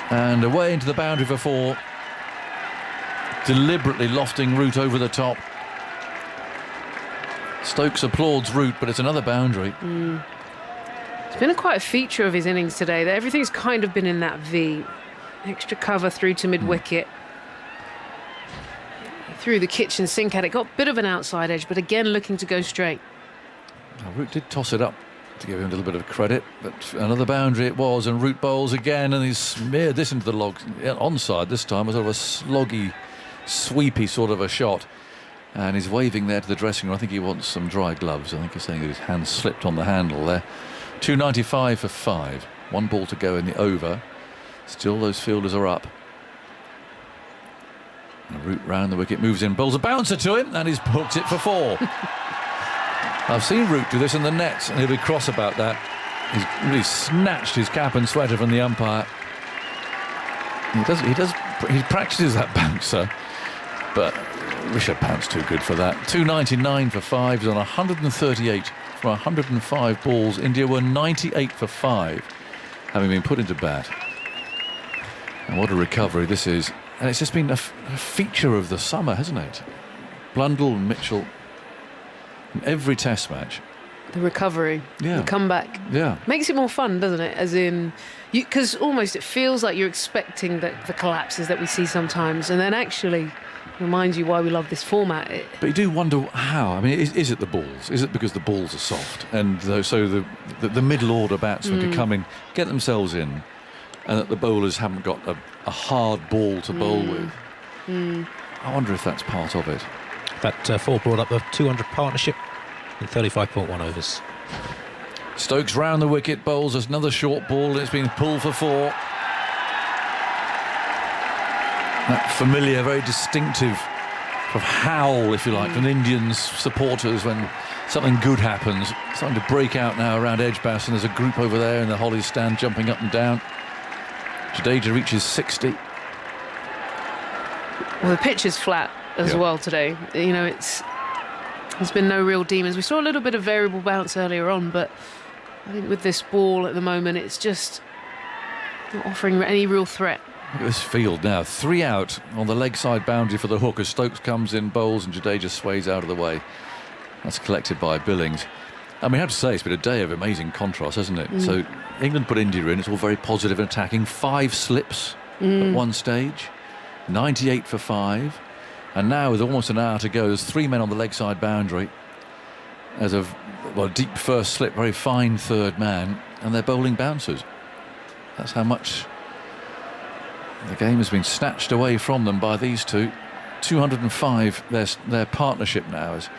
and away into the boundary for 4. Deliberately lofting Root over the top. Stokes applauds Root, but it's another boundary. It's been quite a feature of his innings today, that everything's kind of been in that V. Extra cover through to mid-wicket. Threw the kitchen sink at it, got a bit of an outside edge, but again looking to go straight. Now, Root did toss it up to give him a little bit of credit, but another boundary it was, and Root bowls again, and he's smeared this into the log. Onside this time, was sort of a sloggy, sweepy sort of a shot, and he's waving there to the dressing room. I think he wants some dry gloves. I think he's saying that his hand slipped on the handle there. 295 for 5. 1 ball to go in the over. Still those fielders are up. And Root round the wicket, moves in, bowls a bouncer to him, and he's hooked it for 4. I've seen Root do this in the nets, and he'll be cross about that. He's really snatched his cap and sweater from the umpire. He practices that bouncer, but Rishabh Pant's too good for that. 299 for 5. He's on 138 from 105 balls. India were 98 for 5, having been put into bat. And what a recovery this is. And it's just been a feature of the summer, hasn't it? Blundell and Mitchell in every test match. The recovery, the comeback. Yeah. Makes it more fun, doesn't it? As in, because almost it feels like you're expecting the collapses that we see sometimes, and then actually reminds you why we love this format. But you do wonder how. I mean, is it the balls? Is it because the balls are soft? And so the middle order batsmen can come in, get themselves in, and that the bowlers haven't got a hard ball to bowl with. I wonder if that's part of it. That 4 brought up the 200 partnership in 35.1 overs. Stokes round the wicket, bowls another short ball, and it's been pulled for 4. That familiar, very distinctive sort of howl, if you like, from Indian supporters when something good happens. It's starting to break out now around Edgbaston. There's a group over there in the Hollies stand jumping up and down. Jadeja reaches 60. Well, the pitch is flat as well today. You know, there's been no real demons. We saw a little bit of variable bounce earlier on, but I think with this ball at the moment, it's just not offering any real threat. Look at this field now. 3 out on the leg side boundary for the hook as Stokes comes in, bowls, and Jadeja sways out of the way. That's collected by Billings. I mean, I have to say, it's been a day of amazing contrast, hasn't it? So England put India in. It's all very positive and attacking. 5 slips at one stage. 98 for 5. And now, with almost an hour to go, there's 3 men on the leg side boundary. There's a deep first slip, very fine third man, and they're bowling bouncers. That's how much the game has been snatched away from them by these two. 205 their partnership now as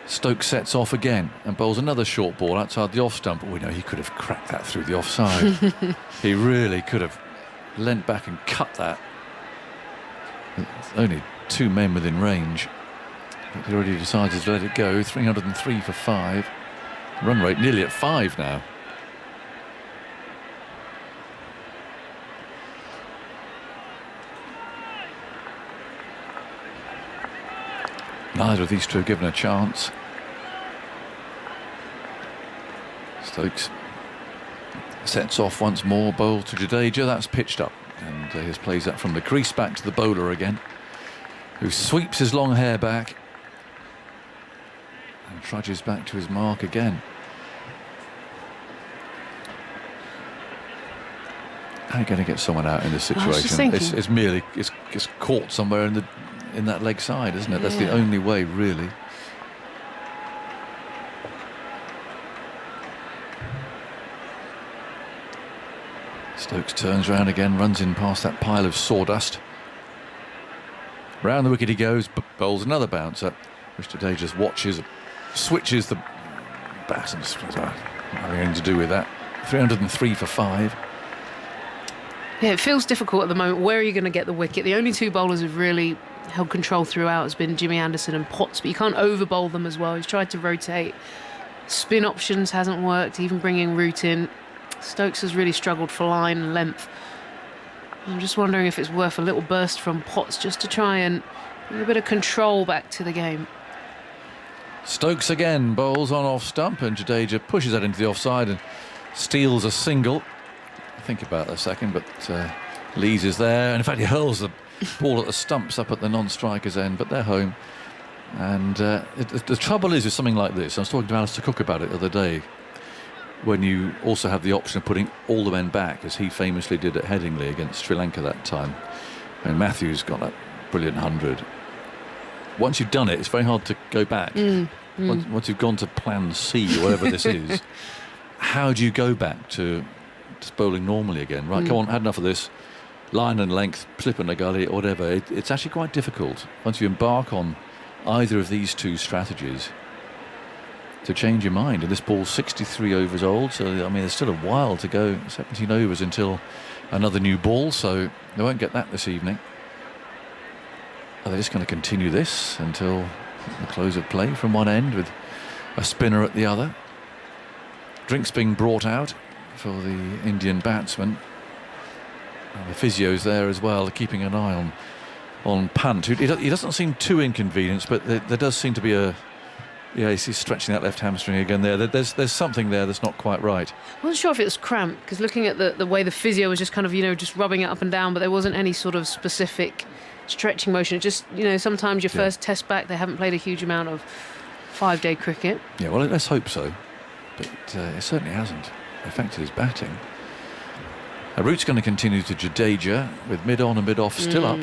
Stokes sets off again and bowls another short ball outside the off stump. We know he could have cracked that through the offside. He really could have leant back and cut that. It's only 2 men within range. But he already decided to let it go. 303 for 5. Run rate nearly at 5 now. Neither of these two have given a chance. Stokes sets off once more, bowl to Jadeja. That's pitched up, and he plays that from the crease back to the bowler again, who sweeps his long hair back and trudges back to his mark again. How are you going to get someone out in this situation? It's merely it's caught somewhere in that leg side, isn't it? That's the only way, really. Stokes turns round again, runs in past that pile of sawdust. Round the wicket he goes, bowls another bouncer, which today just watches, switches the bat and having anything to do with that. 303 for 5. Yeah, it feels difficult at the moment. Where are you going to get the wicket? The only 2 bowlers who've really held control throughout has been Jimmy Anderson and Potts, but you can't over-bowl them as well. He's tried to rotate. Spin options hasn't worked, even bringing Root in. Stokes has really struggled for line and length. I'm just wondering if it's worth a little burst from Potts just to try and bring a bit of control back to the game. Stokes again bowls on off stump, and Jadeja pushes that into the offside and steals a single. Think about that a second, but Lees is there, and in fact he hurls the ball at the stumps up at the non-striker's end, but they're home. And the trouble is with something like this, I was talking to Alistair Cook about it the other day, when you also have the option of putting all the men back, as he famously did at Headingley against Sri Lanka that time, and Matthews got that brilliant 100. Once you've done it, it's very hard to go back. Once you've gone to plan C or whatever this is, how do you go back to just bowling normally again? Right, come on, had enough of this. Line and length, slip in the gully, or whatever. It's actually quite difficult once you embark on either of these 2 strategies to change your mind. And this ball's 63 overs old, so I mean there's still a while to go. 17 overs until another new ball, so they won't get that this evening. Are they just going to continue this until the close of play from one end with a spinner at the other? Drinks being brought out for the Indian batsman. And the physio's there as well, keeping an eye on Pant. He doesn't seem too inconvenienced, but there does seem to be he's stretching that left hamstring again there. There's something there that's not quite right. I wasn't sure if it was cramp, because looking at the way the physio was just kind of, just rubbing it up and down, but there wasn't any sort of specific stretching motion. It just, sometimes your first test back, they haven't played a huge amount of 5-day cricket. Yeah, well, let's hope so. But it certainly hasn't affected his batting. Root's going to continue to Jadeja with mid-on and mid-off still up.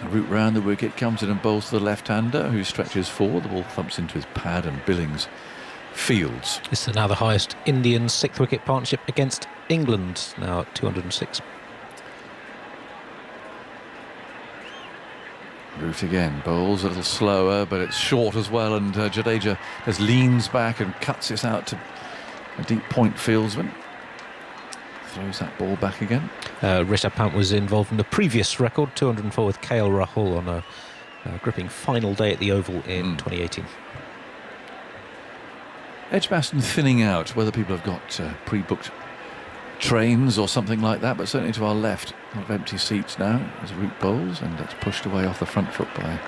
Root round the wicket, comes in and bowls to the left-hander, who stretches forward. The ball thumps into his pad and Billings fields. This is now the highest Indian 6th wicket partnership against England, now at 206. Root again, bowls a little slower, but it's short as well, and Jadeja just leans back and cuts this out to a deep point fieldsman. Throws that ball back again. Rishabh Pant was involved in the previous record, 204 with KL Rahul on a gripping final day at the Oval in 2018. Edgbaston thinning out, whether people have got pre-booked trains or something like that, but certainly to our left, a lot of empty seats now as Root bowls, and that's pushed away off the front foot by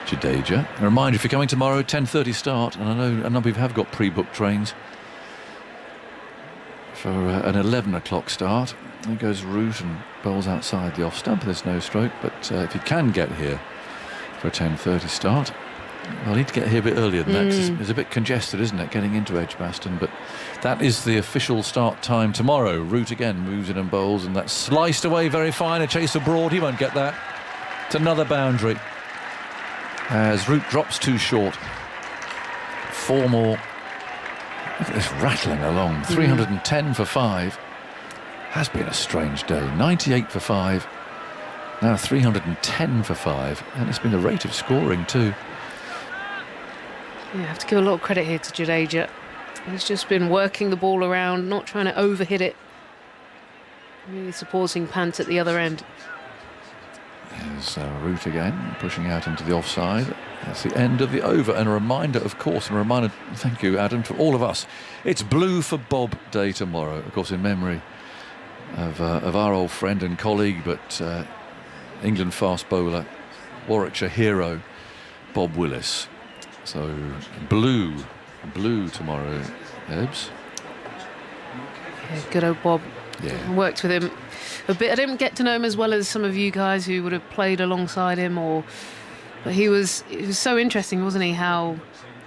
Jadeja. A reminder, if you're coming tomorrow, 10:30 start, and I know a number of you have got pre-booked trains for an 11 o'clock start. There goes Root and bowls outside the off stump. There's no stroke, but if you can get here for a 10:30 start, well, I need to get here a bit earlier than that, 'cause it's a bit congested, isn't it, getting into Edgbaston? But that is the official start time tomorrow. Root again moves in and bowls, and that's sliced away very fine. A chase abroad, he won't get that. It's another boundary as Root drops too short. 4 more. Look at this rattling along. 310 for 5. Has been a strange day. 98 for 5. Now 310 for 5, and it's been the rate of scoring too. Yeah, I have to give a lot of credit here to Jadeja. He's just been working the ball around, not trying to overhit it. Really supporting Pant at the other end. There's Root again, pushing out into the offside. That's the end of the over, and a reminder, of course, and a reminder, thank you, Adam, to all of us. It's Blue for Bob Day tomorrow, of course, in memory of our old friend and colleague, but England fast bowler, Warwickshire hero, Bob Willis. So blue tomorrow, Ebbs. Yeah, good old Bob. Yeah. I worked with him a bit. I didn't get to know him as well as some of you guys who would have played alongside him, but he was so interesting, wasn't he? How,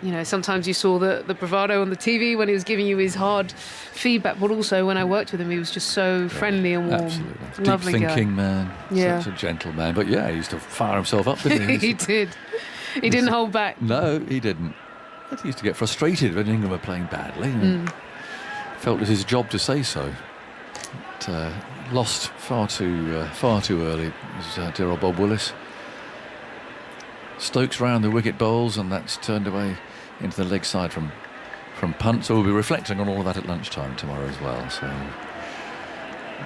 you know, sometimes you saw the bravado on the TV when he was giving you his hard feedback, but also when I worked with him, he was just so friendly and warm. Absolutely. Lovely Deep thinking guy. man. Yeah. Such a gentle man. But yeah, he used to fire himself up, didn't he? He did. He didn't hold back. No, he didn't. But he used to get frustrated when England were playing badly. And felt it was his job to say so. But, lost far too early was dear old Bob Willis. Stokes round the wicket bowls, and that's turned away into the leg side from Punt. So we'll be reflecting on all of that at lunchtime tomorrow as well. So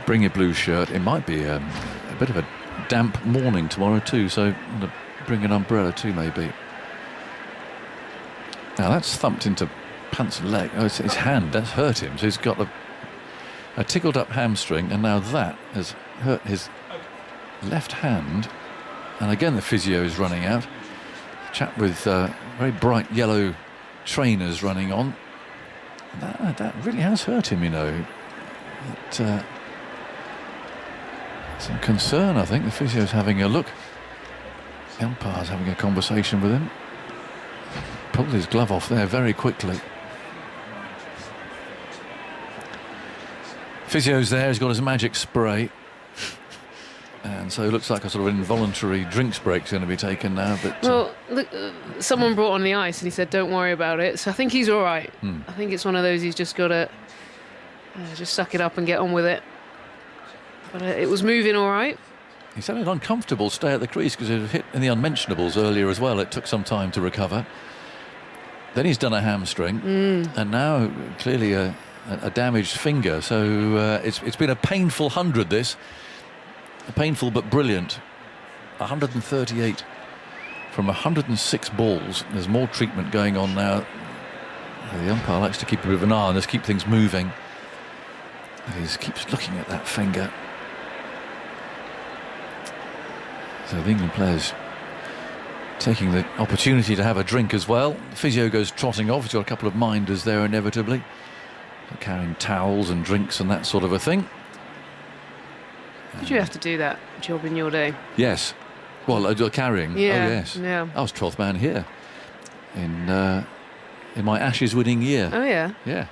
bring your blue shirt. It might be a bit of a damp morning tomorrow too, so bring an umbrella too, maybe. Now that's thumped into Pant's leg. Oh, it's his hand. That's hurt him. So he's got a tickled up hamstring, and now that has hurt his left hand. And again, the physio is running out. Chap with very bright yellow trainers running on. That really has hurt him, you know. Some concern, I think. The physio's having a look. The umpire's having a conversation with him. Pulled his glove off there very quickly. Physio's there, he's got his magic spray. And so it looks like a sort of involuntary drinks break's going to be taken now. But well, look, someone brought on the ice and he said, don't worry about it. So I think he's all right. I think it's one of those he's just got to just suck it up and get on with it. But it was moving all right. He sounded uncomfortable stay at the crease because he was hit in the unmentionables earlier as well. It took some time to recover. Then he's done a hamstring, and now clearly a damaged finger. So it's been a painful 100, this. Painful but brilliant. 138 from 106 balls. There's more treatment going on now. The umpire likes to keep a bit of an eye on this, keep things moving. He keeps looking at that finger. So the England players taking the opportunity to have a drink as well. The physio goes trotting off. He's got a couple of minders there inevitably, carrying towels and drinks and that sort of a thing. Did you have to do that job in your day? Yes. Well, carrying. Yeah. Oh, yes. Yeah. I was 12th man here in my Ashes winning year. Oh, yeah. Yeah.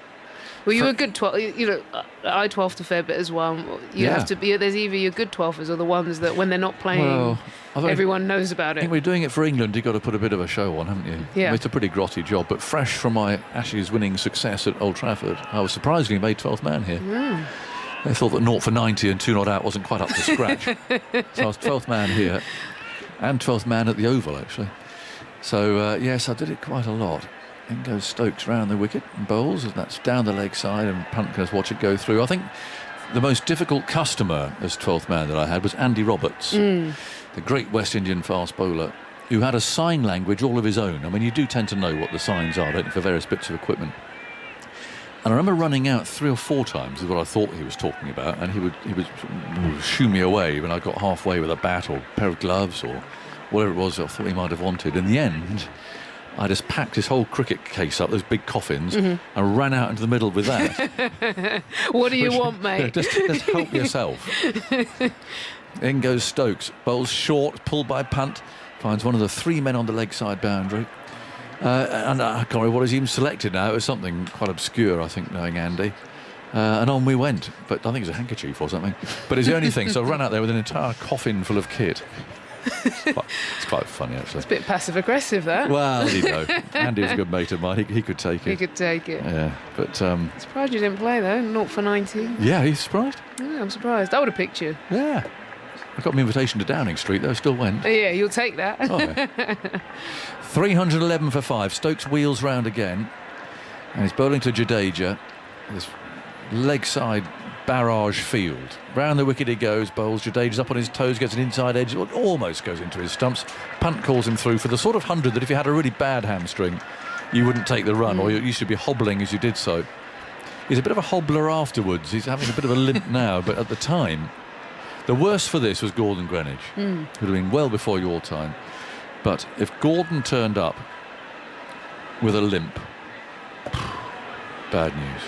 Well, you were a good 12. You know, I 12th a fair bit as well. You have to be. There's either your good 12ers or the ones that when they're not playing, everyone knows about it. I think we're doing it for England. You've got to put a bit of a show on, haven't you? Yeah. I mean, it's a pretty grotty job, but fresh from my Ashes winning success at Old Trafford, I was surprisingly made 12th man here. They thought that 0 for 90 and 2 not out wasn't quite up to scratch. So I was 12th man here. and 12th man at the Oval, actually. So, yes, I did it quite a lot. In goes Stokes round the wicket and bowls, and that's down the leg side, and Punt can watch it go through. I think the most difficult customer as 12th man that I had was Andy Roberts, the great West Indian fast bowler, who had a sign language all of his own. I mean, you do tend to know what the signs are, don't you, for various bits of equipment. And I remember running out 3 or 4 times with what I thought he was talking about, and he would shoo me away when I got halfway with a bat or a pair of gloves or whatever it was I thought he might have wanted. In the end, I just packed his whole cricket case up, those big coffins, and ran out into the middle with that. What do you want, mate? Just help yourself. In goes Stokes, bowls short, pulled by Punt, finds one of the 3 men on the leg side boundary. And I can't remember what he's even selected now. It was something quite obscure, I think, knowing Andy. And on we went. But I think it was a handkerchief or something. But it's the only thing. So I ran out there with an entire coffin full of kit. It's quite funny, actually. It's a bit passive-aggressive, that. Well, you know, Andy was a good mate of mine. He could take it. He could take it. Yeah, but... surprised you didn't play, though. 0 for 19. Yeah, he's surprised? Yeah, I'm surprised. I would have picked you. Yeah. I got my invitation to Downing Street, though. Still went. Yeah, you'll take that. Oh, yeah. 311 for 5. Stokes wheels round again. And he's bowling to Jadeja. This leg side barrage field. Round the wicket he goes, bowls. Jadeja's up on his toes, gets an inside edge, almost goes into his stumps. Punt calls him through for the sort of 100 that if you had a really bad hamstring, you wouldn't take the run, or you should be hobbling as you did so. He's a bit of a hobbler afterwards. He's having a bit of a limp now, but at the time, the worst for this was Gordon Greenwich, who'd have been well before your time. But if Gordon turned up with a limp, bad news.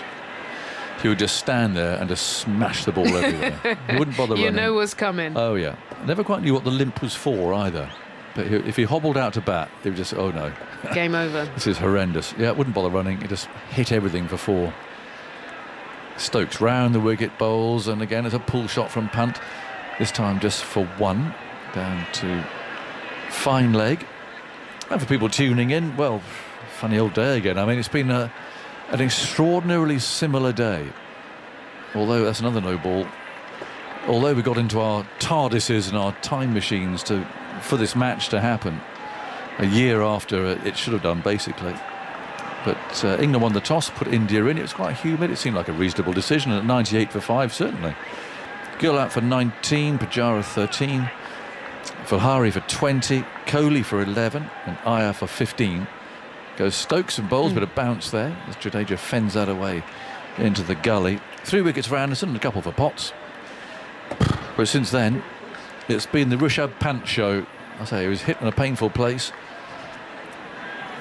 He would just stand there and just smash the ball everywhere. He wouldn't bother running. You know what's coming. Oh, yeah. I never quite knew what the limp was for either. But if he hobbled out to bat, he would just, oh no. Game over. This is horrendous. Yeah, wouldn't bother running. He just hit everything for 4. Stokes round the wicket, bowls, and again it's a pull shot from Punt. This time just for 1. Down to fine leg. And for people tuning in, well, funny old day again. I mean, it's been an extraordinarily similar day. Although that's another no ball. Although we got into our TARDISes and our time machines for this match to happen a year after it should have done, basically. But England won the toss, put India in. It was quite humid. It seemed like a reasonable decision at 98 for 5, certainly. Gill out for 19, Pujara 13, Falhari for 20, Kohli for 11, and Iyer for 15. Goes Stokes and bowls, bit of bounce there as Jadeja fends that away into the gully. 3 wickets for Anderson and a couple for Potts. But since then, it's been the Rishabh Pant show. I say he was hit in a painful place.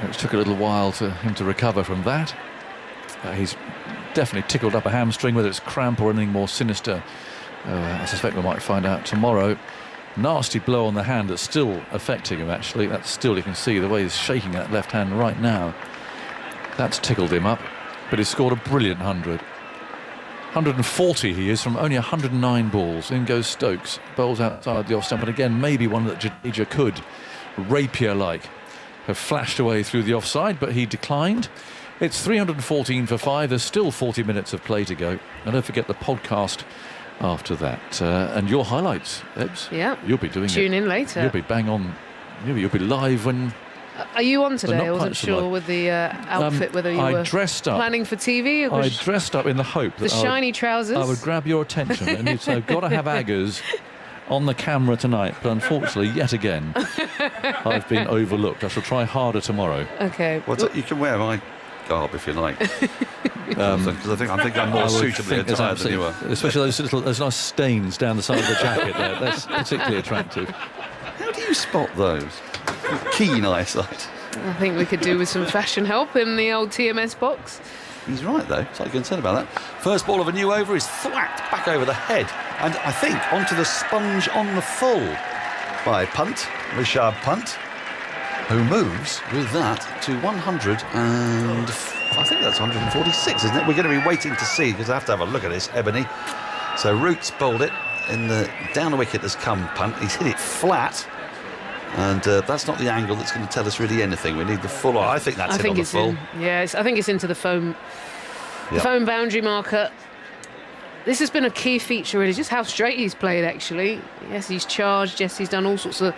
It took a little while for him to recover from that. He's definitely tickled up a hamstring, whether it's cramp or anything more sinister. I suspect we might find out tomorrow. Nasty blow on the hand that's still affecting him, actually. That's still, you can see the way he's shaking that left hand right now. That's tickled him up. But he's scored a brilliant 100. 140 he is from only 109 balls. In goes Stokes. Bowls outside the off stump. And again, maybe one that Jadeja could, rapier-like, have flashed away through the offside, but he declined. It's 314 for 5. There's still 40 minutes of play to go. And don't forget the podcast after that. And your highlights, Ebbs. Yeah. You'll be doing Tune in later. You'll be bang on. You'll be live when... Are you on today? I wasn't sure with the outfit whether you were dressed up. Planning for TV. Or I dressed up in the hope that the shiny trousers. I would grab your attention. And you'd say, got to have Aggers on the camera tonight. But unfortunately, yet again, I've been overlooked. I shall try harder tomorrow. Okay. Well, you can wear my garb if you like. Because I think I'm more suitably attired than you are. Especially those nice stains down the side of the jacket there. That's particularly attractive. How do you spot those? Keen eyesight. I think we could do with some fashion help in the old TMS box. He's right, though. Slightly concerned about that. First ball of a new over is thwacked back over the head. And I think onto the sponge on the full by Punt, Rishabh Punt, who moves with that to 100 and I think that's 146, isn't it? We're going to be waiting to see because I have to have a look at this, Ebony. So Roots bowled it in the down the wicket has come Punt. He's hit it flat. And that's not the angle that's going to tell us really anything. We need the full. I think that's it on the full. I think it's into the foam. The foam boundary marker. This has been a key feature, really, just how straight he's played, actually. Yes, he's charged. Yes, he's done all sorts of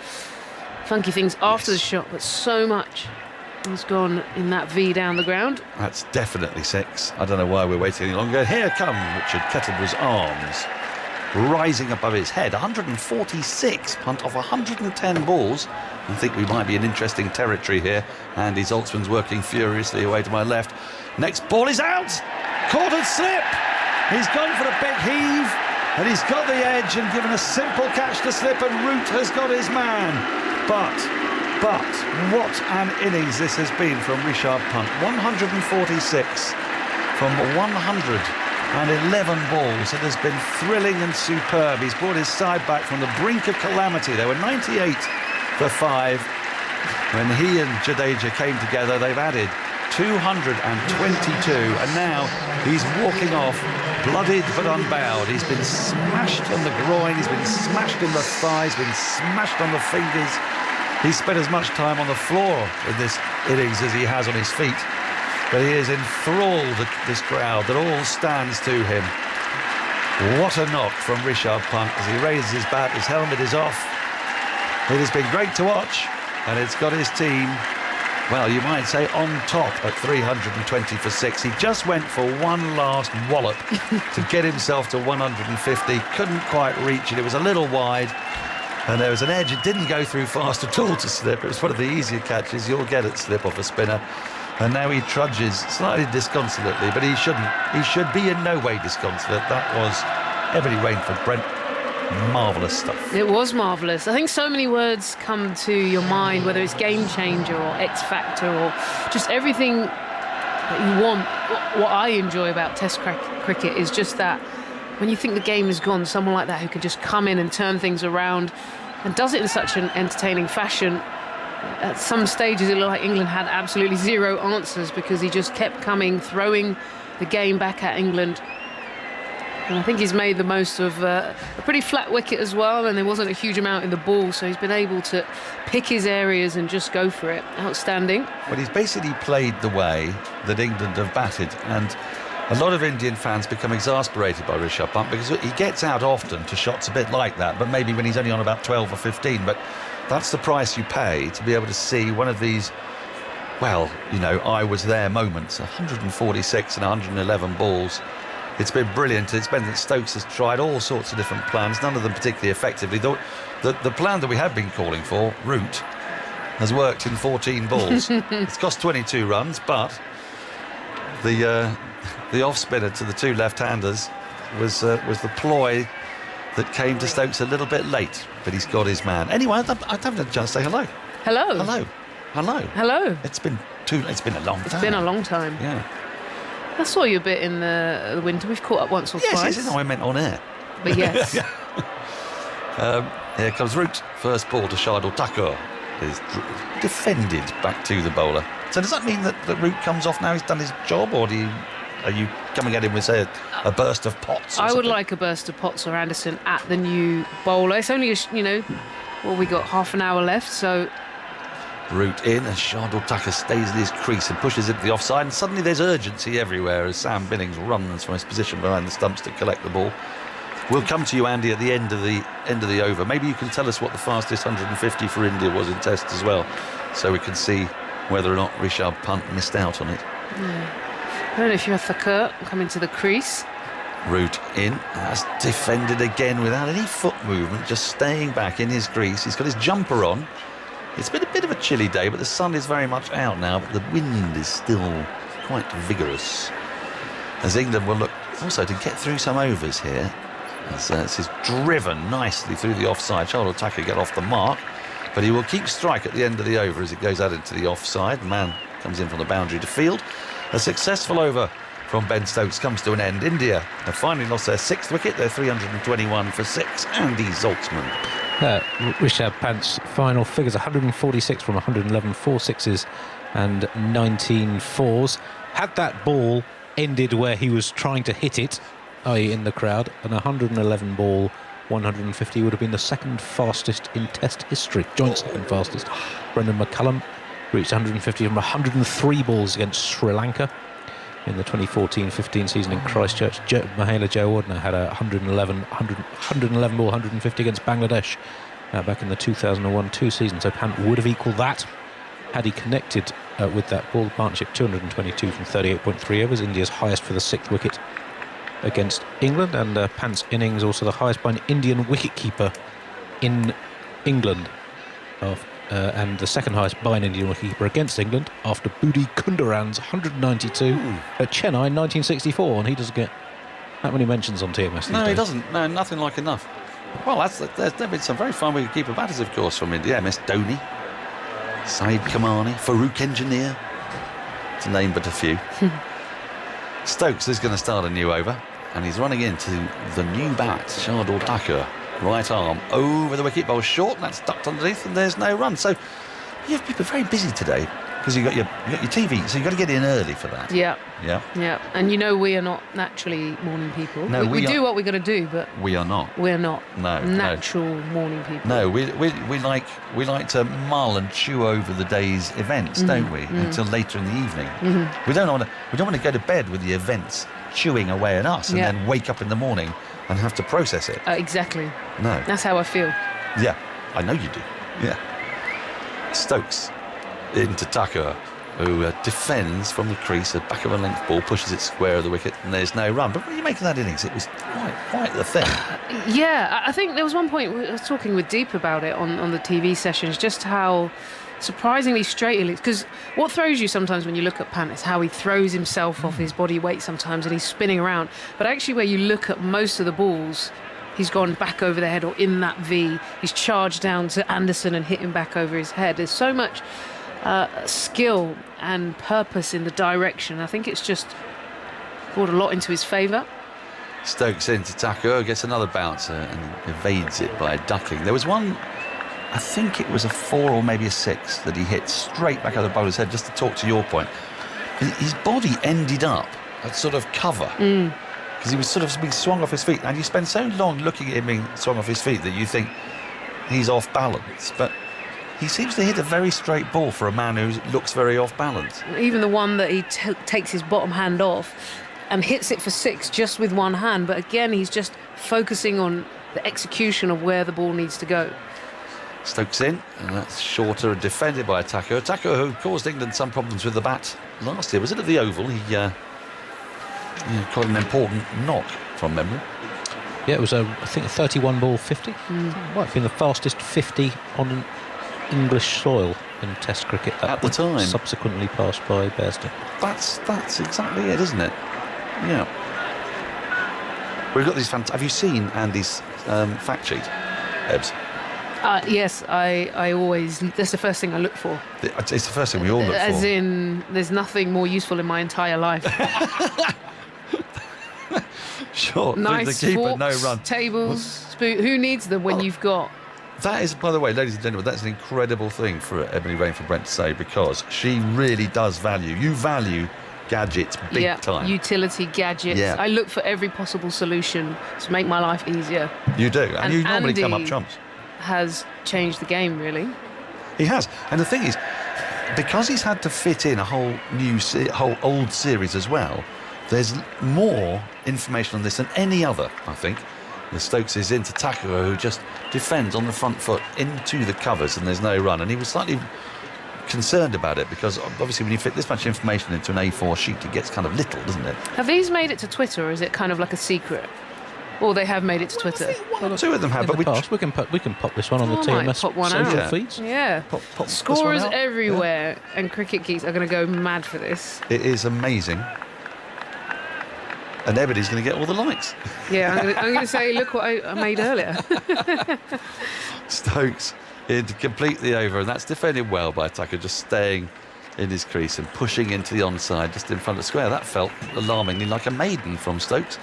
funky things after the shot, but so much has gone in that V down the ground. That's definitely 6. I don't know why we're waiting any longer. Here come Richard Kettlebury's arms, rising above his head. 146, punt off 110 balls. I think we might be in interesting territory here. Andy Zaltzman's working furiously away to my left. Next ball is out! Caught and slip! He's gone for a big heave, and he's got the edge and given a simple catch to slip, and Root has got his man. But what an innings this has been from Rishabh Pant. 146 from 111 balls. It has been thrilling and superb. He's brought his side back from the brink of calamity. They were 98 for 5. When he and Jadeja came together, they've added 222, and now he's walking off blooded but unbowed. He's been smashed on the groin, he's been smashed in the thighs, been smashed on the fingers. He's spent as much time on the floor in this innings as he has on his feet, but he is enthralled at this crowd that all stands to him. What a knock from Rishabh Pant as he raises his bat. His helmet is off. It has been great to watch, and it's got his team, well, you might say on top at 320 for 6. He just went for one last wallop to get himself to 150. Couldn't quite reach it. It was a little wide, and there was an edge. It didn't go through fast at all to slip. It was one of the easier catches you'll get at slip off a spinner. And now he trudges slightly disconsolately, but he shouldn't. He should be in no way disconsolate. That was Ebony Rainford, Brent. Marvellous stuff. It was marvellous. I think so many words come to your mind, whether it's game changer or X factor or just everything that you want. What I enjoy about Test cricket is just that when you think the game is gone, someone like that who can just come in and turn things around and does it in such an entertaining fashion. At some stages it looked like England had absolutely zero answers because he just kept coming, throwing the game back at England. And I think he's made the most of a pretty flat wicket as well, and there wasn't a huge amount in the ball, so he's been able to pick his areas and just go for it. Outstanding. Well, he's basically played the way that England have batted, and a lot of Indian fans become exasperated by Rishabh Pant because he gets out often to shots a bit like that, but maybe when he's only on about 12 or 15. But that's the price you pay to be able to see one of these, well, you know, I was there moments. 146 and 111 balls. It's been brilliant. It's been that Stokes has tried all sorts of different plans, none of them particularly effectively. The plan that we have been calling for, Root, has worked in 14 balls. It's cost 22 runs, but the off spinner to the two left-handers was the ploy that came to Stokes a little bit late, but he's got his man. Anyway, I'd have to just say hello. Hello. Hello. Hello. Hello. It's been a long time. It's been a long time. Yeah. I saw you a bit in the winter. We've caught up once or twice. Yes, no, I meant on air. But yes. Here comes Root. First ball to Shardul Thakur. Is defended back to the bowler. So does that mean that Root comes off now? He's done his job, or are you coming at him with, say, a burst of Potts? I would like a burst of Potts or Anderson at the new bowler. It's only, we got half an hour left, so... Root in, and Shardul Thakur stays in his crease and pushes into the offside, and suddenly there's urgency everywhere as Sam Billings runs from his position behind the stumps to collect the ball. We'll come to you, Andy, at the end of the over. Maybe you can tell us what the fastest 150 for India was in Test as well, so we can see whether or not Rishabh Pant missed out on it. Yeah. I don't know if you're Thakur coming to the crease. Root in, has defended again without any foot movement, just staying back in his crease. He's got his jumper on. It's been a bit of a chilly day, but the sun is very much out now, but the wind is still quite vigorous. As England will look also to get through some overs here. As this is driven nicely through the offside. Shardul Thakur get off the mark, but he will keep strike at the end of the over as it goes out into the offside. Man comes in from the boundary to field. A successful over from Ben Stokes comes to an end. India have finally lost their 6th wicket. They're 321 for 6. Andy Zaltzman. Rishabh Pant's final figures: 146 from 111, 4 sixes and 19 fours. Had that ball ended where he was trying to hit it, i.e. in the crowd, an 111 ball 150 would have been the second fastest in Test history, joint second fastest. Brendan McCullum reached 150 from 103 balls against Sri Lanka in the 2014-15 season in Christchurch. Mahela Jayawardene had a 111 ball 150 against Bangladesh back in the 2001-2 season. So Pant would have equalled that had he connected with that ball. The partnership 222 from 38.3 overs, India's highest for the 6th wicket against England, and Pant's innings also the highest by an Indian wicketkeeper in England, and the second highest by an Indian wicketkeeper against England after Budi Kundaran's 192 at Chennai in 1964, and he doesn't get that many mentions on TMS these No, days. he doesn't. No, nothing like enough. Well, there's been some very fine wicketkeeper batters, of course, from India. MS Dhoni, Saeed Kamani, Farooq Engineer, to name but a few. Stokes is going to start a new over, and he's running into the new bat, Shardul Thakur. Right arm over the wicket, ball short, and that's ducked underneath, and there's no run. So you've been very busy today because you got your TV, so you've got to get in early for that. Yeah. Yeah. Yeah. And we are not naturally morning people. No, we do what we got to do, but we are not. we're not No, natural morning people. No, we like to mull and chew over the day's events, don't we? Until later in the evening. We don't want to go to bed with the events chewing away at us, and then wake up in the morning and have to process it. Exactly. No. That's how I feel. Yeah, I know you do. Yeah. Stokes into Thakur, who defends from the crease, a back of a length ball, pushes it square of the wicket, and there's no run. But when you make that innings, it was quite the thing. Yeah, I think there was one point, I was talking with Deep about it on the TV sessions, just how surprisingly straight he looks. Because what throws you sometimes when you look at Pant is how he throws himself off his body weight sometimes, and he's spinning around. But actually, where you look at most of the balls, he's gone back over the head or in that V. He's charged down to Anderson and hit him back over his head. There's so much skill and purpose in the direction. I think it's just brought a lot into his favour. Stokes into Thakur, gets another bouncer and evades it by ducking. There was one, I think it was a 4 or maybe a 6 that he hit straight back over the bowler's head. Just to talk to your point, his body ended up at sort of cover because he was sort of being swung off his feet, and you spend so long looking at him being swung off his feet that you think he's off balance, but he seems to hit a very straight ball for a man who looks very off balance. Even the one that he takes his bottom hand off and hits it for 6 just with one hand, but again he's just focusing on the execution of where the ball needs to go. Stokes in, and that's shorter and defended by Thakur. Thakur, who caused England some problems with the bat last year. Was it at the Oval? He got an important knock from memory. Yeah, it was I think a 31 ball 50. Might have been the fastest 50 on English soil in Test cricket at the time. Subsequently passed by Bairstow. That's exactly it, isn't it? Yeah. We've got these. Have you seen Andy's fact sheet, Ebbs? Yes, I always. That's the first thing I look for. It's the first thing we all look for. As in, there's nothing more useful in my entire life. Sure. Nice the keeper, forks, no run. tables, spoon. Who needs them when you've got? That is, by the way, ladies and gentlemen, that's an incredible thing for Ebony Rainford-Brent to say, because she really does value. You value gadgets big time. Utility gadgets. Yeah. I look for every possible solution to make my life easier. You do, and you normally Andy come up trumps. Has changed the game, really. He has, and the thing is, because he's had to fit in a whole old series as well, there's more information on this than any other, I think. The Stokes is into Thakur, who just defends on the front foot into the covers, and there's no run. And he was slightly concerned about it, because obviously when you fit this much information into an A4 sheet, it gets kind of little, doesn't it? Have these made it to Twitter, or is it kind of like a secret? Or they have made it to Twitter? Two of them have, but we can pop this one on the TMS pop one social out. feeds. Yeah. Pop Scorers out. everywhere, and cricket geeks are going to go mad for this. It is amazing. And Ebony's going to get all the likes. Yeah, I'm going to say, look what I made earlier. Stokes in to complete the over, and that's defended well by Thakur, just staying in his crease and pushing into the onside, just in front of square. That felt alarmingly like a maiden from Stokes.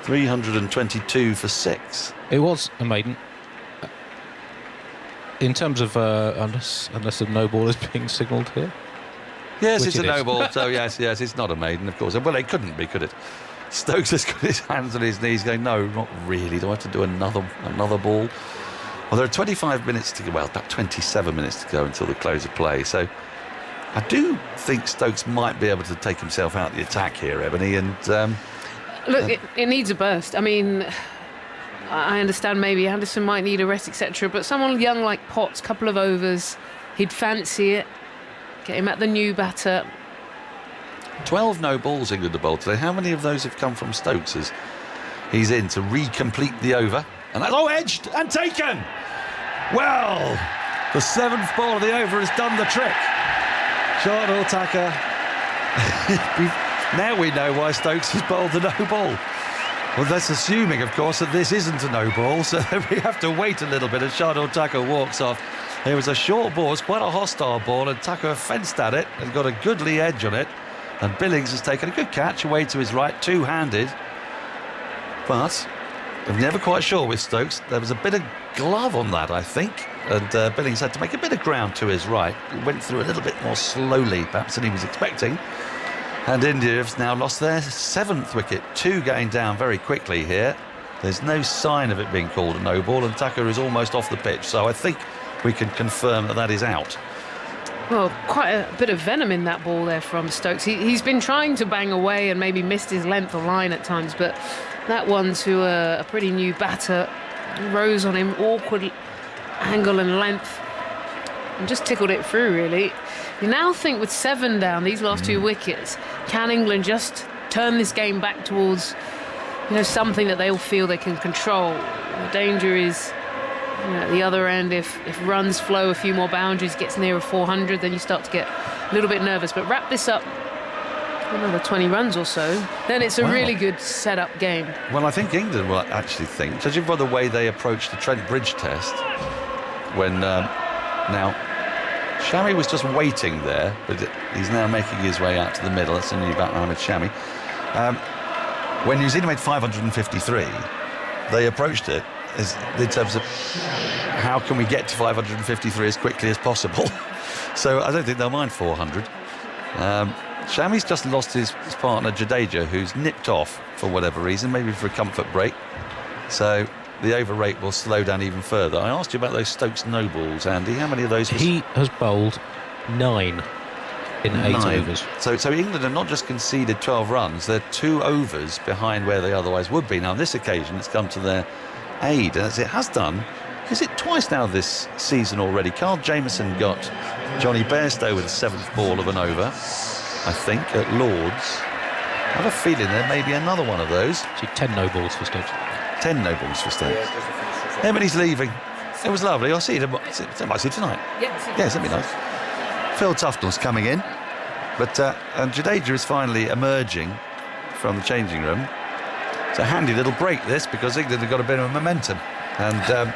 322 for 6. It was a maiden. In terms of unless a no ball is being signalled here. Yes, Which it's a it no is. ball, so yes, it's not a maiden, of course. Well, it couldn't be, could it? Stokes has got his hands on his knees going, no, not really. Do I have to do another ball? Well, there are 25 minutes to go. Well, about 27 minutes to go until the close of play. So I do think Stokes might be able to take himself out the attack here, Ebony. And Look, it needs a burst. I mean, I understand maybe Anderson might need a rest, etc. But someone young like Potts, couple of overs, he'd fancy it. Get him at the new batter. 12 no balls England to bowl today. How many of those have come from Stokes as he's in to recomplete the over? And that's edged and taken. Well, the 7th ball of the over has done the trick. Shardul Thakur. Now we know why Stokes has bowled the no ball. Well, that's assuming, of course, that this isn't a no ball, so we have to wait a little bit as Shardul Thakur walks off. It was a short ball, it's quite a hostile ball, and Thakur fenced at it and got a goodly edge on it. And Billings has taken a good catch away to his right, two-handed. But I'm never quite sure with Stokes. There was a bit of glove on that, I think. And Billings had to make a bit of ground to his right. He went through a little bit more slowly, perhaps, than he was expecting. And India have now lost their 7th wicket. 2 getting down very quickly here. There's no sign of it being called a no ball, and Thakur is almost off the pitch. So I think we can confirm that that is out. Well, quite a bit of venom in that ball there from Stokes. He's been trying to bang away and maybe missed his length or line at times, but that one to a pretty new batter rose on him, awkward angle and length, and just tickled it through, really. You now think with 7 down, these last 2 wickets, can England just turn this game back towards, something that they all feel they can control? The danger is, at the other end, if runs flow a few more boundaries, gets nearer 400, then you start to get a little bit nervous. But wrap this up another 20 runs or so, then it's a really good set-up game. Well, I think England will actually think, judging by the way they approached the Trent Bridge test, when now Shami was just waiting there, but he's now making his way out to the middle. That's the new batter, Ahmed Shami. When New Zealand made 553, they approached it in terms of how can we get to 553 as quickly as possible. So I don't think they'll mind 400. Shami's just lost his partner Jadeja, who's nipped off for whatever reason, maybe for a comfort break. So the over rate will slow down even further. I asked you about those Stokes no balls, Andy. How many of those? He has bowled 9 in 8 overs. So England have not just conceded 12 runs, they're 2 overs behind where they otherwise would be. Now on this occasion it's come to their aid, as it has done. Is it twice now this season already? Carl Jamieson got Johnny Bairstow with the 7th ball of an over, I think, at Lord's. I have a feeling there may be another one of those. 10 no balls for Stokes. 10 no balls for Stokes. Emily's leaving. It was lovely. I'll see you tonight. Yes, that'd be nice. Phil Tufnell's coming in, but and Jadeja is finally emerging from the changing room. It's a handy little break, this, because England have got a bit of momentum. And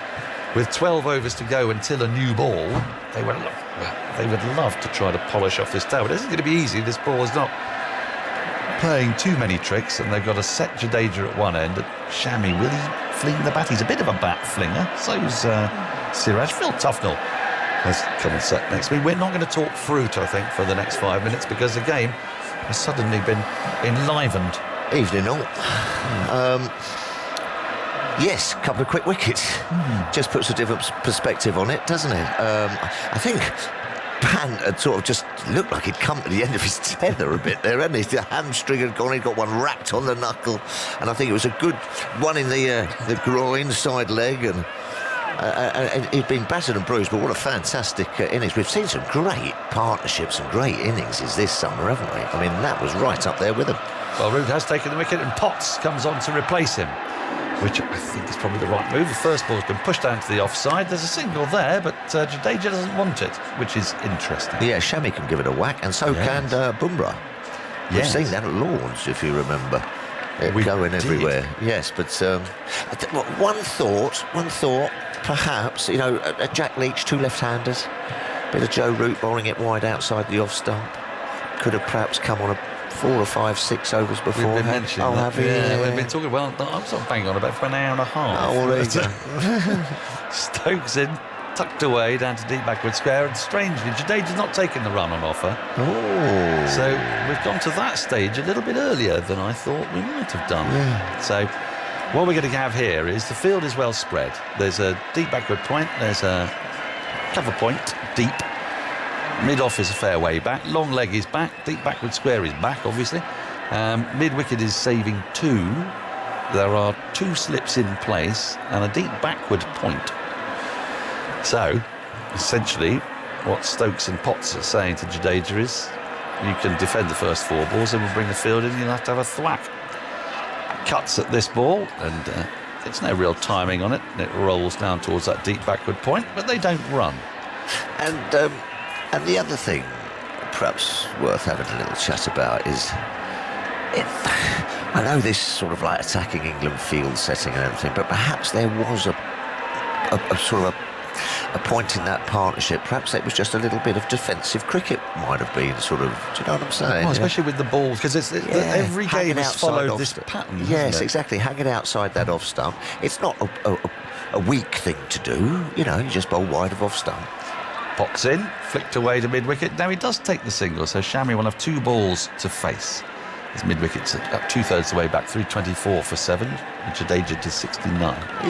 with 12 overs to go until a new ball, they would love to try to polish off this tail. But it isn't going to be easy. This ball is not playing too many tricks, and they've got to set Jadeja at one end. But Shami, will he fling the bat? He's a bit of a bat flinger. So's Siraj. Phil Tufnell has come and sat next to me. We're not going to talk fruit, I think, for the next 5 minutes, because the game has suddenly been enlivened. Evening all. Yes, a couple of quick wickets. Just puts a different perspective on it, doesn't it? I think Pant had sort of just looked like he'd come to the end of his tether a bit there, hadn't he? The hamstring had gone, he'd got one wrapped on the knuckle, and I think it was a good one in the groin, side leg, and he'd been battered and bruised, but what a fantastic innings. We've seen some great partnerships and great innings this summer, haven't we? I mean, that was right up there with him. Well, Root has taken the wicket, and Potts comes on to replace him, which I think is probably the right move. The first ball's been pushed down to the offside. There's a single there, but Jadeja doesn't want it, which is interesting. Yeah, Shami can give it a whack, and so can Bumrah. We've seen that at Lords, if you remember. We're going everywhere. Yes, but one thought, perhaps, a Jack Leach, 2 left-handers, bit of Joe Root bowling it wide outside the off-stump. Could have perhaps come on a 4 or 5, 6 overs before. We've been mentioning that. We've been talking, well, I'm sort of banging on about for an hour and a half. Oh, well, there you go. Stokes in, tucked away down to deep backward square, and strangely, Jadeja's not taken the run on offer. Oh. So we've gone to that stage a little bit earlier than I thought we might have done. Yeah. So what we're going to have here is the field is well spread. There's a deep backward point, there's a cover point, deep. Mid-off is a fair way back. Long leg is back. Deep backward square is back, obviously. Mid-wicket is saving 2. there are 2 slips in place and a deep backward point. So, essentially, what Stokes and Potts are saying to Jadeja is, you can defend the first 4 balls and we'll bring the field in, you'll have to have a thwack. Cuts at this ball, and there's no real timing on it, and it rolls down towards that deep backward point, but they don't run. And the other thing, perhaps worth having a little chat about, is I know this sort of like attacking England field setting and everything, but perhaps there was a sort of a point in that partnership. Perhaps it was just a little bit of defensive cricket might have been sort of, do you know what I'm saying? Well, especially with the balls, because every game has followed this pattern. Yes, exactly. Hanging outside that off stump. It's not a weak thing to do. You know, you just bowl wide of off stump. Pops in, flicked away to mid-wicket. Now he does take the single, so Shami will have 2 balls to face. His mid-wicket's up 2/3 the way back, 324 for 7, and Jadeja to 69.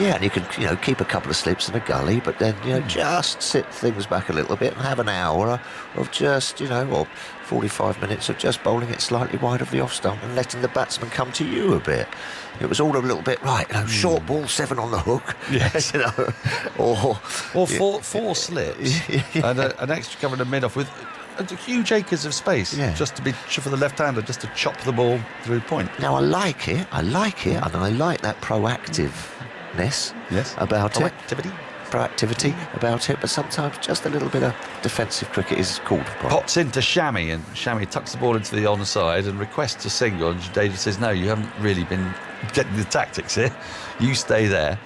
Yeah, and you can, keep a couple of slips in a gully, but then, just sit things back a little bit and have an hour of just, or 45 minutes of just bowling it slightly wide of the off stump and letting the batsman come to you a bit. It was all a little bit, short ball, 7 on the hook. Yes. Or 4 slips, and an extra cover in the mid-off with huge acres of space, just to be for the left-hander, just to chop the ball through point. Now I like it, and I like that proactiveness about proactivity about it, but sometimes just a little bit of defensive cricket is called for. Pops into Shami, and Shami tucks the ball into the onside and requests a single, and Jadeja says, no, you haven't really been getting the tactics here. You stay there.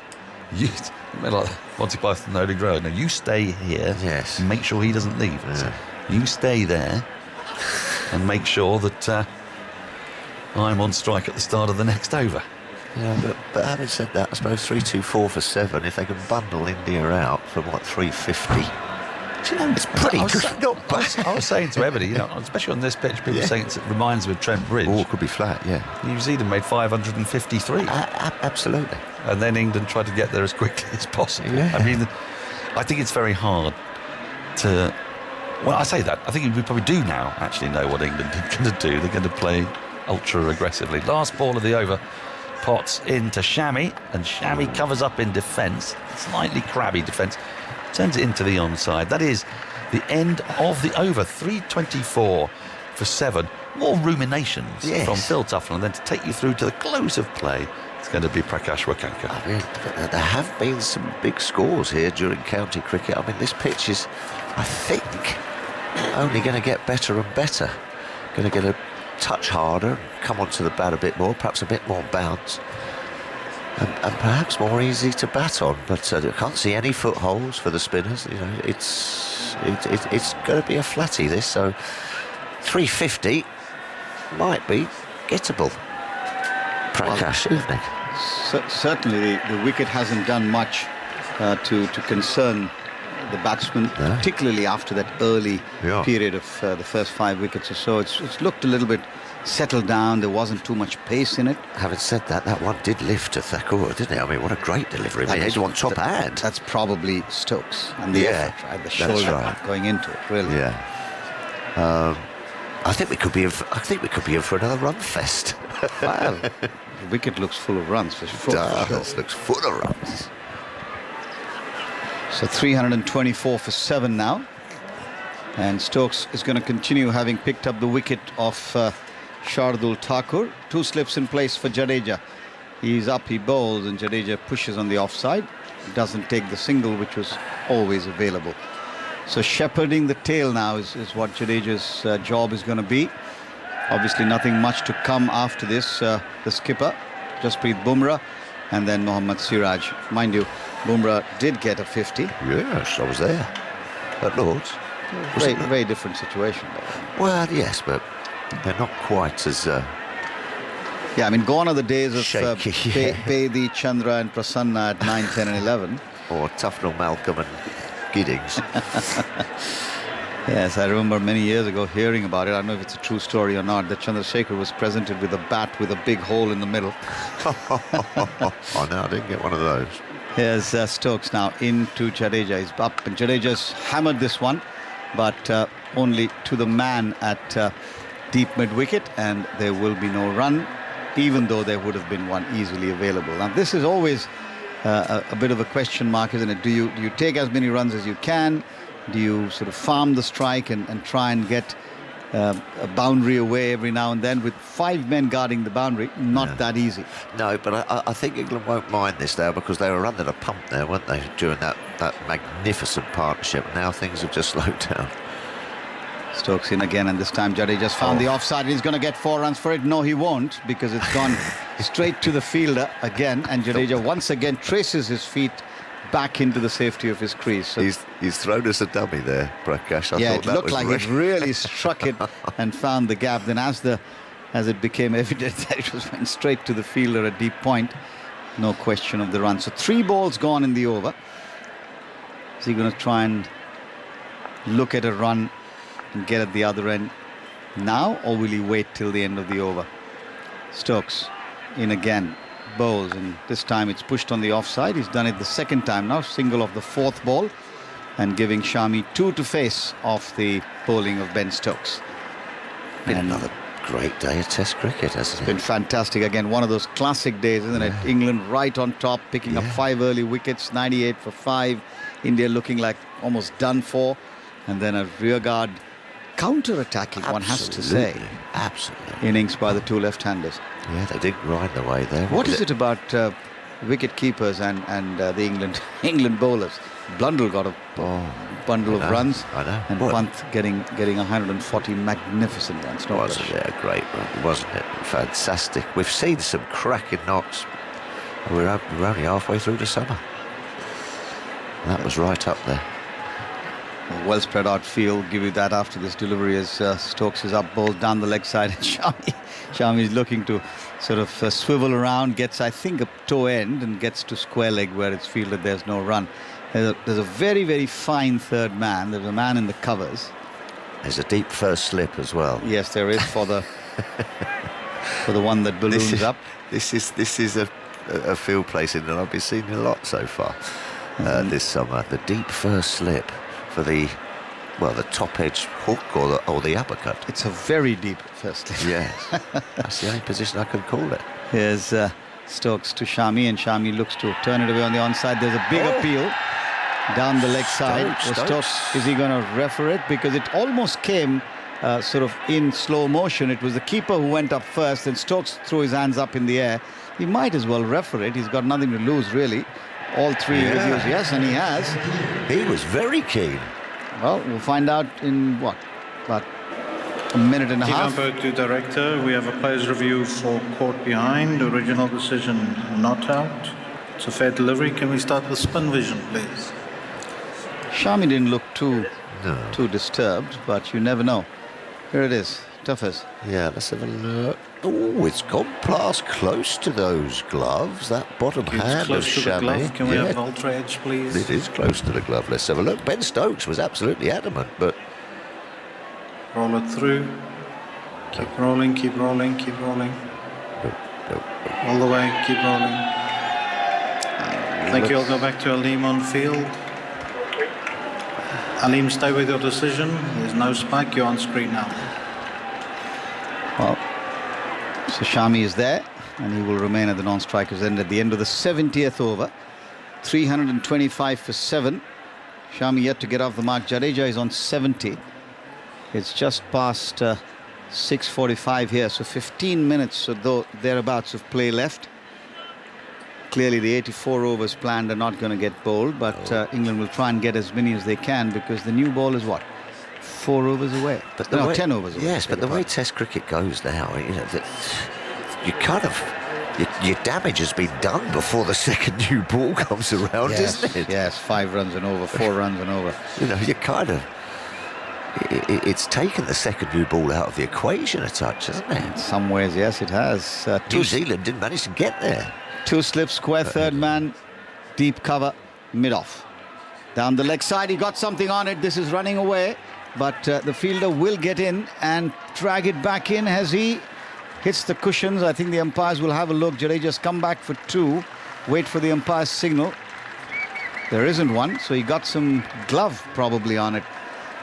Like Monty Python and Holy Grail. No, you stay here. Yes. And make sure he doesn't leave. So you stay there and make sure that I'm on strike at the start of the next over. Yeah, but having said that, I suppose 3-2-4 for 7, if they can bundle India out from 350. It's pretty good. Not bad. I was saying to everybody, especially on this pitch, people saying it reminds them of Trent Bridge. Oh, it could be flat, yeah. New Zealand made 553. Absolutely. And then England tried to get there as quickly as possible. Yeah. I mean, I think it's very hard to... Well, I say that. I think we probably do now actually know what England are going to do. They're going to play ultra aggressively. Last ball of the over. Potts into Shami, and Shami covers up in defence. Slightly crabby defence. Turns it into the onside. That is the end of the over. 324 for 7. More ruminations from Phil Tufnell, and then to take you through to the close of play, it's going to be Prakash Wakanka. I mean, there have been some big scores here during county cricket. I mean, this pitch is, I think, only going to get better and better. Going to get a touch harder, come onto the bat a bit more, perhaps a bit more bounce, and perhaps more easy to bat on. But I can't see any footholds for the spinners. It's going to be a flatty, this. So 350 might be gettable. Prakash, evening. Certainly, the wicket hasn't done much to concern the batsman, particularly after that early period of the first 5 wickets or so. It's looked a little bit settled down. There wasn't too much pace in it. Having said that, that one did lift to Thakur, didn't it? I mean, what a great delivery. I mean, he's on top hand. That's probably Stokes and the effort, right? The shoulder going into it, really. Yeah. I think we could be in for another run fest. Wow. The wicket looks full of runs for sure. It looks full of runs. So 324 for 7 now, and Stokes is going to continue, having picked up the wicket of Shardul Thakur. 2 slips in place for Jadeja. He's up, he bowls, and Jadeja pushes on the offside. Doesn't take the single, which was always available. So shepherding the tail now is what Jadeja's job is going to be. Obviously nothing much to come after this. The skipper, Jasprit Bumrah, and then Mohammad Siraj. Mind you, Bumrah did get a 50. Yes, I was there at Lord's. Very different situation, though. Well, yes, but they're not quite as... yeah, I mean, gone are the days of Bedi, Chandra and Prasanna at 9, 10 and 11. Or Tufnell, Malcolm and Giddings. Yes, I remember many years ago hearing about it. I don't know if it's a true story or not, that Chandrasekhar was presented with a bat with a big hole in the middle. Oh, no, I didn't get one of those. Here's Stokes now into Jadeja. He's up, and Jadeja's hammered this one, but only to the man at deep mid-wicket, and there will be no run. even though there would have been one easily available. Now, this is always a bit of a question mark, isn't it? Do you take as many runs as you can? Do you sort of farm the strike and try and get a boundary away every now and then? With 5 men guarding the boundary, not that easy. No, but I think England won't mind this now, because they were under the pump there, weren't they, during that magnificent partnership. Now things have just slowed down. Stokes in again, and this time Jadeja just found the offside. He's going to get 4 runs for it. No, he won't, because it's gone straight to the fielder again, and Jadeja once again traces his feet back into the safety of his crease. So he's thrown us a dummy there, Prakash. I thought it looked like it really struck it and found the gap. Then as it became evident that it went straight to the fielder at deep point, no question of the run. So 3 balls gone in the over. Is he going to try and look at a run and get at the other end now, or will he wait till the end of the over? Stokes in again, bowls, and this time it's pushed on the offside. He's done it the second time now, single of the 4th ball, and giving Shami 2 to face off the bowling of Ben Stokes. Been another great day of Test cricket, hasn't it? Been fantastic again, one of those classic days, isn't it? England right on top, picking up 5 early wickets, 98 for 5. India looking like almost done for, and then a rearguard counter-attacking, one has to say. Absolutely. Innings by the 2 left-handers. Yeah, they did grind the way there. What is it about wicket keepers and the England bowlers? Blundell got a bundle of runs, and Pant getting 140 magnificent runs. Wasn't it a great run? Wasn't it fantastic? We've seen some cracking knocks. We're only halfway through the summer. That was right up there. A well spread out field, give you that after this delivery as Stokes is up, bowls down the leg side, and Shami is looking to sort of swivel around, gets I think a toe end and gets to square leg where it's fielded. There's no run. There's a very, very fine third man. There's a man in the covers. There's a deep first slip as well. Yes, there is for the one that balloons up. This is a field placing that I've been seeing a lot so far this summer. The deep first slip for the top edge hook or the uppercut. It's a very deep first slip. Yes, that's the only position I can call it. Here's Stokes to Shami, and Shami looks to turn it away on the onside. There's a big appeal down the leg side. Stokes, is he going to refer it? Because it almost came sort of in slow motion. It was the keeper who went up first, and Stokes threw his hands up in the air. He might as well refer it. He's got nothing to lose, really. All 3 reviews, yes, and he has. He was very keen. Well, we'll find out in about a minute and a half. Umpire to director, we have a player's review for caught behind, original decision not out. It's a fair delivery. Can we start with spin vision, please? Shami didn't look too disturbed, but you never know. Here it is, Tuffers. Yeah, let's have a look. Oh, it's gone past close to those gloves. That bottom hand of Shami. Can we have ultra edge, please? It is close to the glove. Let's have a look. Ben Stokes was absolutely adamant, but roll it through. Keep rolling, keep rolling, keep rolling. All the way, keep rolling. Thank you. I'll go back to Aleem on field. Aleem, stay with your decision. There's no spike. You're on screen now. Well, so Shami is there, and he will remain at the non-striker's end at the end of the 70th over. 325 for 7. Shami yet to get off the mark. Jadeja is on 70. It's just past 6:45 here, so 15 minutes or thereabouts of play left. Clearly the 84 overs planned are not going to get bowled, but England will try and get as many as they can, because the new ball is what? 4 overs away. But 10 overs away. Yes, but the way Test cricket goes now, you kind of your damage has been done before the second new ball comes around, isn't it? Yes, 5 runs and over, 4 runs and over. You kind of. It's taken the second new ball out of the equation a touch, hasn't it? In some ways, yes, it has. New Zealand didn't manage to get there. 2 slips, square third man, deep cover, mid-off. Down the leg side, he got something on it. This is running away, but the fielder will get in and drag it back in as he hits the cushions. I think the umpires will have a look. Jadeja's come back for 2. Wait for the umpire's signal. There isn't one, so he got some glove probably on it.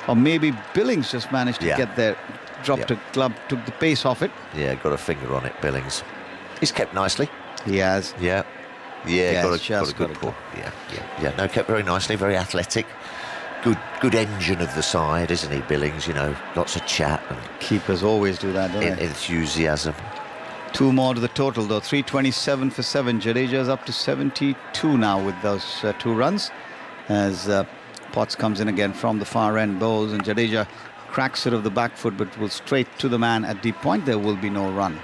Or maybe Billings just managed to get there, dropped a glove, took the pace off it. Yeah, got a finger on it, Billings. He's kept nicely. He has. Yeah. Yes, got a good ball. Yeah. No, kept very nicely, very athletic. Good engine of the side, isn't he, Billings? You know, lots of chat and keepers always do that, don't they? Enthusiasm. 2 more to the total, though. 327 for 7. Jadeja's up to 72 now with those 2 runs. As Potts comes in again from the far end, bowls, and Jadeja cracks it of the back foot, but will straight to the man at deep point. There will be no run.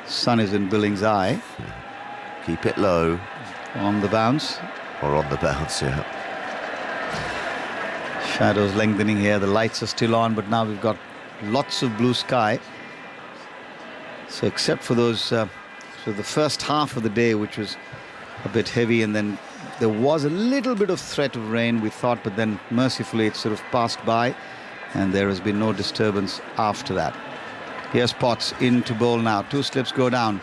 Sun is in Billings' eye. Keep it low. On the bounce. Or on the bounce, yeah. Shadows lengthening here. The lights are still on, but now we've got lots of blue sky. So except for those, so the first half of the day, which was a bit heavy, and then there was a little bit of threat of rain, we thought, but then mercifully it sort of passed by, and there has been no disturbance after that. Here's Potts in to bowl now. 2 slips go down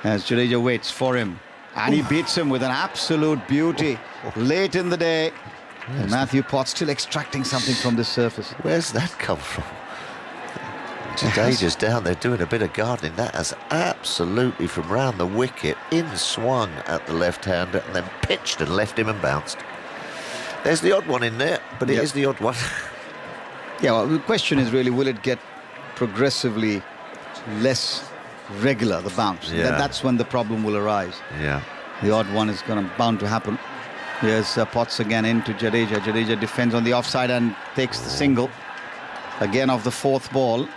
as Jadeja waits for him, and he beats him with an absolute beauty late in the day. And Matthew Potts still extracting something from this surface. Where's that come from? Jadeja's down there doing a bit of gardening. That has absolutely, from round the wicket, in swung at the left-hander and then pitched and left him and bounced. There's the odd one in there, but it is the odd one. Yeah, well, the question is really, will it get progressively less regular, the bounce? Yeah. That's when the problem will arise. Yeah. The odd one is bound to happen. Here's Potts again into Jadeja. Jadeja defends on the offside and takes the single. Again off the 4th ball.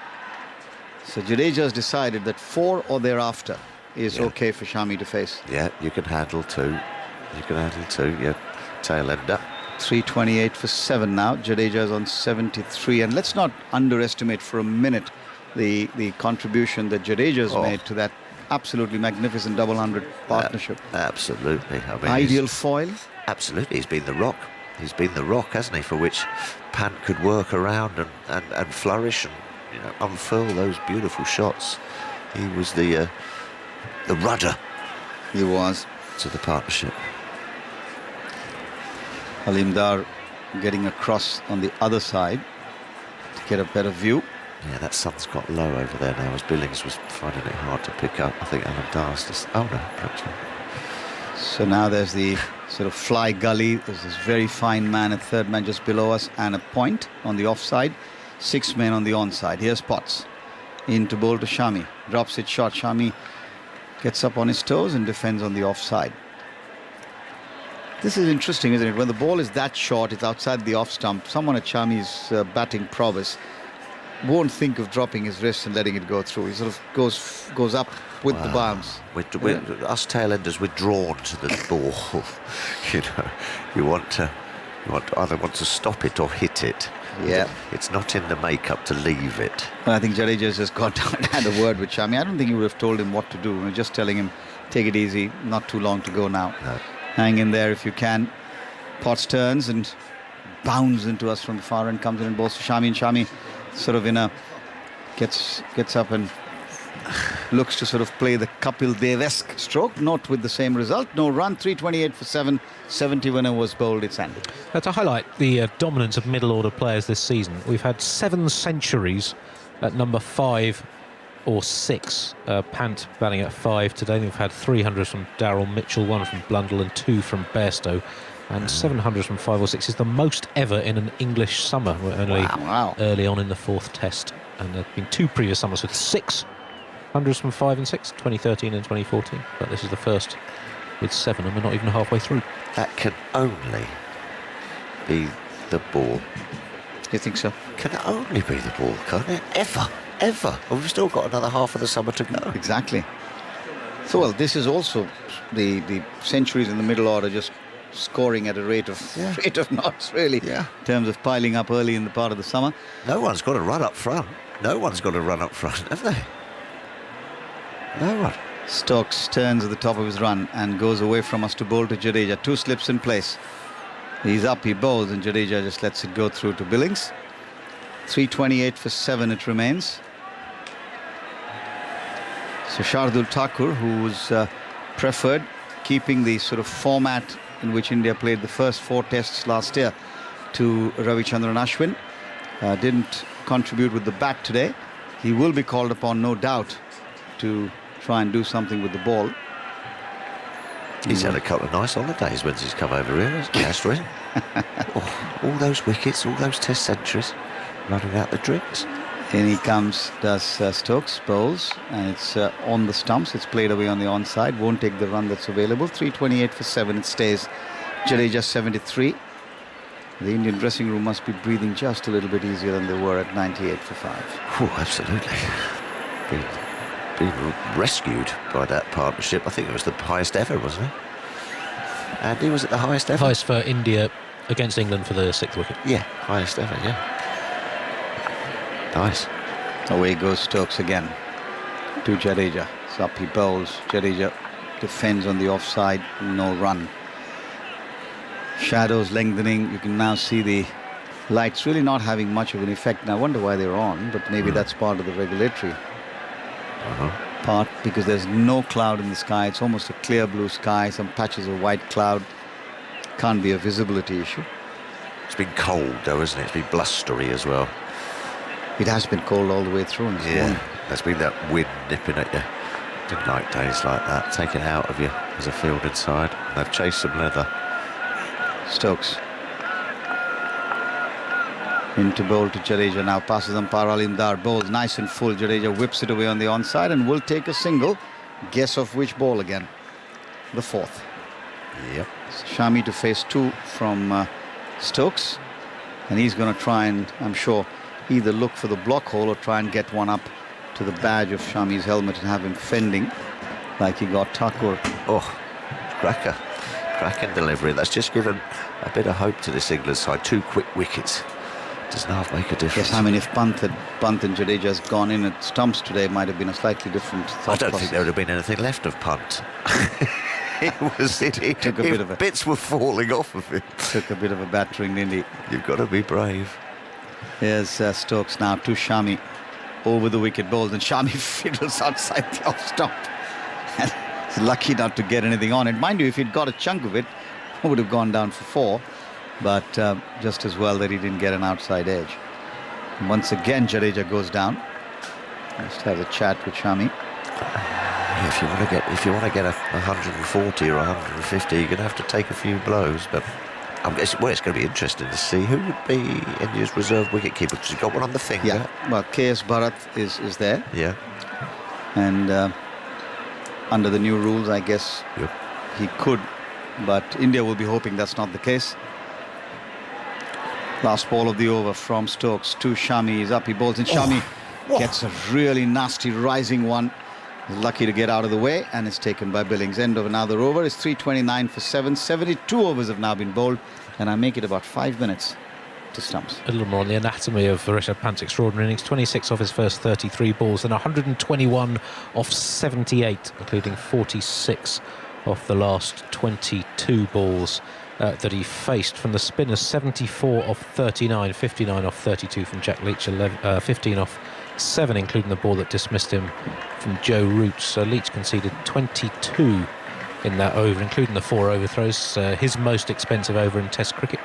So Jadeja's decided that 4 or thereafter is okay for Shami to face. Yeah, you can handle 2. You can handle 2, yeah. Tail ender. 328 for 7 now. Jadeja's on 73. And let's not underestimate for a minute the contribution that Jadeja's made to that absolutely magnificent double 100 partnership. Absolutely. I mean, ideal foil. Absolutely. He's been the rock. He's been the rock, hasn't he, for which Pant could work around and flourish and unfurl those beautiful shots. He was the rudder. He was. To the partnership. Halim Dar getting across on the other side to get a better view. Yeah, that sun's got low over there now, as Billings was finding it hard to pick up. I think Alan Dar's just... Oh, no, perhaps not. So now there's the sort of fly gully. There's this very fine man at third man just below us, and a point on the offside. 6 men on the onside. Here's Potts. In to bowl to Shami. Drops it short. Shami gets up on his toes and defends on the offside. This is interesting, isn't it? When the ball is that short, it's outside the off stump. Someone at Shami's batting prowess won't think of dropping his wrist and letting it go through. He sort of goes up with the bounce. Us tail-enders, we're drawn to the ball. You either want to stop it or hit it. Yeah. It's not in the makeup to leave it. Well, I think Jadeja's just got down and had a word with Shami. I don't think he would have told him what to do. We're just telling him, take it easy, not too long to go now. No. Hang in there if you can. Potts turns and bounds into us from the far end, comes in and bowls to Shami, and Shami sort of gets up and looks to sort of play the Kapil Dev-esque stroke, not with the same result. No run. 328 for 7. 70 when it was bowled, it's ended. To highlight the dominance of middle order players this season, we've had 7 centuries at number 5 or 6. Pant batting at 5 today. We've had 300s from Darryl Mitchell, 1 from Blundell and 2 from Bairstow. And 700s from 5 or 6 is the most ever in an English summer. We're only early on in the 4th test. And there have been 2 previous summers with 6 hundreds from 5 and 6, 2013 and 2014. But this is the first with 7, and we're not even halfway through. That can only be the ball. You think so? Can only be the ball, can't it? Ever. Well, we've still got another half of the summer to go. Exactly. So, well, this is also the centuries in the middle order just scoring at a rate of knots, really, in terms of piling up early in the part of the summer. No one's got to run up front. Have they? No one. Stokes turns at the top of his run and goes away from us to bowl to Jadeja. 2 slips in place. He's up, he bowls, and Jadeja just lets it go through to Billings. 328 for 7 it remains. So Shardul Thakur, who was preferred, keeping the sort of format in which India played the first 4 tests last year, to Ravichandran Ashwin. Didn't contribute with the bat today. He will be called upon, no doubt, to try and do something with the ball. He's had a couple of nice holidays when he's come over here, hasn't he, Astrid? All those wickets, all those test centuries, running out the drinks. In he comes, does Stokes, bowls, and it's on the stumps. It's played away on the onside. Won't take the run that's available. 328 for 7. It stays. Jadeja 73. The Indian dressing room must be breathing just a little bit easier than they were at 98 for 5. Oh, absolutely. Been rescued by that partnership. I think it was the highest ever, wasn't it? Andy, was it the highest ever? Highest for India against England for the 6th wicket. Yeah, highest ever, yeah. Nice. Away goes Stokes again to Jadeja. So up he bowls. Jadeja defends on the offside. No run. Shadows lengthening. You can now see the lights really not having much of an effect. And I wonder why they're on, but maybe that's part of the regulatory part, because there's no cloud in the sky. It's almost a clear blue sky. Some patches of white cloud. Can't be a visibility issue. It's been cold though, isn't it? It's been blustery as well. It has been cold all the way through. Yeah, there's been that wind nipping at you. Didn't like days like that, taken out of you as a fielded side. They've chased some leather. Stokes into bowl to Jadeja. Now passes umpire Alimdar. Bowls nice and full. Jadeja whips it away on the onside and will take a single. Guess of which ball again? The 4th. Yep. Shami to face 2 from Stokes, and he's going to try and, I'm sure, either look for the block hole or try and get one up to the badge of Shami's helmet and have him fending like he got Thakur. Oh, cracker. Cracking delivery. That's just given a bit of hope to this England side. 2 quick wickets. Does not make a difference. Yes, I mean, if Pant and Jadeja has gone in at stumps today, it might have been a slightly different thought I don't process. think there would have been anything left of Pant. Took a bit of a, bits were falling off of him. Took a bit of a battering, didn't he? You've got to be brave. Here's Stokes now to Shami over the wicket bowls, and Shami fiddles outside the off stump. He's lucky not to get anything on it. Mind you, if he'd got a chunk of it, he would have gone down for 4. But just as well that he didn't get an outside edge. And once again, Jadeja goes down. Just have a chat with Shami. Yeah, if you want to get a 140 or 150, you're going to have to take a few blows. But I'm guessing, well, it's going to be interesting to see who would be India's reserve wicketkeeper, because he's got one on the finger. Yeah, well, KS Bharat is there. Yeah. And under the new rules, I guess he could. But India will be hoping that's not the case. Last ball of the over from Stokes to Shami. He's up, he bowls, and Shami gets a really nasty rising one. He's lucky to get out of the way, and it's taken by Billings. End of another over. It's 329 for 7. 72 overs have now been bowled, and I make it about 5 minutes to stumps. A little more on the anatomy of Rishabh Pant's extraordinary innings. 26 off his first 33 balls, and 121 off 78, including 46 off the last 22 balls that he faced from the spinners. 74 off 39, 59 off 32 from Jack Leach, 15 off 7, including the ball that dismissed him from Joe Root. So Leach conceded 22 in that over, including the 4 overthrows. His most expensive over in Test cricket,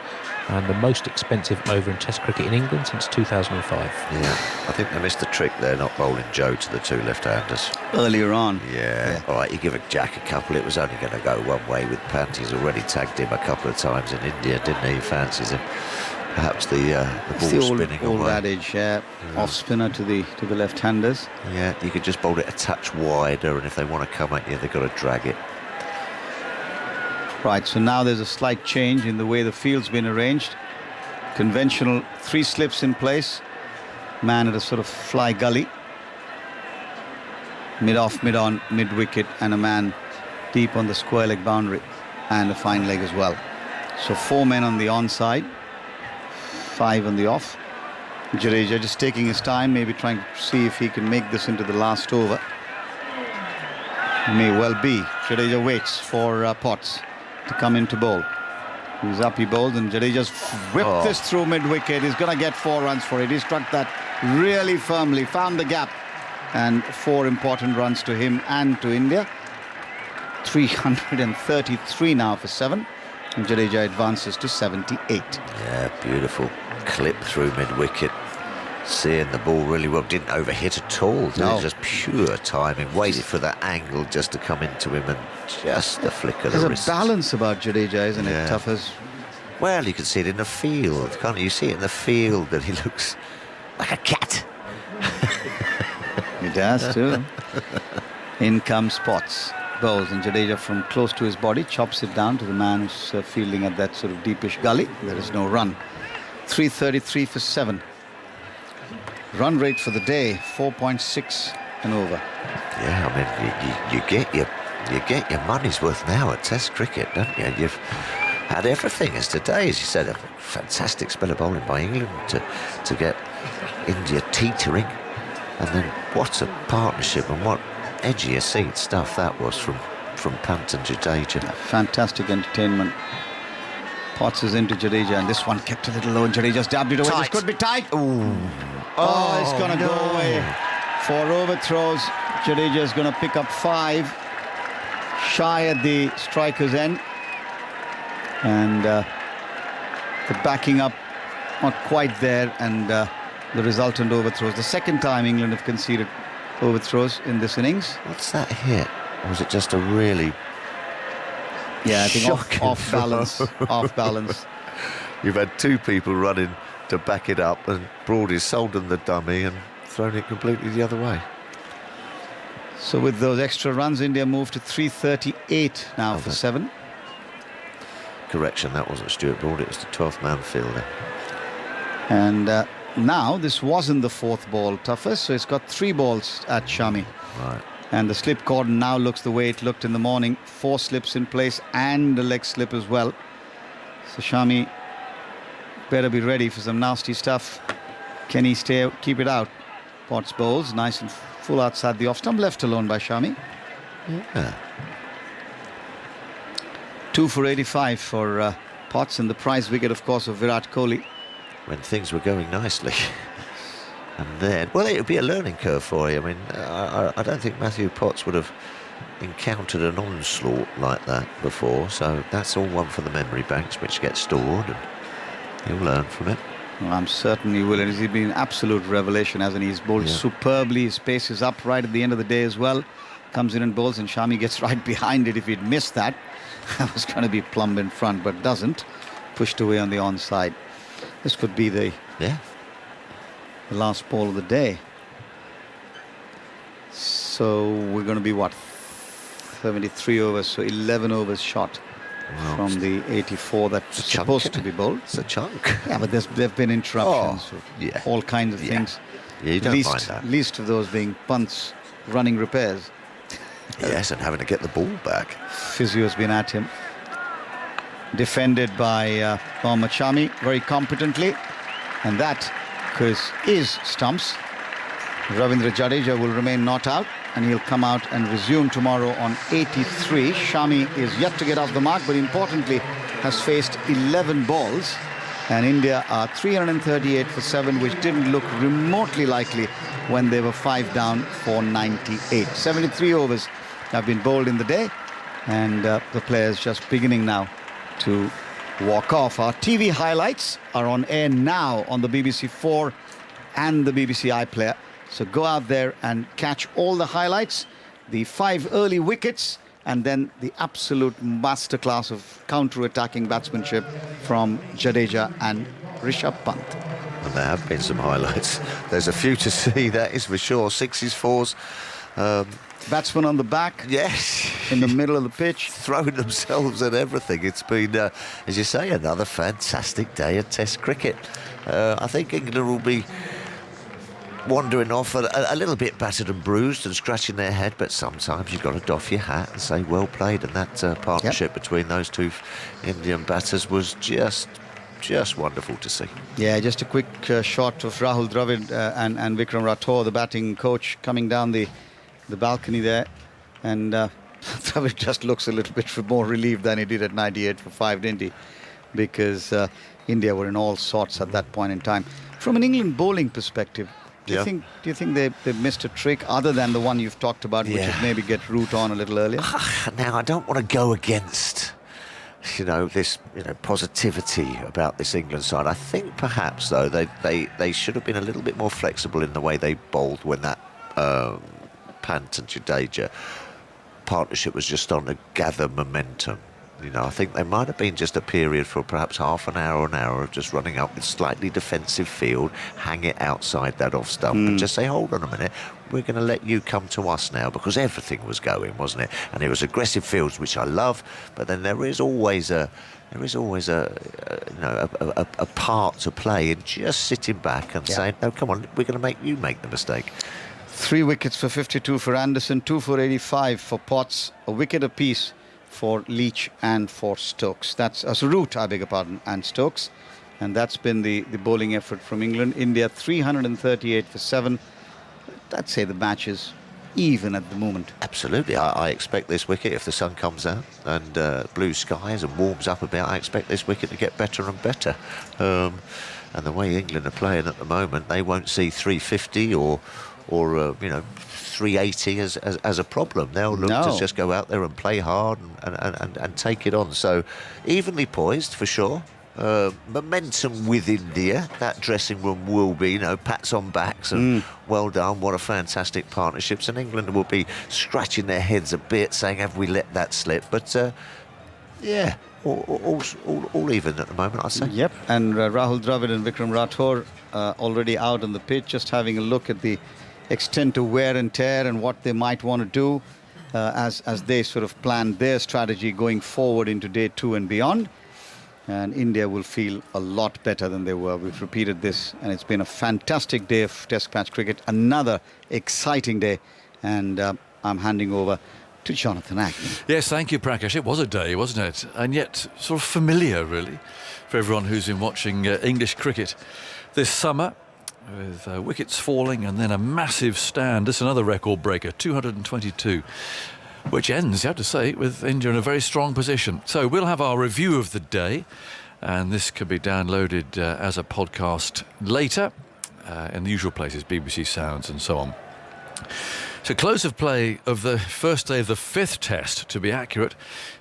and the most expensive over in Test cricket in England since 2005. Yeah, I think they missed the trick there, not bowling Joe to the 2 left-handers. Earlier on. Yeah. All right, you give Jack a couple, it was only going to go one way with Pant. He's already tagged him a couple of times in India, didn't he? He fancies him. Perhaps the ball spinning old away. adage, off spinner to the left-handers. Yeah, you could just bowl it a touch wider, and if they want to come at you, they've got to drag it. Right, so now there's a slight change in the way the field's been arranged. Conventional 3 slips in place. Man at a sort of fly gully. Mid-off, mid-on, mid-wicket, and a man deep on the square leg boundary. And a fine leg as well. So 4 men on the onside, 5 on the off. Jadeja just taking his time, maybe trying to see if he can make this into the last over. May well be. Jadeja waits for Potts to come into bowl. He's up, he bowled, and Jadeja's whipped this through mid-wicket. He's going to get 4 runs for it. He struck that really firmly, found the gap, and 4 important runs to him and to India. 333 now for 7, and Jadeja advances to 78. Yeah, beautiful clip through mid-wicket. seeing the ball really well. Didn't overhit at all. No. Just pure timing. Waited for that angle just to come into him, and just the flick of the There's wrist. a balance about Jadeja, isn't Yeah. it, Tuffers? Well, you can see it in the field, can't you? You see it in the field that he looks like a cat. He does too. In comes Potts. Bowls, and Jadeja from close to his body chops it down to the man who's fielding at that sort of deepish gully. There is no run. 333 for 7. Run rate for the day 4.6 and over. Yeah, I mean, you get your money's worth now at Test cricket, don't you? You've had everything as today, as you said, a fantastic spell of bowling by England to get India teetering, and then what a partnership and what edgy seat stuff that was from Pant and Jadeja. Fantastic entertainment. Potts is into Jadeja, and this one kept a little low, and Jadeja's dabbed it away. Tight. This could be tight. Ooh. Oh, it's going to go away. 4 overthrows. Jadeja's going to pick up 5. Shy at the striker's end. And the backing up not quite there, and the resultant overthrows. The second time England have conceded overthrows in this innings. What's that hit? Or was it just a really I think shocking off balance. Off balance. You've had 2 people running to back it up, and Broadie's sold them the dummy and thrown it completely the other way. So with those extra runs, India moved to 338 now for 7. Correction, that wasn't Stuart Broad, it was the 12th man fielder. And now this wasn't the 4th ball, Tuffers, so it's got 3 balls at Shami. Right. And the slip cordon now looks the way it looked in the morning. 4 slips in place and a leg slip as well. So Shami better be ready for some nasty stuff. Can he keep it out? Potts bowls, nice and full outside the off stump, left alone by Shami. Yeah. 2 for 85 for Potts, and the prize wicket, of course, of Virat Kohli. When things were going nicely. And then, well, it would be a learning curve for you. I mean, I don't think Matthew Potts would have encountered an onslaught like that before, so that's all one for the memory banks, which gets stored, and he'll learn from it. Well, I'm certain he will, and he's been an absolute revelation, hasn't he? He's bowled superbly. His pace is up right at the end of the day as well. Comes in and bowls, and Shami gets right behind it. If he'd missed that, that was going to be plumb in front, but doesn't. Pushed away on the onside. This could be the last ball of the day. So we're going to be, what, 73 overs, so 11 overs shot from the 84 that's supposed to be bowled. It's a chunk. Yeah, but there have been interruptions, all kinds of things. Yeah, you don't mind that. Least of those being punts, running repairs. Yes, and having to get the ball back. Physio's been at him. Defended by Mohammad Shami very competently, and that is stumps. Ravindra Jadeja will remain not out, and he'll come out and resume tomorrow on 83. Shami is yet to get off the mark, but importantly has faced 11 balls, and India are 338 for 7, which didn't look remotely likely when they were 5 down for 98. 73 overs have been bowled in the day, and the players just beginning now to walk off. Our TV highlights are on air now on the BBC 4 and the BBC iPlayer. So go out there and catch all the highlights, the 5 early wickets, and then the absolute masterclass of counter-attacking batsmanship from Jadeja and Rishabh Pant. And there have been some highlights. There's a few to see, that is for sure. 6s, 4s. Batsmen on the back. Yes. In the middle of the pitch. Throwing themselves at everything. It's been, as you say, another fantastic day of Test cricket. I think England will be wandering off a little bit battered and bruised and scratching their head, but sometimes you've got to doff your hat and say well played, and that partnership between those 2 Indian batters was just wonderful to see. Yeah, just a quick shot of Rahul Dravid and Vikram Rathore, the batting coach, coming down the balcony there, and Dravid just looks a little bit more relieved than he did at 98 for 5, didn't he? Because India were in all sorts at that point in time. From an England bowling perspective, do you think they missed a trick other than the one you've talked about, which is maybe get Root on a little earlier? Now, I don't want to go against this positivity about this England side. I think perhaps though they should have been a little bit more flexible in the way they bowled when that Pant and Jadeja partnership was just on to gather momentum. I think there might have been just a period for perhaps half an hour of just running up with slightly defensive field, hang it outside that off stump and just say, hold on a minute, we're going to let you come to us now, because everything was going, wasn't it? And it was aggressive fields, which I love, but then there is always a part to play in just sitting back and saying, no, come on, we're going to make you make the mistake. 3 wickets for 52 for Anderson, 2 for 85 for Potts, a wicket apiece for Leach and for Stokes. That's Root, I beg your pardon, and Stokes. And that's been the bowling effort from England. India 338 for 7. I'd say the match is even at the moment. Absolutely. I expect this wicket, if the sun comes out and blue skies and warms up a bit, I expect this wicket to get better and better. And the way England are playing at the moment, they won't see 350 or 380 as a problem. They'll look to just go out there and play hard and take it on. So evenly poised for sure. Momentum with India. That dressing room will be, pats on backs and well done, what a fantastic partnerships. And England will be scratching their heads a bit, saying, have we let that slip? But all even at the moment, I'd say. Yep. And Rahul Dravid and Vikram Rathore already out on the pitch, just having a look at the extent of wear and tear and what they might want to do as they sort of plan their strategy going forward into day 2 and beyond. And India will feel a lot better than they were. We've repeated this, and it's been a fantastic day of Test match cricket, another exciting day. And I'm handing over to Jonathan Acton. Yes, thank you, Prakash. It was a day, wasn't it? And yet sort of familiar, really, for everyone who's been watching English cricket this summer, with wickets falling and then a massive stand. This is another record breaker, 222, which ends, you have to say, with India in a very strong position. So we'll have our review of the day, and this can be downloaded as a podcast later in the usual places, BBC Sounds and so on. So close of play of the first day of the 5th test, to be accurate,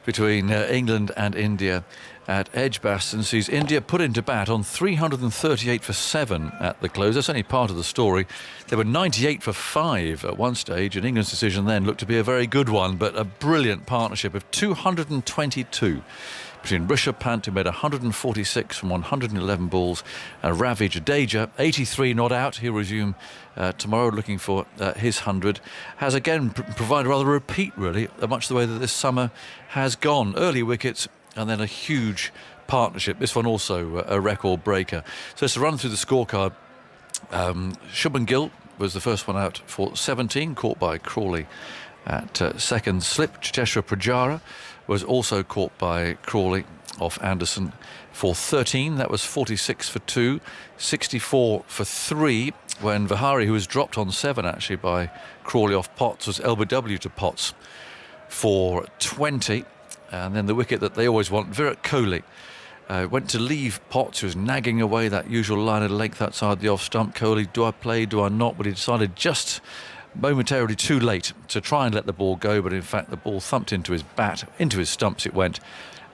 between England and India at Edgbaston sees India put into bat on 338 for 7 at the close. That's only part of the story. They were 98 for 5 at one stage, and England's decision then looked to be a very good one, but a brilliant partnership of 222 between Rishabh Pant, who made 146 from 111 balls, and Ravi Jadeja, 83 not out. He'll resume tomorrow looking for his 100. Has again provided rather a repeat, really, much the way that this summer has gone. Early wickets and then a huge partnership. This one also a record breaker. So it's to run through the scorecard. Shubman Gill was the first one out for 17, caught by Crawley at second slip. Cheteshwar Pujara was also caught by Crawley off Anderson for 13. That was 46 for 2, 64 for 3, when Vihari, who was dropped on 7 actually by Crawley off Potts, was LBW to Potts for 20. And then the wicket that they always want, Virat Kohli, went to leave Potts, who was nagging away that usual line of length outside the off stump. Kohli, do I play, do I not? But he decided just momentarily too late to try and let the ball go, but in fact the ball thumped into his bat, into his stumps it went,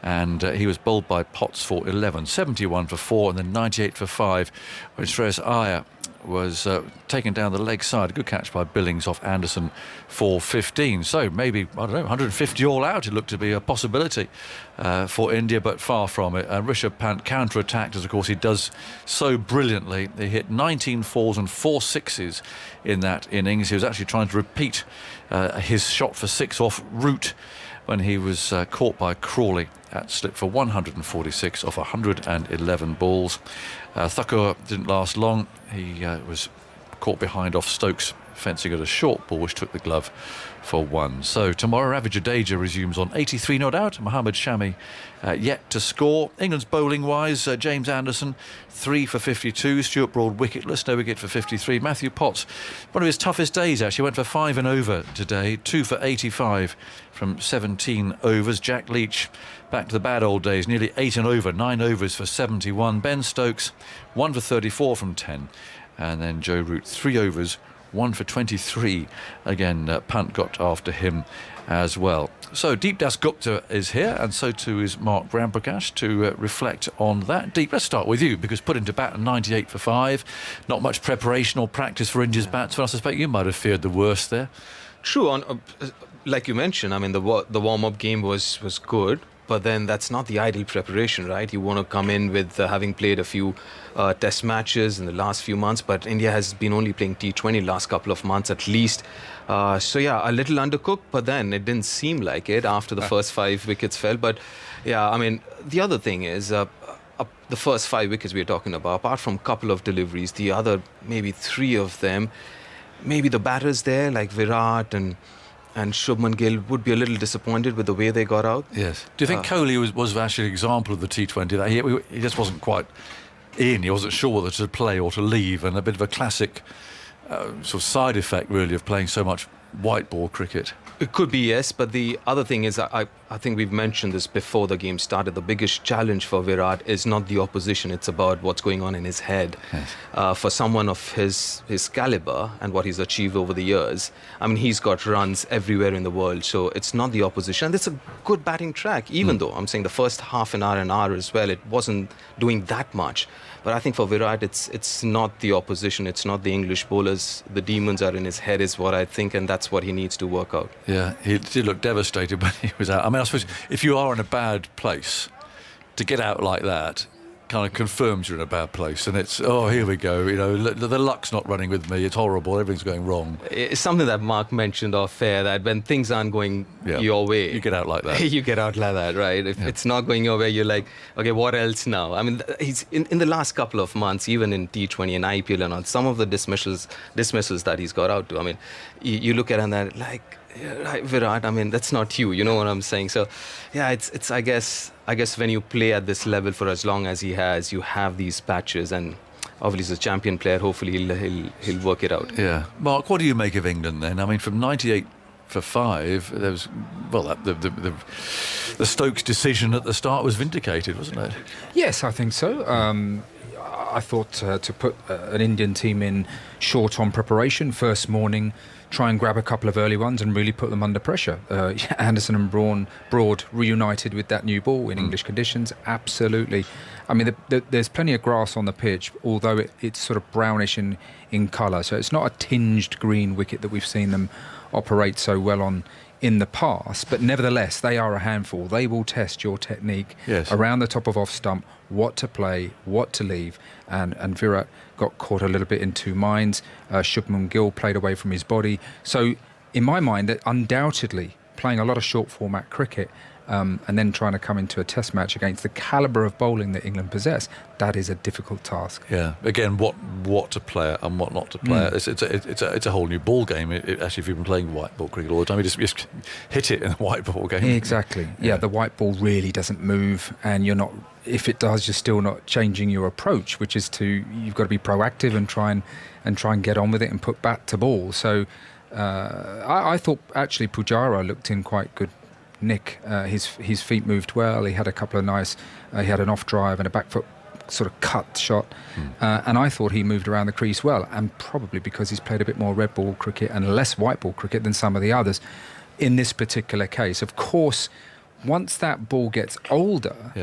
and he was bowled by Potts for 11, 71 for 4 and then 98 for 5, when Shreyas Iyer was taken down the leg side. A good catch by Billings off Anderson for 15. So maybe, I don't know, 150 all out. It looked to be a possibility for India, but far from it. Rishabh Pant counter-attacked, as of course he does so brilliantly. He hit 19 fours and 4 sixes in that innings. He was actually trying to repeat his shot for 6 off Root when he was caught by Crawley at slip for 146 off 111 balls. Thakur didn't last long. He was caught behind off Stokes, fencing at a short ball which took the glove for 1. So tomorrow Ravi Jadeja resumes on 83 not out. Mohammad Shami yet to score. England's bowling wise, James Anderson 3 for 52, Stuart Broad wicketless, no wicket for 53. Matthew Potts, one of his toughest days actually, went for 5 and over today, 2 for 85 from 17 overs. Jack Leach back to the bad old days, nearly 8 and over, 9 overs for 71. Ben Stokes 1 for 34 from 10, and then Joe Root 3 overs, 1 for 23. Again, Pant got after him as well. So Deep Das Gupta is here, and so too is Mark Ramprakash to reflect on that. Deep, let's start with you, because put into bat 98 for 5, not much preparation or practice for India's batsmen. I suspect you might have feared the worst there. True, like you mentioned, I mean, the warm-up game was good, but then that's not the ideal preparation, right? You want to come in with having played a few test matches in the last few months, but India has been only playing T20 last couple of months at least. So yeah, a little undercooked, but then it didn't seem like it after the first 5 wickets fell. But yeah, I mean, the other thing is the first 5 wickets we're talking about, apart from a couple of deliveries, the other maybe 3 of them, maybe the batters there like Virat and Shubman Gill would be a little disappointed with the way they got out. Yes. Do you think Kohli was actually an example of the T20? That he just wasn't quite in. He wasn't sure whether to play or to leave, and a bit of a classic sort of side effect, really, of playing so much white ball cricket. It could be, yes, but the other thing is, I think we've mentioned this before the game started, the biggest challenge for Virat is not the opposition, it's about what's going on in his head. Yes. For someone of his caliber and what he's achieved over the years, I mean, he's got runs everywhere in the world, so it's not the opposition. And it's a good batting track, even though I'm saying the first half an hour as well, it wasn't doing that much. But I think for Virat, it's not the opposition, it's not the English bowlers. The demons are in his head is what I think, and that's what he needs to work out. Yeah, he did look devastated when he was out. I mean, I suppose if you are in a bad place, to get out like that kind of confirms you're in a bad place, and it's, oh, here we go, you know, the luck's not running with me, it's horrible, everything's going wrong. It's something that Mark mentioned off air, that when things aren't going your way, you get out like that. You get out like that, right? If it's not going your way, you're like, okay, what else now? I mean, he's in the last couple of months, even in T20 and IPL and on some of the dismissals that he's got out to, I mean, you look at it and that, like, yeah, right, Virat, I mean, that's not you know what I'm saying? So yeah, it's I guess when you play at this level for as long as he has, you have these patches, and obviously he's a champion player, hopefully he'll work it out. Yeah. Mark, what do you make of England then? I mean, from 98 for 5, there was, well, the Stokes decision at the start was vindicated, wasn't it? Yes, I think so. I thought to put an Indian team in short on preparation, first morning, try and grab a couple of early ones and really put them under pressure. Anderson and Broad reunited with that new ball in English conditions, absolutely. I mean, there's plenty of grass on the pitch, although it's sort of brownish in colour, so it's not a tinged green wicket that we've seen them operate so well on in the past, but nevertheless they are a handful. They will test your technique around the top of off stump, what to play, what to leave, and Virat got caught a little bit in 2 minds. Shubman Gill played away from his body, so in my mind that undoubtedly playing a lot of short format cricket and then trying to come into a test match against the calibre of bowling that England possess, that is a difficult task. Yeah, again, what to play and what not to play. It's a whole new ball game. Actually, if you've been playing white ball cricket all the time, you just hit it in a white ball game. Exactly. Yeah, the white ball really doesn't move, and you're not. If it does, you're still not changing your approach, which is you've got to be proactive and try and get on with it and put bat to ball. So I thought actually Pujara looked in quite good nick. His feet moved well. He had a couple of nice. He had an off drive and a back foot sort of cut shot, and I thought he moved around the crease well. And probably because he's played a bit more red ball cricket and less white ball cricket than some of the others. In this particular case, of course, once that ball gets older,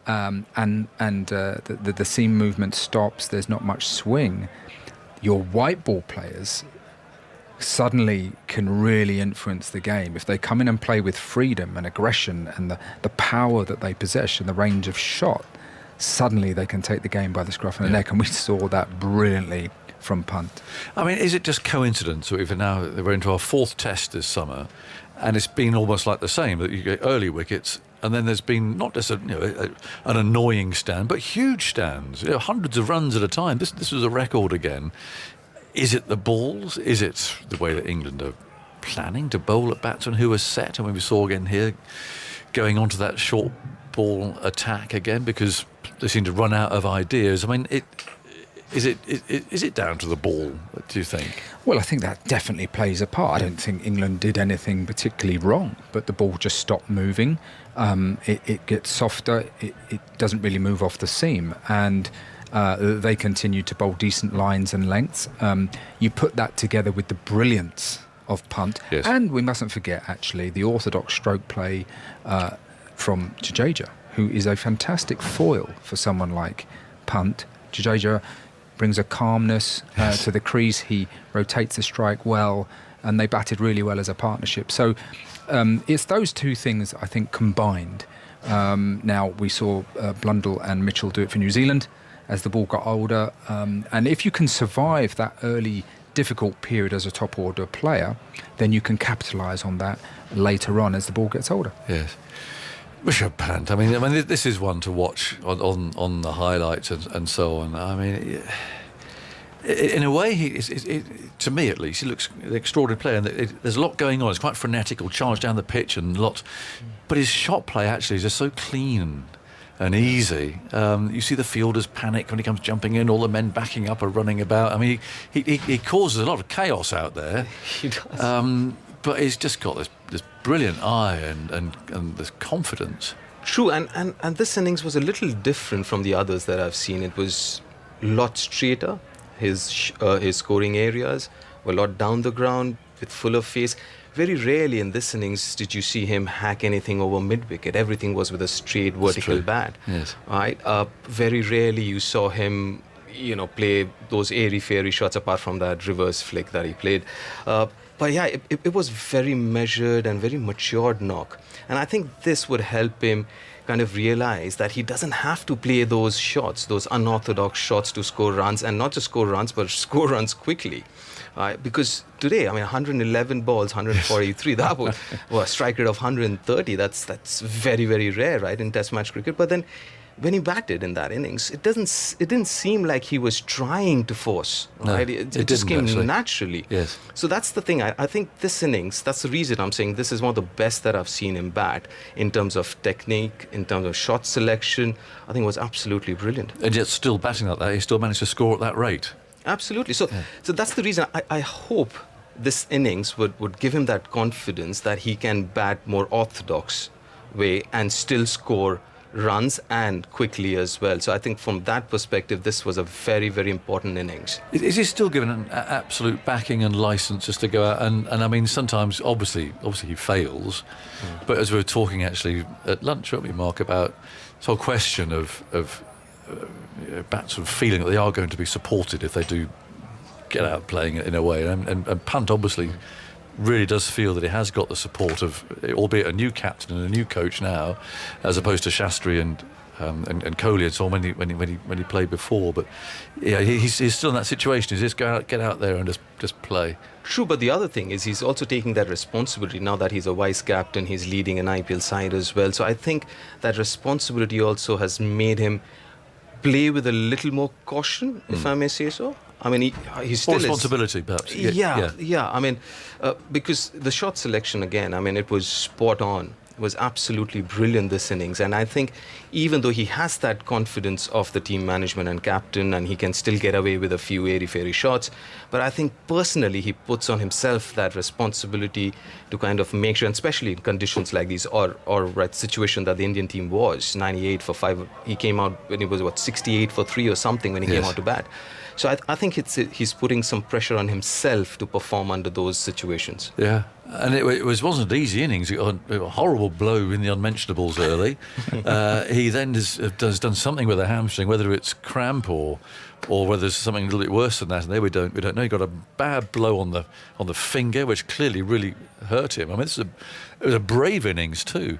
and the seam movement stops, there's not much swing, your white ball players suddenly can really influence the game. If they come in and play with freedom and aggression and the power that they possess and the range of shot, suddenly they can take the game by the scruff of the neck, and we saw that brilliantly from Pant. I mean, is it just coincidence that we're into our 4th test this summer, and it's been almost like the same, that you get early wickets, and then there's been not just an annoying stand, but huge stands, hundreds of runs at a time. This was a record again. Is it the balls? Is it the way that England are planning to bowl at batsmen who are set? I mean, we saw again here going on to that short ball attack again because they seem to run out of ideas. I mean, is it down to the ball, do you think? Well, I think that definitely plays a part. I don't think England did anything particularly wrong, but the ball just stopped moving. It gets softer. It doesn't really move off the seam. And They continue to bowl decent lines and lengths. You put that together with the brilliance of Punt, and we mustn't forget, actually, the orthodox stroke play from Jadeja, who is a fantastic foil for someone like Punt. Jadeja brings a calmness to the crease. He rotates the strike well, and they batted really well as a partnership. So it's those two things, I think, combined. Now, we saw Blundell and Mitchell do it for New Zealand as the ball got older. And if you can survive that early difficult period as a top order player, then you can capitalise on that later on as the ball gets older. Yes. Rishabh Pant, I mean, this is one to watch on the highlights and so on. I mean, in a way, to me at least, he looks an extraordinary player. And there's a lot going on. It's quite frenetic. He'll charge down the pitch and lots. But his shot play actually is just so clean and easy. You see the fielders panic when he comes jumping in. All the men backing up are running about. I mean, he causes a lot of chaos out there. He does. But he's just got this brilliant eye and this confidence. True, and this innings was a little different from the others that I've seen. It was a lot straighter. His scoring areas were a lot down the ground with fuller face. Very rarely in this innings did you see him hack anything over mid-wicket. Everything was with a straight vertical bat. Yes. Right? Very rarely you saw him, play those airy-fairy shots apart from that reverse flick that he played. But yeah, it was very measured and very matured knock. And I think this would help him kind of realize that he doesn't have to play those shots, those unorthodox shots to score runs, and not just score runs, but score runs quickly. Because today, 111 balls, 143, that was a strike rate of 130. That's very, very rare, right, in Test match cricket. But then when he batted in that innings, it didn't seem like he was trying to force. Right? No, it just came actually. naturally. Yes. So that's the thing. I think this innings, that's the reason I'm saying this is one of the best that I've seen him bat in terms of technique, in terms of shot selection. I think it was absolutely brilliant. And yet still batting like that, he still managed to score at that rate. Absolutely. So that's the reason I hope this innings would give him that confidence that he can bat more orthodox way and still score runs and quickly as well. So I think from that perspective, this was a very, very important innings. Is he still given an absolute backing and licence just to go out? And I mean, sometimes, obviously he fails. But as we were talking actually at lunch, weren't we, Mark, about this whole question of bats of feeling that they are going to be supported if they do get out playing in a way. And Punt obviously really does feel that he has got the support of, albeit a new captain and a new coach now, as opposed to Shastri and Kohli and so on when he played before. But yeah, he's still in that situation. He's just get out there and just play. True, but the other thing is he's also taking that responsibility now that he's a vice captain. He's leading an IPL side as well. So I think that responsibility also has made him play with a little more caution, if I may say so. I mean, he still more responsibility, perhaps. Yeah. I mean, because the shot selection again, I mean, it was spot on. It was absolutely brilliant this innings, and I think even though he has that confidence of the team management and captain, and he can still get away with a few airy-fairy shots, but I think personally he puts on himself that responsibility to kind of make sure, and especially in conditions like these, or right situation that the Indian team was 98 for 5. He came out when he was 68 for 3 or something when he came out to bat. So I think he's putting some pressure on himself to perform under those situations. Yeah, and it wasn't an easy innings. He got a horrible blow in the unmentionables early. He then has done something with a hamstring, whether it's cramp or whether there's something a little bit worse than that. And there we don't know. He got a bad blow on the finger, which clearly really hurt him. I mean, it was a brave innings too.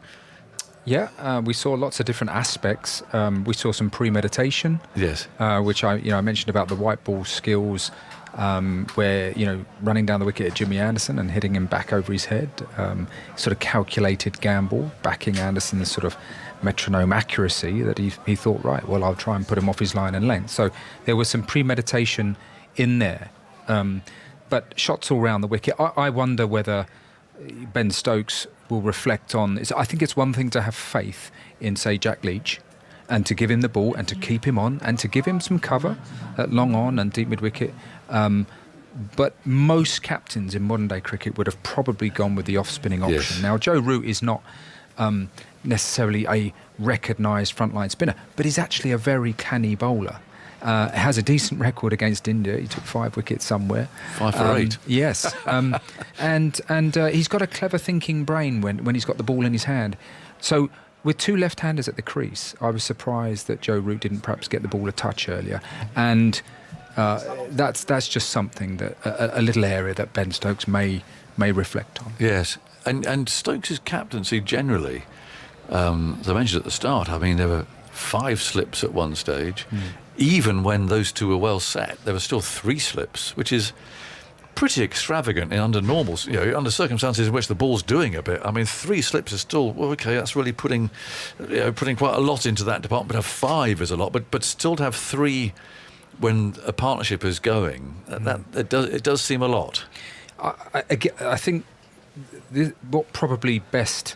Yeah, we saw lots of different aspects. We saw some premeditation. Yes. Which I mentioned about the white ball skills, where running down the wicket at Jimmy Anderson and hitting him back over his head, sort of calculated gamble, backing Anderson's sort of metronome accuracy that he thought, right, well, I'll try and put him off his line and length. So there was some premeditation in there, but shots all round the wicket. I wonder whether Ben Stokes will reflect on. I think it's one thing to have faith in, say, Jack Leach, and to give him the ball and to keep him on and to give him some cover at long on and deep mid wicket. But most captains in modern day cricket would have probably gone with the off spinning option. Yes. Now, Joe Root is not necessarily a recognised frontline spinner, but he's actually a very canny bowler. Has a decent record against India. He took 5 wickets somewhere. 5 for 8. Yes. And he's got a clever thinking brain when he's got the ball in his hand. So with 2 left-handers at the crease, I was surprised that Joe Root didn't perhaps get the ball a touch earlier. And that's just something that a little area that Ben Stokes may reflect on. Yes. And Stokes' captaincy generally, as I mentioned at the start, I mean, there were 5 slips at one stage. Even when those 2 were well set, there were still 3 slips, which is pretty extravagant under normal, under circumstances in which the ball's doing a bit. I mean, 3 slips is still, well, okay, that's really putting quite a lot into that department. But 5 is a lot, but still to have 3 when a partnership is going, it does seem a lot. I think what probably best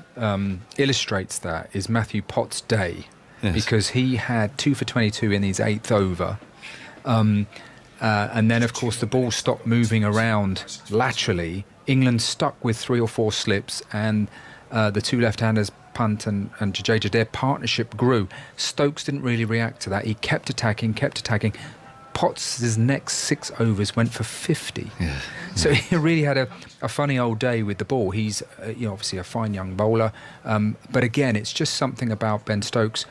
illustrates that is Matthew Pott's day. Yes. Because he had 2 for 22 in his 8th over. And then, of course, the ball stopped moving around laterally. England stuck with 3 or 4 slips, and the 2 left-handers, Pant and Jadeja, their partnership grew. Stokes didn't really react to that. He kept attacking. Potts' next 6 overs went for 50. Yeah. So he really had a funny old day with the ball. He's obviously a fine young bowler. But again, it's just something about Ben Stokes.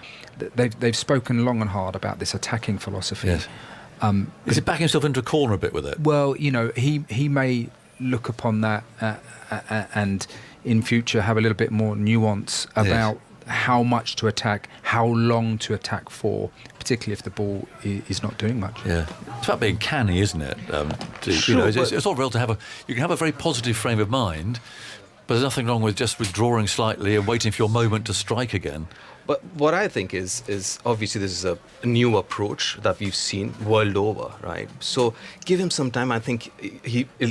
They've spoken long and hard about this attacking philosophy. Yes. Is he backing himself into a corner a bit with it? Well, he may look upon that and in future have a little bit more nuance about how much to attack, how long to attack for, particularly if the ball is not doing much. Yeah, it's about being canny, isn't it? Sure, it's all real to you can have a very positive frame of mind, but there's nothing wrong with just withdrawing slightly and waiting for your moment to strike again. But what I think is obviously this is a new approach that we've seen world over, right? So give him some time. I think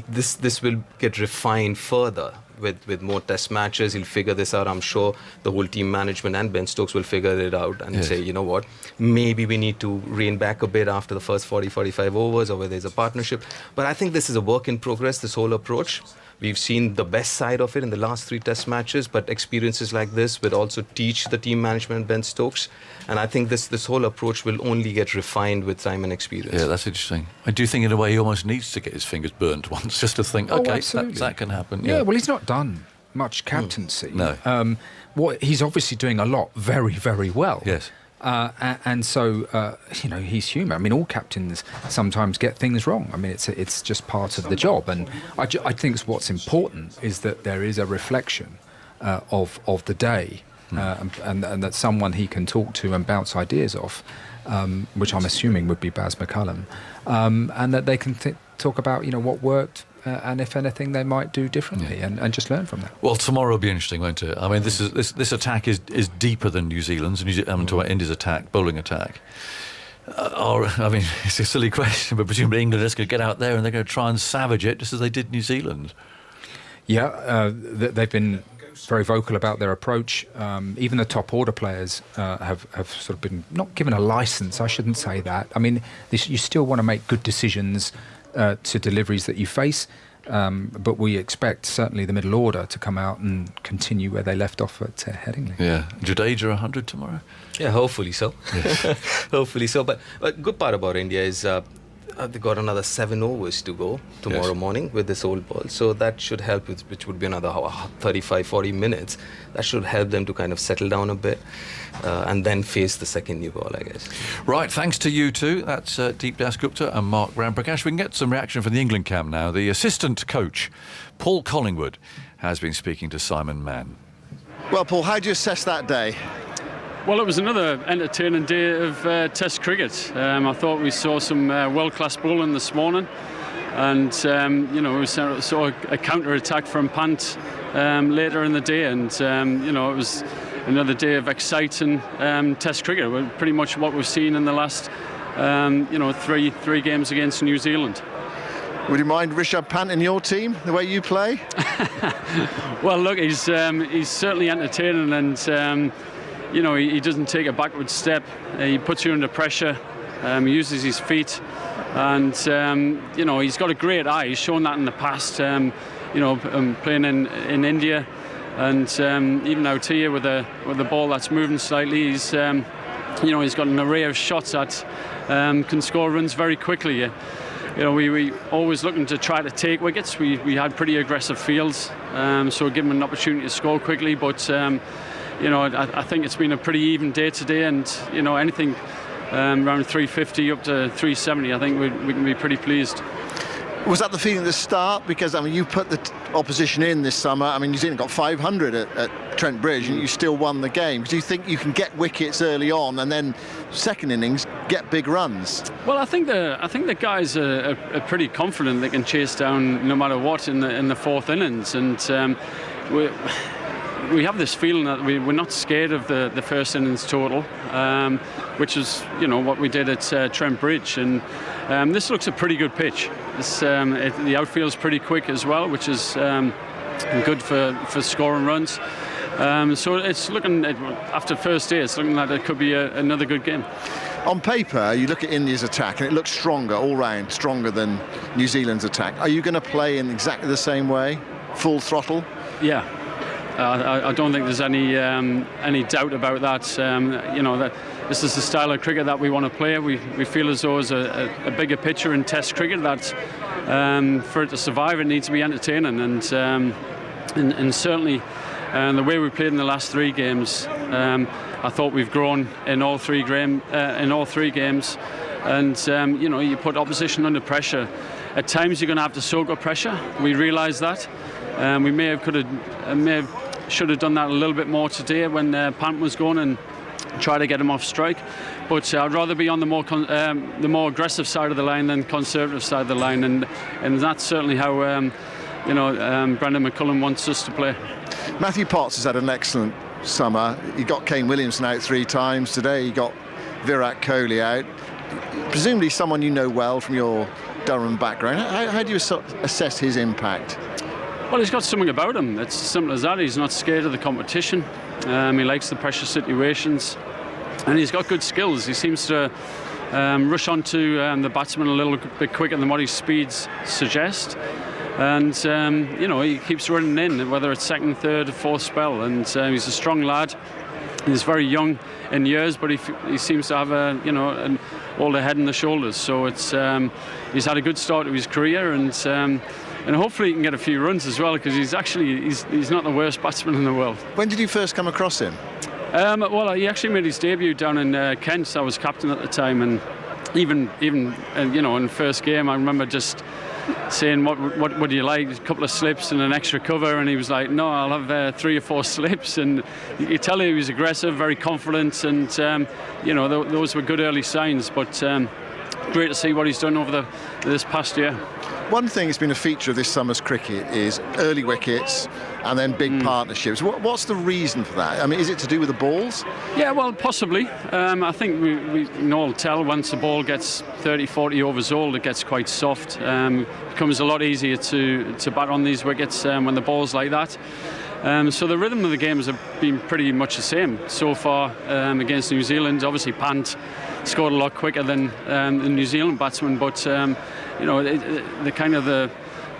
this will get refined further with more test matches. He'll figure this out. I'm sure the whole team management and Ben Stokes will figure it out and say, you know what, maybe we need to rein back a bit after the first 40-45 overs or where there's a partnership. But I think this is a work in progress, this whole approach. We've seen the best side of it in the last 3 test matches, but experiences like this will also teach the team management and Ben Stokes. And I think this whole approach will only get refined with time and experience. Yeah, that's interesting. I do think in a way he almost needs to get his fingers burnt once just to think, okay, that can happen. Yeah, well, he's not done much captaincy. No. He's obviously doing a lot very, very well. Yes. And so, he's human. I mean, all captains sometimes get things wrong. I mean, it's just part of the job. And I think what's important is that there is a reflection of the day and that someone he can talk to and bounce ideas off, which I'm assuming would be Baz McCullum, and that they can talk about, what worked, and if anything they might do differently, and just learn from that. Well, tomorrow will be interesting, won't it? I mean, this attack is deeper than New Zealand's. I'm talking about India's attack, bowling attack. It's a silly question, but presumably England is going to get out there and they're going to try and savage it just as they did New Zealand. Yeah, they've been very vocal about their approach. Even the top order players have sort of been not given a licence. I shouldn't say that. I mean, you still want to make good decisions to deliveries that you face, but we expect certainly the middle order to come out and continue where they left off at Headingley. Yeah, Jadeja 100 tomorrow. Yeah, hopefully so. Yes. Hopefully so. But a good part about India is they've got another 7 overs to go tomorrow morning with this old ball. So that should help, which would be another 35-40 minutes. That should help them to kind of settle down a bit and then face the second new ball, I guess. Right, thanks to you two. That's Deep Das Gupta and Mark Ramprakash. We can get some reaction from the England camp now. The assistant coach, Paul Collingwood, has been speaking to Simon Mann. Well, Paul, how do you assess that day? Well, it was another entertaining day of Test cricket. I thought we saw some world-class bowling this morning, and we saw a counter-attack from Pant later in the day, and it was another day of exciting Test cricket. Pretty much what we've seen in the last three games against New Zealand. Would you mind Rishabh Pant in your team, the way you play? Well, look, he's certainly entertaining, and he doesn't take a backward step. He puts you under pressure. He uses his feet, and he's got a great eye. He's shown that in the past. Playing in India, and even out here with a ball that's moving slightly. he's got an array of shots that can score runs very quickly. We always looking to try to take wickets. We had pretty aggressive fields, so give him an opportunity to score quickly. But I think it's been a pretty even day today, and anything around 350 up to 370, I think we can be pretty pleased. Was that the feeling at the start? Because, you put the opposition in this summer. New Zealand got 500 at Trent Bridge and you still won the game. Do you think you can get wickets early on and then second innings get big runs? Well, I think the guys are pretty confident they can chase down no matter what in the fourth innings. And we have this feeling that we're not scared of the first innings total, which is what we did at Trent Bridge. And this looks a pretty good pitch. The outfield's pretty quick as well, which is good for scoring runs. So it's looking, after first day, it's looking like it could be another good game. On paper, you look at India's attack and it looks stronger all round, stronger than New Zealand's attack. Are you going to play in exactly the same way, full throttle? Yeah. I don't think there's any doubt about that. That this is the style of cricket that we want to play. We feel as though it's a bigger picture in Test cricket that for it to survive, it needs to be entertaining. And certainly the way we played in the last three games, I thought we've grown in all three games. And you put opposition under pressure. At times you're going to have to soak up pressure. We realise that. We should have done that a little bit more today when Pant was going and try to get him off strike. But I'd rather be on the more aggressive side of the line than conservative side of the line, and that's certainly how Brendan McCullum wants us to play. Matthew Potts has had an excellent summer. He got Kane Williamson out 3 times today. He got Virat Kohli out. Presumably someone you know well from your Durham background. How do you assess his impact? Well, he's got something about him. It's as simple as that. He's not scared of the competition. He likes the pressure situations, and he's got good skills. He seems to rush onto the batsman a little bit quicker than what his speeds suggest. And he keeps running in, whether it's second, third, fourth spell. And he's a strong lad. He's very young in years, but he seems to have an older head and the shoulders. So it's he's had a good start to his career, and hopefully he can get a few runs as well, because he's not the worst batsman in the world. When did you first come across him? Well, he actually made his debut down in Kent. I was captain at the time, and even in the first game, I remember just saying, what would you like? A couple of slips and an extra cover, and he was like, no, I'll have 3 or 4 slips. And you could tell he was aggressive, very confident, and those were good early signs. But great to see what he's done over this past year. One thing that's been a feature of this summer's cricket is early wickets and then big partnerships. What's the reason for that? Is it to do with the balls? Yeah, well, possibly. I think we can all tell once the ball gets 30, 40 overs old, it gets quite soft. It becomes a lot easier to bat on these wickets when the ball's like that. So the rhythm of the games have been pretty much the same so far against New Zealand. Obviously, Pant scored a lot quicker than the New Zealand batsman, but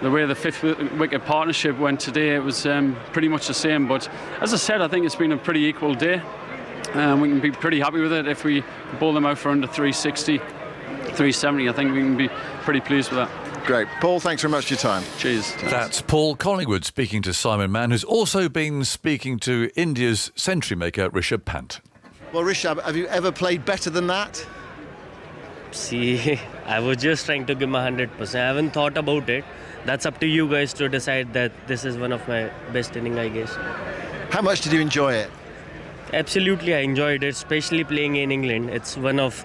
the way the fifth wicket partnership went today, it was pretty much the same. But as I said, I think it's been a pretty equal day. We can be pretty happy with it. If we bowl them out for under 360, 370, I think we can be pretty pleased with that. Great. Paul, thanks very much for your time. Cheers. That's Paul Collingwood speaking to Simon Mann, who's also been speaking to India's century maker Rishabh Pant. Well, Rishabh, have you ever played better than that? See, I was just trying to give my 100%. I haven't thought about it. That's up to you guys to decide that this is one of my best innings, I guess. How much did you enjoy it? Absolutely, I enjoyed it, especially playing in England. It's one of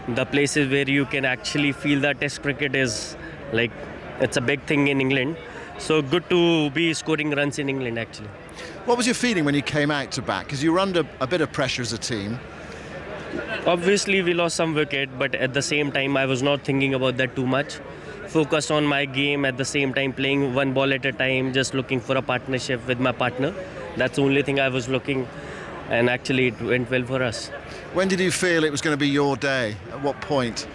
the places where you can actually feel that Test cricket is like, it's a big thing in England. So good to be scoring runs in England, actually. What was your feeling when you came out to bat? Because you were under a bit of pressure as a team. Obviously, we lost some wicket, but at the same time, I was not thinking about that too much. Focused on my game, at the same time playing one ball at a time, just looking for a partnership with my partner. That's the only thing I was looking, and actually it went well for us. When did you feel it was going to be your day? At what point?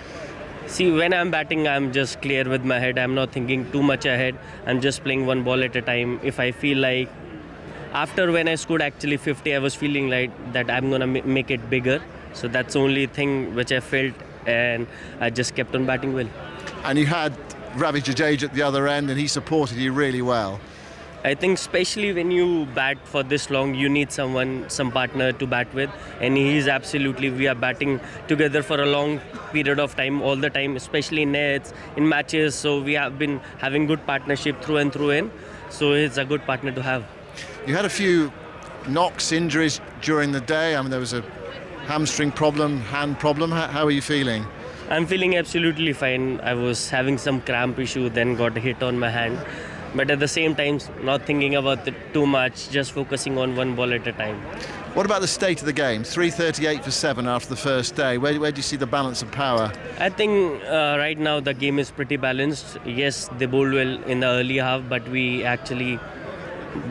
See, when I'm batting, I'm just clear with my head. I'm not thinking too much ahead. I'm just playing one ball at a time. If I feel like, after when I scored actually 50, I was feeling like that I'm going to make it bigger. So that's the only thing which I felt, and I just kept on batting well. And you had Ravi Jadeja at the other end, and he supported you really well. I think especially when you bat for this long, you need some partner to bat with, and we are batting together for a long period of time, all the time, especially in nets, in matches, so we have been having good partnership through and through in, so it's a good partner to have. You had a few knocks, injuries during the day. I mean, there was a hamstring problem, hand problem. How are you feeling? I'm feeling absolutely fine. I was having some cramp issue, then got a hit on my hand. But at the same time, not thinking about it too much, just focusing on one ball at a time. What about the state of the game? 338 for 7 after the first day. Where do you see the balance of power? I think right now the game is pretty balanced. Yes, they bowled well in the early half, but we actually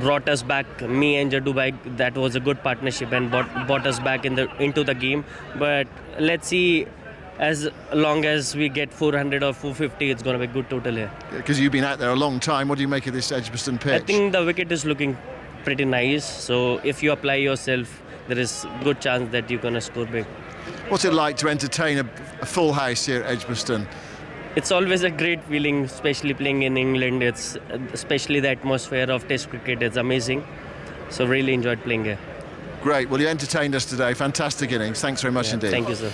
brought us back, me and Jaddu Bhai. That was a good partnership and brought us back into the game. But let's see, as long as we get 400 or 450, it's going to be a good total here. Because you've been out there a long time. What do you make of this Edgbaston pitch? I think the wicket is looking pretty nice. So if you apply yourself, there is a good chance that you're going to score big. What's it like to entertain a full house here at Edgbaston? It's always a great feeling, especially playing in England. It's especially the atmosphere of Test cricket is amazing. So really enjoyed playing here. Great. Well, you entertained us today. Fantastic innings. Thanks very much indeed. Thank you, sir.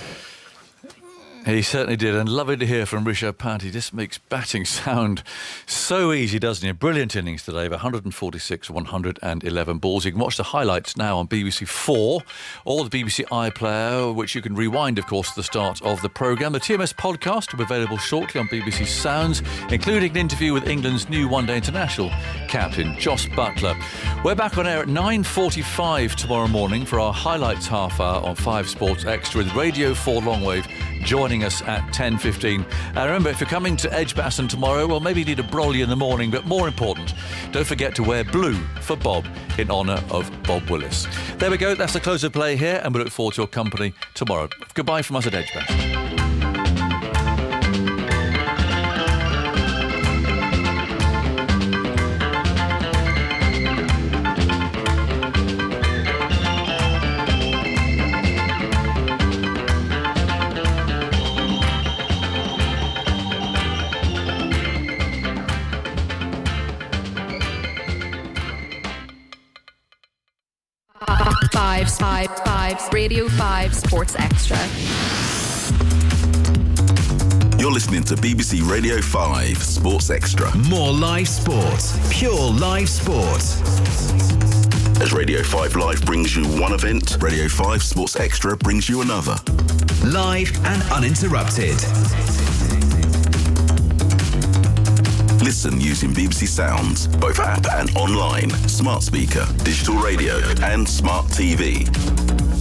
He certainly did, and lovely to hear from Rishabh Pant. He just makes batting sound so easy, doesn't he? Brilliant innings today of 146, 111 balls. You can watch the highlights now on BBC 4 or the BBC iPlayer, which you can rewind, of course, to the start of the programme. The TMS podcast will be available shortly on BBC Sounds, including an interview with England's new one-day international captain, Jos Buttler. We're back on air at 9:45 tomorrow morning for our highlights half hour on 5 Sports Extra with Radio 4 Longwave joining us at 10:15. Remember, if you're coming to Edgbaston tomorrow, well, maybe you need a brolly in the morning, but more important, don't forget to wear blue for Bob in honour of Bob Willis. There we go, that's the close of play here, and we look forward to your company tomorrow. Goodbye from us at Edgbaston. Five, Radio 5 Sports Extra. You're listening to BBC Radio 5 Sports Extra. More live sport. Pure live sport. As Radio 5 Live brings you one event, Radio 5 Sports Extra brings you another. Live and uninterrupted. Listen using BBC Sounds, both app and online, smart speaker, digital radio and smart TV.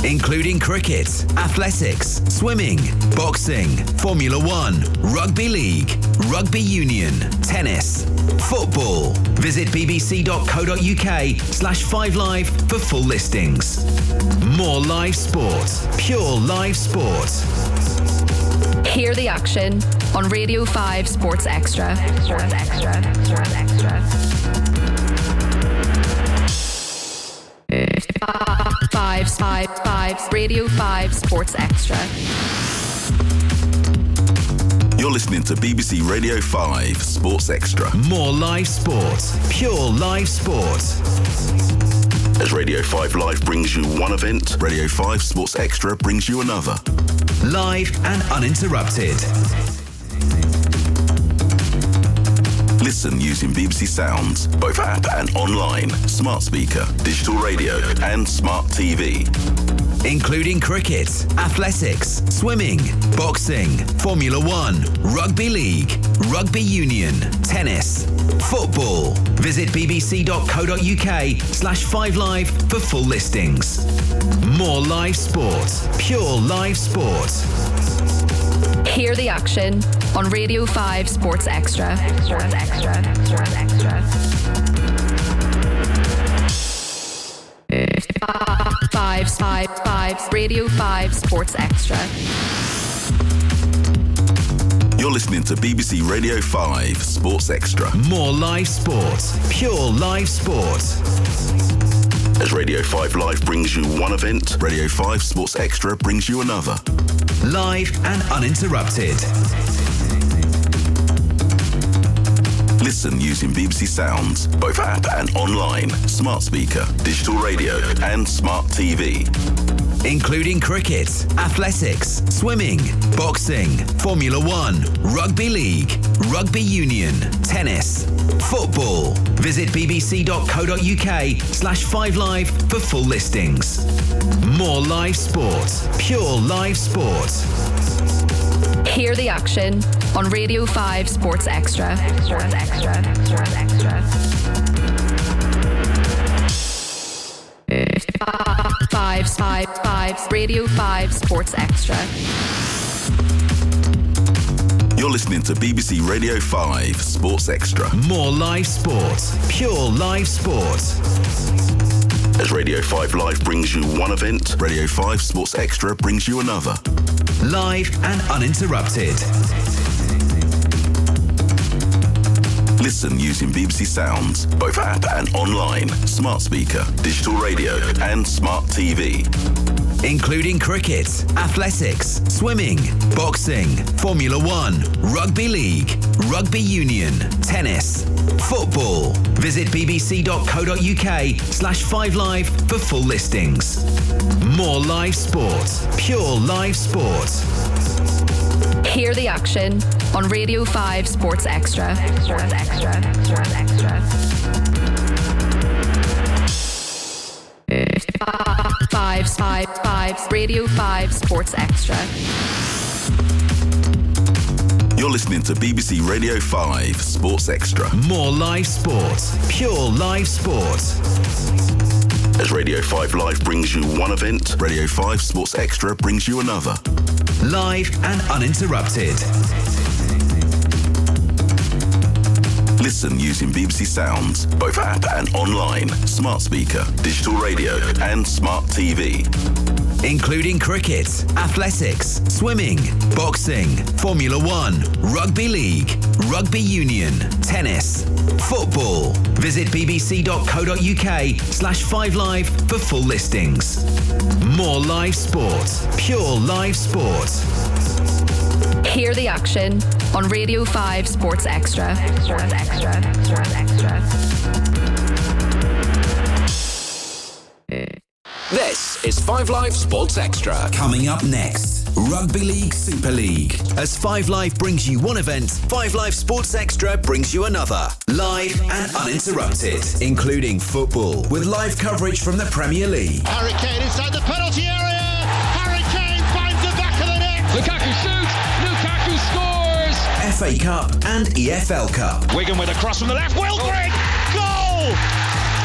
Including cricket, athletics, swimming, boxing, Formula 1, rugby league, rugby union, tennis, football. Visit bbc.co.uk/5live for full listings. More live sport, pure live sport. Hear the action on Radio 5 Sports Extra. Sports Extra. Sports Extra. 5 Radio 5 Sports Extra. You're listening to BBC Radio 5 Sports Extra. More live sport, pure live sport. As Radio 5 Live brings you one event, Radio 5 Sports Extra brings you another. Live and uninterrupted. Listen using BBC Sounds, both app and online, smart speaker, digital radio and smart TV. Including cricket, athletics, swimming, boxing, Formula 1, rugby league, rugby union, tennis, football. Visit bbc.co.uk/5live for full listings. More live sport, pure live sport. Hear the action on Radio 5 Sports Extra. Sports Extra. Sports Extra. 5 Radio 5 Sports Extra. You're listening to BBC Radio 5 Sports Extra. More live sport, pure live sport. As Radio 5 Live brings you one event, Radio 5 Sports Extra brings you another. Live and uninterrupted. Listen using BBC Sounds, both app and online, smart speaker, digital radio and smart TV. Including cricket, athletics, swimming, boxing, Formula 1, rugby league, rugby union, tennis, football. Visit bbc.co.uk/5live for full listings. More live sport, pure live sport. Hear the action on Radio 5 Sports Extra. Sports Extra. Sports Extra. 5 Radio 5 Sports Extra. You're listening to BBC Radio 5 Sports Extra. More live sport, pure live sport. As Radio 5 Live brings you one event, Radio 5 Sports Extra brings you another. Live and uninterrupted. Listen using BBC Sounds, both app and online, smart speaker, digital radio and smart TV. Including cricket, athletics, swimming, boxing, Formula 1, rugby league, rugby union, tennis, football. Visit bbc.co.uk/5live for full listings. More live sport, pure live sport. Hear the action on Radio 5 Sports Extra. Sports Extra. Sports Extra. 5 Radio 5 Sports Extra. You're listening to BBC Radio 5 Sports Extra. More live sport, pure live sport. As Radio 5 Live brings you one event, Radio 5 Sports Extra brings you another. Live and uninterrupted. Listen using BBC Sounds, both app and online, smart speaker, digital radio and smart TV. Including cricket, athletics, swimming, boxing, Formula 1, rugby league, rugby union, tennis, football. Visit bbc.co.uk/5live for full listings. More live sport, pure live sport. Hear the action on Radio 5 Sports Extra. Sports Extra. Sports Extra. This is 5 Live Sports Extra. Coming up next, Rugby League Super League. As 5 Live brings you one event, 5 Live Sports Extra brings you another. Live and uninterrupted, including football, with live coverage from the Premier League. Harry Kane inside the penalty area. Harry Kane finds the back of the net. Lukaku shoots. Lukaku scores. FA Cup and EFL Cup. Wigan with a cross from the left. Will Grigg. Goal.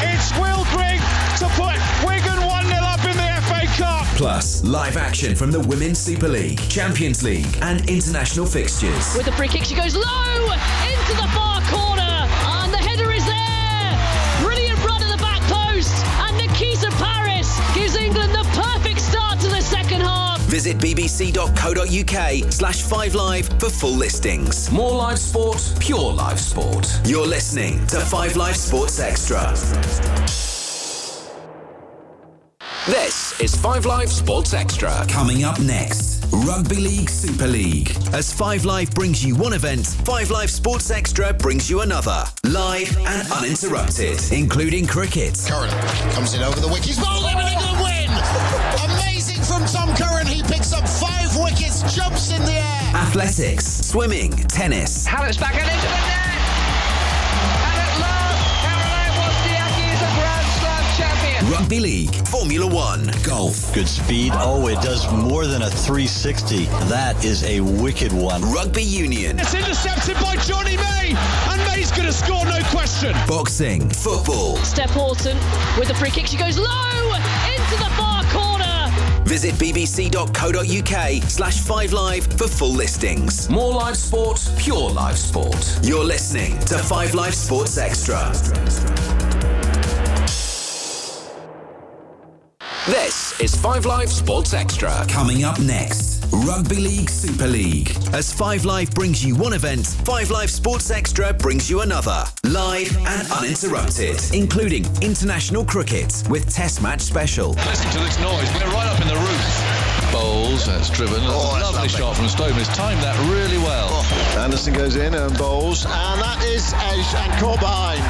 It's Will Grigg to put Wigan 1-0 up in the FA Cup. Plus, live action from the Women's Super League, Champions League and international fixtures. With the free kick, she goes low into the far corner and the header is there. Brilliant run at the back post and Nikita Paris gives England the perfect start to the second half. Visit bbc.co.uk/5live for full listings. More live sport, pure live sport. You're listening to 5 Live Sports Extra. This is 5 Live Sports Extra. Coming up next, Rugby League Super League. As 5 Live brings you one event, 5 Live Sports Extra brings you another. Live and uninterrupted, including cricket. Curran comes in over the wickets. Ball in and England win! Amazing from Tom Curran. He picks up 5 wickets, jumps in the air. Athletics, swimming, tennis. Hallett's back and into the net. And at last, Caroline Wozniacki is a Grand Slam champion. Rugby League, Formula 1, golf. Good speed. Oh, it does more than a 360. That is a wicked one. Rugby union. It's intercepted by Johnny May. And May's going to score, no question. Boxing, football. Steph Houghton with the free kick, she goes low into the far corner. Visit bbc.co.uk/5live for full listings. More live sport, pure live sport. You're listening to 5 Live Sports Extra. This is 5 Live Sports Extra. Coming up next, Rugby League Super League. As 5 Live brings you one event, 5 Live Sports Extra brings you another. Live and uninterrupted, including international cricket with Test Match Special. Listen to this noise. We're right up in the roof. Bowles, that's driven. Lovely shot from Stone. He's timed that really well. Anderson goes in and bowls, and that is edge and caught behind.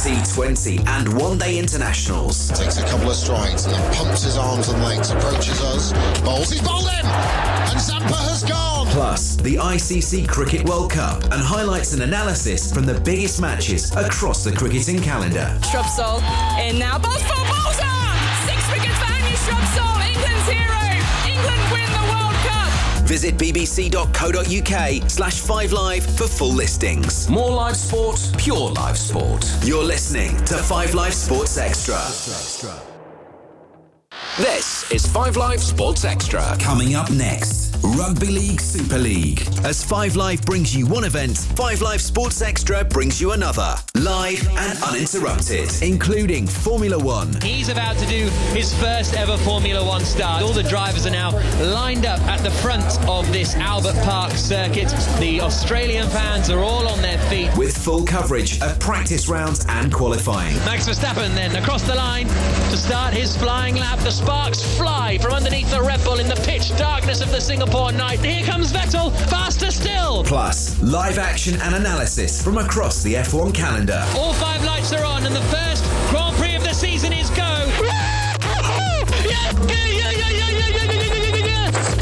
T20 and one-day internationals. Takes a couple of strides and pumps his arms and legs, approaches us, bowls, he's bowled him, and Zampa has gone. Plus, the ICC Cricket World Cup and highlights and analysis from the biggest matches across the cricketing calendar. Shrubsole in now, balls for Bowser! 6 wickets for Anya Shrubsole, England's hero! England win the World Cup! Visit bbc.co.uk/5live for full listings. More live sport, pure live sport. You're listening to 5 Live Sports Extra. This is 5 Live Sports Extra. Coming up next, Rugby League Super League. As 5 Live brings you one event, 5 Live Sports Extra brings you another. Live and uninterrupted, including Formula One. He's about to do his first ever Formula One start. All the drivers are now lined up at the front of this Albert Park circuit. The Australian fans are all on their feet. With full coverage of practice rounds and qualifying. Max Verstappen then across the line to start his flying lap. The sparks fly from underneath the Red Bull in the pitch darkness of the Singapore night. Here comes Vettel, faster still. Plus, live action and analysis from across the F1 calendar. All 5 lights are on and the first Grand Prix of the season is go.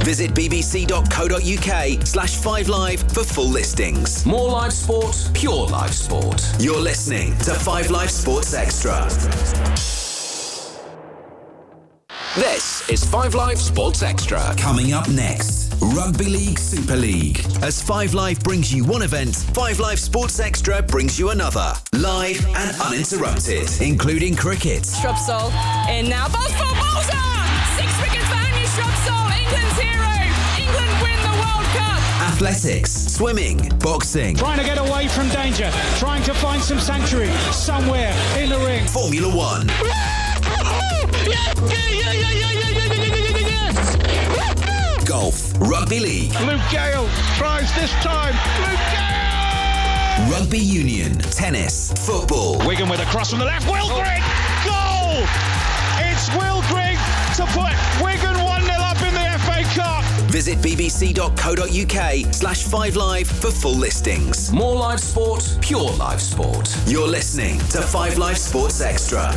Visit bbc.co.uk/5live for full listings. More live sport, pure live sport. You're listening to 5 Live Sports Extra. This is 5 Live Sports Extra. Coming up next, Rugby League Super League. As 5 Live brings you one event, 5 Live Sports Extra brings you another. Live and uninterrupted, including cricket. Shrubsole in now, balls for Bowser! 6 wickets for Anya Shrubsole, England's hero! England win the World Cup! Athletics, swimming, boxing. Trying to get away from danger, trying to find some sanctuary somewhere in the ring. Formula One. Golf, Rugby League. Luke Gale tries this time. Luke Gale! Rugby Union, tennis, football. Wigan with a cross from the left. Will Grigg! Goal! It's Will Grigg to put Wigan 1-0 up in the FA Cup. Visit bbc.co.uk/5live for full listings. More live sport, pure live sport. You're listening to 5 Live Sports Extra.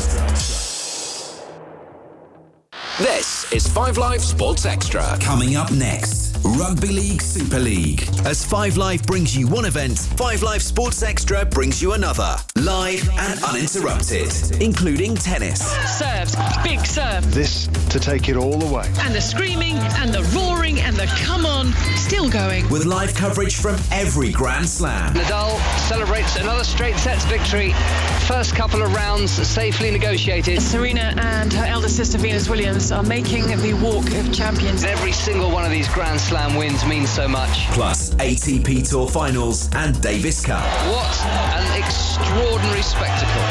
This is 5 Live Sports Extra. Coming up next, Rugby League Super League. As 5 Live brings you one event, 5 Live Sports Extra brings you another. Live and uninterrupted, including tennis. Serves, big serve. This to take it all the way. And the screaming and the roaring and the come on, still going. With live coverage from every Grand Slam. Nadal celebrates another straight sets victory. First couple of rounds safely negotiated. Serena and her elder sister Venus Williams are making the walk of champions. Every single one of these Grand Slam wins means so much. Plus ATP Tour Finals and Davis Cup. What an extraordinary spectacle.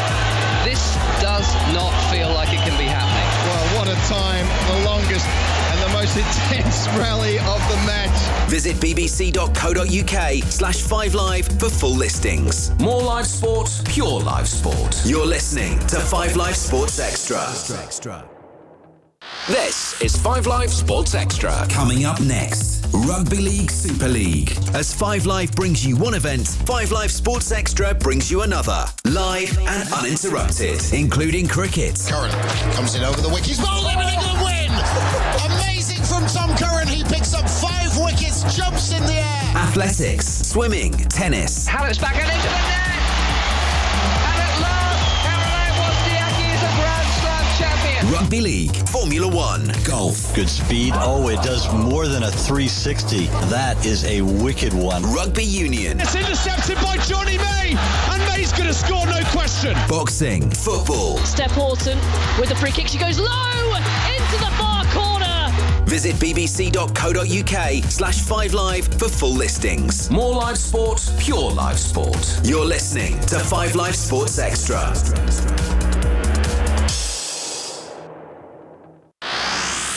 This does not feel like it can be happening. Well, what a time, the longest and the most intense rally of the match. Visit bbc.co.uk/5live for full listings. More live sport, pure live sport. You're listening to 5 Live Sports Extra. This is 5 Live Sports Extra. Coming up next, Rugby League Super League. As 5 Live brings you one event, 5 Live Sports Extra brings you another. Live and uninterrupted, including cricket. Curran comes in over the wicket. He's bowled him and England win! Amazing from Tom Curran. He picks up 5 wickets, jumps in the air. Athletics, swimming, tennis. Hallett's back and into the net! And at last, Caroline Wozniacki is a Grand Slam champion. Rugby League, Formula One, golf. Good speed. Oh, it does more than a 360. That is a wicked one. Rugby Union. It's intercepted by Johnny May, and May's going to score, no question. Boxing, football. Steph Houghton with the free kick. She goes low into the far corner. Visit bbc.co.uk/5live for full listings. More live sport, pure live sport. You're listening to 5 Live Sports Extra.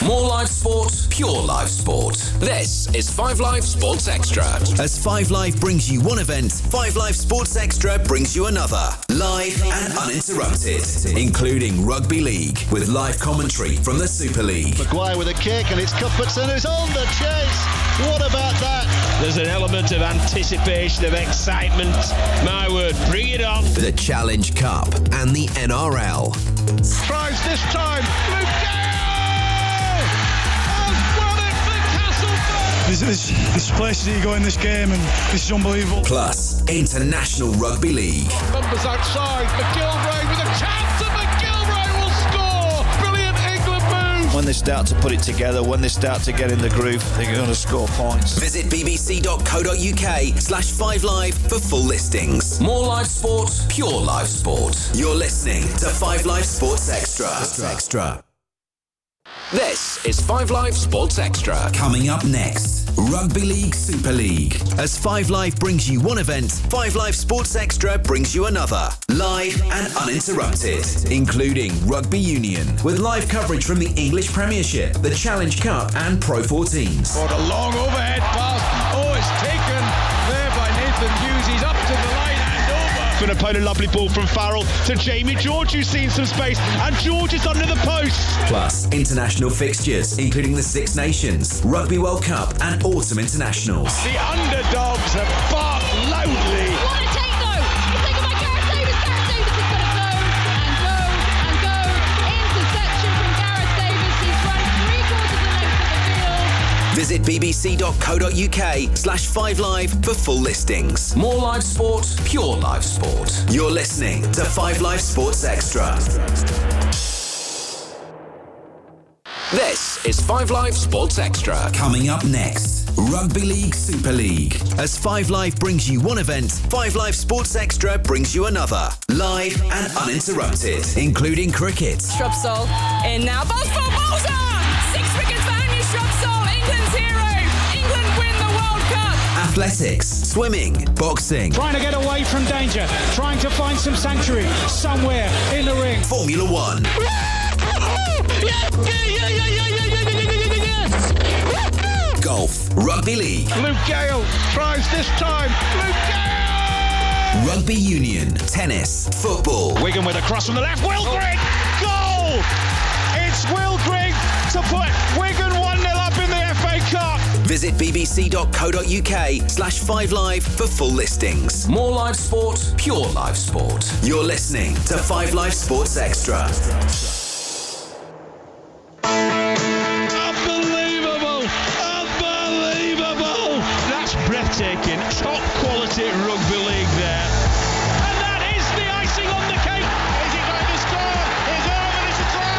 More live sport, pure live sport. This is 5 Live Sports Extra. As 5 Live brings you one event, 5 Live Sports Extra brings you another. Live and uninterrupted, including Rugby League, with live commentary from the Super League. Maguire with a kick, and it's Cuthbertson who's on the chase. What about that? There's an element of anticipation, of excitement. My word, bring it on. The Challenge Cup and the NRL. Tries this time. Luke Gale has won it for Castleford. There's places that you go in this game, and this is unbelievable. Plus, International Rugby League. Numbers outside. McGilvray with a chance, and McGilvray will score. Brilliant England move. When they start to put it together, when they start to get in the groove, they're going to score points. Visit bbc.co.uk/5live for full listings. More live sport, pure live sport. You're listening to 5 Live Sports Extra. This is 5 Live Sports Extra. Coming up next, Rugby League Super League. As 5 Live brings you one event, 5 Live Sports Extra brings you another. Live and uninterrupted, including Rugby Union, with live coverage from the English Premiership, the Challenge Cup and Pro 14s. What a long overhead pass. Oh, it's taken there by Nathan Hughes. He's up to the line and over. An opponent, lovely ball from Farrell to Jamie George, who's seen some space, and George is under the post. Plus, international fixtures, including the Six Nations, Rugby World Cup and Autumn Internationals. The underdogs have barked loudly. What a take though! It's taken by Gareth Davis. Gareth Davis is going to go and go and go. Interception from Gareth Davis. He's run 3/4 the length of the field. Visit bbc.co.uk/5live for full listings. More live sport, pure live sport. You're listening to 5 Live Sports Extra. This is 5 Live Sports Extra. Coming up next, Rugby League Super League. As 5 Live brings you one event, 5 Live Sports Extra brings you another. Live and uninterrupted, including cricket. Shrubsole in now. Balls for Bolger! 6 wickets for Anya Shrubsole, England's hero. England win the World Cup. Athletics, swimming, boxing. Trying to get away from danger, trying to find some sanctuary somewhere in the ring. Formula One. Golf, Rugby League. Luke Gale tries this time. Luke Gale! Rugby Union, tennis, football. Wigan with a cross from the left. Will Grigg! Goal! It's Will Grigg to put Wigan 1-0 up in the FA Cup. Visit bbc.co.uk/5live for full listings. More live sport, pure live sport. You're listening to 5 Live Sports Extra. Unbelievable! That's breathtaking. Top quality rugby league there. And that is the icing on the cake. Is he going to score? It's over. It's a try.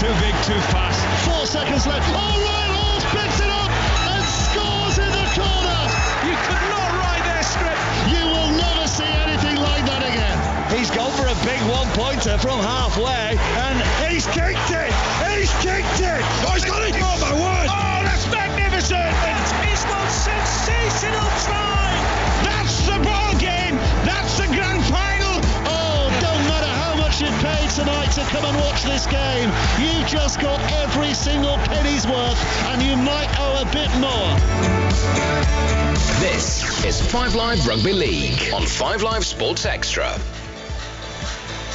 Too big, too fast. 4 seconds left. Oh, Ryan Hall picks it up and scores in the corner. You could not write their script. You will never see anything like that again. He's gone for a big one-pointer from halfway, and he's kicked it! He's kicked it! Oh, he's got it! Oh, my word! Oh, that's magnificent! That is one sensational try! That's the ball game! That's the grand final! Oh, don't matter how much you paid tonight to come and watch this game. You just got every single penny's worth, and you might owe a bit more. This is 5 Live Rugby League on 5 Live Sports Extra.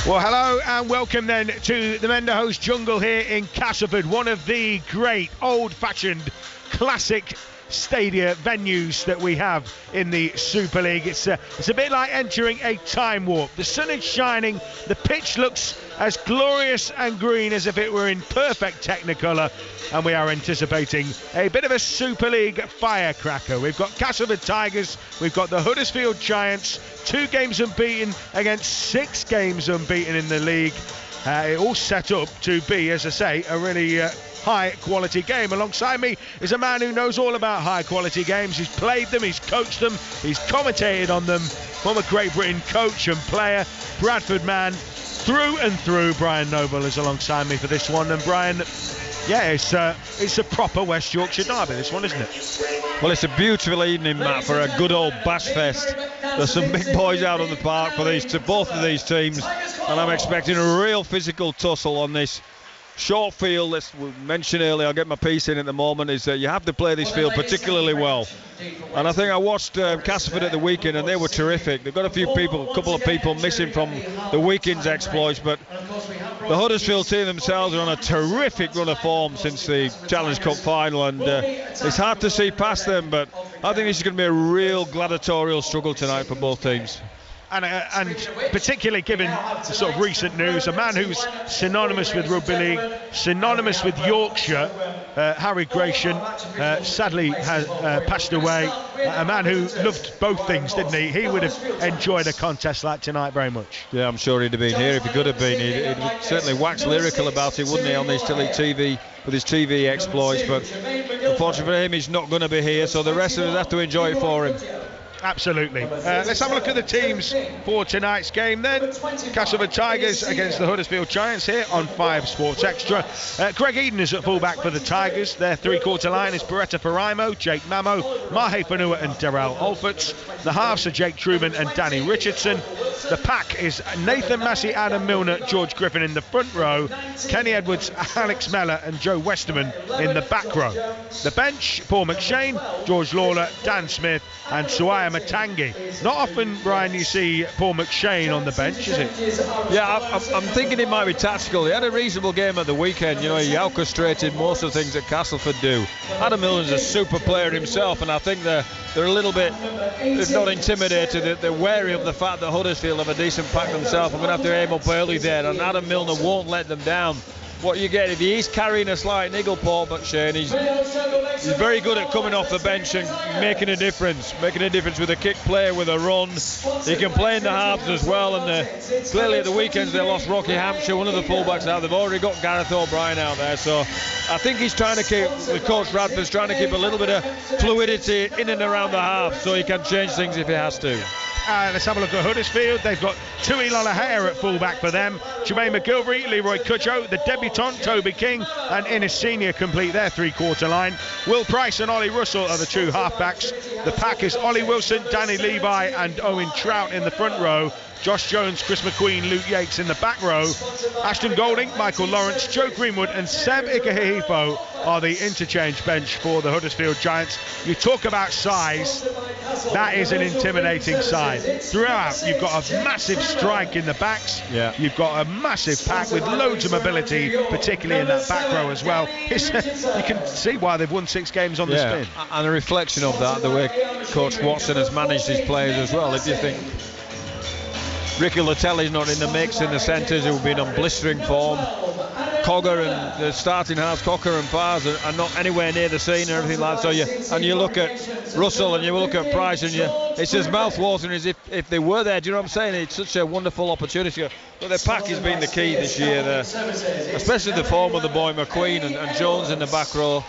Well, hello and welcome then to the Menderhouse Jungle here in Castleford, one of the great old-fashioned classic stadia venues that we have in the Super League. It's a bit like entering a time warp. The sun is shining, the pitch looks as glorious and green as if it were in perfect Technicolor, and we are anticipating a bit of a Super League firecracker. We've got Castleford Tigers, we've got the Huddersfield Giants, 2 games unbeaten against 6 games unbeaten in the league. It all set up to be, as I say, a really high quality game. Alongside me is a man who knows all about high quality games. He's played them, he's coached them, he's commentated on them. Former Great Britain coach and player, Bradford man through and through. Brian Noble is alongside me for this one. And Brian, yeah, it's a proper West Yorkshire derby, this one, isn't it? Well, it's a beautiful evening, Matt, for a good old bash fest. There's some big boys out on the park for both of these teams, and I'm expecting a real physical tussle on this short field, as we mentioned earlier, I'll get my piece in at the moment, is that you have to play this field particularly well. And I think I watched Castleford at the weekend, and they were terrific. They've got a couple of people missing from the weekend's exploits, but the Huddersfield team themselves are on a terrific run of form since the Challenge Cup final, and it's hard to see past them, but I think this is going to be a real gladiatorial struggle tonight for both teams. And particularly given the sort of recent news, a man who's synonymous with rugby league, synonymous with Yorkshire, Harry Gratian, sadly has passed away. A man who loved both things, didn't he? He would have enjoyed a contest like tonight very much. Yeah, I'm sure he'd have been here if he could have been. He'd certainly wax lyrical about it, wouldn't he, on his TV, with his TV exploits. But unfortunately for him, he's not going to be here, so the rest of us have to enjoy it for him. Absolutely. Let's have a look at the teams for tonight's game then. Castleford Tigers against the Huddersfield Giants here on 5 Sports Extra. Greg Eden is at fullback for the Tigers. Their three-quarter line is Beretta Faraimo, Jake Mamo, Mahe Fanua and Darrell Alforts. The halves are Jake Truman and Danny Richardson. The pack is Nathan Massey, Adam Milner, George Griffin in the front row, Kenny Edwards, Alex Mellor and Joe Westerman in the back row. The bench, Paul McShane, George Lawler, Dan Smith and Suaya Matangi. Not often, Brian, you see Paul McShane on the bench, is it? Yeah, I'm thinking it might be tactical. He had a reasonable game at the weekend. You know, he orchestrated most of the things that Castleford do. Adam Milner's a super player himself, and I think they're a little bit, if not intimidated, they're wary of the fact that Huddersfield have a decent pack themselves. I'm going to have to aim up early there, and Adam Milner won't let them down. What you get, if he is carrying a slight niggle, Paul McShane, he's very good at coming off the bench and making a difference with a kick play, with a run. He can play in the halves as well, and clearly at the weekends they lost Rocky Hampshire, one of the fullbacks out. They've already got Gareth O'Brien out there, so I think he's trying to keep, with Coach Radford's trying to keep a little bit of fluidity in and around the half, so he can change things if he has to. Let's have a look at Huddersfield. They've got Tui Lolohea at fullback for them. Jermaine McGilvery, Leroy Cudjoe, the debutant Toby King and Innes Senior complete their three-quarter line. Will Price and Ollie Russell are the true halfbacks. The pack is Ollie Wilson, Danny Levi and Owen Trout in the front row. Josh Jones, Chris McQueen, Luke Yates in the back row. Ashton Golding, Michael Lawrence, Joe Greenwood and Seb Ikehihifo are the interchange bench for the Huddersfield Giants. You talk about size, that is an intimidating side. Throughout, you've got a massive strike in the backs. Yeah. You've got a massive pack with loads of mobility, particularly in that back row as well. You can see why they've won 6 games on the spin. And a reflection of that, the way Coach Watson has managed his players as well. If you think Ricky Latelli's not in the mix in the centres, who've been on blistering form. Cogger and the starting halves, Cocker and Fars are not anywhere near the scene and everything like that. So you look at Russell and you look at Price and it's as mouth-watering as if they were there. Do you know what I'm saying? It's such a wonderful opportunity. But their pack has been the key this year, especially the form of the boy McQueen and Jones in the back row.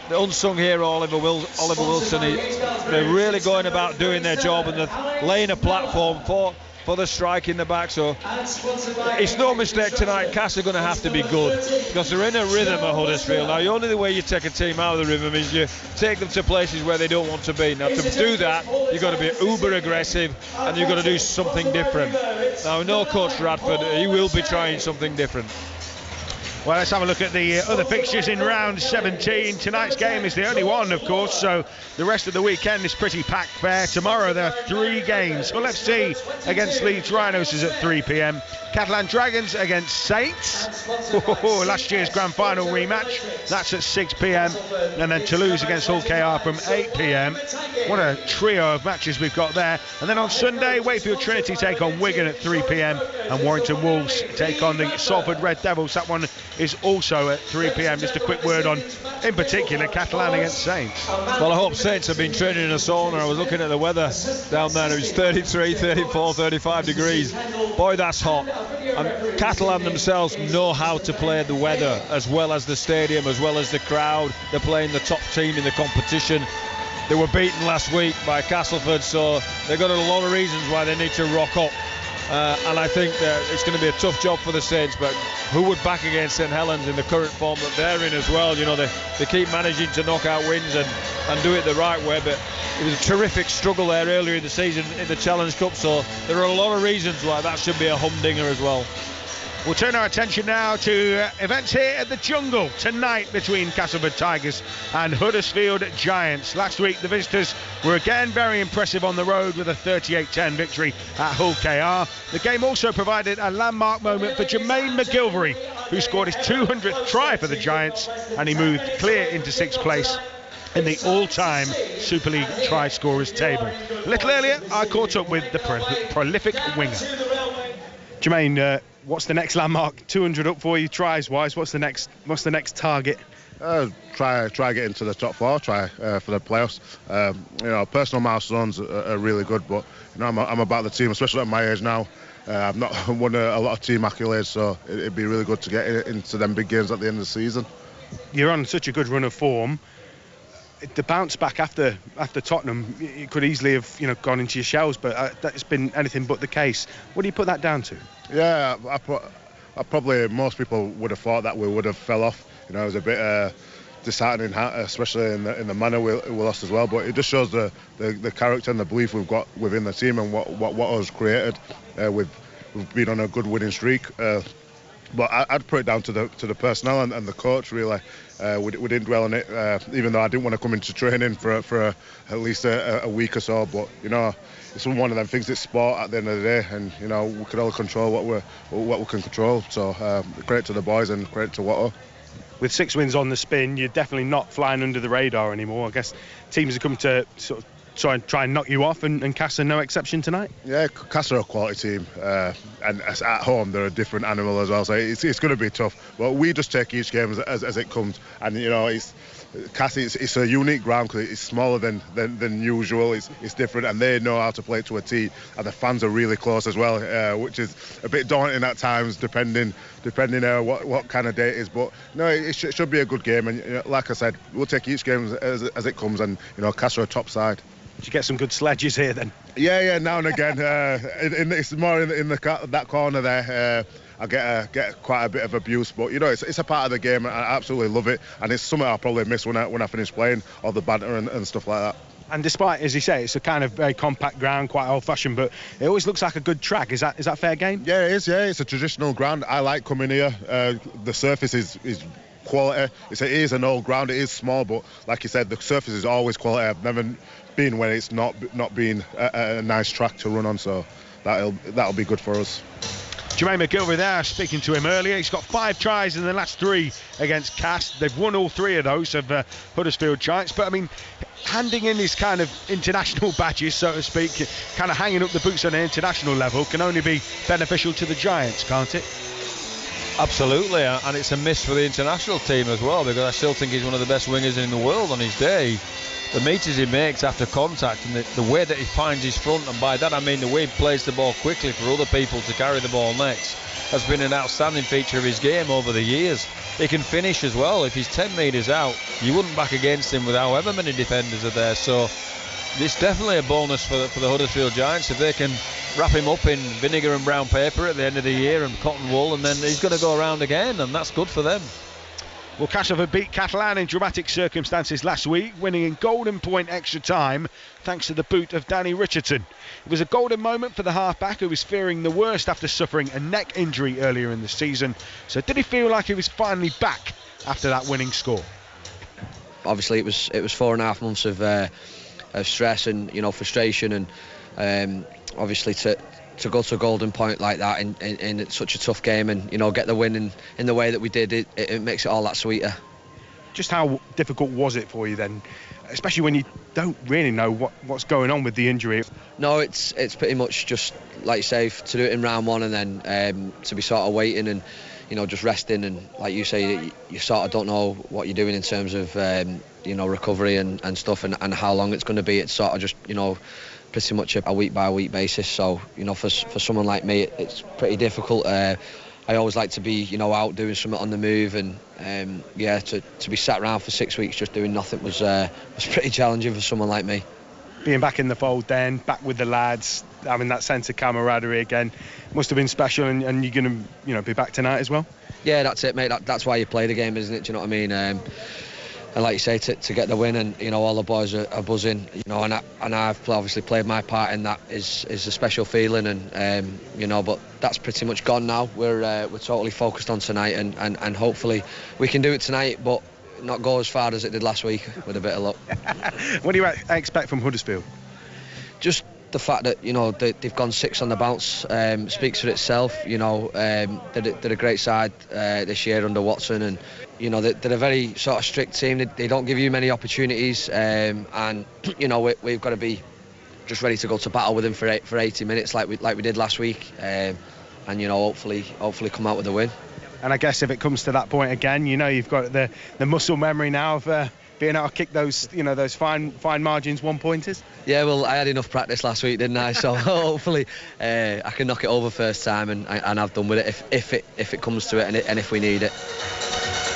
The unsung hero Oliver Wilson, they're really going about doing their job and they're laying a platform for the strike in the back. So it's no mistake tonight, Cass are going to have to be good because they're in a rhythm at Huddersfield. Now the only way you take a team out of the rhythm is you take them to places where they don't want to be. Now to do that, you've got to be uber aggressive and you've got to do something different. Now I know Coach Radford, he will be trying something different. Well, let's have a look at the other fixtures in round 17. Tonight's game is the only one, of course, so the rest of the weekend is pretty packed fair. Tomorrow there are 3 games. Well, FC against Leeds Rhinos is at 3 p.m. Catalan Dragons against Saints. Last year's grand final rematch. That's at 6 p.m. And then Toulouse against Hull KR from 8 p.m. What a trio of matches we've got there. And then on Sunday, Wakefield Trinity take on Wigan at 3 p.m. and Warrington Wolves take on the Salford Red Devils. That one is also at 3 p.m. Just a quick word on, in particular, Catalan against Saints. Well, I hope Saints have been training in a sauna. I was looking at the weather down there. It was 33, 34, 35 degrees. Boy, that's hot. And Catalan themselves know how to play the weather as well as the stadium, as well as the crowd. They're playing the top team in the competition. They were beaten last week by Castleford, so they've got a lot of reasons why they need to rock up. And I think that it's going to be a tough job for the Saints, but who would back against St Helens in the current form that they're in as well? You know, they keep managing to knock out wins and do it the right way, but it was a terrific struggle there earlier in the season in the Challenge Cup, so there are a lot of reasons why that should be a humdinger as well. We'll turn our attention now to events here at the Jungle tonight between Castleford Tigers and Huddersfield Giants. Last week the visitors were again very impressive on the road with a 38-10 victory at Hull KR. The game also provided a landmark moment for Jermaine McGilvery, who scored his 200th try for the Giants, and he moved clear into 6th place in the all-time Super League try scorers table. A little earlier I caught up with the prolific winger. Jermaine, what's the next landmark? 200 up for you tries wise. What's the next target? Try get into the top 4. Try for the playoffs. Personal milestones are really good, but I'm about the team, especially at my age now. I've not won a lot of team accolades, so it'd be really good to get into them big games at the end of the season. You're on such a good run of form. The bounce back after Tottenham, you could easily have gone into your shells, but that's been anything but the case. What do you put that down to? Yeah, I probably most people would have thought that we would have fell off. It was a bit disheartening, especially in the manner we lost as well. But it just shows the character and the belief we've got within the team and what us created. We've been on a good winning streak. But I'd put it down to the personnel and the coach, really. We didn't dwell on it, even though I didn't want to come into training for at least a week or so. But it's one of them things. It's sport at the end of the day, and we can only control what we can control. So credit to the boys and credit to Watto. With 6 wins on the spin, you're definitely not flying under the radar anymore. I guess teams have come to sort of try and knock you off, and Casa no exception tonight. Yeah, Casa are a quality team, and at home they're a different animal as well, so it's going to be tough, but we just take each game as it comes. And Casa, it's a unique ground because it's smaller than usual. It's different, and they know how to play it to a tee, and the fans are really close as well, which is a bit daunting at times depending what kind of day it is. But no, it should be a good game, and like I said, we'll take each game as it comes, and Casa are a top side. Did you get some good sledges here then? Yeah, now and again. It's more in that corner there. I get quite a bit of abuse, but it's a part of the game. And I absolutely love it, and it's something I'll probably miss when I finish playing, all the banter and stuff like that. And despite, as you say, it's a kind of very compact ground, quite old-fashioned, but it always looks like a good track. Is that fair game? Yeah, it is. Yeah, it's a traditional ground. I like coming here. The surface is quality. It is an old ground. It is small, but like you said, the surface is always quality. I've never been when it's not been a nice track to run on, so that'll be good for us. Jermaine McGilvery there, speaking to him earlier. He's got 5 tries in the last 3 against Cass. They've won all 3 of those of Huddersfield Giants. But, handing in these kind of international badges, so to speak, kind of hanging up the boots on an international level can only be beneficial to the Giants, can't it? Absolutely, and it's a miss for the international team as well, because I still think he's one of the best wingers in the world on his day. The meters he makes after contact and the way that he finds his front, and by that I mean the way he plays the ball quickly for other people to carry the ball next, has been an outstanding feature of his game over the years. He can finish as well. If he's 10 metres out, you wouldn't back against him with however many defenders are there. So it's definitely a bonus for the Huddersfield Giants if they can wrap him up in vinegar and brown paper at the end of the year and cotton wool, and then he's going to go around again, and that's good for them. Well, Castleford beat Catalan in dramatic circumstances last week, winning in golden point extra time thanks to the boot of Danny Richardson. It was a golden moment for the halfback, who was fearing the worst after suffering a neck injury earlier in the season. So did he feel like he was finally back after that winning score? Obviously it was 4.5 months of stress and frustration, and obviously to go to a golden point like that in such a tough game and get the win in the way that we did, it makes it all that sweeter. Just how difficult was it for you then, especially when you don't really know what's going on with the injury? No, it's pretty much just like you say, to do it in round 1 and then to be sort of waiting and just resting, and like you say, you sort of don't know what you're doing in terms of recovery and stuff and how long it's going to be. It's sort of just pretty much a week by week basis, so for someone like me it's pretty difficult. I always like to be out doing something on the move, and to be sat around for 6 weeks just doing nothing was pretty challenging for someone like me. Being back in the fold then, back with the lads, having that sense of camaraderie again, must have been special, and you're going to be back tonight as well? Yeah, that's it, mate. That's why you play the game, isn't it? Do you know what I mean? like you say, to get the win, and you know all the boys are buzzing, you know, and I've obviously played my part in that. Is a special feeling, and you know, but that's pretty much gone now. We're totally focused on tonight, and hopefully we can do it tonight, but not go as far as it did last week with a bit of luck. What do you expect from Huddersfield? Just the fact that, you know, they've gone 6 on the bounce speaks for itself. You know, they're a great side this year under Watson, and you know they're a very sort of strict team. They don't give you many opportunities, and you know we've got to be just ready to go to battle with them for 80 minutes like we did last week, and you know hopefully come out with a win. And I guess if it comes to that point again, you know you've got the muscle memory now of being able to kick those fine margins 1-pointers. Yeah, well, I had enough practice last week, didn't I? So hopefully I can knock it over first time, and I've done with it if it comes to it, and if we need it.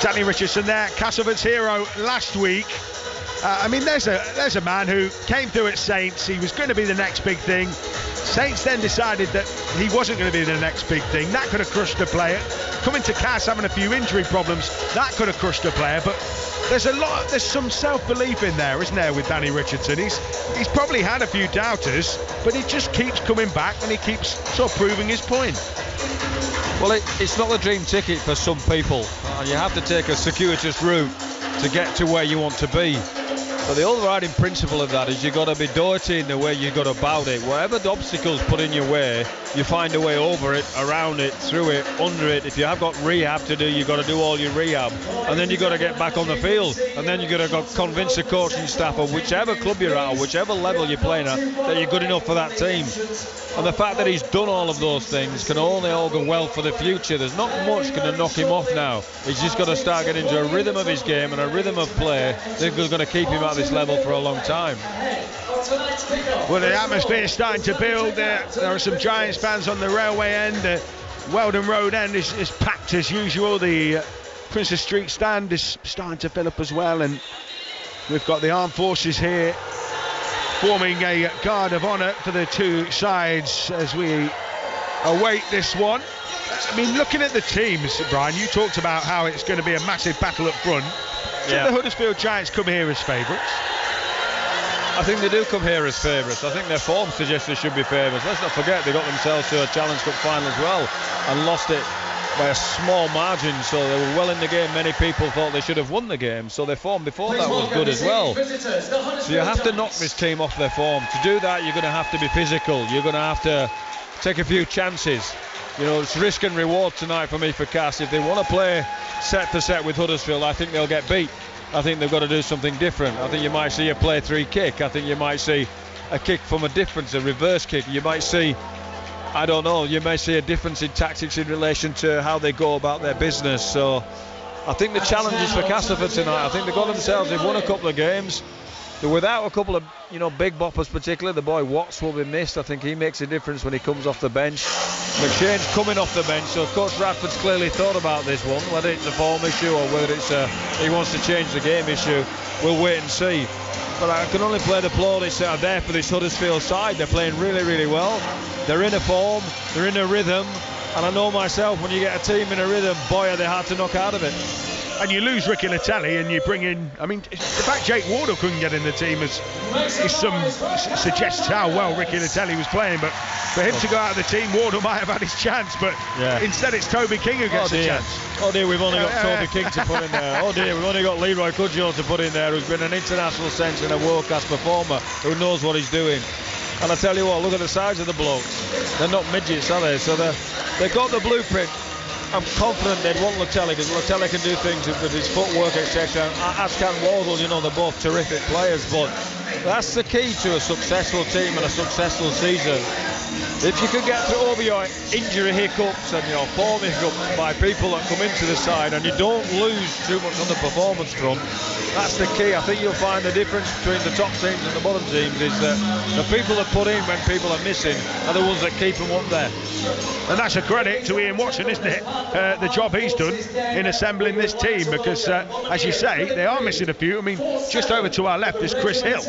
Danny Richardson there, Castlefort's hero last week. I mean, there's a man who came through at Saints. He was going to be the next big thing. Saints then decided that he wasn't going to be the next big thing. That could have crushed the player. Coming to Cass having a few injury problems, that could have crushed the player. But there's some self-belief in there, isn't there, with Danny Richardson? He's probably had a few doubters, but he just keeps coming back and he keeps sort of proving his point. Well, it's not the dream ticket for some people. You have to take a circuitous route to get to where you want to be. But the overriding principle of that is you've got to be dirty in the way you got about it. Whatever the obstacles put in your way, you find a way over it, around it, through it, under it. If you have got rehab to do, you've got to do all your rehab. And then you've got to get back on the field. And then you've got to convince the coaching staff of whichever club you're at or whichever level you're playing at that you're good enough for that team. And the fact that he's done all of those things can only augur well for the future. There's not much going to knock him off now. He's just got to start getting into a rhythm of his game and a rhythm of play that's going to keep him at this level for a long time. Well, the atmosphere is starting to build. There are some Giants fans on the railway end. The Weldon Road end is packed as usual. The Princess Street stand is starting to fill up as well, and we've got the armed forces here forming a guard of honour for the two sides as we await this one. I mean, looking at the teams, Brian, you talked about how it's going to be a massive battle up front. Yeah. So the Huddersfield Giants come here as favourites? I think they do come here as favourites. I think their form suggests they should be favourites. Let's not forget they got themselves to a Challenge Cup final as well and lost it by a small margin, so they were well in the game. Many people thought they should have won the game, so their form before that was good as well. So you have to knock this team off their form. To do that, you're going to have to be physical. You're going to have to take a few chances. You know, it's risk and reward tonight for me for Cass. If they want to play set for set with Huddersfield, I think they'll get beat. I think they've got to do something different. I think you might see a play-3 kick. I think you might see a kick from a difference, a reverse kick. You might see, I don't know, you may see a difference in tactics in relation to how they go about their business. So I think the challenge is for Castleford tonight. I think they've got themselves, they've won a couple of games. They're without a couple of, you know, big boppers particularly. The boy Watts will be missed. I think he makes a difference when he comes off the bench. McShane's coming off the bench, so Coach Radford's clearly thought about this one, whether it's a form issue or whether it's he wants to change the game issue. We'll wait and see. But I can only play the plaudits that are there for this Huddersfield side. They're playing really, really well. They're in a form, they're in a rhythm, and I know myself, when you get a team in a rhythm, boy, are they hard to knock out of it. And you lose Ricky Latelli and you bring in, I mean, the fact Jake Wardle couldn't get in the team suggests how well Ricky Latelli was playing. But for him to go out of the team, Wardle might have had his chance, but instead it's Toby King who gets a chance. Oh dear, we've only got Toby King to put in there. Oh dear, we've only got Leroy Cudjoe to put in there, who's been an international sense and a world-class performer who knows what he's doing. And I tell you what, look at the size of the blokes. They're not midgets, are they? So they've got the blueprint. I'm confident they'd want Latelli, because Latelli can do things with his footwork, etc. As can Wardle. You know, they're both terrific players, but that's the key to a successful team and a successful season. If you can get over your injury hiccups and your form hiccups by people that come into the side, and you don't lose too much on the performance front, that's the key. I think you'll find the difference between the top teams and the bottom teams is that the people that put in when people are missing are the ones that keep them up there. And that's a credit to Ian Watson, isn't it? The job he's done in assembling this team, because as you say, they are missing a few. I mean, just over to our left is Chris Hill.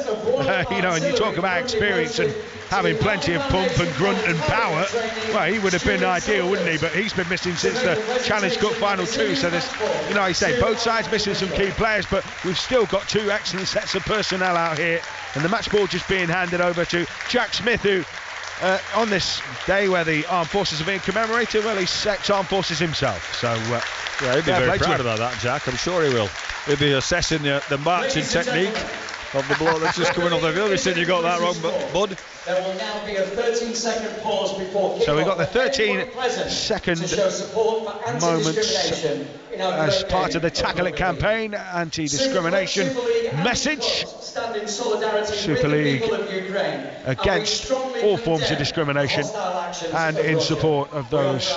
You know, and you talk about experience and having plenty of pump and grunt and power, well, he would have been ideal, wouldn't he? But he's been missing since the Challenge Cup Final 2. So there's, you know, you say both sides missing some key players, but we've still got two excellent sets of personnel out here. And the match ball just being handed over to Jack Smith, who on this day where the armed forces are being commemorated, well, he's ex-armed forces himself. So yeah, he'd be very proud about that, Jack. I'm sure he will. He'll be assessing the marching technique of the bloke that's just coming off the field. He said you got that wrong, bud. There will now be a 13-second pause before so we've got the 13-second moments as part of the Tackle It campaign, anti-discrimination message. Super League against all forms of discrimination and in support of those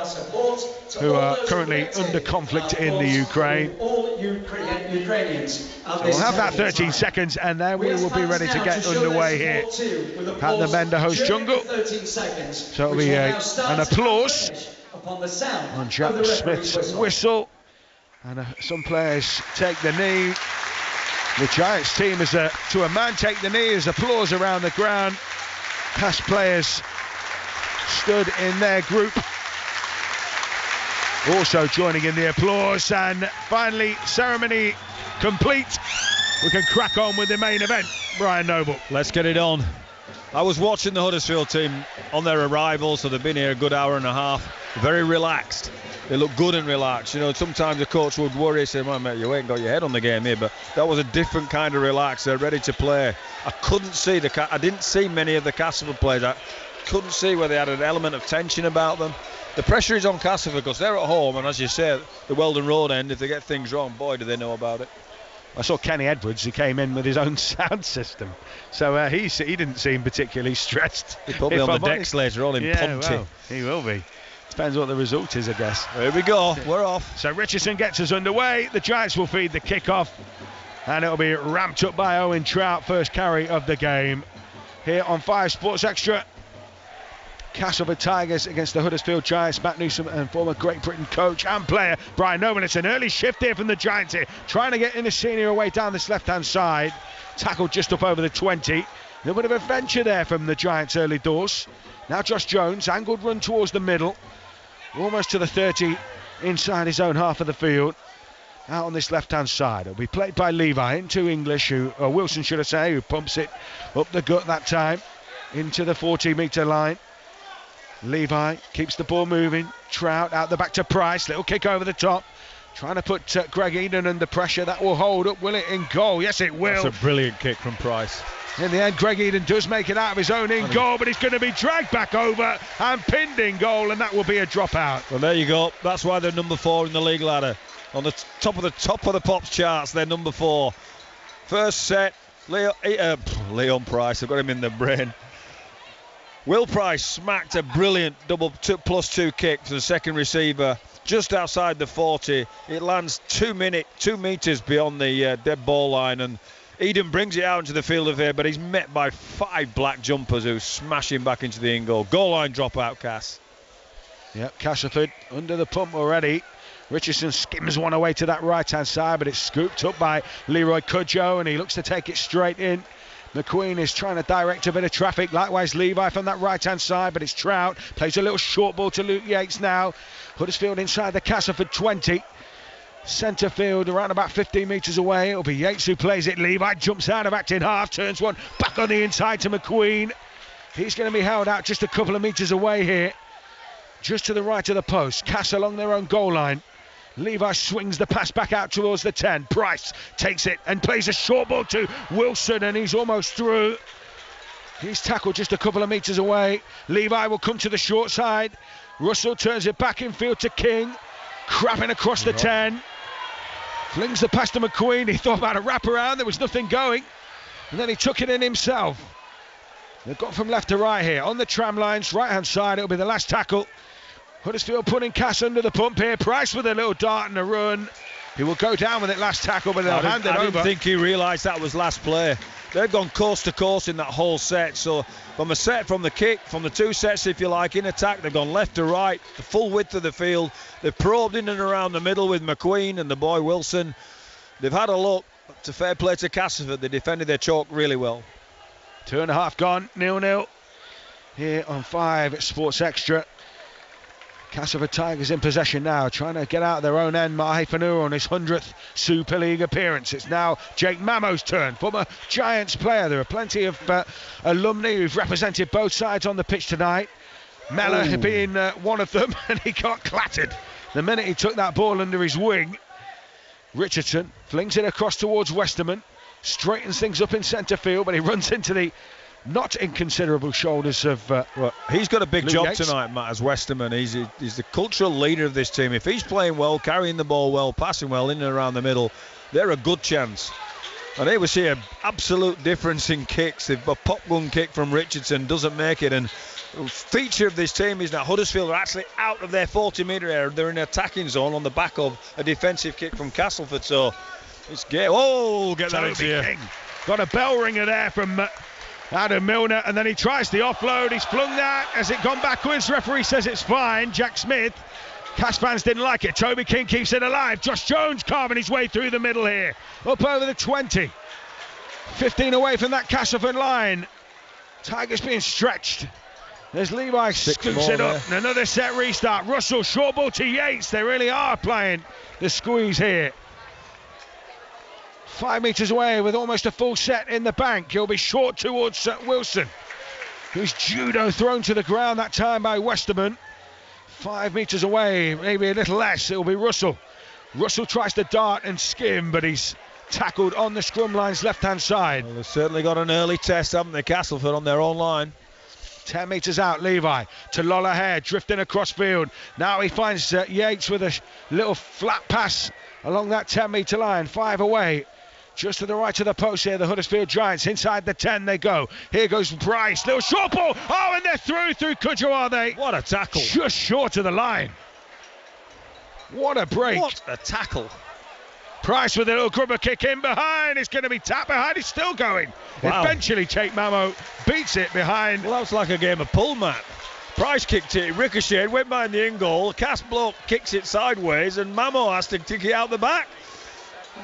who are currently under conflict in the Ukraine. So we'll have that 13 seconds and then we will be ready to get underway here at the Mender Host Jungle. So it'll be an applause on Jack Smith's whistle, and some players take the knee. The Giants team is to a man take the knee. There's applause around the ground. Past players stood in their group also joining in the applause, and finally ceremony complete. We can crack on with the main event. Brian Noble, let's get it on. I was watching the Huddersfield team on their arrival, so they've been here a good hour and a half, very relaxed. They look good and relaxed. You know, sometimes the coach would worry, say, "Man, mate, you ain't got your head on the game here," but that was a different kind of relax. They're ready to play. I didn't see many of the Castleford players. I couldn't see where they had an element of tension about them. The pressure is on Castleford because they're at home, and as you say, the Weldon Road end, if they get things wrong, boy, do they know about it. I saw Kenny Edwards, who came in with his own sound system, so he didn't seem particularly stressed. He'll probably on the decks later on in Ponty. Well, he will be. Depends what the result is, I guess. Here we go, we're off. So Richardson gets us underway. The Giants will feed the kickoff, and it'll be ramped up by Owen Trout, first carry of the game. Here on 5 Sports Extra, Castleford Tigers against the Huddersfield Giants. Matt Newsom and former Great Britain coach and player Brian Noble. It's an early shift here from the Giants here, trying to get in the senior away down this left-hand side. Tackled just up over the 20. A little bit of a venture there from the Giants early doors. Now Josh Jones, angled run towards the middle, almost to the 30 inside his own half of the field. Out on this left-hand side, it'll be played by Levi into English, Wilson should I say, who pumps it up the gut that time into the 40-metre line. Levi keeps the ball moving. Trout out the back to Price. Little kick over the top. Trying to put Greg Eden under pressure. That will hold up, will it, in goal? Yes, it will. That's a brilliant kick from Price. In the end, Greg Eden does make it out of his own in goal, but he's going to be dragged back over and pinned in goal, and that will be a dropout. Well, there you go. That's why they're number 4 in the league ladder. On the top of the Pops charts, they're number 4. First set, Leon Price. I've got him in the brain. Will Price smacked a brilliant +2 kick for the second receiver just outside the 40. It lands 2 metres beyond the dead ball line, and Eden brings it out into the field of here, but he's met by 5 black jumpers who smash him back into the in-goal. Goal line dropout, Cass. Yep, Castleford under the pump already. Richardson skims one away to that right-hand side, but it's scooped up by Leroy Cudjoe, and he looks to take it straight in. McQueen is trying to direct a bit of traffic. Likewise, Levi from that right-hand side, but it's Trout. Plays a little short ball to Luke Yates now. Huddersfield inside the Castleford 20. Centre field around about 15 metres away. It'll be Yates who plays it. Levi jumps out of acting half, turns one back on the inside to McQueen. He's going to be held out just a couple of metres away here. Just to the right of the post. Cass along their own goal line. Levi swings the pass back out towards the 10. Price takes it and plays a short ball to Wilson, and he's almost through. He's tackled just a couple of metres away. Levi will come to the short side. Russell turns it back in field to King. Crapping across the 10. Flings the pass to McQueen. He thought about a wraparound. There was nothing going. And then he took it in himself. They've got from left to right here. On the tram lines, right-hand side, it'll be the last tackle. Huddersfield putting Cass under the pump here. Price with a little dart and a run. He will go down with it last tackle, but they'll hand it over. I didn't think he realised that was last play. They've gone coast to coast in that whole set. So from the kick, from the 2 sets, if you like, in attack, they've gone left to right, the full width of the field. They've probed in and around the middle with McQueen and the boy Wilson. They've had a look. To fair play to Castleford, they defended their chalk really well. 2.5 gone, 0-0. here on 5 Sports Extra. Castleford Tigers in possession now, trying to get out of their own end. Mahe Fanua on his 100th Super League appearance. It's now Jake Mamo's turn, former Giants player. There are plenty of alumni who've represented both sides on the pitch tonight. Mellor being one of them, and he got clattered the minute he took that ball under his wing. Richardson flings it across towards Westerman, straightens things up in centre field, but he runs into the not inconsiderable shoulders of he's got a big Lou job Yates tonight, Matt, as Westerman. He's the cultural leader of this team. If he's playing well, carrying the ball well, passing well in and around the middle, they're a good chance. And here we see an absolute difference in kicks. A pop-gun kick from Richardson doesn't make it, and the feature of this team is that Huddersfield are actually out of their 40-metre area. They're in an attacking zone on the back of a defensive kick from Castleford. So it's get that into you. Got a bell ringer there from Adam Milner, and then he tries the offload. He's flung that. Has it gone backwards? Referee says it's fine. Jack Smith. Cass fans didn't like it. Toby King keeps it alive. Josh Jones carving his way through the middle here. Up over the 20. 15 away from that Castleford line. Tigers being stretched. There's Levi, scoops it up. And another set restart. Russell, short ball to Yates. They really are playing the squeeze here. 5 metres away with almost a full set in the bank. He'll be short towards Wilson, who's judo thrown to the ground that time by Westerman. 5 metres away, maybe a little less, it'll be Russell. Russell tries to dart and skim, but he's tackled on the scrum line's left-hand side. Well, they've certainly got an early test, haven't they, Castleford, on their own line. 10 metres out, Levi to Lola Hare, drifting across field. Now he finds Yates with a little flat pass along that 10-metre line. 5 away. Just to the right of the post here, the Huddersfield Giants. Inside the 10 they go. Here goes Bryce. Little short ball. Oh, and they're through Cudjoe, are they? What a tackle. Just short of the line. What a break. What a tackle. Price with a little grubber kick in behind. It's going to be tapped behind. It's still going. Wow. Eventually, Jake Mamo beats it behind. Well, that's like a game of pull, Matt. Price kicked it, ricocheted, went behind the in goal. Cass bloke kicks it sideways, and Mamo has to kick it out the back.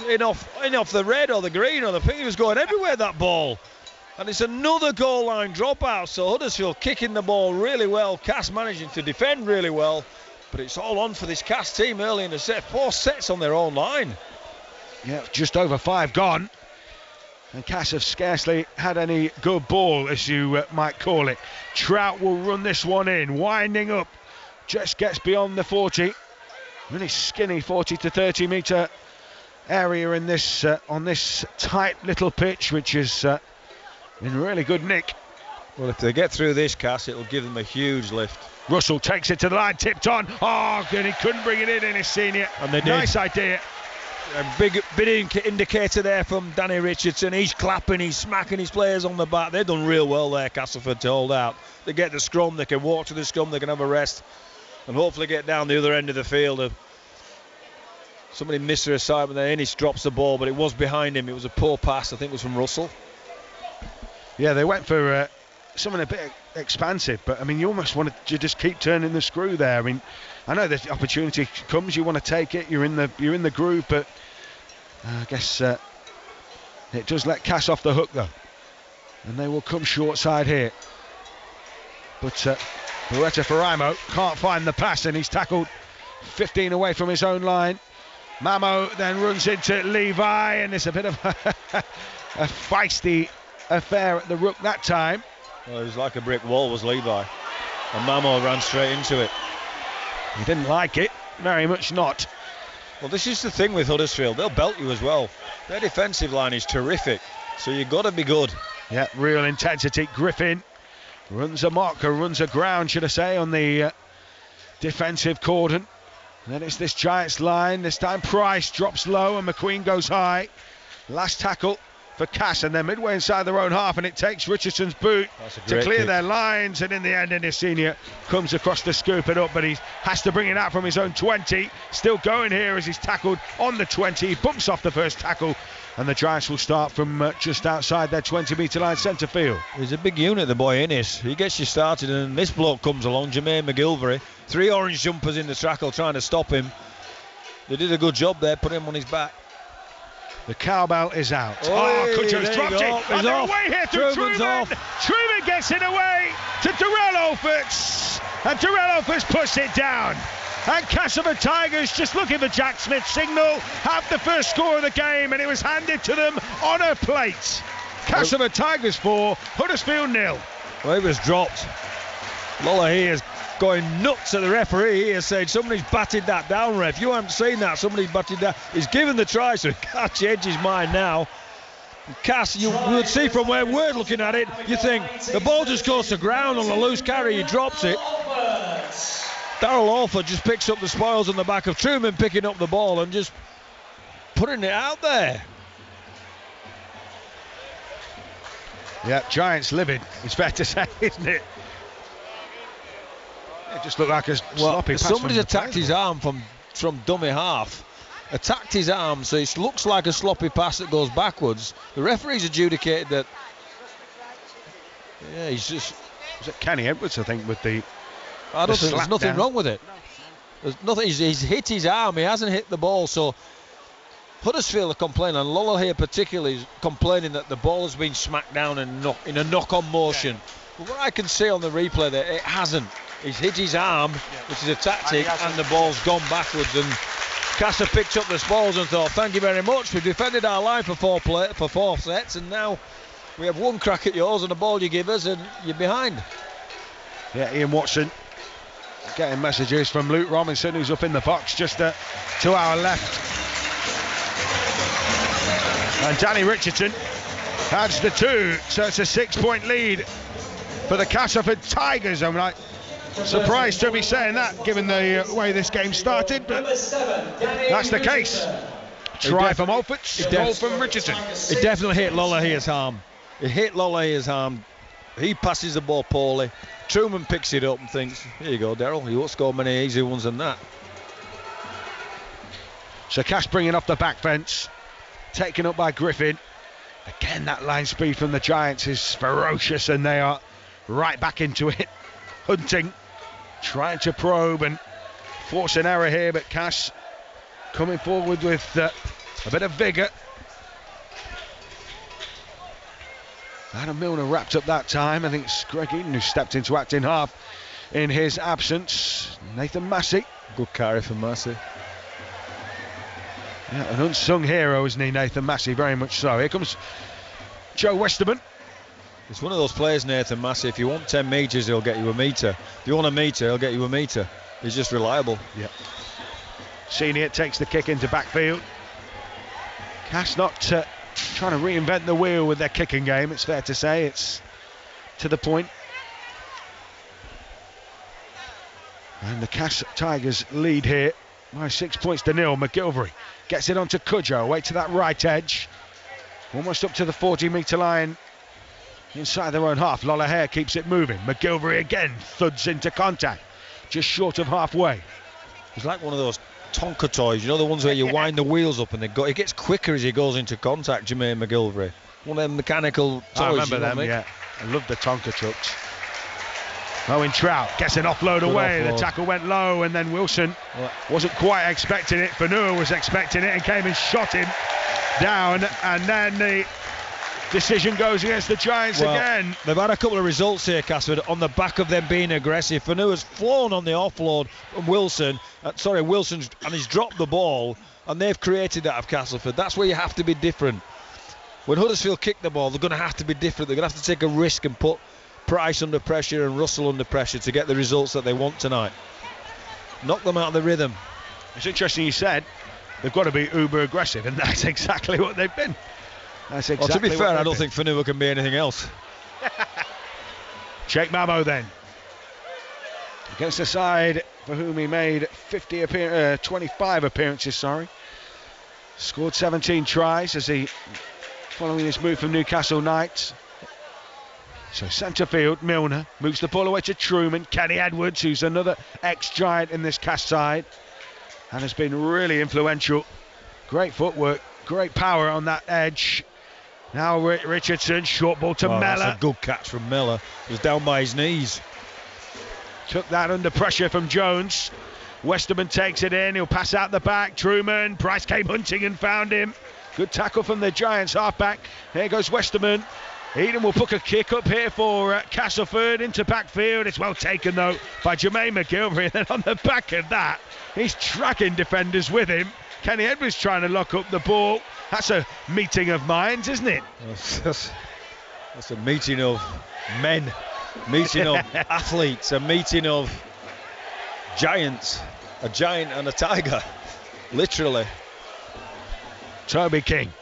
In off the red or the green or the pink. He was going everywhere, that ball. And it's another goal line dropout. So Huddersfield kicking the ball really well. Cass managing to defend really well. But it's all on for this Cass team early in the set. 4 sets on their own line. Yeah, just over 5 gone. And Cass have scarcely had any good ball, as you might call it. Trout will run this one in, winding up. Just gets beyond the 40. Really skinny 40 to 30 metre area in this on this tight little pitch, which is in really good nick. Well, if they get through this, Cass, it'll give them a huge lift. Russell takes it to the line, tipped on. Oh, and he couldn't bring it in his senior. And they did. Nice idea. A big indicator there from Danny Richardson. He's clapping, he's smacking his players on the back. They've done real well there, Castleford, to hold out. They get the scrum, they can walk to the scrum, they can have a rest, and hopefully get down the other end of the field. Somebody missed their assignment there. Ennis drops the ball, but it was behind him. It was a poor pass. I think it was from Russell. Yeah, they went for something a bit expansive, but I mean, you almost want to just keep turning the screw there. I mean, I know the opportunity comes, you want to take it. You're in the groove, but I guess it does let Cass off the hook though, and they will come short side here. But Beretta Faraimo can't find the pass, and he's tackled 15 away from his own line. Mamo then runs into Levi, and it's a bit of a feisty affair at the ruck that time. Well, it was like a brick wall, was Levi, and Mamo ran straight into it. He didn't like it, very much not. Well, this is the thing with Huddersfield, they'll belt you as well. Their defensive line is terrific, so you've got to be good. Yeah, real intensity. Griffin runs amok, or runs aground, should I say, on the defensive cordon. And then it's this Giants line. This time Price drops low and McQueen goes high. Last tackle for Cass, and they're midway inside their own half, and it takes Richardson's boot to clear kick. their lines, and in the end Ennis Senior comes across to scoop it up, but he has to bring it out from his own 20. Still going here as he's tackled on the 20. He bumps off the first tackle, and the Giants will start from just outside their 20-metre line centre field. He's a big unit, the boy Ennis. He gets you started, and this bloke comes along, Jermaine McGilvery. 3 orange jumpers in the tackle trying to stop him. They did a good job there, put him on his back. The cowbell is out. Cudjoe's dropped it. And they're away here through Truman. Truman gets it away to Darrell Olferts, and Darrell Olferts puts it down. And Castleford Tigers, just looking for Jack Smith's signal, have the first score of the game, and it was handed to them on a plate. Castleford Tigers 4, Huddersfield 0. Well, it was dropped. Lolohea is going nuts at the referee here, saying somebody's batted that down, ref. You haven't seen that. Somebody's batted that. He's given the try, so he can't change his mind now. Cass, you would see from where we're looking at it, you think the ball just goes to ground on a loose carry, he drops it. Darrell Olford just picks up the spoils on the back of Truman, picking up the ball and just putting it out there. Yeah, Giants livid, it's fair to say, isn't it? It just looked like a sloppy pass. Somebody's attacked his arm from dummy half. Attacked his arm, so it looks like a sloppy pass that goes backwards. The referee's adjudicated that. Yeah, he's just. Was it Kenny Edwards, I think, with the. I don't think there's nothing wrong with it. There's nothing. He's hit his arm. He hasn't hit the ball. So Huddersfield are complaining, and Lolohea particularly is complaining that the ball has been smacked down in a knock-on motion. But what I can see on the replay there, it hasn't. He's hit his arm, which is a tactic, and the ball's gone backwards. And Casa picked up the spoils and thought, thank you very much. We've defended our line for four sets, and now we have one crack at yours and the ball you give us, and you're behind. Yeah, Ian Watson getting messages from Luke Robinson, who's up in the box just to our left. And Danny Richardson adds the 2, so it's a 6-point lead for the Castleford Tigers. I'm like surprised to be saying that, given the way this game started, but that's the case. Try from Olferts, goal from Richardson. It definitely hit Lolohea's arm. It hit Lolohea's arm. He passes the ball poorly. Truman picks it up and thinks, here you go, Daryl, you won't score many easy ones than that. So Cash bringing off the back fence, taken up by Griffin. Again, that line speed from the Giants is ferocious, and they are right back into it. Hunting, trying to probe and force an error here, but Cass coming forward with a bit of vigour. Adam Milner wrapped up that time. I think it's Greg Eden who stepped into acting half in his absence. Nathan Massey. Good carry for Massey. Yeah, an unsung hero, isn't he, Nathan Massey? Very much so. Here comes Joe Westerman. It's one of those players, Nathan Massey. If you want 10 metres, he'll get you a metre. If you want a metre, he'll get you a metre. He's just reliable. Yeah. Senior takes the kick into backfield. Cass not trying to reinvent the wheel with their kicking game, it's fair to say. It's to the point. And the Cass Tigers lead here by 6 points to 0. McGilvery gets it onto Cudjoe, away to that right edge. Almost up to the 40-metre line inside their own half. Lolohea keeps it moving. McGilvery again thuds into contact, just short of halfway. It's like one of those Tonka toys, you know, the ones where you wind the wheels up and it gets quicker as he goes into contact, Jermaine McGilvery. One of them mechanical toys. I remember them, yeah. I love the Tonka trucks. Owen Trout gets an offload away. The tackle went low, and then Wilson wasn't quite expecting it. Fanua was expecting it and came and shot him down, and then the decision goes against the Giants again. They've had a couple of results here, Casford, on the back of them being aggressive. Fanua's flown on the offload from Wilson. Wilson's and he's dropped the ball, and they've created that of Castleford. That's where you have to be different. When Huddersfield kick the ball, they're going to have to be different. They're going to have to take a risk and put Price under pressure and Russell under pressure to get the results that they want tonight. Knock them out of the rhythm. It's interesting you said they've got to be uber aggressive, and that's exactly what they've been. That's exactly. Well, to be fair, I don't think Fanua can be anything else. Jake Mamo then against the side for whom he made 25 appearances. Scored 17 tries as he following his move from Newcastle Knights. So centre field, Milner moves the ball away to Truman. Kenny Edwards, who's another ex-Giant in this Cast side and has been really influential. Great footwork, great power on that edge. Now Richardson, short ball to Mellor. That's a good catch from Mellor. He was down by his knees. Took that under pressure from Jones. Westerman takes it in, he'll pass out the back. Truman, Price came hunting and found him. Good tackle from the Giants halfback. Here goes Westerman. Eden will book a kick up here for Castleford into backfield. It's well taken though by Jermaine McGilvery, and then on the back of that, he's dragging defenders with him. Kenny Edwards trying to lock up the ball. That's a meeting of minds, isn't it? That's a meeting of men, meeting of athletes, a meeting of giants, a giant and a tiger, literally. Toby King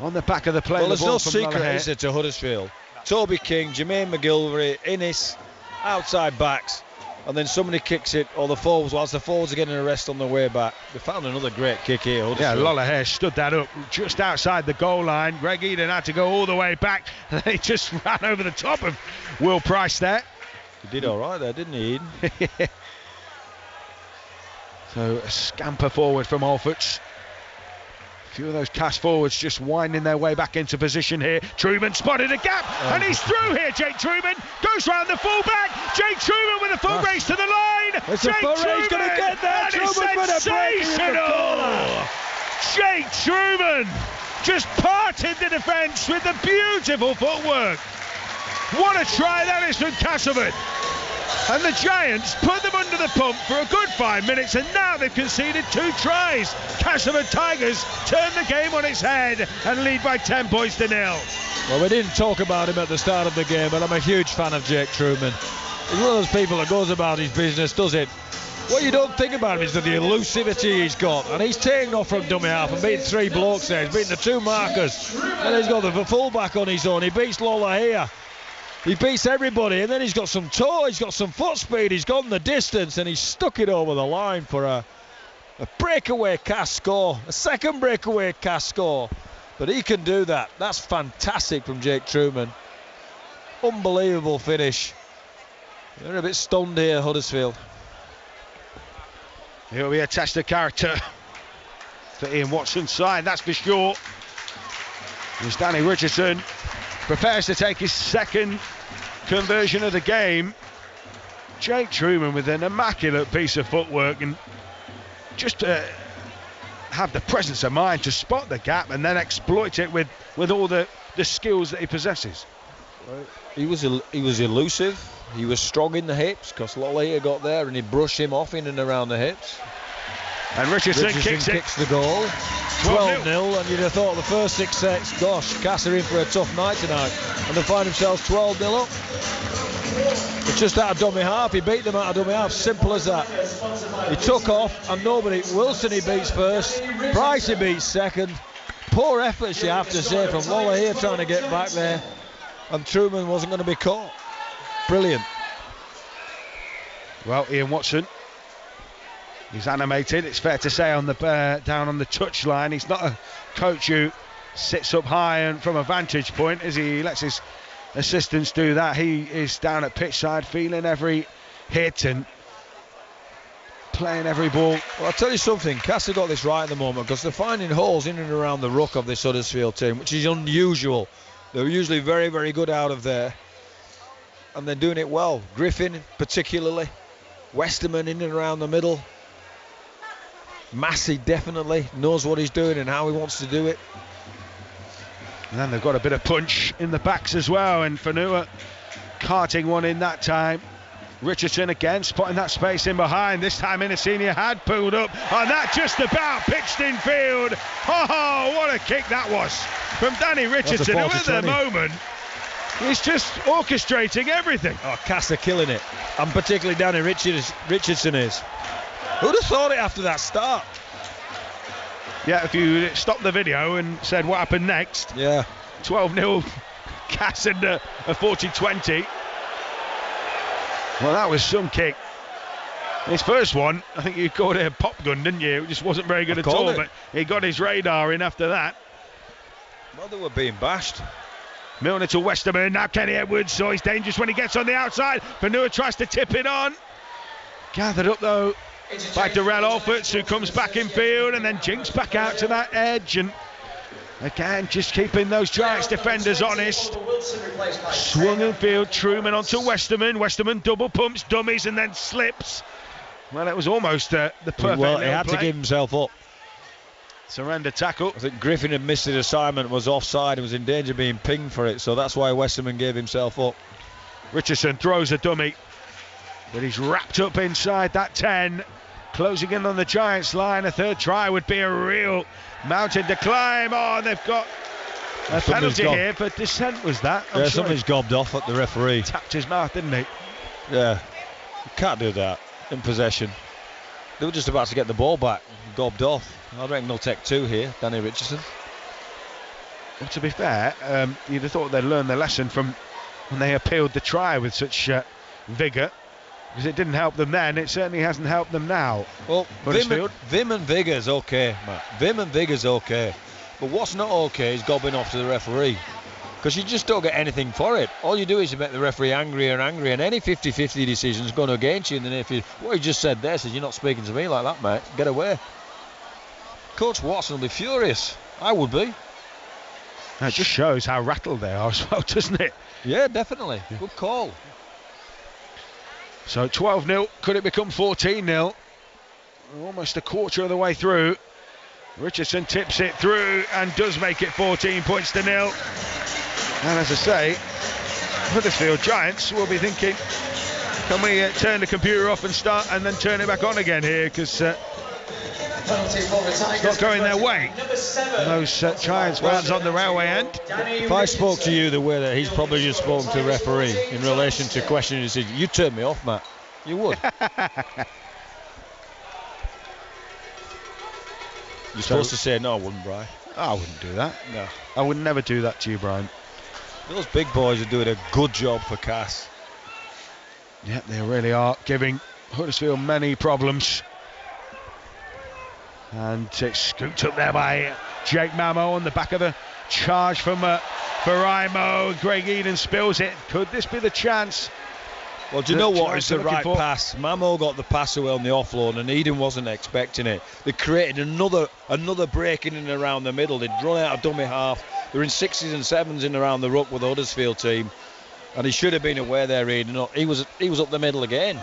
on the back of the play. Well, there's no secret, is there, to Huddersfield? Toby King, Jermaine McGilvery, Innes, outside backs, and then somebody kicks it, or the forwards, whilst the forwards are getting a rest on their way back. They found another great kick here, Huddersfield. Yeah, Lollahair stood that up just outside the goal line. Greg Eden had to go all the way back, and he just ran over the top of Will Price there. He did all right there, didn't he, Eden? So a scamper forward from Alfords. A few of those cast forwards just winding their way back into position here. Truman spotted a gap, and he's through here. Jake Truman goes round the full-back. Jake Truman with a full race to the line. Jake Truman, going to get there. That is sensational. Jake Truman just parted the defence with the beautiful footwork. What a try that is from Castleford. And the Giants put them under the pump for a good 5 minutes, and now they've conceded 2 tries. Castleford Tigers turn the game on its head and lead by 10 points to 0. Well, we didn't talk about him at the start of the game, but I'm a huge fan of Jake Truman. He's one of those people that goes about his business, does it? What you don't think about him is the elusivity he's got, and he's taken off from dummy half and beaten 3 blokes there. He's beaten the 2 markers, and he's got the full-back on his own. He beats Lola here. He beats everybody, and then he's got some toe, he's got some foot speed, he's gone the distance, and he's stuck it over the line for a breakaway cast score, a second breakaway cast score. But he can do that. That's fantastic from Jake Truman. Unbelievable finish. They're a bit stunned here, Huddersfield. He'll be a test of character for Ian Watson's side, that's for sure. As Danny Richardson prepares to take his second conversion of the game. Jake Truman with an immaculate piece of footwork, and just have the presence of mind to spot the gap and then exploit it with all the skills that he possesses. He was elusive. He was strong in the hips, because Lollea got there and he brushed him off in and around the hips. And Richardson kicks the goal. 12-0, and you'd have thought the first 6 sets, gosh, Cass are in for a tough night tonight, and they find themselves 12-0 up. It's just out of dummy half. He beat them out of dummy half, simple as that. He took off, and nobody. Wilson he beats first, Price he beats second. Poor efforts, you have to say, from Lola here trying to get back there, and Truman wasn't going to be caught. Brilliant. Well, Ian Watson, he's animated, it's fair to say, on the down on the touchline. He's not a coach who sits up high and from a vantage point as he lets his assistants do that. He is down at pitch side, feeling every hit and playing every ball. Well, I'll tell you something, Cass have got this right at the moment, because they're finding holes in and around the ruck of this Huddersfield team, which is unusual. They're usually very, very good out of there, and they're doing it well. Griffin particularly, Westerman in and around the middle. Massey definitely knows what he's doing and how he wants to do it. And then they've got a bit of punch in the backs as well, and Fanua carting one in that time. Richardson again spotting that space in behind. This time Innesenia had pulled up, and that just about pitched in field. Oh, what a kick that was from Danny Richardson, who at the moment is just orchestrating everything. Oh, Cass are killing it, and particularly Danny Richardson is. Who'd have thought it after that start? Yeah, if you stopped the video and said what happened next. Yeah. 12-0 Cass and a 40-20. Well, that was some kick. His first one, I think you called it a pop gun, didn't you? It just wasn't very good at all, but he got his radar in after that. Well, they were being bashed. Milner to Westerman, now Kenny Edwards, so he's dangerous when he gets on the outside. Fanua tries to tip it on. Gathered up, though, by Darrell Alfords, who comes back in field and then jinks back out to that edge, and again just keeping those Giants defenders honest. Swung in field, Truman onto Westerman. Westerman double pumps, dummies, and then slips. Well, it was almost the perfect. Well, he had to give himself up. Surrender tackle. I think Griffin had missed his assignment, was offside and was in danger of being pinged for it, so that's why Westerman gave himself up. Richardson throws a dummy, but he's wrapped up inside that 10. Closing in on the Giants line. A third try would be a real mountain to climb. Oh, they've got a penalty here for dissent, was that? Yeah, somebody's gobbed off at the referee. Tapped his mouth, didn't he? Yeah, you can't do that in possession. They were just about to get the ball back, gobbed off. I reckon they'll take 2 here, Danny Richardson. Well, to be fair, you'd have thought they'd learned their lesson from when they appealed the try with such vigour, because it didn't help them then. It certainly hasn't helped them now. Well, Vim and Vigor's okay, Matt. Vim and Vigor's okay. But what's not okay is gobbing off to the referee, because you just don't get anything for it. All you do is you make the referee angrier and angrier, and any 50-50 decision is going against you. And then if you, what he just said there says, you're not speaking to me like that, mate. Get away. Coach Watson will be furious. I would be. That just shows how rattled they are as well, doesn't it? Yeah, definitely. Yeah. Good call. So 12-0. Could it become 14-0? Almost a quarter of the way through. Richardson tips it through and does make it 14 points to 0. And as I say, Huddersfield Giants will be thinking, can we turn the computer off and start and then turn it back on again here, because it's not going their way. Those Giants fans on the railway end. If I spoke to you the way that he's probably just spoken to the referee in relation to questioning his decision, you'd turn me off, Matt. You would. You're supposed to say no, I wouldn't, Brian. I wouldn't do that. No. I would never do that to you, Brian. Those big boys are doing a good job for Cass. Yep, they really are giving Huddersfield many problems. And it's scooped up there by Jake Mamo on the back of the charge from Faraimo. Greg Eden spills it. Could this be the chance? Well, do you know what? It's the right pass. Mamo got the pass away on the offload, and Eden wasn't expecting it. They created another break in and around the middle. They'd run out of dummy half. They're in 6s and 7s in around the ruck with the Huddersfield team, and he should have been aware there, Eden. He was up the middle again.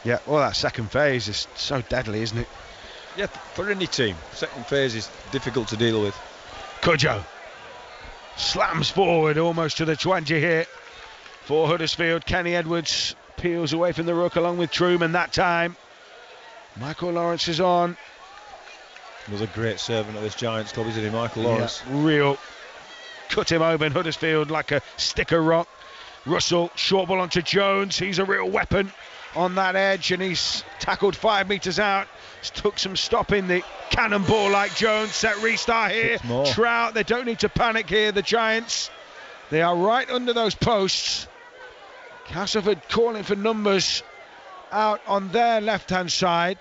Yeah, well, that second phase is so deadly, isn't it? Yeah, for any team. Second phase is difficult to deal with. Cudjoe slams forward almost to the 20 here for Huddersfield. Kenny Edwards peels away from the ruck along with Truman that time. Michael Lawrence is on. Was a great servant of this Giants club, isn't he, Michael Lawrence? Yeah, real. Cut him open, Huddersfield, like a stick of rock. Russell, short ball onto Jones. He's a real weapon on that edge, and he's tackled 5 metres out. He's took some stopping. The cannonball like Jones. Set restart here. Trout, they don't need to panic here, the Giants. They are right under those posts. Castleford calling for numbers out on their left-hand side.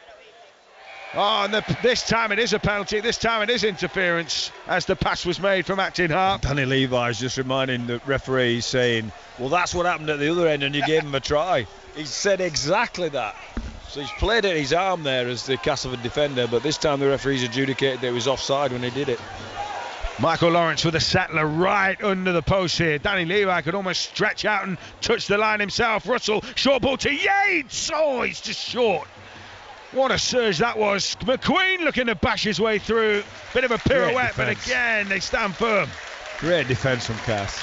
Oh, and this time it is a penalty. This time it is interference, as the pass was made from Acton Hart. Danny Levi is just reminding the referee, saying, well, that's what happened at the other end and you gave him a try. He said exactly that. So he's played at his arm there as the Castleford defender, but this time the referee's adjudicated that it was offside when he did it. Michael Lawrence with a settler right under the post here. Danny Levi could almost stretch out and touch the line himself. Russell, short ball to Yates. Oh, he's just short. What a surge that was. McQueen looking to bash his way through. Bit of a pirouette, but again, they stand firm. Great defence from Cass.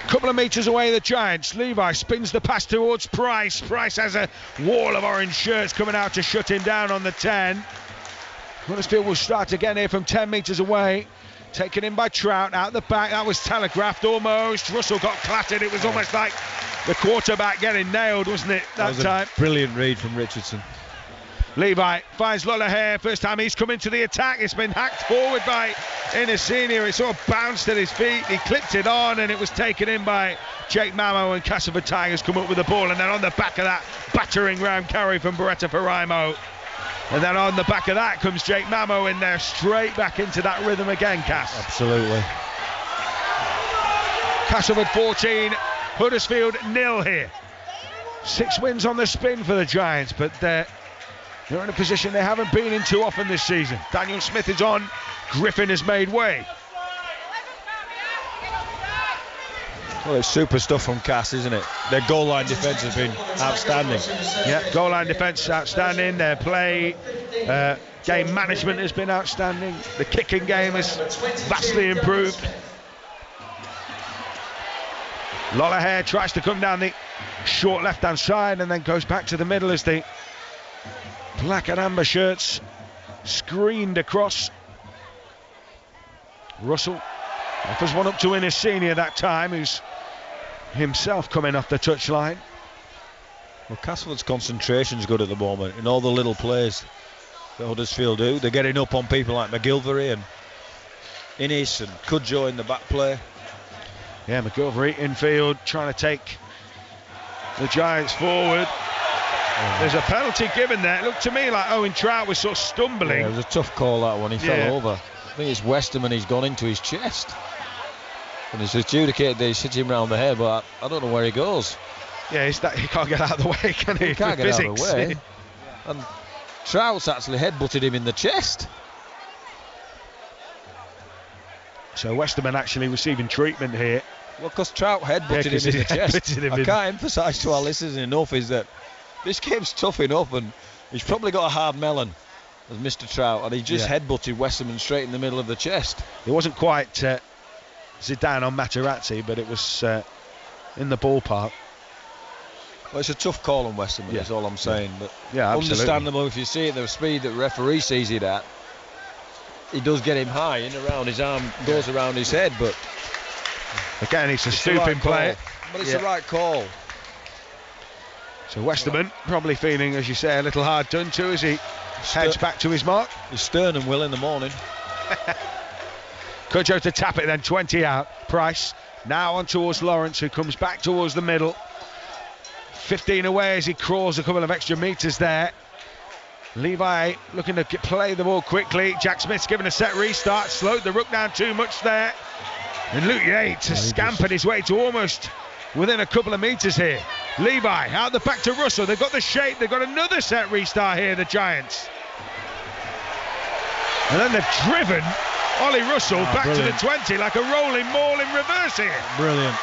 Couple of metres away, the Giants. Levi spins the pass towards Price. Price has a wall of orange shirts coming out to shut him down on the 10. Huddersfield will start again here from 10 metres away. Taken in by Trout, out the back. That was telegraphed almost. Russell got clattered. It was almost like the quarterback getting nailed, wasn't it, that time? A brilliant read from Richardson. Levi finds Lollahair. First time he's come into the attack. It's been hacked forward by Inasenia. It sort of bounced at his feet. He clipped it on and it was taken in by Jake Mamo, and Castleford Tigers come up with the ball. And then on the back of that, battering round carry from Beretta Faraimo. And then on the back of that comes Jake Mamo in there, straight back into that rhythm again, Cass. Absolutely. Castleford 14, Huddersfield 0 here. 6 wins on the spin for the Giants, but they're in a position they haven't been in too often this season. Daniel Smith is on. Griffin has made way. Well, it's super stuff from Cass, isn't it? Their goal line defence has been outstanding. Yeah, goal line defence outstanding. Their play Game management has been outstanding. The kicking game has vastly improved. Lollahair tries to come down the short left-hand side and then goes back to the middle as the black and amber shirts screened across. Russell offers one up to Innes Senior that time, who's himself coming off the touchline. Well, Castlefort's concentration's good at the moment in all the little plays that Huddersfield do. They're getting up on people like McGilvery and Innes and Cudjoe in the back play. Yeah, McGilvery infield trying to take the Giants forward. There's a penalty given there. It looked to me like Owen Trout was sort of stumbling. Yeah, it was a tough call, that one. He fell over. I think it's Westerman, he's gone into his chest. And it's adjudicated that he's hit him round the head, but I don't know where he goes. Yeah, it's that he can't get out of the way, can he? He can't get out of the way. And Trout's actually headbutted him in the chest. So Westerman actually receiving treatment here. Well, because Trout headbutted him in the chest. I can't emphasise to our listeners enough is that this game's tough enough, and he's probably got a hard melon as Mr. Trout, and he just headbutted Westerman straight in the middle of the chest. It wasn't quite Zidane on Materazzi, but it was in the ballpark. Well, it's a tough call on Westerman, is all I'm saying. But absolutely. Understandable if you see it, the speed that the referee sees it at. He does get him high in around his arm, goes around his head, but again, it's a stooping play. But it's the right call. So Westerman probably feeling, as you say, a little hard done to as he heads back to his mark. His sternum will in the morning. Cudjoe to tap it, then 20 out. Price now on towards Lawrence, who comes back towards the middle. 15 away as he crawls a couple of extra metres there. Levi looking to play the ball quickly. Jack Smith's given a set restart, slowed the ruck down too much there. And Luke Yates has scampered his way to almost within a couple of metres here. Levi out the back to Russell. They've got the shape. They've got another set restart here, the Giants. And then they've driven Ollie Russell back to the 20 like a rolling maul in reverse here. Brilliant.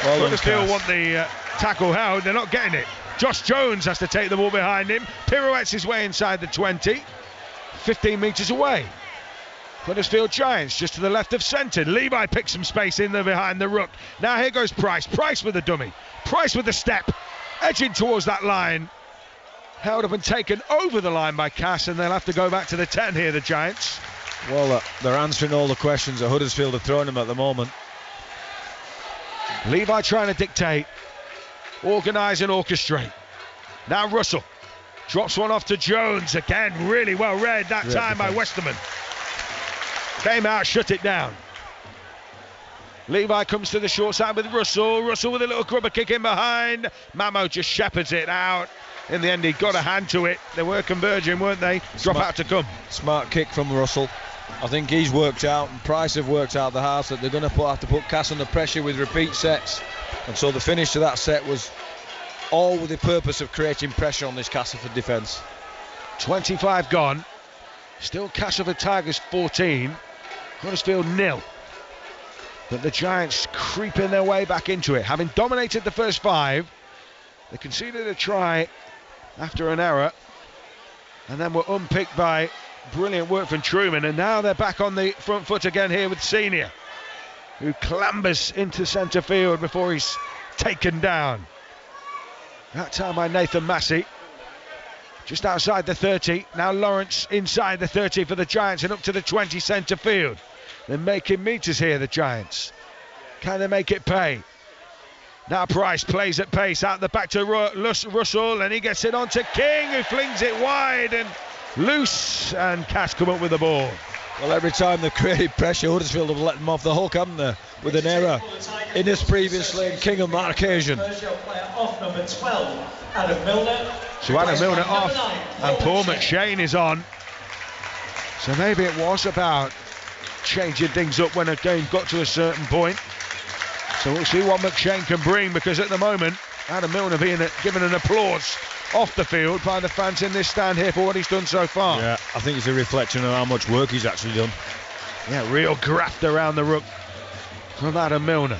Huddersfield want the tackle held. They're not getting it. Josh Jones has to take the ball behind him. Pirouettes his way inside the 20. 15 metres away. Huddersfield Giants just to the left of centre. Levi picks some space in there behind the ruck. Now here goes Price. Price with the dummy. Price with the step. Edging towards that line. Held up and taken over the line by Cass, and they'll have to go back to the 10 here, the Giants. Well, they're answering all the questions that Huddersfield are throwing them at the moment. Levi trying to dictate, organise and orchestrate. Now Russell drops one off to Jones. Again, really well read that time by Westerman. Came out, shut it down. Levi comes to the short side with Russell. Russell with a little grubber kick in behind. Mamo just shepherds it out. In the end, he got a hand to it. They were converging, weren't they? Drop out to come. Smart kick from Russell. I think he's worked out, and Price have worked out the halves that they're going to have to put Cass under pressure with repeat sets. And so the finish to that set was all with the purpose of creating pressure on this Castleford defence. 25 gone. Still Castleford Tigers 14. Huddersfield 0. But the Giants creeping their way back into it. Having dominated the first 5, they conceded a try after an error, and then were unpicked by brilliant work from Truman, and now they're back on the front foot again here with Senior, who clambers into centre field before he's taken down. That time by Nathan Massey. Just outside the 30. Now Lawrence inside the 30 for the Giants and up to the 20 centre field. They're making metres here, the Giants. Can they make it pay? Now Price plays at pace out the back to Russell, and he gets it on to King, who flings it wide and loose, and Cass come up with the ball. Well, every time they've created pressure, Huddersfield have let them off the hook, haven't they? With an error. Innes previously and King on that occasion. Off number 12, Adam Milner. So Adam Milner off, and Paul McShane is on. So maybe it was about changing things up when a game got to a certain point. So we'll see what McShane can bring, because at the moment, Adam Milner being given an applause off the field by the fans in this stand here for what he's done so far. Yeah, I think it's a reflection of how much work he's actually done. Yeah, real graft around the ruck from Adam Milner.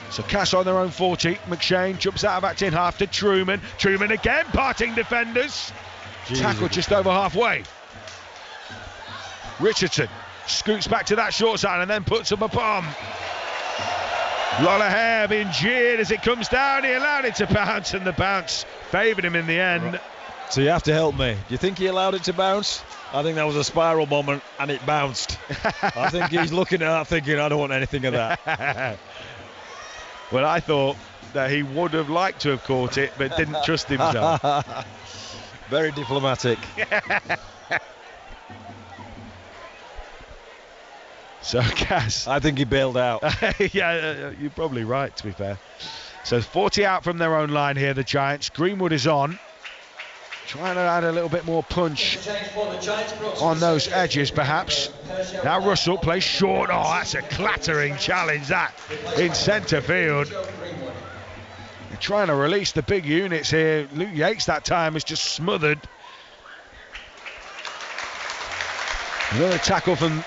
So Cass on their own 40. McShane jumps out of acting half to Truman. Truman again parting defenders. tackle just over halfway. Richardson scoots back to that short side and then puts up a palm. Lollahair being jeered as it comes down. He allowed it to bounce, and the bounce favoured him in the end. So you have to help me. Do you think he allowed it to bounce? I think that was a spiral moment and it bounced. I think he's looking at that thinking, I don't want anything of that. Well, I thought that he would have liked to have caught it, but didn't trust himself. Very diplomatic. So, Cass. I think he bailed out. Yeah, you're probably right, to be fair. So 40 out from their own line here, the Giants. Greenwood is on. Trying to add a little bit more punch on those edges, perhaps. Now Russell plays short. Oh, that's a clattering challenge, that, in centre field. They're trying to release the big units here. Luke Yates that time was just smothered. Another tackle from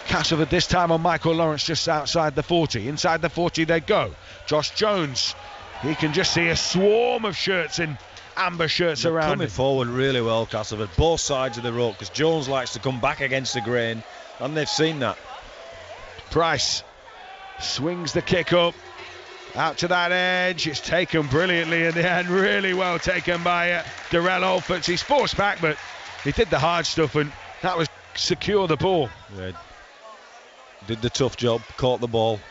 Castleford, this time on Michael Lawrence, just outside the 40. Inside the 40 they go. Josh Jones, he can just see a swarm of shirts in amber shirts They're around coming him. forward really well, Castleford, both sides of the road, because Jones likes to come back against the grain, and they've seen that. Price swings the kick up out to that edge. It's taken brilliantly in the end, really well taken by Darrell Olferts. He's forced back, but he did the hard stuff, and that was secure the ball. Yeah, did the tough job, caught the ball.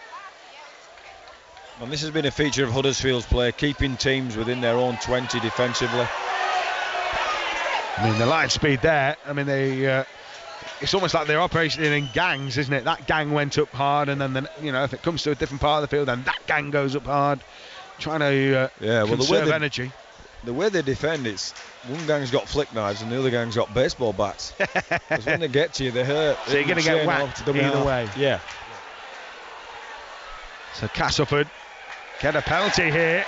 And this has been a feature of Huddersfield's play, keeping teams within their own 20 defensively. I mean, the line speed there, I mean, they it's almost like they're operating in gangs, isn't it? That gang went up hard, and then, if it comes to a different part of the field, then that gang goes up hard, trying to conserve energy. The way they defend, it's one gang's got flick knives and the other gang's got baseball bats. Because when they get to you, they hurt. So you're going to get whacked either way. Yeah. So Castleford get a penalty here.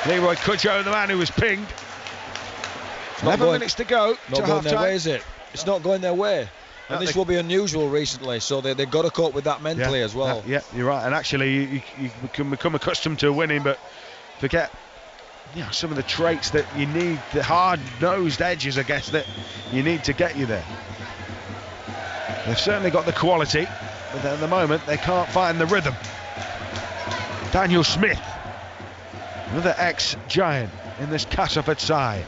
Leroy Cudjoe, the man who was pinged. 11 minutes to go. Not going their way, is it? It's not going their way. And this will be unusual recently, so they've got to cope with that mentally as well. Yeah, you're right. And actually, you can become accustomed to winning, but forget some of the traits that you need, the hard-nosed edges, I guess, that you need to get you there. They've certainly got the quality, but at the moment, they can't find the rhythm. Daniel Smith, another ex-Giant in this Castleford side.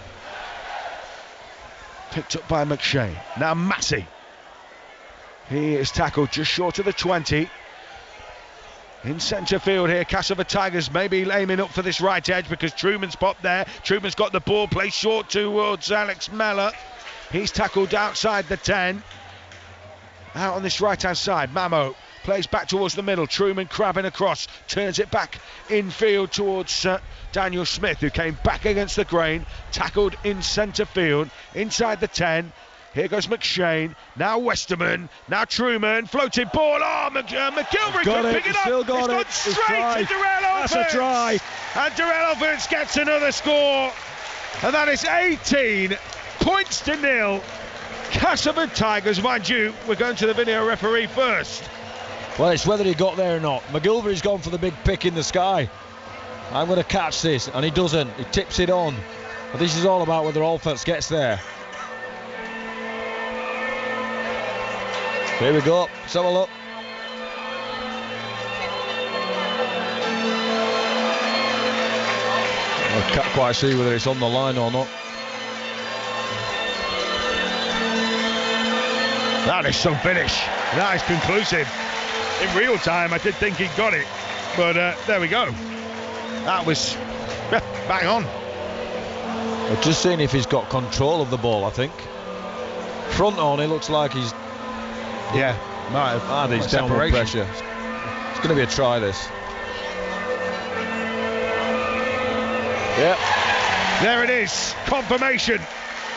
Picked up by McShane. Now Massey. He is tackled just short of the 20. In centre field here, Castleford Tigers maybe aiming up for this right edge because Truman's popped there. Truman's got the ball, plays short towards Alex Mellor. He's tackled outside the 10. Out on this right-hand side, Mamo plays back towards the middle. Truman crabbing across, turns it back infield towards Daniel Smith, who came back against the grain, tackled in centre field, inside the 10. Here goes McShane, now Westerman, now Truman, floating ball, McGilvery couldn't pick it up, still got it. It's gone straight to Darrell Olferts. That's a try. And Darrell Olferts gets another score, and that is 18 points to nil. Castleford Tigers, mind you, we're going to the video referee first. Well, it's whether he got there or not. McGilvery's gone for the big pick in the sky. I'm going to catch this, and he doesn't. He tips it on. But this is all about whether Olferts gets there. Here we go. Let's have a look. I can't quite see whether it's on the line or not. That is some finish. That is conclusive. In real time, I did think he'd got it, but there we go. That was bang on. We're just seeing if he's got control of the ball, I think. Front on, it looks like he's... Yeah, might have. He's downward pressure. It's going to be a try, this. Yep. There it is. Confirmation.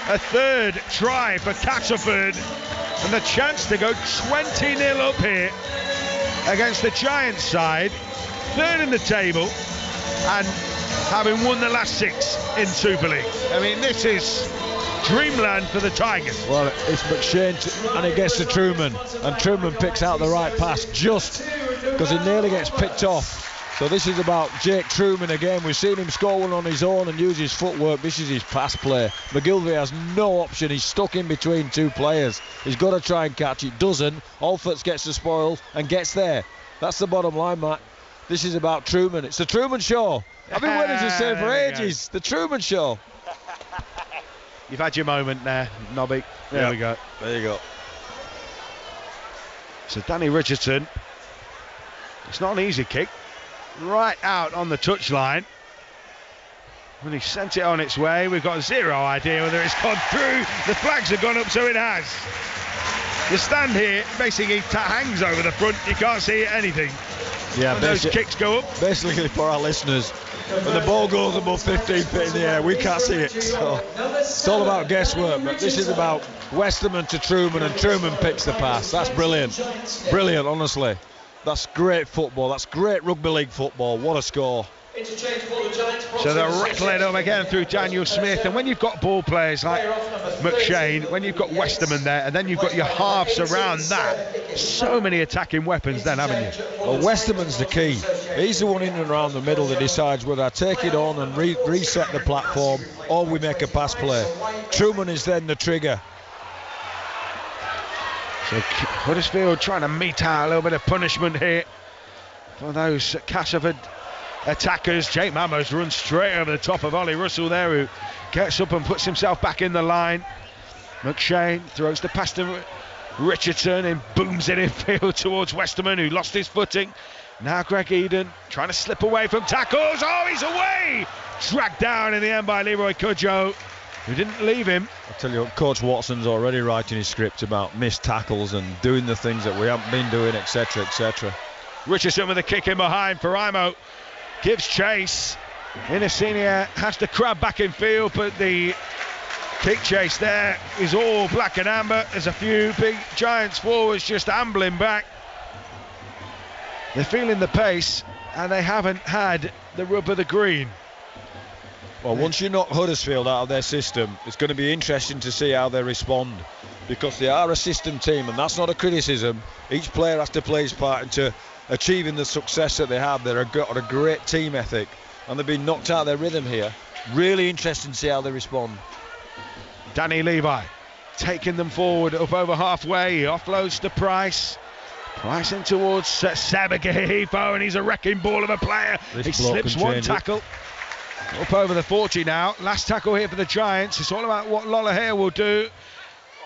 A third try for Castleford. And the chance to go 20-0 up here against the Giants side. Third in the table. And having won the last 6 in Super League. I mean, this is dreamland for the Tigers. Well, it's McShane and it gets to Truman, and Truman picks out the right pass just because he nearly gets picked off So this is about Jake Trueman again. We've seen him score one on his own and use his footwork. This is his pass play. McGilvery has no option. He's stuck in between two players. He's got to try and catch it. Doesn't. Alfords gets the spoils and gets there. That's the bottom line, Matt. This is about Trueman. It's the Trueman Show. I've been waiting to say for ages. The Trueman Show. You've had your moment there, Nobby. There we go. There you go. So Danny Richardson. It's not an easy kick. Right out on the touchline. When he sent it on its way, we've got zero idea whether it's gone through. The flags have gone up, so it has. The stand here basically hangs over the front. You can't see anything. Yeah, when those kicks go up. Basically, for our listeners, when the ball goes above 15 feet in the air, we can't see it. So it's all about guesswork. But this is about Westerman to Trueman, and Trueman picks the pass. That's brilliant. Brilliant, honestly. That's great football. That's great rugby league football. What a score. So they're rattling up again through Daniel Smith, and when you've got ball players like McShane, when you've got Westerman there, and then you've got your halves around that, so many attacking weapons then, haven't you? Well, Westerman's the key. He's the one in and around the middle that decides whether I take it on and reset the platform or we make a pass play. Trueman is then the trigger. So Huddersfield trying to mete out a little bit of punishment here for those Castleford attackers. Jake Mamos runs straight over the top of Ollie Russell there, who gets up and puts himself back in the line. McShane throws the pass to Richardson and booms it infield towards Westerman, who lost his footing. Now Greg Eden trying to slip away from tackles. Oh, he's away! Dragged down in the end by Leroy Cudjoe, who didn't leave him. I tell you what, Coach Watson's already writing his script about missed tackles and doing the things that we haven't been doing, etc., etc. Richardson with a kick in behind. Paraimo gives chase. Inasinia has to crab back in field, but the kick chase there is all black and amber. There's a few big Giants forwards just ambling back. They're feeling the pace, and they haven't had the rub of the green. Well, once you knock Huddersfield out of their system, it's going to be interesting to see how they respond, because they are a system team, and that's not a criticism. Each player has to play his part into achieving the success that they have. They've got a great team ethic, and they've been knocked out of their rhythm here. Really interesting to see how they respond. Danny Levi taking them forward up over halfway. He offloads to Price. Price in towards Sabagahifo, and he's a wrecking ball of a player. He slips one tackle. Up over the 40 now. Last tackle here for the Giants. It's all about what Lolohea will do.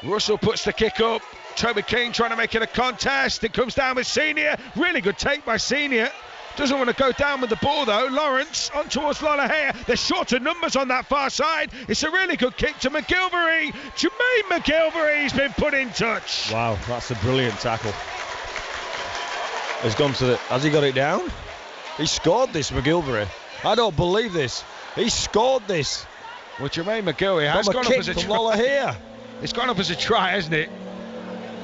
Russell puts the kick up. Toby King trying to make it a contest. It comes down with Senior. Really good take by Senior. Doesn't want to go down with the ball though. Lawrence on towards Lolohea. They're short of numbers on that far side. It's a really good kick to McGilvery. Jermaine McGilvery's been put in touch. Wow, that's a brilliant tackle. He's gone to the... Has he got it down? He scored this, McGilvery. I don't believe this. He scored this. Well, Jermaine McGilvery has gone up as a try here. It's gone up as a try, hasn't it?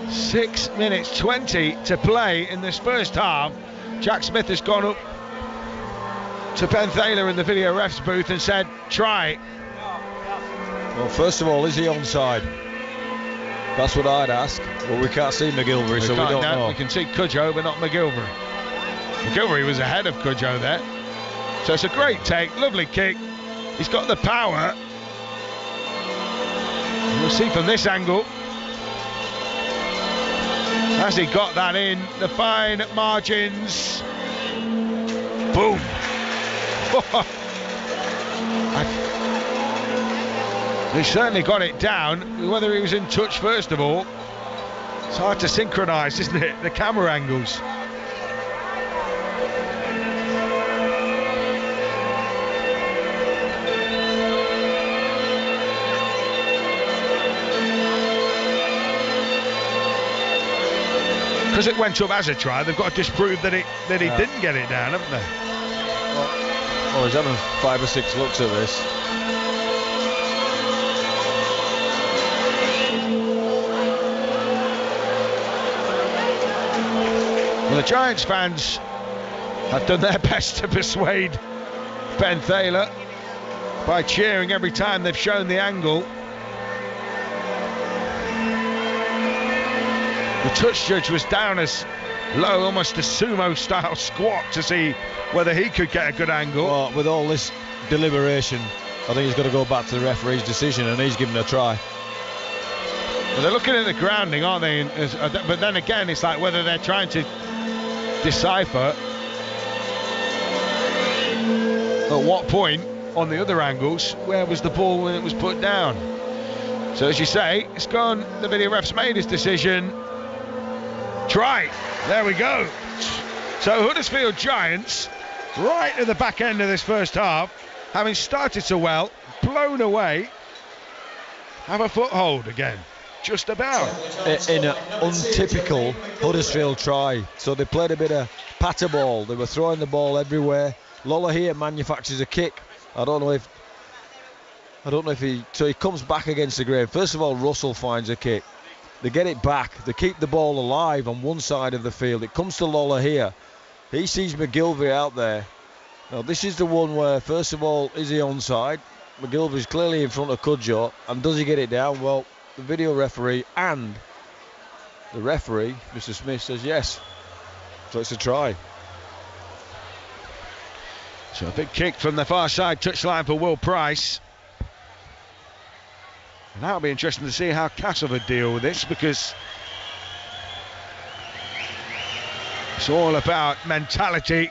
6 minutes 20 to play in this first half. Jack Smith has gone up to Ben Thaler in the video ref's booth and said, try. Well, first of all, is he onside? That's what I'd ask. Well, we can't see McGilvery, so we don't know. We can see Cudjoe, but not McGilvery. McGilvery was ahead of Cudjoe there. So it's a great take, lovely kick. He's got the power. We'll see from this angle. Has he got that in? The fine margins. Boom. He certainly got it down. Whether he was in touch first of all, it's hard to synchronise, isn't it? The camera angles. Because it went up as a try, they've got to disprove that he didn't get it down, haven't they? Well, he's having 5 or 6 looks at this. Well, the Giants fans have done their best to persuade Ben Thaler by cheering every time they've shown the angle. The touch judge was down as low, almost a sumo-style squat to see whether he could get a good angle. Well, with all this deliberation, I think he's got to go back to the referee's decision, and he's given a try. Well, they're looking at the grounding, aren't they? But then again, it's like whether they're trying to decipher at what point on the other angles, where was the ball when it was put down. So as you say, it's gone. The video ref's made his decision. Try. There we go. So Huddersfield Giants, right at the back end of this first half, having started so well, blown away, have a foothold again. Just about. In an untypical Huddersfield try. So they played a bit of patter ball. They were throwing the ball everywhere. Lolohea manufactures a kick. I don't know if he... So he comes back against the grain. First of all, Russell finds a kick. They get it back. They keep the ball alive on one side of the field. It comes to Lolohea. He sees McGilvey out there. Now, this is the one where, first of all, is he onside? McGilvey's clearly in front of Cudjoe. And does he get it down? Well, the video referee and the referee, Mr. Smith, says yes. So it's a try. So a big kick from the far side touchline for Will Price. And that'll be interesting to see how Castleford deal with this, because it's all about mentality.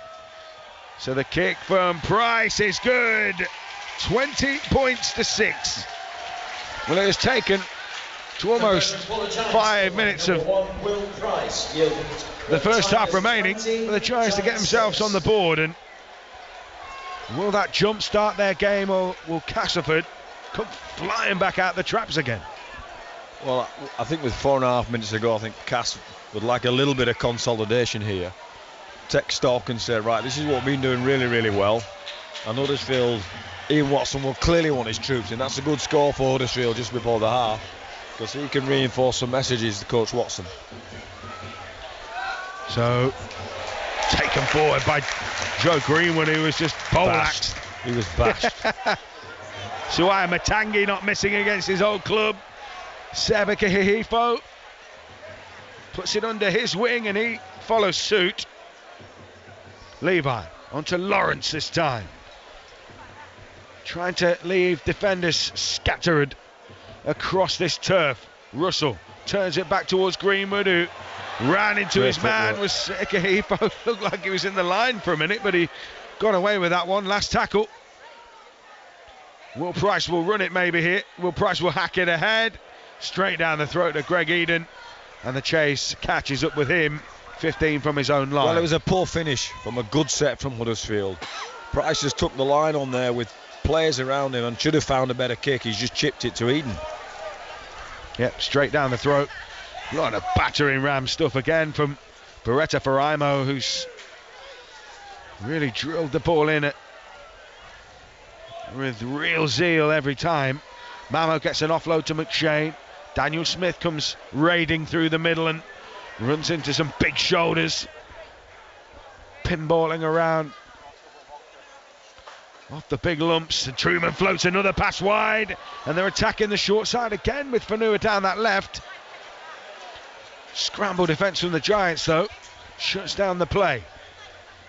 So the kick from Price is good. 20 points to 6. Well, it has taken to almost 5 minutes of the first half remaining for the Giants to get themselves on the board. And will that jump start their game, or will Castleford come flying back out the traps again? Well, I think with 4.5 minutes to go, I think Cass would like a little bit of consolidation here. Take stock and say, right, this is what we've been doing really, really well. And Huddersfield, Ian Watson will clearly want his troops in. That's a good score for Huddersfield just before the half, because he can reinforce some messages to Coach Watson. So, taken forward by Joe Greenwood, who was just poleaxed. He was bashed. Suaya Matangi not missing against his old club. Seba Kahihifo puts it under his wing and he follows suit. Levi onto Lawrence this time. Trying to leave defenders scattered across this turf. Russell turns it back towards Greenwood, who ran into his man. Was Kahihifo. Looked like he was in the line for a minute, but he got away with that one. Last tackle. Will Price will run it maybe here. Will Price will hack it ahead. Straight down the throat of Greg Eden. And the chase catches up with him. 15 from his own line. Well, it was a poor finish from a good set from Huddersfield. Price just took the line on there with players around him and should have found a better kick. He's just chipped it to Eden. Yep, straight down the throat. A lot of battering ram stuff again from Beretta Faraimo, who's really drilled the ball in with real zeal every time. Mamo gets an offload to McShane. Daniel Smith comes raiding through the middle and runs into some big shoulders. Pinballing around off the big lumps. And Truman floats another pass wide. And they're attacking the short side again with Fanua down that left. Scramble defence from the Giants though. Shuts down the play.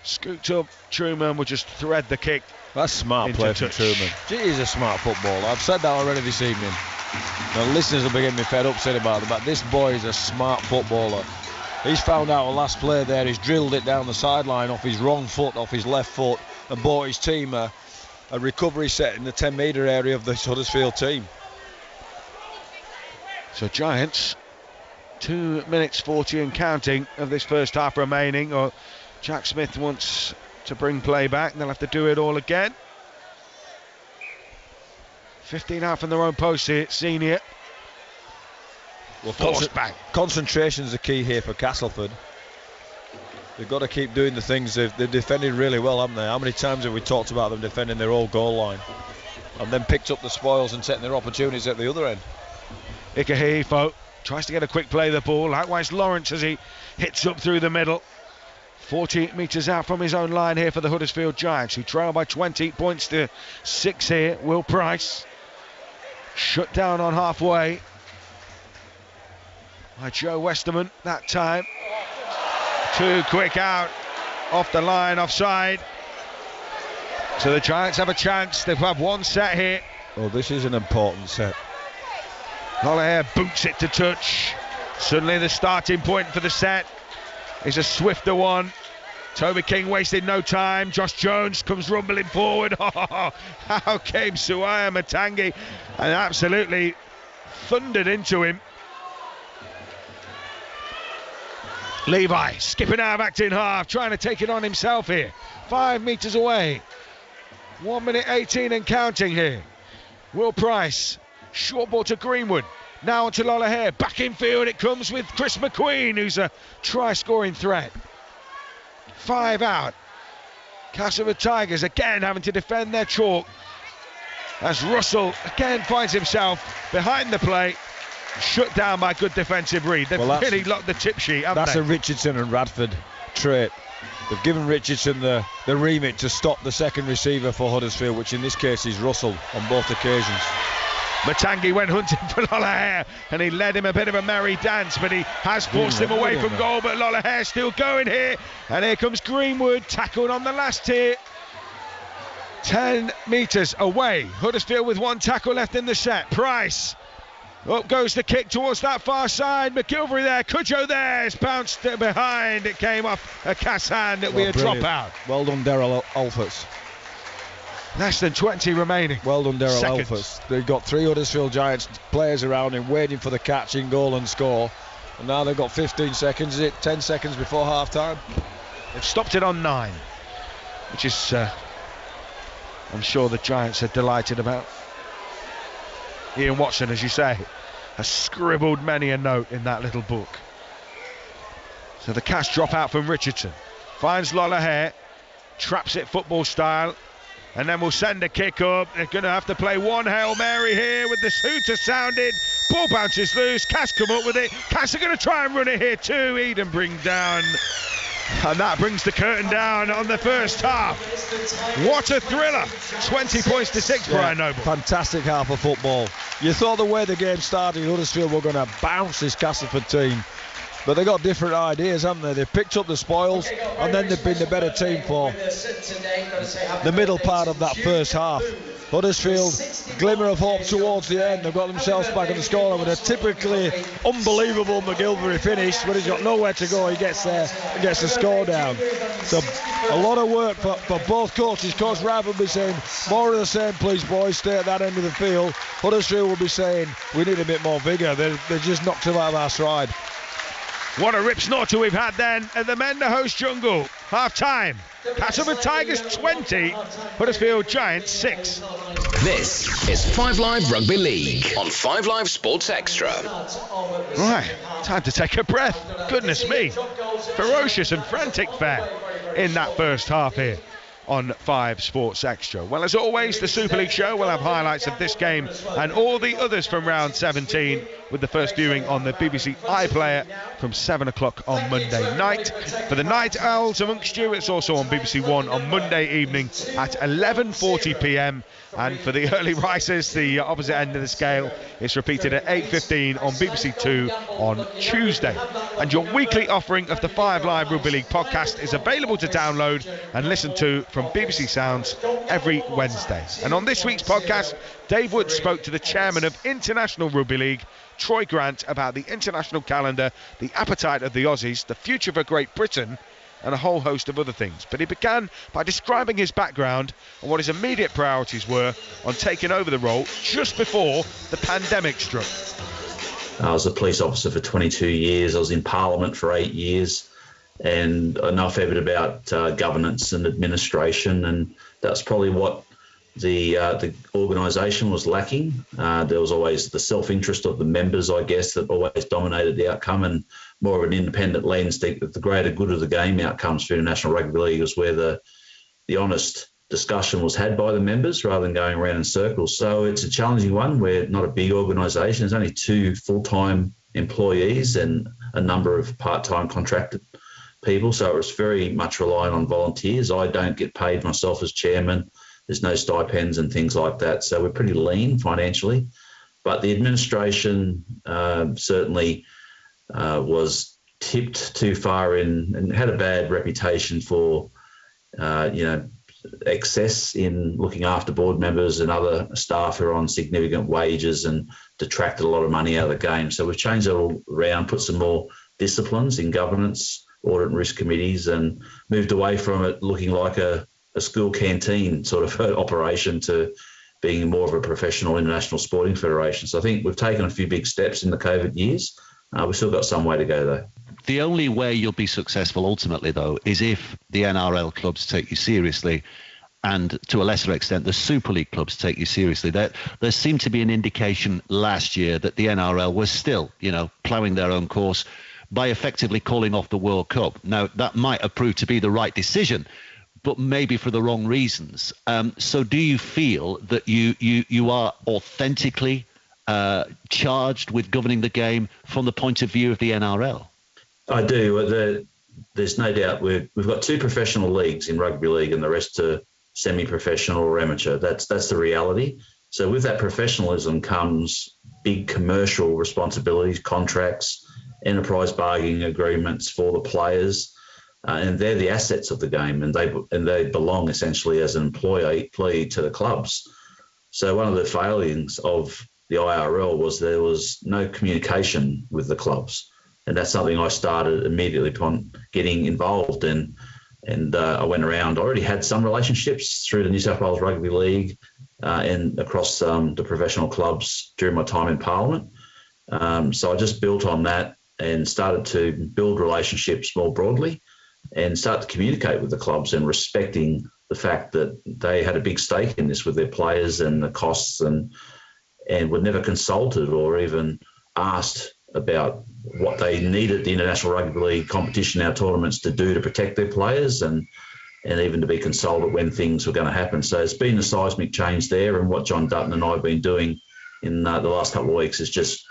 Scooped up. Truman will just thread the kick. That's smart play from Truman. He's a smart footballer. I've said that already this evening. The listeners will be getting me fed up saying about it, but this boy is a smart footballer. He's found out the last play there. He's drilled it down the sideline off his wrong foot, off his left foot, and bought his team a recovery set in the 10-metre area of the Huddersfield team. So Giants, 2 minutes 40 and counting of this first half remaining, or Jack Smith wants to bring play back, and they'll have to do it all again. 15 out from their own post here, Senior. Well, concentration's the key here for Castleford. They've got to keep doing the things they've defended really well, haven't they? How many times have we talked about them defending their own goal line and then picked up the spoils and taking their opportunities at the other end? Ikahifo tries to get a quick play of the ball. Likewise Lawrence as he hits up through the middle. 40 metres out from his own line here for the Huddersfield Giants, who trail by 20 points to 6 here. Will Price shut down on halfway by Joe Westerman that time. Too quick out, off the line, offside. So the Giants have a chance. They've had one set here. Oh, this is an important set. Lollaher boots it to touch. Suddenly the starting point for the set is a swifter one. Toby King wasted no time. Josh Jones comes rumbling forward. How came Suaya Matangi and absolutely thundered into him. Levi skipping out of acting half, trying to take it on himself here. 5 metres away. 1 minute 18 and counting here. Will Price, short ball to Greenwood. Now onto Lollaher. Back in field it comes with Chris McQueen, who's a try-scoring threat. 5 out. Castleford Tigers again having to defend their chalk. As Russell again finds himself behind the plate. Shut down by good defensive read. They've really locked the tip sheet, haven't they? That's a Richardson and Radford trait. They've given Richardson the remit to stop the second receiver for Huddersfield, which in this case is Russell on both occasions. Matangi went hunting for Lollaher and he led him a bit of a merry dance, but he has forced him away from goal. But Lollaher still going here, and here comes Greenwood, tackled on the last tier. 10 metres away. Huddersfield with one tackle left in the set. Price. Up goes the kick towards that far side. McGilvery there, Cudjoe there. It's bounced behind. It came off a cast hand. It'll be a drop out. Well done, Daryl Alfers. Less than 20 remaining. Well done, Daryl Alfers. They've got 3 Huddersfield Giants players around him waiting for the catch in goal and score. And now they've got 15 seconds. Is it 10 seconds before half time? They've stopped it on 9, which is, I'm sure the Giants are delighted about. Ian Watson, as you say, has scribbled many a note in that little book. So the catch drop out from Richardson. Finds Lollaher, traps it football style, and then we'll send a kick up. They're going to have to play one Hail Mary here with the hooter sounded. Ball bounces loose. Cass come up with it. Cass are going to try and run it here too. Eden bring down. And that brings the curtain down on the first half. What a thriller. 20 points to 6, Brian Noble. Fantastic half of football. You thought the way the game started, Huddersfield were going to bounce this Castleford team. But they got different ideas, haven't they? They've picked up the spoils, and then they've been the better team for the middle part of that first half. Huddersfield, glimmer of hope towards the end. They've got themselves back on the scoreline with a typically unbelievable McGilvery finish, but he's got nowhere to go. He gets there and gets the score down. So a lot of work for both coaches. Coach Rav will be saying, more of the same, please, boys. Stay at that end of the field. Huddersfield will be saying, we need a bit more vigour. They just knocked him out of our stride. What a rip snorter we've had then at the Menderhouse Jungle. Half time. Castleford Tigers 20, Huddersfield Giants 6. This is 5 Live Rugby League on 5 Live Sports Extra. Right, time to take a breath. Goodness me. Ferocious and frantic fare in that first half here on 5 Sports Extra. Well, as always, the Super League show will have highlights of this game and all the others from round 17, with the first viewing on the BBC iPlayer from 7 o'clock on Monday night. For the night owls amongst you, it's also on BBC One on Monday evening at 11:40 p.m. And for the early risers, the opposite end of the scale, it's repeated at 8:15 on BBC Two on Tuesday. And your weekly offering of the 5 Live Rugby League podcast is available to download and listen to from BBC Sounds every Wednesday. And on this week's podcast, Dave Wood spoke to the chairman of International Rugby League, Troy Grant, about the international calendar, the appetite of the Aussies, the future for Great Britain, and a whole host of other things. But he began by describing his background and what his immediate priorities were on taking over the role just before the pandemic struck. I was a police officer for 22 years. I was in Parliament for 8 years, and I know a fair bit about governance and administration, and that's probably what the organisation was lacking. There was always the self-interest of the members, I guess, that always dominated the outcome, and more of an independent lens. The greater good of the game outcomes for International Rugby League was where the honest discussion was had by the members rather than going around in circles. So it's a challenging one. We're not a big organisation. There's only 2 full-time employees and a number of part-time contracted people. So it was very much relying on volunteers. I don't get paid myself as chairman. There's no stipends and things like that. So we're pretty lean financially. But the administration certainly was tipped too far in and had a bad reputation for, excess in looking after board members and other staff who are on significant wages and detracted a lot of money out of the game. So we've changed it all around, put some more disciplines in governance, audit and risk committees, and moved away from it looking like a school canteen sort of operation to being more of a professional international sporting federation. So I think we've taken a few big steps in the COVID years. We've still got some way to go, though. The only way you'll be successful ultimately, though, is if the NRL clubs take you seriously, and to a lesser extent, the Super League clubs take you seriously. There seemed to be an indication last year that the NRL was still, ploughing their own course by effectively calling off the World Cup. Now, that might have proved to be the right decision, but maybe for the wrong reasons. So do you feel that you are authentically charged with governing the game from the point of view of the NRL? I do. There's no doubt we've got 2 professional leagues in rugby league and the rest are semi-professional or amateur. That's the reality. So with that professionalism comes big commercial responsibilities, contracts, enterprise bargaining agreements for the players, and they're the assets of the game, and they belong essentially as an employee to the clubs. So one of the failings of the IRL was there was no communication with the clubs. And that's something I started immediately upon getting involved in. And I went around. I already had some relationships through the New South Wales Rugby League and across the professional clubs during my time in Parliament. So I just built on that and started to build relationships more broadly and start to communicate with the clubs and respecting the fact that they had a big stake in this with their players and the costs and were never consulted or even asked about what they needed the International Rugby League competition, our tournaments, to do to protect their players and even to be consulted when things were going to happen. So it's been a seismic change there, and what John Dutton and I have been doing in the last couple of weeks is just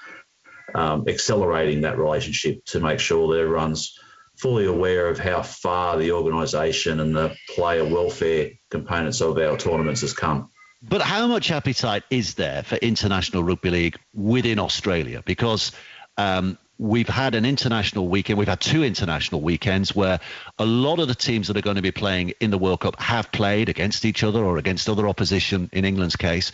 accelerating that relationship to make sure that everyone's fully aware of how far the organisation and the player welfare components of our tournaments has come. But how much appetite is there for international rugby league within Australia? Because we've had an international weekend. We've had 2 international weekends where a lot of the teams that are going to be playing in the World Cup have played against each other or against other opposition, in England's case.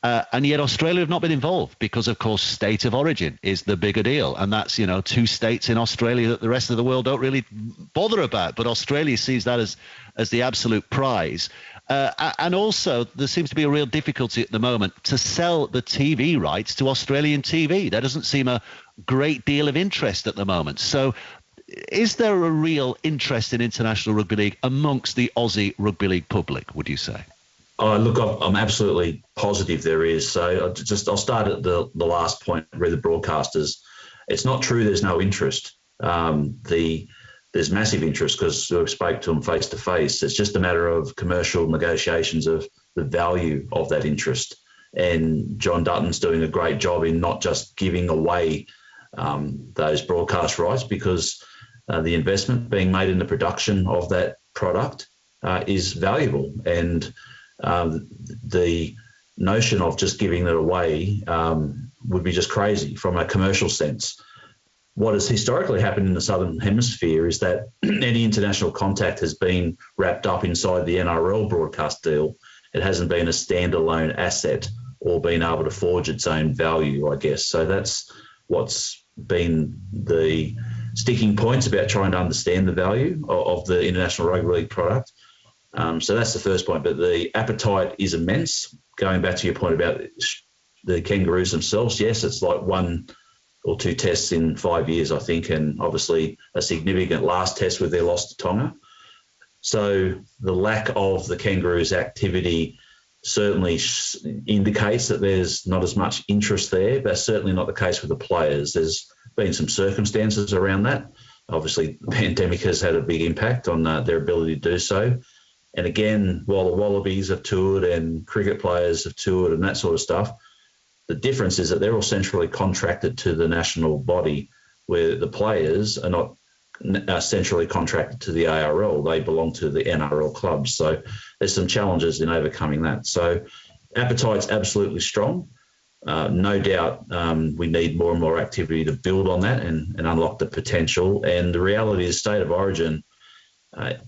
And yet Australia have not been involved because, of course, state of origin is the bigger deal. And that's, 2 states in Australia that the rest of the world don't really bother about. But Australia sees that as the absolute prize. And also, there seems to be a real difficulty at the moment to sell the TV rights to Australian TV. There doesn't seem a great deal of interest at the moment. So is there a real interest in international rugby league amongst the Aussie rugby league public, would you say? Oh, look, I'm absolutely positive there is. So I'll start at the last point with the broadcasters. It's not true there's no interest. There's massive interest because we spoke to them face to face. It's just a matter of commercial negotiations of the value of that interest. And John Dutton's doing a great job in not just giving away those broadcast rights, because the investment being made in the production of that product is valuable. And the notion of just giving it away would be just crazy from a commercial sense. What has historically happened in the Southern Hemisphere is that any international contact has been wrapped up inside the NRL broadcast deal. It hasn't been a standalone asset or been able to forge its own value, I guess. So that's what's been the sticking points about trying to understand the value of the International Rugby League product. So that's the first point. But the appetite is immense. Going back to your point about the Kangaroos themselves, yes, it's like 1 or 2 tests in 5 years, I think, and obviously a significant last test with their loss to Tonga. So the lack of the Kangaroos activity certainly indicates that there's not as much interest there. That's certainly not the case with the players. There's been some circumstances around that. Obviously, the pandemic has had a big impact on their ability to do so. And again, while the Wallabies have toured and cricket players have toured and that sort of stuff, the difference is that they're all centrally contracted to the national body, where the players are not centrally contracted to the ARL. They belong to the NRL clubs. So there's some challenges in overcoming that. So appetite's absolutely strong. No doubt we need more and more activity to build on that and unlock the potential. And the reality is State of Origin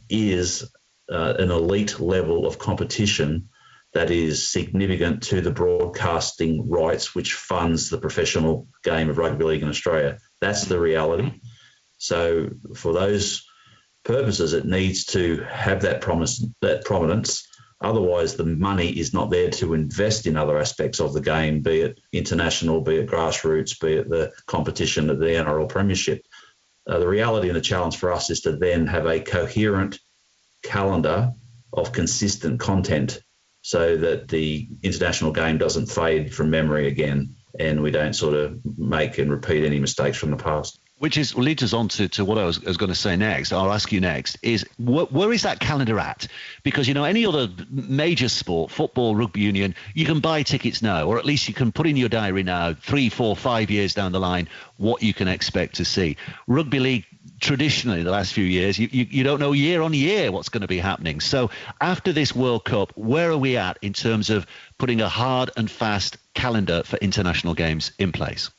is an elite level of competition that is significant to the broadcasting rights, which funds the professional game of rugby league in Australia. That's the reality. So for those purposes, it needs to have that prominence. Otherwise, the money is not there to invest in other aspects of the game, be it international, be it grassroots, be it the competition at the NRL Premiership. The reality and the challenge for us is to then have a coherent calendar of consistent content so that the international game doesn't fade from memory again and we don't sort of make and repeat any mistakes from the past. Which leads us on to what I was going to say next. I'll ask you next, is where is that calendar at? Because, any other major sport, football, rugby union, you can buy tickets now, or at least you can put in your diary now, 3, 4, 5 years down the line, what you can expect to see. Rugby league, traditionally, the last few years, you don't know year on year what's going to be happening. So after this World Cup, where are we at in terms of putting a hard and fast calendar for international games in place?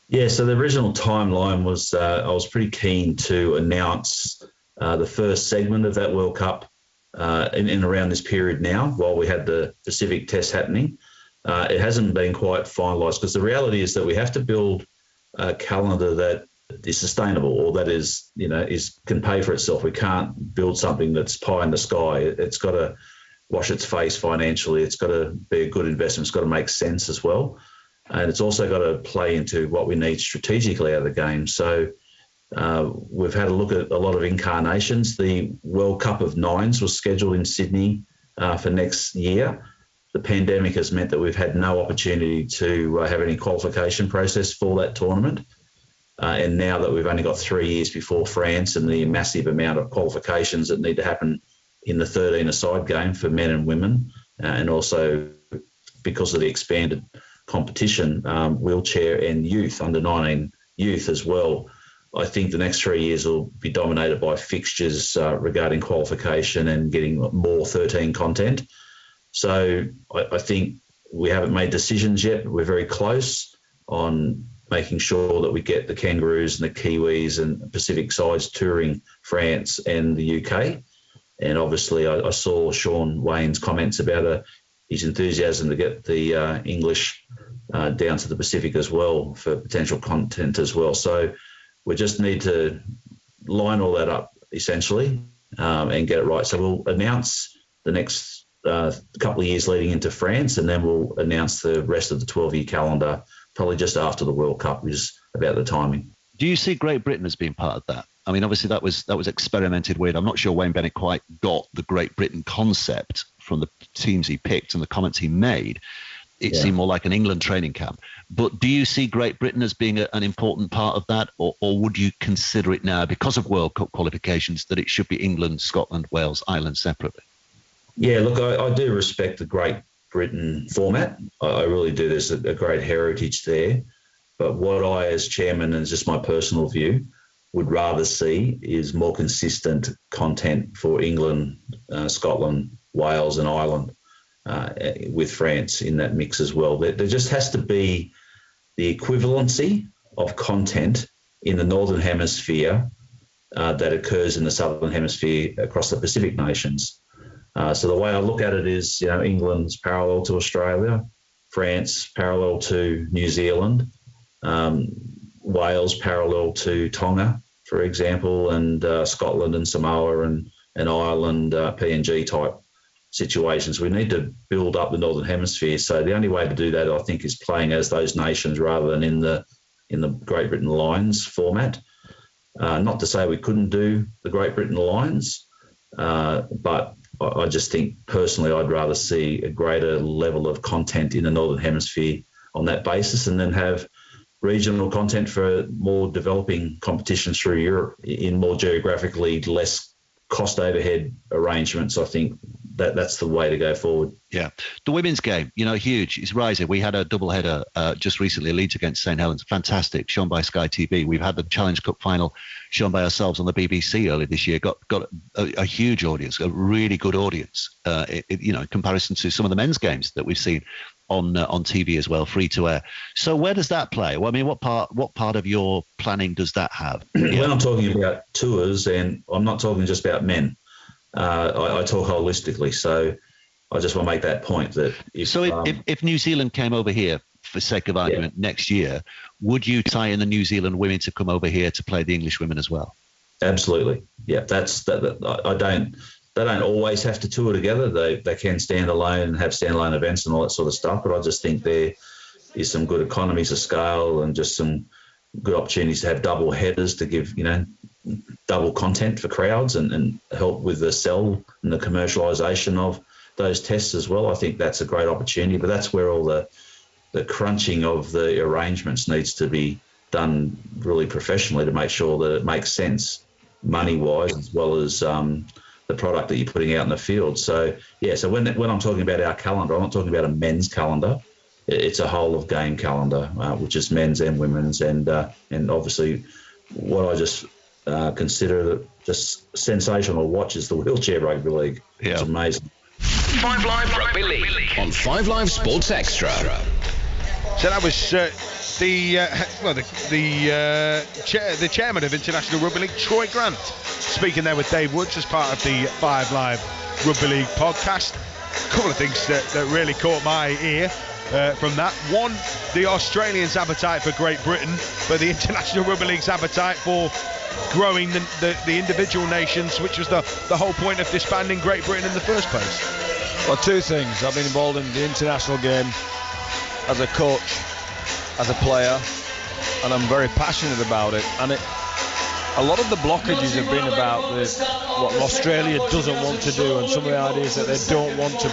Yeah, so the original timeline was I was pretty keen to announce the first segment of that World Cup in around this period now, while we had the Pacific Test happening. It hasn't been quite finalised because the reality is that we have to build a calendar that is sustainable, or that is can pay for itself. We can't build something that's pie in the sky. It's got to wash its face financially. It's got to be a good investment. It's got to make sense as well. And it's also got to play into what we need strategically out of the game. So we've had a look at a lot of incarnations. The World Cup of Nines was scheduled in Sydney for next year. The pandemic has meant that we've had no opportunity to have any qualification process for that tournament. And now that we've only got 3 years before France and the massive amount of qualifications that need to happen in the 13-a-side game for men and women, and also because of the expanded competition, wheelchair and youth, under 19 youth as well. I think the next 3 years will be dominated by fixtures regarding qualification and getting more 13 content. So I think we haven't made decisions yet. We're very close on making sure that we get the Kangaroos and the Kiwis and Pacific sides touring France and the UK. And obviously I saw Sean Wayne's comments about his enthusiasm to get the English down to the Pacific as well for potential content as well. So we just need to line all that up essentially and get it right. So we'll announce the next couple of years leading into France, and then we'll announce the rest of the 12-year calendar probably just after the World Cup is about the timing. Do you see Great Britain as being part of that? I mean, obviously that was experimented with. I'm not sure Wayne Bennett quite got the Great Britain concept from the teams he picked and the comments he made. It seemed more like an England training camp. But do you see Great Britain as being an important part of that, or would you consider it now, because of World Cup qualifications, that it should be England, Scotland, Wales, Ireland separately? Yeah, look, I do respect the Great Britain format. I really do. There's a great heritage there. But what I, as chairman, and it's just my personal view, would rather see is more consistent content for England, Scotland, Wales and Ireland, with France in that mix as well. There just has to be the equivalency of content in the Northern Hemisphere that occurs in the Southern Hemisphere across the Pacific nations. So the way I look at it is, England's parallel to Australia, France parallel to New Zealand, Wales parallel to Tonga, for example, and Scotland and Samoa and Ireland PNG type situations. We need to build up the Northern Hemisphere. So the only way to do that, I think, is playing as those nations rather than in the Great Britain Lions format. Not to say we couldn't do the Great Britain Lions, but I just think personally I'd rather see a greater level of content in the Northern Hemisphere on that basis, and then have regional content for more developing competitions through Europe in more geographically less cost overhead arrangements. I think that's the way to go forward. Yeah. The women's game, huge. It's rising. We had a double header just recently, Leeds against St Helens. Fantastic, shown by Sky TV. We've had the Challenge Cup final shown by ourselves on the BBC earlier this year. Got a huge audience, a really good audience, in comparison to some of the men's games that we've seen on TV as well, free to air. So where does that play? Well, I mean, what part of your planning does that have? When I'm talking about tours, and I'm not talking just about men, I talk holistically. So I just want to make that point that if New Zealand came over here, for sake of argument, next year, would you tie in the New Zealand women to come over here to play the English women as well? Absolutely. Yeah, they don't always have to tour together. They can stand alone and have standalone events and all that sort of stuff. But I just think there is some good economies of scale and just some good opportunities to have double headers to give, double content for crowds and help with the sell and the commercialisation of those tests as well. I think that's a great opportunity. But that's where all the crunching of the arrangements needs to be done really professionally to make sure that it makes sense money-wise as well as the product that you're putting out in the field. So when I'm talking about our calendar, I'm not talking about a men's calendar. It's a whole of game calendar, which is men's and women's, and obviously what I just consider just sensational to watch is the wheelchair rugby league. Yeah. It's amazing. 5 Live Rugby League on 5 Live Sports Extra. So that was the chairman of International Rugby League, Troy Grant, speaking there with Dave Woods as part of the 5 Live Rugby League podcast. A couple of things that really caught my ear from that. One, the Australians' appetite for Great Britain, but the International Rugby League's appetite for growing the individual nations, which was the whole point of disbanding Great Britain in the first place. Well, two things. I've been involved in the international game as a coach, as a player, and I'm very passionate about it. And a lot of the blockages have been about what Australia doesn't want to do and some of the ideas that they don't want to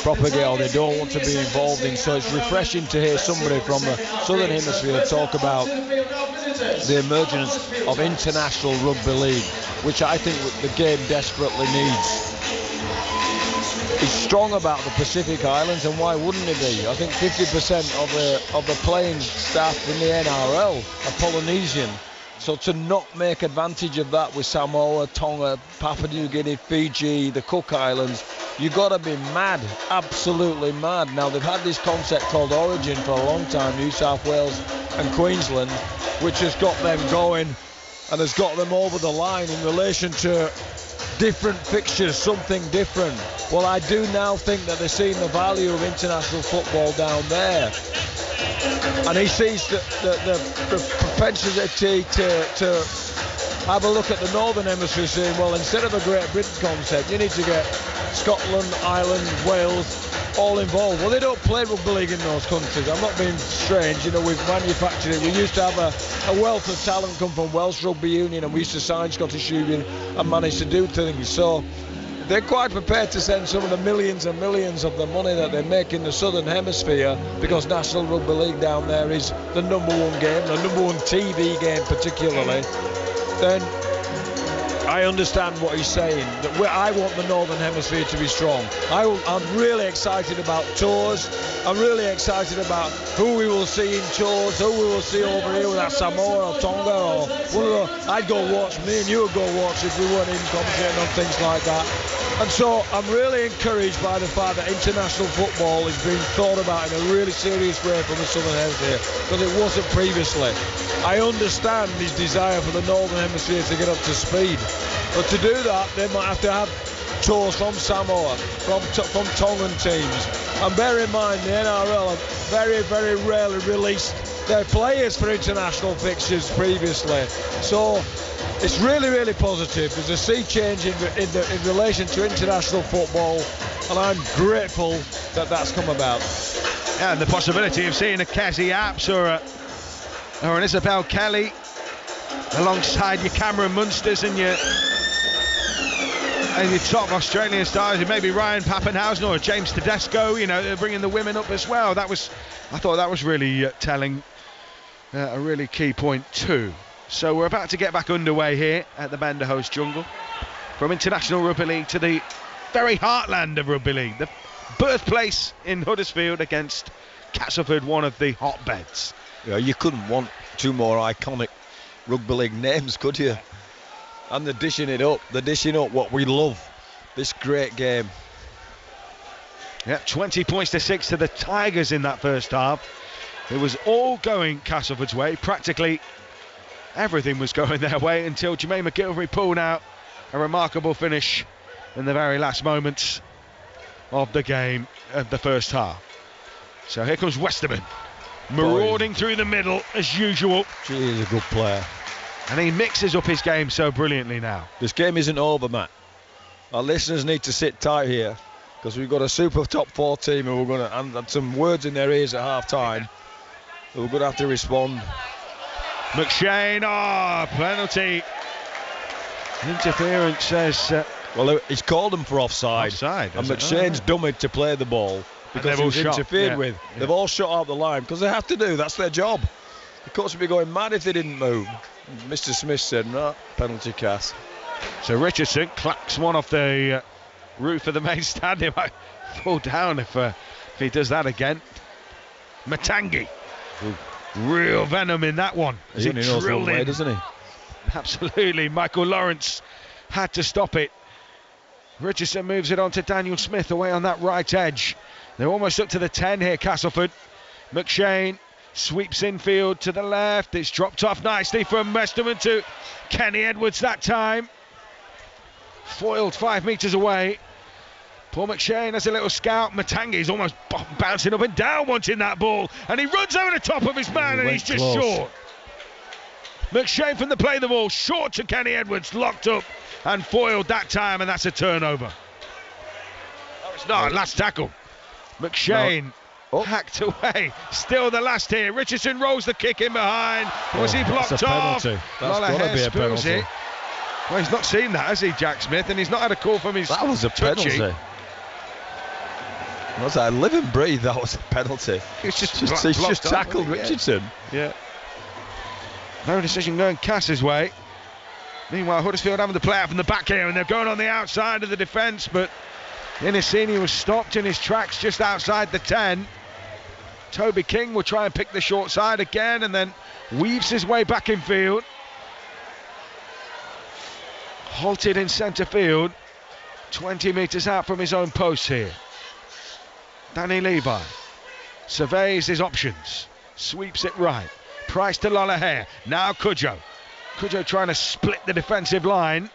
propagate or they don't want to be involved in. So it's refreshing to hear somebody from the Southern Hemisphere talk about the emergence of International Rugby League, which I think the game desperately needs. He's strong about the Pacific Islands, and why wouldn't he be? I think 50% of the playing staff in the NRL are Polynesian. So to not make advantage of that with Samoa, Tonga, Papua New Guinea, Fiji, the Cook Islands, you've got to be mad, absolutely mad. Now, they've had this concept called Origin for a long time, New South Wales and Queensland, which has got them going and has got them over the line in relation to different fixtures, something different. Well, I do now think that they're seeing the value of international football down there. And he sees the propensity to have a look at the Northern Hemisphere saying, well, instead of a Great Britain concept, you need to get Scotland, Ireland, Wales all involved. Well, they don't play rugby league in those countries. I'm not being strange. We've manufactured it. We used to have a wealth of talent come from Welsh Rugby Union, and we used to sign Scottish Union and manage to do things. So they're quite prepared to send some of the millions and millions of the money that they make in the Southern Hemisphere, because National Rugby League down there is the number one game, the number one TV game particularly. Then I understand what he's saying, that I want the Northern Hemisphere to be strong. I'm really excited about tours. I'm really excited about who we will see in tours, who we will see over here with that Samoa or Tonga or one of the. I'd go watch, me and you would go watch if we weren't even commentating on things like that. And so I'm really encouraged by the fact that international football is being thought about in a really serious way from the Southern Hemisphere, because it wasn't previously. I understand his desire for the Northern Hemisphere to get up to speed, but to do that they might have to have tours from Samoa, from Tongan teams. And bear in mind the NRL have very, very rarely released their players for international fixtures previously. So it's really, really positive. There's a sea change in relation to international football, and I'm grateful that that's come about. Yeah, and the possibility of seeing a Cassie Apps or an Isabel Kelly alongside your Cameron Munsters and your top Australian stars, maybe Ryan Pappenhausen or James Tedesco, they're bringing the women up as well. I thought that was really telling, a really key point too. So we're about to get back underway here at the Vanderhoest Jungle, from International Rugby League to the very heartland of Rugby League, the birthplace in Huddersfield against Castleford, one of the hotbeds. Yeah, you couldn't want two more iconic Rugby League names, could you? And they're dishing up what we love, this great game. Yeah, 20 points to 6 to the Tigers in that first half. It was all going Castleford's way. Practically everything was going their way until Jermaine McGilvery pulled out a remarkable finish in the very last moments of the game of the first half. So here comes Westerman, marauding through the middle as usual. He's a good player. And he mixes up his game so brilliantly now. This game isn't over, Matt. Our listeners need to sit tight here because we've got a super top 4 team and we're going to and some words in their ears at half time. So we're going to have to respond. McShane, penalty. Interference says... well, he's called them for offside. And McShane's dummied to play the ball because he was interfered with. Yeah. They've all shot out the line because they have to do. That's their job. The coach would be going mad if they didn't move. Mr. Smith said, no, penalty, Cass. So Richardson clacks one off the roof of the main stand. He might fall down if he does that again. Matangi. Ooh. Real venom in that one. He knows one way, doesn't he? Absolutely. Michael Lawrence had to stop it. Richardson moves it on to Daniel Smith away on that right edge. They're almost up to the 10 here, Castleford. McShane sweeps infield to the left. It's dropped off nicely from Westerman to Kenny Edwards that time. Foiled 5 metres away. Paul McShane has a little scout. Matangi's almost bouncing up and down wanting that ball. And he runs over the top of his man and he's just short. McShane from the play the ball. Short to Kenny Edwards. Locked up and foiled that time, and that's a turnover. Last tackle. McShane hacked away. Still the last here. Richardson rolls the kick in behind. Was he blocked off? That's got to be a penalty. Well, he's not seen that, has he, Jack Smith? And he's not had a call from his That was a penalty. Was that live and breathe? That was a penalty. He's just tackled Richardson. Yeah. No decision going Cass's way. Meanwhile, Huddersfield having to play out from the back here, and they're going on the outside of the defence, but Inesini was stopped in his tracks just outside the 10. Toby King will try and pick the short side again, and then weaves his way back in field. Halted in centre field, 20 metres out from his own post here. Danny Levi surveys his options, sweeps it right. Price to Lollahair, now Cudjoe. Cudjoe trying to split the defensive line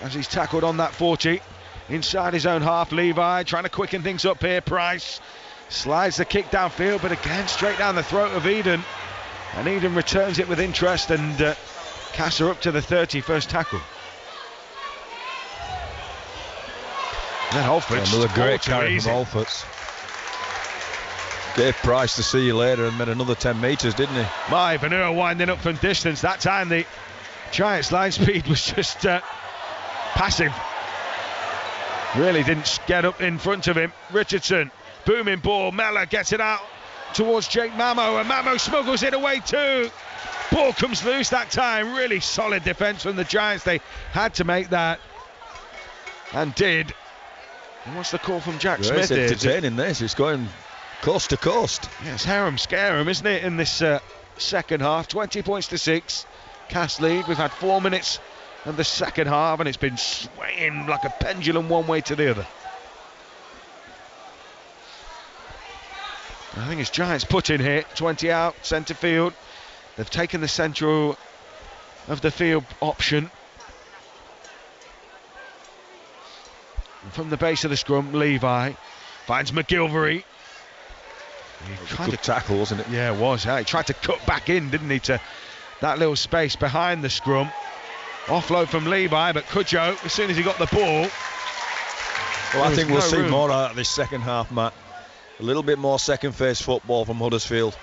as he's tackled on that 40. Inside his own half, Levi trying to quicken things up here. Price slides the kick downfield, but again straight down the throat of Eden. And Eden returns it with interest, and Cass are up to the 30, first tackle. Then Holford. Another great carry from Holford. Gave Price to see you later and made another 10 metres, didn't he? My Vanua winding up from distance. That time the Giants' line speed was just passive. Really didn't get up in front of him. Richardson, booming ball. Mellor gets it out towards Jake Mamo, and Mamo smuggles it away too. Ball comes loose that time. Really solid defence from the Giants. They had to make that, and did. And what's the call from Jack Smith? It's entertaining this. It's going coast to coast. Yeah, it's harem scarum, isn't it, in this second half? 20 points to 6. Cass lead. We've had 4 minutes of the second half, and it's been swaying like a pendulum one way to the other. I think it's Giants put in here. 20 out, centre field. They've taken the central of the field option. And from the base of the scrum, Levi finds McGilvery. Good tackle, wasn't it? Yeah, it was. He tried to cut back in, didn't he, to that little space behind the scrum. Offload from Levi, but Cudjoe, as soon as he got the ball... Well, I think we'll see more out of this second half, Matt. A little bit more second phase football from Huddersfield.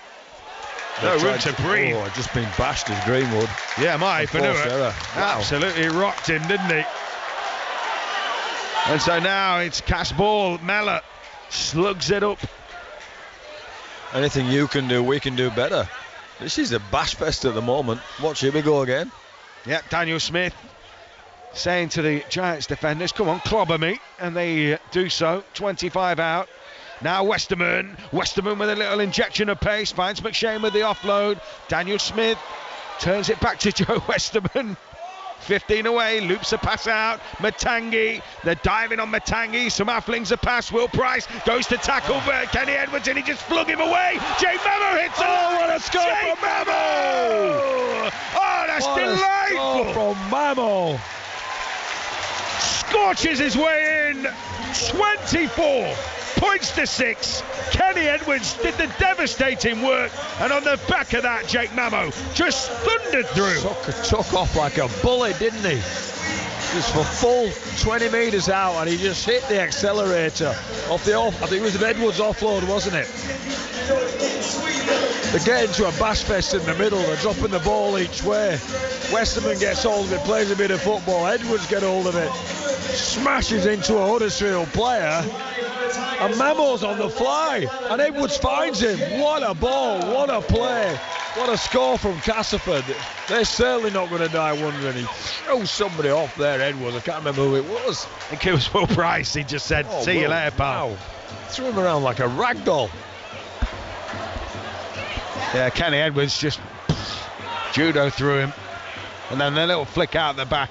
No room to breathe. Oh, just been bashed as Greenwood. Yeah, Vanua absolutely rocked him, didn't he? And so now it's Cass ball. Mellor slugs it up. Anything you can do, we can do better. This is a bash fest at the moment. Watch, here we go again. Yeah, Daniel Smith saying to the Giants defenders, come on, clobber me. And they do so. 25 out. Now Westerman with a little injection of pace, finds McShane with the offload. Daniel Smith turns it back to Joe Westerman. 15 away, loops a pass out. Matangi, they're diving on Matangi. Somehow flings a pass. Will Price goes to tackle Kenny Edwards, and he just flung him away. Jake Mamo hits it. Oh, what a score Jake from Mamo! Oh, that's delightful. From Mamo. Scorches his way in. 24 points to 6. Kenny Edwards did the devastating work, and on the back of that, Jake Mamo just thundered through. Took off like a bullet, didn't he? Just for full 20 metres out, and he just hit the accelerator off the off. I think it was an Edwards offload, wasn't it? They get into a bash fest in the middle. They're dropping the ball each way. Westerman gets hold of it, plays a bit of football. Edwards get hold of it, smashes into a Huddersfield player, and Mamo's on the fly, and Edwards finds him. What a ball, what a play, what a score from Castleford. They're certainly not going to die wondering. He throws somebody off there, Edwards. I can't remember who it was. I think it was Will Price. He just said, see you later, pal. Wow. Threw him around like a rag doll. Yeah, Kenny Edwards just judo through him, and then a little flick out the back.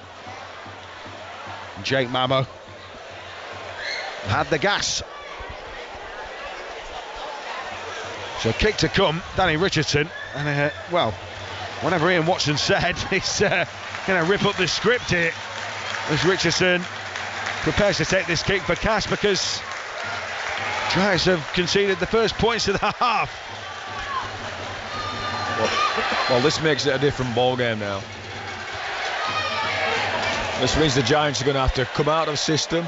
Jake Mamo had the gas. So kick to come, Danny Richardson, and well, whatever Ian Watson said, he's going to rip up the script here as Richardson prepares to take this kick for Cass, because Giants have conceded the first points of the half. Well, this makes it a different ball game now. This means the Giants are going to have to come out of system.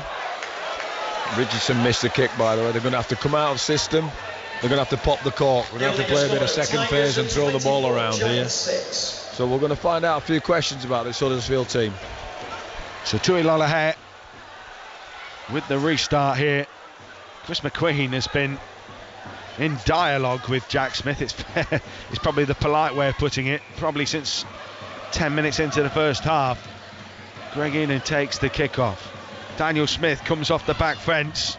Richardson missed the kick, by the way. They're going to have to come out of system. They're going to have to pop the cork. We're going to have to play a bit of second phase and throw the ball around here. So we're going to find out a few questions about this Huddersfield team. So Tui Lolohea with the restart here. Chris McQueen has been in dialogue with Jack Smith. It's probably the polite way of putting it. Probably since 10 minutes into the first half. Greg Enan takes the kickoff. Daniel Smith comes off the back fence,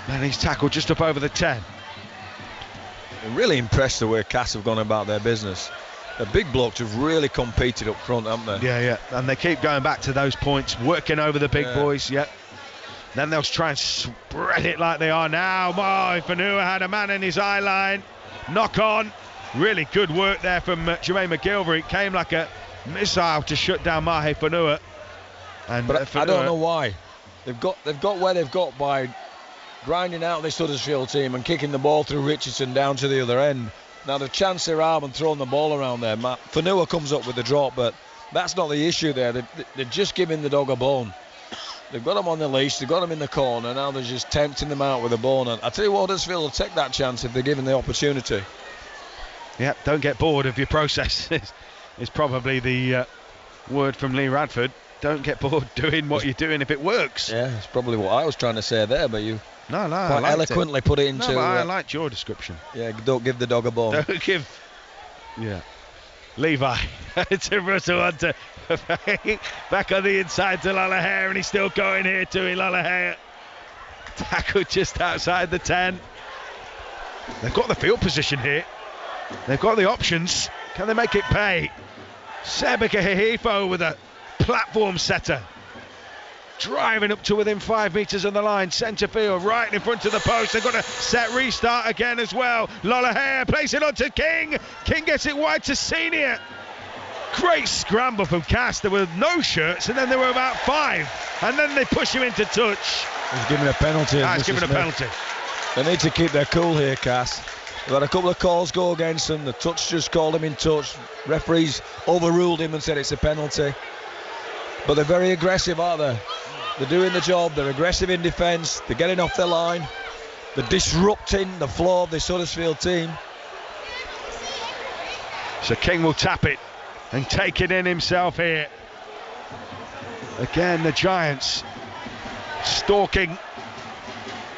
and he's tackled just up over the 10. I'm really impressed the way Cass have gone about their business. The big blokes have really competed up front, haven't they? Yeah, and they keep going back to those points, working over the big boys. Yep. Then they'll try and spread it like they are now. Mahe Fonua had a man in his eye line. Knock on. Really good work there from Jermaine McGilvery. It came like a missile to shut down Mahe Fonua. But I don't know why. They've got where they've got by grinding out this Huddersfield team and kicking the ball through Richardson down to the other end. Now they've chanced their arm and thrown the ball around there. Fonua comes up with the drop, but that's not the issue there. They're just giving the dog a bone. They've got him on the leash, they've got him in the corner, now they're just tempting them out with a bone. And I tell you what, Huddersfield will take that chance if they're given the opportunity. Yeah, don't get bored of your process is probably the word from Lee Radford. Don't get bored doing what you're doing if it works. Yeah, that's probably what I was trying to say there, but you quite eloquently put it into... No, but I liked your description. Yeah, don't give the dog a bone. Don't give... Yeah. Levi to Russell Hunter. Back on the inside to Lolohea, and he's still going here to Lolohea. Tackle just outside the 10. They've got the field position here. They've got the options. Can they make it pay? Sebeka Hihifo with a platform setter. Driving up to within 5 metres of the line. Centre field, right in front of the post. They've got a set restart again as well. Lolohea plays it on to King. King gets it wide to Senior. Great scramble from Cass. There were no shirts, and then there were about 5. And then they push him into touch. He's given a penalty. He's given a penalty. They need to keep their cool here, Cass. They've had a couple of calls go against them. The touch just called him in touch. Referees overruled him and said it's a penalty. But they're very aggressive, aren't they? They're doing the job. They're aggressive in defence. They're getting off their line. They're disrupting the flow of this Huddersfield team. So King will tap it and take it in himself here. Again, the Giants stalking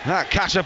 that Castleford